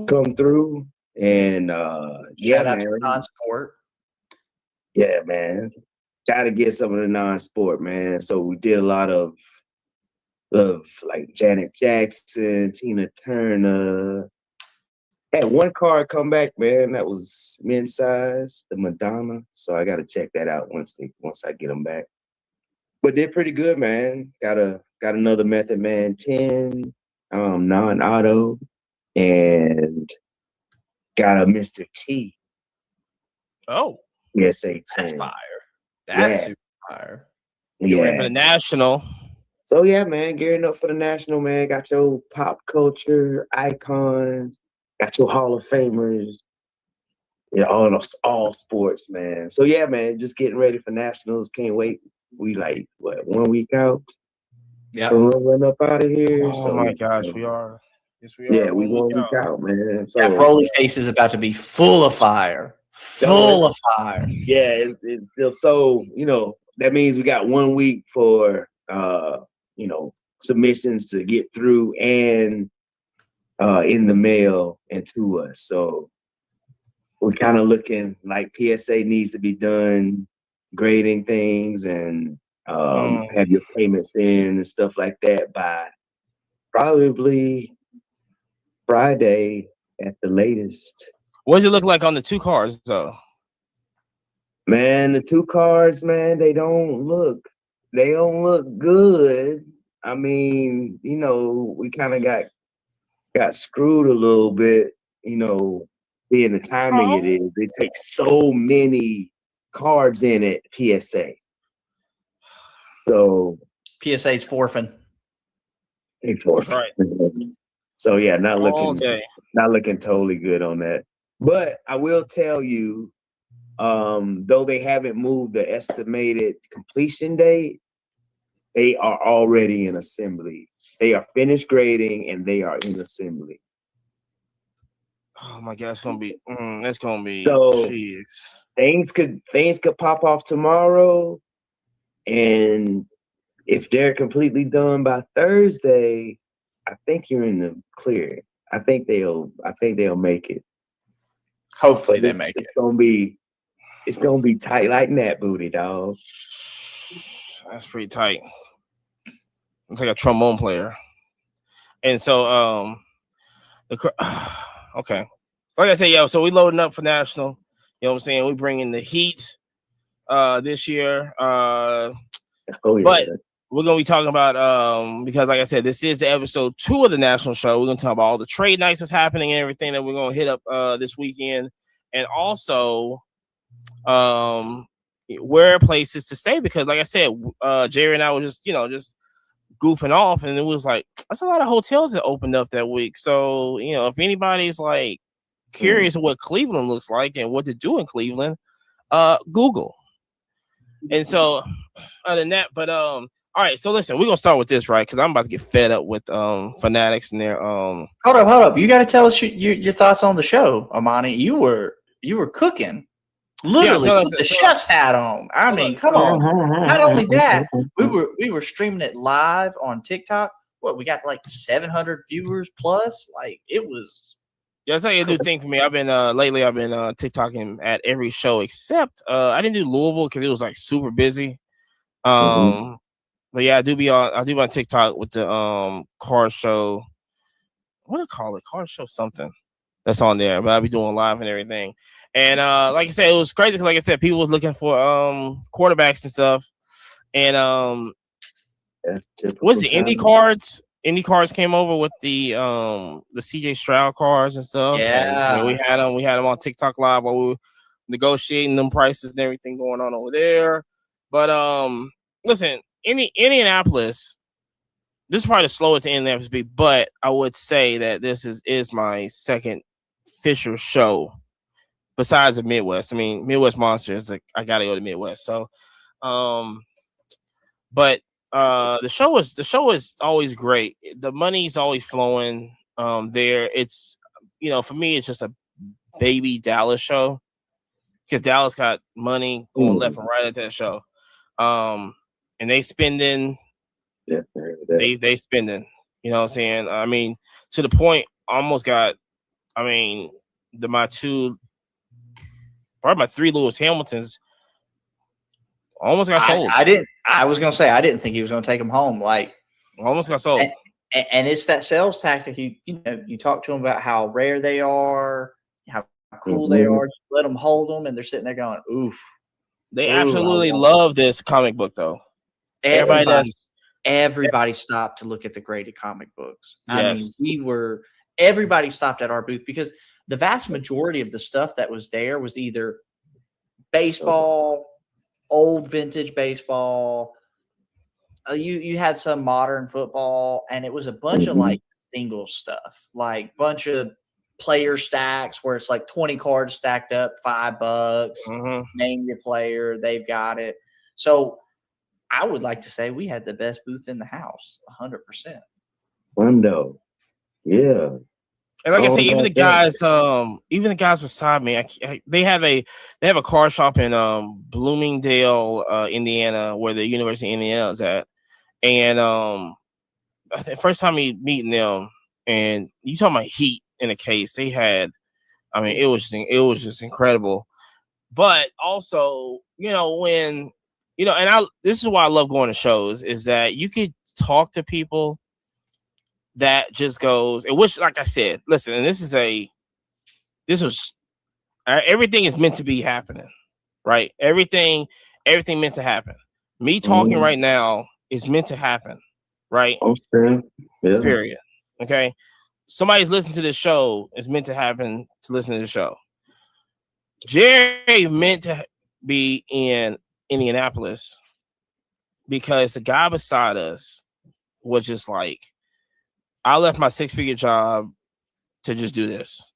come through. And man. Non-sport. Yeah, man. Gotta get some of the non-sport, man. So we did a lot of like Janet Jackson, Tina Turner. Had one card come back, man. That was men's size, the Madonna. So I gotta check that out once I get them back. But they're pretty good, man. Got another Method Man 10, non-auto, and got a Mr. T. Oh. Yes, that's fire. That's super fire. You're ready for the national. So yeah, man, gearing up for the national, man. Got your pop culture icons, got your Hall of Famers, all sports, man. So yeah, man, just getting ready for nationals. Can't wait we like what 1 week out Yeah. from rolling up out of here. Oh So my gosh, we are. Yes, we yeah, are. we 1 week 1 week out. out, man. That So rolling case is about to be full of fire. Full of fire. yeah, it's so that means we got 1 week for submissions to get through and in the mail and to us. So we're kind of looking like PSA needs to be done, grading things and have your payments in and stuff like that by probably Friday at the latest. What does it look like on the 2 cards though? Man, the 2 cards, man, they don't look good. I mean, we kind of got screwed a little bit, being the timing it is. They take so many cards in it, PSA. So PSA's forfeiting. That's right. So yeah, not All day. looking totally good on that. But I will tell you, though they haven't moved the estimated completion date, they are already in assembly. They are finished grading and they are in assembly. Oh my God, it's gonna be. That's gonna be. So jeez. things could pop off tomorrow, and if they're completely done by Thursday, I think you're in the clear. I think they'll make it. Hopefully But they make it. It's gonna be tight like that booty, dog. That's pretty tight. It's like a trombone player. And so, okay. Like I said, so we loading up for national. You know what I'm saying? We bringing the heat this year. But we're gonna be talking about because like I said, this is the episode 2 of the national show. We're gonna talk about all the trade nights that's happening and everything that we're gonna hit up this weekend, and also where places to stay, because like I said, Jerry and I were just goofing off, and it was like that's a lot of hotels that opened up that week. So if anybody's like curious what Cleveland looks like and what to do in Cleveland, Google. And so other than that, but all right, so listen, we're gonna start with this, right? Because I'm about to get fed up with Fanatics and their Hold up. You gotta tell us your thoughts on the show, Amani. You were cooking. Literally put the chef's hat on. I mean, come on. Not only that, we were streaming it live on TikTok. What, we got like 700 viewers plus? Like, it was. Yeah, that's like a new thing for me. I've been lately I've been TikToking at every show except I didn't do Louisville because it was like super busy. But yeah, I do on TikTok with the car show. What do I call it? Car show something that's on there. But I'll be doing live and everything. And like I said, it was crazy because like I said, people was looking for quarterbacks and stuff. And what's the Indy cards? Indy cards came over with the CJ Stroud cards and stuff. Yeah. And, we had them on TikTok live while we were negotiating them prices and everything going on over there. But listen, Indianapolis, this is probably the slowest Indianapolis be, but I would say that this is my second Fisher show besides the Midwest. I mean, Midwest Monsters, like I gotta go to Midwest. So but the show is always great. The money's always flowing there. It's for me it's just a baby Dallas show because Dallas got money going left and right at that show. And they spending they spending, you know what I'm saying? I mean, to the point almost got my 3 Lewis Hamiltons almost got sold. I was gonna say I didn't think he was gonna take them home. Like almost got sold. And it's that sales tactic. You talk to them about how rare they are, how cool they are. Just let them hold them, and they're sitting there going, "Oof." They absolutely love this comic book, though. Everybody stopped to look at the graded comic books. Yes. I mean, everybody stopped at our booth because the vast majority of the stuff that was there was either baseball, old vintage baseball. You had some modern football, and it was a bunch of like single stuff, like bunch of player stacks where it's like 20 cards stacked up, $5. Name your player, they've got it. So I would like to say we had the best booth in the house, 100%. Hundo. Yeah. And like I Oh, said, even the that's guys beside me, they have a car shop in Bloomingdale, Indiana, where the University of Indiana is at. And the first time meeting them, and you talking about heat in a case, they had, I mean, it was just incredible. But also, when and this is why I love going to shows, is that you could talk to people that just goes, and which, like I said, listen, and everything is meant to be happening, right? Everything meant to happen. Me talking right now is meant to happen, right? Yeah. Period. Okay. Somebody's listening to this show is meant to happen to listen to the show. Jerry meant to be in Indianapolis because the guy beside us was just like, I left my 6-figure job to just do this,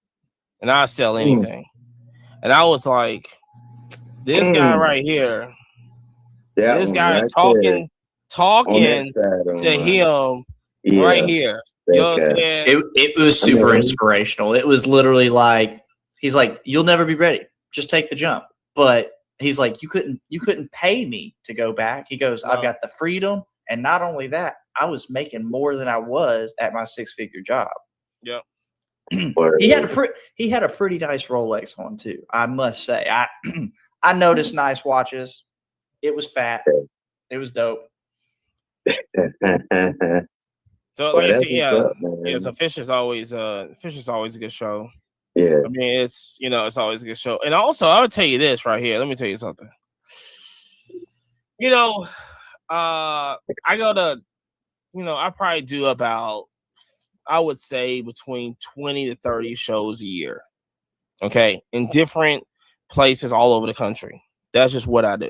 and I'll sell anything. And I was like, this guy right here, this guy right talking to him right here. You know what I'm saying? It was super inspirational. It was literally like, he's like, you'll never be ready. Just take the jump. But he's like, you couldn't pay me to go back. He goes, I've got the freedom. And not only that, I was making more than I was at my 6-figure job. Yep. He had a pretty nice Rolex on too, I must say. I noticed nice watches. It was fat. It was dope. So like I said, so Fish is always a good show. Yeah. I mean, it's always a good show. And also, I would tell you this right here. Let me tell you something. I go to, I probably do about, I would say, between 20 to 30 shows a year. Okay. In different places all over the country. That's just what I do.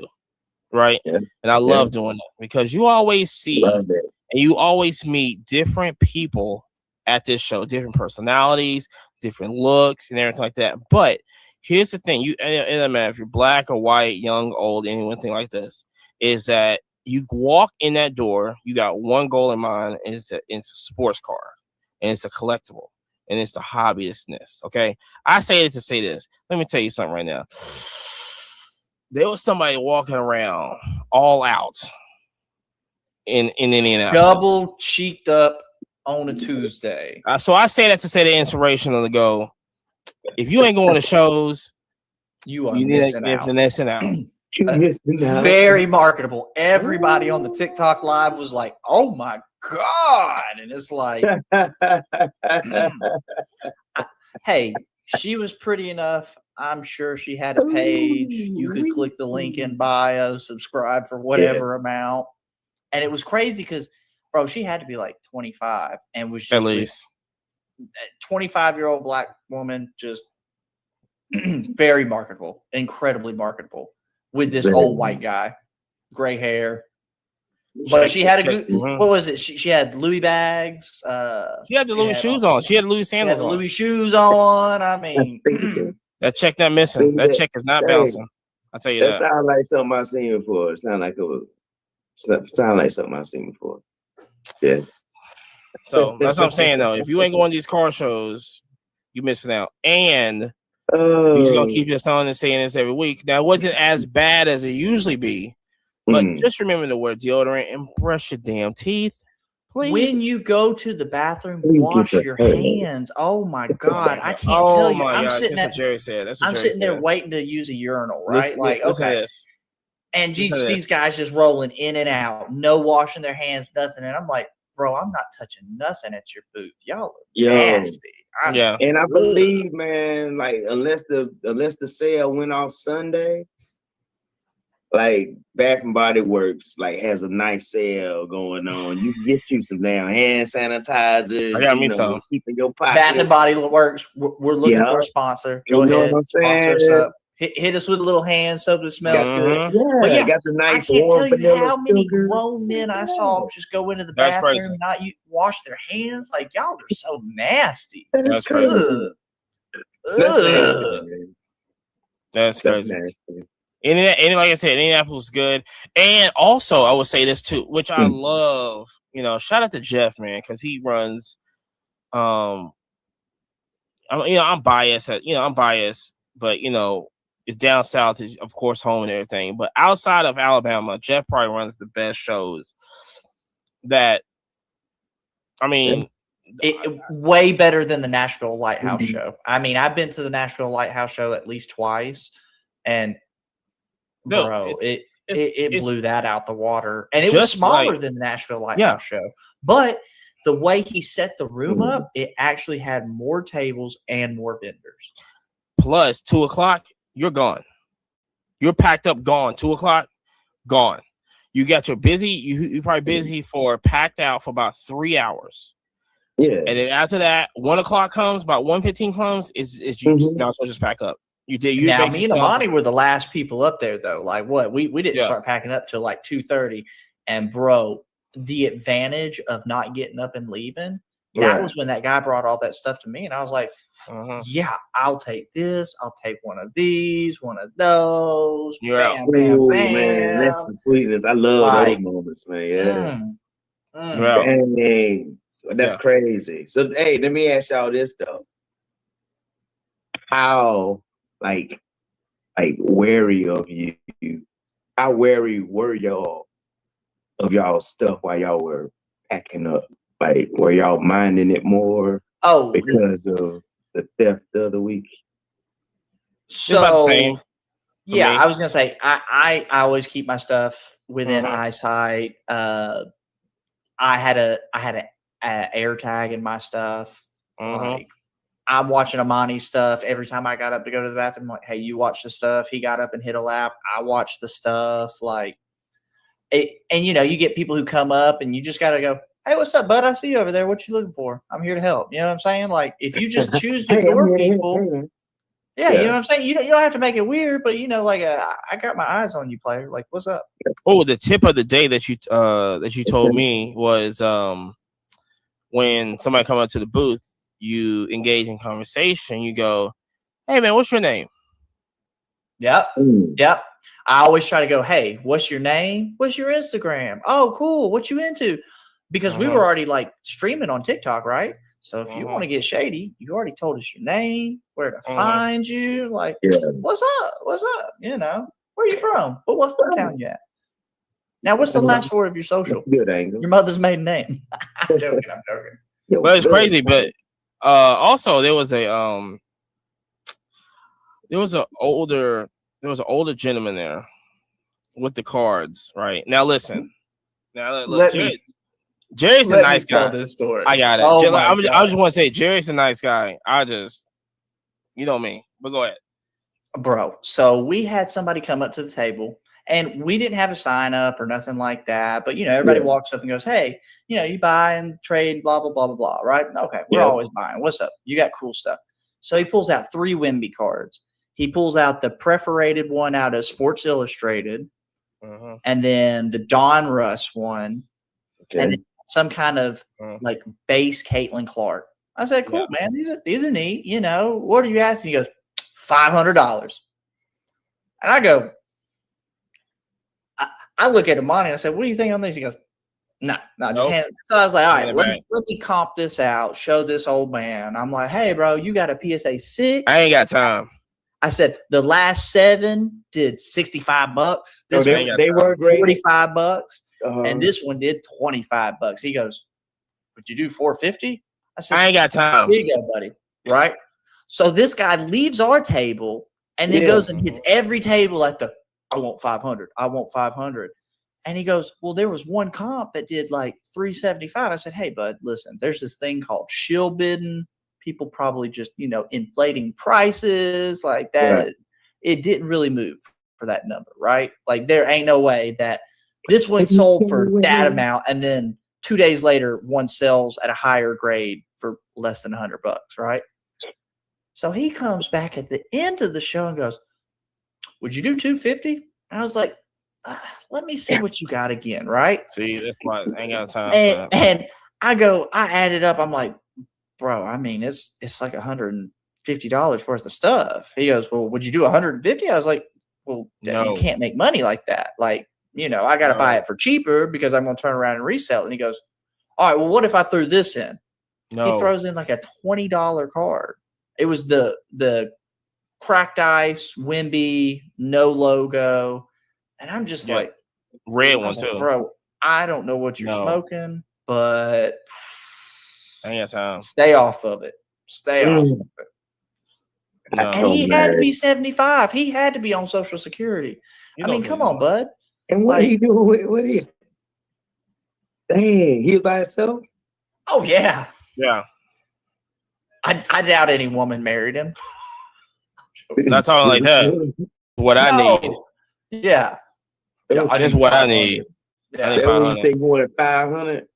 Right. Yeah. And I love doing it because you always see and you always meet different people at this show, different personalities, different looks, and everything like that. But here's the thing: it doesn't matter if you're black or white, young, old, anything like this, is that you walk in that door, you got one goal in mind, and it's a sports car, and it's a collectible, and it's the hobbyistness. Okay, I say it to say this. Let me tell you something right now. There was somebody walking around all out in Indianapolis, double cheeked up on a Tuesday. So I say that to say the inspirational to go. If you ain't going to shows, you are missing out. Very marketable. Everybody on the TikTok live was like, "Oh my god!" And it's like, hey, she was pretty enough. I'm sure she had a page. You could click the link in bio, subscribe for whatever amount. And it was crazy because, bro, she had to be like 25 and was just at least 25-year-old black woman, just very marketable, incredibly marketable with this old white guy, gray hair. But she had a good, what was it? She had Louis bags. She had the Louis shoes on. She had Louis sandals on. Louis shoes on. I mean, that check not missing. That check is not bouncing. I'll tell you that. That sounds like something I've seen before. It sounds like something I've seen before. Yes. So that's what I'm saying though. If you ain't going to these car shows, you missing out. And you're just gonna keep this on and saying this every week. Now it wasn't as bad as it usually be, but just remember to wear deodorant and brush your damn teeth. Please. When you go to the bathroom, wash your hands. Oh my god, I can't tell you. I'm sitting That's what Jerry said. I'm sitting there waiting to use a urinal, right? Listen to this. And these guys just rolling in and out, no washing their hands, nothing. And I'm like, bro, I'm not touching nothing at your booth. Y'all are nasty. And I believe, man, like unless the sale went off Sunday, like Bath and Body Works like has a nice sale going on. You can get you some damn hand sanitizer. I got me some. Keep in your pocket. Bath and Body Works. We're looking for a sponsor. Go ahead. Sponsor us up. Hit us with a little hand soap that smells good. Yeah, got the nice. I can't tell you how many grown men I saw just go into the bathroom and not wash their hands. Like, y'all are so nasty. That's crazy. That's crazy. And like I said, Indianapolis is good. And also, I would say this too, which I love. Shout out to Jeff, man, because he runs. I'm biased. I'm biased, but it's down south is of course home and everything. But outside of Alabama, Jeff probably runs the best shows. That, I mean. Way better than the Nashville Lighthouse show. I mean, I've been to the Nashville Lighthouse show at least twice, and it blew that out the water. And it was smaller than the Nashville Lighthouse show. But the way he set the room up, it actually had more tables and more vendors. Plus, 2:00, you're gone. You're packed up, gone. 2:00, gone. You got your busy. You're probably busy for packed out for about 3 hours. Yeah. And then after that, 1:00 comes, about 1:15 comes, is you now so just pack up. You did. Now, me and Amani were the last people up there, though. Like, what? We didn't start packing up till like 2:30. And, bro, the advantage of not getting up and leaving, that was when that guy brought all that stuff to me. And I was like, yeah, I'll take this. I'll take one of these, one of those. Yeah. Bam, Man, that's the sweetness. I love those moments, man. Yeah. Dang. That's crazy. So, hey, let me ask y'all this, though. How, like wary of you? How wary were y'all of y'all stuff while y'all were packing up? Like, were y'all minding it more? Because of the theft the other week? So, about the same. Yeah, I was gonna say I always keep my stuff within eyesight. I had a air tag in my stuff. Like, I'm watching Amani's stuff every time I got up to go to the bathroom. I'm like, hey, you watch the stuff. He got up and hit a lap. I watched the stuff. Like, and you get people who come up and you just gotta go, hey, what's up, bud? I see you over there. What you looking for? I'm here to help. You know what I'm saying? Like, if you just choose to ignore people, you know what I'm saying? You don't have to make it weird, but like I got my eyes on you, player. Like, what's up? Oh, the tip of the day that you told me was when somebody come up to the booth, you engage in conversation. You go, hey man, what's your name? Yep. I always try to go, hey, what's your name? What's your Instagram? Oh, cool. What you into? Because we were already like streaming on TikTok, right? So if you want to get shady, you already told us your name, where to find you. Like, what's up? What's up? Where you from? What town you at? Now, what's the last word of your social? Good angle. Your mother's maiden name. I'm joking. But it's crazy. But also there was an older gentleman there with the cards. Right now, listen. Now look, Jerry's a nice guy. This story. I got it. I just want to say Jerry's a nice guy. You know me. But go ahead, bro. So we had somebody come up to the table. And we didn't have a sign up or nothing like that. But, everybody walks up and goes, hey, you buy and trade, blah, blah, blah, blah, blah, right? Okay, we're always buying. What's up? You got cool stuff. So he pulls out 3 Wemby cards. He pulls out the perforated one out of Sports Illustrated, and then the Don Russ one, and then some kind of, like, base Caitlin Clark. I said, cool, man. These are neat. What are you asking? He goes, $500. And I go, I look at Amani and I said, what do you think on these? He goes, no, just hand it. So I was like, all right, let me comp this out, show this old man. I'm like, hey, bro, you got a PSA 6? I ain't got time. I said, the last 7 did $65. This they were great. $45. And this one did $25. He goes, would you do $450? I said, I ain't got time. Here you go, buddy. Right? So this guy leaves our table and then goes and hits every table at the, I want 500. I want 500. And he goes, well, there was one comp that did like 375. I said, hey, bud, listen, there's this thing called shill bidding. People probably just, inflating prices like that. Right. It didn't really move for that number, right? Like, there ain't no way that this one sold for that amount. And then 2 days later, one sells at a higher grade for less than $100, right? So he comes back at the end of the show and goes, would you do 250? I was like, let me see what you got again, right? See, that's why I ain't got time. And I added up. I'm like, bro, I mean, it's like $150 worth of stuff. He goes, well, would you do 150? I was like, well, No. you can't make money like that. Like, I got to buy it for cheaper because I'm going to turn around and resell it. And he goes, all right, well, what if I threw this in? No. He throws in like a $20 card. It was the cracked ice, Wimby, no logo. And I'm just like, red one too. Bro, I don't know what you're smoking, but I ain't got time. Stay off of it. Stay off of it. No. And he had to be 75. He had to be on Social Security. Come on, bud. And what are you doing? What are you? Dang, he was by himself? Oh, yeah. Yeah. I doubt any woman married him. Not talking like that. What I need. Yeah. That's what I need. Yeah. I need 500. They more than 500.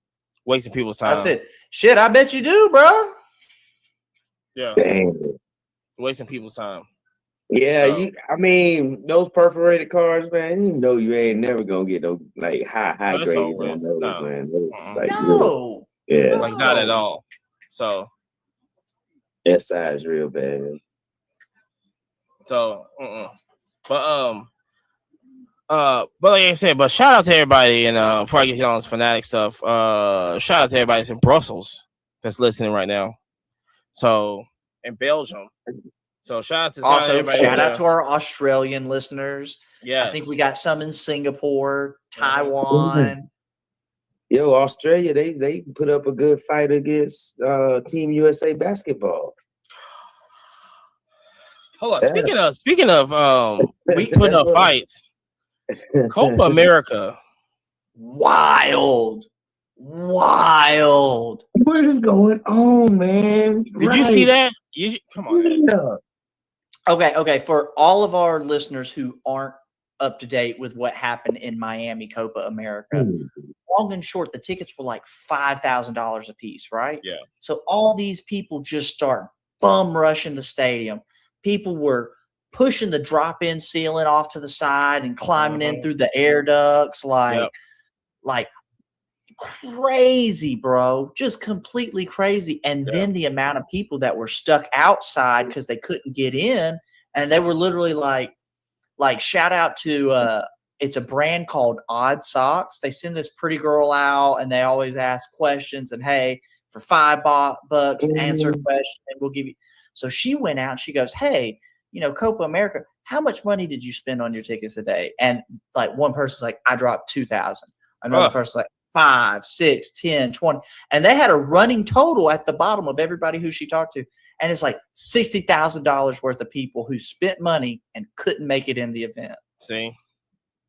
Wasting people's time. I said, shit, I bet you do, bro. Yeah. Dang. Wasting people's time. Yeah, So, those perforated cars, man, you know you ain't never gonna get no like high that's grades all on red. those, No. man. Those is like No. yeah, like not at all. So that size real bad. but like I said, but shout out to everybody, and before I get you on this fanatic stuff, shout out to everybody that's in Brussels that's listening right now. So in Belgium. So shout out to everybody. Shout out to our Australian listeners. Yeah, I think we got some in Singapore, Taiwan. Yo, Australia, they put up a good fight against Team USA basketball. Hold on. Speaking of we put up fights. Copa America. Wild. What is going on, man? Did you see that? Come on, man. Yeah. Okay. For all of our listeners who aren't up to date with what happened in Miami Copa America, long and short, the tickets were like $5,000 a piece, right? Yeah. So all these people just start bum rushing the stadium. People were pushing the drop-in ceiling off to the side and climbing in through the air ducts, like crazy, bro. Just completely crazy. And then the amount of people that were stuck outside because they couldn't get in, and they were literally like shout out to it's a brand called Odd Socks. They send this pretty girl out and they always ask questions, and hey, for $5 answer a question and we'll give you. So she went out and she goes, hey, Copa America, how much money did you spend on your tickets a day? And like one person's like, I dropped $2,000. Another person's like 5, 6, 10, 20. And they had a running total at the bottom of everybody who she talked to. And it's like $60,000 worth of people who spent money and couldn't make it in the event. See?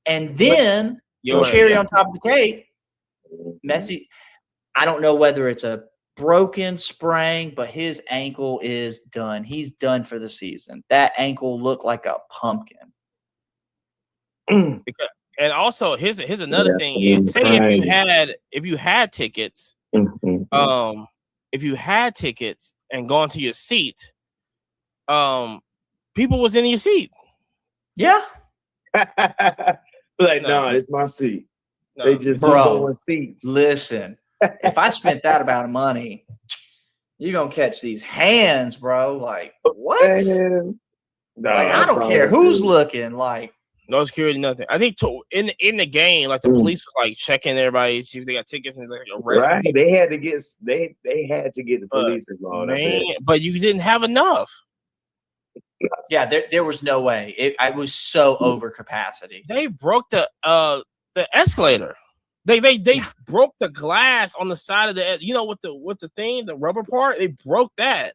And then cherry on top of the cake, Messi, I don't know whether it's a broken sprain, but his ankle is done. He's done for the season. That ankle looked like a pumpkin. And also, here's another thing. Say if you had tickets, if you had tickets and gone to your seat, people was in your seat. Yeah. No, it's my seat. No. They just Bro, seats. Listen, if I spent that amount of money, you're gonna catch these hands, bro. Like what? No, I don't care who's looking. Like no security, nothing. I think in the game, like the police was like checking everybody, see if they got tickets, and like arresting. Right, they had to get the police involved. Man, but you didn't have enough. Yeah, there was no way. I was so over capacity. They broke the escalator. They broke the glass on the side of the thing, the rubber part. They broke that.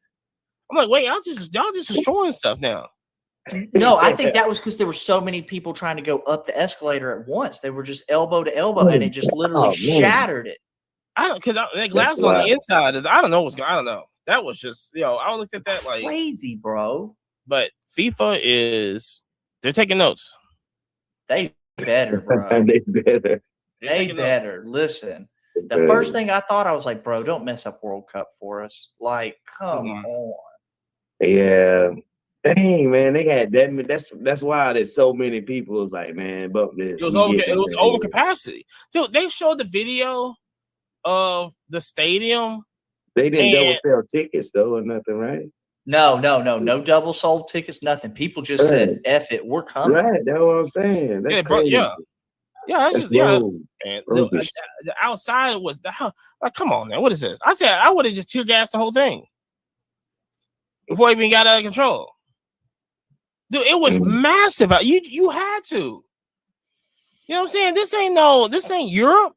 I'm like, wait, y'all just destroying stuff now. No, I think that was because there were so many people trying to go up the escalator at once. They were just elbow to elbow, and it just literally shattered it. I don't, because that glass was on the inside. I don't know what's going. I don't know. That was just I looked at that like crazy, bro. But FIFA they're taking notes. They better, bro. They better. Listen, the first thing I thought, I was like, bro, don't mess up World Cup for us. Like, come on. Yeah. Dang, man, they had that. That's why there's so many people was like, man, bump this. It was over capacity. Dude, they showed the video of the stadium. They didn't double sell tickets though or nothing, right? No double sold tickets, nothing. People just said, "F it, we're coming." Right, that's what I'm saying. That's Yeah, bro, crazy. yeah. Yeah, that's That's just yeah. rogue. And Roguish. the outside was the hell. Like, come on, man, what is this? I said I would have just tear gassed the whole thing before it even got out of control. Dude, it was massive. You had to. You know what I'm saying? This ain't Europe.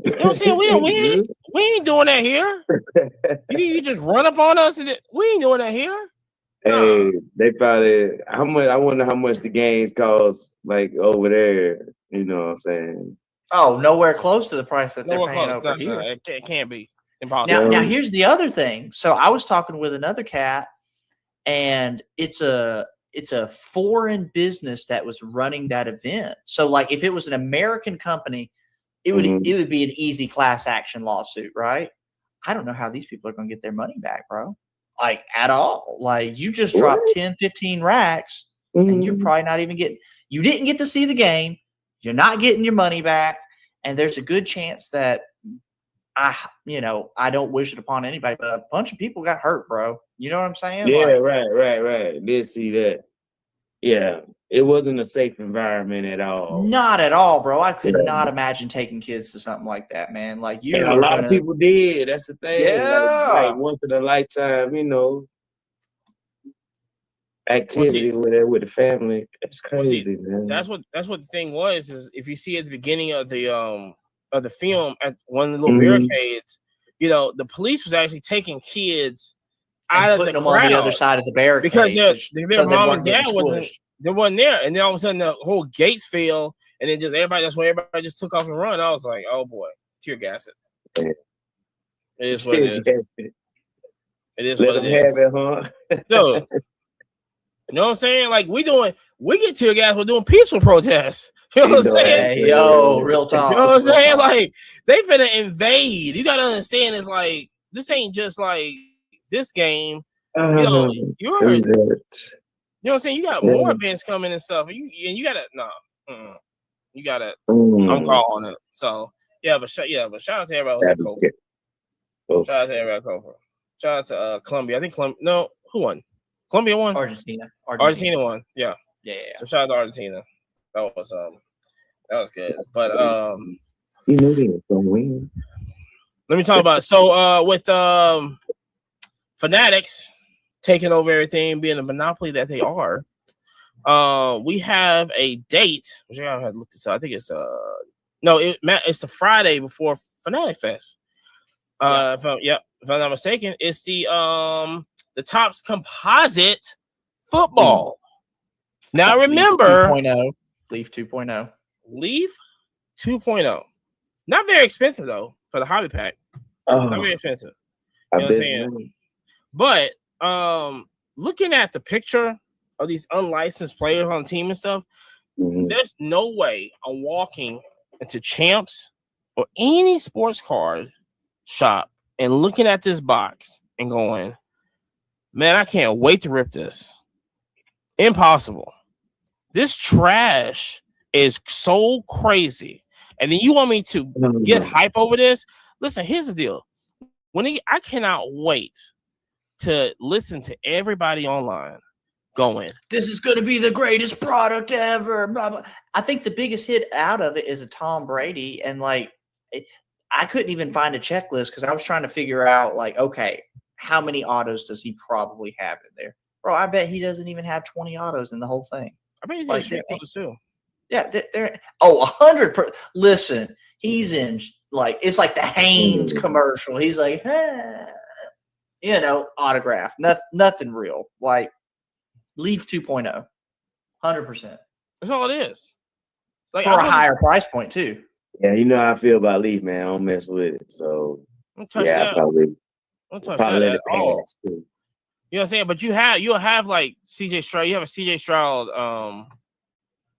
You know what I'm saying? We ain't doing that here. You just run up on us and we ain't doing that here. Hey, they probably how much? I wonder how much the games cost, like over there. You know what I'm saying? Oh, nowhere close to the price that they're Nowhere paying close. over No, here. it can't be impossible. Now, here's the other thing. So I was talking with another cat, and it's a foreign business that was running that event. So, like, if it was an American company, it would be an easy class action lawsuit, right? I don't know how these people are going to get their money back, bro. Like, at all. Like, you just dropped 10, 15 racks, and you're probably not even getting. You didn't get to see the game. You're not getting your money back, and there's a good chance that I don't wish it upon anybody, but a bunch of people got hurt, bro. You know what I'm saying? Yeah, Like, right. Did see that. Yeah, it wasn't a safe environment at all. not at all, bro. I could not imagine taking kids to something like that, man. Like, you And a lot of people did. That's the thing. Yeah. Like once in a lifetime, activity with the family. That's crazy, man. That's what the thing was. Is if you see at the beginning of the film at one of the little barricades, the police was actually taking kids out of the them crowd on the other side of the barricade because their mom and dad wasn't there, and then all of a sudden the whole gates fell, and then everybody just took off and run. I was like, oh boy, tear gas it. Yeah. It is what it is. It is Let what them it is. have it, huh? Dude, you know what I'm saying? Like we get tear gas. We're doing peaceful protests. You know what I'm saying? Hey, yo, real talk. You know what I'm saying? Like they finna invade. You gotta understand. It's like this ain't just like this game. You heard. You know what I'm saying? You got more events coming and stuff. You gotta You gotta. I'm calling it. So but shout out to everybody who's at Copa. Shout out to everybody at Copa. Shout out to Colombia. I think Colombia. No, who won? Colombia won. Argentina won. Yeah. So shout out to Argentina. That was good. But they was gonna win. Let me talk about it. So with Fanatics taking over everything, being a monopoly that they are, we have a date. Which I had to look this up. I think it's it's the Friday before Fanatic Fest. If I'm not mistaken, it's the Topps Composite Football. Now remember, Leaf 2.0. Leaf 2.0. Not very expensive though for the hobby pack. Not very expensive. You know what I'm saying? But looking at the picture of these unlicensed players on the team and stuff, there's no way I'm walking into Champs or any sports card shop and looking at this box and going, man, I can't wait to rip this. Impossible. This trash is so crazy. And then you want me to get hype over this? Listen, here's the deal. I cannot wait to listen to everybody online going, this is going to be the greatest product ever. Blah, blah. I think the biggest hit out of it is a Tom Brady. And I couldn't even find a checklist because I was trying to figure out, okay, how many autos does he probably have in there? Bro, I bet he doesn't even have 20 autos in the whole thing. I bet he's in street autos too. Yeah, they're 100%. Listen, he's in it's like the Haynes commercial. He's like, autograph. Nothing real. Like Leaf 2.0. 100%. That's all it is. For a higher price point too. Yeah, you know how I feel about Leaf, man. I don't mess with it. So don't touch that. Probably that at all. Too. You know what I'm saying? But you'll have like CJ Stroud. You have a CJ Stroud.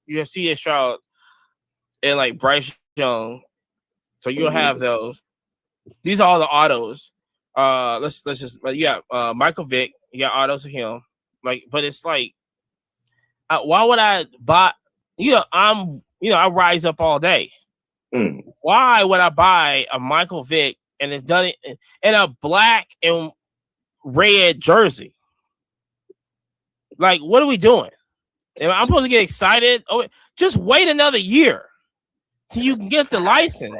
You have CJ Stroud and like Bryce Young. So you'll have those. These are all the autos. Let's just you got Michael Vick. You got autos of him. But it's like, why would I buy? I rise up all day. Why would I buy a Michael Vick and it's done it in a black and red jersey. Like, what are we doing? Am I'm supposed to get excited? Oh, just wait another year till you can get the license.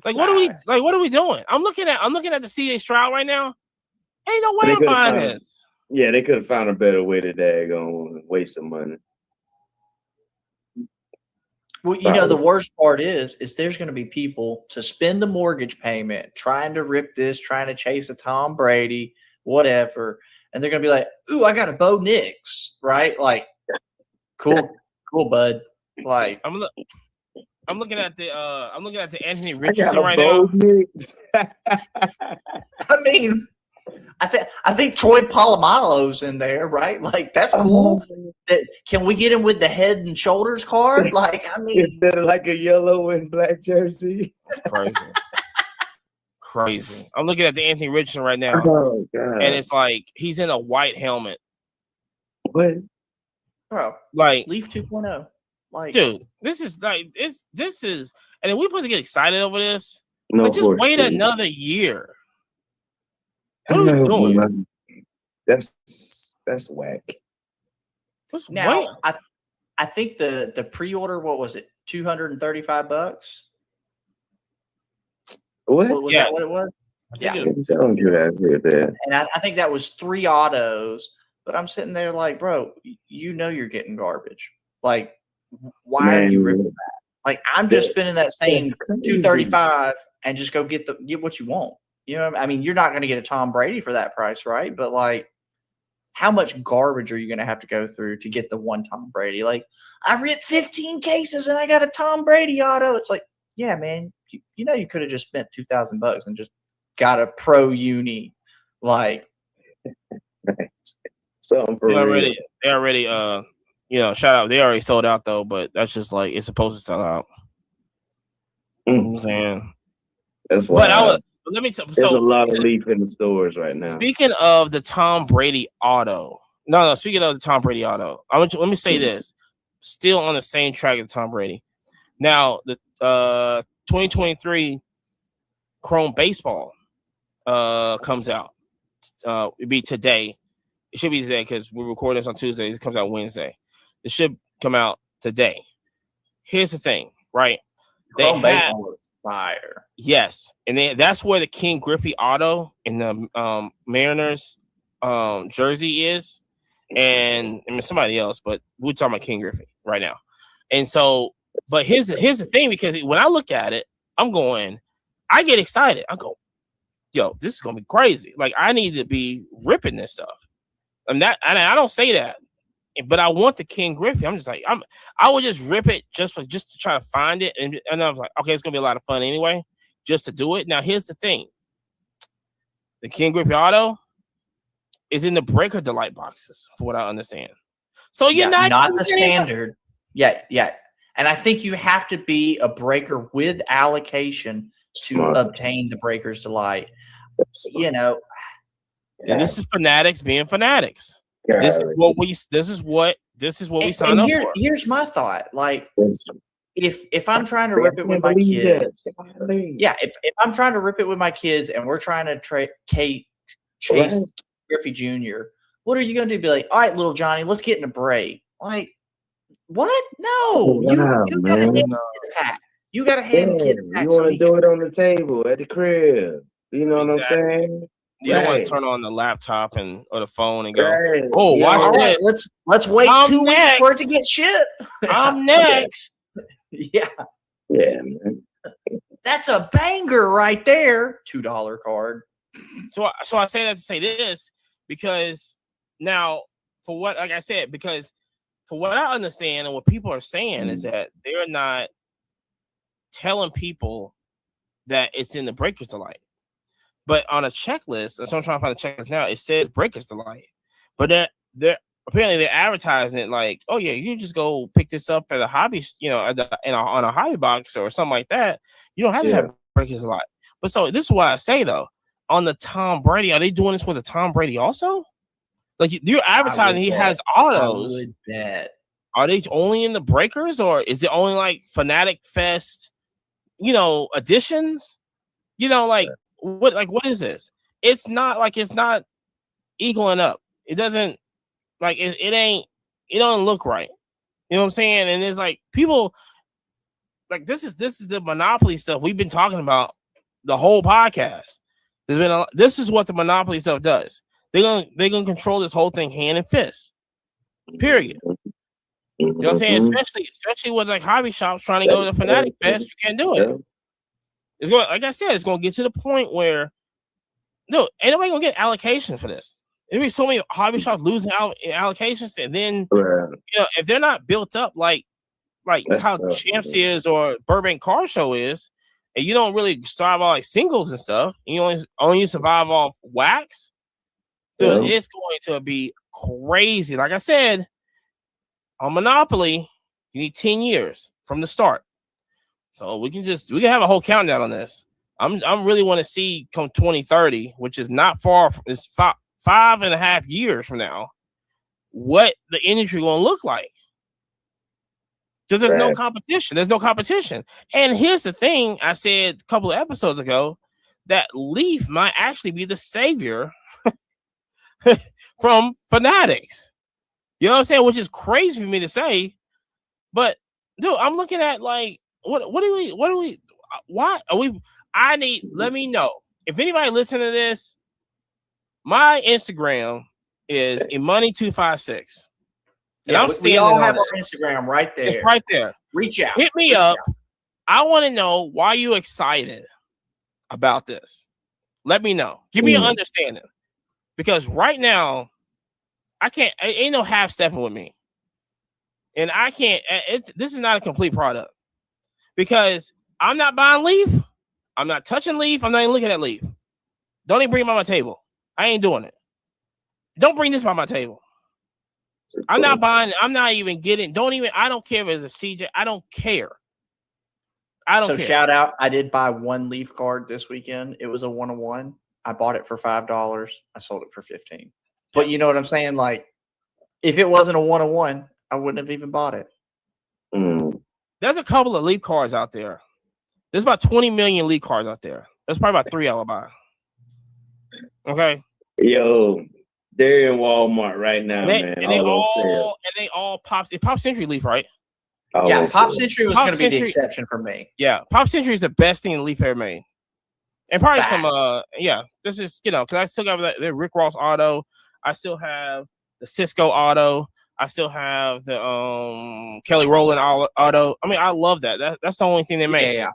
Like, what are we doing? I'm looking at the CJ Stroud right now. Ain't no way I'm buying this. Yeah, they could have found a better way to daggone waste some money. Well, you know, the worst part is there's going to be people to spend the mortgage payment trying to rip this, trying to chase a Tom Brady, whatever. And they're going to be like, ooh, I got a Bo Nix, right? Like, cool, bud. Like, I'm looking at the Anthony Richardson right now. I mean, I think Troy Polamalu's in there, right? Like, that's cool. Can we get him with the Head and Shoulders card? Like, I mean, instead of like a yellow and black jersey. Crazy. I'm looking at the Anthony Richardson right now, Oh god! and it's like he's in a white helmet. What? bro, Like, Leaf 2.0. Like, dude, this is, and then we're supposed to get excited over this. No, Like, just of course, wait dude. another year. What are we doing? That's whack. Just wait. now I think the pre-order, what was it, $235? What? Was Yes. that what it was? I think Yeah. it was- Don't do that here, man. And I think that was 3 autos. But I'm sitting there like, bro, you know you're getting garbage. Like, why are you ripping that? Like, I'm just spending that same $235 and just go get what you want. You know what I mean? You're not going to get a Tom Brady for that price, right? But like, how much garbage are you going to have to go through to get the one Tom Brady? Like, I ripped 15 cases and I got a Tom Brady auto. It's like, yeah, man, you know you could have just spent $2,000 and just got a pro uni. Like, Something for They real. already, shout out. They already sold out though, but that's just like it's supposed to sell out. You know what I'm saying, That's why. but let me tell. There's a lot of Leaf in the stores right now. Speaking of the Tom Brady auto, speaking of the Tom Brady auto, let me say this. Still on the same track as Tom Brady. Now the 2023 Chrome Baseball comes out. It'd be today. It should be today because we're recording this on Tuesday. It comes out Wednesday. It should come out today. Here's the thing, right? Chrome Baseball was fire. Yes, and that's where the King Griffey auto in the Mariners jersey is, and I mean somebody else, but we're talking about King Griffey right now. And so, but here's the thing, because when I look at it, I get excited. I go, yo, this is gonna be crazy. Like, I need to be ripping this stuff. And I don't say that, but I want the King Griffey. I'm just like, I would just rip it just to try to find it, and I was like, okay, it's gonna be a lot of fun anyway, just to do it. Now, here's the thing: the King Griffey auto is in the Breaker Delight boxes, for what I understand. So you're not the standard. Yeah. And I think you have to be a breaker with allocation to obtain the Breaker's Delight. You know. And this is fanatics being fanatics. This is what we signed up for. Here's my thought. Like, if I'm trying to rip it with my kids, if I'm trying to rip it with my kids and we're trying to chase Griffey Jr., what are you going to do? Be like, all right, little Johnny, let's get in a break. Like, what? No, you got to hand the pack. You got to hand the kid a pack. You want to do it on the table at the crib. You know what I'm saying? You don't want to turn on the laptop or the phone and go, oh, watch this. Let's wait 2 weeks for it to get shipped. I'm next. Yeah, man. That's a banger right there. $2 card. So I say that to say this, because now, for what I understand and what people are saying is that they're not telling people that it's in the Breaker's Delight. But on a checklist, that's what I'm trying to find a checklist now. It says Breaker's Delight, but they're advertising it like, oh yeah, you just go pick this up at a hobby, on a hobby box or something like that. You don't have to have Breaker's Delight. But so this is what I say though. On the Tom Brady, are they doing this with the Tom Brady also? Like, you're advertising he has autos. I would bet. Are they only in the Breakers, or is it only like Fanatic Fest, editions? What is this? It's not equaling up. It doesn't like it don't look right. You know what I'm saying? And there's like people like this is the monopoly stuff we've been talking about the whole podcast. This is what the monopoly stuff does. They're gonna control this whole thing hand and fist. Period. You know what I'm saying? Especially with like hobby shops trying to go to the Fanatic Fest, you can't do it. It's going, like I said, it's gonna get to the point where no, ain't nobody gonna get allocation for this. There'll be so many hobby shops losing allocations, and then if they're not built up like how Champs is or Burbank Car Show is, and you don't really start off like singles and stuff, you only survive off wax, dude, it's going to be crazy. Like I said, on Monopoly, you need 10 years from the start. So we can have a whole countdown on this. I'm really want to see come 2030, which is not far from, it's 5.5 years from now, what the industry gonna look like. Because there's no competition. There's no competition. And here's the thing I said a couple of episodes ago, that Leaf might actually be the savior from Fanatics. You know what I'm saying? Which is crazy for me to say. But dude, I'm looking at like why are we let me know. If anybody listening to this, my Instagram is Imani256. And I'm we all have our Instagram right there. It's right there. Reach out. Hit me up. I want to know why you excited about this. Let me know. Give me an understanding. Because right now, ain't no half stepping with me. And I can't, this is not a complete product. Because I'm not buying Leaf. I'm not touching Leaf. I'm not even looking at Leaf. Don't even bring it by my table. I ain't doing it. Don't bring this by my table. I'm not buying. I'm not even getting. I don't care if it's a CJ. I don't care. So shout out. I did buy one Leaf card this weekend. It was a 1-on-1. I bought it for $5. I sold it for $15. But you know what I'm saying? Like, if it wasn't a 1-on-1, I wouldn't have even bought it. There's a couple of Leaf cards out there. There's about 20 million Leaf cards out there. There's probably about 3 I will buy. Okay. Yo, they're in Walmart right now, man. And they all Pop Century Leaf, right? Yeah, Pop Century was going to be the exception for me. Yeah, Pop Century is the best thing Leaf ever made. And probably this is, because I still got the Rick Ross auto. I still have the Cisco auto. I still have the Kelly Rowland auto. I mean, I love that. That's the only thing they made. Yeah.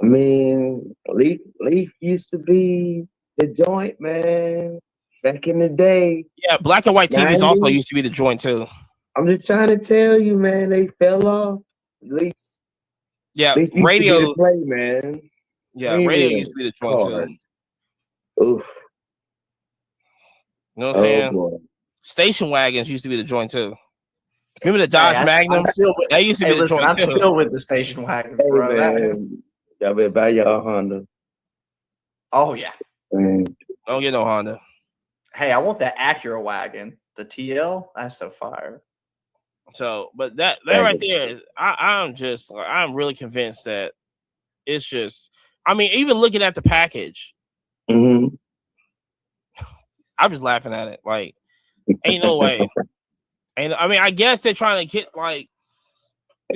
I mean, Leaf used to be the joint, man. Back in the day. Yeah, black and white TVs also used to be the joint too. I'm just trying to tell you, man, they fell off. Leaf radio used to be the play, man. Yeah, radio used to be the joint too. Oof. You know what I'm saying? Boy. Station wagons used to be the joint too. Remember the Dodge Magnum? That used to be the joint I'm too. still with the station wagon, bro. Man. Y'all better buy y'all Honda. Oh yeah. Man. Don't get no Honda. Hey, I want that Acura wagon. The TL, that's so fire. So, but that right there, I'm really convinced that it's just. I mean, even looking at the package, Mm-hmm. I'm just laughing at it. Like, ain't no way. And I mean, I guess they're trying to get like,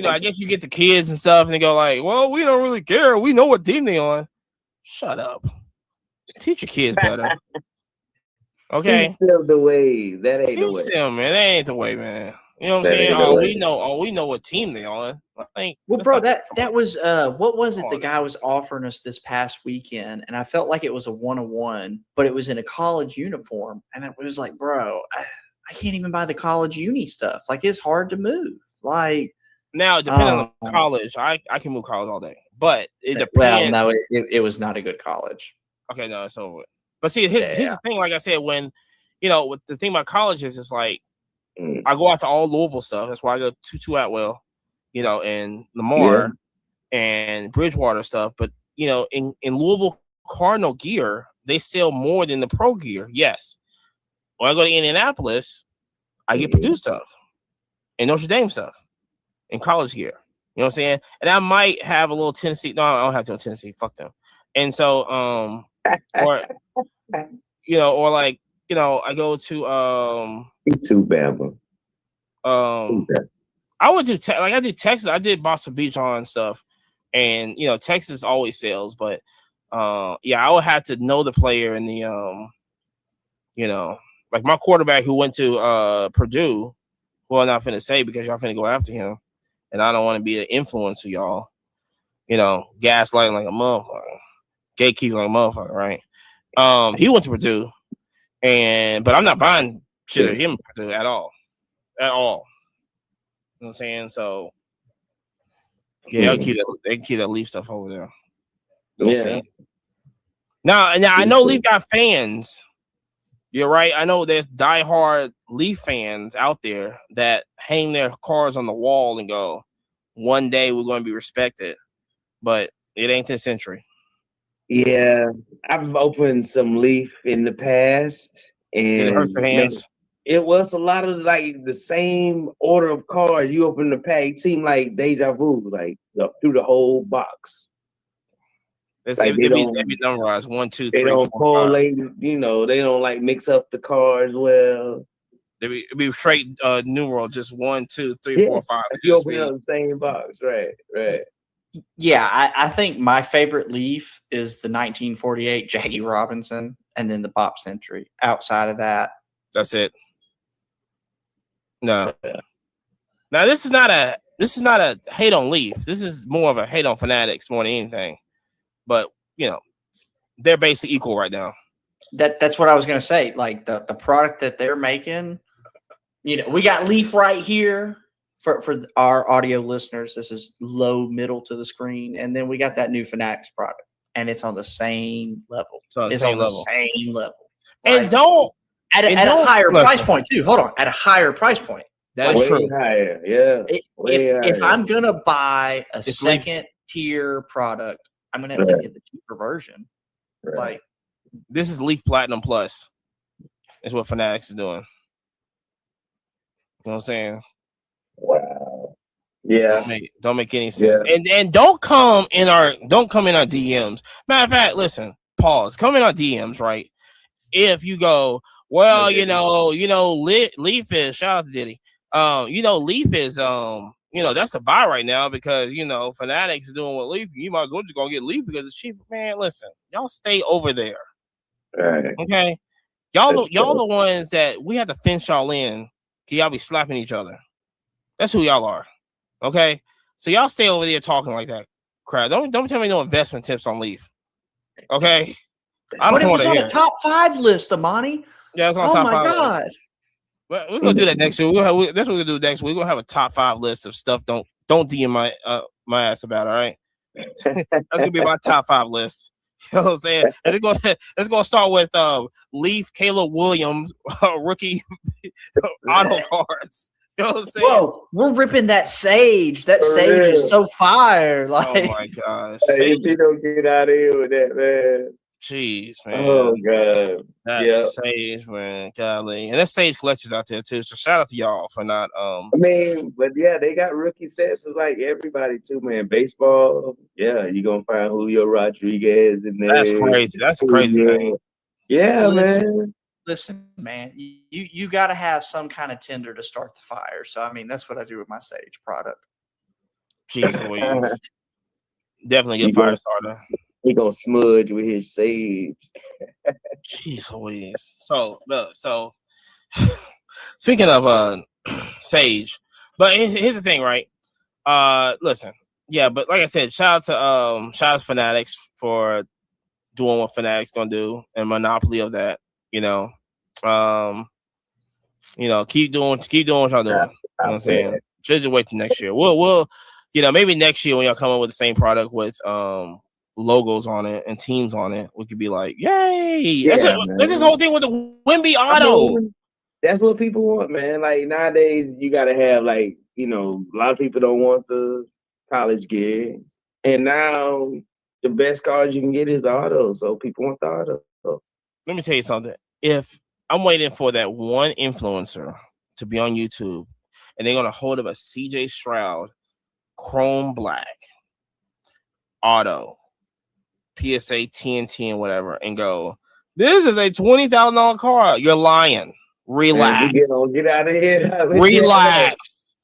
I guess you get the kids and stuff, and they go like, "Well, we don't really care. We know what team they on." Shut up. Teach your kids better. Okay. Teach them the way. That ain't the way. Teach them, man. That ain't the way, man. You know what I'm saying? We know what team they on. Well, bro, that was what was it? The guy was offering us this past weekend, and I felt like it was a 1-on-1, but it was in a college uniform, and it was like, bro, I can't even buy the college uni stuff. Like, it's hard to move. Like, now, depending on college, I can move college all day, but it depends. Well, no, it was not a good college. Okay, no, it's over. But see, here's the thing. Like I said, when with the thing about college is, it's like I go out to all Louisville stuff. That's why I go to Atwell, and Lamar and Bridgewater stuff. But in Louisville Cardinal gear, they sell more than the pro gear. Yes. When I go to Indianapolis, I get Purdue stuff and Notre Dame stuff and college gear. You know what I'm saying? And I might have a little Tennessee. No, I don't have no Tennessee. Fuck them. And so, or like I go to Me too, Bama. I would do I did Texas. I did Boston Beach on stuff, and Texas always sells, but I would have to know the player and the like my quarterback who went to Purdue, who I'm not finna say because y'all finna go after him, and I don't want to be an influencer, y'all. Gaslighting like a motherfucker, gatekeeping like a motherfucker, right? He went to Purdue, but I'm not buying shit of him Purdue at all. You know what I'm saying? So yeah, they can keep that Leaf stuff over there. You know what I'm saying? Now I know Leaf got fans. You're right. I know there's diehard Leaf fans out there that hang their cars on the wall and go, one day we're going to be respected, but it ain't this century. Yeah, I've opened some Leaf in the past, and Did it hurt your hands? It was a lot of like the same order of cards. You open the pack, it seemed like deja vu, like through the whole box. Like they be numerized 1, 2, 3. They don't 4, correlate, they don't like mix up the cards well. They be straight numeral, just 1, 2, 3, 4, 5. You open up the same box, right. Yeah, I think my favorite Leaf is the 1948 Jackie Robinson, and then the Pop Century. Outside of that, that's it. No. Now this is not a hate on Leaf. This is more of a hate on Fanatics more than anything. But they're basically equal right now. That's what I was gonna say. Like the product that they're making, we got Leaf right here for our audio listeners. This is low middle to the screen, and then we got that new Fanatics product, and it's on the same level. It's on the same level. And don't at a higher price point too. Hold on, at a higher price point. That is true. Higher, yeah. If I'm gonna buy a second tier product, I'm gonna get the cheaper version. Right. Like this is Leaf Platinum Plus. Is what Fanatics is doing. You know what I'm saying? Wow. Yeah. Don't make any sense. Yeah. And don't come in our DMs. Matter of fact, listen, pause. Come in our DMs, right? If you go, well, Leaf is, shout out to Diddy. Leaf is that's the buy right now because Fanatics is doing what Leaf. You might as well just go get Leaf because it's cheaper. Man, listen, y'all stay over there. Right. Okay. Y'all the ones that we have to fence y'all in. Cause y'all be slapping each other. That's who y'all are. Okay. So y'all stay over there talking like that crap. Don't tell me no investment tips on Leaf. Okay. But it was on the top 5 list, Amani. Yeah, it's on top 5. Oh my God. Well, we're gonna do that next week. That's what we're gonna do next week. We're gonna have a top 5 list of stuff. Don't DM my ass about, all right? That's gonna be my top 5 list. You know what I'm saying? And it's gonna start with Leaf, Caleb Williams, rookie auto cards. You know what I'm saying? Whoa, we're ripping that Sage. That Sage is so fire. Like, oh my gosh. Hey, if you don't get out of here with that, man. Jeez, man. Oh God. That's Sage, man. Golly. And there's Sage collectors out there too. So shout out to y'all for not but yeah, they got rookie sets of like everybody too, man. Baseball, yeah, you're gonna find Julio Rodriguez in there. That's crazy. That's a crazy thing. Yeah, man. Listen, man, you gotta have some kind of tinder to start the fire. So I mean that's what I do with my Sage product. Jeez, definitely get fire starter. He gonna smudge with his Sage. Jeez Louise. So speaking of Sage, but here's the thing, right? Listen, yeah, but like I said, shout out to Fanatics for doing what Fanatics gonna do and monopoly of that. Keep doing what y'all doing. You know what I'm saying? Should just wait till next year. We'll maybe next year when y'all come up with the same product with logos on it and teams on it, we could be like, yay! Yeah, that's this whole thing with the Wemby auto. That's what people want, man. Like nowadays, you gotta have like a lot of people don't want the college gigs, and now the best card you can get is the auto. So people want the auto. Let me tell you something. If I'm waiting for that one influencer to be on YouTube, and they're gonna hold up a CJ Stroud Chrome Black auto. PSA TNT and whatever, and go, This is a $20,000 car. You're lying. Relax. Get out of here. Relax.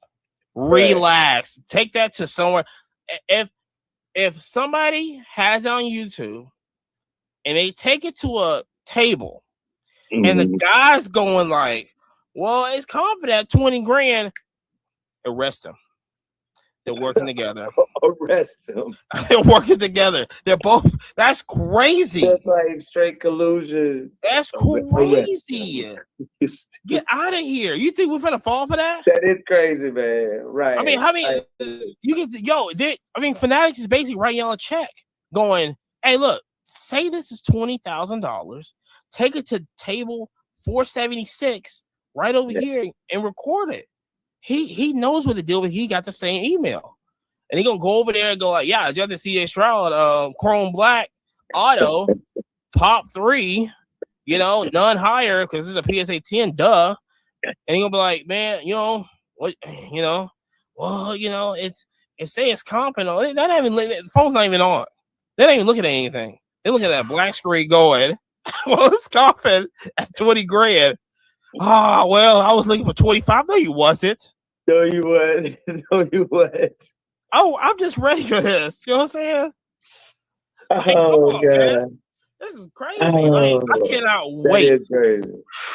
Relax. Take that to somewhere. If somebody has it on YouTube and they take it to a table and the guy's going like, well, it's comping at 20 grand, arrest him. They're working together. Arrest him. They're working together. They're both. That's crazy. That's like straight collusion. That's crazy. Get out of here. You think we're gonna fall for that? That is crazy, man. Right. I mean, you get Fanatics is basically writing on a check, going, "Hey, look, say this is $20,000. Take it to table 476 right over here and record it." He knows what to do, but he got the same email. And he gonna go over there and go like, yeah, just the CJ Stroud, Chrome Black Auto, Pop 3, none higher because this is a PSA 10, duh. And he gonna be like, man, what, well, it say it's comp and all. The phone's not even on. They ain't even looking at anything. They look at that black screen going, well, it's comping at 20 grand. Ah, well, I was looking for 25. No, you wasn't. No, you wasn't. No, you wasn't. Oh, I'm just ready for this. You know what I'm saying? Like, Oh, on, God. Man. This is crazy. I cannot wait. That is crazy.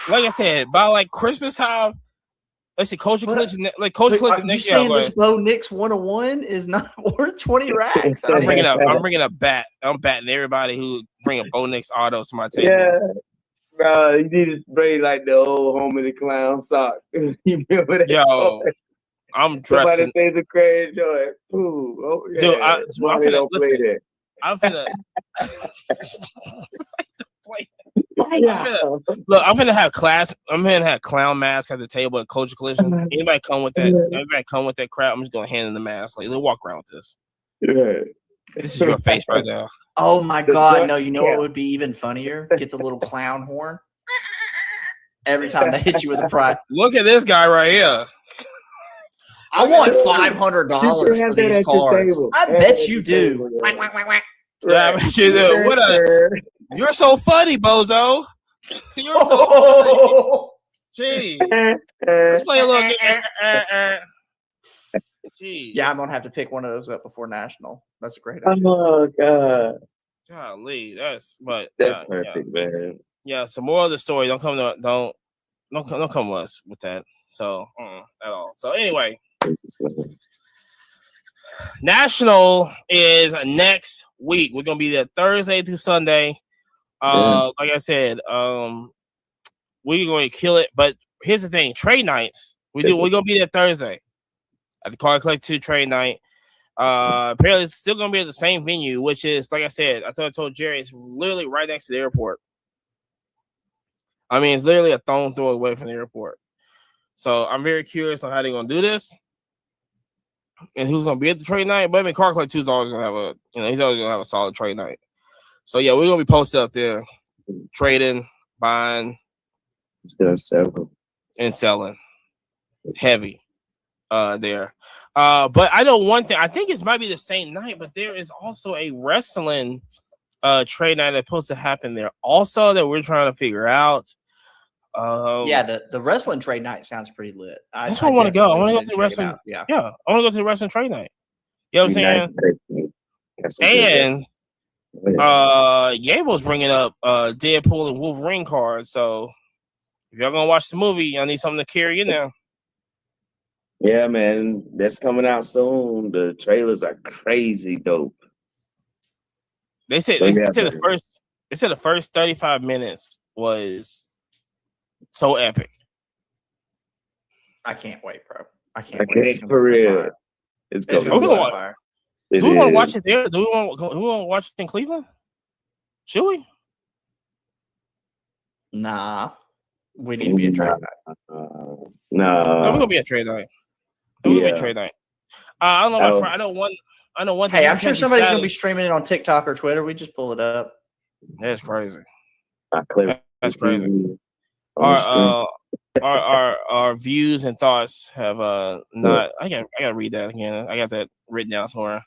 Like I said, by like Christmas time, let's see, Coach Collision next year. This Bo Nix 101 is not worth 20 racks? I'm bringing a bat. I'm batting everybody who bring a Bo Nix auto to my table. Yeah. Bro, you need to bring like the old Home of the Clown sock. You remember that? Yo, I'm dressing. Somebody says a crazy joy. Ooh, oh yeah. Dude, Why they don't play that? I'm finna Yeah. look. I'm gonna have class. I'm gonna have clown mask at the table at Culture Collision. Anybody come with that? Anybody come with that crap? I'm just gonna hand in the mask. Like, let's walk around with this. Yeah. This is your face right now. Oh my God! No, you know what would be even funnier? Get the little clown horn every time they hit you with a prize. Look at this guy right here. I want $500 for these cards. I bet you do. Yeah, I bet you do. You're so funny, bozo. You're so funny. Gee. Let's play a little. Gee. Yeah, I'm gonna have to pick one of those up before National. That's a great idea. Oh God. Golly, that's perfect, man. Yeah, some more of the story. Don't come to us with that. So at all. So anyway, National is next week. We're gonna be there Thursday through Sunday. Like I said, we're going to kill it. But here's the thing: trade nights. We're gonna be there Thursday at the Card Collect 2 trade night. Apparently it's still gonna be at the same venue, which is, like I said, I told Jerry, it's literally right next to the airport. I mean, it's literally a stone throw away from the airport. So I'm very curious on how they're gonna do this and who's gonna be at the trade night. But I mean, Card Collect 2 is always gonna have he's always gonna have a solid trade night. So yeah, we're gonna be posted up there, trading, buying, and selling heavy there. But I know one thing. I think it might be the same night, but there is also a wrestling trade night that's supposed to happen there also that we're trying to figure out. Yeah, the wrestling trade night sounds pretty lit. That's where I want to go. I want to go to the wrestling. Yeah, I want to go to the wrestling trade night. You know what I'm saying? And Gable's bringing up Deadpool and Wolverine cards. So if y'all gonna watch the movie, y'all need something to carry in there. Yeah, man, that's coming out soon. The trailers are crazy dope. They said the first 35 minutes was so epic. I can't wait, bro. I can't wait for real. It's going to be fire. Do we want to watch it there? Do we want to watch it in Cleveland? Should we? Nah. We need to be a trade night. No, we're gonna be a trade night. We're gonna be a trade night. I don't know. I know one. Hey, I'm sure somebody's gonna be streaming it on TikTok or Twitter. We just pull it up. That's crazy. That's crazy. Our views and thoughts have not. I gotta read that again. I got that written down somewhere.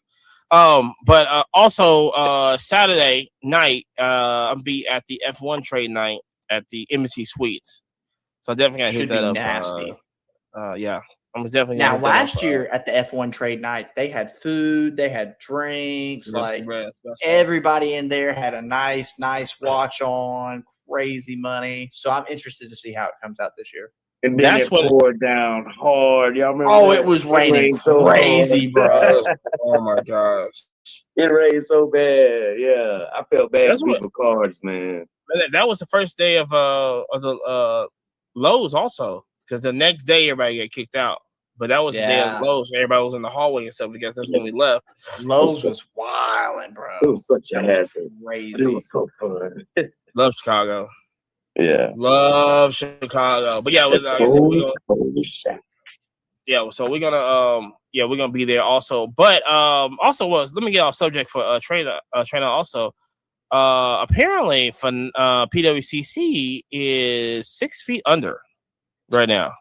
But also Saturday night, I'll be at the F1 trade night at the Embassy Suites. So I definitely gotta hit Should that be up. nasty. Yeah, I'm definitely Now, gonna hit that last up, year at the F1 trade night, they had food, they had drinks, Russell like Brand's best friend. everybody in there had a nice watch on, crazy money. So I'm interested to see how it comes out this year. And then That's it what- poured down hard. Y'all remember? Oh, that? it was raining rained so crazy, hard. bro. Oh my gosh. It rained so bad. Yeah, I felt bad That's for what- people cards, man. That was the first day of the Lowe's also, because the next day everybody got kicked out. But that was the day Yeah. of Lowe's. Everybody was in the hallway and stuff. Because that's when we left. Lowe's was wilding, bro. It was such a That was hassle. crazy. But it was so fun. Love Chicago. Yeah. Love Chicago. But yeah, like I said, Holy shit. yeah. So we're gonna be there also. But also let me get off subject for trainer also. Apparently, for PWCC is 6 feet under right now.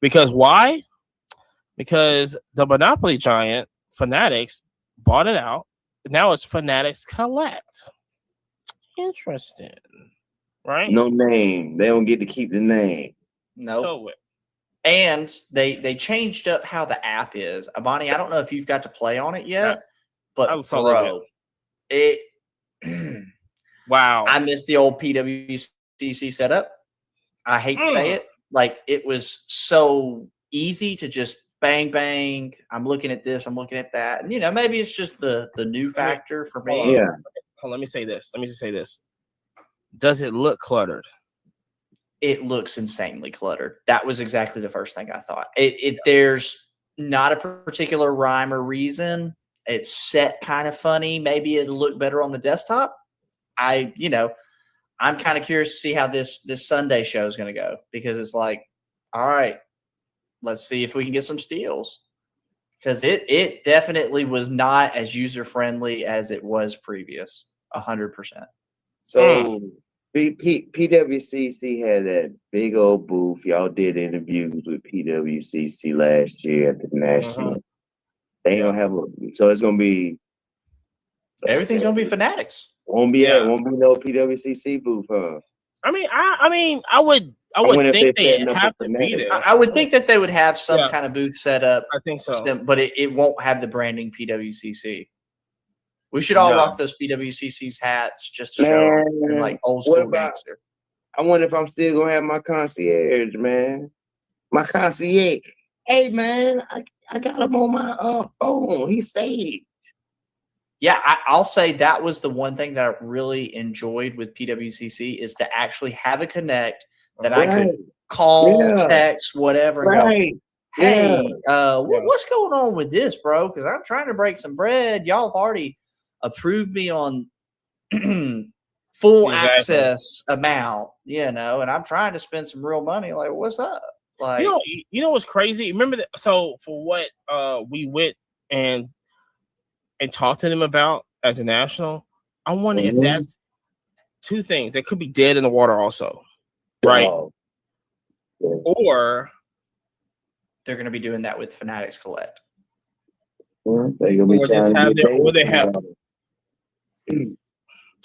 Because why? Because the monopoly giant Fanatics bought it out. Now it's Fanatics Collect. Interesting, right? No name. They don't get to keep the name. Nope. So And they changed up how the app is. Amani, I don't know if you've got to play on it yet, I but saw that bro, it wow. I miss the old PWCC setup. I hate to say it. Like, it was so easy to just bang, bang. I'm looking at this, I'm looking at that. And, maybe it's just the new factor for me. Yeah. Let me say this. Let me just say this. Does it look cluttered? It looks insanely cluttered. That was exactly the first thing I thought. There's not a particular rhyme or reason. It's set kind of funny. Maybe it'll look better on the desktop. I'm kind of curious to see how this Sunday show is going to go, because it's like, all right, let's see if we can get some steals, because it definitely was not as user friendly as it was previous. 100%. So PWCC had that big old booth. Y'all did interviews with PWCC last year at the National. They don't have so it's gonna be Everything's going to be Fanatics. won't be no PWCC booth, huh? I would wonder if think they're they setting up have a to be Fanatics. there. I would think that they would have some Yeah. kind of booth set up, I think so. but it won't have the branding PWCC. We should all No. rock those PWCC's hats just to show Man, like old what school about- gangster. I wonder if I'm still gonna have my concierge, man. My concierge. Hey man, I got him on my phone. He's saved. Yeah, I'll say that was the one thing that I really enjoyed with PWCC is to actually have a connect that I could call, Yeah. text, whatever. And go, Right. hey, Yeah. what's going on with this, bro? Because I'm trying to break some bread. Y'all have already approved me on full Exactly. access amount, and I'm trying to spend some real money. Like, what's up? Like, You know what's crazy? Remember that? So for what we went and talked to them about at the National, I wonder if that's two things that could be dead in the water also, right? Oh, Or they're going to be doing that with Fanatics Collect. they gonna be Or just trying to have get their- or they have- dating.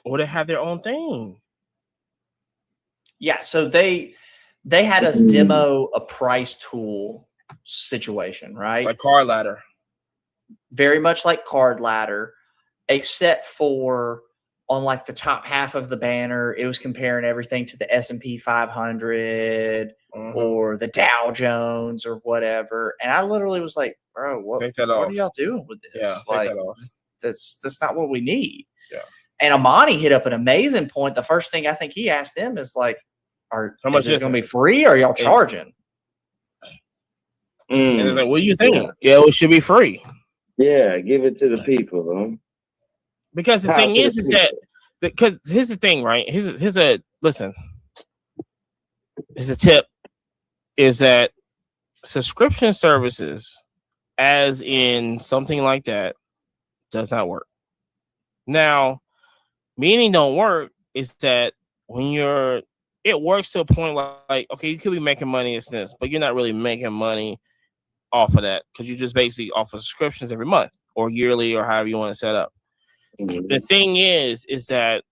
or they have their own thing. Yeah, so they had us demo a price tool situation, right? Like Card Ladder. Very much like Card Ladder, except for on like the top half of the banner, it was comparing everything to the S&P 500 or the Dow Jones or whatever. And I literally was like, bro, what Take that are off. y'all doing with this? Yeah, take like that off. that's not what we need. Yeah. And Amani hit up an amazing point. The first thing I think he asked them is like, How is much this is going to it? be free or are y'all charging? And it's like, what do you think? Yeah, it should be free. Yeah, give it to the people, huh? Because the Power thing to is the that people. because here's the thing, right? Here's a tip is that subscription services, as in something like that, does not work. Now, meaning don't work is that when it works to a point like okay, you could be making money in this, but you're not really making money off of that because you just basically offer subscriptions every month or yearly or however you want to set up. The thing is that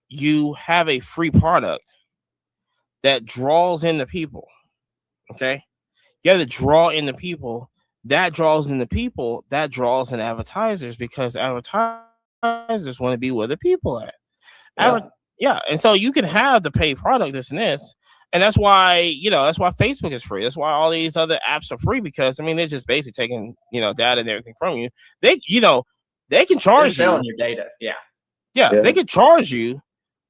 you have a free product that draws in the people. Okay, you have to draw in the people. That draws in the people. That draws in advertisers because advertisers want to be where the people at. Yeah, and so you can have the paid product, this and this, and that's why that's why Facebook is free. That's why all these other apps are free because I mean they're just basically taking data and everything from you. They they can charge They're selling you. your data. Yeah. Yeah, they can charge you,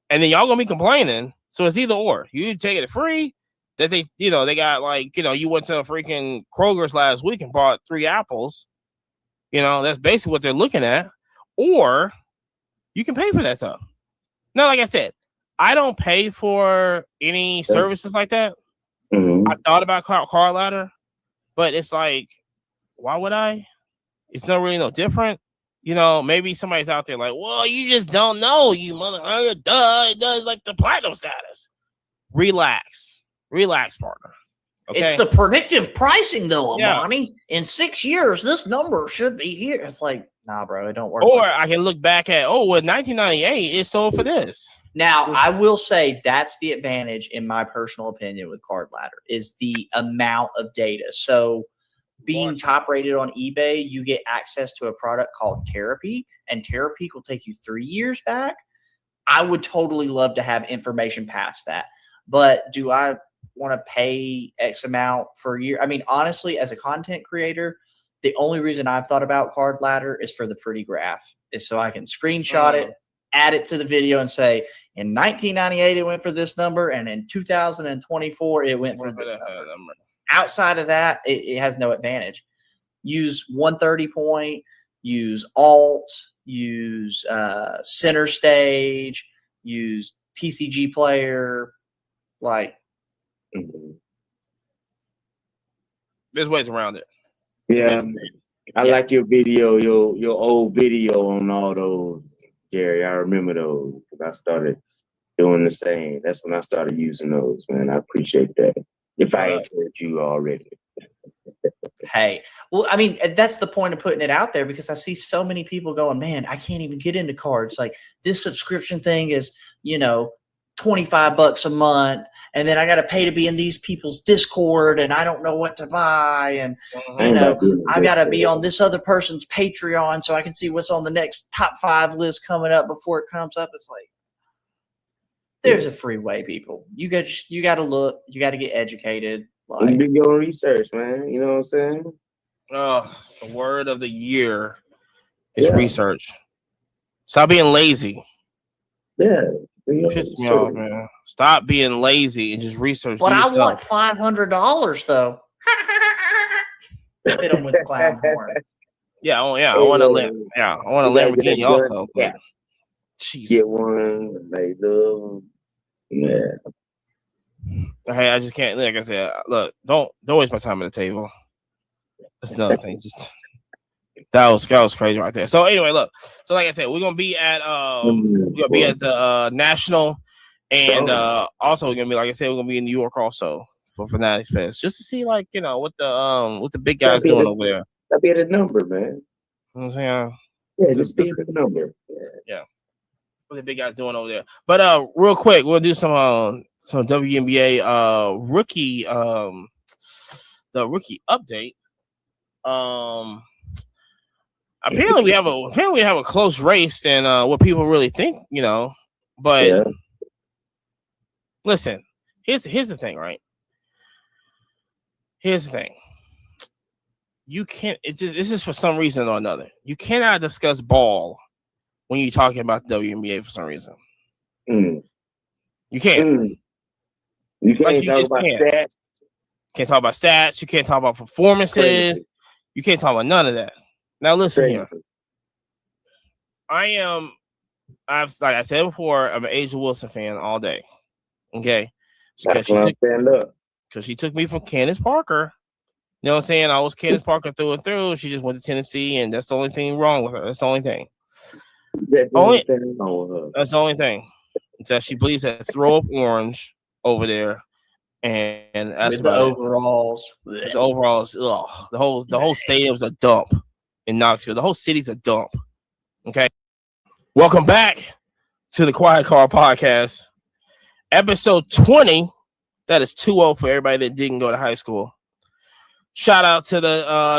and then y'all gonna be complaining. So it's either or. You take it free. That they they got like you went to a freaking Kroger's last week and bought 3 apples. That's basically what they're looking at. Or you can pay for that stuff. Now, like I said, I don't pay for any services like that. I thought about Card Ladder, but it's like, why would I? It's not really no different. Maybe somebody's out there like, well, you just don't know, you mother. It does like the platinum status. Relax, partner. Okay? It's the predictive pricing, though, Amani. Yeah. In 6 years, this number should be here. It's like, nah, bro, it don't work. Or I can look back at, in 1998, it sold for this. Now, I will say that's the advantage, in my personal opinion, with Card Ladder, is the amount of data. So being top rated on eBay, you get access to a product called Terapeak, and Terapeak will take you 3 years back. I would totally love to have information past that. But do I want to pay X amount for a year? I mean, honestly, as a content creator, the only reason I've thought about Card Ladder is for the pretty graph, is so I can screenshot it, add it to the video, and say, in 1998, it went for this number, and in 2024, it went for this number. Outside of that, it has no advantage. Use 130 point, use Alt, use Center Stage, use TCG Player. Like, there's ways around it. Yeah, I like your video, your old video on all those, Jerry. I remember those because I started doing the same. That's when I started using those, man. I appreciate that. If I ain't heard you already. Hey, well, I mean, that's the point of putting it out there because I see so many people going, man, I can't even get into cards. Like, this subscription thing is, $25 a month, and then I got to pay to be in these people's Discord, and I don't know what to buy, and I got to be on this other person's Patreon so I can see what's on the next top 5 list coming up before it comes up. It's like, there's a free way, people. You got to look, you got to get educated. Like, do your research, man. You know what I'm saying? The word of the year is research. Stop being lazy. Yeah. Piss me off, man. Stop being lazy and just research. But I want $500 though. Hit them with the clown horn. Yeah, I want to I want a Lamborghini also. But get one, like Hey, I just can't. Like I said, look, don't waste my time at the table. That's another thing. Just that was crazy right there. So anyway, look. So like I said, we're gonna be at the National, and also we're gonna be, like I said, we're gonna be in New York also for Fanatics Fest, just to see what the big guys doing over there. That'd be at a number, man. You know what I'm saying? Yeah, just be at the number. Yeah. What the big guys doing over there? But real quick, we'll do some WNBA rookie the rookie update. Apparently we have a close race than what people really think, But listen, here's the thing, right? Here's the thing. You can't. This is for some reason or another. You cannot discuss ball when you're talking about the WNBA for some reason. You can't. You can't talk about stats. Can't talk about stats. You can't talk about performances. You can't talk about none of that. Now listen here. Like I said before, I'm an A'ja Wilson fan all day. Okay. Because she took me from Candace Parker. You know what I'm saying? I was Candace Parker through and through. She just went to Tennessee, and that's the only thing wrong with her. That's the only thing. That's the only thing. It's that she believes that throw up orange over there. And that's with the overalls. The overalls, the whole stadium's a dump. in Knoxville. The whole city's a dump. Okay. Welcome back to the Quiet Car Podcast, episode 20. That is 2-0 for everybody that didn't go to high school. Shout out to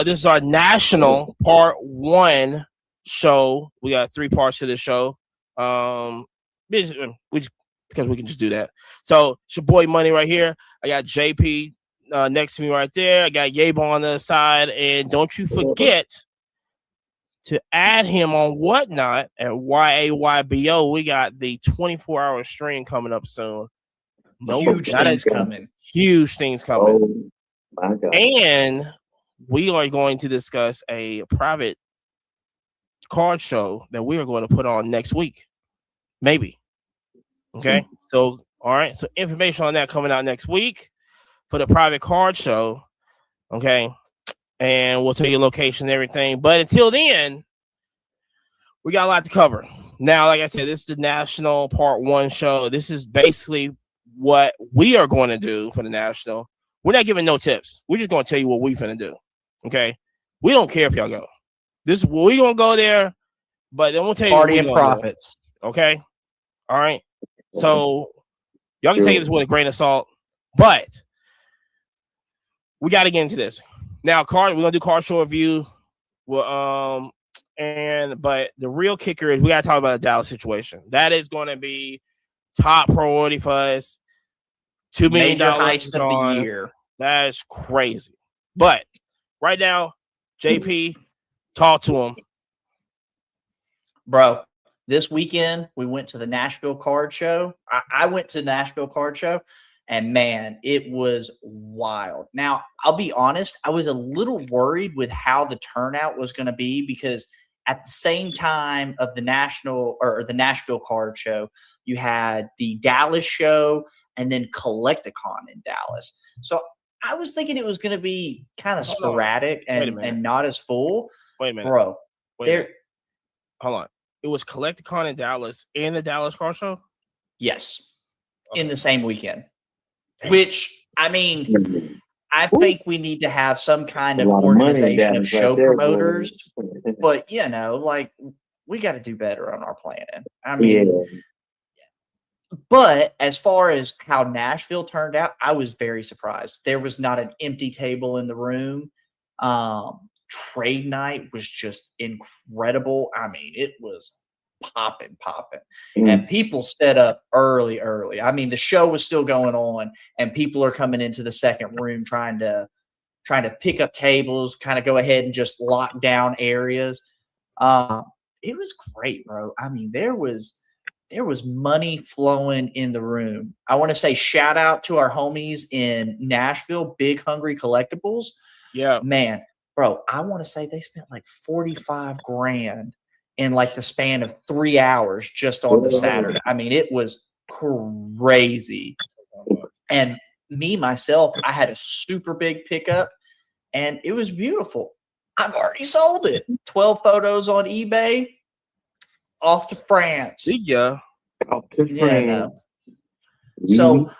this is our national part 1 show. We got 3 parts to this show. Because we can just do that. So it's your boy Money right here. I got JP next to me right there. I got Yabo on the side. And don't you forget to add him on Whatnot at YAYBO. We got the 24-hour stream coming up soon. Huge things coming. Huge things coming. Oh my God. And we are going to discuss a private card show that we are going to put on next week. Maybe. Okay. So, all right. So information on that coming out next week for the private card show. Okay. And we'll tell you location and everything. But until then, we got a lot to cover. Now, like I said, this is the national part 1 show. This is basically what we are going to do for the national. We're not giving no tips. We're just going to tell you what we're going to do. Okay. We don't care if y'all go. We're going to go there, but then we'll tell you Party and profits. Do. Okay. All right. So y'all can take this with a grain of salt, but we got to get into this. Now, we're gonna do card show review. But the real kicker is we gotta talk about the Dallas situation. That is gonna be top priority for us. $2 million heist of the year. That is crazy. But right now, JP, talk to him. Bro, this weekend we went to the Nashville Card Show. I went to the Nashville Card Show, and man, it was wild. Now, I'll be honest, I was a little worried with how the turnout was going to be because at the same time of the Nashville Card Show, you had the Dallas show and then Collecticon in Dallas. So I was thinking it was going to be kind of sporadic and not as full. Wait a minute. Bro. Hold on. It was Collecticon in Dallas and the Dallas Car Show? Yes. Okay. In the same weekend. Which, I mean, I think we need to have some kind of organization of show promoters. But, we got to do better on our planning. I mean, but as far as how Nashville turned out, I was very surprised. There was not an empty table in the room. Trade night was just incredible. I mean, it was popping. And people set up early. I mean, the show was still going on and people are coming into the second room trying to pick up tables, kind of go ahead and just lock down areas. It was great, bro. I mean, there was money flowing in the room. I want to say shout out to our homies in Nashville, Big Hungry Collectibles. Yeah, man, bro, I want to say they spent like $45,000 in like the span of 3 hours just on the Saturday. I mean, it was crazy. And myself, I had a super big pickup and it was beautiful. I've already sold it. 12 photos on eBay. Off to France. See ya. Off to France. So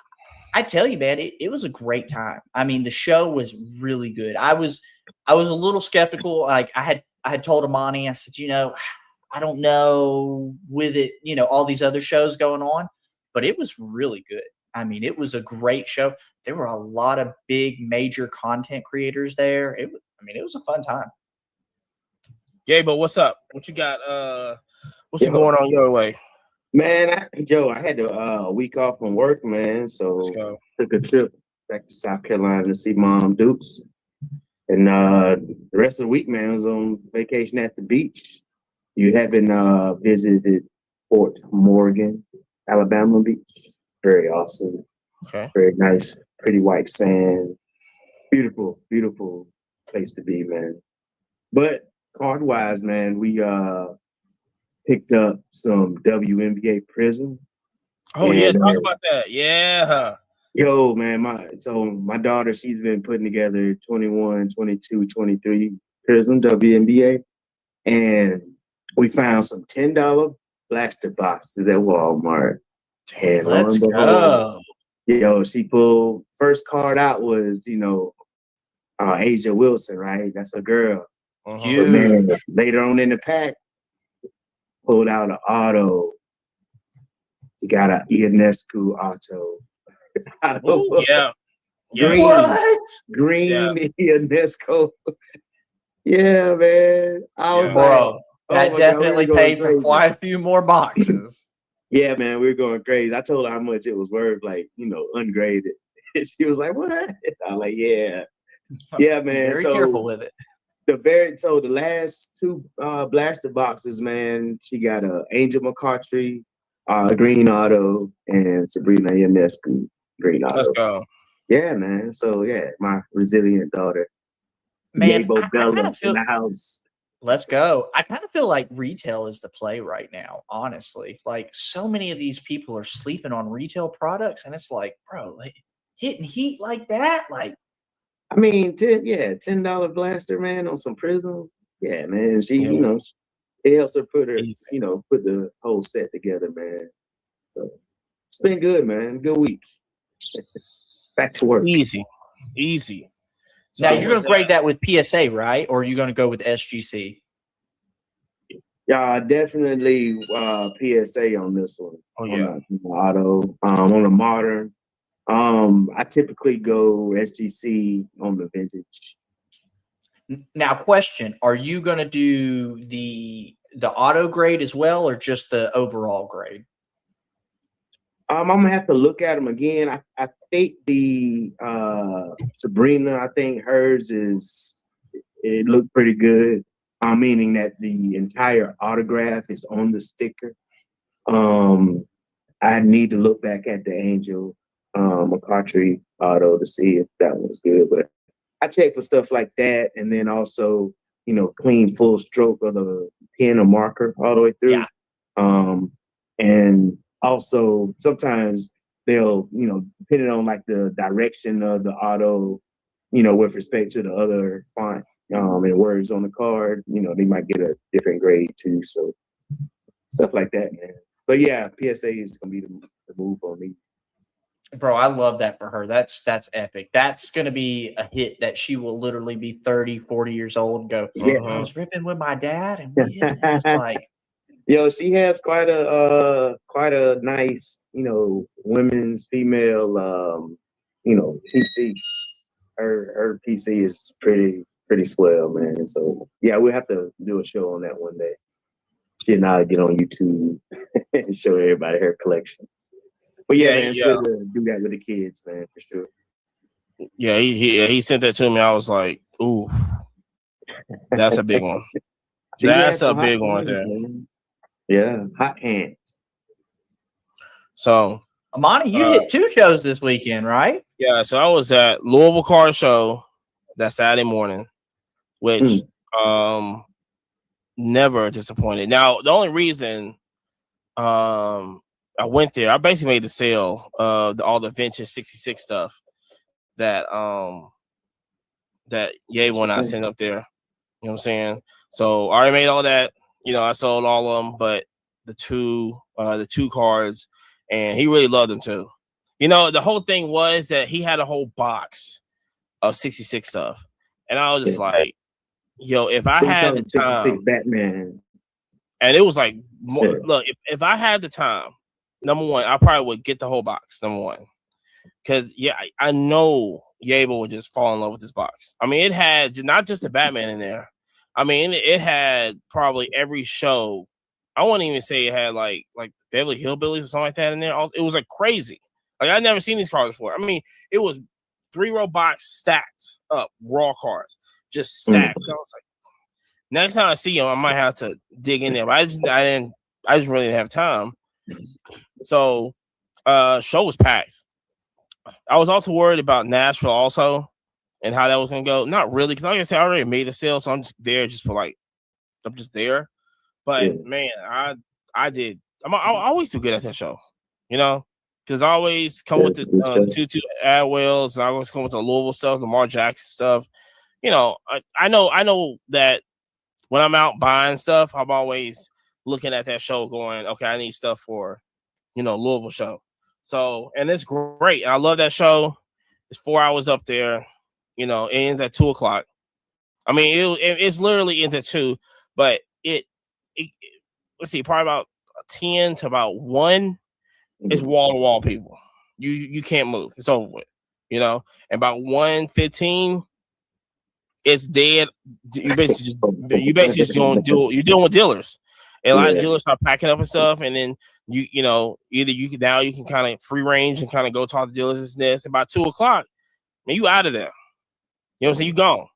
I tell you, man, it was a great time. I mean, the show was really good. I was a little skeptical. Like I had told Amani, I said, I don't know with it, all these other shows going on, but it was really good. I mean, it was a great show. There were a lot of big major content creators there. It was a fun time. Gabe, what's up? What you got? What's going on your way? Man, I had a week off from work, man. So took a trip back to South Carolina to see Mom Dukes. And the rest of the week, man, I was on vacation at the beach. You haven't visited Fort Morgan, Alabama beach? Very awesome. Okay. Very nice, pretty white sand. Beautiful, beautiful place to be, man. But card-wise, man, we picked up some WNBA Prism. Oh, yeah, talk about that. Yeah. Yo, man, my daughter, she's been putting together 21, 22, 23 Prism WNBA. And we found some $10 blaster boxes at Walmart. And let's go. Yo, she pulled first card out was, Asia Wilson, right? That's a girl. But Huge. man, later on in the pack, pulled out an auto. He got a Ionescu auto. Ooh, yeah. Green, What? green Ionescu. Yeah, man. I was Yeah. Bro, like, that my God, definitely we were going paid for crazy. quite a few more boxes. Yeah, man, we were going crazy. I told her how much it was worth, like, ungraded. She was like, what? I was like, yeah. Yeah, Be man. very So careful with it. the last two blaster boxes, man, she got a Angel McCarthy, green auto, and Sabrina Ionescu, green Let's auto. go. Yeah, man. So yeah, my resilient daughter. Man, Yabo I kind Bella of feel. in the house. Let's go. I kind of feel like retail is the play right now, honestly. Like, so many of these people are sleeping on retail products, and it's like, bro, like, hitting heat like that, like, I mean, $10 blaster, man, on some Prism. Yeah, man. She, Yeah. it helps her put Easy. the whole set together, man. So it's been good, man. Good week. Back to work. Easy. So now I you're going was to grade that with PSA, right? Or are you going to go with SGC? Yeah, definitely PSA on this one. Oh, yeah. On the auto, on the modern. I typically go SGC on the vintage. Now, question: are you going to do the auto grade as well, or just the overall grade? I'm gonna have to look at them again. I think the Sabrina, I think hers it looked pretty good. Meaning that the entire autograph is on the sticker. I need to look back at the Angel McCarthy auto to see if that was good. But I check for stuff like that, and then also, clean full stroke of the pen or marker all the way through. Yeah. And also sometimes they'll, depending on like the direction of the auto, with respect to the other font and words on the card, they might get a different grade too. So stuff like that, man. But yeah, PSA is gonna be the move on me. Bro, I love that for her. That's epic. That's going to be a hit that she will literally be 30, 40 years old and go, Yeah. I was ripping with my dad and we hit. And it was like, Yo, she has quite a nice, women's female PC. Her PC is pretty swell, man. So yeah, we'll have to do a show on that one day. She and I get on YouTube and show everybody her collection. But yeah, man, it's good to do that with the kids, man, for sure. Yeah, he sent that to me. I was like, ooh, that's a big one. That's a big one there. Man. Yeah, hot hands. So, Amani, you hit 2 shows this weekend, right? Yeah, so I was at Louisville Car Show that Saturday morning, which never disappointed. Now, the only reason I went there, I basically made the sale of all the vintage 66 stuff that Yabo and I sent up there. You know what I'm saying? So I already made all that. I sold all of them, but the two cards, and he really loved them too. The whole thing was that he had a whole box of 66 stuff, and I was just like, "Yo, if I had the time, Batman," and it was like, look, if I had the time, number one, I probably would get the whole box. Number one, because I know Yabo would just fall in love with this box. I mean, it had not just the Batman in there. I mean, it had probably every show. I wouldn't even say it had like Beverly Hillbillies or something like that in there. It was like crazy. Like I'd never seen these cards before. I mean, it was 3-row box stacked up raw cards, just stacked. I was like, next time I see them, I might have to dig in there. But I just really didn't have time. So, show was packed. I was also worried about Nashville also and how that was gonna go. Not really, because like I said, I already made a sale, so I'm just there I'm just there. But man, I did. I always do good at that show, because I always come with the Tutu Atwells, and I always come with the Louisville stuff, the Lamar Jackson stuff. I know that when I'm out buying stuff, I'm always looking at that show, going, okay, I need stuff for, Louisville show. So, and it's great. I love that show. It's 4 hours up there. It ends at 2:00. I mean, it's literally into 2, but it let's see, probably about 10 to about 1 is wall to wall people. You can't move. It's over with. You know, and about 1:15, it's dead. You basically just going you're dealing with dealers. And a lot of dealers start packing up and stuff, and then you know either you can kind of free range and kind of go talk to dealers and this. About 2:00, man, you out of there. You know what I'm saying? You gone.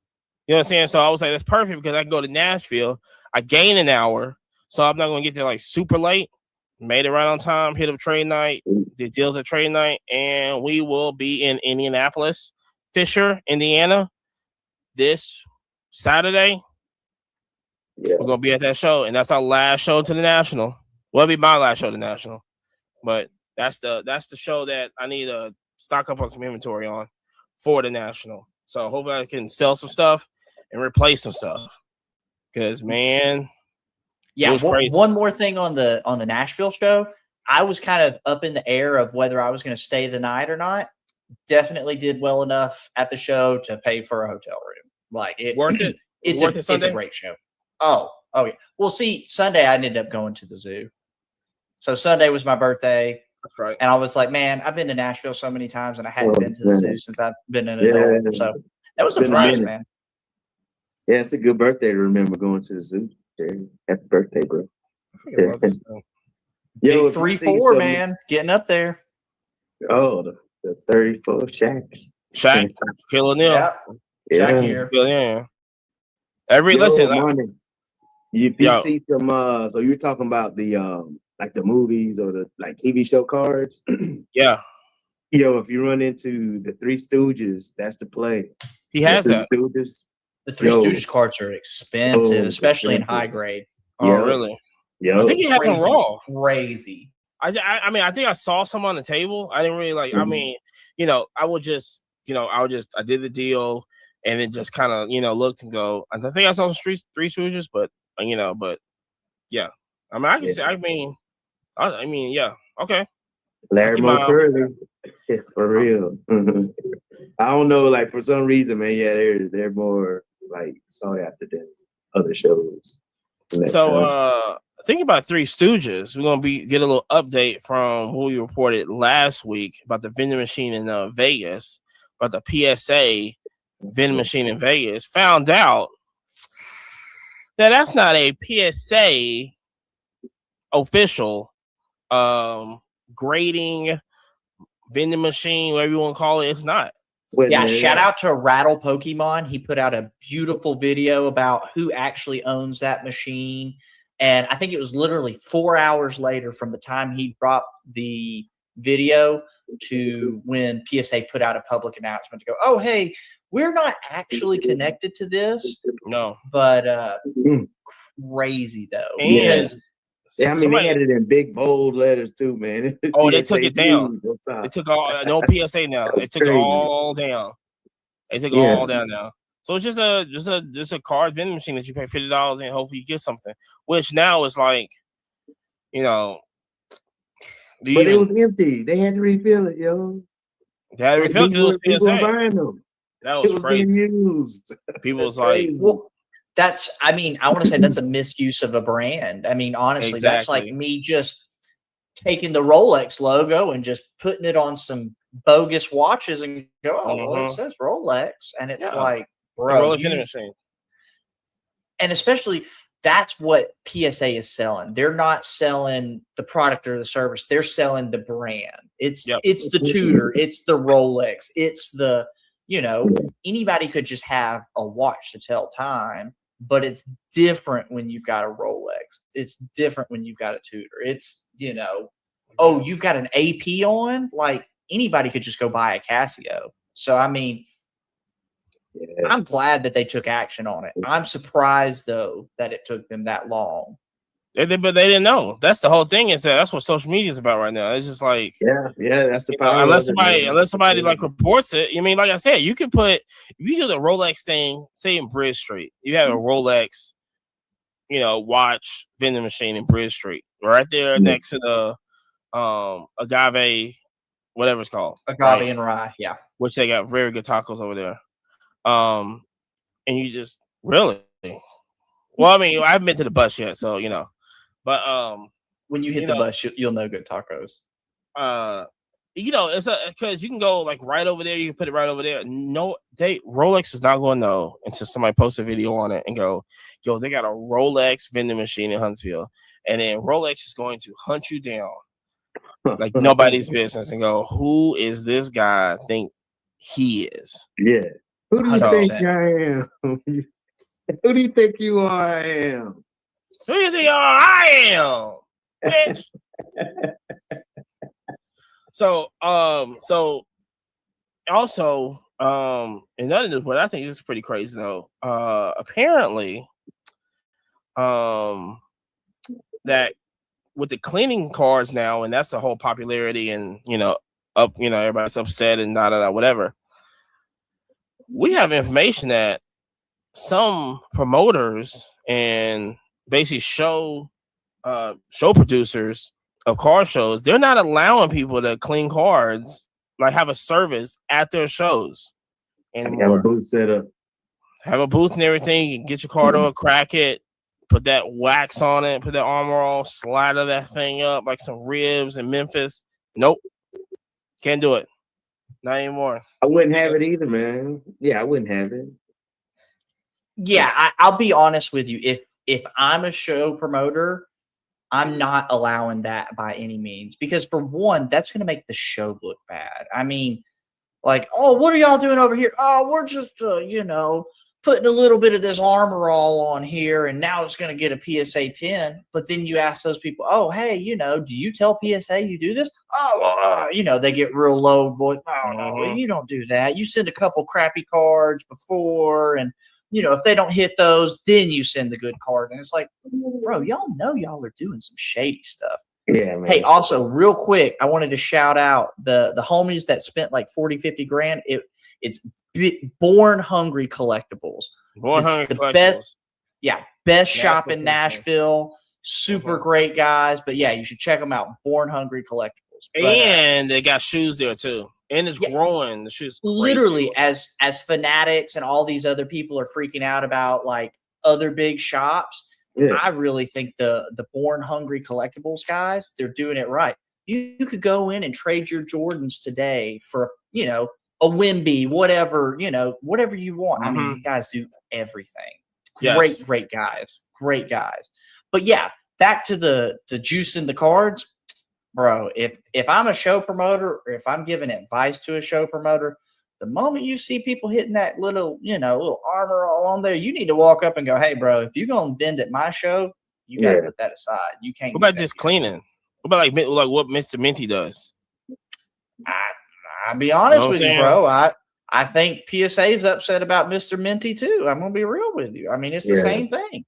You know what I'm saying? So I was like, that's perfect because I can go to Nashville. I gain an hour, so I'm not gonna get there like super late. Made it right on time. Hit up trade night. Did deals at trade night, and we will be in Indianapolis, Fisher, Indiana, this Saturday. We're gonna be at that show, and that's our last show to the National. Well, it'll be my last show to the National, but that's the show that I need to stock up on some inventory on for the National. So hopefully I can sell some stuff and replace some stuff. Because man, yeah. it was crazy. One more thing on the Nashville show, I was kind of up in the air of whether I was going to stay the night or not. Definitely did well enough at the show to pay for a hotel room. Like it worth it. It's a great show. Oh yeah. Well, see, Sunday I ended up going to the zoo. So Sunday was my birthday. That's right. And I was like, man, I've been to Nashville so many times, and I hadn't been to the zoo since I've been an adult. So that was a surprise, man. Yeah, it's a good birthday to remember going to the zoo. Happy birthday, bro. Yo, 3-4, man, getting up there. Oh, the 34 Shaqs. Shaq, Shaquille O'Neal. Yeah. Shaq here. Yeah. Listen. Morning. You see some so you're talking about the like the movies or the like TV show cards. Yeah. Yo, if you run into the Three Stooges, that's the play. He has that. Stooges. The Three Stooges cards are expensive, especially in high grade. Oh, really? Yeah. I think he has them raw. Crazy. I mean, I think I saw some on the table. I didn't really like. I mean, I did the deal and then just kind of looked and go. I think I saw some Three Stooges, but yeah. I mean, I can say. I mean, yeah. Okay. Larry Moe Curly, for real. I don't know, like for some reason, man. Yeah, they're more like sought after than other shows. So, think about Three Stooges. We're gonna get a little update from what we reported last week about the vending machine in Vegas, about the PSA vending machine in Vegas. Found out that that's not a PSA official grading vending machine, whatever you want to call it. It's not. Shout out to Rattle Pokemon. He put out a beautiful video about who actually owns that machine. And I think it was literally 4 hours later from the time he dropped the video to when PSA put out a public announcement to go, oh, hey, we're not actually connected to this. No. But crazy, though. Because I mean, they had it in big, bold letters, too, man. Oh, they took it down. They took all, no PSA now. They took it all down. They took it all down now. So it's just a card vending machine that you pay $50 and hopefully you get something. Which now is like, but it was empty. They had to refill it, yo. They had to refill it. People were buying them. That was crazy. Used. People was like, well, I want to say that's a misuse of a brand. I mean, honestly, that's like me just taking the Rolex logo and just putting it on some bogus watches and go, well, it says Rolex. And it's like, bro. Rolex vending machine. And especially that's what PSA is selling. They're not selling the product or the service. They're selling the brand. It's the Tudor. It's the Rolex. It's the, anybody could just have a watch to tell time. But it's different when you've got a Rolex. It's different when you've got a Tudor. It's, you've got an AP on? Like, anybody could just go buy a Casio. So, I mean, I'm glad that they took action on it. I'm surprised, though, that it took them that long. But they didn't know. That's the whole thing. That's what social media is about right now. It's just like that's the power. Unless somebody like reports it. I mean, like I said, you can if you do the Rolex thing, say in Bridge Street, you have a Rolex, watch vending machine in Bridge Street, right there next to the Agave, whatever it's called, Agave and Rye, which they got very good tacos over there. And you just Really? Well, I mean, I haven't been to the bus yet, so but When you hit You the know- bus, you'll know good tacos. it's because you can go like right over there. You can put it right over there. No, Rolex is not going to know until somebody posts a video on it and go, "Yo, they got a Rolex vending machine in Huntsville," and then Rolex is going to hunt you down like nobody's business and go, "Who is this guy? Think he is?" Yeah. Who do you 100%. think I am? Who do you think you are? I am. Who do you think I am, bitch? So also, another news, but I think this is pretty crazy though. Apparently, that with the cleaning cards now, and that's the whole popularity, and everybody's upset and whatever. We have information that some promoters and basically show producers of car shows, they're not allowing people to clean cards, like have a service at their shows anymore. Have a booth set up. Have a booth and everything. You can get your card over, crack it, put that wax on it, put that Armor All, slider that thing up like some ribs in Memphis. Nope. Can't do it. Not anymore. I wouldn't have it either, man. Yeah, I wouldn't have it. Yeah, I'll be honest with you. If I'm a show promoter, I'm not allowing that by any means, because for one, that's going to make the show look bad. I mean, like, oh, what are y'all doing over here? Oh, we're just, putting a little bit of this Armor All on here, and now it's going to get a PSA 10. But then you ask those people, oh, hey, do you tell PSA you do this? Oh, they get real low voice. Oh, no, you don't do that. You send a couple crappy cards before, and if they don't hit those, then you send the good card. And it's like, bro, y'all know y'all are doing some shady stuff. Yeah, man. Hey, also, real quick, I wanted to shout out the homies that spent like 40, 50 grand. It's Born Hungry Collectibles. Born It's Hungry the Collectibles. best shop in Nashville. Nashville. Super great guys. But yeah, you should check them out. Born Hungry Collectibles. But, And they got shoes there too. And it's growing. The shoes literally as fanatics and all these other people are freaking out about like other big shops. Yeah. I really think the Born Hungry Collectibles guys, they're doing it right. You could go in and trade your Jordans today for a Wimby, whatever you want. I mean, you guys do everything. Yes. Great guys. But yeah, back to the juice in the cards. Bro, if I'm a show promoter, or if I'm giving advice to a show promoter, the moment you see people hitting that little Armor All on there, you need to walk up and go, hey, bro, if you're going to vend at my show, you got to put that aside. You can't. What about just cleaning? What about like what Mr. Minty does? I'll be honest what with I'm you, saying? bro. I think PSA is upset about Mr. Minty too. I'm going to be real with you. I mean, it's the same thing.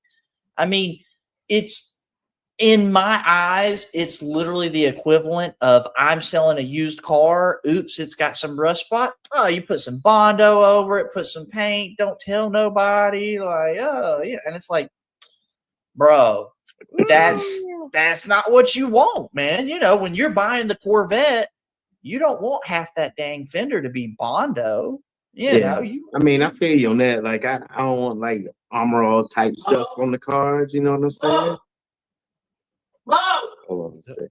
I mean, it's, in my eyes, it's literally the equivalent of I'm selling a used car. Oops, it's got some rust spot. Oh, you put some Bondo over it, put some paint. Don't tell nobody. Like, oh, yeah. And it's like, bro, that's not what you want, man. When you're buying the Corvette, you don't want half that dang fender to be Bondo. I mean, I feel you on that. Like, I don't want like Armor All type stuff on the cards. You know what I'm saying? Hold on a second.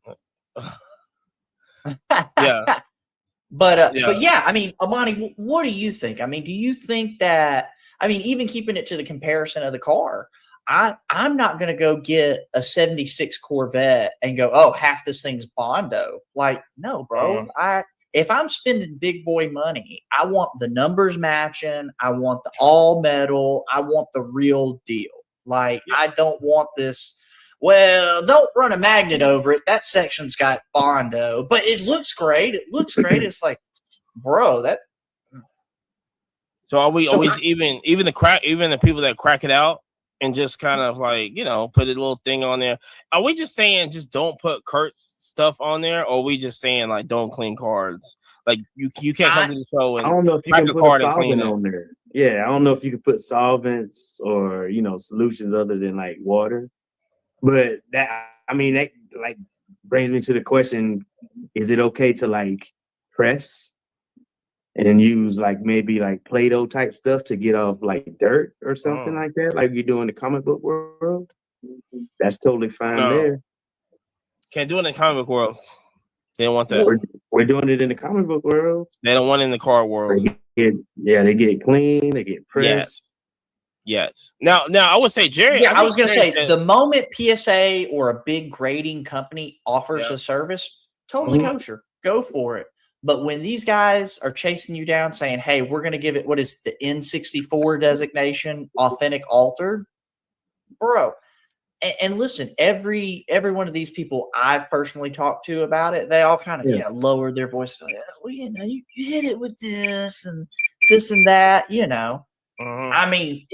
Yeah. But yeah, I mean, Amani, what do you think? I mean, do you think that, even keeping it to the comparison of the car, I'm not going to go get a 76 Corvette and go, oh, half this thing's Bondo. Like, no, bro. If I'm spending big boy money, I want the numbers matching. I want the all metal. I want the real deal. Like, I don't want this. Well, don't run a magnet over it. That section's got Bondo, but it looks great. It's like, bro, that. So are we always even the people that crack it out and just kind of like, put a little thing on there? Are we just saying just don't put Kurt's stuff on there, or are we just saying like don't clean cards? Like you can't come to the show and I don't know if you crack can a put card a and clean solvent it. on there. Yeah, I don't know if you could put solvents or solutions other than like water. But that like brings me to the question: is it okay to like press and use like maybe like Play-Doh type stuff to get off like dirt or something Oh. like that, like you do in the comic book world. That's totally fine No. there. Can't do it in the comic book world. They don't want that. We're doing it in the comic book world. They don't want it in the car world. They get clean, they get pressed. Yes. Now I would say Jerry. Yeah, I was going to say that, the moment PSA or a big grading company offers Yeah. a service, totally Mhm. kosher, go for it. But when these guys are chasing you down, saying, "Hey, we're going to give it what is the N64 designation, authentic altered," bro. And listen, every one of these people I've personally talked to about it, they all kind of lowered their voice. Like, well, you hit it with this and that, I mean,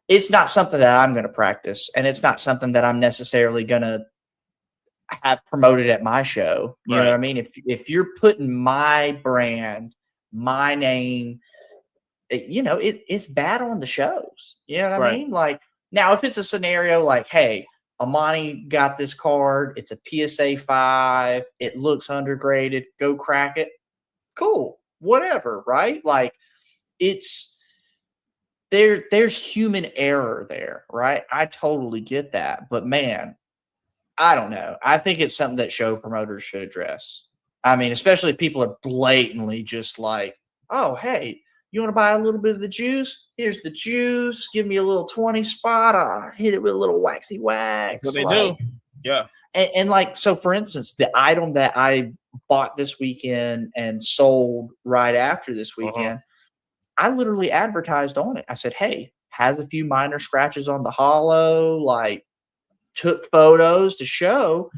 it's not something that I'm going to practice, and it's not something that I'm necessarily going to have promoted at my show. You know what I mean? If you're putting my brand, my name, it's bad on the shows. You know what I mean? Like, now, if it's a scenario like, hey, Amani got this card, it's a PSA 5, it looks undergraded, go crack it. Cool, whatever, right? Like, there's human error there, right? I totally get that. But man, I don't know. I think it's something that show promoters should address. I mean, especially if people are blatantly just like, oh, hey, you want to buy a little bit of the juice? Here's the juice. Give me a little 20 spot. I'll hit it with a little waxy wax. That's what they do. Yeah. And like, so for instance, the item that I bought this weekend and sold right after this weekend, I literally advertised on it. I said, hey, has a few minor scratches on the hollow, like took photos to show,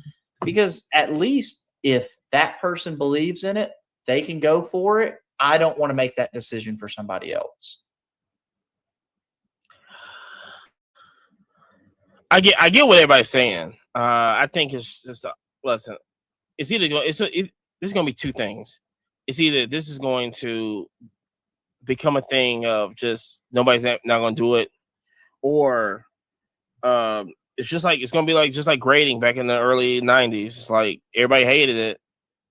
because at least if that person believes in it, they can go for it. I don't want to make that decision for somebody else. I get what everybody's saying. I think it's just listen. It's either this is going to be two things. It's either this is going to become a thing of just nobody's not going to do it, or it's just like it's going to be like just like grading back in the early 90s. It's like everybody hated it,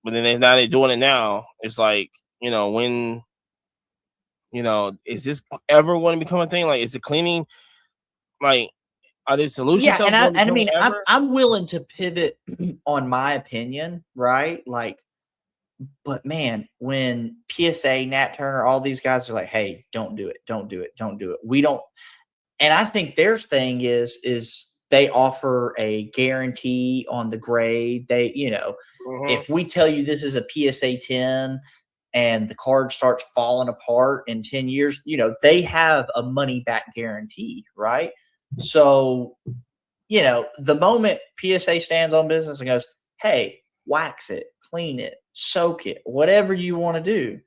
but then they're doing it now. It's like, when, is this ever going to become a thing? Like, is the cleaning, like, are there solutions? Yeah, and I mean, I'm willing to pivot on my opinion, right? Like, but man, when PSA, Nat Turner, all these guys are like, hey, don't do it, don't do it, don't do it. We don't, and I think their thing is they offer a guarantee on the grade. They, if we tell you this is a PSA 10 and the card starts falling apart in 10 years, they have a money back guarantee, right? So, the moment PSA stands on business and goes, hey, wax it, clean it, soak it, whatever you want to do,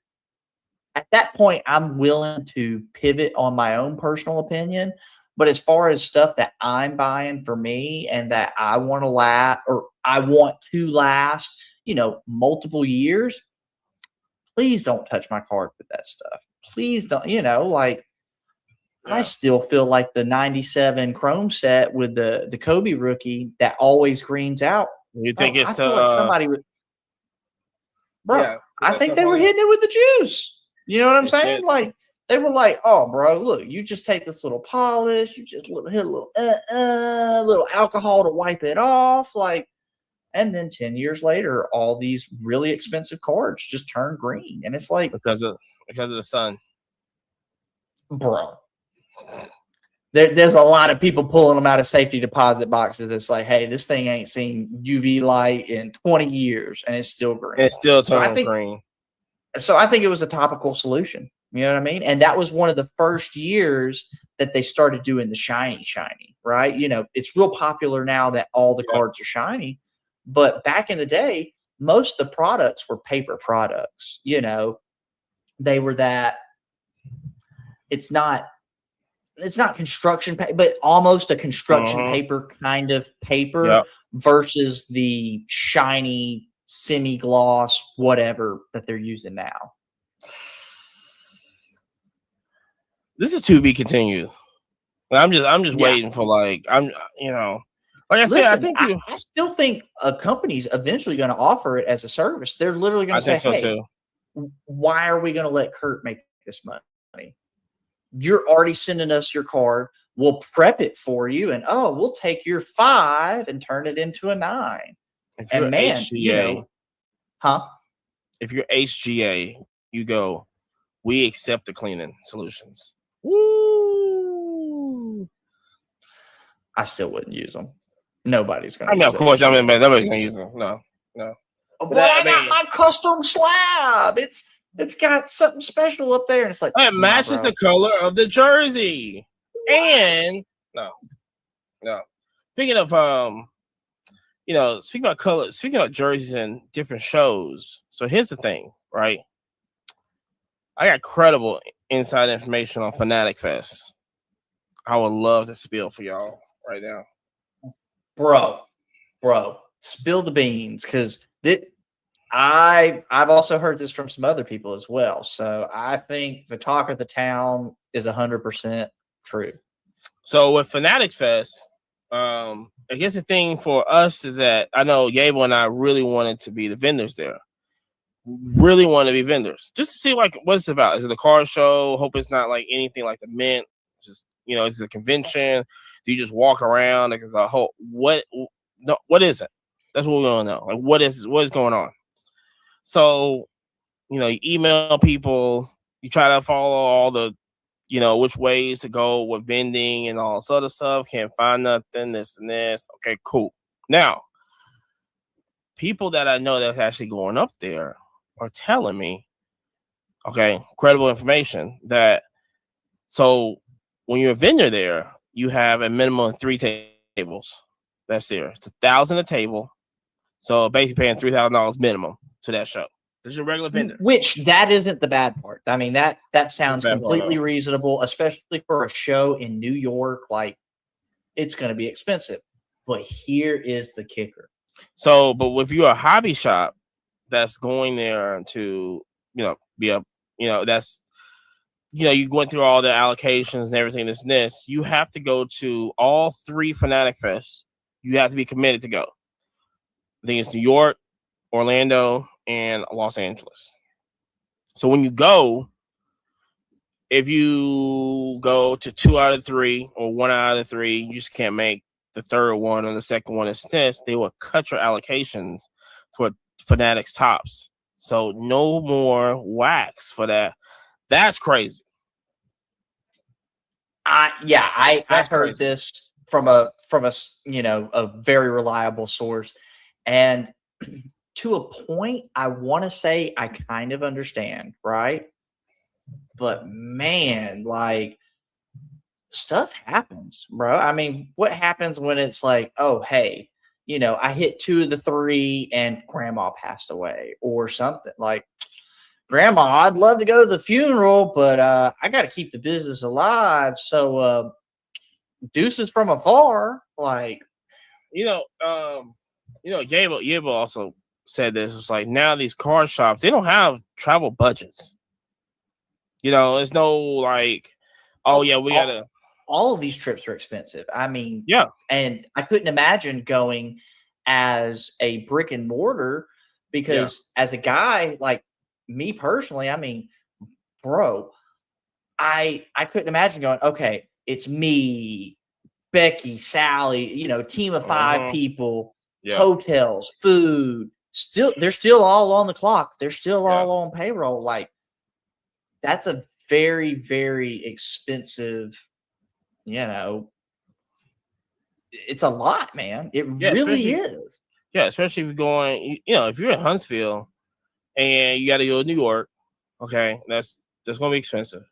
at that point, I'm willing to pivot on my own personal opinion. But as far as stuff that I'm buying for me and that I want to last, multiple years, please don't touch my card with that stuff. Please don't, I still feel like the 97 Chrome set with the Kobe rookie that always greens out. You think I feel like somebody would, bro. Yeah, I think they were hitting it with the juice. You know what I'm saying? Like, they were like, oh, bro, look, you just take this little polish, you just hit a little alcohol to wipe it off, like, and then 10 years later, all these really expensive cards just turn green, and it's like because of the sun, bro. There's a lot of people pulling them out of safety deposit boxes. It's like, hey, this thing ain't seen UV light in 20 years, and it's still green. It's still turning green. So I think it was a topical solution. You know what I mean? And that was one of the first years that they started doing the shiny, right? It's real popular now that all the cards are shiny. But back in the day, most of the products were paper products. They were that it's not construction paper, but almost a construction paper kind of paper versus the shiny semi-gloss, whatever that they're using now. This is to be continued. I'm just waiting for like I said, I think I still think a company's eventually going to offer it as a service. They're literally going to say, so "Hey, too. why are we going to let Kurt make this money? You're already sending us your card. We'll prep it for you, and we'll take your 5 and turn it into a 9. And man, HGA, if you're HGA, you go, we accept the cleaning solutions. Woo! I still wouldn't use them. Nobody's going to. I mean, of course, I mean, but nobody's going to use them. No. But I got my custom slab. It's got something special up there, and it's like it matches the color of the jersey. What? And no. Speaking of speaking about color, speaking of jerseys and different shows. So here's the thing, right? I got credible inside information on Fanatic Fest. I would love to spill for y'all right now. Bro, spill the beans, because I've also heard this from some other people as well. So I think the talk of the town is 100% true. So with Fanatic Fest, I guess the thing for us is that I know Yable and I really wanted to be the vendors there. Really want to be vendors just to see like what it's about. Is it a car show? Hope it's not like anything like the Mint. Just is it a convention? Do you just walk around? Like it's a whole what is it? That's what we want to know. Like what is going on? So you email people, you try to follow all the which ways to go with vending and all this other stuff. Can't find nothing. This and this. Okay, cool. Now, people that I know that's actually going up there are telling me, okay, credible information that so when you're a vendor there, you have a minimum of 3 tables. That's there. It's $1,000 a table. So basically paying $3,000 minimum to that show. This is a regular vendor. Which that isn't the bad part. I mean, that sounds completely reasonable, especially for a show in New York. Like, it's going to be expensive. But here is the kicker. So, but if you're a hobby shop that's going there to, be a, that's, you're going through all the allocations and everything, this, you have to go to all 3 Fanatic Fests. You have to be committed to go. I think it's New York, Orlando, and Los Angeles. So when you go, if you go to 2 out of 3 or 1 out of 3, you just can't make the third one or the second one instead. They will cut your allocations for Fanatics tops. So no more wax for that. That's crazy. I heard this from a very reliable source, and to a point, I want to say I kind of understand, right? But man, like, stuff happens, bro. I mean, what happens when it's like, oh, hey, I hit 2 of the 3 and grandma passed away or something? Like, grandma, I'd love to go to the funeral, but I got to keep the business alive. So deuces from afar. Like, Yable also said this. It's like now these car shops, they don't have travel budgets. It's no like, oh yeah, we gotta. All of these trips are expensive. I mean, yeah, and I couldn't imagine going as a brick and mortar because as a guy like me personally, I mean, bro, I couldn't imagine going, okay, it's me, Becky, Sally, team of 5 people, hotels, food. They're still all on the clock. They're still all on payroll. Like, that's a very, very expensive, it's a lot, man. It really is. Yeah, especially if you're going, if you're in Huntsville and you got to go to New York, okay, that's going to be expensive.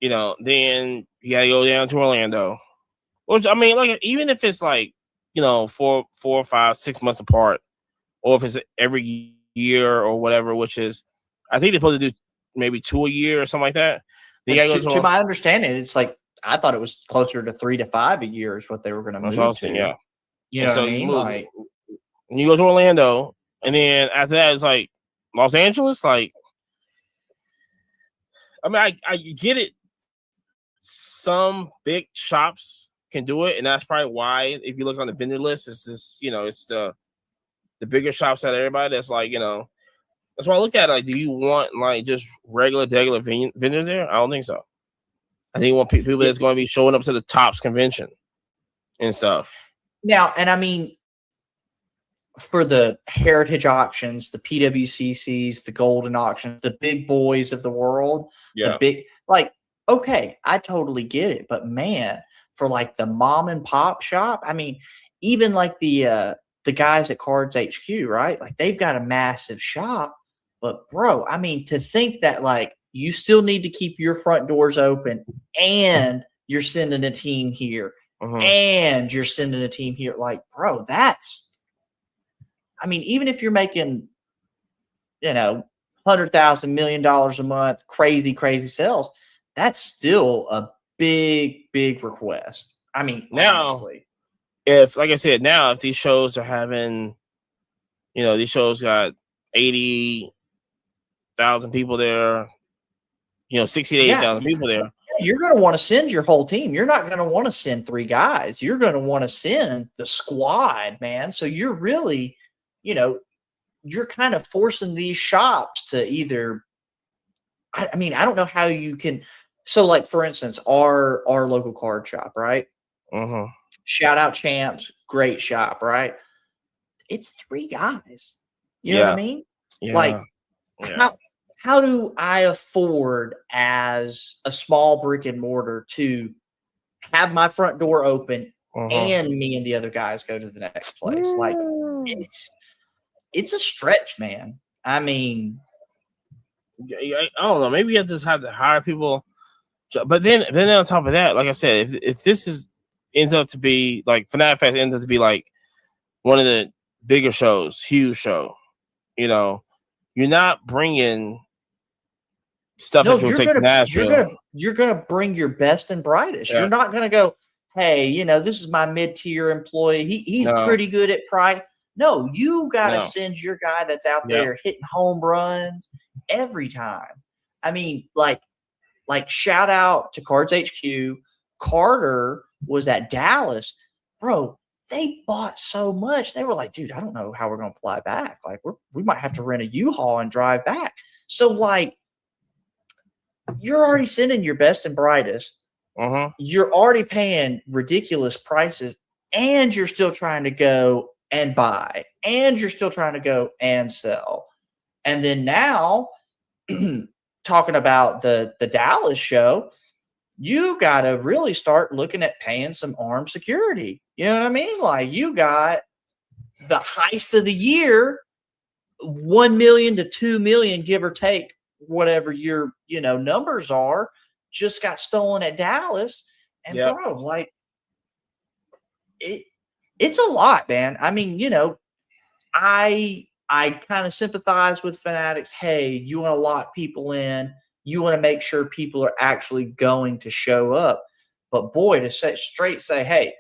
Then you got to go down to Orlando. Which, I mean, like, even if it's like, 4, 5, 6 months apart, or if it's every year or whatever, which is, I think they're supposed to do maybe 2 a year or something like that. To my understanding, it's like, I thought it was closer to 3 to 5 a year is what they were going to move to. Yeah. You know what I mean? Like, you go to Orlando, and then after that, it's like Los Angeles. Like, I mean, I get it. Some big shops can do it, and that's probably why, if you look on the vendor list, it's this, it's the bigger shops that everybody that's like, That's why I look at it. Like, do you want like just regular vendors there? I don't think so. I think you want people that's going to be showing up to the Topps convention and stuff. Now, and I mean, for the heritage auctions, the PWCCs, the golden auctions, the big boys of the world, the big, like, okay, I totally get it. But man, for like the mom and pop shop, I mean, even like the guys at Cards HQ, right? Like they've got a massive shop, but bro, I mean, to think that like you still need to keep your front doors open and you're sending a team here and you're sending a team here, like, bro, that's, I mean, even if you're making, you know, $100,000 million a month, crazy sales, that's still a big request. I mean, now, honestly. If, like I said, now if these shows are having, you know, these shows got 80,000 people there, you know, 60 to 80,000 people there. You're going to want to send your whole team. You're not going to want to send 3 guys. You're going to want to send the squad, man. So you're really, you know, you're kind of forcing these shops to either, I mean, I don't know how you can. So like, for instance, our local card shop, right? Shout out Champs, great shop, right? It's 3 guys. You know what I mean? Yeah. Like, how do I afford as a small brick and mortar to have my front door open and me and the other guys go to the next place? Like, it's a stretch, man. I mean, I don't know. Maybe I just have to hire people. But then on top of that, like I said, if this ends up to be like Fanatic Fest ends up to be like one of the bigger shows, huge show, you know, you're not bringing stuff that you'll take to Nashville. You're gonna bring your best and brightest. You're not gonna go, hey, you know, this is my mid-tier employee. He's pretty good at price. No, you gotta send your guy that's out there hitting home runs every time. I mean, like shout out to Cards HQ. Carter was at Dallas, bro. They bought so much. They were like, dude, I don't know how we're gonna fly back. Like, we might have to rent a U-Haul and drive back. So, like, you're already sending your best and brightest. You're already paying ridiculous prices, and you're still trying to go and buy, and you're still trying to go and sell. And then now, talking about the Dallas show, you got to really start looking at paying some armed security. You know what I mean? Like, you got the heist of the year, 1 million to 2 million, give or take, whatever your, you know, numbers are, just got stolen at Dallas. And bro, like, it's a lot, man. I mean, you know, I kind of sympathize with Fanatics. Hey, you want to lock people in. You want to make sure people are actually going to show up. But boy, to say, hey,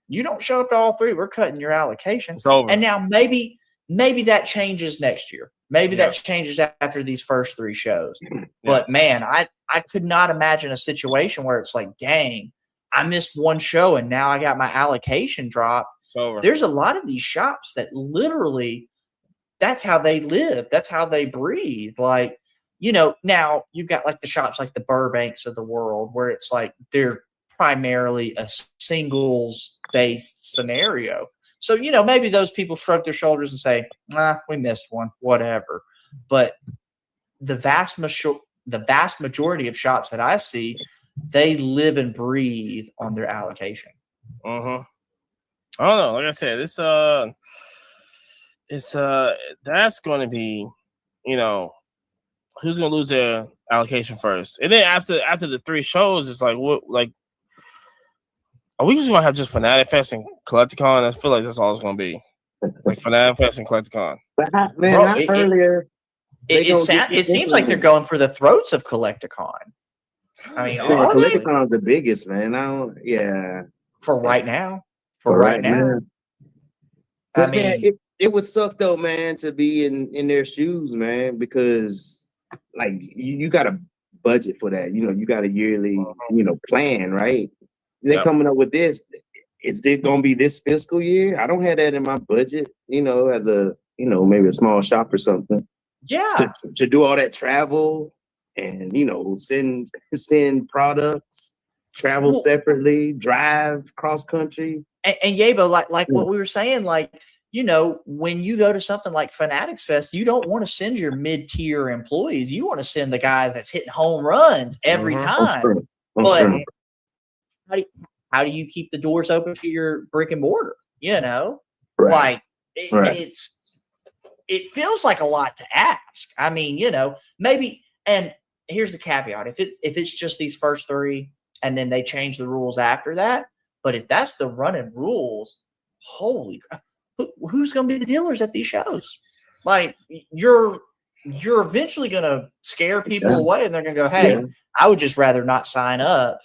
you don't show up to all 3, we're cutting your allocation. It's over. And now maybe that changes next year. Maybe that changes after these first 3 shows. But man, I could not imagine a situation where it's like, dang, I missed one show and now I got my allocation dropped. It's over. There's a lot of these shops that literally, that's how they live. That's how they breathe. Like, you know, now you've got like the shops like the Burbanks of the world where it's like they're primarily a singles-based scenario. So, you know, maybe those people shrug their shoulders and say, we missed one, whatever. But the vast majority of shops that I see, they live and breathe on their allocation. I don't know. Like I said, that's going to be, you know, who's going to lose their allocation first. And then after the 3 shows, it's like, what, like, are we just going to have just Fanatic Fest and Collecticon? I feel like that's all it's going to be. Like Fanatic Fest and Collecticon. But man, earlier. It seems like they're going for the throats of Collecticon. I mean, Collecticon's the biggest, man. For right now. I mean, man, it would suck though, man, to be in their shoes, man, because like you got a budget for that. You know, you got a yearly, you know, plan, right? They're coming up with this. Is it gonna be this fiscal year? I don't have that in my budget, you know, as a, you know, maybe a small shop or something. Yeah. to do all that travel and send products, travel Well, separately, drive cross country. and Yabo, like what we were saying, like, when you go to something like Fanatics Fest, you don't want to send your mid-tier employees. You want to send the guys that's hitting home runs every time. But how do you keep the doors open to your brick and mortar? Right. Like it feels like a lot to ask. I mean, maybe. And here's the caveat: if it's just these first three, and then they change the rules after that. But if that's the running rules, holy crap. Who's going to be the dealers at these shows? Like, you're eventually going to scare people away, and they're going to go, hey, I would just rather not sign up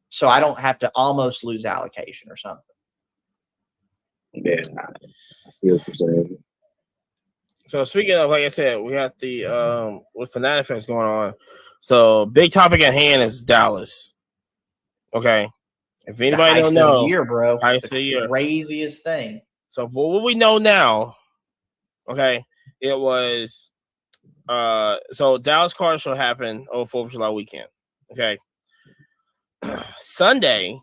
so I don't have to almost lose allocation or something. Yeah, I feel what you're saying. So speaking of, like I said, we got the with Fanatic Fest going on. So big topic at hand is Dallas. Okay. If anybody don't know, year, bro. Heist of the year. Craziest thing. So for what we know now, okay, it was so Dallas Car Show happened over 4th of July weekend. Okay. Sunday,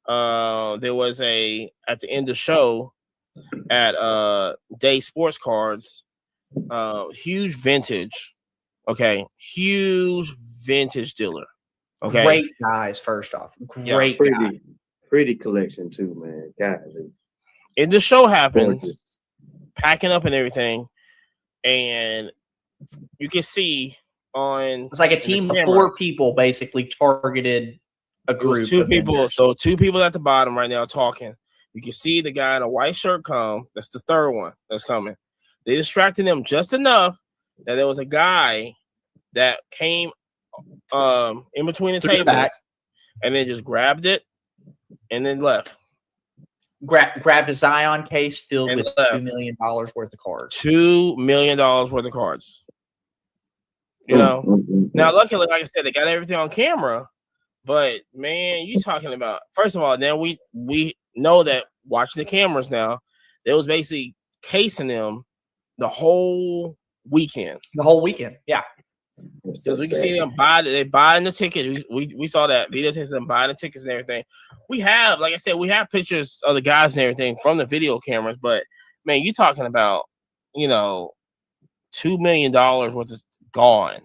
there was at the end of the show at Day Sports Cards, huge vintage dealer. Okay. Great guys, first off. Great guys. Pretty collection too, man. Golly. And the show happens, Gorgeous. packing up and everything, and you can see on it's like a team of 4 people basically targeted a group. It was 2 people. So 2 people at the bottom right now talking. You can see the guy in a white shirt come. That's the third one that's coming. They distracted him just enough that there was a guy that came in between the tables and then just grabbed it and then left. Grabbed a Zion case filled with $2 million worth of cards. $2 million worth of cards. Now, luckily, like I said, they got everything on camera. But man, you talking about, first of all, now we know that watching the cameras now, they was basically casing them the whole weekend. Yeah. So we can see them buying the ticket. We saw that video takes them buying the tickets and everything. We have, like I said, we have pictures of the guys and everything from the video cameras. But man, you talking about, $2 million worth is gone.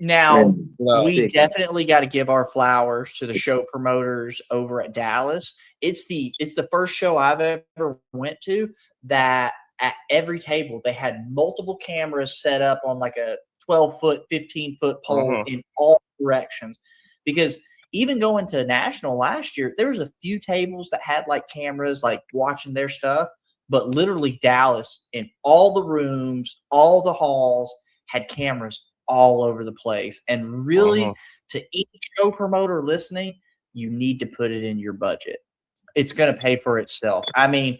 Now, we definitely got to give our flowers to the show promoters over at Dallas. It's the first show I've ever went to that at every table they had multiple cameras set up on like a 12-foot, 15-foot pole in all directions. Because even going to National last year, there was a few tables that had like cameras like watching their stuff, but literally Dallas in all the rooms, all the halls had cameras all over the place. And really, to each show promoter listening, you need to put it in your budget. It's going to pay for itself. I mean,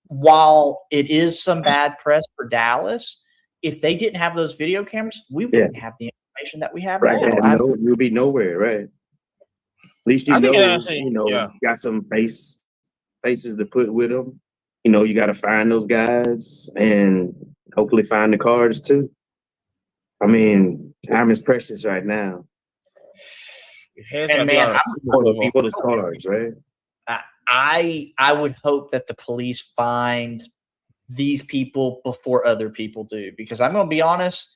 while it is some bad press for Dallas, if they didn't have those video cameras, we wouldn't have the information that we have now. You'll be nowhere, right? At least got some faces to put with them. You got to find those guys and hopefully find the cards too. I mean, time is precious right now. And man, people as cards, right? I would hope that the police find these people before other people do, because I'm going to be honest,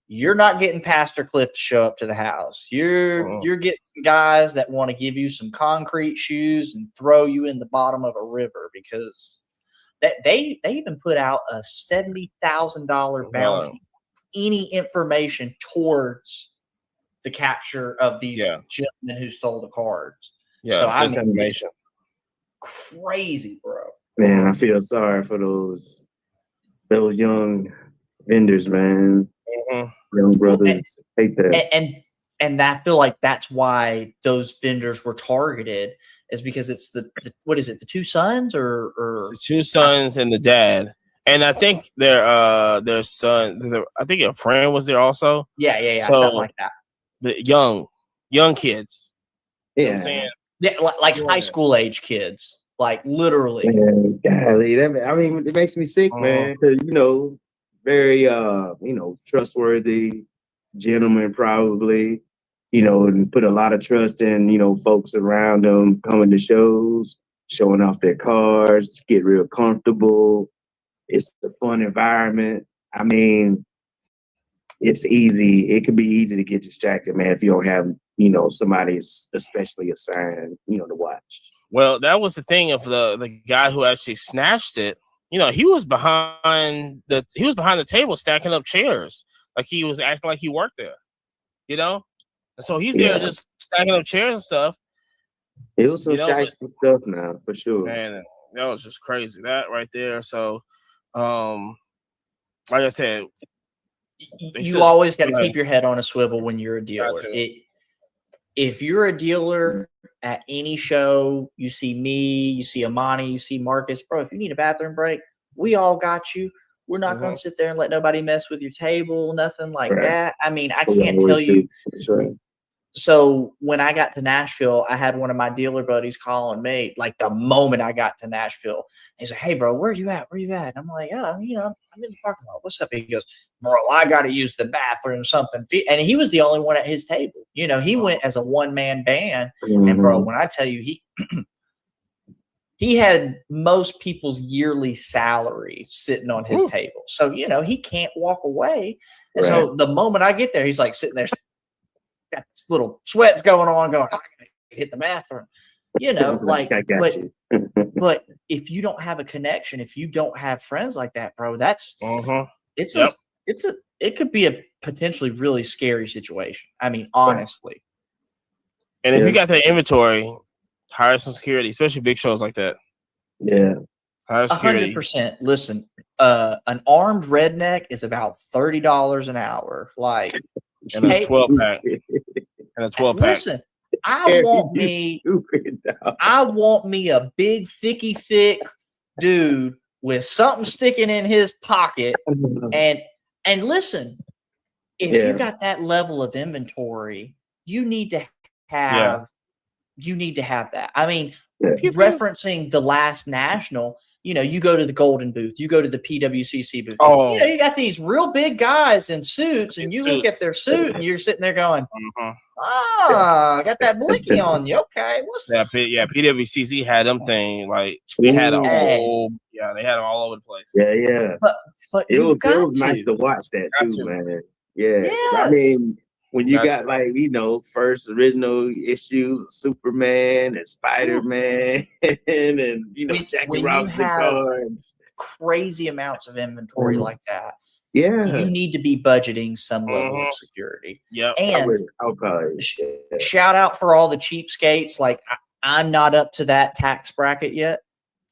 you're not getting Pastor Cliff to show up to the house. You're getting some guys that want to give you some concrete shoes and throw you in the bottom of a river, because they even put out a $70,000 bounty. Any information towards the capture of these gentlemen who stole the cards. Yeah, so just information. Crazy, bro. Man, I feel sorry for those young vendors, man. Young brothers hate that. And I feel like that's why those vendors were targeted, is because it's the what is it, the 2 sons or the 2 sons and the dad. And I think their son, I think a friend was there also. Yeah, so, something like that. The young kids. Yeah. You know what I'm saying? Yeah, like high school age kids. Like literally. Man, golly, it makes me sick, man. Because very trustworthy gentleman, probably, and put a lot of trust in, folks around them coming to shows, showing off their cars, get real comfortable. It's a fun environment. I mean, it's easy. It could be easy to get distracted, man, if you don't have, somebody especially assigned, to watch. Well, that was the thing of the guy who actually snatched it. He was behind the table stacking up chairs. Like he was acting like he worked there. And so he's there just stacking up chairs and stuff. It was some shiesty stuff now, for sure. Man, that was just crazy. That right there. So like I said, you always got to keep your head on a swivel when you're a dealer. If you're a dealer at any show, you see me, you see Amani, you see Marcus, bro, if you need a bathroom break, we all got you. We're not going to sit there and let nobody mess with your table, nothing like that. I mean, I can't tell you. So when I got to Nashville, I had one of my dealer buddies calling me like the moment I got to Nashville. He's like, "Hey, bro, where you at? Where you at?" And I'm like, "Oh, I'm in the parking lot. What's up?" He goes, "Bro, I got to use the bathroom, something." And he was the only one at his table. He went as a one-man band. Mm-hmm. And, bro, when I tell you, he had most people's yearly salary sitting on his table. So, he can't walk away. And so the moment I get there, he's like sitting there, got this little sweats going on, going, I gotta hit the bathroom. Like, I got you. But if you don't have a connection, if you don't have friends like that, bro, that's it could be a potentially really scary situation. I mean, honestly. And if you got that inventory, hire some security, especially big shows like that. Yeah. Hire security. 100%. Listen, an armed redneck is about $30 an hour. Like, and a 12-pack. And a 12-pack. Listen, I want me a big, thick dude with something sticking in his pocket. And listen, if you got that level of inventory, you need to have that. I mean, referencing the last national, you go to the Golden booth, you go to the PWCC booth. Oh, you got these real big guys in suits, and you look at their suit, and you're sitting there going, I got that blinky on you. Okay, what's that? Yeah, PWCC had them thing like they had them they had them all over the place. Yeah. But it was nice to watch that too, man. Yeah, I mean, when you got like first original issues of Superman and Spider-Man and Jackie Robinson cards, crazy amounts of inventory like that. Yeah, you need to be budgeting some level of security. Yeah, and shout out for all the cheapskates. Like I'm not up to that tax bracket yet.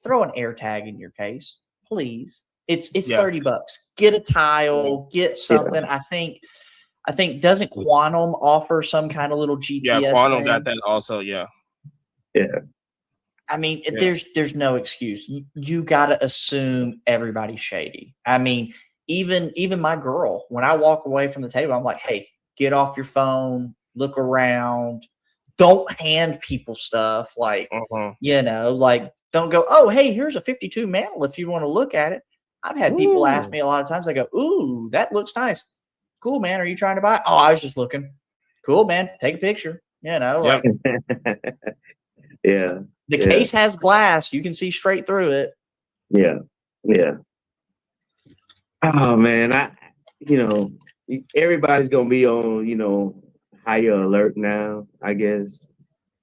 Throw an air tag in your case, please. It's $30. Get a tile, get something. I think doesn't Quantum offer some kind of little GPS? Yeah, Quantum thing? got that also. Yeah. I mean, there's no excuse. You got to assume everybody's shady. I mean, even my girl, when I walk away from the table, I'm like, hey, get off your phone, look around, don't hand people stuff. Like, like don't go, oh, hey, here's a 52 mantle if you want to look at it. I've had people ask me a lot of times. I go, ooh, that looks nice. Cool, man. Are you trying to buy it? Oh, I was just looking. Cool, man. Take a picture. Like the case has glass. You can see straight through it. Yeah. Oh man, everybody's gonna be on, higher alert now, I guess.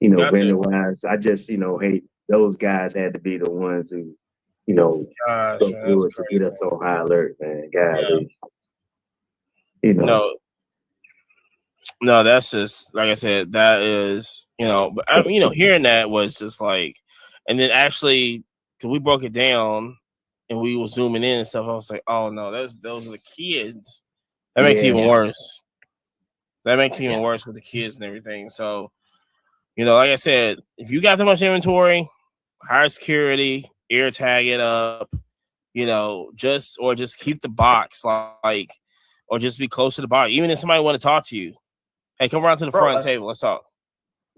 Vendor wise. I just, hate those guys had to be the ones who, go through it to get us on high alert, man. God, No, that's just like I said. That is, but hearing that was just like, and then actually, because we broke it down and we were zooming in and stuff, I was like, oh no, those are the kids. That makes it even worse. That makes it even worse with the kids and everything. So, like I said, if you got that much inventory, hire security, air tag it up, just keep the box like. Or just be close to the bar. Even if somebody want to talk to you, hey, come around to the front table. Let's talk.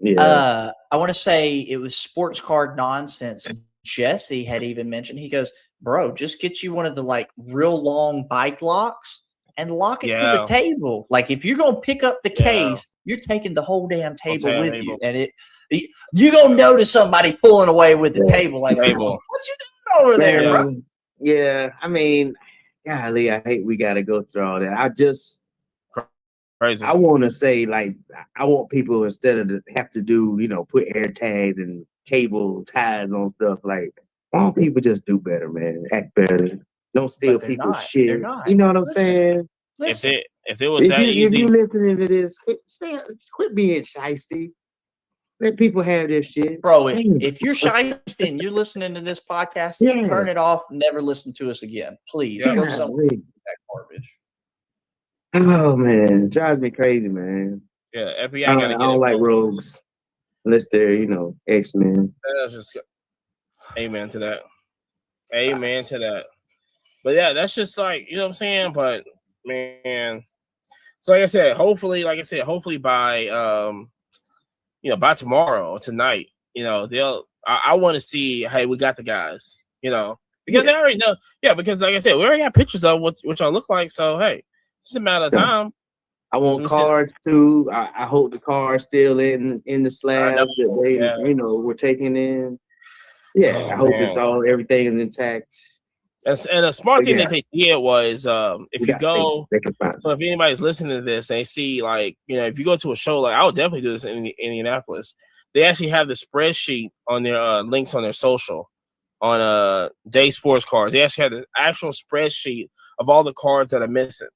I want to say it was Sports Card Nonsense. Jesse had even mentioned, he goes, bro, just get you one of the like real long bike locks and lock it to Yeah. the table. Like if you're gonna pick up the Yeah. case, you're taking the whole damn table with table. you, and you're gonna notice somebody pulling away with the table. Like, Table. what you doing over there, bro? Man, yeah, I mean, golly, I hate we got to go through all that. Crazy. I want to say, like, I want people instead of have to do, put air tags and cable ties on stuff. Like, why don't people just do better, man? Act better. Don't steal But they're people's not. shit. They're not. You know what I'm Listen. saying? Listen, If it was that If easy, you listening to this, quit being shiesty. Let people have their shit. bro, Damn. if you're shy and you're listening to this podcast, Yeah. turn it off. Never listen to us again, please. Yeah. Go somewhere Golly. that garbage. Oh man, it drives me crazy, man. yeah, FBI I gotta don't, get I don't like involved. rogues unless they're, X-Men. That's just amen to that. Amen to that. But yeah, that's just like, you know what I'm saying? But man, so like I said, hopefully by by tomorrow or tonight, I want to see, hey, we got the guys, because they already know. Yeah, because like I said, we already got pictures of what y'all look like. So hey, it's a matter of time. I want cards too. I hope the car's still in the slabs that they, yes. we're taking in. Yeah, Oh, I hope man. it's everything is intact. And a smart thing that they did was if We you got go, things they can find. so if anybody's listening to this and they see, like, if you go to a show, like I would definitely do this in Indianapolis, they actually have the spreadsheet on their links on their social on Day Sports Cards. They actually have the actual spreadsheet of all the cards that are missing.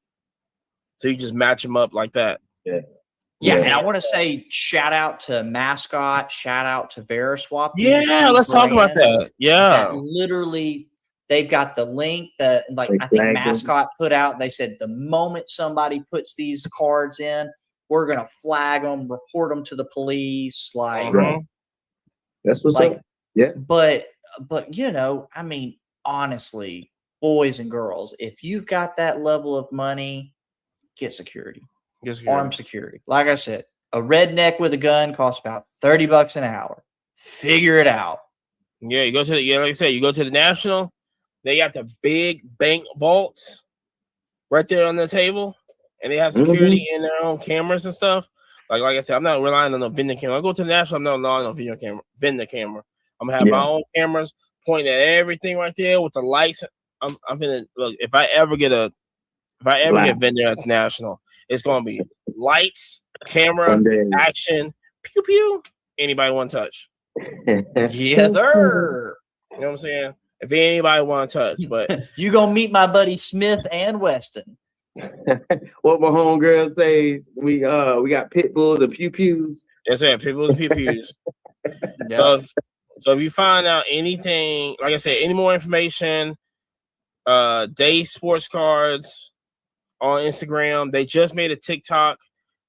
So you just match them up like that. Yeah, Yeah. and I want to say shout out to Mascot, shout out to Veriswap. Yeah, let's talk about that. Yeah. That literally, they've got the link that, like, They I think flagged them. Mascot put out. They said the moment somebody puts these cards in, we're gonna flag them, report them to the police. Like, Right. That's what's like, up. Yeah. but I mean, honestly, boys and girls, if you've got that level of money, get security. Armed security. Like I said, a redneck with a gun costs about $30 an hour. Figure it out. Yeah, you go to like I said, you go to the National. They got the big bank vaults right there on the table, and they have security in their own cameras and stuff. Like I said, I'm not relying on no vending camera. I go to the National, I'm not relying on vending camera. I'm gonna have my own cameras pointing at everything right there with the lights. I'm gonna look. If I ever get vendor at the National, it's gonna be lights, camera, action, pew pew. Anybody want to touch? Yes, sir. You know what I'm saying? If anybody want to touch, but you gonna meet my buddy Smith and Weston. What my homegirl says, we got pit bulls and pew pews. Yes, sir. People with pew pews. So if you find out anything, like I said, any more information, Day Sports Cards on Instagram. They just made a TikTok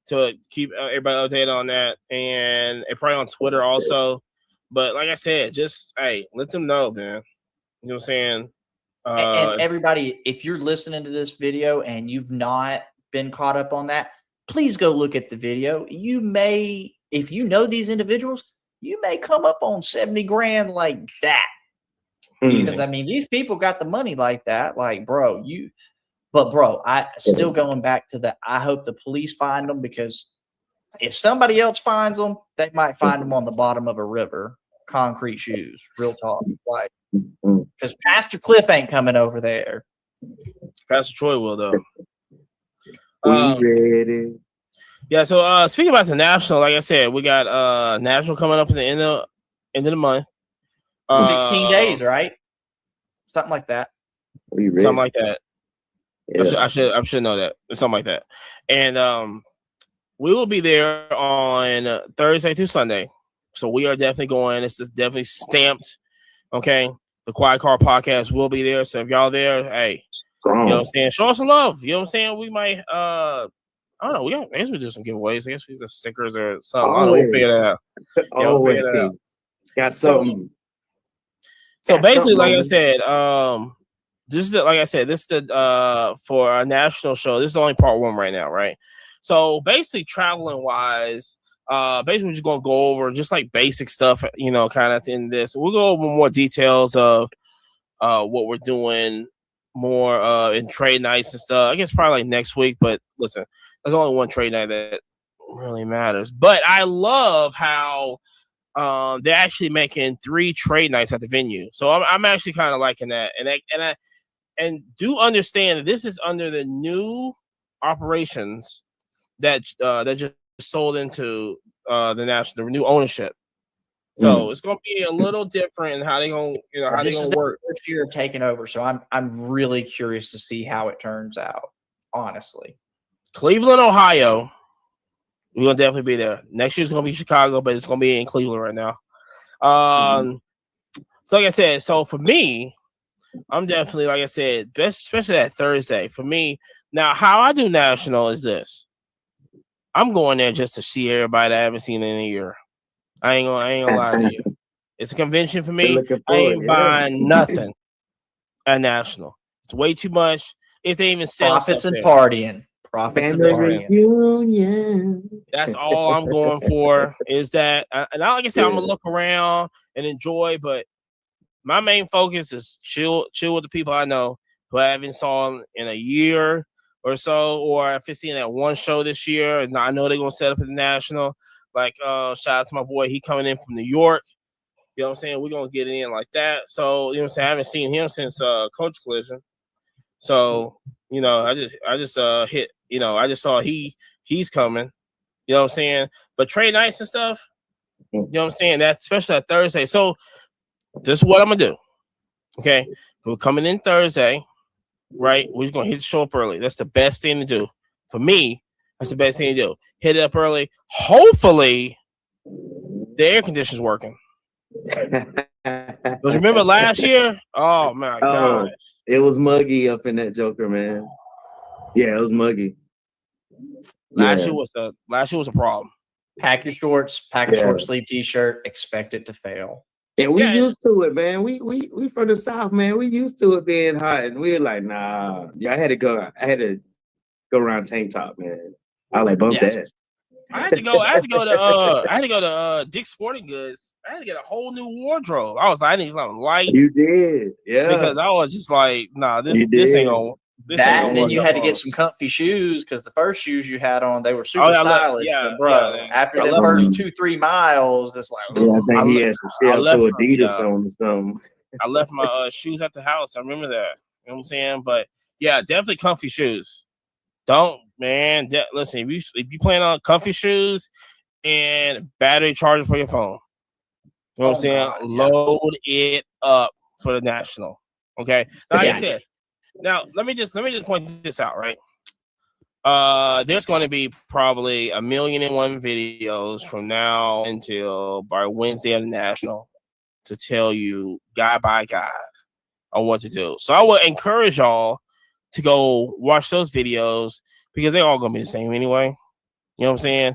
to keep everybody updated on that, and probably on Twitter also. But like I said, just let them know, man. You know what I'm saying? And everybody, if you're listening to this video and you've not been caught up on that, please go look at the video. You may, if you know these individuals, you may come up on 70 grand like that. Because I mean, these people got the money like that. Like, bro, I still going back to that. I hope the police find them, because if somebody else finds them, they might find them on the bottom of a river, concrete shoes, real talk. Like, because Pastor Cliff ain't coming over there. Pastor Troy will, though. Ready. Yeah, so speaking about the National, like I said, we got National coming up in the end of the month. 16 days, right? Something like that. Something like that. Yeah. I should know that. Something like that. And we will be there on Thursday through Sunday. So we are definitely going. It's definitely stamped. Okay. The Quiet Car Podcast will be there. So if y'all there, hey, you know what I'm saying? Show us some love. You know what I'm saying? We might I don't know. I guess we do some giveaways. I guess we do stickers or something. I don't know. We'll figure that out. We'll figure that out. Got something. So basically, like I said, this is the for our national show. This is only part one right now, right? So basically, traveling wise, basically we're just gonna go over just like basic stuff, kind of at the end of this. We'll go over more details of what we're doing more in trade nights and stuff. I guess probably like next week. But listen, there's only one trade night that really matters. But I love how they're actually making 3 trade nights at the venue. So I'm actually kind of liking that. And do understand that this is under the new operations that just sold into the new ownership. So it's gonna be a little different in how they gonna work. First year of taking over, so I'm really curious to see how it turns out. Honestly, Cleveland, Ohio, we're gonna definitely be there. Next year's gonna be Chicago, but it's gonna be in Cleveland right now. So like I said, so for me, I'm definitely, like I said, especially that Thursday. For me, now how I do national is this: I'm going there just to see everybody that I haven't seen in a year. I ain't gonna lie to you. It's a convention for me. I ain't buying nothing at national. It's way too much. If they even sell profits and partying. Reunion. That's all I'm going for. Is that, and like I said, I'm gonna look around and enjoy, but my main focus is chill with the people I know who I haven't saw in a year or so, or if it's seen that one show this year, and I know they're gonna set up at the national. Like, shout out to my boy, he coming in from New York. You know what I'm saying? We're gonna get it in like that. So, you know what I'm saying? I haven't seen him since Coach Collision. So, you know, I just hit, you know, I just saw he's coming. You know what I'm saying? But trade nights and stuff, you know what I'm saying? That especially that Thursday. So this is what I'm gonna do. Okay. We're coming in Thursday, right? We're just gonna hit the show up early. That's the best thing to do. For me, that's the best thing to do. Hit it up early. Hopefully the air conditioner's working. But remember last year? Oh my gosh. It was muggy up in that Joker, man. Yeah, it was muggy. Last year was a problem. Pack your shorts, short sleeve t-shirt, expect it to fail. And we used to it, man. We from the South, man. We used to it being hot, and we were like, nah. Yeah, I had to go around tank top, man. I like bump that. I had to go to Dick's Sporting Goods. I had to get a whole new wardrobe. I was like, I need something light. You did, yeah. Because I was just like, nah, this ain't gonna. And then you had to get some comfy shoes because the first shoes you had on, they were super stylish. But bro, after the first 2-3 miles, it's like, I think he had some shit to Adidas on or something. I left my shoes at the house. I remember that. You know what I'm saying? But yeah, definitely comfy shoes. Don't, man. Listen, if you plan on comfy shoes and battery charger for your phone, you know what I'm saying? God, load it up for the national. Okay. Now, like I said, now let me just point this out, right? There's going to be probably 1,000,001 videos from now until by Wednesday of the national to tell you guy by guy on what to do. So I would encourage y'all to go watch those videos because they're all gonna be the same anyway. You know what I'm saying?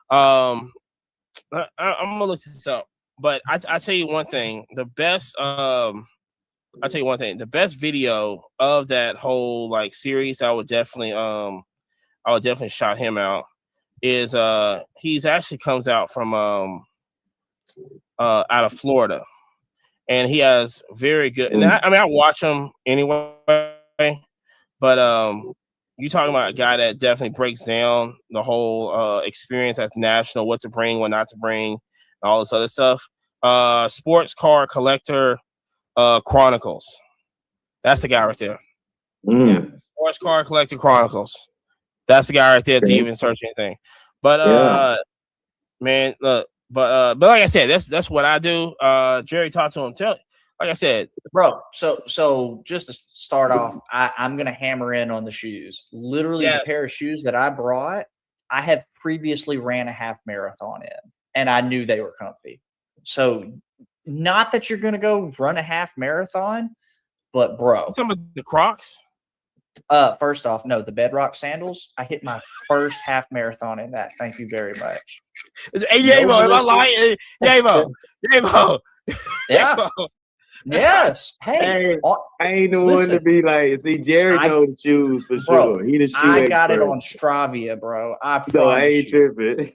I'm gonna look this up, but I tell you one thing: the best video of that whole like series, I would definitely shout him out. Is he's actually comes out from out of Florida, and he has very good. And I watch him anyway. But you talking about a guy that definitely breaks down the whole experience at the national, what to bring, what not to bring, all this other stuff. Sports Car Collector Chronicles. That's the guy right there. Yeah. Sports Car Collector Chronicles. That's the guy right there to even search anything. But man, look, but like I said, that's what I do. Jerry, talk to him. Like I said, bro. So just to start off, I'm gonna hammer in on the shoes. Literally, the pair of shoes that I brought, I have previously ran a half marathon in, and I knew they were comfy. So, not that you're gonna go run a half marathon, but bro, some of the Crocs. First off, no, the Bedrock sandals. I hit my first half marathon in that. Thank you very much. Hey, Yamo, am I lying? Yamo. Yeah. Yes. Hey, I ain't the one to be like, see, Jerry know the shoes for sure. He the shoe I expert. got it on Stravia, bro. So I ain't tripping.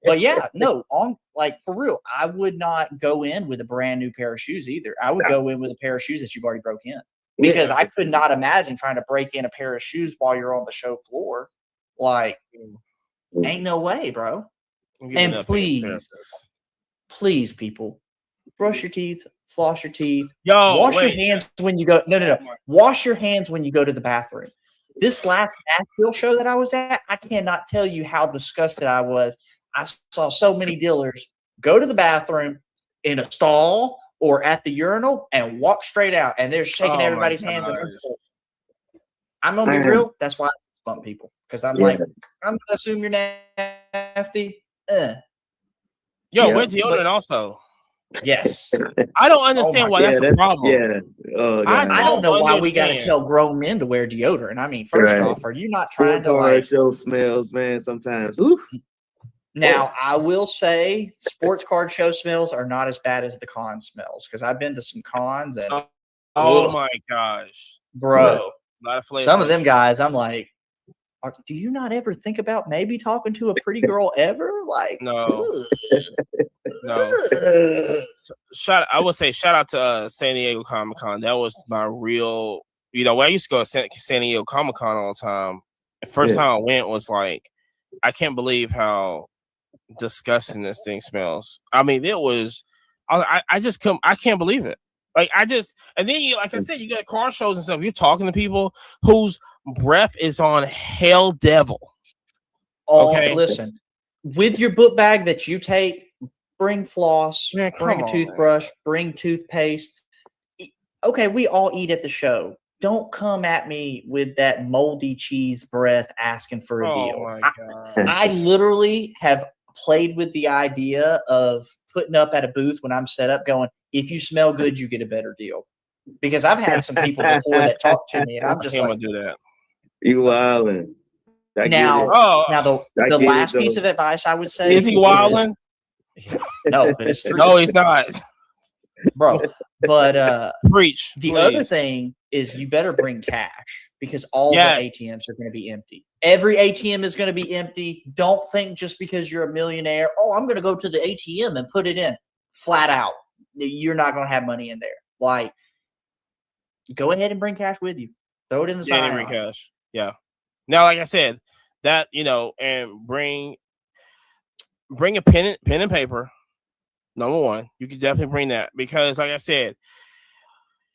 But yeah, no, on like for real, I would not go in with a brand new pair of shoes either. I would go in with a pair of shoes that you've already broke in because I could not imagine trying to break in a pair of shoes while you're on the show floor. Like, ain't no way, bro. And please, people, brush your teeth, floss your teeth, wash your hands when you go. No. Wash your hands when you go to the bathroom. This last Nashville show that I was at, I cannot tell you how disgusted I was. I saw so many dealers go to the bathroom in a stall or at the urinal and walk straight out, and they're shaking everybody's hands. I'm gonna be real. That's why I bump people because I'm like, I'm gonna assume you're nasty. Yo, we're deodorant also. Yes. I don't understand why that's a problem. I don't know why we got to tell grown men to wear deodorant. I mean, first off, are you not trying to like show smells, man? Sometimes. Oof. Now, I will say sports card show smells are not as bad as the con smells because I've been to some cons and oh my gosh, bro, some of them guys. guys, I'm like, do you not ever think about maybe talking to a pretty girl ever? Like, no. I would say shout out to San Diego Comic-Con. That was my real, when I used to go to San Diego Comic-Con all the time. The first time I went was like, I can't believe how disgusting this thing smells. I mean, it was, I can't believe it. Like, and then like I said, you got car shows and stuff. You're talking to people whose breath is on Hell Devil. Okay, listen, with your book bag that you take, bring floss, bring a toothbrush, bring toothpaste. Okay, we all eat at the show. Don't come at me with that moldy cheese breath asking for a deal. My God. I literally have played with the idea of putting up at a booth when I'm set up going, if you smell good, you get a better deal. Because I've had some people before that talk to me, and I'm just like, I'm gonna do that. You wildin'. Now the last piece of advice I would say is he wildin'? No, it's true. No, he's not, bro. But preach. The other thing is you better bring cash because all the ATMs are going to be empty. Every ATM is going to be empty. Don't think just because you're a millionaire, I'm going to go to the ATM and put it in. Flat out, you're not going to have money in there. Like, go ahead and bring cash with you. Throw it in the side. Bring cash. Yeah. Now, like I said, that and bring a pen and paper. Number one, you can definitely bring that because, like I said,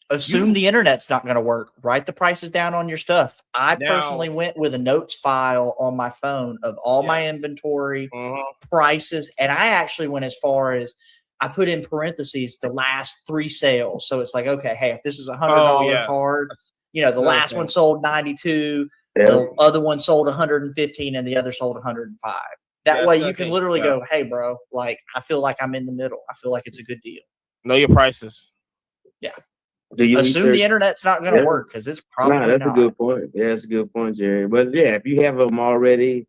assume the internet's not going to work. Write the prices down on your stuff. I personally went with a notes file on my phone of all my inventory, prices, and I actually went as far as I put in parentheses the last 3 sales. So it's like, okay, hey, if this is $100 card, the last one sold 92, the other one sold 115, and the other sold 105. That way you can literally go, hey, bro, like, I feel like I'm in the middle. I feel like it's a good deal. Know your prices. Yeah. Assume the internet's not going to work because it's probably not. That's a good point. Yeah, that's a good point, Jerry. But yeah, if you have them already,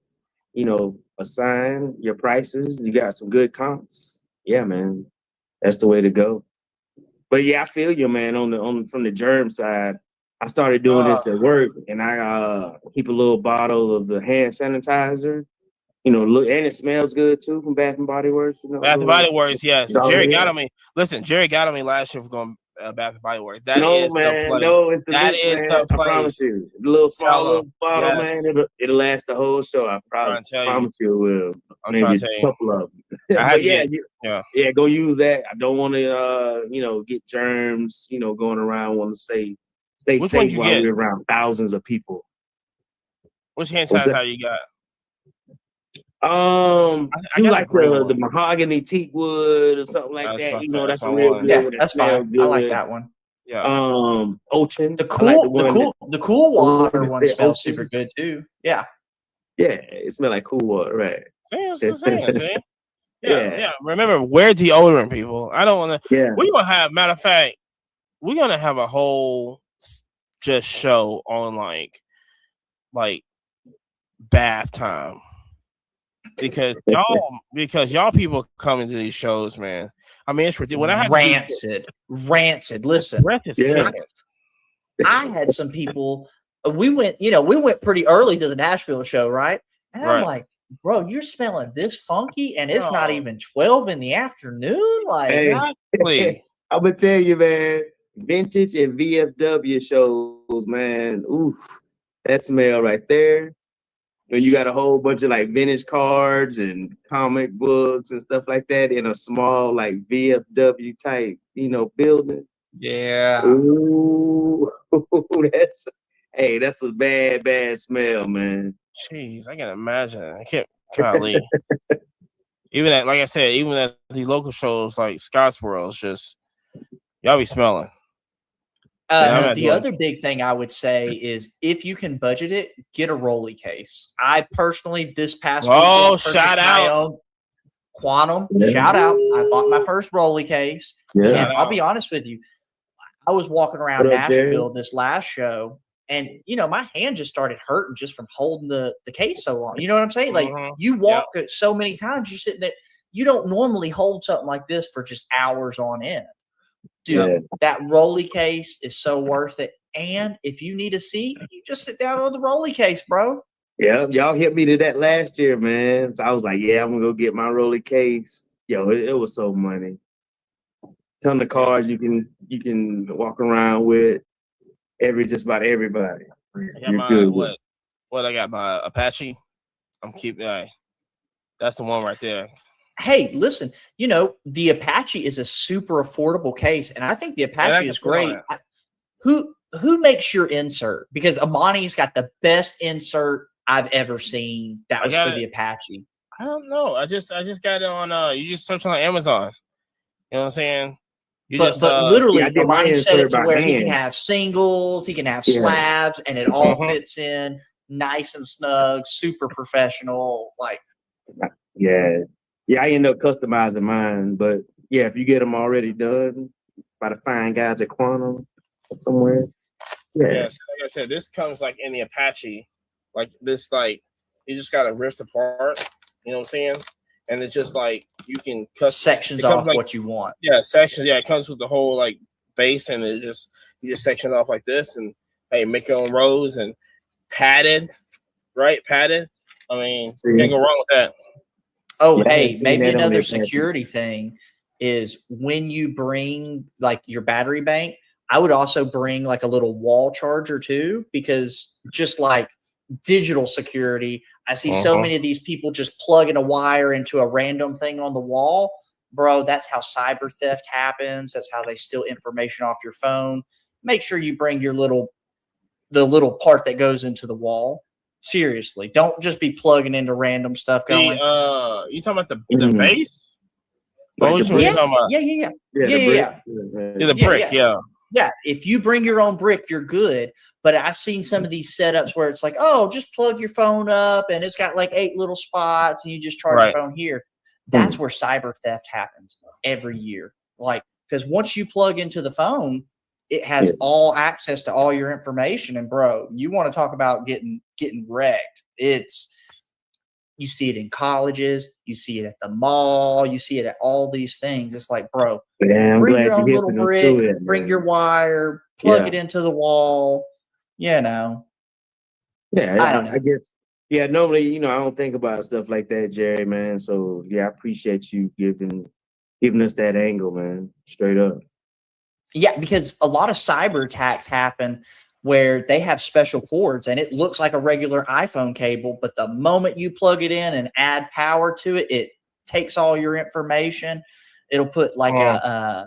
assigned your prices, you got some good comps. Yeah, man, that's the way to go. But yeah, I feel you, man. From the germ side, I started doing this at work, and I keep a little bottle of the hand sanitizer. Look, and it smells good too from Bath and Body Works. Bath and Body Works, yes. Jerry got on me. Listen, Jerry got on me last year for going Bath and Body Works. That is the place. No, it's the the place. I promise you. The little small bottle, man. It'll last the whole show. I promise you it will. I'm trying to tell you. A couple of them. Go use that. I don't want to, get germs. Going around. Want to stay safe while we're around thousands of people. Which hand sanitizer you got? You like the mahogany teak wood or something like that. That's a real good. Yeah, that's fine. I like that one. Yeah. Ocean. The cool water one smells super good too. Yeah. Yeah, it smells like cool water, right? See? Yeah. Remember, wear deodorant, people. I don't want to. Yeah. We're gonna have. Matter of fact, we're gonna have a whole just show on like bath time. Because y'all people come into these shows, man. I mean, it's ridiculous. When I had rancid. Listen, I had some people. We went pretty early to the Nashville show, right? And I'm like, bro, you're smelling this funky, and it's not No. even 12 in the afternoon. Like, Hey. Exactly. I'm gonna tell you, man. Vintage and VFW shows, man. Oof, that smell right there. When you got a whole bunch of like vintage cards and comic books and stuff like that in a small like VFW type, building. yeah. Ooh, that's a bad smell, man. Jeez, I can imagine. I can't. Golly. Even at, like I said, even at the local shows like Scottsboro, it's just y'all be smelling. Yeah, I'm not The doing- other big thing I would say is if you can budget it, get a rolly case. I personally, this past Oh, weekend, purchased shout my out. own Quantum. Yeah. Shout out. I bought my first rolly case. Yeah. And Shout I'll out. be honest with you. I was walking around What up, Jerry? Nashville this last show, and my hand just started hurting just from holding the case so long. You know what I'm saying? Like Mhm. you walk it so many times, you're sitting there. You don't normally hold something like this for just hours on end. Dude, Yeah. that rolly case is so worth it. And if you need a seat, you just sit down on the rolly case, bro. Yeah, y'all hit me to that last year, man. So I was like, yeah, I'm gonna go get my rolly case. Yo, it was so money. Ton of cars you can walk around with just about everybody. I got You're my good with. what I got my Apache. I'm keeping that's the one right there. Hey, listen, the Apache is a super affordable case, and I think the I Apache can is smell great. that. Who makes your insert? Because Amani's got the best insert I've ever seen. That I was got for the it. Apache. I don't know. I just got it on you just search on Amazon. You know what I'm saying? You But just literally, Yeah, I did my Amani set it insert to by where he can hand. have singles, he can have Yeah. slabs, and it all Mhm. fits in nice and snug, super professional. Like, Yeah. I end up customizing mine, but yeah, if you get them already done by the fine guys at Quantum or somewhere. yeah, Yeah. so like I said, this comes like in the Apache. Like this, like you just gotta rip apart, you know what I'm saying? And it's just like you can cut sections it comes off like- what you want. sections. Yeah, it comes with the whole like base, and you just section it off like this, and hey, make your own rows and padded, right? Padded. I mean, See? can't go wrong with that. Oh, Yeah, I hey, haven't seen maybe that on another their package. security thing is when you bring like your battery bank, I would also bring like a little wall charger too, because just like digital security, I see so Uh-huh. many of these people just plugging a wire into a random thing on the wall. Bro, that's how cyber theft happens. That's how they steal information off your phone. Make sure you bring the little part that goes into the wall. Seriously, don't just be plugging into random stuff going. You talking about the Mhm. base? Like Oh, the which one you brick? talking about? Yeah. Yeah, Yeah, the yeah, brick. yeah. Yeah, the Yeah, brick. Yeah. Yeah, if you bring your own brick, you're good. But I've seen some of these setups where it's like, oh, just plug your phone up and it's got like 8 little spots and you just charge Right. your phone here. That's where cyber theft happens every year. Like, because once you plug into the phone, it has Yeah. all access to all your information. And bro, you want to talk about getting wrecked. You see it in colleges, you see it at the mall, you see it at all these things. It's like, bro, Yeah, I'm bring glad your own you're little hipping us brick, to it. bring man. your wire, plug Yeah. it into the wall. Yeah, I don't know. I guess. Yeah, normally, I don't think about stuff like that, Jerry, man. So yeah, I appreciate you giving us that angle, man. Straight up. Yeah, because a lot of cyber attacks happen where they have special cords and it looks like a regular iPhone cable, but the moment you plug it in and add power to it, it takes all your information. It'll put like a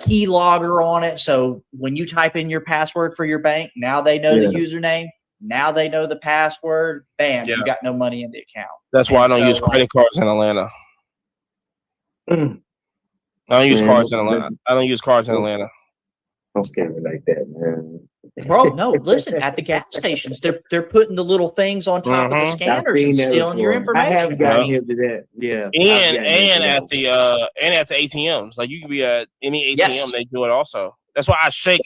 key logger on it. So when you type in your password for your bank, now they know the username. Now they know the password. Bam, Yeah. you got no money in the account. That's why I And don't so, use credit cards in Atlanta. Mm. I don't use Man, cards in Atlanta. I don't use cards in Atlanta. Don't scare me like that, man. Bro, no, listen, at the gas stations, they're putting the little things on top of the Mhm. scanners and stealing your before. I have information. gotten I mean, hip to that. Yeah. I've And gotten hip to at that. the ATMs. Like you can be at any ATM, Yes. they do it also. That's why I shake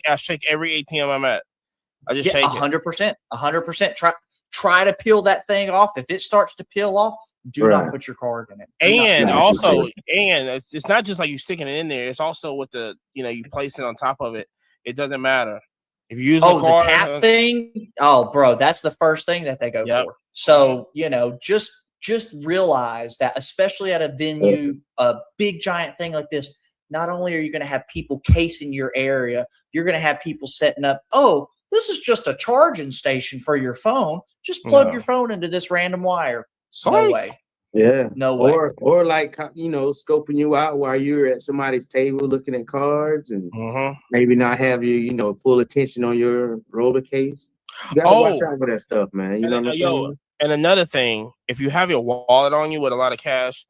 every ATM I'm at. I just yeah, shake it. 100%, 100%. Try to peel that thing off. If it starts to peel off, do not Right. put your card in it. Do not And put No, also, it's and it's not just like you sticking it in there. It's also with the, you place it on top of it. It doesn't matter. If you use Oh, the card, the tap thing. Oh, bro, that's the first thing that they go Yep. for. So, just realize that, especially at a venue, a big giant thing like this, not only are you going to have people casing your area, you're going to have people setting up, oh, this is just a charging station for your phone. Just plug No. your phone into this random wire. No Psych. way. Yeah. No way. Or like, scoping you out while you're at somebody's table looking at cards and maybe not have your, full attention on your roller case. You gotta watch out for that stuff, man. You know what I'm saying? And another thing, if you have your wallet on you with a lot of cash,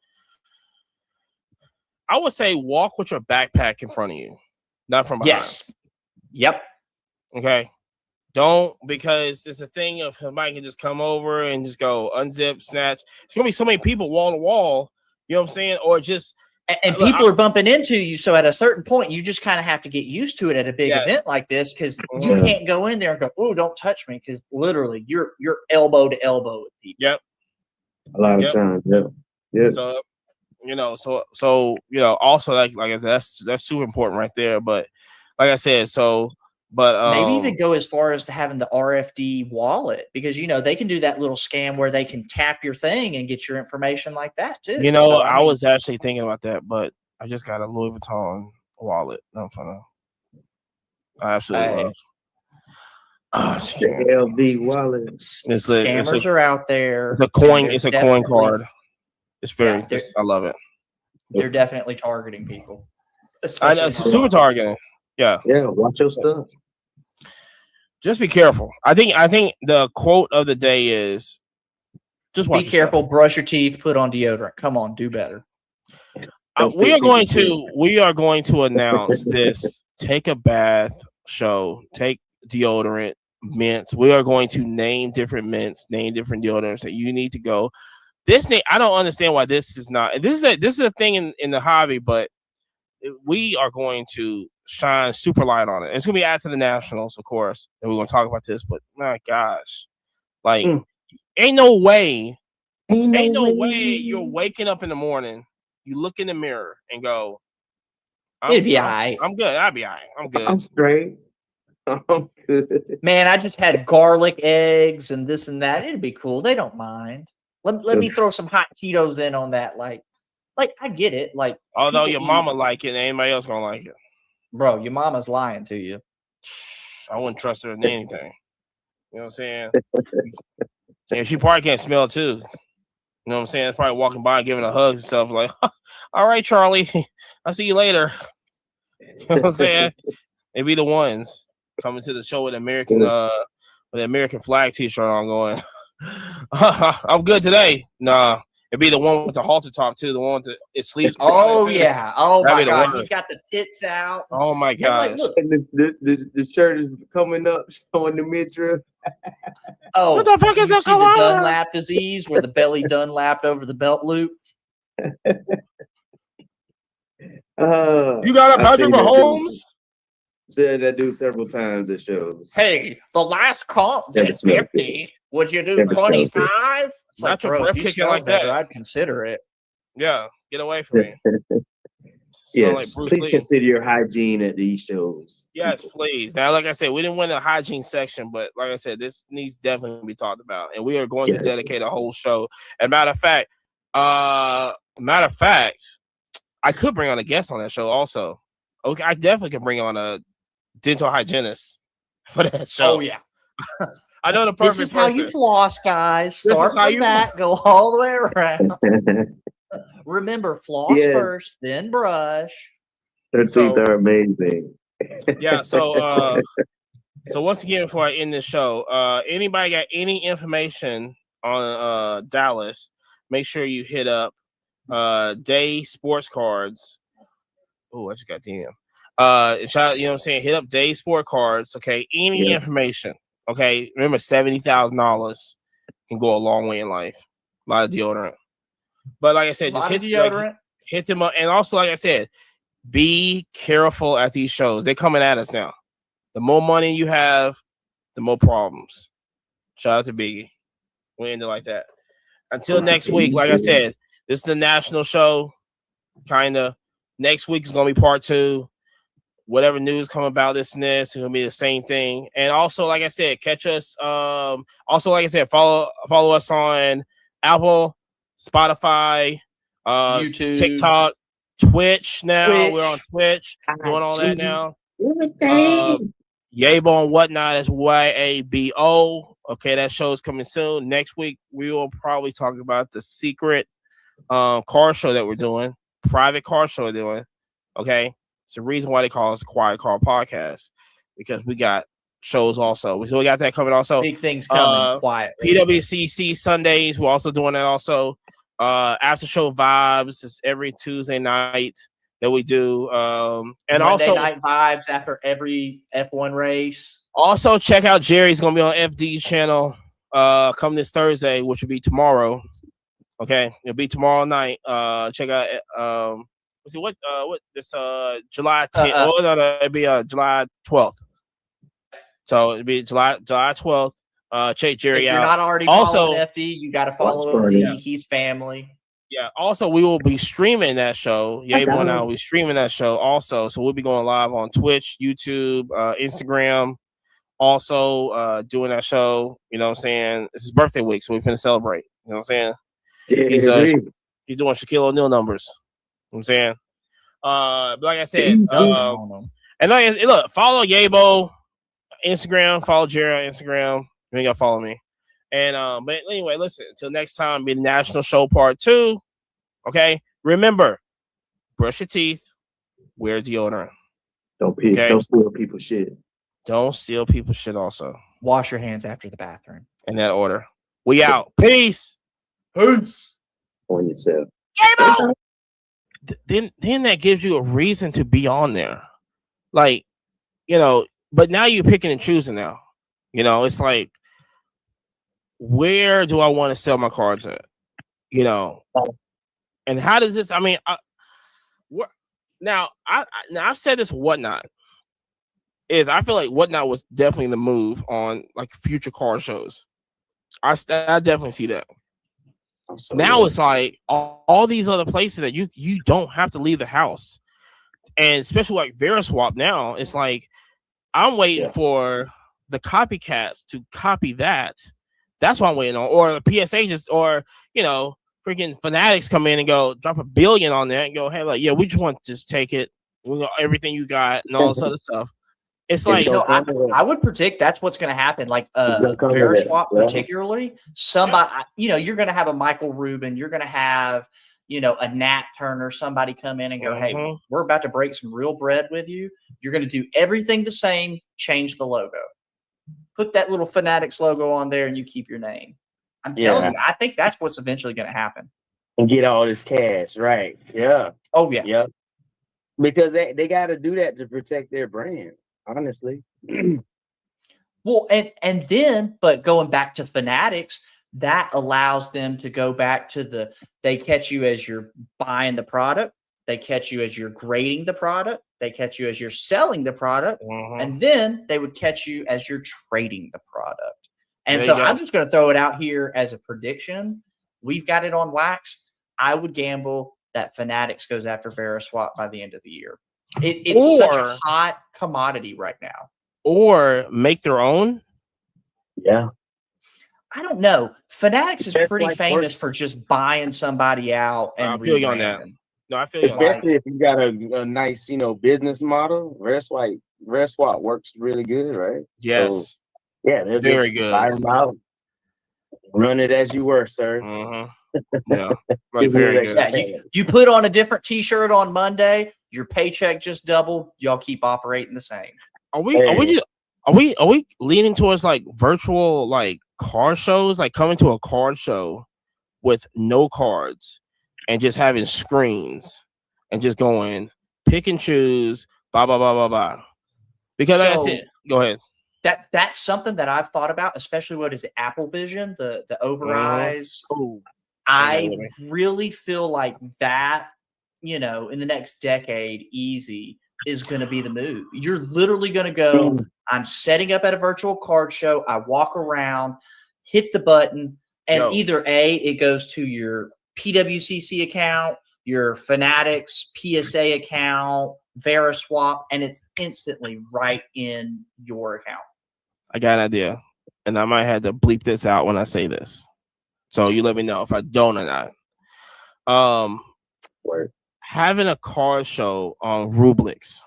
I would say walk with your backpack in front of you, not from behind. Yes. Yep. Okay. Don't, because it's a thing of somebody can just come over and just go unzip, snatch. There's gonna be so many people wall to wall. You know what I'm saying? Or just and people are bumping into you. So at a certain point, you just kind of have to get used to it at a big event like this, because you can't go in there and go, "Oh, don't touch me," because literally you're elbow to elbow with people. Yep. A lot of times, yeah. So also like that's super important right there. But like I said, maybe even go as far as to having the RFD wallet, because they can do that little scam where they can tap your thing and get your information like that too. I was actually thinking about that, but I just got a Louis Vuitton wallet. No fun. I absolutely love. The LV wallet. Scammers are out there. It's a coin. It's a coin card. It's very. I love it. They're definitely targeting people. I know, it's super targeting. Yeah. Yeah. Watch your stuff. Just be careful. I think the quote of the day is just watch be careful, brush your teeth, put on deodorant. Come on, do better. We are going to announce this take a bath show, take deodorant, mints. We are going to name different mints, name different deodorants that you need to go. I don't understand why this is not. This is a thing in the hobby, but we are going to shine super light on it. It's going to be after the Nationals, of course, and we're going to talk about this, but my gosh, like, ain't no way you're waking up in the morning, you look in the mirror and go, it'd be all right. I'm good. I'll be all right. I'm good. I'm straight. I'm good. Man, I just had garlic eggs and this and that. It'd be cool. They don't mind. Let me throw some hot Cheetos in on that. Like I get it. Like, although your mama like it, and anybody else gonna like it. Bro, your mama's lying to you. I wouldn't trust her in anything. You know what I'm saying? And she probably can't smell too. You know what I'm saying? It's probably walking by and giving her hugs and stuff like, all right, Charlie, I'll see you later. You know what I'm saying? They be the ones coming to the show with American flag t-shirt on going, I'm good today. Nah. It'd be the one with the halter top too, the one with it sleeves. Oh yeah. Oh my God. He's He's got the tits out. Oh my gosh. Like, look. And the shirt is coming up, showing the midriff. Oh, what the fuck is that? The Dunlap disease, where the belly Dunlapped over the belt loop. You got a Patrick Mahomes? Said that dude several times at shows. Hey, the last comp did 50. Would you do 25? Not your breath kicking like that. I'd consider it. Yeah, get away from me. Yes, please consider your hygiene at these shows. Yes, please. Now, like I said, we didn't win the hygiene section, but like I said, this needs definitely to be talked about, and we are going to dedicate a whole show. And matter of fact, I could bring on a guest on that show also. Okay, I definitely could bring on a dental hygienist for that show. Oh yeah. I know the perfect This is how person. you floss, guys. Start from that, go all the way around. Remember, floss first, then brush. Their teeth are amazing. Yeah, so once again, before I end this show, anybody got any information on Dallas, make sure you hit up Day Sports Cards. Oh, I just got DM. Shout, you know what I'm saying? Hit up Day Sport Cards. Okay, any information. Okay, remember $70,000 can go a long way in life. A lot of deodorant, but like I said, just hit deodorant, hit them up, and also like I said, be careful at these shows. They're coming at us now. The more money you have, the more problems. Shout out to Biggie. We end it like that. Until next week, like I said, this is the national show. Kinda. Next week is gonna be part 2. whatever news come about this and this, it's gonna be the same thing. And also, like I said, catch us. Also, like I said, follow us on Apple, Spotify, YouTube, TikTok, Twitch. Now Twitch. we're on Twitch, doing all that now. Everything. Yabo and Whatnot is YABO. Okay, that show's coming soon. Next week we will probably talk about the secret car show that we're doing, private car show we're doing. Okay, it's the reason why they call us the Quiet Car Podcast, because we got shows also. So we got that coming also. Big things coming quietly. PWCC Sundays, we're also doing that also. After show vibes is every Tuesday night that we do. And Monday also night vibes after every F1 race. Also check out Jerry's gonna be on FD channel come this Thursday, which will be tomorrow. Okay, it'll be tomorrow night. Check out let's see what this July 10th. Oh no, it'll be July 12th. So it'll be July 12th. Check Jerry If out. you're not already Also- following FD, you got to follow Watch FD. Bernie. He's family. Yeah. Also, we will be streaming that show. Yabo and I will be streaming that show also. So we'll be going live on Twitch, YouTube, Instagram. Also, doing that show. You know what I'm saying? It's his birthday week, so we're finna celebrate. You know what I'm saying? He's he's doing Shaquille O'Neal numbers. You know what I'm saying? But like I said, and look, follow Yabo Instagram, follow Jerry on Instagram. You ain't gotta follow me. And but anyway, listen, until next time, be the National Show Part 2. Okay. Remember, brush your teeth, wear deodorant. Don't steal people's shit. Don't steal people's shit also. Wash your hands after the bathroom. In that order. We out. Peace. Peace. On yourself. Then that gives you a reason to be on there. Like, you know, but now you're picking and choosing now. You know, it's like, where do I want to sell my cards at? You know, and how does this? I mean, now I've said this. Whatnot is I feel like Whatnot was definitely the move on like future car shows. I definitely see that. Now it's like all these other places that you don't have to leave the house, and especially like Veriswap now, it's like I'm waiting for the copycats to copy that. That's what I'm waiting on, or the PSA just, or you know, freaking Fanatics come in and go drop $1 billion on that and go, hey, like, yeah, we just want to just take it, we got everything you got and all this other stuff. It's like, you know, I would predict that's what's going to happen. Like Veriswap, particularly, somebody, you know, you're going to have a Michael Rubin, you're going to have, you know, a Nat Turner, somebody come in and go, hey, we're about to break some real bread with you. You're going to do everything the same, change the logo. Put that little Fanatics logo on there and you keep your name. I'm telling you, I think that's what's eventually going to happen. And get all this cash, right? Yeah. Oh, yeah. Yep. Because they got to do that to protect their brand, honestly. Well, and then, but going back to Fanatics, that allows them to go back to they catch you as you're buying the product. They catch you as you're grading the product. They catch you as you're selling the product. And then they would catch you as you're trading the product. And so I'm just going to throw it out here as a prediction. We've got it on wax. I would gamble that Fanatics goes after Veriswap by the end of the year. It's such a hot commodity right now. Or make their own. Yeah. I don't know. Fanatics is pretty famous for just buying somebody out and I feel you on that. No, I feel you. Especially if you got a nice, you know, business model. Veriswap works really good, right? Yes. So, yeah, they're very good. Buy them out. Run it as you were, sir. Yeah, like very good. Yeah, you put on a different T-shirt on Monday, your paycheck just doubled. Y'all keep operating the same. Are we leaning towards like virtual like car shows, like coming to a card show with no cards and just having screens and just going pick and choose, blah blah blah blah blah? Because like I said, go ahead. That's something that I've thought about, especially what is it, Apple Vision, the over eyes. I really feel like that, you know, in the next decade, easy is going to be the move. You're literally going to go, I'm setting up at a virtual card show. I walk around, hit the button, and either A, it goes to your PWCC account, your Fanatics PSA account, Veriswap, and it's instantly right in your account. I got an idea, and I might have to bleep this out when I say this. So you let me know if I don't or not. Word. Having a card show on Roblox,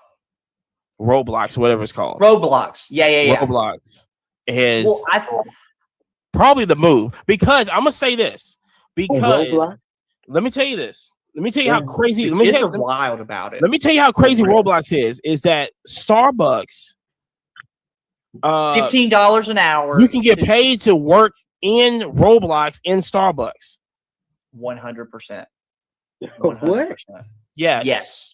whatever it's called. Roblox. Yeah. Roblox is Well, I thought probably the move, because I'm gonna say this, because Roblox? let me tell you this. Let me tell you how crazy. the Let me kids tell, are wild about it. let me tell you how crazy Roblox is that Starbucks, $15 an hour. you can get paid to work in Roblox in Starbucks. 100%. What? Yes.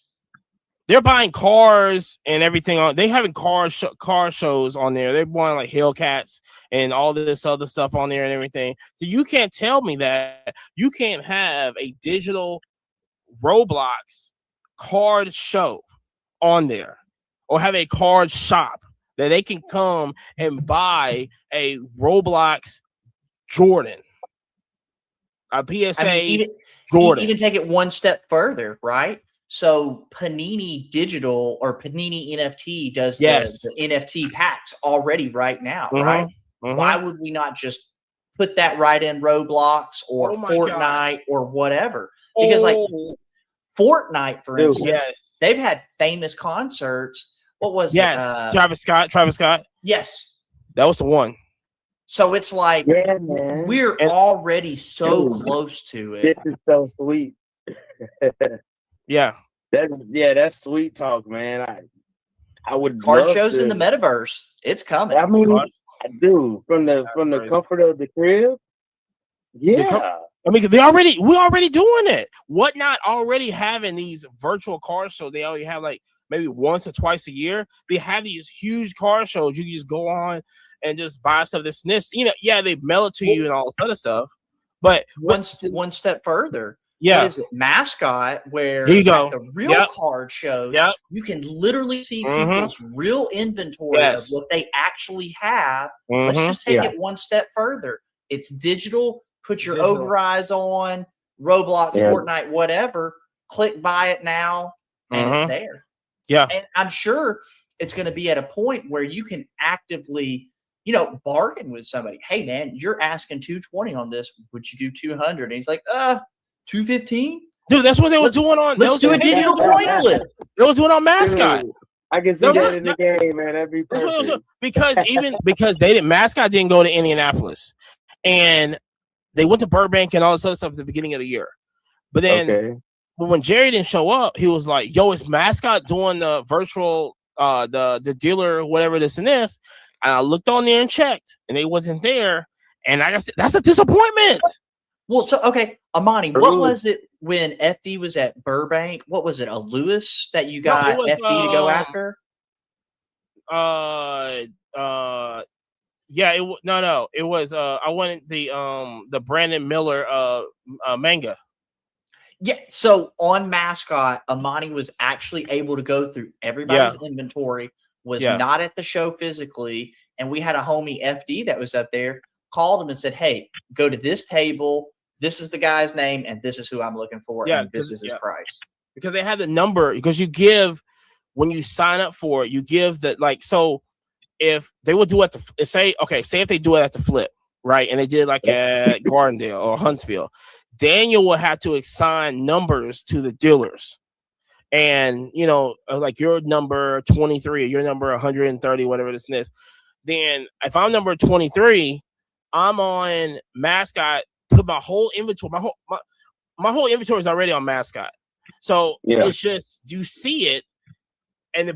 They're buying cars and everything on. They having car shows on there. They're buying like Hellcats and all this other stuff on there and everything. So you can't tell me that you can't have a digital Roblox card show on there, or have a card shop that they can come and buy a Roblox Jordan, a PSA Jordan. Even take it one step further, right? So Panini Digital or Panini NFT does the NFT packs already right now, right? Why would we not just put that right in Roblox or Fortnite or whatever? Because like Fortnite, for instance, they've had famous concerts. What was it? Travis Scott. Yes. That was the one. So it's like we're already so close to it. This is so sweet. Yeah. That's sweet talk, man. I would card love shows to. in the metaverse. It's coming. I mean, I do from the comfort of the crib. Yeah. I mean, we're already doing it. Whatnot already having these virtual car shows. They already have like maybe once or twice a year. They have these huge car shows. You can just go on and just buy stuff that's this. You know, they mail it to you and all this other stuff. But one step further. Yeah. What is it? Mascot, where here you go. The real card shows, you can literally see people's real inventory of what they actually have. Let's just take it one step further. It's digital. Put your over eyes on, Roblox, Fortnite, whatever. Click buy it now, and it's there. Yeah. And I'm sure it's going to be at a point where you can actively, bargain with somebody. Hey, man, you're asking $220 on this. Would you do $200? And he's like, $215? Dude, that's what they were doing on. Let's do a digital coin flip. They was doing on Mascot. Dude, I can see that in the game, man. That'd be perfect. Because Mascot didn't go to Indianapolis, and they went to Burbank and all this other stuff at the beginning of the year. But then when Jerry didn't show up, he was like, "Yo, is Mascot doing the virtual, the dealer, whatever this and this?" And I looked on there and checked, and they wasn't there. And like I said, that's a disappointment. Well, so Amani, what was it when FD was at Burbank? What was it, a Lewis that you got FD to go after? Yeah, it was I wanted the Brandon Miller manga. Yeah, so on Mascot, Amani was actually able to go through everybody's inventory, was not at the show physically, and we had a homie FD that was up there, called him and said, "Hey, go to this table. This is the guy's name, and this is who I'm looking for, and this is his price." Because they had the number, because you give, when you sign up for it, you give the, like, so if they would do it say if they do it at the flip, right, and they did like at Gardendale or Huntsville, Daniel will have to assign numbers to the dealers. And, like your number 23 or your number 130, whatever this is. Then if I'm number 23, I'm on Mascot, put my whole inventory, my whole inventory is already on Mascot. So it's just, you see it,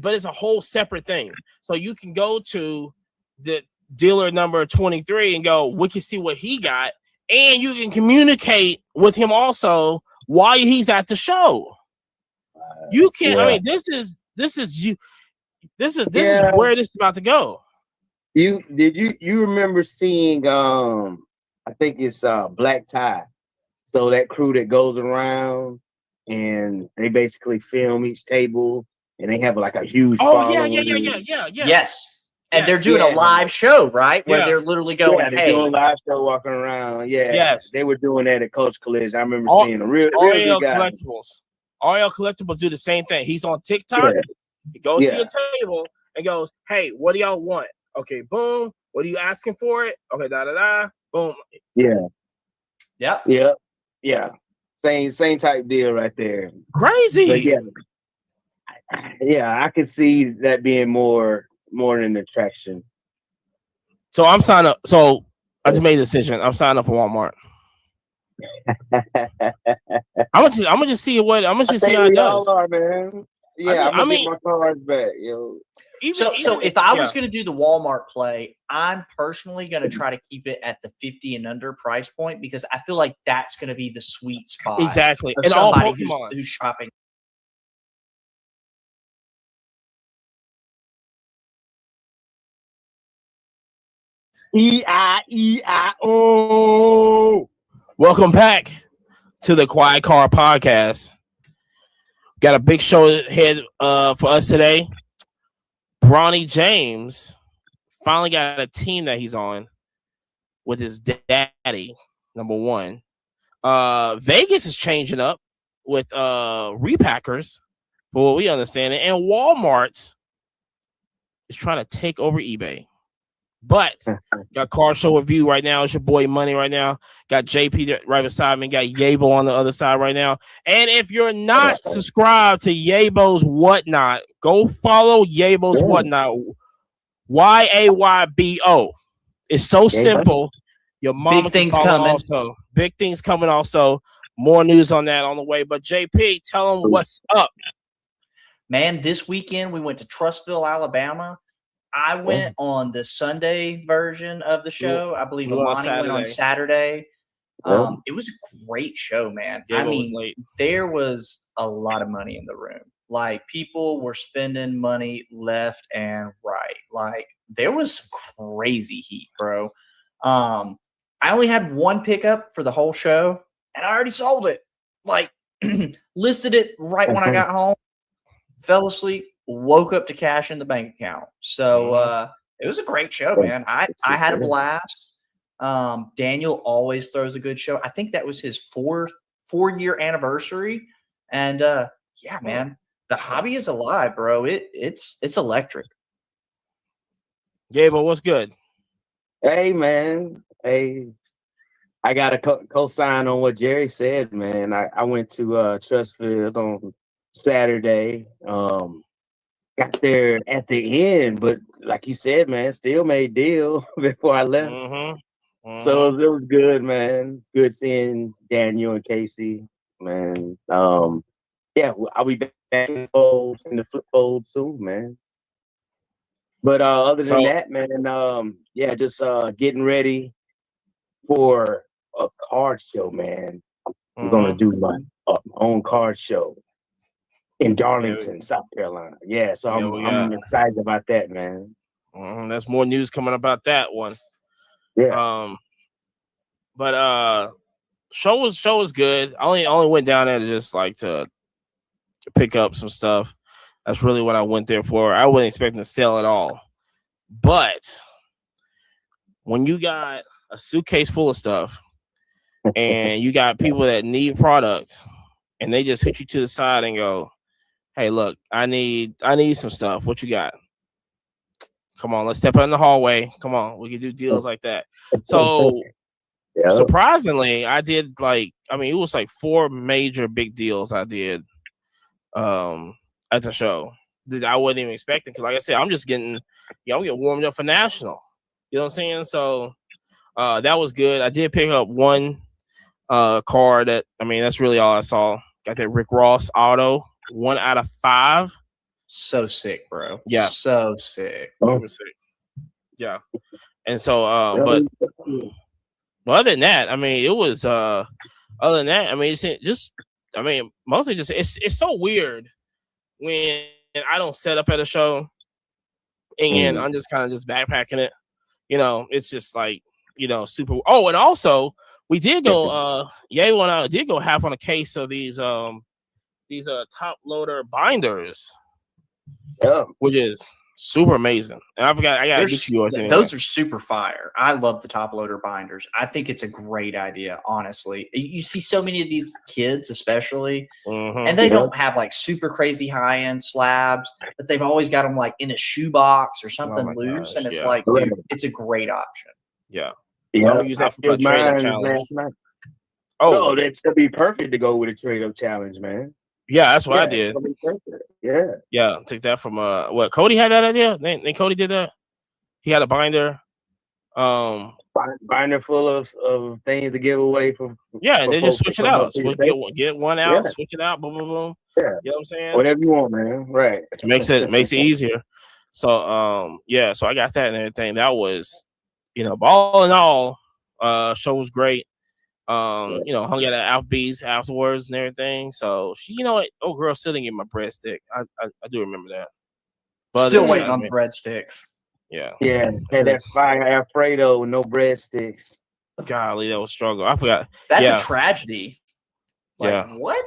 but it's a whole separate thing. So you can go to the dealer number 23 and go, we can see what he got. And you can communicate with him also while he's at the show. You can't. I mean, this is where this is about to go. You remember seeing I think it's Black Tie. So that crew that goes around and they basically film each table and they have like a huge following. Yeah. Yes. And they're Yes. doing a Yeah. live show, right? Where Yeah. they're literally going, Yeah, they're hey, doing live show walking around. Yeah, Yes. they were doing that at Coach Collision. I remember All- seeing a real RL good guy. Collectibles. RL Collectibles do the same thing. He's on TikTok. Yeah. He goes to Yeah. your table and goes, "Hey, what do y'all want? Okay, boom. What are you asking for it? Okay, da da da. Boom. Yeah, yep. yeah. Same type deal right there. Crazy. But yeah, I could see that being more an attraction. So I'm signed up. So I just made a decision. I'm signing up for Walmart. I'm gonna just see how it does. Are, man. Yeah, I I'm mean- gonna get my cards back, yo. So if I was going to do the Walmart play, I'm personally going to try to keep it at the 50 and under price point because I feel like that's going to be the sweet spot. Exactly, Of and all somebody Pokemon. who's shopping. E-I-E-I-O. Welcome back to the Quiet Car Podcast. Got a big show ahead for us today. Bronny James finally got a team that he's on with his daddy, number one. Vegas is changing up with repackers, for what we understand it, and Walmart is trying to take over eBay. But got car show review right now. It's your boy Money right now. Got JP right beside me. Got Yabo on the other side right now. And if you're not subscribed to Yabo's Whatnot, go follow Yabo's Whatnot. YAYBO. It's so simple. Your mama Big things can follow coming. Also. Big things coming also. More news on that on the way. But JP, tell them what's up. Man, this weekend we went to Trustville, Alabama. I went on the Sunday version of the show. I believe We went on Amani went on Saturday. Saturday. It was a great show, man. I Yabo was mean, late. there was a lot of money in the room. Like, people were spending money left and right. Like, there was some crazy heat, bro. I only had one pickup for the whole show, and I already sold it. Like, listed it right when I got home, fell asleep, woke up to cash in the bank account. So it was a great show, man. I had a blast. Daniel always throws a good show. I think that was his four-year anniversary. And yeah, man, the hobby is alive, bro. It's electric. Yabo, what's good? Hey, man. Hey, I got to co-sign on what Jerry said, man. I went to Trustfield on Saturday. Got there at the end, but like you said, man, still made deal before I left. So it was good, man. Good seeing Daniel and Casey, man. Yeah, I'll be back in the flip fold soon, man. But other than that, man, yeah, just getting ready for a card show, man. I'm gonna do my own card show in Darlington, South Carolina. Yeah, so I'm excited about that, man. There's more news coming about that one. Yeah. But show was good. I only went down there to just like to pick up some stuff. That's really what I went there for. I wasn't expecting to sell at all. But when you got a suitcase full of stuff and you got people that need products and they just hit you to the side and go, "Hey, look, I need some stuff. What you got? Come on, let's step out in the hallway. Come on, we can do deals like that." So surprisingly, I did it was like 4 major big deals I did at the show that I wasn't even expecting. Because like I said, I'm just getting warmed up for national. You know what I'm saying? So that was good. I did pick up one car that's really all I saw. Got that Rick Ross auto, 1 out of 5. So sick, bro. Yeah. So sick. Super sick. Yeah. And so but other than that, it was mostly just it's so weird when I don't set up at a show and I'm just kind of just backpacking it. It's just like, super. Oh, and also we did go Yayo and I did go half on a case of these top loader binders. Yeah. Which is super amazing. And I forgot I gotta get you yours. Anyway. Those are super fire. I love the top loader binders. I think it's a great idea, honestly. You see so many of these kids, especially, and they don't have like super crazy high end slabs, but they've always got them like in a shoebox or something loose, and it's like, dude, it's a great option. Yeah. Yeah, I'm use that for a trade-up challenge. Oh, that's gonna be perfect to go with a trade-up challenge, man. Yeah, that's what I did. Yeah, take that from what Cody had that idea. Then Cody did that. He had a binder, binder full of things to give away from. Yeah, and then just switch it out. Get one out, switch it out, boom, boom, boom. Yeah, you know what I'm saying. Whatever you want, man. Right. Makes it easier. So yeah, so I got that and everything. That was, but all in all, show was great. Hung out at Applebee's afterwards and everything. So she, old girl still didn't get my breadstick. I do remember that. But still waiting on the breadsticks. Yeah. Yeah. And that fire Alfredo with no breadsticks. Golly, that was struggle. I forgot. That's a tragedy. Like, what?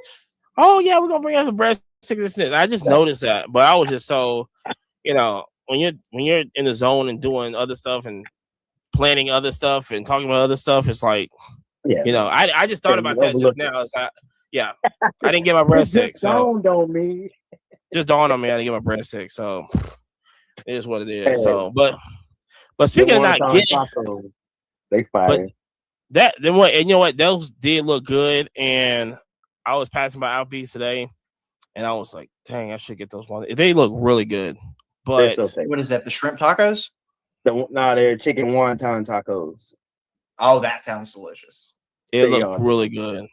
Oh yeah, we're gonna bring out the breadsticks. I just noticed that, but I was just so, when you're in the zone and doing other stuff and planning other stuff and talking about other stuff, it's like. Yeah. I just thought about that just now. It's like, I didn't get my breadstick. So dawned on me. Just dawned on me I didn't get my breadstick. So it is what it is. So but speaking of not getting they fired. But then what? And you know what? Those did look good. And I was passing by Applebee's today, and I was like, dang, I should get those ones. They look really good. But what is that? The shrimp tacos? They're chicken wonton tacos. Oh, that sounds delicious. It looked really good.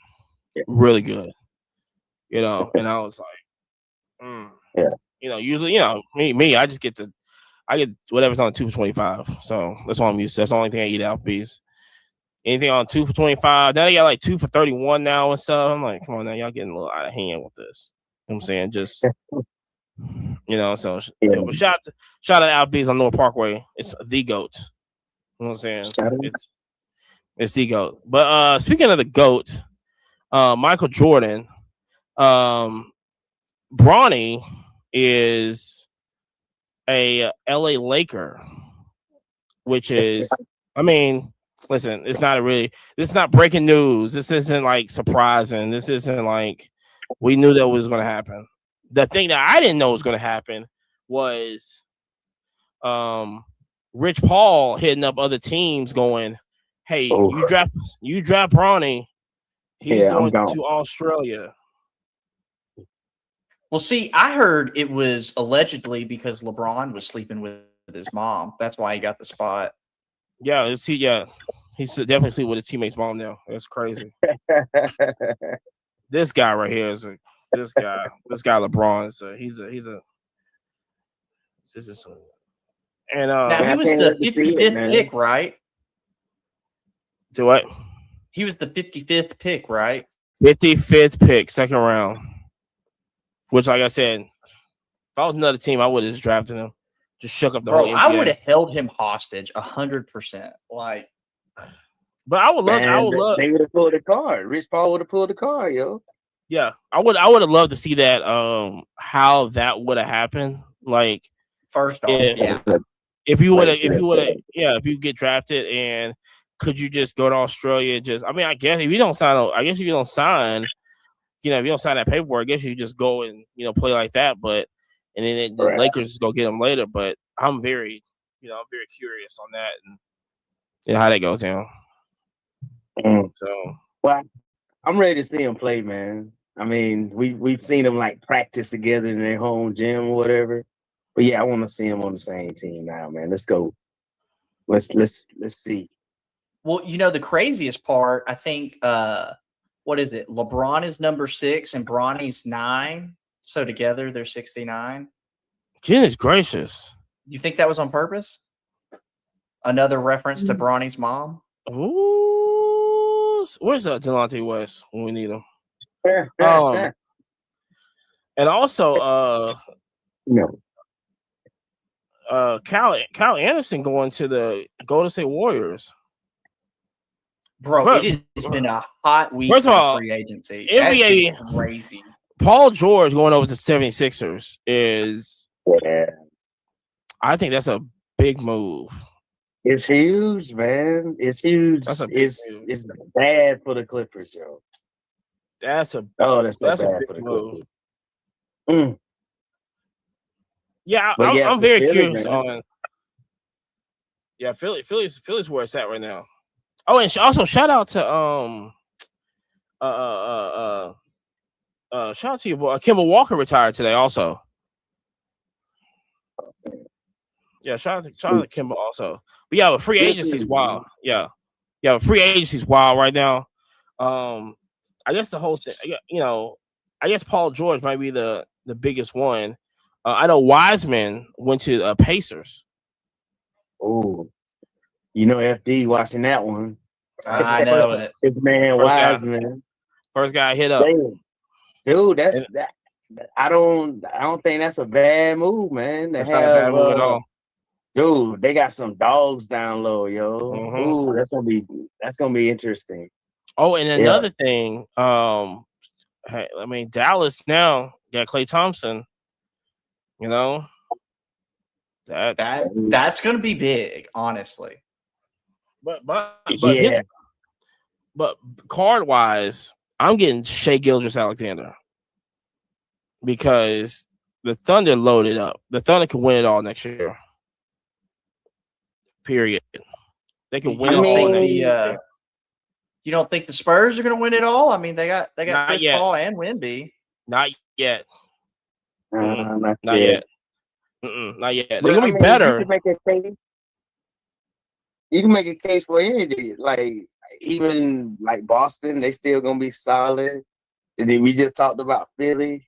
Really good. And I was like, usually, me, I just get whatever's on 2 for $25. So that's all I'm used to. That's the only thing I eat at Applebee's. Anything on 2 for $25. Now they got like 2 for $31 now and stuff. I'm like, come on now, y'all getting a little out of hand with this. You know what I'm saying? Just so shout out to Applebee's on North Parkway. It's the GOAT. You know what I'm saying? It's the GOAT. But speaking of the GOAT, Michael Jordan, Bronny is a LA Laker, which is, listen, this is not breaking news. This isn't like surprising. This isn't like we knew that was going to happen. The thing that I didn't know was going to happen was Rich Paul hitting up other teams going, hey, you draft Bronny. He's going to Australia. Well, see, I heard it was allegedly because LeBron was sleeping with his mom. That's why he got the spot. Yeah, he's definitely sleeping with his teammate's mom now. That's crazy. This guy right here is this guy LeBron. So he's a. This is. And now he was the 55th pick, right? To what? He was the 55th pick, right? 55th pick, second round. Which, like I said, if I was another team, I would have just drafted him. Just shook up the whole NBA. I would have held him hostage 100%. Like, but I would love. They would have pulled the card. Rich Paul would have pulled the card, yo. Yeah, I would have loved to see that. How that would have happened. Like, first off, if you get drafted and could you just go to Australia? I guess if you don't sign, if you don't sign that paperwork, I guess you just go and play like that. But and then the Lakers just go get them later. But I'm very curious on that and how that goes down. So, well, I'm ready to see them play, man. We've seen them like practice together in their home gym or whatever. But yeah, I want to see them on the same team now, man. Let's go. Let's see. Well, the craziest part, I think, what is it? LeBron is number 6 and Bronny's 9. So together they're 69. Goodness gracious. You think that was on purpose? Another reference to Bronny's mom? Ooh, where's Delonte West when we need him? And also, Kyle Anderson going to the Golden State Warriors. Bro, it has been a hot week for free agency. NBA crazy. Paul George going over to 76ers is I think that's a big move. It's huge, man. It's huge. That's a big move. It's bad for the Clippers, yo. That's a That's so that's a bad big for the move. Clippers. Mm. Yeah, But yeah, I'm for very Philly, curious man. on. Yeah, Philly's where it's at right now. Oh, and also shout out to shout out to your boy Kemba Walker retired today also. Yeah, shout out to Kemba also. But yeah, the free agency's wild. Yeah, free agency's wild right now. I guess the whole thing, you know, I guess Paul George might be the biggest one. I know Wiseman went to Pacers. Oh, you know, FD watching that one. I know it. His man First guy. Wiseman. First guy hit up. Damn. Dude, that's that. I don't think that's a bad move, man. That's not a bad move at all. Dude, they got some dogs down low, yo. Mhm. Ooh, that's gonna be interesting. Oh, and another thing, hey, I mean Dallas now got Klay Thompson. You know, That's going to be big, honestly. but Yeah. but card wise, I'm getting Shai Gilgeous-Alexander because the Thunder loaded up. The Thunder can win it all next year. Period. They can win it all next year. You don't think the Spurs are going to win it all? I mean, they got Not Chris yet. Paul and Wemby. Not yet. Not Not yet. yet. Not yet. They're But, gonna I be mean, better. You can make a case for anything. Like even like Boston, they still gonna be solid. And then we just talked about Philly.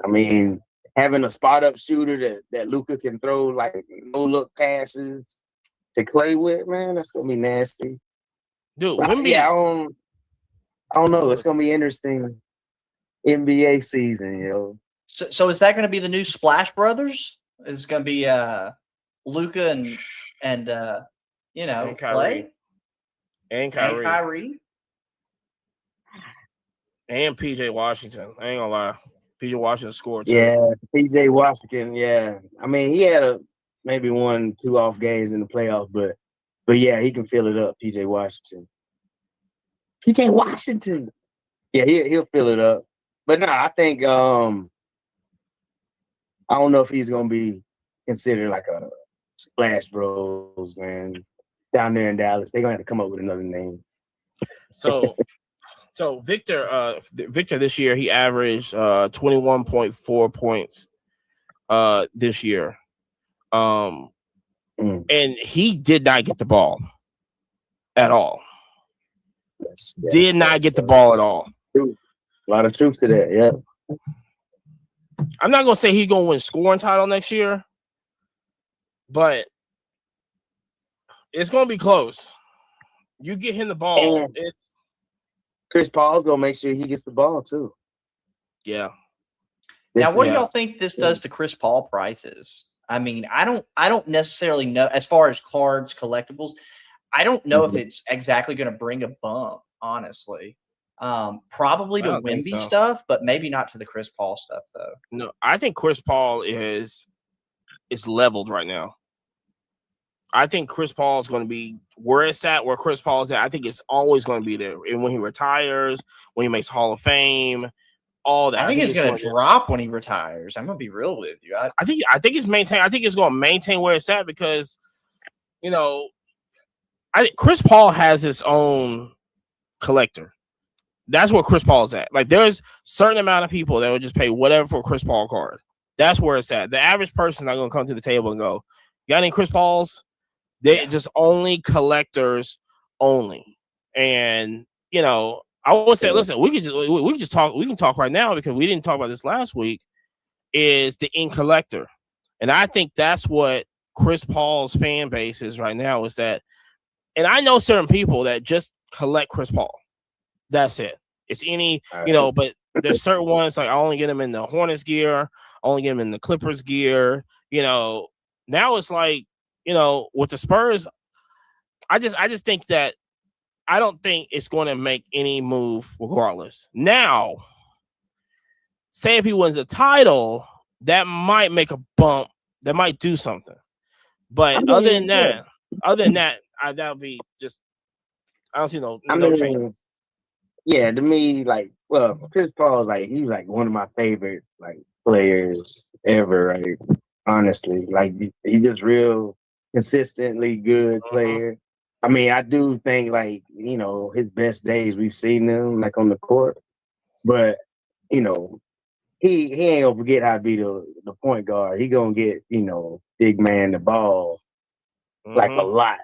I mean, having a spot up shooter that Luka can throw like no look passes to Klay with, man, that's gonna be nasty. Dude, So, Wemby, yeah, I don't know. It's gonna be interesting NBA season, yo. So is that going to be the new Splash Brothers? Is it going to be Luka and you know, And Kyrie. Klay and and Kyrie Kyrie? and PJ Washington. I ain't gonna lie. PJ Washington scored too. Yeah, PJ Washington. Yeah, I mean, he had maybe 1-2 off games in the playoffs, but yeah, he can fill it up. PJ Washington. PJ Washington. Yeah, he'll fill it up. But no, I think I don't know if he's gonna be considered like a Splash Bros, man. Down there in Dallas, they're gonna have to come up with another name. So Victor this year he averaged 21.4 points this year. And he did not get the ball at all. Did not get the ball at all. A lot of truth to that, yeah. I'm not gonna say he's gonna win scoring title next year, but it's gonna be close. You get him the ball, And it's Chris Paul's gonna make sure he gets the ball too. yeah. Now, what do y'all think this does to Chris Paul prices? I mean, I don't necessarily know as far as cards, collectibles. I don't know if it's exactly going to bring a bump, honestly. Probably to Wemby stuff, but maybe not to the Chris Paul stuff, though. No, I think Chris Paul is leveled right now. I think Chris Paul is going to be where it's at, where Chris Paul is at. I think it's always going to be there. And when he retires, when he makes Hall of Fame, all that. I think it's going to drop when he retires. I'm going to be real with you. I think it's maintained. I think it's going to maintain where it's at because, you know, Chris Paul has his own collector. That's where Chris Paul is at. Like, there's certain amount of people that would just pay whatever for a Chris Paul card. That's where it's at. The average person is not going to come to the table and go, "Got any Chris Pauls?" They just only collectors only. And, you know, I would say, listen, we can talk right now because we didn't talk about this last week, is the in collector. And I think that's what Chris Paul's fan base is right now, is that, and I know certain people that just collect Chris Paul. That's it. It's any, you know, but there's certain ones, like I only get them in the Hornets gear, I only get them in the Clippers gear, you know. Now it's like, you know, with the Spurs, I just think that I don't think it's going to make any move regardless. Now, say if he wins the title, that might make a bump They might do something. But I mean, other than yeah. that, that would be just. I don't see no I change. mean, yeah, to me, like, well, Chris Paul's like he's like one of my favorite like players ever. Right? Honestly, like he's just real consistently good player. I mean, I do think like his best days we've seen him like on the court, but you know he ain't gonna forget how to be the point guard. He gonna get big man the ball like a lot,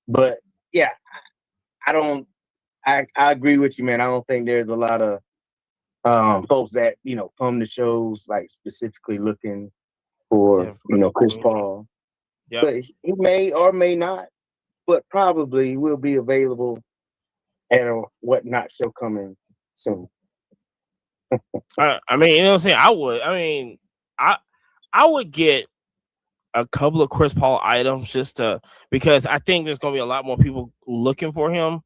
But yeah, I don't. I agree with you, man. I don't think there's a lot of folks that come to shows like specifically looking for Chris Paul. Yeah. But he may or may not, but probably will be available at a whatnot show coming soon. I mean, you know what I'm saying? I would get a couple of Chris Paul items because I think there's gonna be a lot more people looking for him.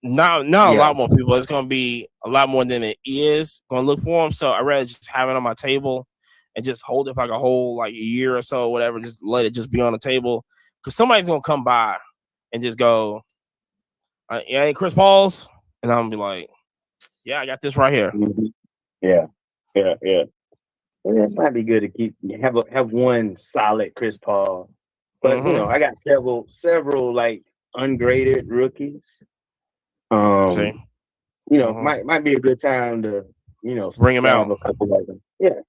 Not a lot more people. It's gonna be a lot more than it is gonna look for him. So I'd rather just have it on my table and just hold it for like a whole like a year or so, or whatever. Just let it just be on the table because somebody's gonna come by and just go, "Yeah, ain't Chris Paul's," and I'm gonna be like, "Yeah, I got this right here." Mm-hmm. Yeah. It might be good to have one solid Chris Paul, but I got several like ungraded rookies. Might be a good time to bring him out. A couple of them. Yeah.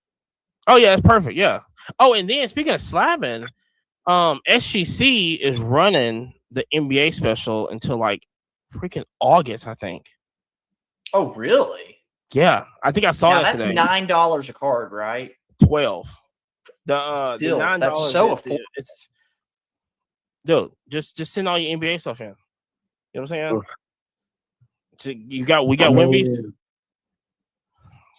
Oh yeah, it's perfect. Yeah. Oh, and then speaking of slabbing, SGC is running the NBA special until like freaking August, I think. Oh, really? Yeah, I think I saw that today. That's $9 a card, right? 12. The Still, $9 that's so affordable. Dude, just send all your NBA stuff in. You know what I'm saying? We got Wemby's.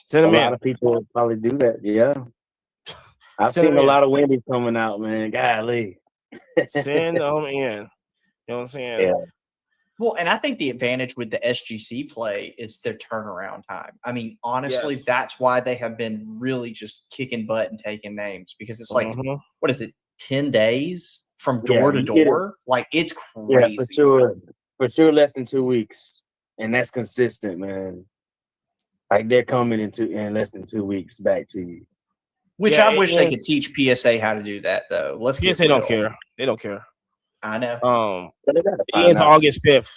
Send them in. A lot of people probably do that. Yeah, I've seen a lot of Wemby's coming out, man. Golly, send them in. You know what I'm saying? Yeah. Well, and I think the advantage with the SGC play is their turnaround time. I mean, honestly, that's why they have been really just kicking butt and taking names because it's like, what is it, 10 days from door to door? Like, it's crazy. Yeah, for sure, less than 2 weeks, and that's consistent, man. Like they're coming in less than 2 weeks back to you. Which I wish they could teach PSA how to do that, though. PSA don't care. They don't care. I know. It's August 5th.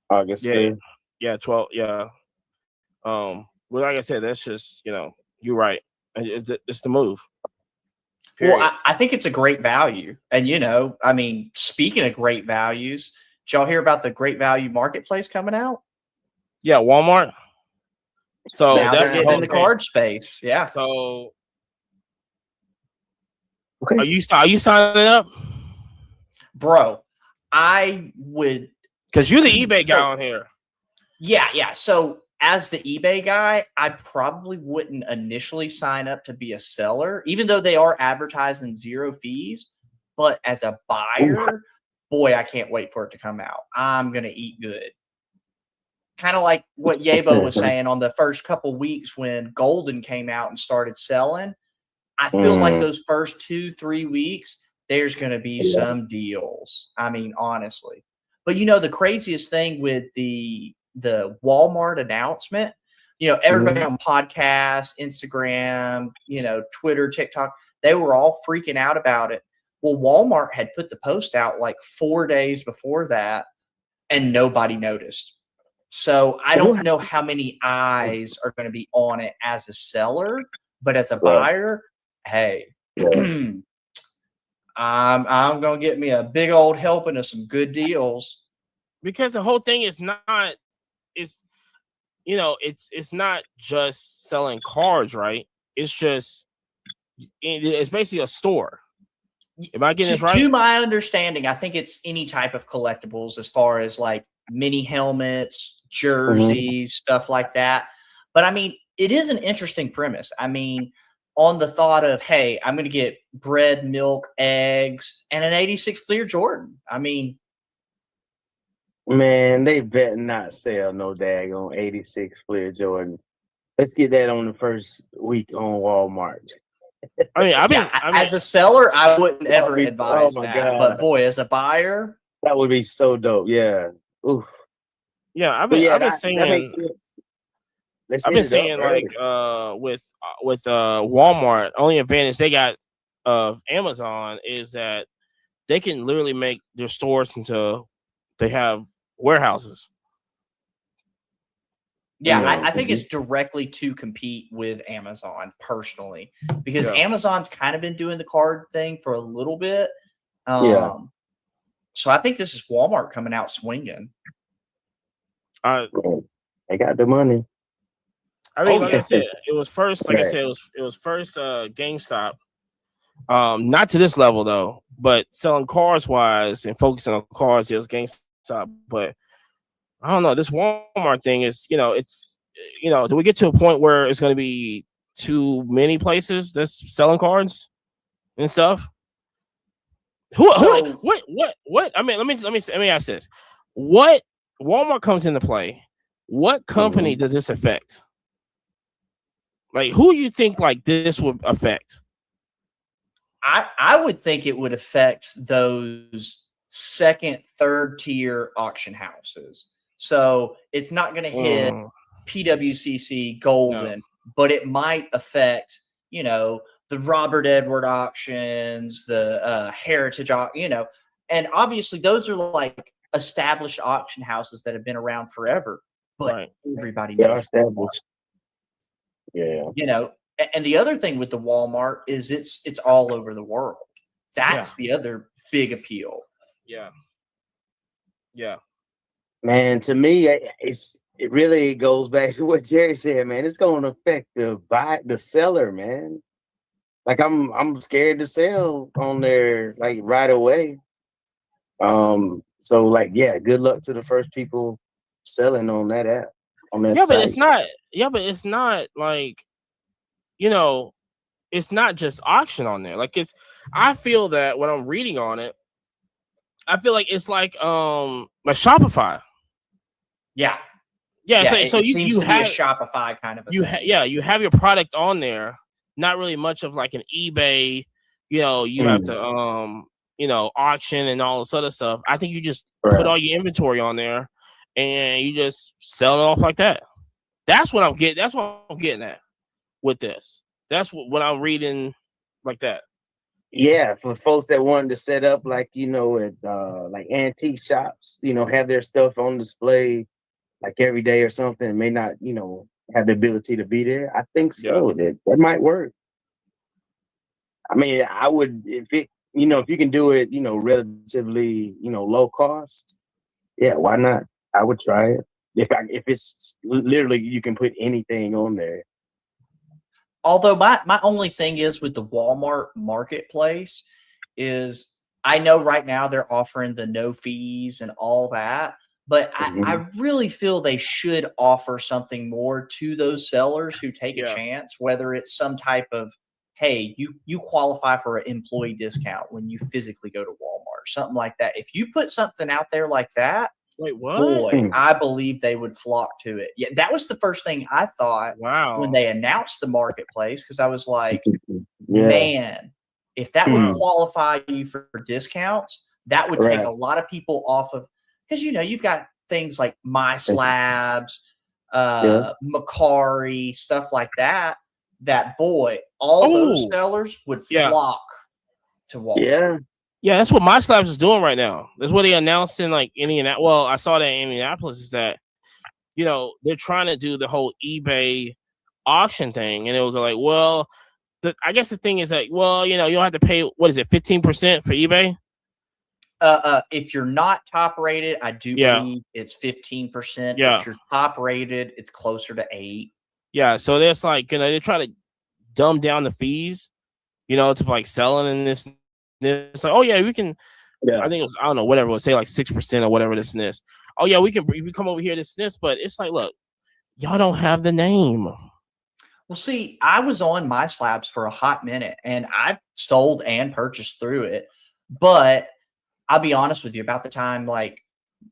August 5th. Yeah, 12. Yeah. Well, like I said, that's just you're right. It's the move. Period. Well, I think it's a great value, and I mean, speaking of great values, did y'all hear about the Great Value Marketplace coming out? Yeah, Walmart. So now that's in the card space. Yeah. So. Okay. Are you signing up, bro? I would, because you're the eBay guy on here. Yeah. So as the eBay guy, I probably wouldn't initially sign up to be a seller, even though they are advertising 0 fees. But as a buyer, boy, I can't wait for it to come out. I'm gonna eat good. Kind of like what Yabo was saying on the first couple weeks when Golden came out and started selling. I feel like those first 2-3 weeks, there's going to be some deals. I mean, honestly. But, the craziest thing with the Walmart announcement, everybody on podcasts, Instagram, Twitter, TikTok, they were all freaking out about it. Well, Walmart had put the post out like 4 days before that, and nobody noticed. So I don't know how many eyes are going to be on it as a seller, but as a buyer, hey, I'm gonna get me a big old helping of some good deals. Because the whole thing is not, it's not just selling cards, right? It's basically a store. Am I getting this right? To my understanding, I think it's any type of collectibles as far as like mini helmets, jerseys, stuff like that. But I mean, it is an interesting premise. I mean, on the thought of, hey, I'm going to get bread, milk, eggs, and an 86 Fleer Jordan. I mean, man, they better not sell no daggone 86 Fleer Jordan. Let's get that on the first week on Walmart. I mean, as a seller, I wouldn't ever be- advise oh my that. God. But boy, as a buyer, That would be so dope. Yeah. Oof. yeah, I've But been, yeah, I've been that saying, makes sense. Let's I've hit been it up saying like, with Walmart, only advantage they got of Amazon is that they can literally make their stores into they have warehouses. yeah, Yeah. I think it's directly to compete with Amazon personally, because Yeah. Amazon's kind of been doing the card thing for a little bit. Yeah. So I think this is Walmart coming out swinging. I They got the money. mean, Oh, like yeah. I said, it was first. Like I Right. said, it was first GameStop. Not to this level though, but selling cars wise and focusing on cars, it was GameStop. But I don't know. This Walmart thing is, it's, do we get to a point where it's going to be too many places that's selling cards and stuff? So- What? I mean, let me ask this: what Walmart comes into play? What company does this affect? Like, who you think like this would affect? I would think it would affect those second, third tier auction houses. So it's not going to hit PWCC Golden, but it might affect, the Robert Edward auctions, the Heritage, and obviously those are like established auction houses that have been around forever, but Right. everybody They are knows. established. Yeah. And the other thing with the Walmart is it's all over the world. That's the other big appeal. Yeah. Yeah. Man, to me, it really goes back to what Jerry said, man. It's going to affect the seller, man. Like I'm scared to sell on there like right away. So like, yeah, good luck to the first people selling on that app, on that Yeah, site. but it's not. Yeah, but it's not like, it's not just auction on there. Like I feel that when I'm reading on it, I feel like it's like Shopify. Yeah. Yeah, Yeah, so it you seems to have be a Shopify kind of a thing. you have your product on there. Not really much of like an eBay. You have to auction and all this other stuff. I think you just put all your inventory on there, and you just sell it off like that. That's what I'm getting. That's what I'm getting at with this. That's what I'm reading like that. Yeah, for folks that wanted to set up like, at like antique shops, have their stuff on display like every day or something, and may not, have the ability to be there. I think so. That might work. I mean, I would, if you can do it, relatively, low cost. Yeah, why not? I would try it. If it's literally you can put anything on there. Although my only thing is with the Walmart marketplace is I know right now they're offering the no fees and all that, but I really feel they should offer something more to those sellers who take a chance, whether it's some type of, hey, you qualify for an employee discount when you physically go to Walmart, something like that. If you put something out there like that, wait, what? Boy, I believe they would flock to it. Yeah, that was the first thing I thought when they announced the marketplace, because I was like, man, if that would qualify you for discounts, that would take a lot of people off of, because you've got things like My Slabs, Macari, stuff like that. That boy, all those sellers would flock to Walmart. Yeah, that's what My Slabs is doing right now. That's what they announced in like Indianapolis. Well, I saw that in Indianapolis is that, they're trying to do the whole eBay auction thing. And it was like, well, I guess the thing is like, well, you don't have to pay, what is it, 15% for eBay? If you're not top rated, I do believe it's 15%. Yeah. If you're top rated, it's closer to 8%. Yeah. So there's like, they try to dumb down the fees, to like selling in this. It's like, oh yeah, we can. Yeah. I think it was, I don't know, whatever it was, say like 6% or whatever this and this. Oh yeah, we come over here this and this, but it's like, look, y'all don't have the name. Well, see, I was on My Slabs for a hot minute, and I sold and purchased through it. But I'll be honest with you, about the time like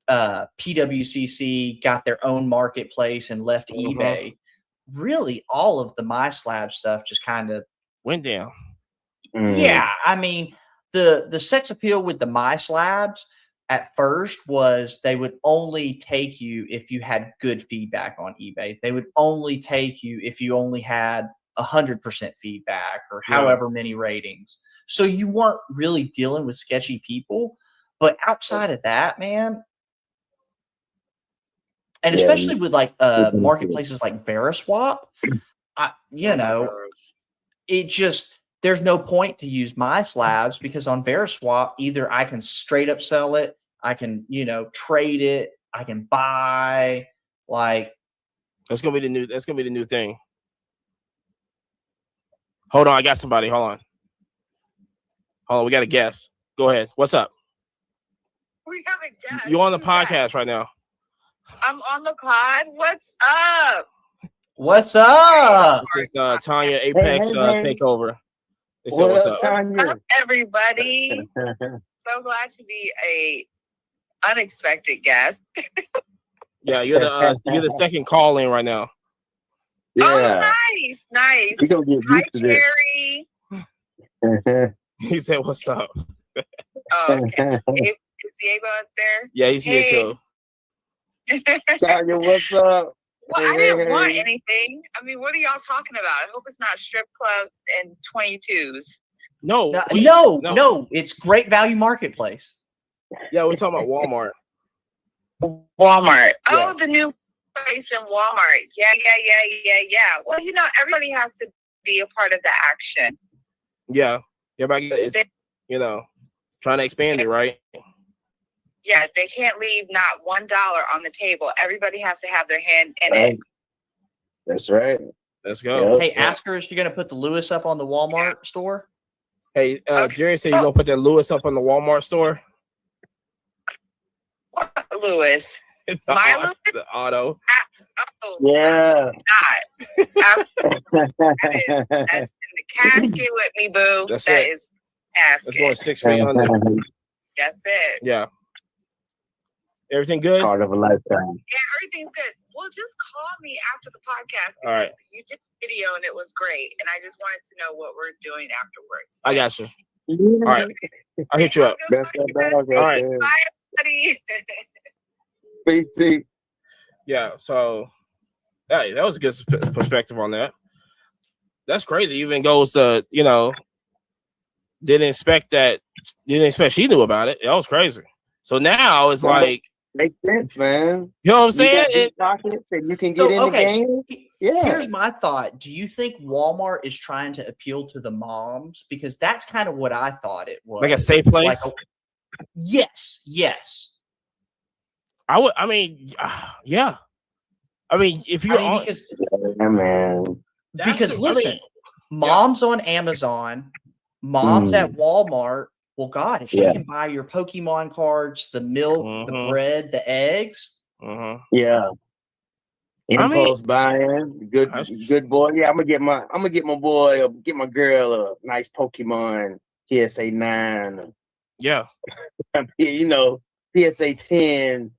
PWCC got their own marketplace and left eBay, really all of the My Slab stuff just kind of went down. Yeah, I mean the sex appeal with the My Slabs at first was they would only take you if you had good feedback on eBay. They would only take you if you only had 100% feedback or however many ratings. So you weren't really dealing with sketchy people. But outside of that, man, and especially with like marketplaces like Veriswap, it just there's no point to use My Slabs because on Veriswap, either I can straight up sell it, I can, trade it, I can buy, like that's gonna be the new thing. Hold on, I got somebody. Hold on, we got a guest. Go ahead. What's up? We have a guest. You're on the podcast right now. I'm on the pod. What's up? What's up? This is Tanya Apex Takeover. They said, what's up? What's up, everybody? So glad to be a unexpected guest. Yeah, you're the second call in right now. Yeah. Oh, nice. You don't get Hi, used to this. Jerry. He said, what's up? Oh, okay. Is Diego out there? Yeah, he's here too. Tanya, what's up? Well, I didn't want anything. I mean, what are y'all talking about? I hope it's not strip clubs and 22s. No, it's Great Value Marketplace. Yeah, we're talking about Walmart. Walmart. Oh, the new place in Walmart. Yeah. Well, everybody has to be a part of the action. Yeah. Everybody is, trying to expand it, right? Yeah, they can't leave not $1 on the table. Everybody has to have their hand in it. That's right. Let's go. Hey, ask her, is she going to put the Lewis up on the Walmart store? Hey, Jerry said you're going to put that Lewis up on the Walmart store? What Lewis? My Lewis? The auto. Yeah. Not. That's in the casket with me, boo. That's that it. is casket. That's going 6 feet under. That's it. Yeah. Everything good? Part of a lifetime. Yeah, everything's good. Well, just call me after the podcast because all right. You did a video and it was great. And I just wanted to know what we're doing afterwards. I got you. All right. I'll hit you up. That's that dog right all right. there. Bye, everybody. Yeah, so that was a good perspective on that. That's crazy. Even goes to, didn't expect she knew about it. That was crazy. So now it's like makes sense, man. You know what I'm saying? You can get in the game. Yeah. Here's my thought. Do you think Walmart is trying to appeal to the moms? Because that's kind of what I thought it was. Like a safe place? Yes. Yeah. I mean, if you're because listen, moms on Amazon, moms at Walmart. Well, God, if she can buy your Pokemon cards, the milk, the bread, the eggs. Yeah. Impulse buying, good boy. Yeah, I'm gonna get my boy or get my girl a nice Pokemon PSA 9. Yeah. PSA 10.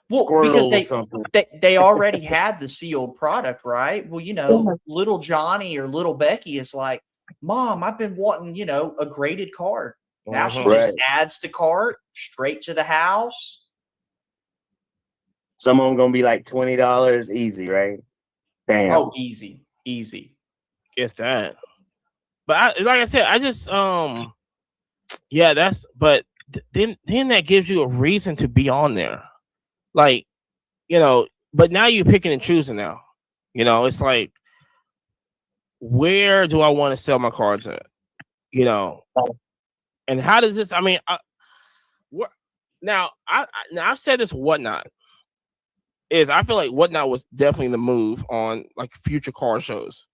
Well, Squirtle because or something. they already had the sealed product, right? Well, little Johnny or little Becky is like, Mom, I've been wanting, a graded card. Now she just adds the cart straight to the house. Some of them gonna be like $20 easy, right? Damn. Oh, easy. If that. But like I said, I just then that gives you a reason to be on there. Like, but now you're picking and choosing now. It's like, where do I want to sell my cards at? And how does this? I mean, I've said this. Whatnot is I feel like Whatnot was definitely the move on like future car shows.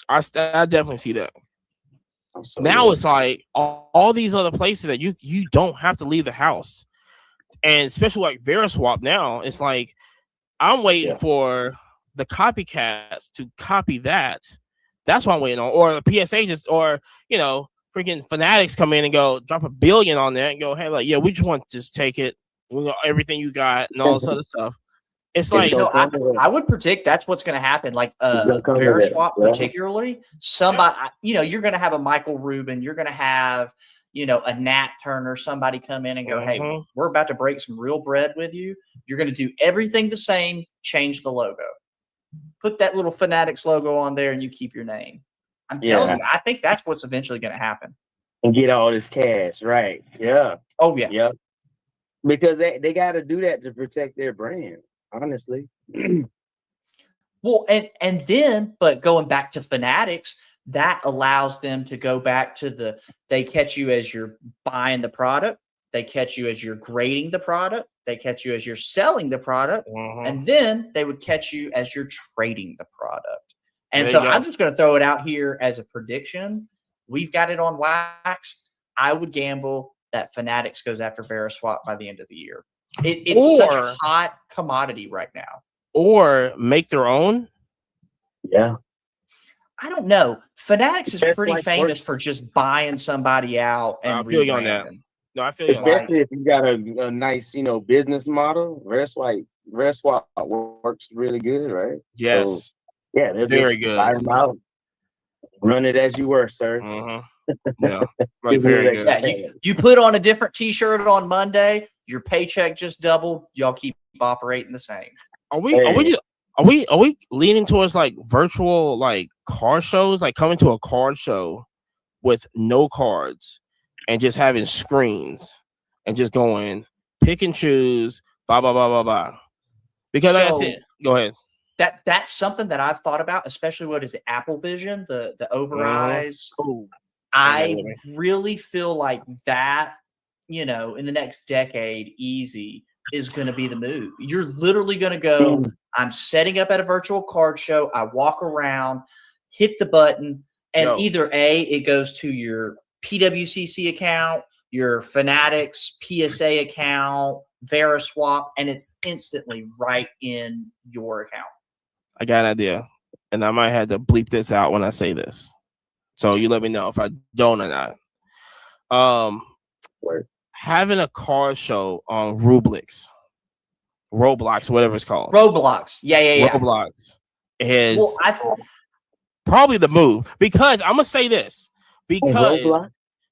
I definitely see that. Now it's like all these other places that you don't have to leave the house, and especially like Veriswap now, it's like I'm waiting for the copycats to copy that. That's what I'm waiting on, or the PSA freaking fanatics come in and go drop $1 billion on that and go, hey, like, yeah, we just want to just take it. We got everything you got and all this other stuff. It's like No, I would predict that's what's going to happen. Like Veriswap particularly, somebody, you're going to have a Michael Rubin, you're going to have, a Nat Turner, somebody come in and go, hey, we're about to break some real bread with you. You're going to do everything the same, change the logo. Put that little Fanatics logo on there and you keep your name. I'm telling you, I think that's what's eventually going to happen. And get all this cash, right? Yeah. Oh, yeah. Yep. Because they got to do that to protect their brand, honestly. Well, and then, but going back to Fanatics, that allows them to go back to they catch you as you're buying the product. They catch you as you're grading the product. They catch you as you're selling the product. And then they would catch you as you're trading the product. And so I'm just going to throw it out here as a prediction. We've got it on wax. I would gamble that Fanatics goes after Veriswap by the end of the year. It's such a hot commodity right now. Or make their own. Yeah. I don't know. Fanatics is pretty famous for just buying somebody out and I feel you on that. No, I feel you. Especially if you got a nice, business model. Veriswap works really good, right? Yes. So, yeah, they're very good. Buy them out. Run it as you were, sir. Yeah, very good. Yeah, you put on a different T-shirt on Monday, your paycheck just doubled. Y'all keep operating the same. Are we leaning towards like virtual like car shows, like coming to a card show with no cards and just having screens and just going pick and choose, blah blah blah blah blah? Because like I said, go ahead. That's something that I've thought about, especially what is it, Apple Vision, the over eyes. I really feel like that, in the next decade, easy is going to be the move. You're literally going to go, I'm setting up at a virtual card show. I walk around, hit the button, and either it goes to your PWCC account, your Fanatics PSA account, Veriswap, and it's instantly right in your account. I got an idea, and I might have to bleep this out when I say this. So you let me know if I don't or not. Having a card show on Roblox, whatever it's called. Roblox. Yeah. Roblox is probably the move, because I'm gonna say this, because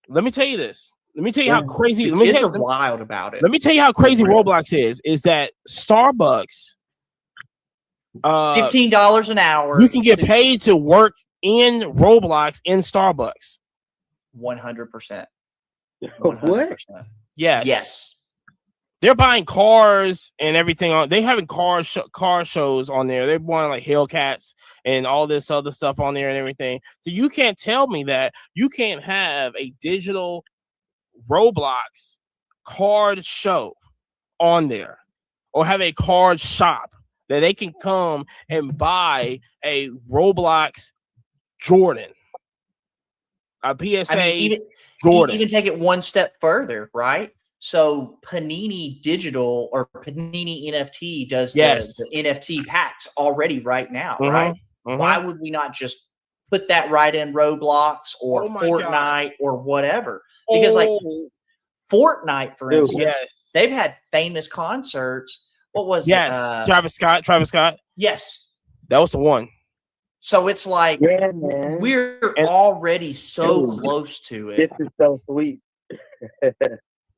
let me tell you this. Let me tell you how crazy. Kids are wild about it. Let me tell you how crazy Roblox is that Starbucks, $15 an hour. You can get paid to work in Roblox in Starbucks. 100%. What? Yes. They're buying cars and everything on. They having car shows on there. They're buying like Hellcats and all this other stuff on there and everything. So you can't tell me that you can't have a digital Roblox card show on there, or have a card shop that they can come and buy a Roblox Jordan, a PSA Jordan. Even take it one step further, right? So Panini Digital or Panini NFT does the NFT packs already right now, right? Why would we not just put that right in Roblox or Fortnite or whatever? Because like Fortnite, for instance, they've had famous concerts. What was it? Travis Scott. Yes. That was the one. So it's like we're already so close to it. This is so sweet.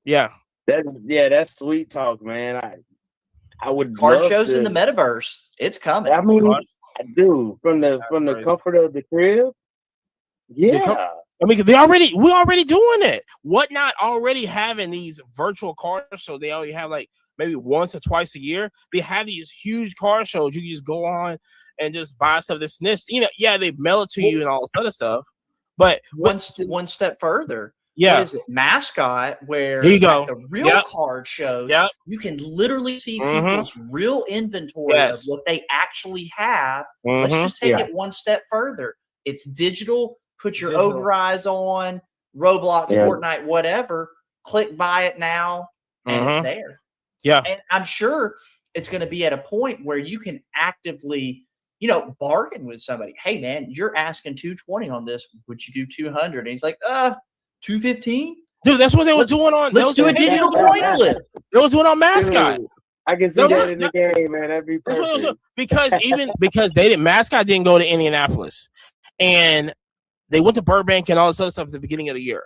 That's sweet talk, man. I would card shows in the metaverse. It's coming. I mean, I do from the comfort of the crib. Yeah. I mean, we're already doing it. Whatnot already having these virtual car shows. They already have like maybe once or twice a year. They have these huge car shows. You can just go on and just buy stuff that's this. They mail it to you and all this other stuff. But one step further. Yeah. What is it? Mascot, where you go. The real card shows, you can literally see people's real inventory of what they actually have. Let's just take it one step further. It's digital. Put your over eyes on, Roblox, Fortnite, whatever. Click buy it now, and it's there. Yeah. And I'm sure it's going to be at a point where you can actively, bargain with somebody. Hey, man, you're asking $220 on this. Would you do $200? And he's like, $215? Dude, that's what they was doing on. Let's do a digital coin flip. They was doing on Mascot. I can see No, that no, in the game, man. That'd be That's what it was, perfect. because they didn't mascot didn't go to Indianapolis, and they went to Burbank and all this other stuff at the beginning of the year.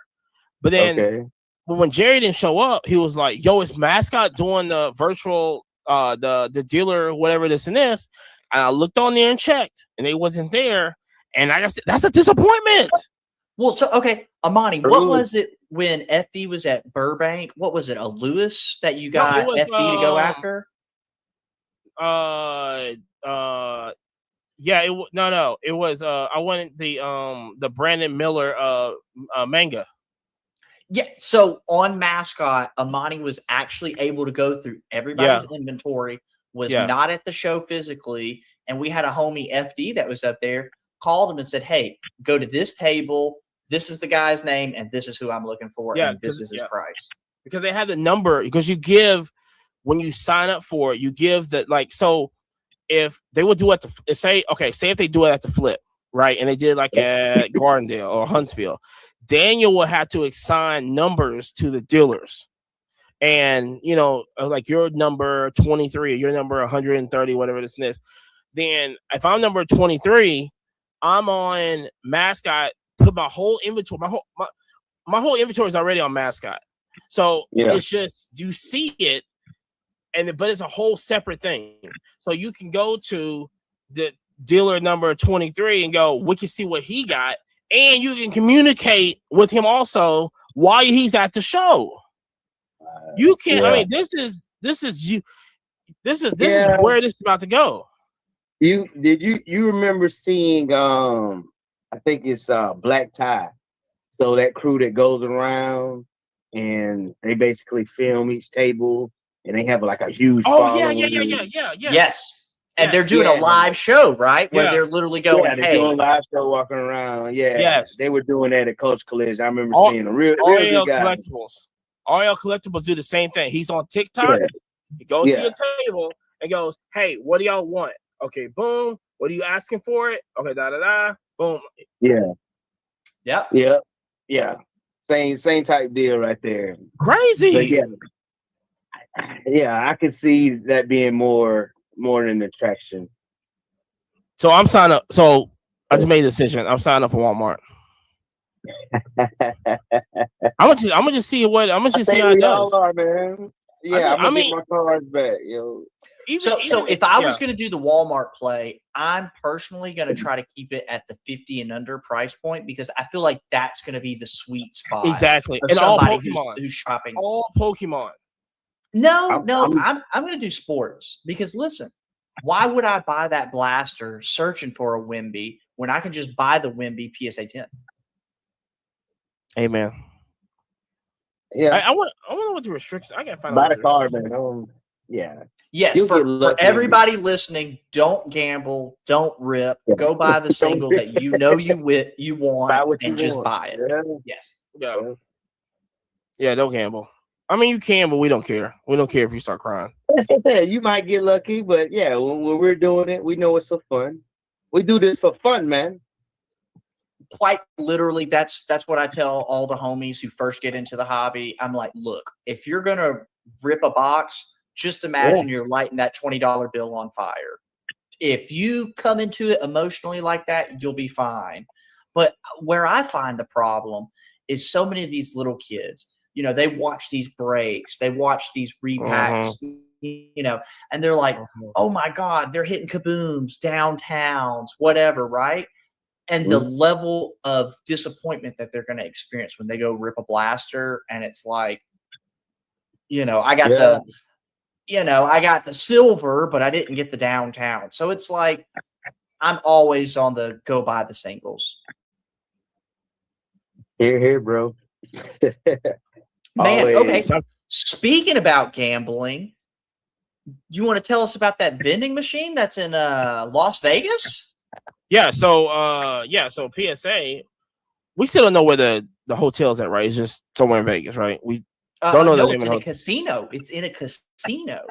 But then Okay. when Jerry didn't show up, he was like, "Yo, is mascot doing the virtual the dealer whatever this and this?" And I looked on there and checked, and they wasn't there. And like I said, that's a disappointment. Well, so okay, Amani, what True. was it when FD was at Burbank? What was it, a Lewis that you No, it got was, FD to go after? Yeah, it was I wanted the Brandon Miller manga. Yeah, so on Mascot, Amani was actually able to go through everybody's inventory, was Yeah. not at the show physically, and we had a homie FD that was up there, called him and said, "Hey, go to this table. This is the guy's name, and this is who I'm looking for, Yeah, and this 'cause- is his yeah. price." Because they had the number, because you give when you sign up for it, you give the like, so if they would do it say if they do it at the Flip, right, and they did like at Gardendale or Huntsville, Daniel will have to assign numbers to the dealers, and like your number 23 or your number 130, whatever this is. Then if I'm number 23, I'm on Mascot. Put my whole inventory, my whole inventory is already on Mascot. So it's just you see it, but it's a whole separate thing. So you can go to the dealer number 23 and go, we can see what he got, and you can communicate with him also while he's at the show. You can. I mean, this is you. This is where this is about to go. You remember seeing I think it's Black Tie. So that crew that goes around and they basically film each table and they have like a huge following. Yeah. Yes. And they're doing a live show, right? Where they're literally going, they're doing a live show walking around. Yeah. Yes. They were doing that at Coach Collision. I remember seeing a real good guy. RL Collectibles do the same thing. He's on TikTok. Yeah. He goes to your table and goes, "Hey, what do y'all want?" Okay, boom. What are you asking for it? Okay, boom. Yeah. Yep. Yeah. Yeah. Same type deal right there. Crazy. But yeah, I could see that being more an attraction. So I'm signing up. So I just made a decision. I'm signing up for Walmart. I'm gonna just see how it does. Are, man. Yeah, I'm gonna get my cards back, yo. So if I was going to do the Walmart play, I'm personally going to try to keep it at the 50 and under price point because I feel like that's going to be the sweet spot. Exactly. And all Pokemon who's shopping. All Pokemon. No, I'm going to do sports because listen, why would I buy that blaster searching for a Wemby when I can just buy the Wemby PSA 10? Amen. Yeah. I want to know what the restrictions. I got to find buy out. the card, man. Yeah. Yes, for everybody listening, don't gamble, don't rip. Go buy the single that you want and just buy it. Yeah. Yes. Yeah, don't gamble. I mean, you can, but we don't care. We don't care if you start crying. You might get lucky, but yeah, when we're doing it, we know it's for fun. We do this for fun, man. Quite literally, that's what I tell all the homies who first get into the hobby. I'm like, look, if you're gonna rip a box, just imagine you're lighting that $20 bill on fire. If you come into it emotionally like that, you'll be fine. But where I find the problem is so many of these little kids, they watch these breaks, they watch these repacks, and they're like, oh my God, they're hitting kabooms, downtowns, whatever, right? And the level of disappointment that they're going to experience when they go rip a blaster, and it's like, I got I got the silver, but I didn't get the downtown. So it's like I'm always on the go buy the singles. Here, bro. Man, okay. Speaking about gambling, you want to tell us about that vending machine that's in Las Vegas? Yeah. So PSA, we still don't know where the hotel's at, right? It's just somewhere in Vegas, right? We don't know no, the it's name in of a casino. It's in a casino.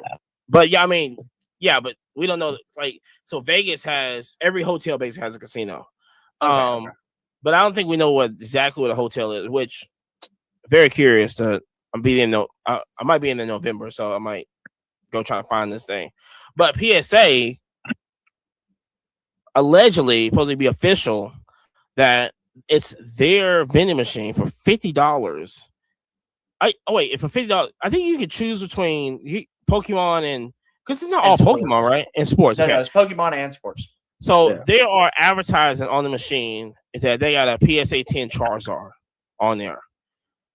But yeah, I mean, but we don't know. Like, so Vegas every hotel basically has a casino. Okay. But I don't think we know exactly what a hotel is. Which, very curious. I might be in the November, so I might go try to find this thing. But PSA allegedly supposed to be official that it's their vending machine for $50. Wait, for $50, I think you can choose between Pokemon and because it's not all sports. Pokemon, right? And sports. No, it's Pokemon and sports. So they are advertising on the machine is that they got a PSA 10 Charizard on there.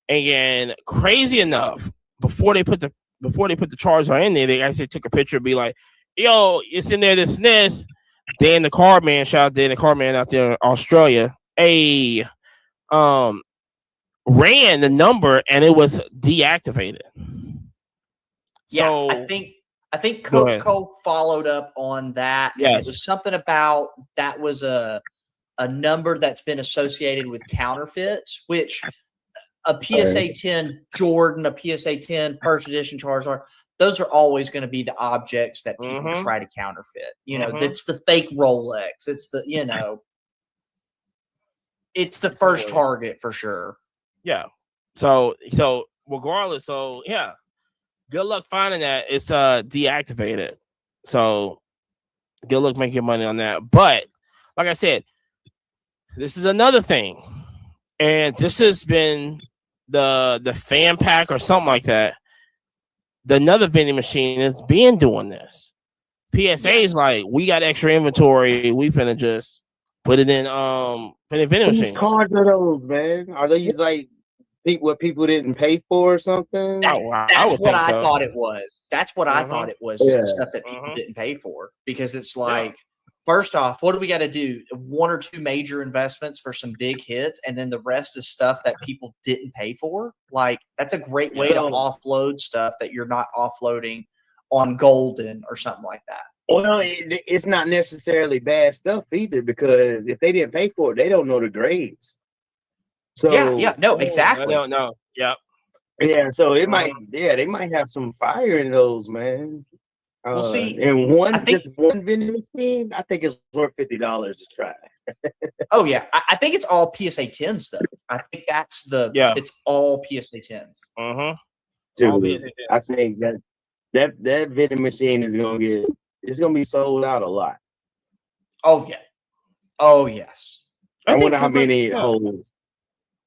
And crazy enough, before they put the Charizard in there, they actually took a picture and be like, yo, it's in there, this and this. Dan the Card Man, shout out Dan the Card Man out there in Australia. Ran the number and it was deactivated. Yeah, So, I think Go ahead. Coco followed up on that. And Yes. it was something about that was a number that's been associated with counterfeits, which a PSA 10 Jordan, a PSA 10 first edition Charizard, those are always going to be the objects that people Mhm. try to counterfeit. You know, Mhm. it's the fake Rolex. It's the, it's the first always. target for sure. yeah. So regardless, so yeah. Good luck finding that. It's deactivated. So good luck making money on that. But like I said, this is another thing. And this has been the fan pack or something like that. Another vending machine is being doing this. PSA is like, we got extra inventory. We finna just put it in vending Whose machines. cards are those, man? Are these like what people didn't pay for or something? That- I That's would what think I so. thought it was. That's what I thought it was. Just the Yeah. stuff that people Mhm. didn't pay for. Because it's like, first off, what do we got to do? One or two major investments for some big hits, and then the rest is stuff that people didn't pay for. Like, that's a great way to So- offload stuff that you're not offloading on Golden or something like that. Well, it's not necessarily bad stuff either, because if they didn't pay for it, they don't know the grades. So No, exactly. I don't know. Yep. yeah, so they might have some fire in those, man. Well, see, and I think- just one vending machine, I think it's worth $50 to try. Oh yeah, I think it's all PSA 10s though. I think that's it's all PSA 10s. Mm-hmm. Dude, I think that vending machine is gonna be sold out a lot. Oh yeah. Oh yes. I think wonder how for like- many yeah. holds.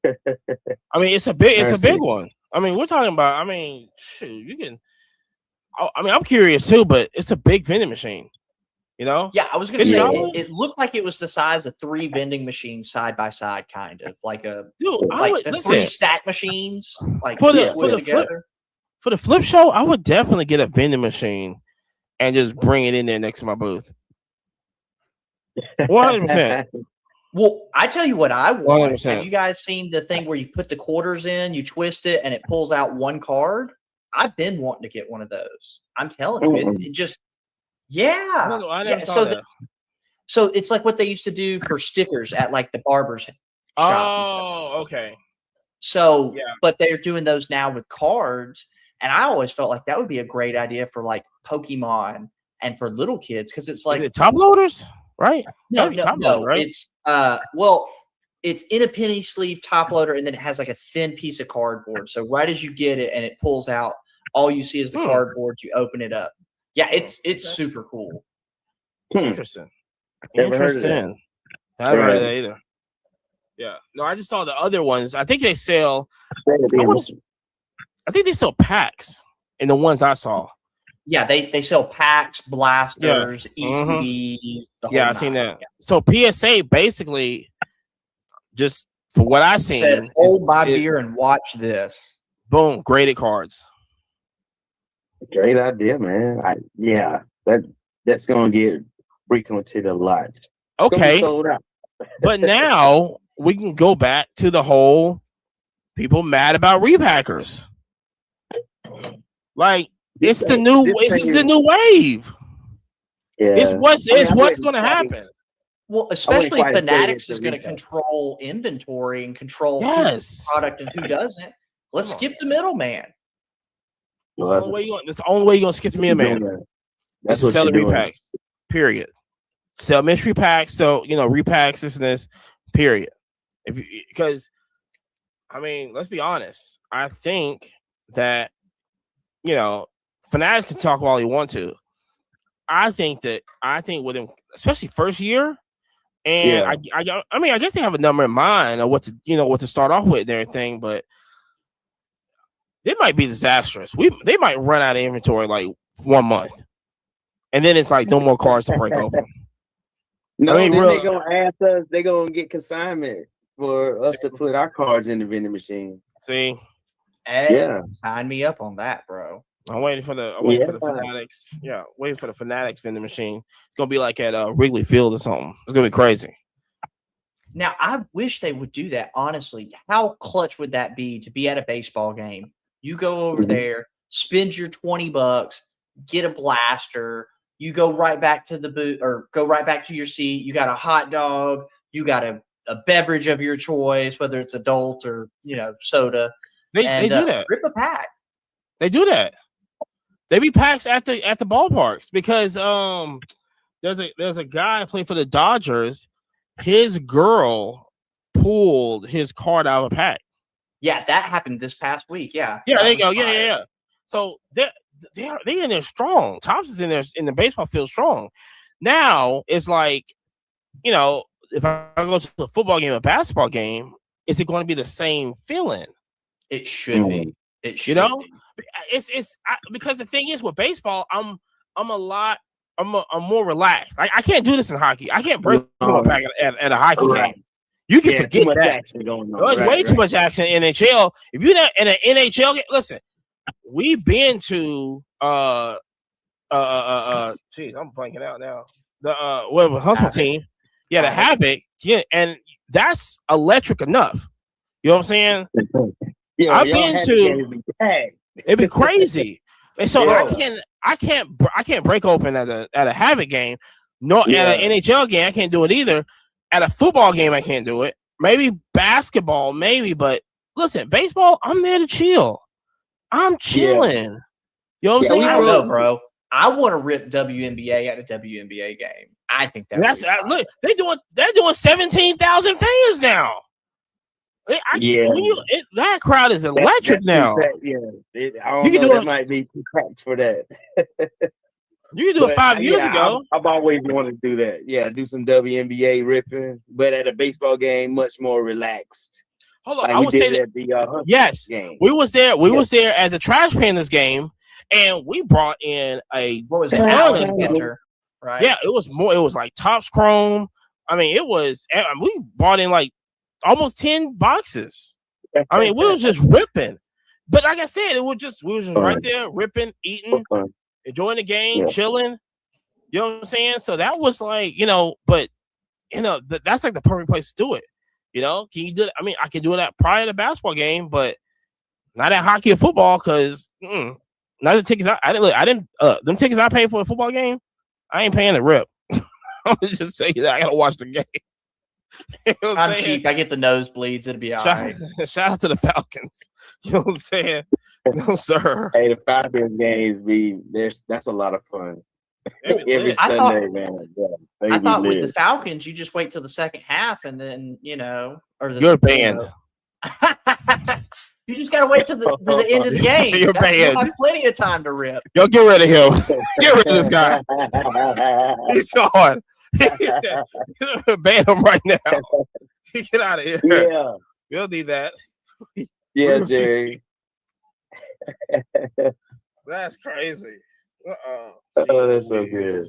I mean, it's a big Let's big see. one. I mean, we're talking about. I mean, shoot, you can. I mean, I'm curious too, but it's a big vending machine. You know? Yeah, I was gonna say $50? it looked like it was the size of 3 vending machines side by side, kind of like Dude, I like would the listen 3 stack machines, like For the- put for the together. for the flip show. I would definitely get a vending machine and just bring it in there next to my booth. 100%. Well, I tell you what I want. 100%. Have you guys seen the thing where you put the quarters in, you twist it, and it pulls out one card? I've been wanting to get one of those. I'm telling you, it just I don't know. I never Yeah, saw so that. So it's like what they used to do for stickers at like the barber's shop. Oh, okay. So, Yeah. but they're doing those now with cards. And I always felt like that would be a great idea for like Pokemon and for little kids, because it's like Is it top loaders? Right? no, That'd be top loader, right? it's well, it's in a penny sleeve top loader, and then it has like a thin piece of cardboard. So right as you get it and it pulls out, all you see is the cardboard. You open it up. Yeah, it's super cool. Interesting. Never heard of that. Interesting. I haven't heard of Right. that either. Yeah. No, I just saw the other ones. I think they sell. I think they sell packs in the ones I saw. Yeah, they sell packs, blasters, Mhm. ETBs. The whole Yeah, I seen nine. that. So PSA basically, just for what I seen, Said, hold my it- beer and watch this. boom, graded cards. Great idea, man. That's gonna get frequented a lot. It's gonna be Okay, sold out. but now we can go back to the whole people mad about repackers. Like it's the new, this is the new wave. Yeah. It's what's I mean, it's I what's wouldn't going to quite- happen. Well, especially quite say Fanatics it's is a going to repack. control inventory and control who Yes. gets product and who doesn't. Let's Come on. skip the middleman. That's the only way you're gonna skip the middleman. That's Is what sell you're the doing. repacks. Period. Sell mystery packs. So repacks, this and this. Period. Because I mean, let's be honest. I think that Fanatics can talk all he want to. I think with him, especially first year, and I mean, I guess they have a number in mind of what to start off with and everything, but they might be disastrous. They might run out of inventory like 1 month, and then it's like no more cards to break open. No, I mean, then real- they gonna ask us. They gonna get consignment for us to put our cards in the vending machine. See, Hey, Yeah. sign me up on that, bro. I'm waiting for the Fanatics. Yeah, waiting for the Fanatics vending machine. It's gonna be like at Wrigley Field or something. It's gonna be crazy. Now, I wish they would do that. Honestly, how clutch would that be to be at a baseball game? You go over there, spend your $20, get a blaster. You go right back to the booth or go right back to your seat. You got a hot dog. You got a beverage of your choice, whether it's adult or soda. They do that. Rip a pack. They do that. They be packs at the ballparks because there's a guy playing for the Dodgers. His girl pulled his card out of a pack. Yeah, that happened this past week. Yeah. Yeah, That there you was go. fire. Yeah. So they in there strong. Thompson's in there in the baseball field strong. Now it's like, if I go to a football game, a basketball game, is it going to be the same feeling? It should be. It should be. Because the thing is with baseball, I'm more relaxed. I can't do this in hockey. I can't break a pack at a hockey game. You can forget too much that. action going on. There's way too much action in NHL. If you're not in an NHL game, listen, we've been to geez, I'm blanking out now. The whatever Hustle team. Yeah, the Havoc. Yeah, and that's electric enough. You know what I'm saying? Yeah, I've been to it'd be crazy. And so I can't break open at a Havoc game, nor at an NHL game. I can't do it either. At a football game, I can't do it. Maybe basketball, but listen, baseball, I'm there to chill. I'm chilling. You know what I'm saying? I don't know, bro. I want to rip WNBA at a WNBA game. I think look. They're doing 17,000 fans now. That crowd is electric now. I don't know. There might be two cracks for that. You can do it 5 years ago. I've always wanted to do that. Yeah, do some WNBA ripping, but at a baseball game, much more relaxed. Hold on, I would say that. Yes, game. We was there. We was there at the Trash Pandas game, and we brought in a Center, right? Yeah, it was more. It was like Topps Chrome. I mean, it was. We brought in like almost 10 boxes. I mean, we was just ripping. But like I said, we was just right there ripping, eating, enjoying the game, chilling. You know what I'm saying? So that was like, but that's like the perfect place to do it. Can you do it? I mean, I can do it prior to the basketball game, but not at hockey or football because not the tickets. I didn't. Them tickets I paid for a football game, I ain't paying the rip. I'm just saying that I gotta watch the game. I'm cheap. I get the nosebleeds. It'll be all right. Shout out to the Falcons. You know what I'm saying? No, sir. Hey, the Falcons games that's a lot of fun. Every Sunday, man. I thought with the Falcons, you just wait till the second half and then, or the you're banned. You just gotta wait till the end of the game. You're banned. You have plenty of time to rip. Yo, get rid of him. Get rid of this guy. He's on. Ban him right now. Get out of here. Yeah. We'll need that. Yeah, Jerry. That's crazy. Oh, that's so good.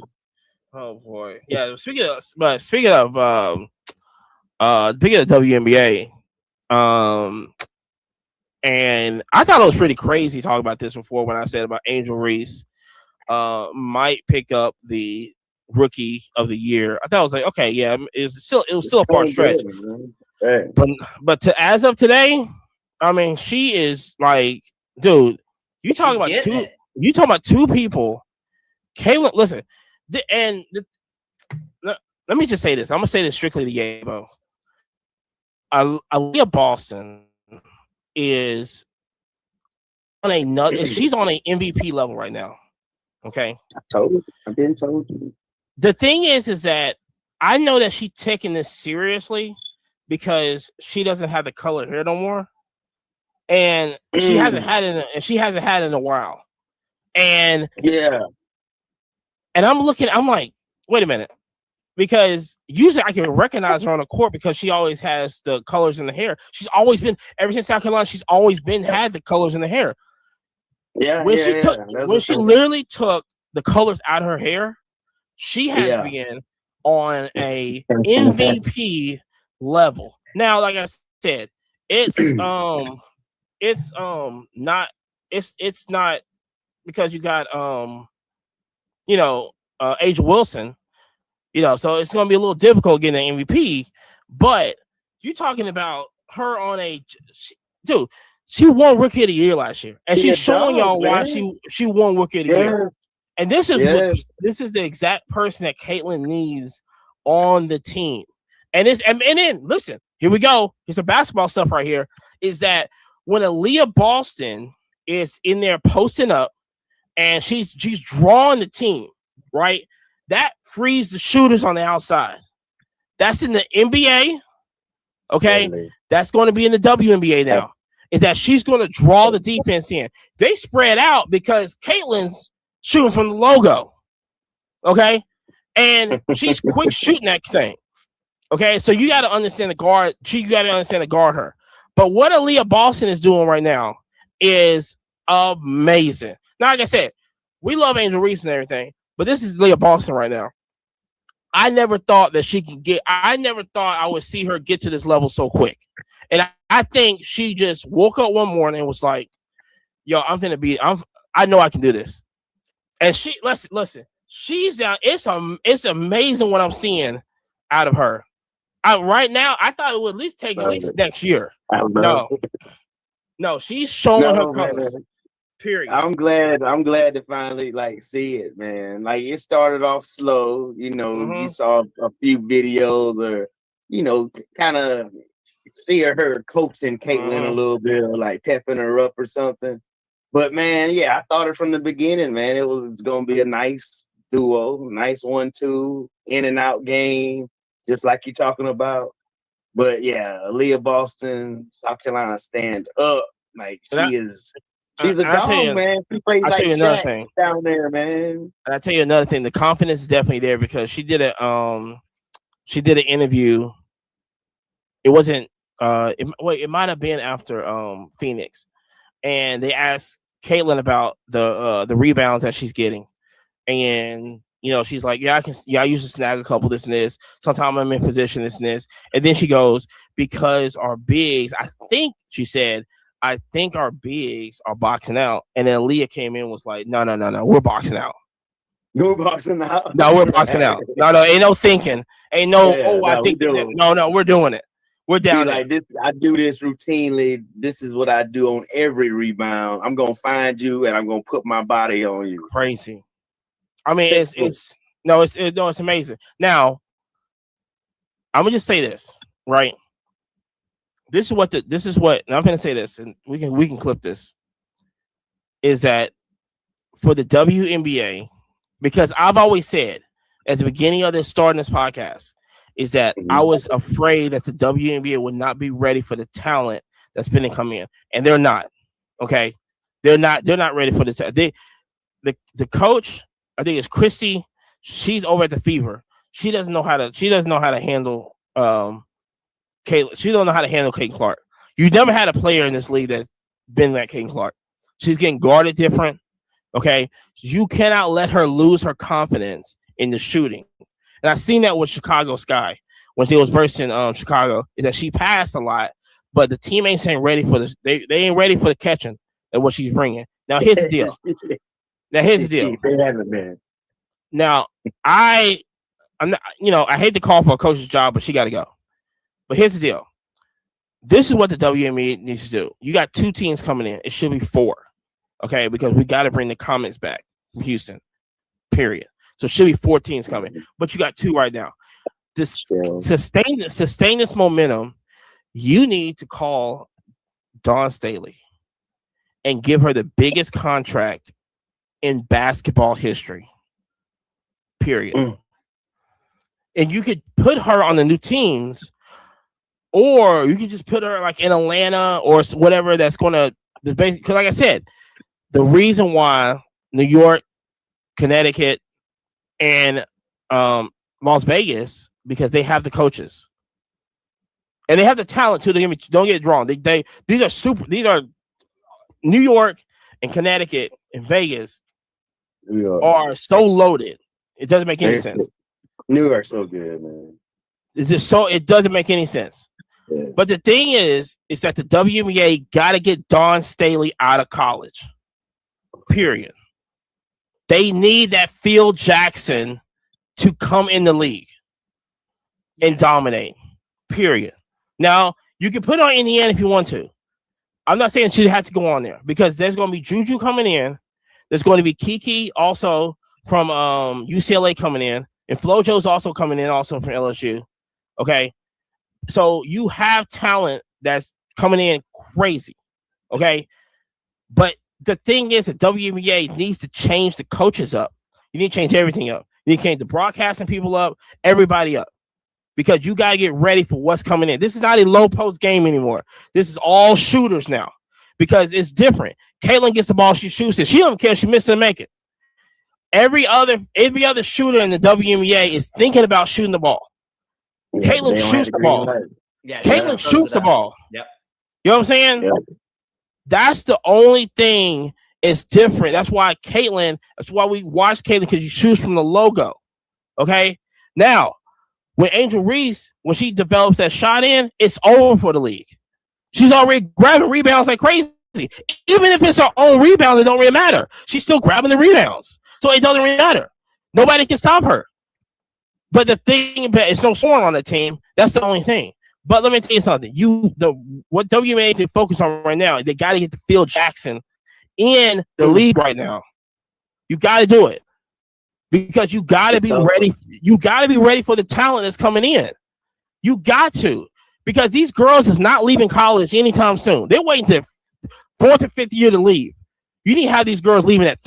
Oh boy. Yeah. Speaking of WNBA, and I thought it was pretty crazy talking about this before when I said about Angel Reese might pick up the Rookie of the Year. I thought I was like, okay, yeah, it was still a far stretch. Hey. But as of today, I mean, she is like, dude, you talking about two people. Kaylin, listen, let me just say this. I'm gonna say this strictly to Yabo. Aaliyah Boston is on she's on an MVP level right now. Okay, I've been told you. The thing is that I know that she's taking this seriously because she doesn't have the colored hair no more, and she hasn't had it in a while. And Yeah. And I'm like, wait a minute. Because usually I can recognize her on the court because she always has the colors in the hair. She's always been, ever since South Carolina, she's always had the colors in the hair. Yeah. When Yeah. she literally took the colors out of her hair, she has been on a MVP level. Now, like I said, it's not because you got A'ja Wilson, so it's going to be a little difficult getting an MVP, but you're talking about her on dude, she won Rookie of the Year last year, and she's showing y'all why she won Rookie of the Year. And this is the exact person that Caitlin needs on the team. And then listen, here we go. Here's the basketball stuff right here. Is that when Aaliyah Boston is in there posting up and she's drawing the team, right? That frees the shooters on the outside. That's in the NBA. Okay. Really? That's going to be in the WNBA now. Is that she's going to draw the defense in. They spread out because Caitlin's shooting from the logo. Okay. And she's quick shooting that thing. Okay. So you got to understand the guard. You got to understand to guard her. But what Aaliyah Boston is doing right now is amazing. Now, like I said, we love Angel Reese and everything, but this is Aaliyah Boston right now. I never thought that she could I never thought I would see her get to this level so quick. And I think she just woke up one morning and was like, yo, I know I can do this. And she, listen, she's down. It's amazing what I'm seeing out of her. Right now, I thought it would at least take at least next year. No, she's showing her colors. Man. Period. I'm glad to finally see it, man. Like it started off slow, you saw a few videos or, kind of see her coaching Caitlin a little bit or pepping her up or something. But man, I thought it from the beginning, man. It's gonna be a nice duo, nice 1-2, in and out game, just like you're talking about. But Aaliyah Boston, South Carolina, stand up. She's a dog, man. She plays like Shaq down there, man. And I tell you another thing, the confidence is definitely there because she did an interview. It wasn't it might have been after Phoenix, and they asked Caitlin about the rebounds that she's getting, and she's like, I usually snag a couple, this and this. Sometimes I'm in position, this and this. And then she goes, because our bigs, I think our bigs are boxing out. And then Leah came in and was like, no, we're boxing out. We're boxing out. No, we're boxing out. No, ain't no thinking. Ain't no, I think no, we're doing it. We're down there. This, I do this routinely. This is what I do on every rebound. I'm gonna find you and I'm gonna put my body on you. Crazy. I mean, it's amazing. Now, I'm gonna just say this, right? This is what, and I'm gonna say this, and we can clip this. Is that for the WNBA? Because I've always said at the beginning of starting this podcast, is that I was afraid that the WNBA would not be ready for the talent that's been coming in, and they're not. Okay, they're not ready for the talent. The coach, I think it's Christy. She's over at the Fever. She doesn't know how to handle Caitlin. She don't know how to handle Caitlin Clark. You never had a player in this league that's been like Caitlin Clark. She's getting guarded different. Okay, you cannot let her lose her confidence in the shooting. And I've seen that with Chicago Sky when she was versing Chicago. Is that she passed a lot, but the teammates ain't ready for this. They ain't ready for the catching and what she's bringing. Now here's the deal. They haven't been. Now I'm not. I hate to call for a coach's job, but she got to go. But here's the deal. This is what the WNBA needs to do. You got 2 teams coming in. It should be 4. Okay, because we got to bring the Comets back from Houston. Period. So it should be 4 teams coming, but you got 2 right now. Sustain this momentum. You need to call Dawn Staley and give her the biggest contract in basketball history. Period. And you could put her on the new teams, or you could just put her in Atlanta or whatever that's going to. Because, like I said, the reason why New York, Connecticut, and Las Vegas because they have the coaches. And they have the talent too. Don't get it wrong. These are New York and Connecticut and Vegas are so loaded. It doesn't make any sense. New York's so good, man. It doesn't make any sense. Yeah. But the thing is that the WNBA got to get Dawn Staley out of college. Period. They need that Phil Jackson to come in the league and dominate. Period. Now, you can put on Indiana if you want to. I'm not saying she had to go on there because there's going to be Juju coming in. There's going to be Kiki also from UCLA coming in. And FloJo's also coming in also from LSU. Okay. So you have talent that's coming in crazy. Okay. But the thing is that WNBA needs to change the coaches up. You need to change everything up. You need to change the broadcasting people up, everybody up. Because you got to get ready for what's coming in. This is not a low post game anymore. This is all shooters now. Because it's different. Caitlin gets the ball, she shoots it. She don't care if she misses and make it. Every other shooter in the WNBA is thinking about shooting the ball. Yeah, Caitlin shoots the ball. Yeah, Caitlin shoots the ball. Yep. You know what I'm saying? Yep. That's the only thing is different. That's why we watch Caitlin because she shoots from the logo. Okay? Now, when Angel Reese, when she develops that shot in, it's over for the league. She's already grabbing rebounds like crazy. Even if it's her own rebound, it don't really matter. She's still grabbing the rebounds. So it doesn't really matter. Nobody can stop her. But the thing about it's no scoring on the team. That's the only thing. But let me tell you something. What WNBA can focus on right now, they got to get the Phil Jackson in the league right now. You got to do it. Because you got to be ready. You got to be ready for the talent that's coming in. You got to. Because these girls is not leaving college anytime soon. They're waiting to 4th or 5th year to leave. You need to have these girls leaving at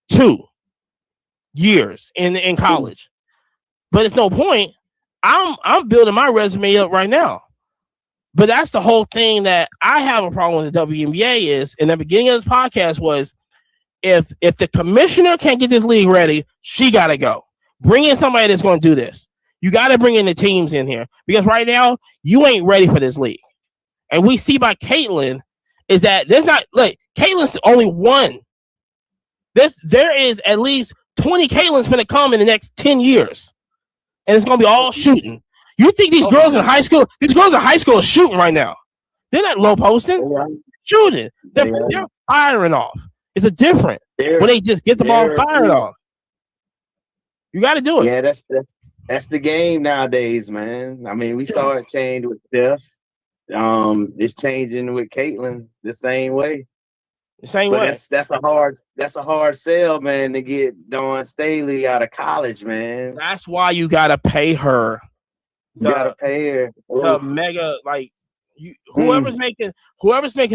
2 years in college. But it's no point. I'm building my resume up right now. But that's the whole thing that I have a problem with the WNBA is, in the beginning of this podcast was, if the commissioner can't get this league ready, she got to go. Bring in somebody that's going to do this. You got to bring in the teams in here. Because right now, you ain't ready for this league. And we see by Caitlin is that there's not, like, Caitlin's the only one. There is at least 20 Caitlins going to come in the next 10 years. And it's going to be all shooting. You think these girls in high school are shooting right now. They're not low posting, shooting. They're firing off. It's a different when they just get the ball fired off. You got to do it. Yeah, that's the game nowadays, man. I mean, we saw it change with Steph. It's changing with Caitlin the same way. The same way. That's a hard sell, man, to get Dawn Staley out of college, man. That's why you gotta pay her. You gotta pay her. The mega, like, whoever's making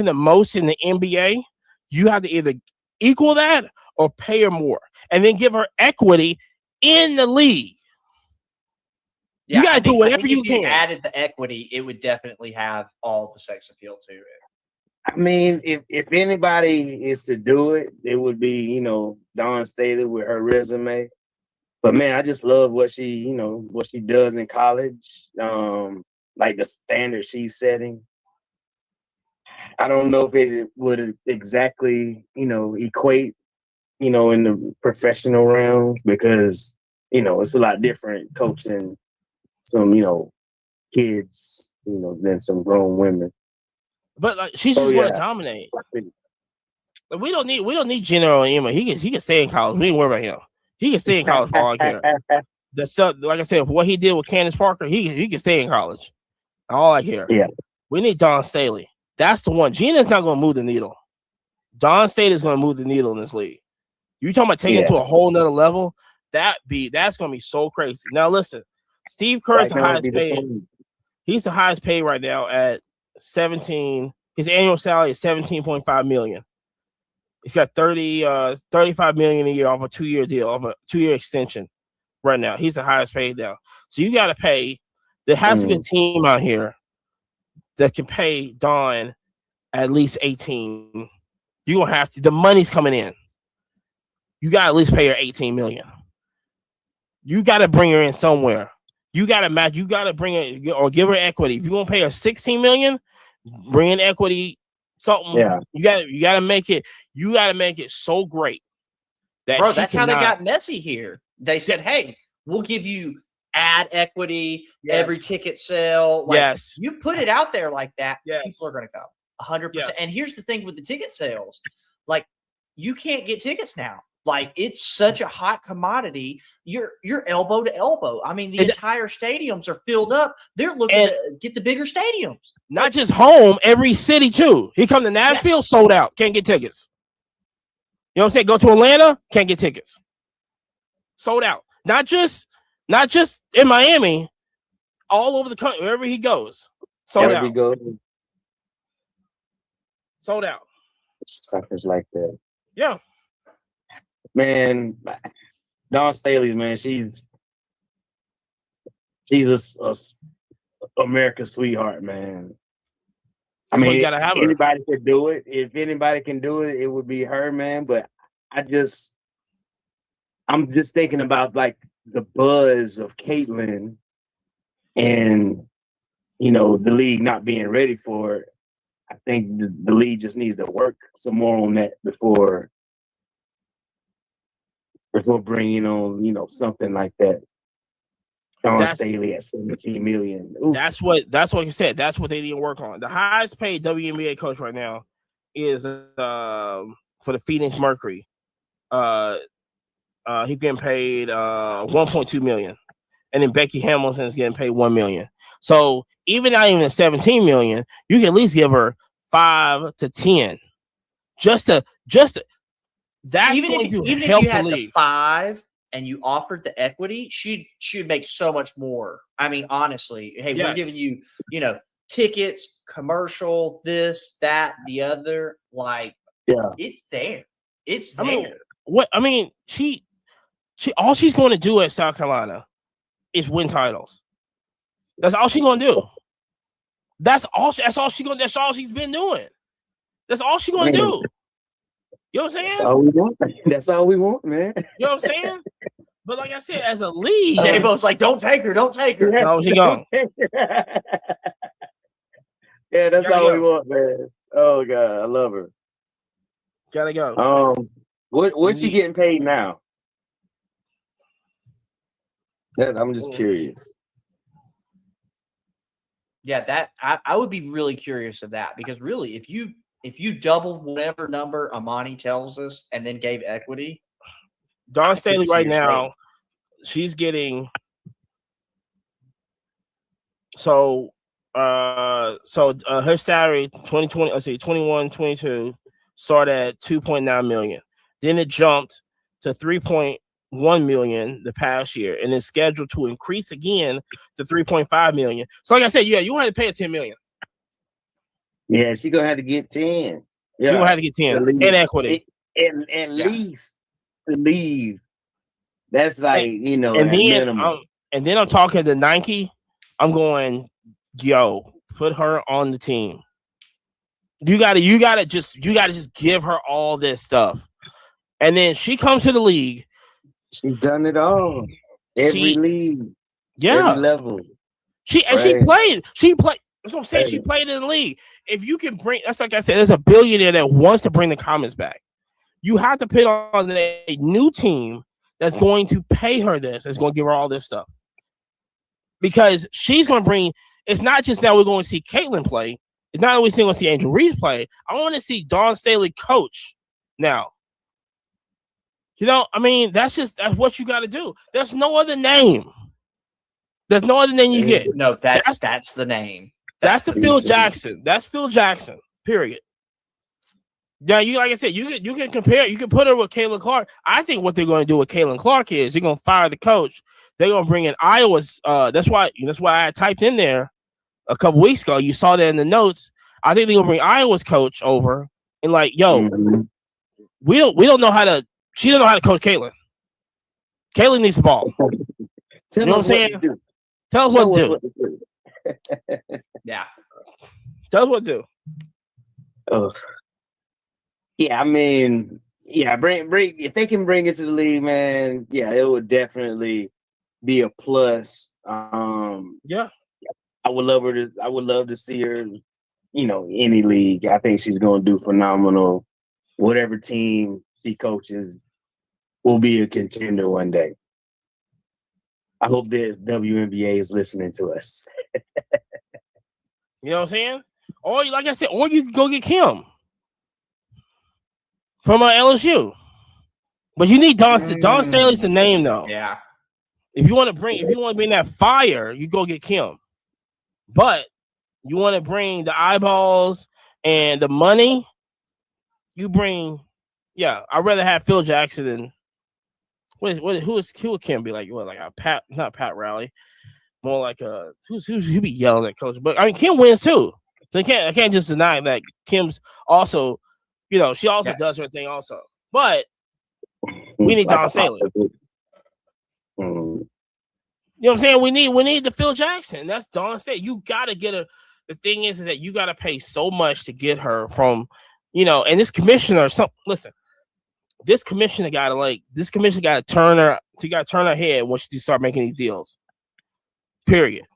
the most in the NBA, you have to either equal that or pay her more, and then give her equity in the league. Yeah, you gotta do whatever you can. If you added the equity, it would definitely have all the sex appeal to it. I mean, if anybody is to do it, it would be, Dawn Staley with her resume. But man, I just love what she does in college. Like the standard she's setting. I don't know if it would exactly, equate, in the professional realm because, it's a lot different coaching some, kids, than some grown women. But like, she's just going to dominate. Like, we don't need General Emma. He can stay in college. We ain't worry about him. He can stay in college for all I care. The stuff, like I said, what he did with Candace Parker, he can stay in college. All I care. Yeah. We need Dawn Staley. That's the one. Gina's not going to move the needle. Dawn Staley is going to move the needle in this league. You talking about taking it to a whole nother level? That's going to be so crazy. Now listen, Steve Kerr's the highest paid. He's the highest paid right now at 17. His annual salary is $17.5 million. He's got $35 million a year off a 2-year deal, off a 2-year extension right now. He's the highest paid now. So you got to pay. There has to be a team out here that can pay Dawn at least 18. You're going to have to. The money's coming in. you got to at least pay her $18 million. You got to bring her in somewhere. You got to match. You got to bring her or give her equity. If you're gonna pay her $16 million, bring in equity. Something. Yeah. You got to make it. You got to make it so great that Bro, that's how they got Messi here. They said, "Hey, we'll give you ad equity, every ticket sale. Like, yes, you put it out there like that, yes. people are going to come 100%." And here's the thing with the ticket sales, like you can't get tickets now. Like it's such a hot commodity. You're elbow to elbow. I mean, the entire stadiums are filled up. They're looking to get the bigger stadiums. Not just home, every city too. He come to Nashville, sold out, can't get tickets. You know what I'm saying? Go to Atlanta, can't get tickets. Sold out. Not just in Miami, all over the country, wherever he goes. Sold out. Sold out. Suckers like that. Yeah. Man, Dawn Staley, man, she's a America's sweetheart, man. I mean, you gotta have her. Anybody could do it. If anybody can do it, it would be her, man. But I'm just thinking about like the buzz of Caitlyn and, you know, the league not being ready for it. I think the league just needs to work some more on that before bringing on, you know, something like that. Dawn Staley at $17 million. Oof. That's what you said. That's what they need to work on. The highest paid WNBA coach right now is for the Phoenix Mercury. He's getting paid $1.2 million, and then Becky Hamilton is getting paid $1 million. So even not even $17 million, you can at least give her 5 to 10, just to that's even going if, to even help if you had the the league. 5 and you offered the equity, she'd make so much more. I mean, honestly, hey, we're giving you, you know, tickets, commercial, this, that, the other. Like, it's there. It's there. She all she's going to do at South Carolina is win titles. That's all she's going to do. That's all she's been doing. That's all she's going to do. You know what I'm saying? That's all we want. That's all we want, man. You know what I'm saying? But like I said, as a league, J-Bo's like, don't take her. No, she gone. Yeah, that's all we want, man. Oh God, I love her. Gotta go. What's she getting paid now? I'm just curious. Yeah, that I would be really curious of that, because really, if you double whatever number Amani tells us and then gave equity, Dawn Staley right now, she's getting her salary 21-22 started at $2.9 million. Then it jumped to $3.1 million the past year, and it's scheduled to increase again to $3.5 million. So like I said, you want to pay her $10 million. Yeah, she's gonna have to get 10. Yeah, she's gonna have to get 10 in equity. At least to leave. That's like, you know, and then I'm talking to Nike. I'm going, yo, put her on the team. You gotta just give her all this stuff. And then she comes to the league. She's done it all. Every league. Yeah. Every level. She played. That's what I'm saying. She played in the league. If you can bring, that's like I said, there's a billionaire that wants to bring the comments back. You have to put on a new team that's going to pay her this, that's going to give her all this stuff. Because she's going to bring, it's not just that we're going to see Caitlyn play. It's not that we're going to see Angel Reese play. I want to see Dawn Staley coach now. You know, I mean, that's what you got to do. There's no other name. There's no other name you get. No, that's the name. That's the Phil Jackson. That's Phil Jackson. Period. Now, like I said, you can compare. You can put her with Caitlin Clark. I think what they're going to do with Caitlin Clark is they're going to fire the coach. They're going to bring in Iowa's. That's why I typed in there a couple weeks ago. You saw that in the notes. I think they're going to bring Iowa's coach over and like, yo, we don't know how to. She doesn't know how to coach Caitlin. Caitlin needs the ball. You know what I'm saying? Tell us what to do. Yeah. Tell us what to do. Oh. Yeah, I mean, Yeah, bring if they can bring it to the league, man. Yeah, it would definitely be a plus. Yeah. I would love to see her, any league. I think she's gonna do phenomenal. Whatever team she coaches will be a contender one day. I hope that WNBA is listening to us. You know what I'm saying? Or like I said, or you can go get Kim from LSU. But you need Dawn Staley's the name though. Yeah. If you want to bring that fire, you go get Kim. But you want to bring the eyeballs and the money, you bring. Yeah, I'd rather have Phil Jackson than who would Kim be like? What, like a not Pat Riley, more like a who be yelling at coach. But I mean, Kim wins too. So I can't just deny that Kim's also, she also does her thing also. But we need Dawn Staley. You know what I'm saying? We need the Phil Jackson. That's Dawn Staley. You gotta get her. The thing is that you gotta pay so much to get her from, and this commissioner. Listen, this commissioner gotta turn her. She gotta turn her head once you start making these deals. Period.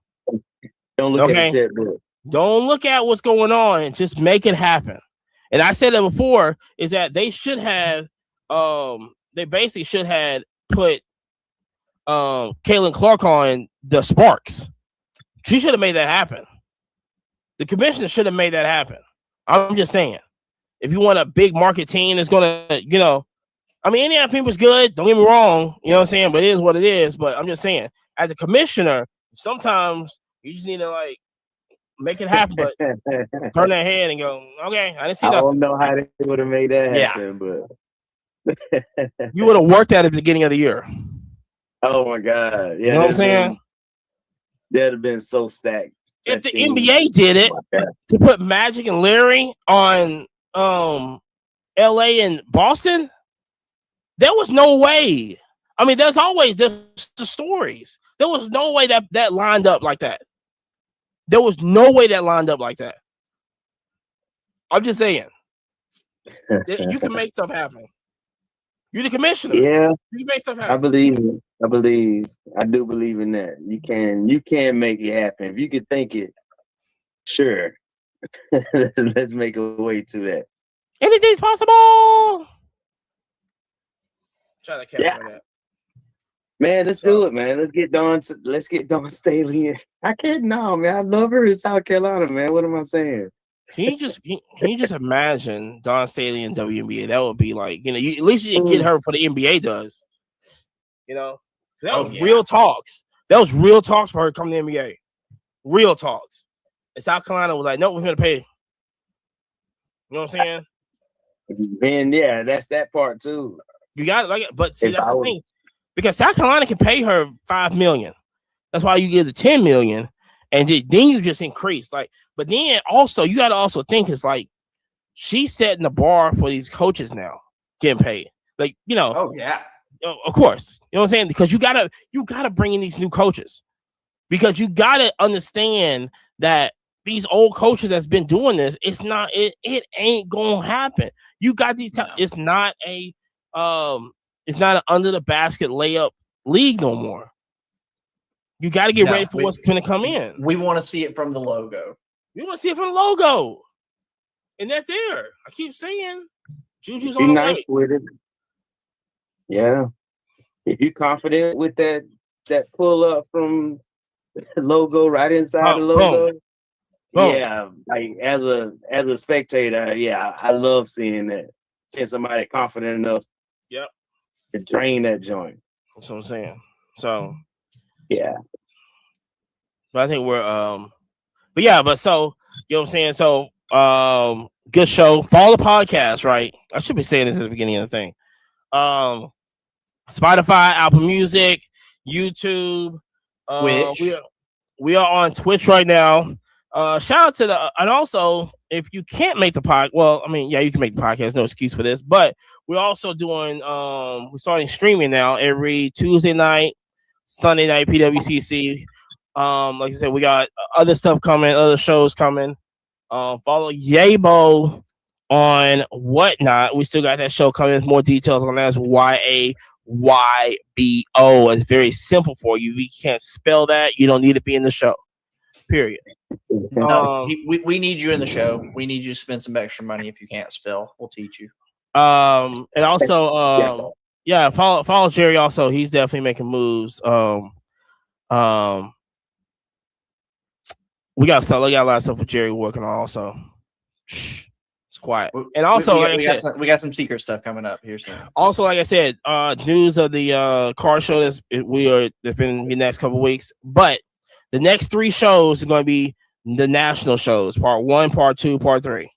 Don't look at the checkbook. Don't look at what's going on and just make it happen. And I said that before, is that they should have they basically should have put Caitlin Clark on the Sparks. She should have made that happen. The commissioner should have made that happen. I'm just saying. If you want a big market team that's gonna, Indiana people's good, don't get me wrong, you know what I'm saying, but it is what it is. But I'm just saying, as a commissioner, sometimes you just need to make it happen, but turn that head and go, okay, I didn't see I nothing. don't know how they would have made that happen, but you would have worked at it at the beginning of the year. Oh my God. Yeah, you know what I'm saying? That'd have been so stacked. If the NBA did it to put Magic and Larry on LA and Boston, there was no way. I mean, there's the stories. There was no way that lined up like that. There was no way that lined up like that. I'm just saying. You can make stuff happen. You're the commissioner. Yeah. You can make stuff happen. I do believe in that. You can make it happen. If you could think it, sure. Let's make a way to that. Anything's possible. Try to capture that. Man, let's do it, man. Let's get Dawn Staley in. Man. I love her in South Carolina, man. What am I saying? Can you just imagine Dawn Staley in WNBA? That would be like, at least you get her for the NBA does. That was real talks. That was real talks for her coming to the NBA. Real talks. And South Carolina was like, no, we're going to pay. You know what I'm saying? And yeah, that's that part too. You got it, but see, that's the thing. Because South Carolina can pay her $5 million. That's why you give the $10 million, and then you just increase. But then also you got to also think it's like she's setting the bar for these coaches now getting paid. Oh yeah, of course. You know what I'm saying? Because you gotta bring in these new coaches, because you gotta understand that these old coaches that's been doing this, it ain't gonna happen. You got these. It's not an under the basket layup league no more. You got to get ready for what's going to come in. We want to see it from the logo. You want to see it from the logo, and that's there. I keep saying, Juju's on the way. With it. Yeah, if you're confident with that pull up from the logo right inside the logo. Boom. Yeah, like as a spectator, yeah, I love seeing that. Seeing somebody confident enough. Yep. To drain that joint. That's what I'm saying. So yeah. But I think we're so you know what I'm saying? So good show. Follow the podcast, right? I should be saying this at the beginning of the thing. Spotify, Apple Music, YouTube, Twitch. We are on Twitch right now. Shout out to and also if you can't make the podcast, you can make the podcast, no excuse for this, but we're also doing we're starting streaming now every Tuesday night, Sunday night, PWCC. Like I said, we got other stuff coming, other shows coming. Follow Yabo on Whatnot. We still got that show coming. More details on that. It's YAYBO. It's very simple for you. If you can't spell that, you don't need to be in the show. Period. No, we need you in the show. We need you to spend some extra money if you can't spell. We'll teach you. And also, yeah, follow Jerry. Also, he's definitely making moves. We got a lot of stuff with Jerry working on. Also, shh, it's quiet. And also, we got some secret stuff coming up here soon. Also, like I said, news of the car show that's been the next couple weeks. But the next 3 shows are going to be the national shows: part 1, part 2, part 3.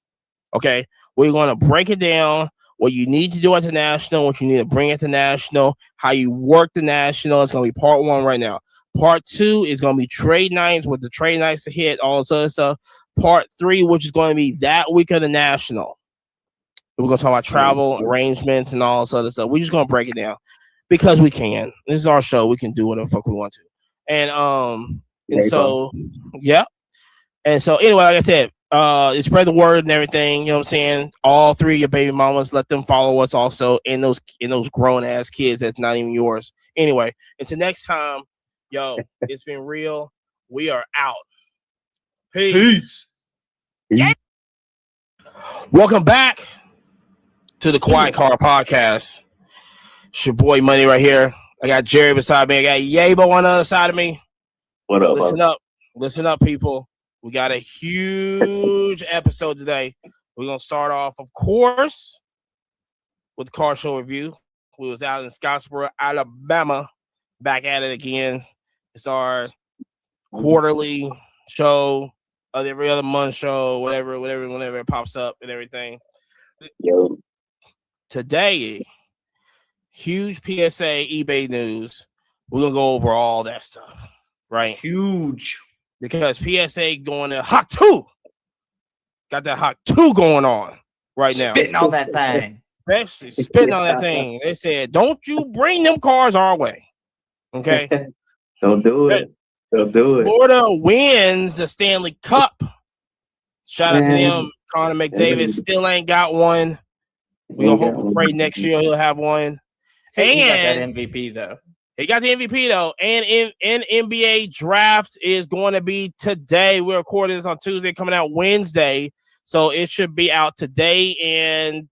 Okay, we're going to break it down. What you need to do at the national, what you need to bring at the national, how you work the national. It's going to be part 1 right now. Part 2 is going to be trade nights with the trade nights to hit, all this other stuff. Part 3, which is going to be that week of the national. We're going to talk about travel arrangements and all this other stuff. We're just going to break it down because we can. This is our show. We can do whatever the fuck we want to. And so, yeah. And so, anyway, like I said, spread the word and everything. You know what I'm saying? All 3 of your baby mamas, let them follow us also, and those grown ass kids that's not even yours. Anyway, until next time, yo, it's been real. We are out. Peace. Yeah. Welcome back to the Quiet Car Podcast. It's your boy Money right here. I got Jerry beside me. I got Yabo on the other side of me. What up? Listen up, people. We got a huge episode today. We're gonna start off, of course, with the car show review. We was out in Scottsboro, Alabama, back at it again. It's our quarterly show, every other month show, whatever it pops up and everything. Yo. Today, huge PSA eBay news. We're gonna go over all that stuff, right? Huge. Because PSA going to Hawk 2. Got that Hawk 2 going on right now. Spitting on that thing. Especially spitting on that thing. They said, don't you bring them cars our way. Okay? Don't do it. Don't do it. Florida wins the Stanley Cup. Shout out to them. Connor McDavid still ain't got one. We'll hope and pray next year he'll have one. He got that MVP, though. He got the MVP, though. And in NBA draft is going to be today. We're recording this on Tuesday, coming out Wednesday. So it should be out today and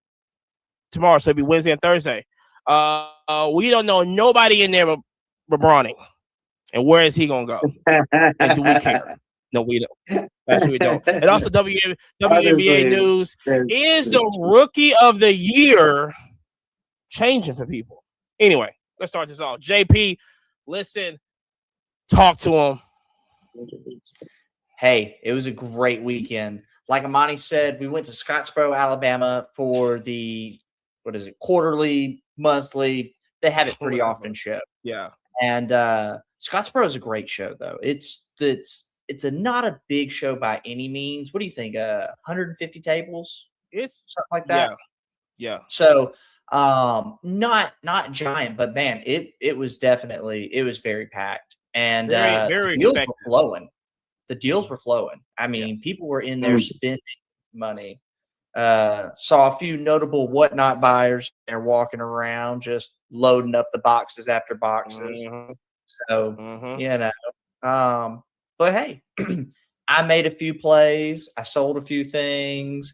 tomorrow. So it'll be Wednesday and Thursday. We don't know nobody in there but Bronny. And where is he going to go? And do we care? No, we don't. Actually, we don't. And also, WNBA news is the Rookie of the Year changing for people. Anyway, let's start this off. JP, listen, talk to him. Hey, it was a great weekend. Like Amani said, we went to Scottsboro, Alabama for the, quarterly, monthly. They have it pretty often show. Yeah. And Scottsboro is a great show, though. It's not a big show by any means. What do you think? 150 tables? It's something like that. Yeah. So not giant, but man, it was very packed. And very the deals were flowing. The deals were flowing. I mean, people were in there spending money. Saw a few notable Whatnot buyers. They're walking around just loading up the boxes after boxes. Mm-hmm. So, but hey, I made a few plays. I sold a few things.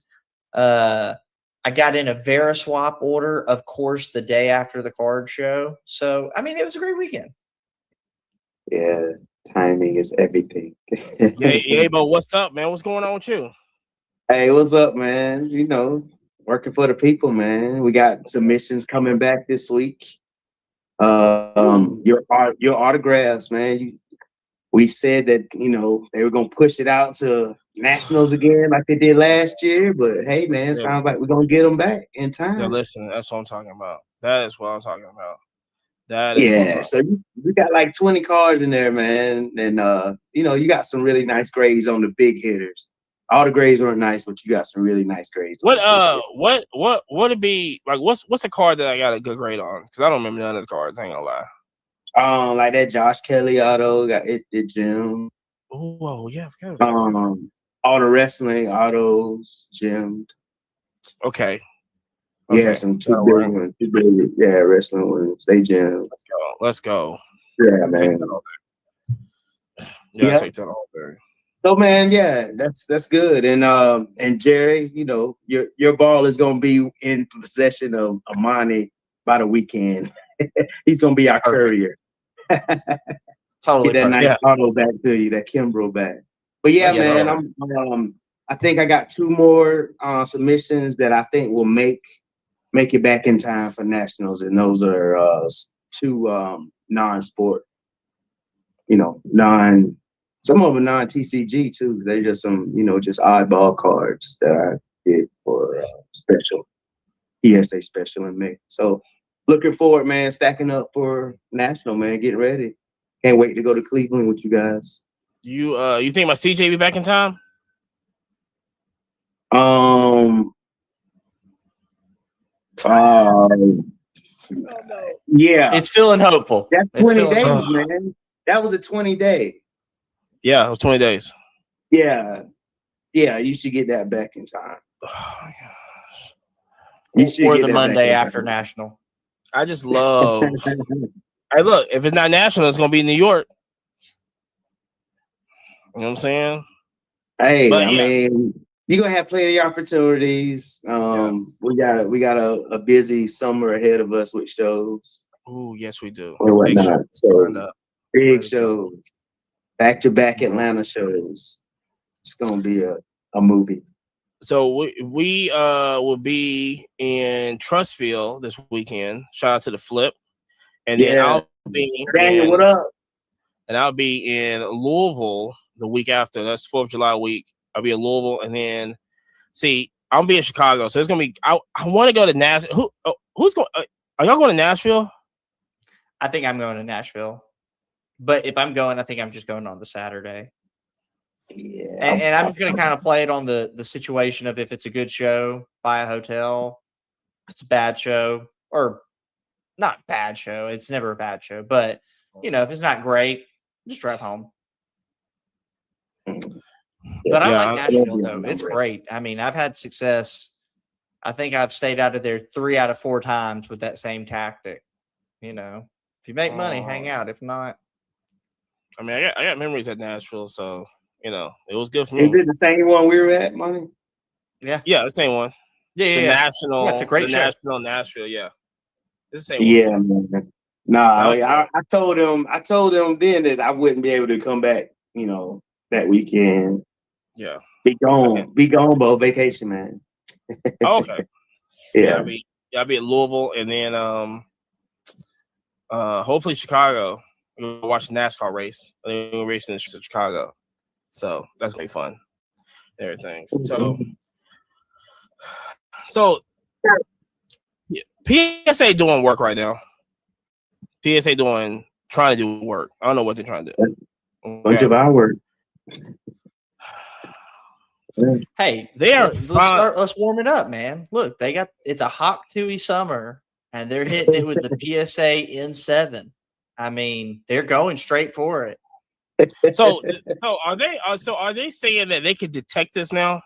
I got in a Veriswap order, of course, the day after the card show. So, I mean, it was a great weekend. Yeah, timing is everything. Yeah, but what's up, man? What's going on with you? Hey, what's up, man? You know, working for the people, man. We got submissions coming back this week. Your autographs, man. We said that, they were going to push it out to nationals again like they did last year. But, hey, man, sounds like we're going to get them back in time. Yeah, listen, that's what I'm talking about. That is what I'm talking about. So you got like 20 cards in there, man. And, you got some really nice grades on the big hitters. All the grades weren't nice, but you got some really nice grades. What would it be like? What's a card that I got a good grade on? Because I don't remember none of the cards. I ain't gonna lie. Like that Josh Kelly auto got it gemmed. Oh yeah. All the wrestling autos gemmed. Okay. Yeah, some two big, yeah, wrestling ones. They jam. Let's go. Yeah, man. Yeah, take that all day. So man, yeah, that's good. And Jerry, you know, your ball is gonna be in possession of Amani by the weekend. He's gonna be our courier. Totally. Get that nice auto back to you, that Kimbrough back. But yeah, man, I think I got 2 more submissions that I think will make it back in time for nationals, and those are 2 non-sport, you know, some of them non-TCG too. They're just some, you know, just oddball cards that I did for special PSA special in May. So looking forward, man, stacking up for national, man. Get ready. Can't wait to go to Cleveland with you guys. You think my CJ be back in time? Yeah. It's feeling hopeful. That's 20 days, man. That was a 20-day. Yeah, it was 20 days. Yeah. Yeah, you should get that back in time. Oh my gosh. Or the Monday after national. I just love. Hey, look, if it's not national, it's gonna be New York. You know what I'm saying? Hey, but, I mean, you're gonna have plenty of opportunities. We got a busy summer ahead of us with shows. Oh, yes, we do. Or whatnot. So big shows, back-to-back Atlanta shows. It's gonna be a movie. So we will be in Trustville this weekend. Shout out to the Flip, and then I'll be Daniel, what up? And I'll be in Louisville the week after. That's 4th of July week. I'll be in Louisville, and then I'll be in Chicago. So it's gonna be. I want to go to Nashville. Who's going? Are y'all going to Nashville? I think I'm going to Nashville, but if I'm going, I think I'm just going on the Saturday. Yeah, and I'm just going to kind of play it on the situation of if it's a good show, buy a hotel. If it's a bad show, or not bad show. It's never a bad show, but you know, if it's not great, just drive home. But I like Nashville though. It's great. I mean, I've had success. I think I've stayed out of there 3 out of 4 times with that same tactic. You know, if you make money, hang out. If not, I mean, I got memories at Nashville, so you know, it was good for me. Is it the same one we were at, Money? Yeah, the same one. Yeah, National. Yeah, it's a great show. National Nashville. Yeah, it's the same one. Man. Nah, I told him then that I wouldn't be able to come back. You know, that weekend. Yeah, be gone, bro. Vacation, man. Okay. Yeah, I'll be at Louisville, and then hopefully Chicago. We'll watch the NASCAR race. We're racing in Chicago, so that's gonna be fun. Everything. So PSA doing work right now. PSA trying to do work. I don't know what they're trying to do. Bunch of our work. Hey, let's warm it up, man. Look, it's a hot, dewy summer, and they're hitting it with the PSA N7. I mean, they're going straight for it. So are they saying that they can detect this now?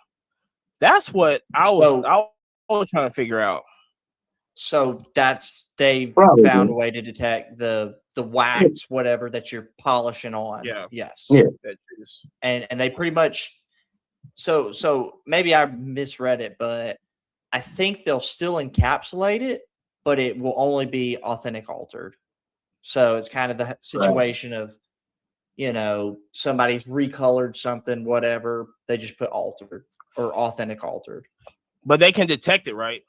That's what I was trying to figure out. So they found a way to detect the wax, whatever that you're polishing on. Yeah. Yes. Yeah. And they pretty much. So maybe I misread it, but I think they'll still encapsulate it, but it will only be authentic altered. So it's kind of the situation of, you know, somebody's recolored something, whatever. They just put altered or authentic altered. But they can detect it, right?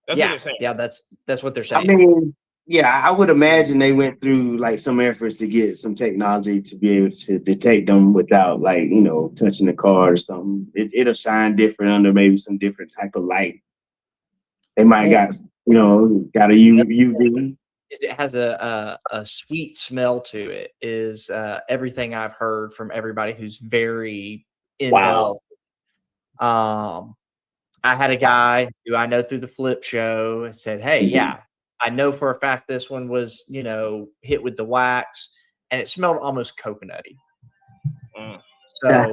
That's what they're saying. Yeah, that's what they're saying. I mean, yeah, I would imagine they went through like some efforts to get some technology to be able to detect them without, like, you know, touching the card or something. It'll shine different under maybe some different type of light. They might got a UV. It has a sweet smell to it. Is everything I've heard from everybody who's very involved. Wow. I had a guy who I know through the Flip show and said, "Hey, yeah, I know for a fact this one was, you know, hit with the wax, and it smelled almost coconutty." So,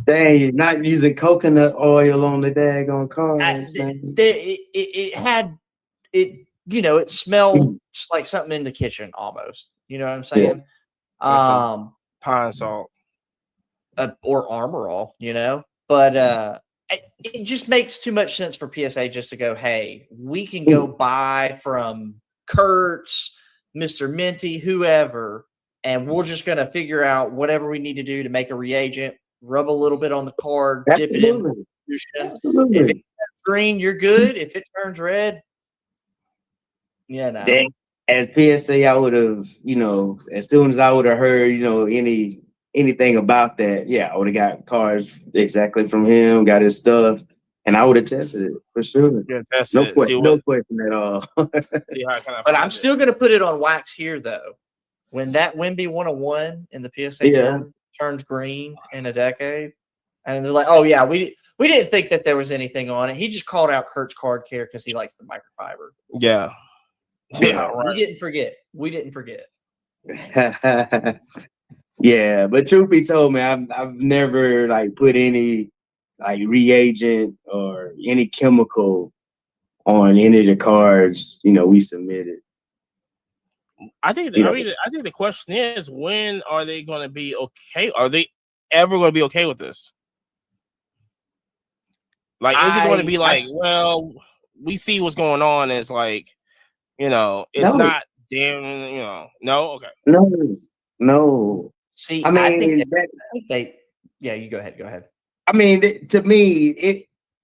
Dang, you're not using coconut oil on the daggone cars, man. It had it. You know, it smelled like something in the kitchen almost. You know what I'm saying? Pine salt. Or Armor All, you know, but it just makes too much sense for PSA just to go, hey, we can go buy from Kurtz, Mr. Minty, whoever, and we're just going to figure out whatever we need to do to make a reagent, rub a little bit on the card, dip it in the solution. Absolutely. If it turns green, you're good. If it turns red, yeah, no. Then, as PSA, I would have, as soon as I would have heard, anything about that, yeah, I would have got cars exactly from him, got his stuff, and I would have tested it for sure. No question at all. But I'm still going to put it on wax here, though. When that Wimby 101 in the PSA 10 turns green in a decade, and they're like, oh, yeah, we didn't think that there was anything on it. He just called out Kurt's Card Care because he likes the microfiber. Yeah. Yeah, right. We didn't forget. Yeah, but truth be told, man, I've never put any reagent or any chemical on any of the cards we submitted. I think the question is, when are they going to be okay? Are they ever going to be okay with this? Is it going to be well, we see what's going on? It's it's not damn, no, okay, no. See, I mean, I think they. Yeah, you go ahead. I mean, to me,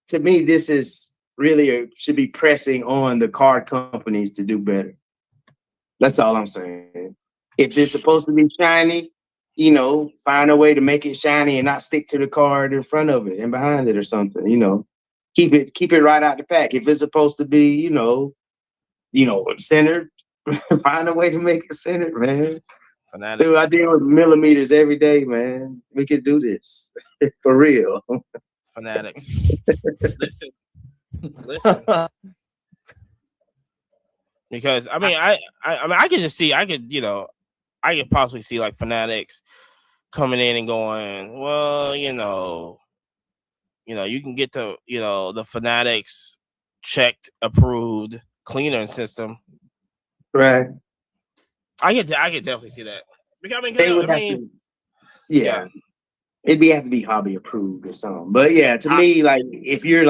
this is really should be pressing on the card companies to do better. That's all I'm saying. If it's supposed to be shiny, find a way to make it shiny and not stick to the card in front of it and behind it or something. Keep it right out the pack. If it's supposed to be, centered, find a way to make it centered, man. Fanatics. Dude, I deal with millimeters every day, man. We can do this for real. Fanatics. Listen. Because I mean, I could just see, I could possibly see Fanatics coming in and going, well, you can get the Fanatics checked, approved cleaner system. Right. I could definitely see that. Because, yeah. It'd have to be hobby approved or something. But yeah, to me, if you're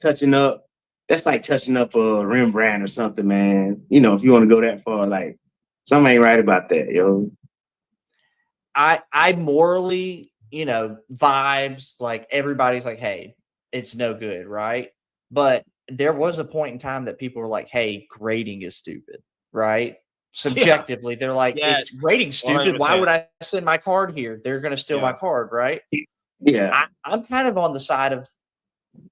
touching up, that's like touching up a Rembrandt or something, man. If you want to go that far, something ain't right about that, yo. I morally, vibes, everybody's like, hey, it's no good, right? But there was a point in time that people were like, hey, grading is stupid, right? Subjectively, they're like, it's grading stupid. 100%. Why would I send my card here? They're going to steal my card, right? Yeah. I'm kind of on the side of,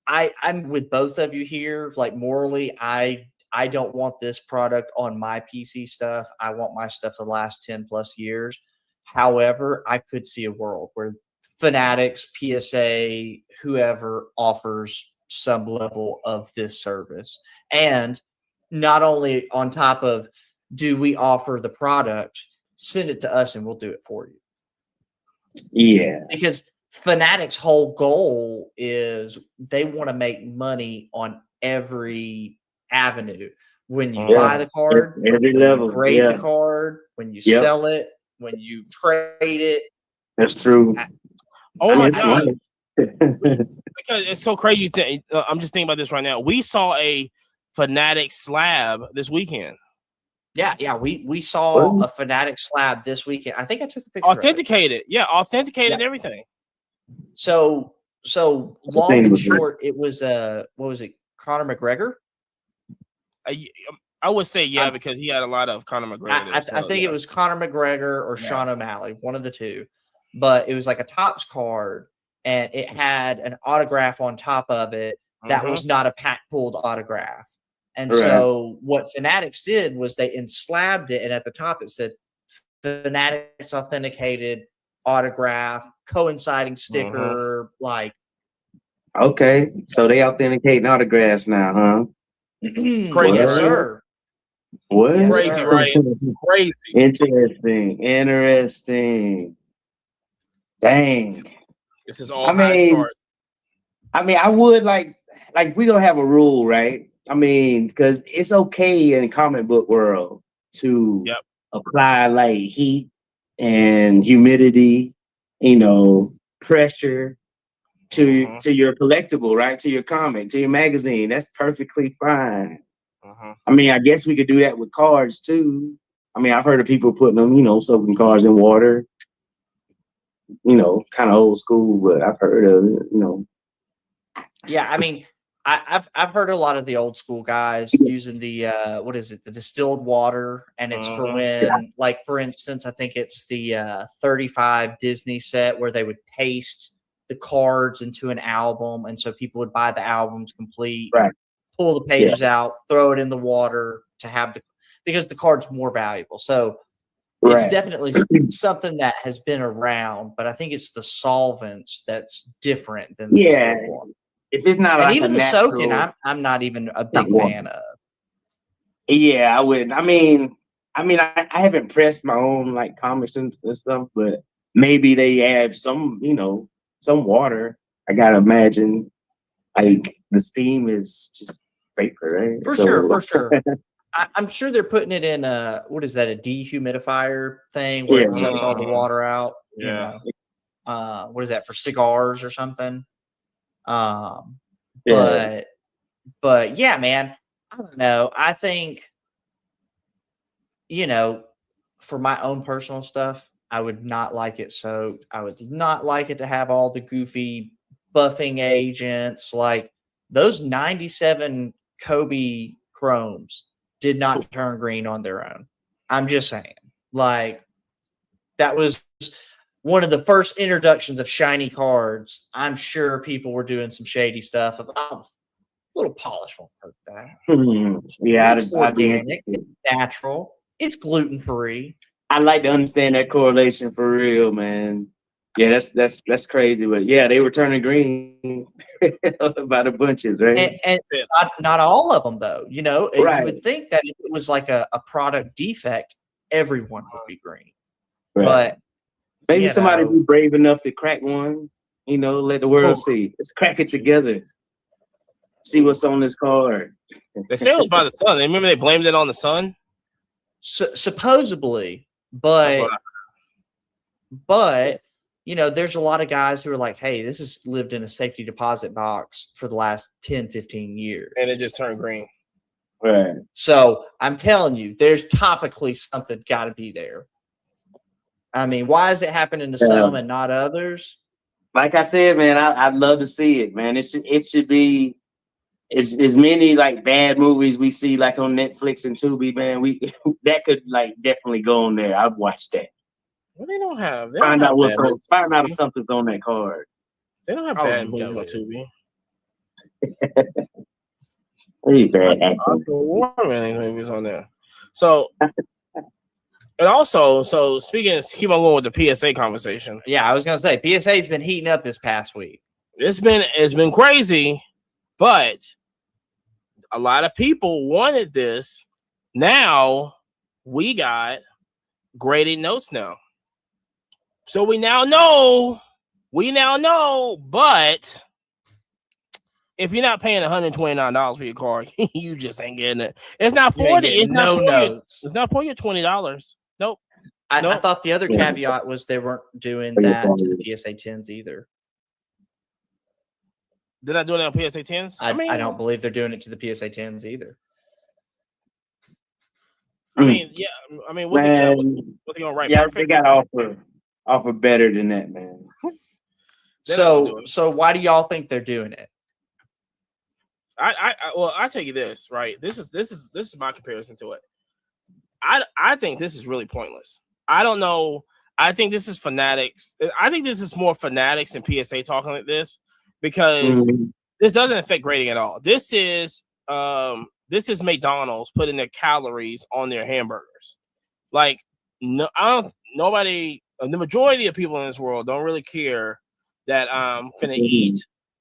I'm with both of you here. Morally, I don't want this product on my PC stuff. I want my stuff to last 10 plus years. However, I could see a world where Fanatics, PSA, whoever offers some level of this service. And not only on top of, do we offer the product, send it to us and we'll do it for you. Yeah. Because Fanatics' whole goal is they want to make money on every avenue. When you buy the card, every level, you grade the card, when you sell it, when you trade it. That's true. Oh my God. Because it's so crazy. I'm just thinking about this right now. We saw a Fanatic slab this weekend. Yeah. We saw a Fanatic slab this weekend. I think I took a picture. Authenticated. Yeah, authenticated everything. So long and short, it was what was it? Conor McGregor? I would say because he had a lot of Conor McGregor. I think it was Conor McGregor or Sean O'Malley, one of the two. But it was like a Topps card, and it had an autograph on top of it that was not a pack pulled autograph. And so what Fanatics did was they enslabbed it, and at the top it said Fanatics authenticated autograph, coinciding sticker, Okay, so they authenticating autographs now, huh? Crazy, yes, sir. What? Yes, crazy, sir. Right? Crazy. Interesting. Dang. This is all I high mean, stars. I would like we gonna have a rule, right? I mean, because it's okay in the comic book world to apply like heat and humidity, pressure to your collectible, right? To your comic, to your magazine. That's perfectly fine. I mean, I guess we could do that with cards too. I mean, I've heard of people putting them, soaking cards in water. Kind of old school, but I've heard of it. Yeah, I mean, I've heard a lot of the old school guys using the what is it, the distilled water, and it's for when, like, for instance, I think it's the 35 Disney set where they would paste the cards into an album, and so people would buy the albums complete, right, pull the pages out, throw it in the water to have because the card's more valuable. So it's definitely something that has been around, but I think it's the solvents that's different than the distilled water. If it's not, and like even a the natural, soaking, I'm not even a big fan of. Yeah, I wouldn't. I mean, I haven't pressed my own like comics and stuff, but maybe they add some, some water. I gotta imagine, like the steam is just vapor, right? For sure. I'm sure they're putting it in what is that, a dehumidifier thing where it sucks all the water out. Yeah. What is that, for cigars or something? But yeah, man, I don't know. I think, for my own personal stuff, I would not like it soaked. I would not like it to have all the goofy buffing agents. Like those 97 Kobe chromes did not turn green on their own. I'm just saying. Like, that was one of the first introductions of shiny cards. I'm sure people were doing some shady stuff of, a little polish won't hurt that. Yeah, it's organic, it's natural, it's gluten-free. I like to understand that correlation for real, man. Yeah, that's crazy, but yeah, they were turning green by the bunches, right? And not all of them, though. You would think that if it was like a product defect, everyone would be green. Right. But maybe somebody be brave enough to crack one, let the world see. Let's crack it together. See what's on this card. They say it was by the sun. Remember they blamed it on the sun? Supposedly, but there's a lot of guys who are like, hey, this has lived in a safety deposit box for the last 10, 15 years. And it just turned green. Right. So I'm telling you, there's topically something got to be there. I mean, why is it happening to some and not others? Like I said, man, I'd love to see it, man. It should be as many like bad movies we see like on Netflix and Tubi, man. That could like definitely go on there. I'd watch that. Well, they don't have. Find out if something's on that card. They don't have bad movies on Tubi. Movies on there. So, and also, speaking of, keep on going with the PSA conversation. Yeah, I was gonna say PSA's been heating up this past week. It's been crazy, but a lot of people wanted this. Now we got graded notes now. So we now know, but if you're not paying $129 for your card, you just ain't getting it. It's not 40. It's not notes. It's not for your $20. Nope. I thought the other caveat was they weren't doing that to the PSA 10s either. They're not doing it on PSA 10s? I don't believe they're doing it to the PSA 10s either. I mean, yeah. I mean, what they gonna write? Yeah, they got to offer better than that, man. So why do y'all think they're doing it? I'll tell you this, right? This is my comparison to it. I think this is really pointless. I don't know. I think this is fanatics. I think this is more fanatics than PSA talking like this, because this doesn't affect grading at all. This is McDonald's putting their calories on their hamburgers. Like, nobody, the majority of people in this world don't really care that I'm finna eat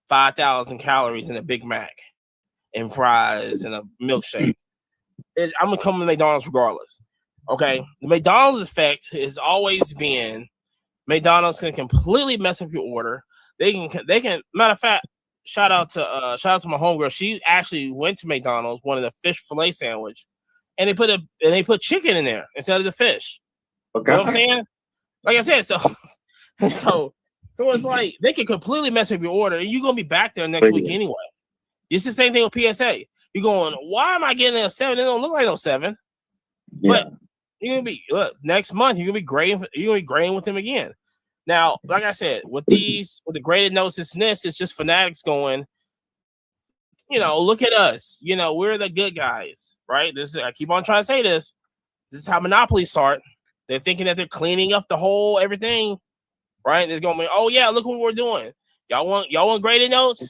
5,000 calories in a Big Mac and fries and a milkshake. I'm gonna come to McDonald's regardless. Okay, the McDonald's effect has always been McDonald's can completely mess up your order. they can. Matter of fact, shout out to my homegirl. She actually went to McDonald's, wanted a fish fillet sandwich, and they put chicken in there instead of the fish. Okay. You know what I'm saying? Like I said, so it's like they can completely mess up your order, and you're gonna be back there next week anyway. It's the same thing with PSA. You're going, why am I getting a 7? It don't look like no 7. Yeah. But you're gonna be next month. You're gonna be grading. You're gonna be grading with them again. Now, like I said, with the graded notes, it's just fanatics going. Look at us. We're the good guys, right? I keep on trying to say this. This is how monopolies start. They're thinking that they're cleaning up the whole everything, right? They're going to be, oh yeah, look what we're doing. Y'all want graded notes?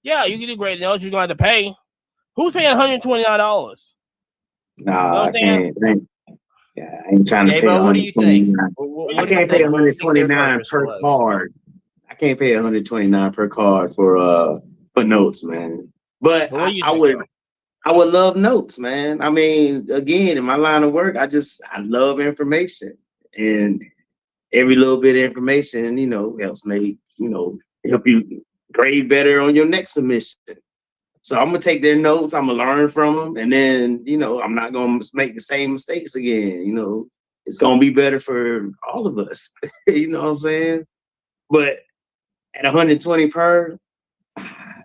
Yeah, you can do graded notes. You're going to have to pay. Who's paying $129? Nah, I can't. Yeah, I ain't trying to pay. What do you think? I can't pay $129 per card. I can't pay $129 per card for notes, man. But I would love notes, man. I mean, again, in my line of work, I love information, and every little bit of information, helps help you grade better on your next submission. So I'm gonna take their notes, I'm gonna learn from them, and then I'm not gonna make the same mistakes again. It's gonna be better for all of us. You know what I'm saying? But at 120 per,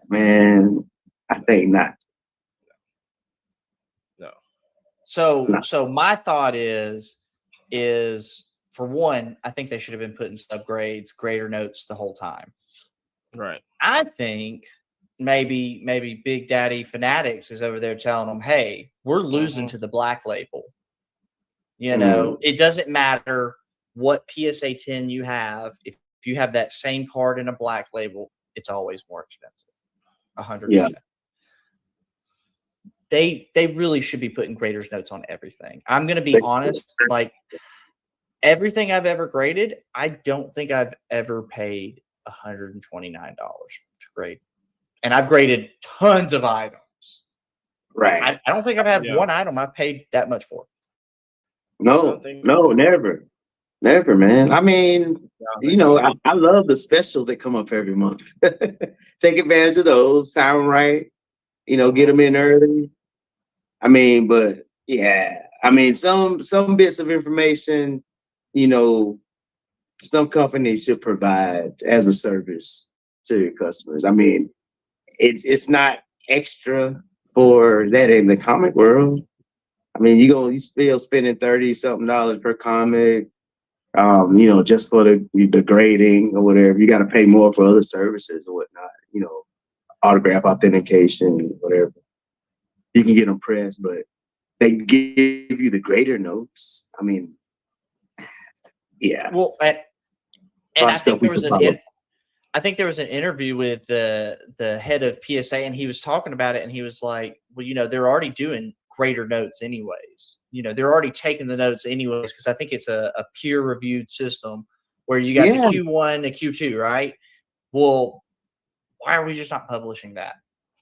man, I think not. No. So my thought is for one, I think they should have been putting subgrades, grader notes the whole time. Right. I think maybe Big Daddy Fanatics is over there telling them, hey, we're losing to the black label. It doesn't matter what PSA 10 you have. If you have that same card in a black label, it's always more expensive. 100%. Yeah. They really should be putting graders notes on everything. I'm going to be honest, like everything I've ever graded, I don't think I've ever paid $129 to grade. And I've graded tons of items. Right. I don't think I've had one item I've paid that much for. No, never. Never, man. I mean, I love the specials that come up every month. Take advantage of those. Sound right. Get them in early. I mean, but yeah, I mean, some bits of information, some companies should provide as a service to your customers. I mean, it's not extra for that in the comic world. I mean, you still spending $30-something per comic, just for the grading or whatever. You got to pay more for other services or whatnot, autograph authentication, whatever. You can get them pressed, but they give you the grader notes. I mean, yeah. Well, and I think there was an interview with the head of PSA, and he was talking about it, and he was like, well, they're already doing grader notes anyways. They're already taking the notes anyways, because I think it's a peer-reviewed system where you got the Q1, the Q2, right? Well, why are we just not publishing that?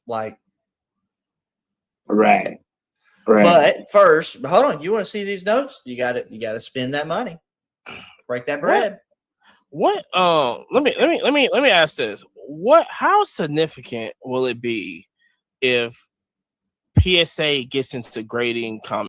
Like, right. But first, hold on. You want to see these notes? You got to spend that money, break that bread. What? Let me ask this. How significant will it be if PSA gets into grading comics?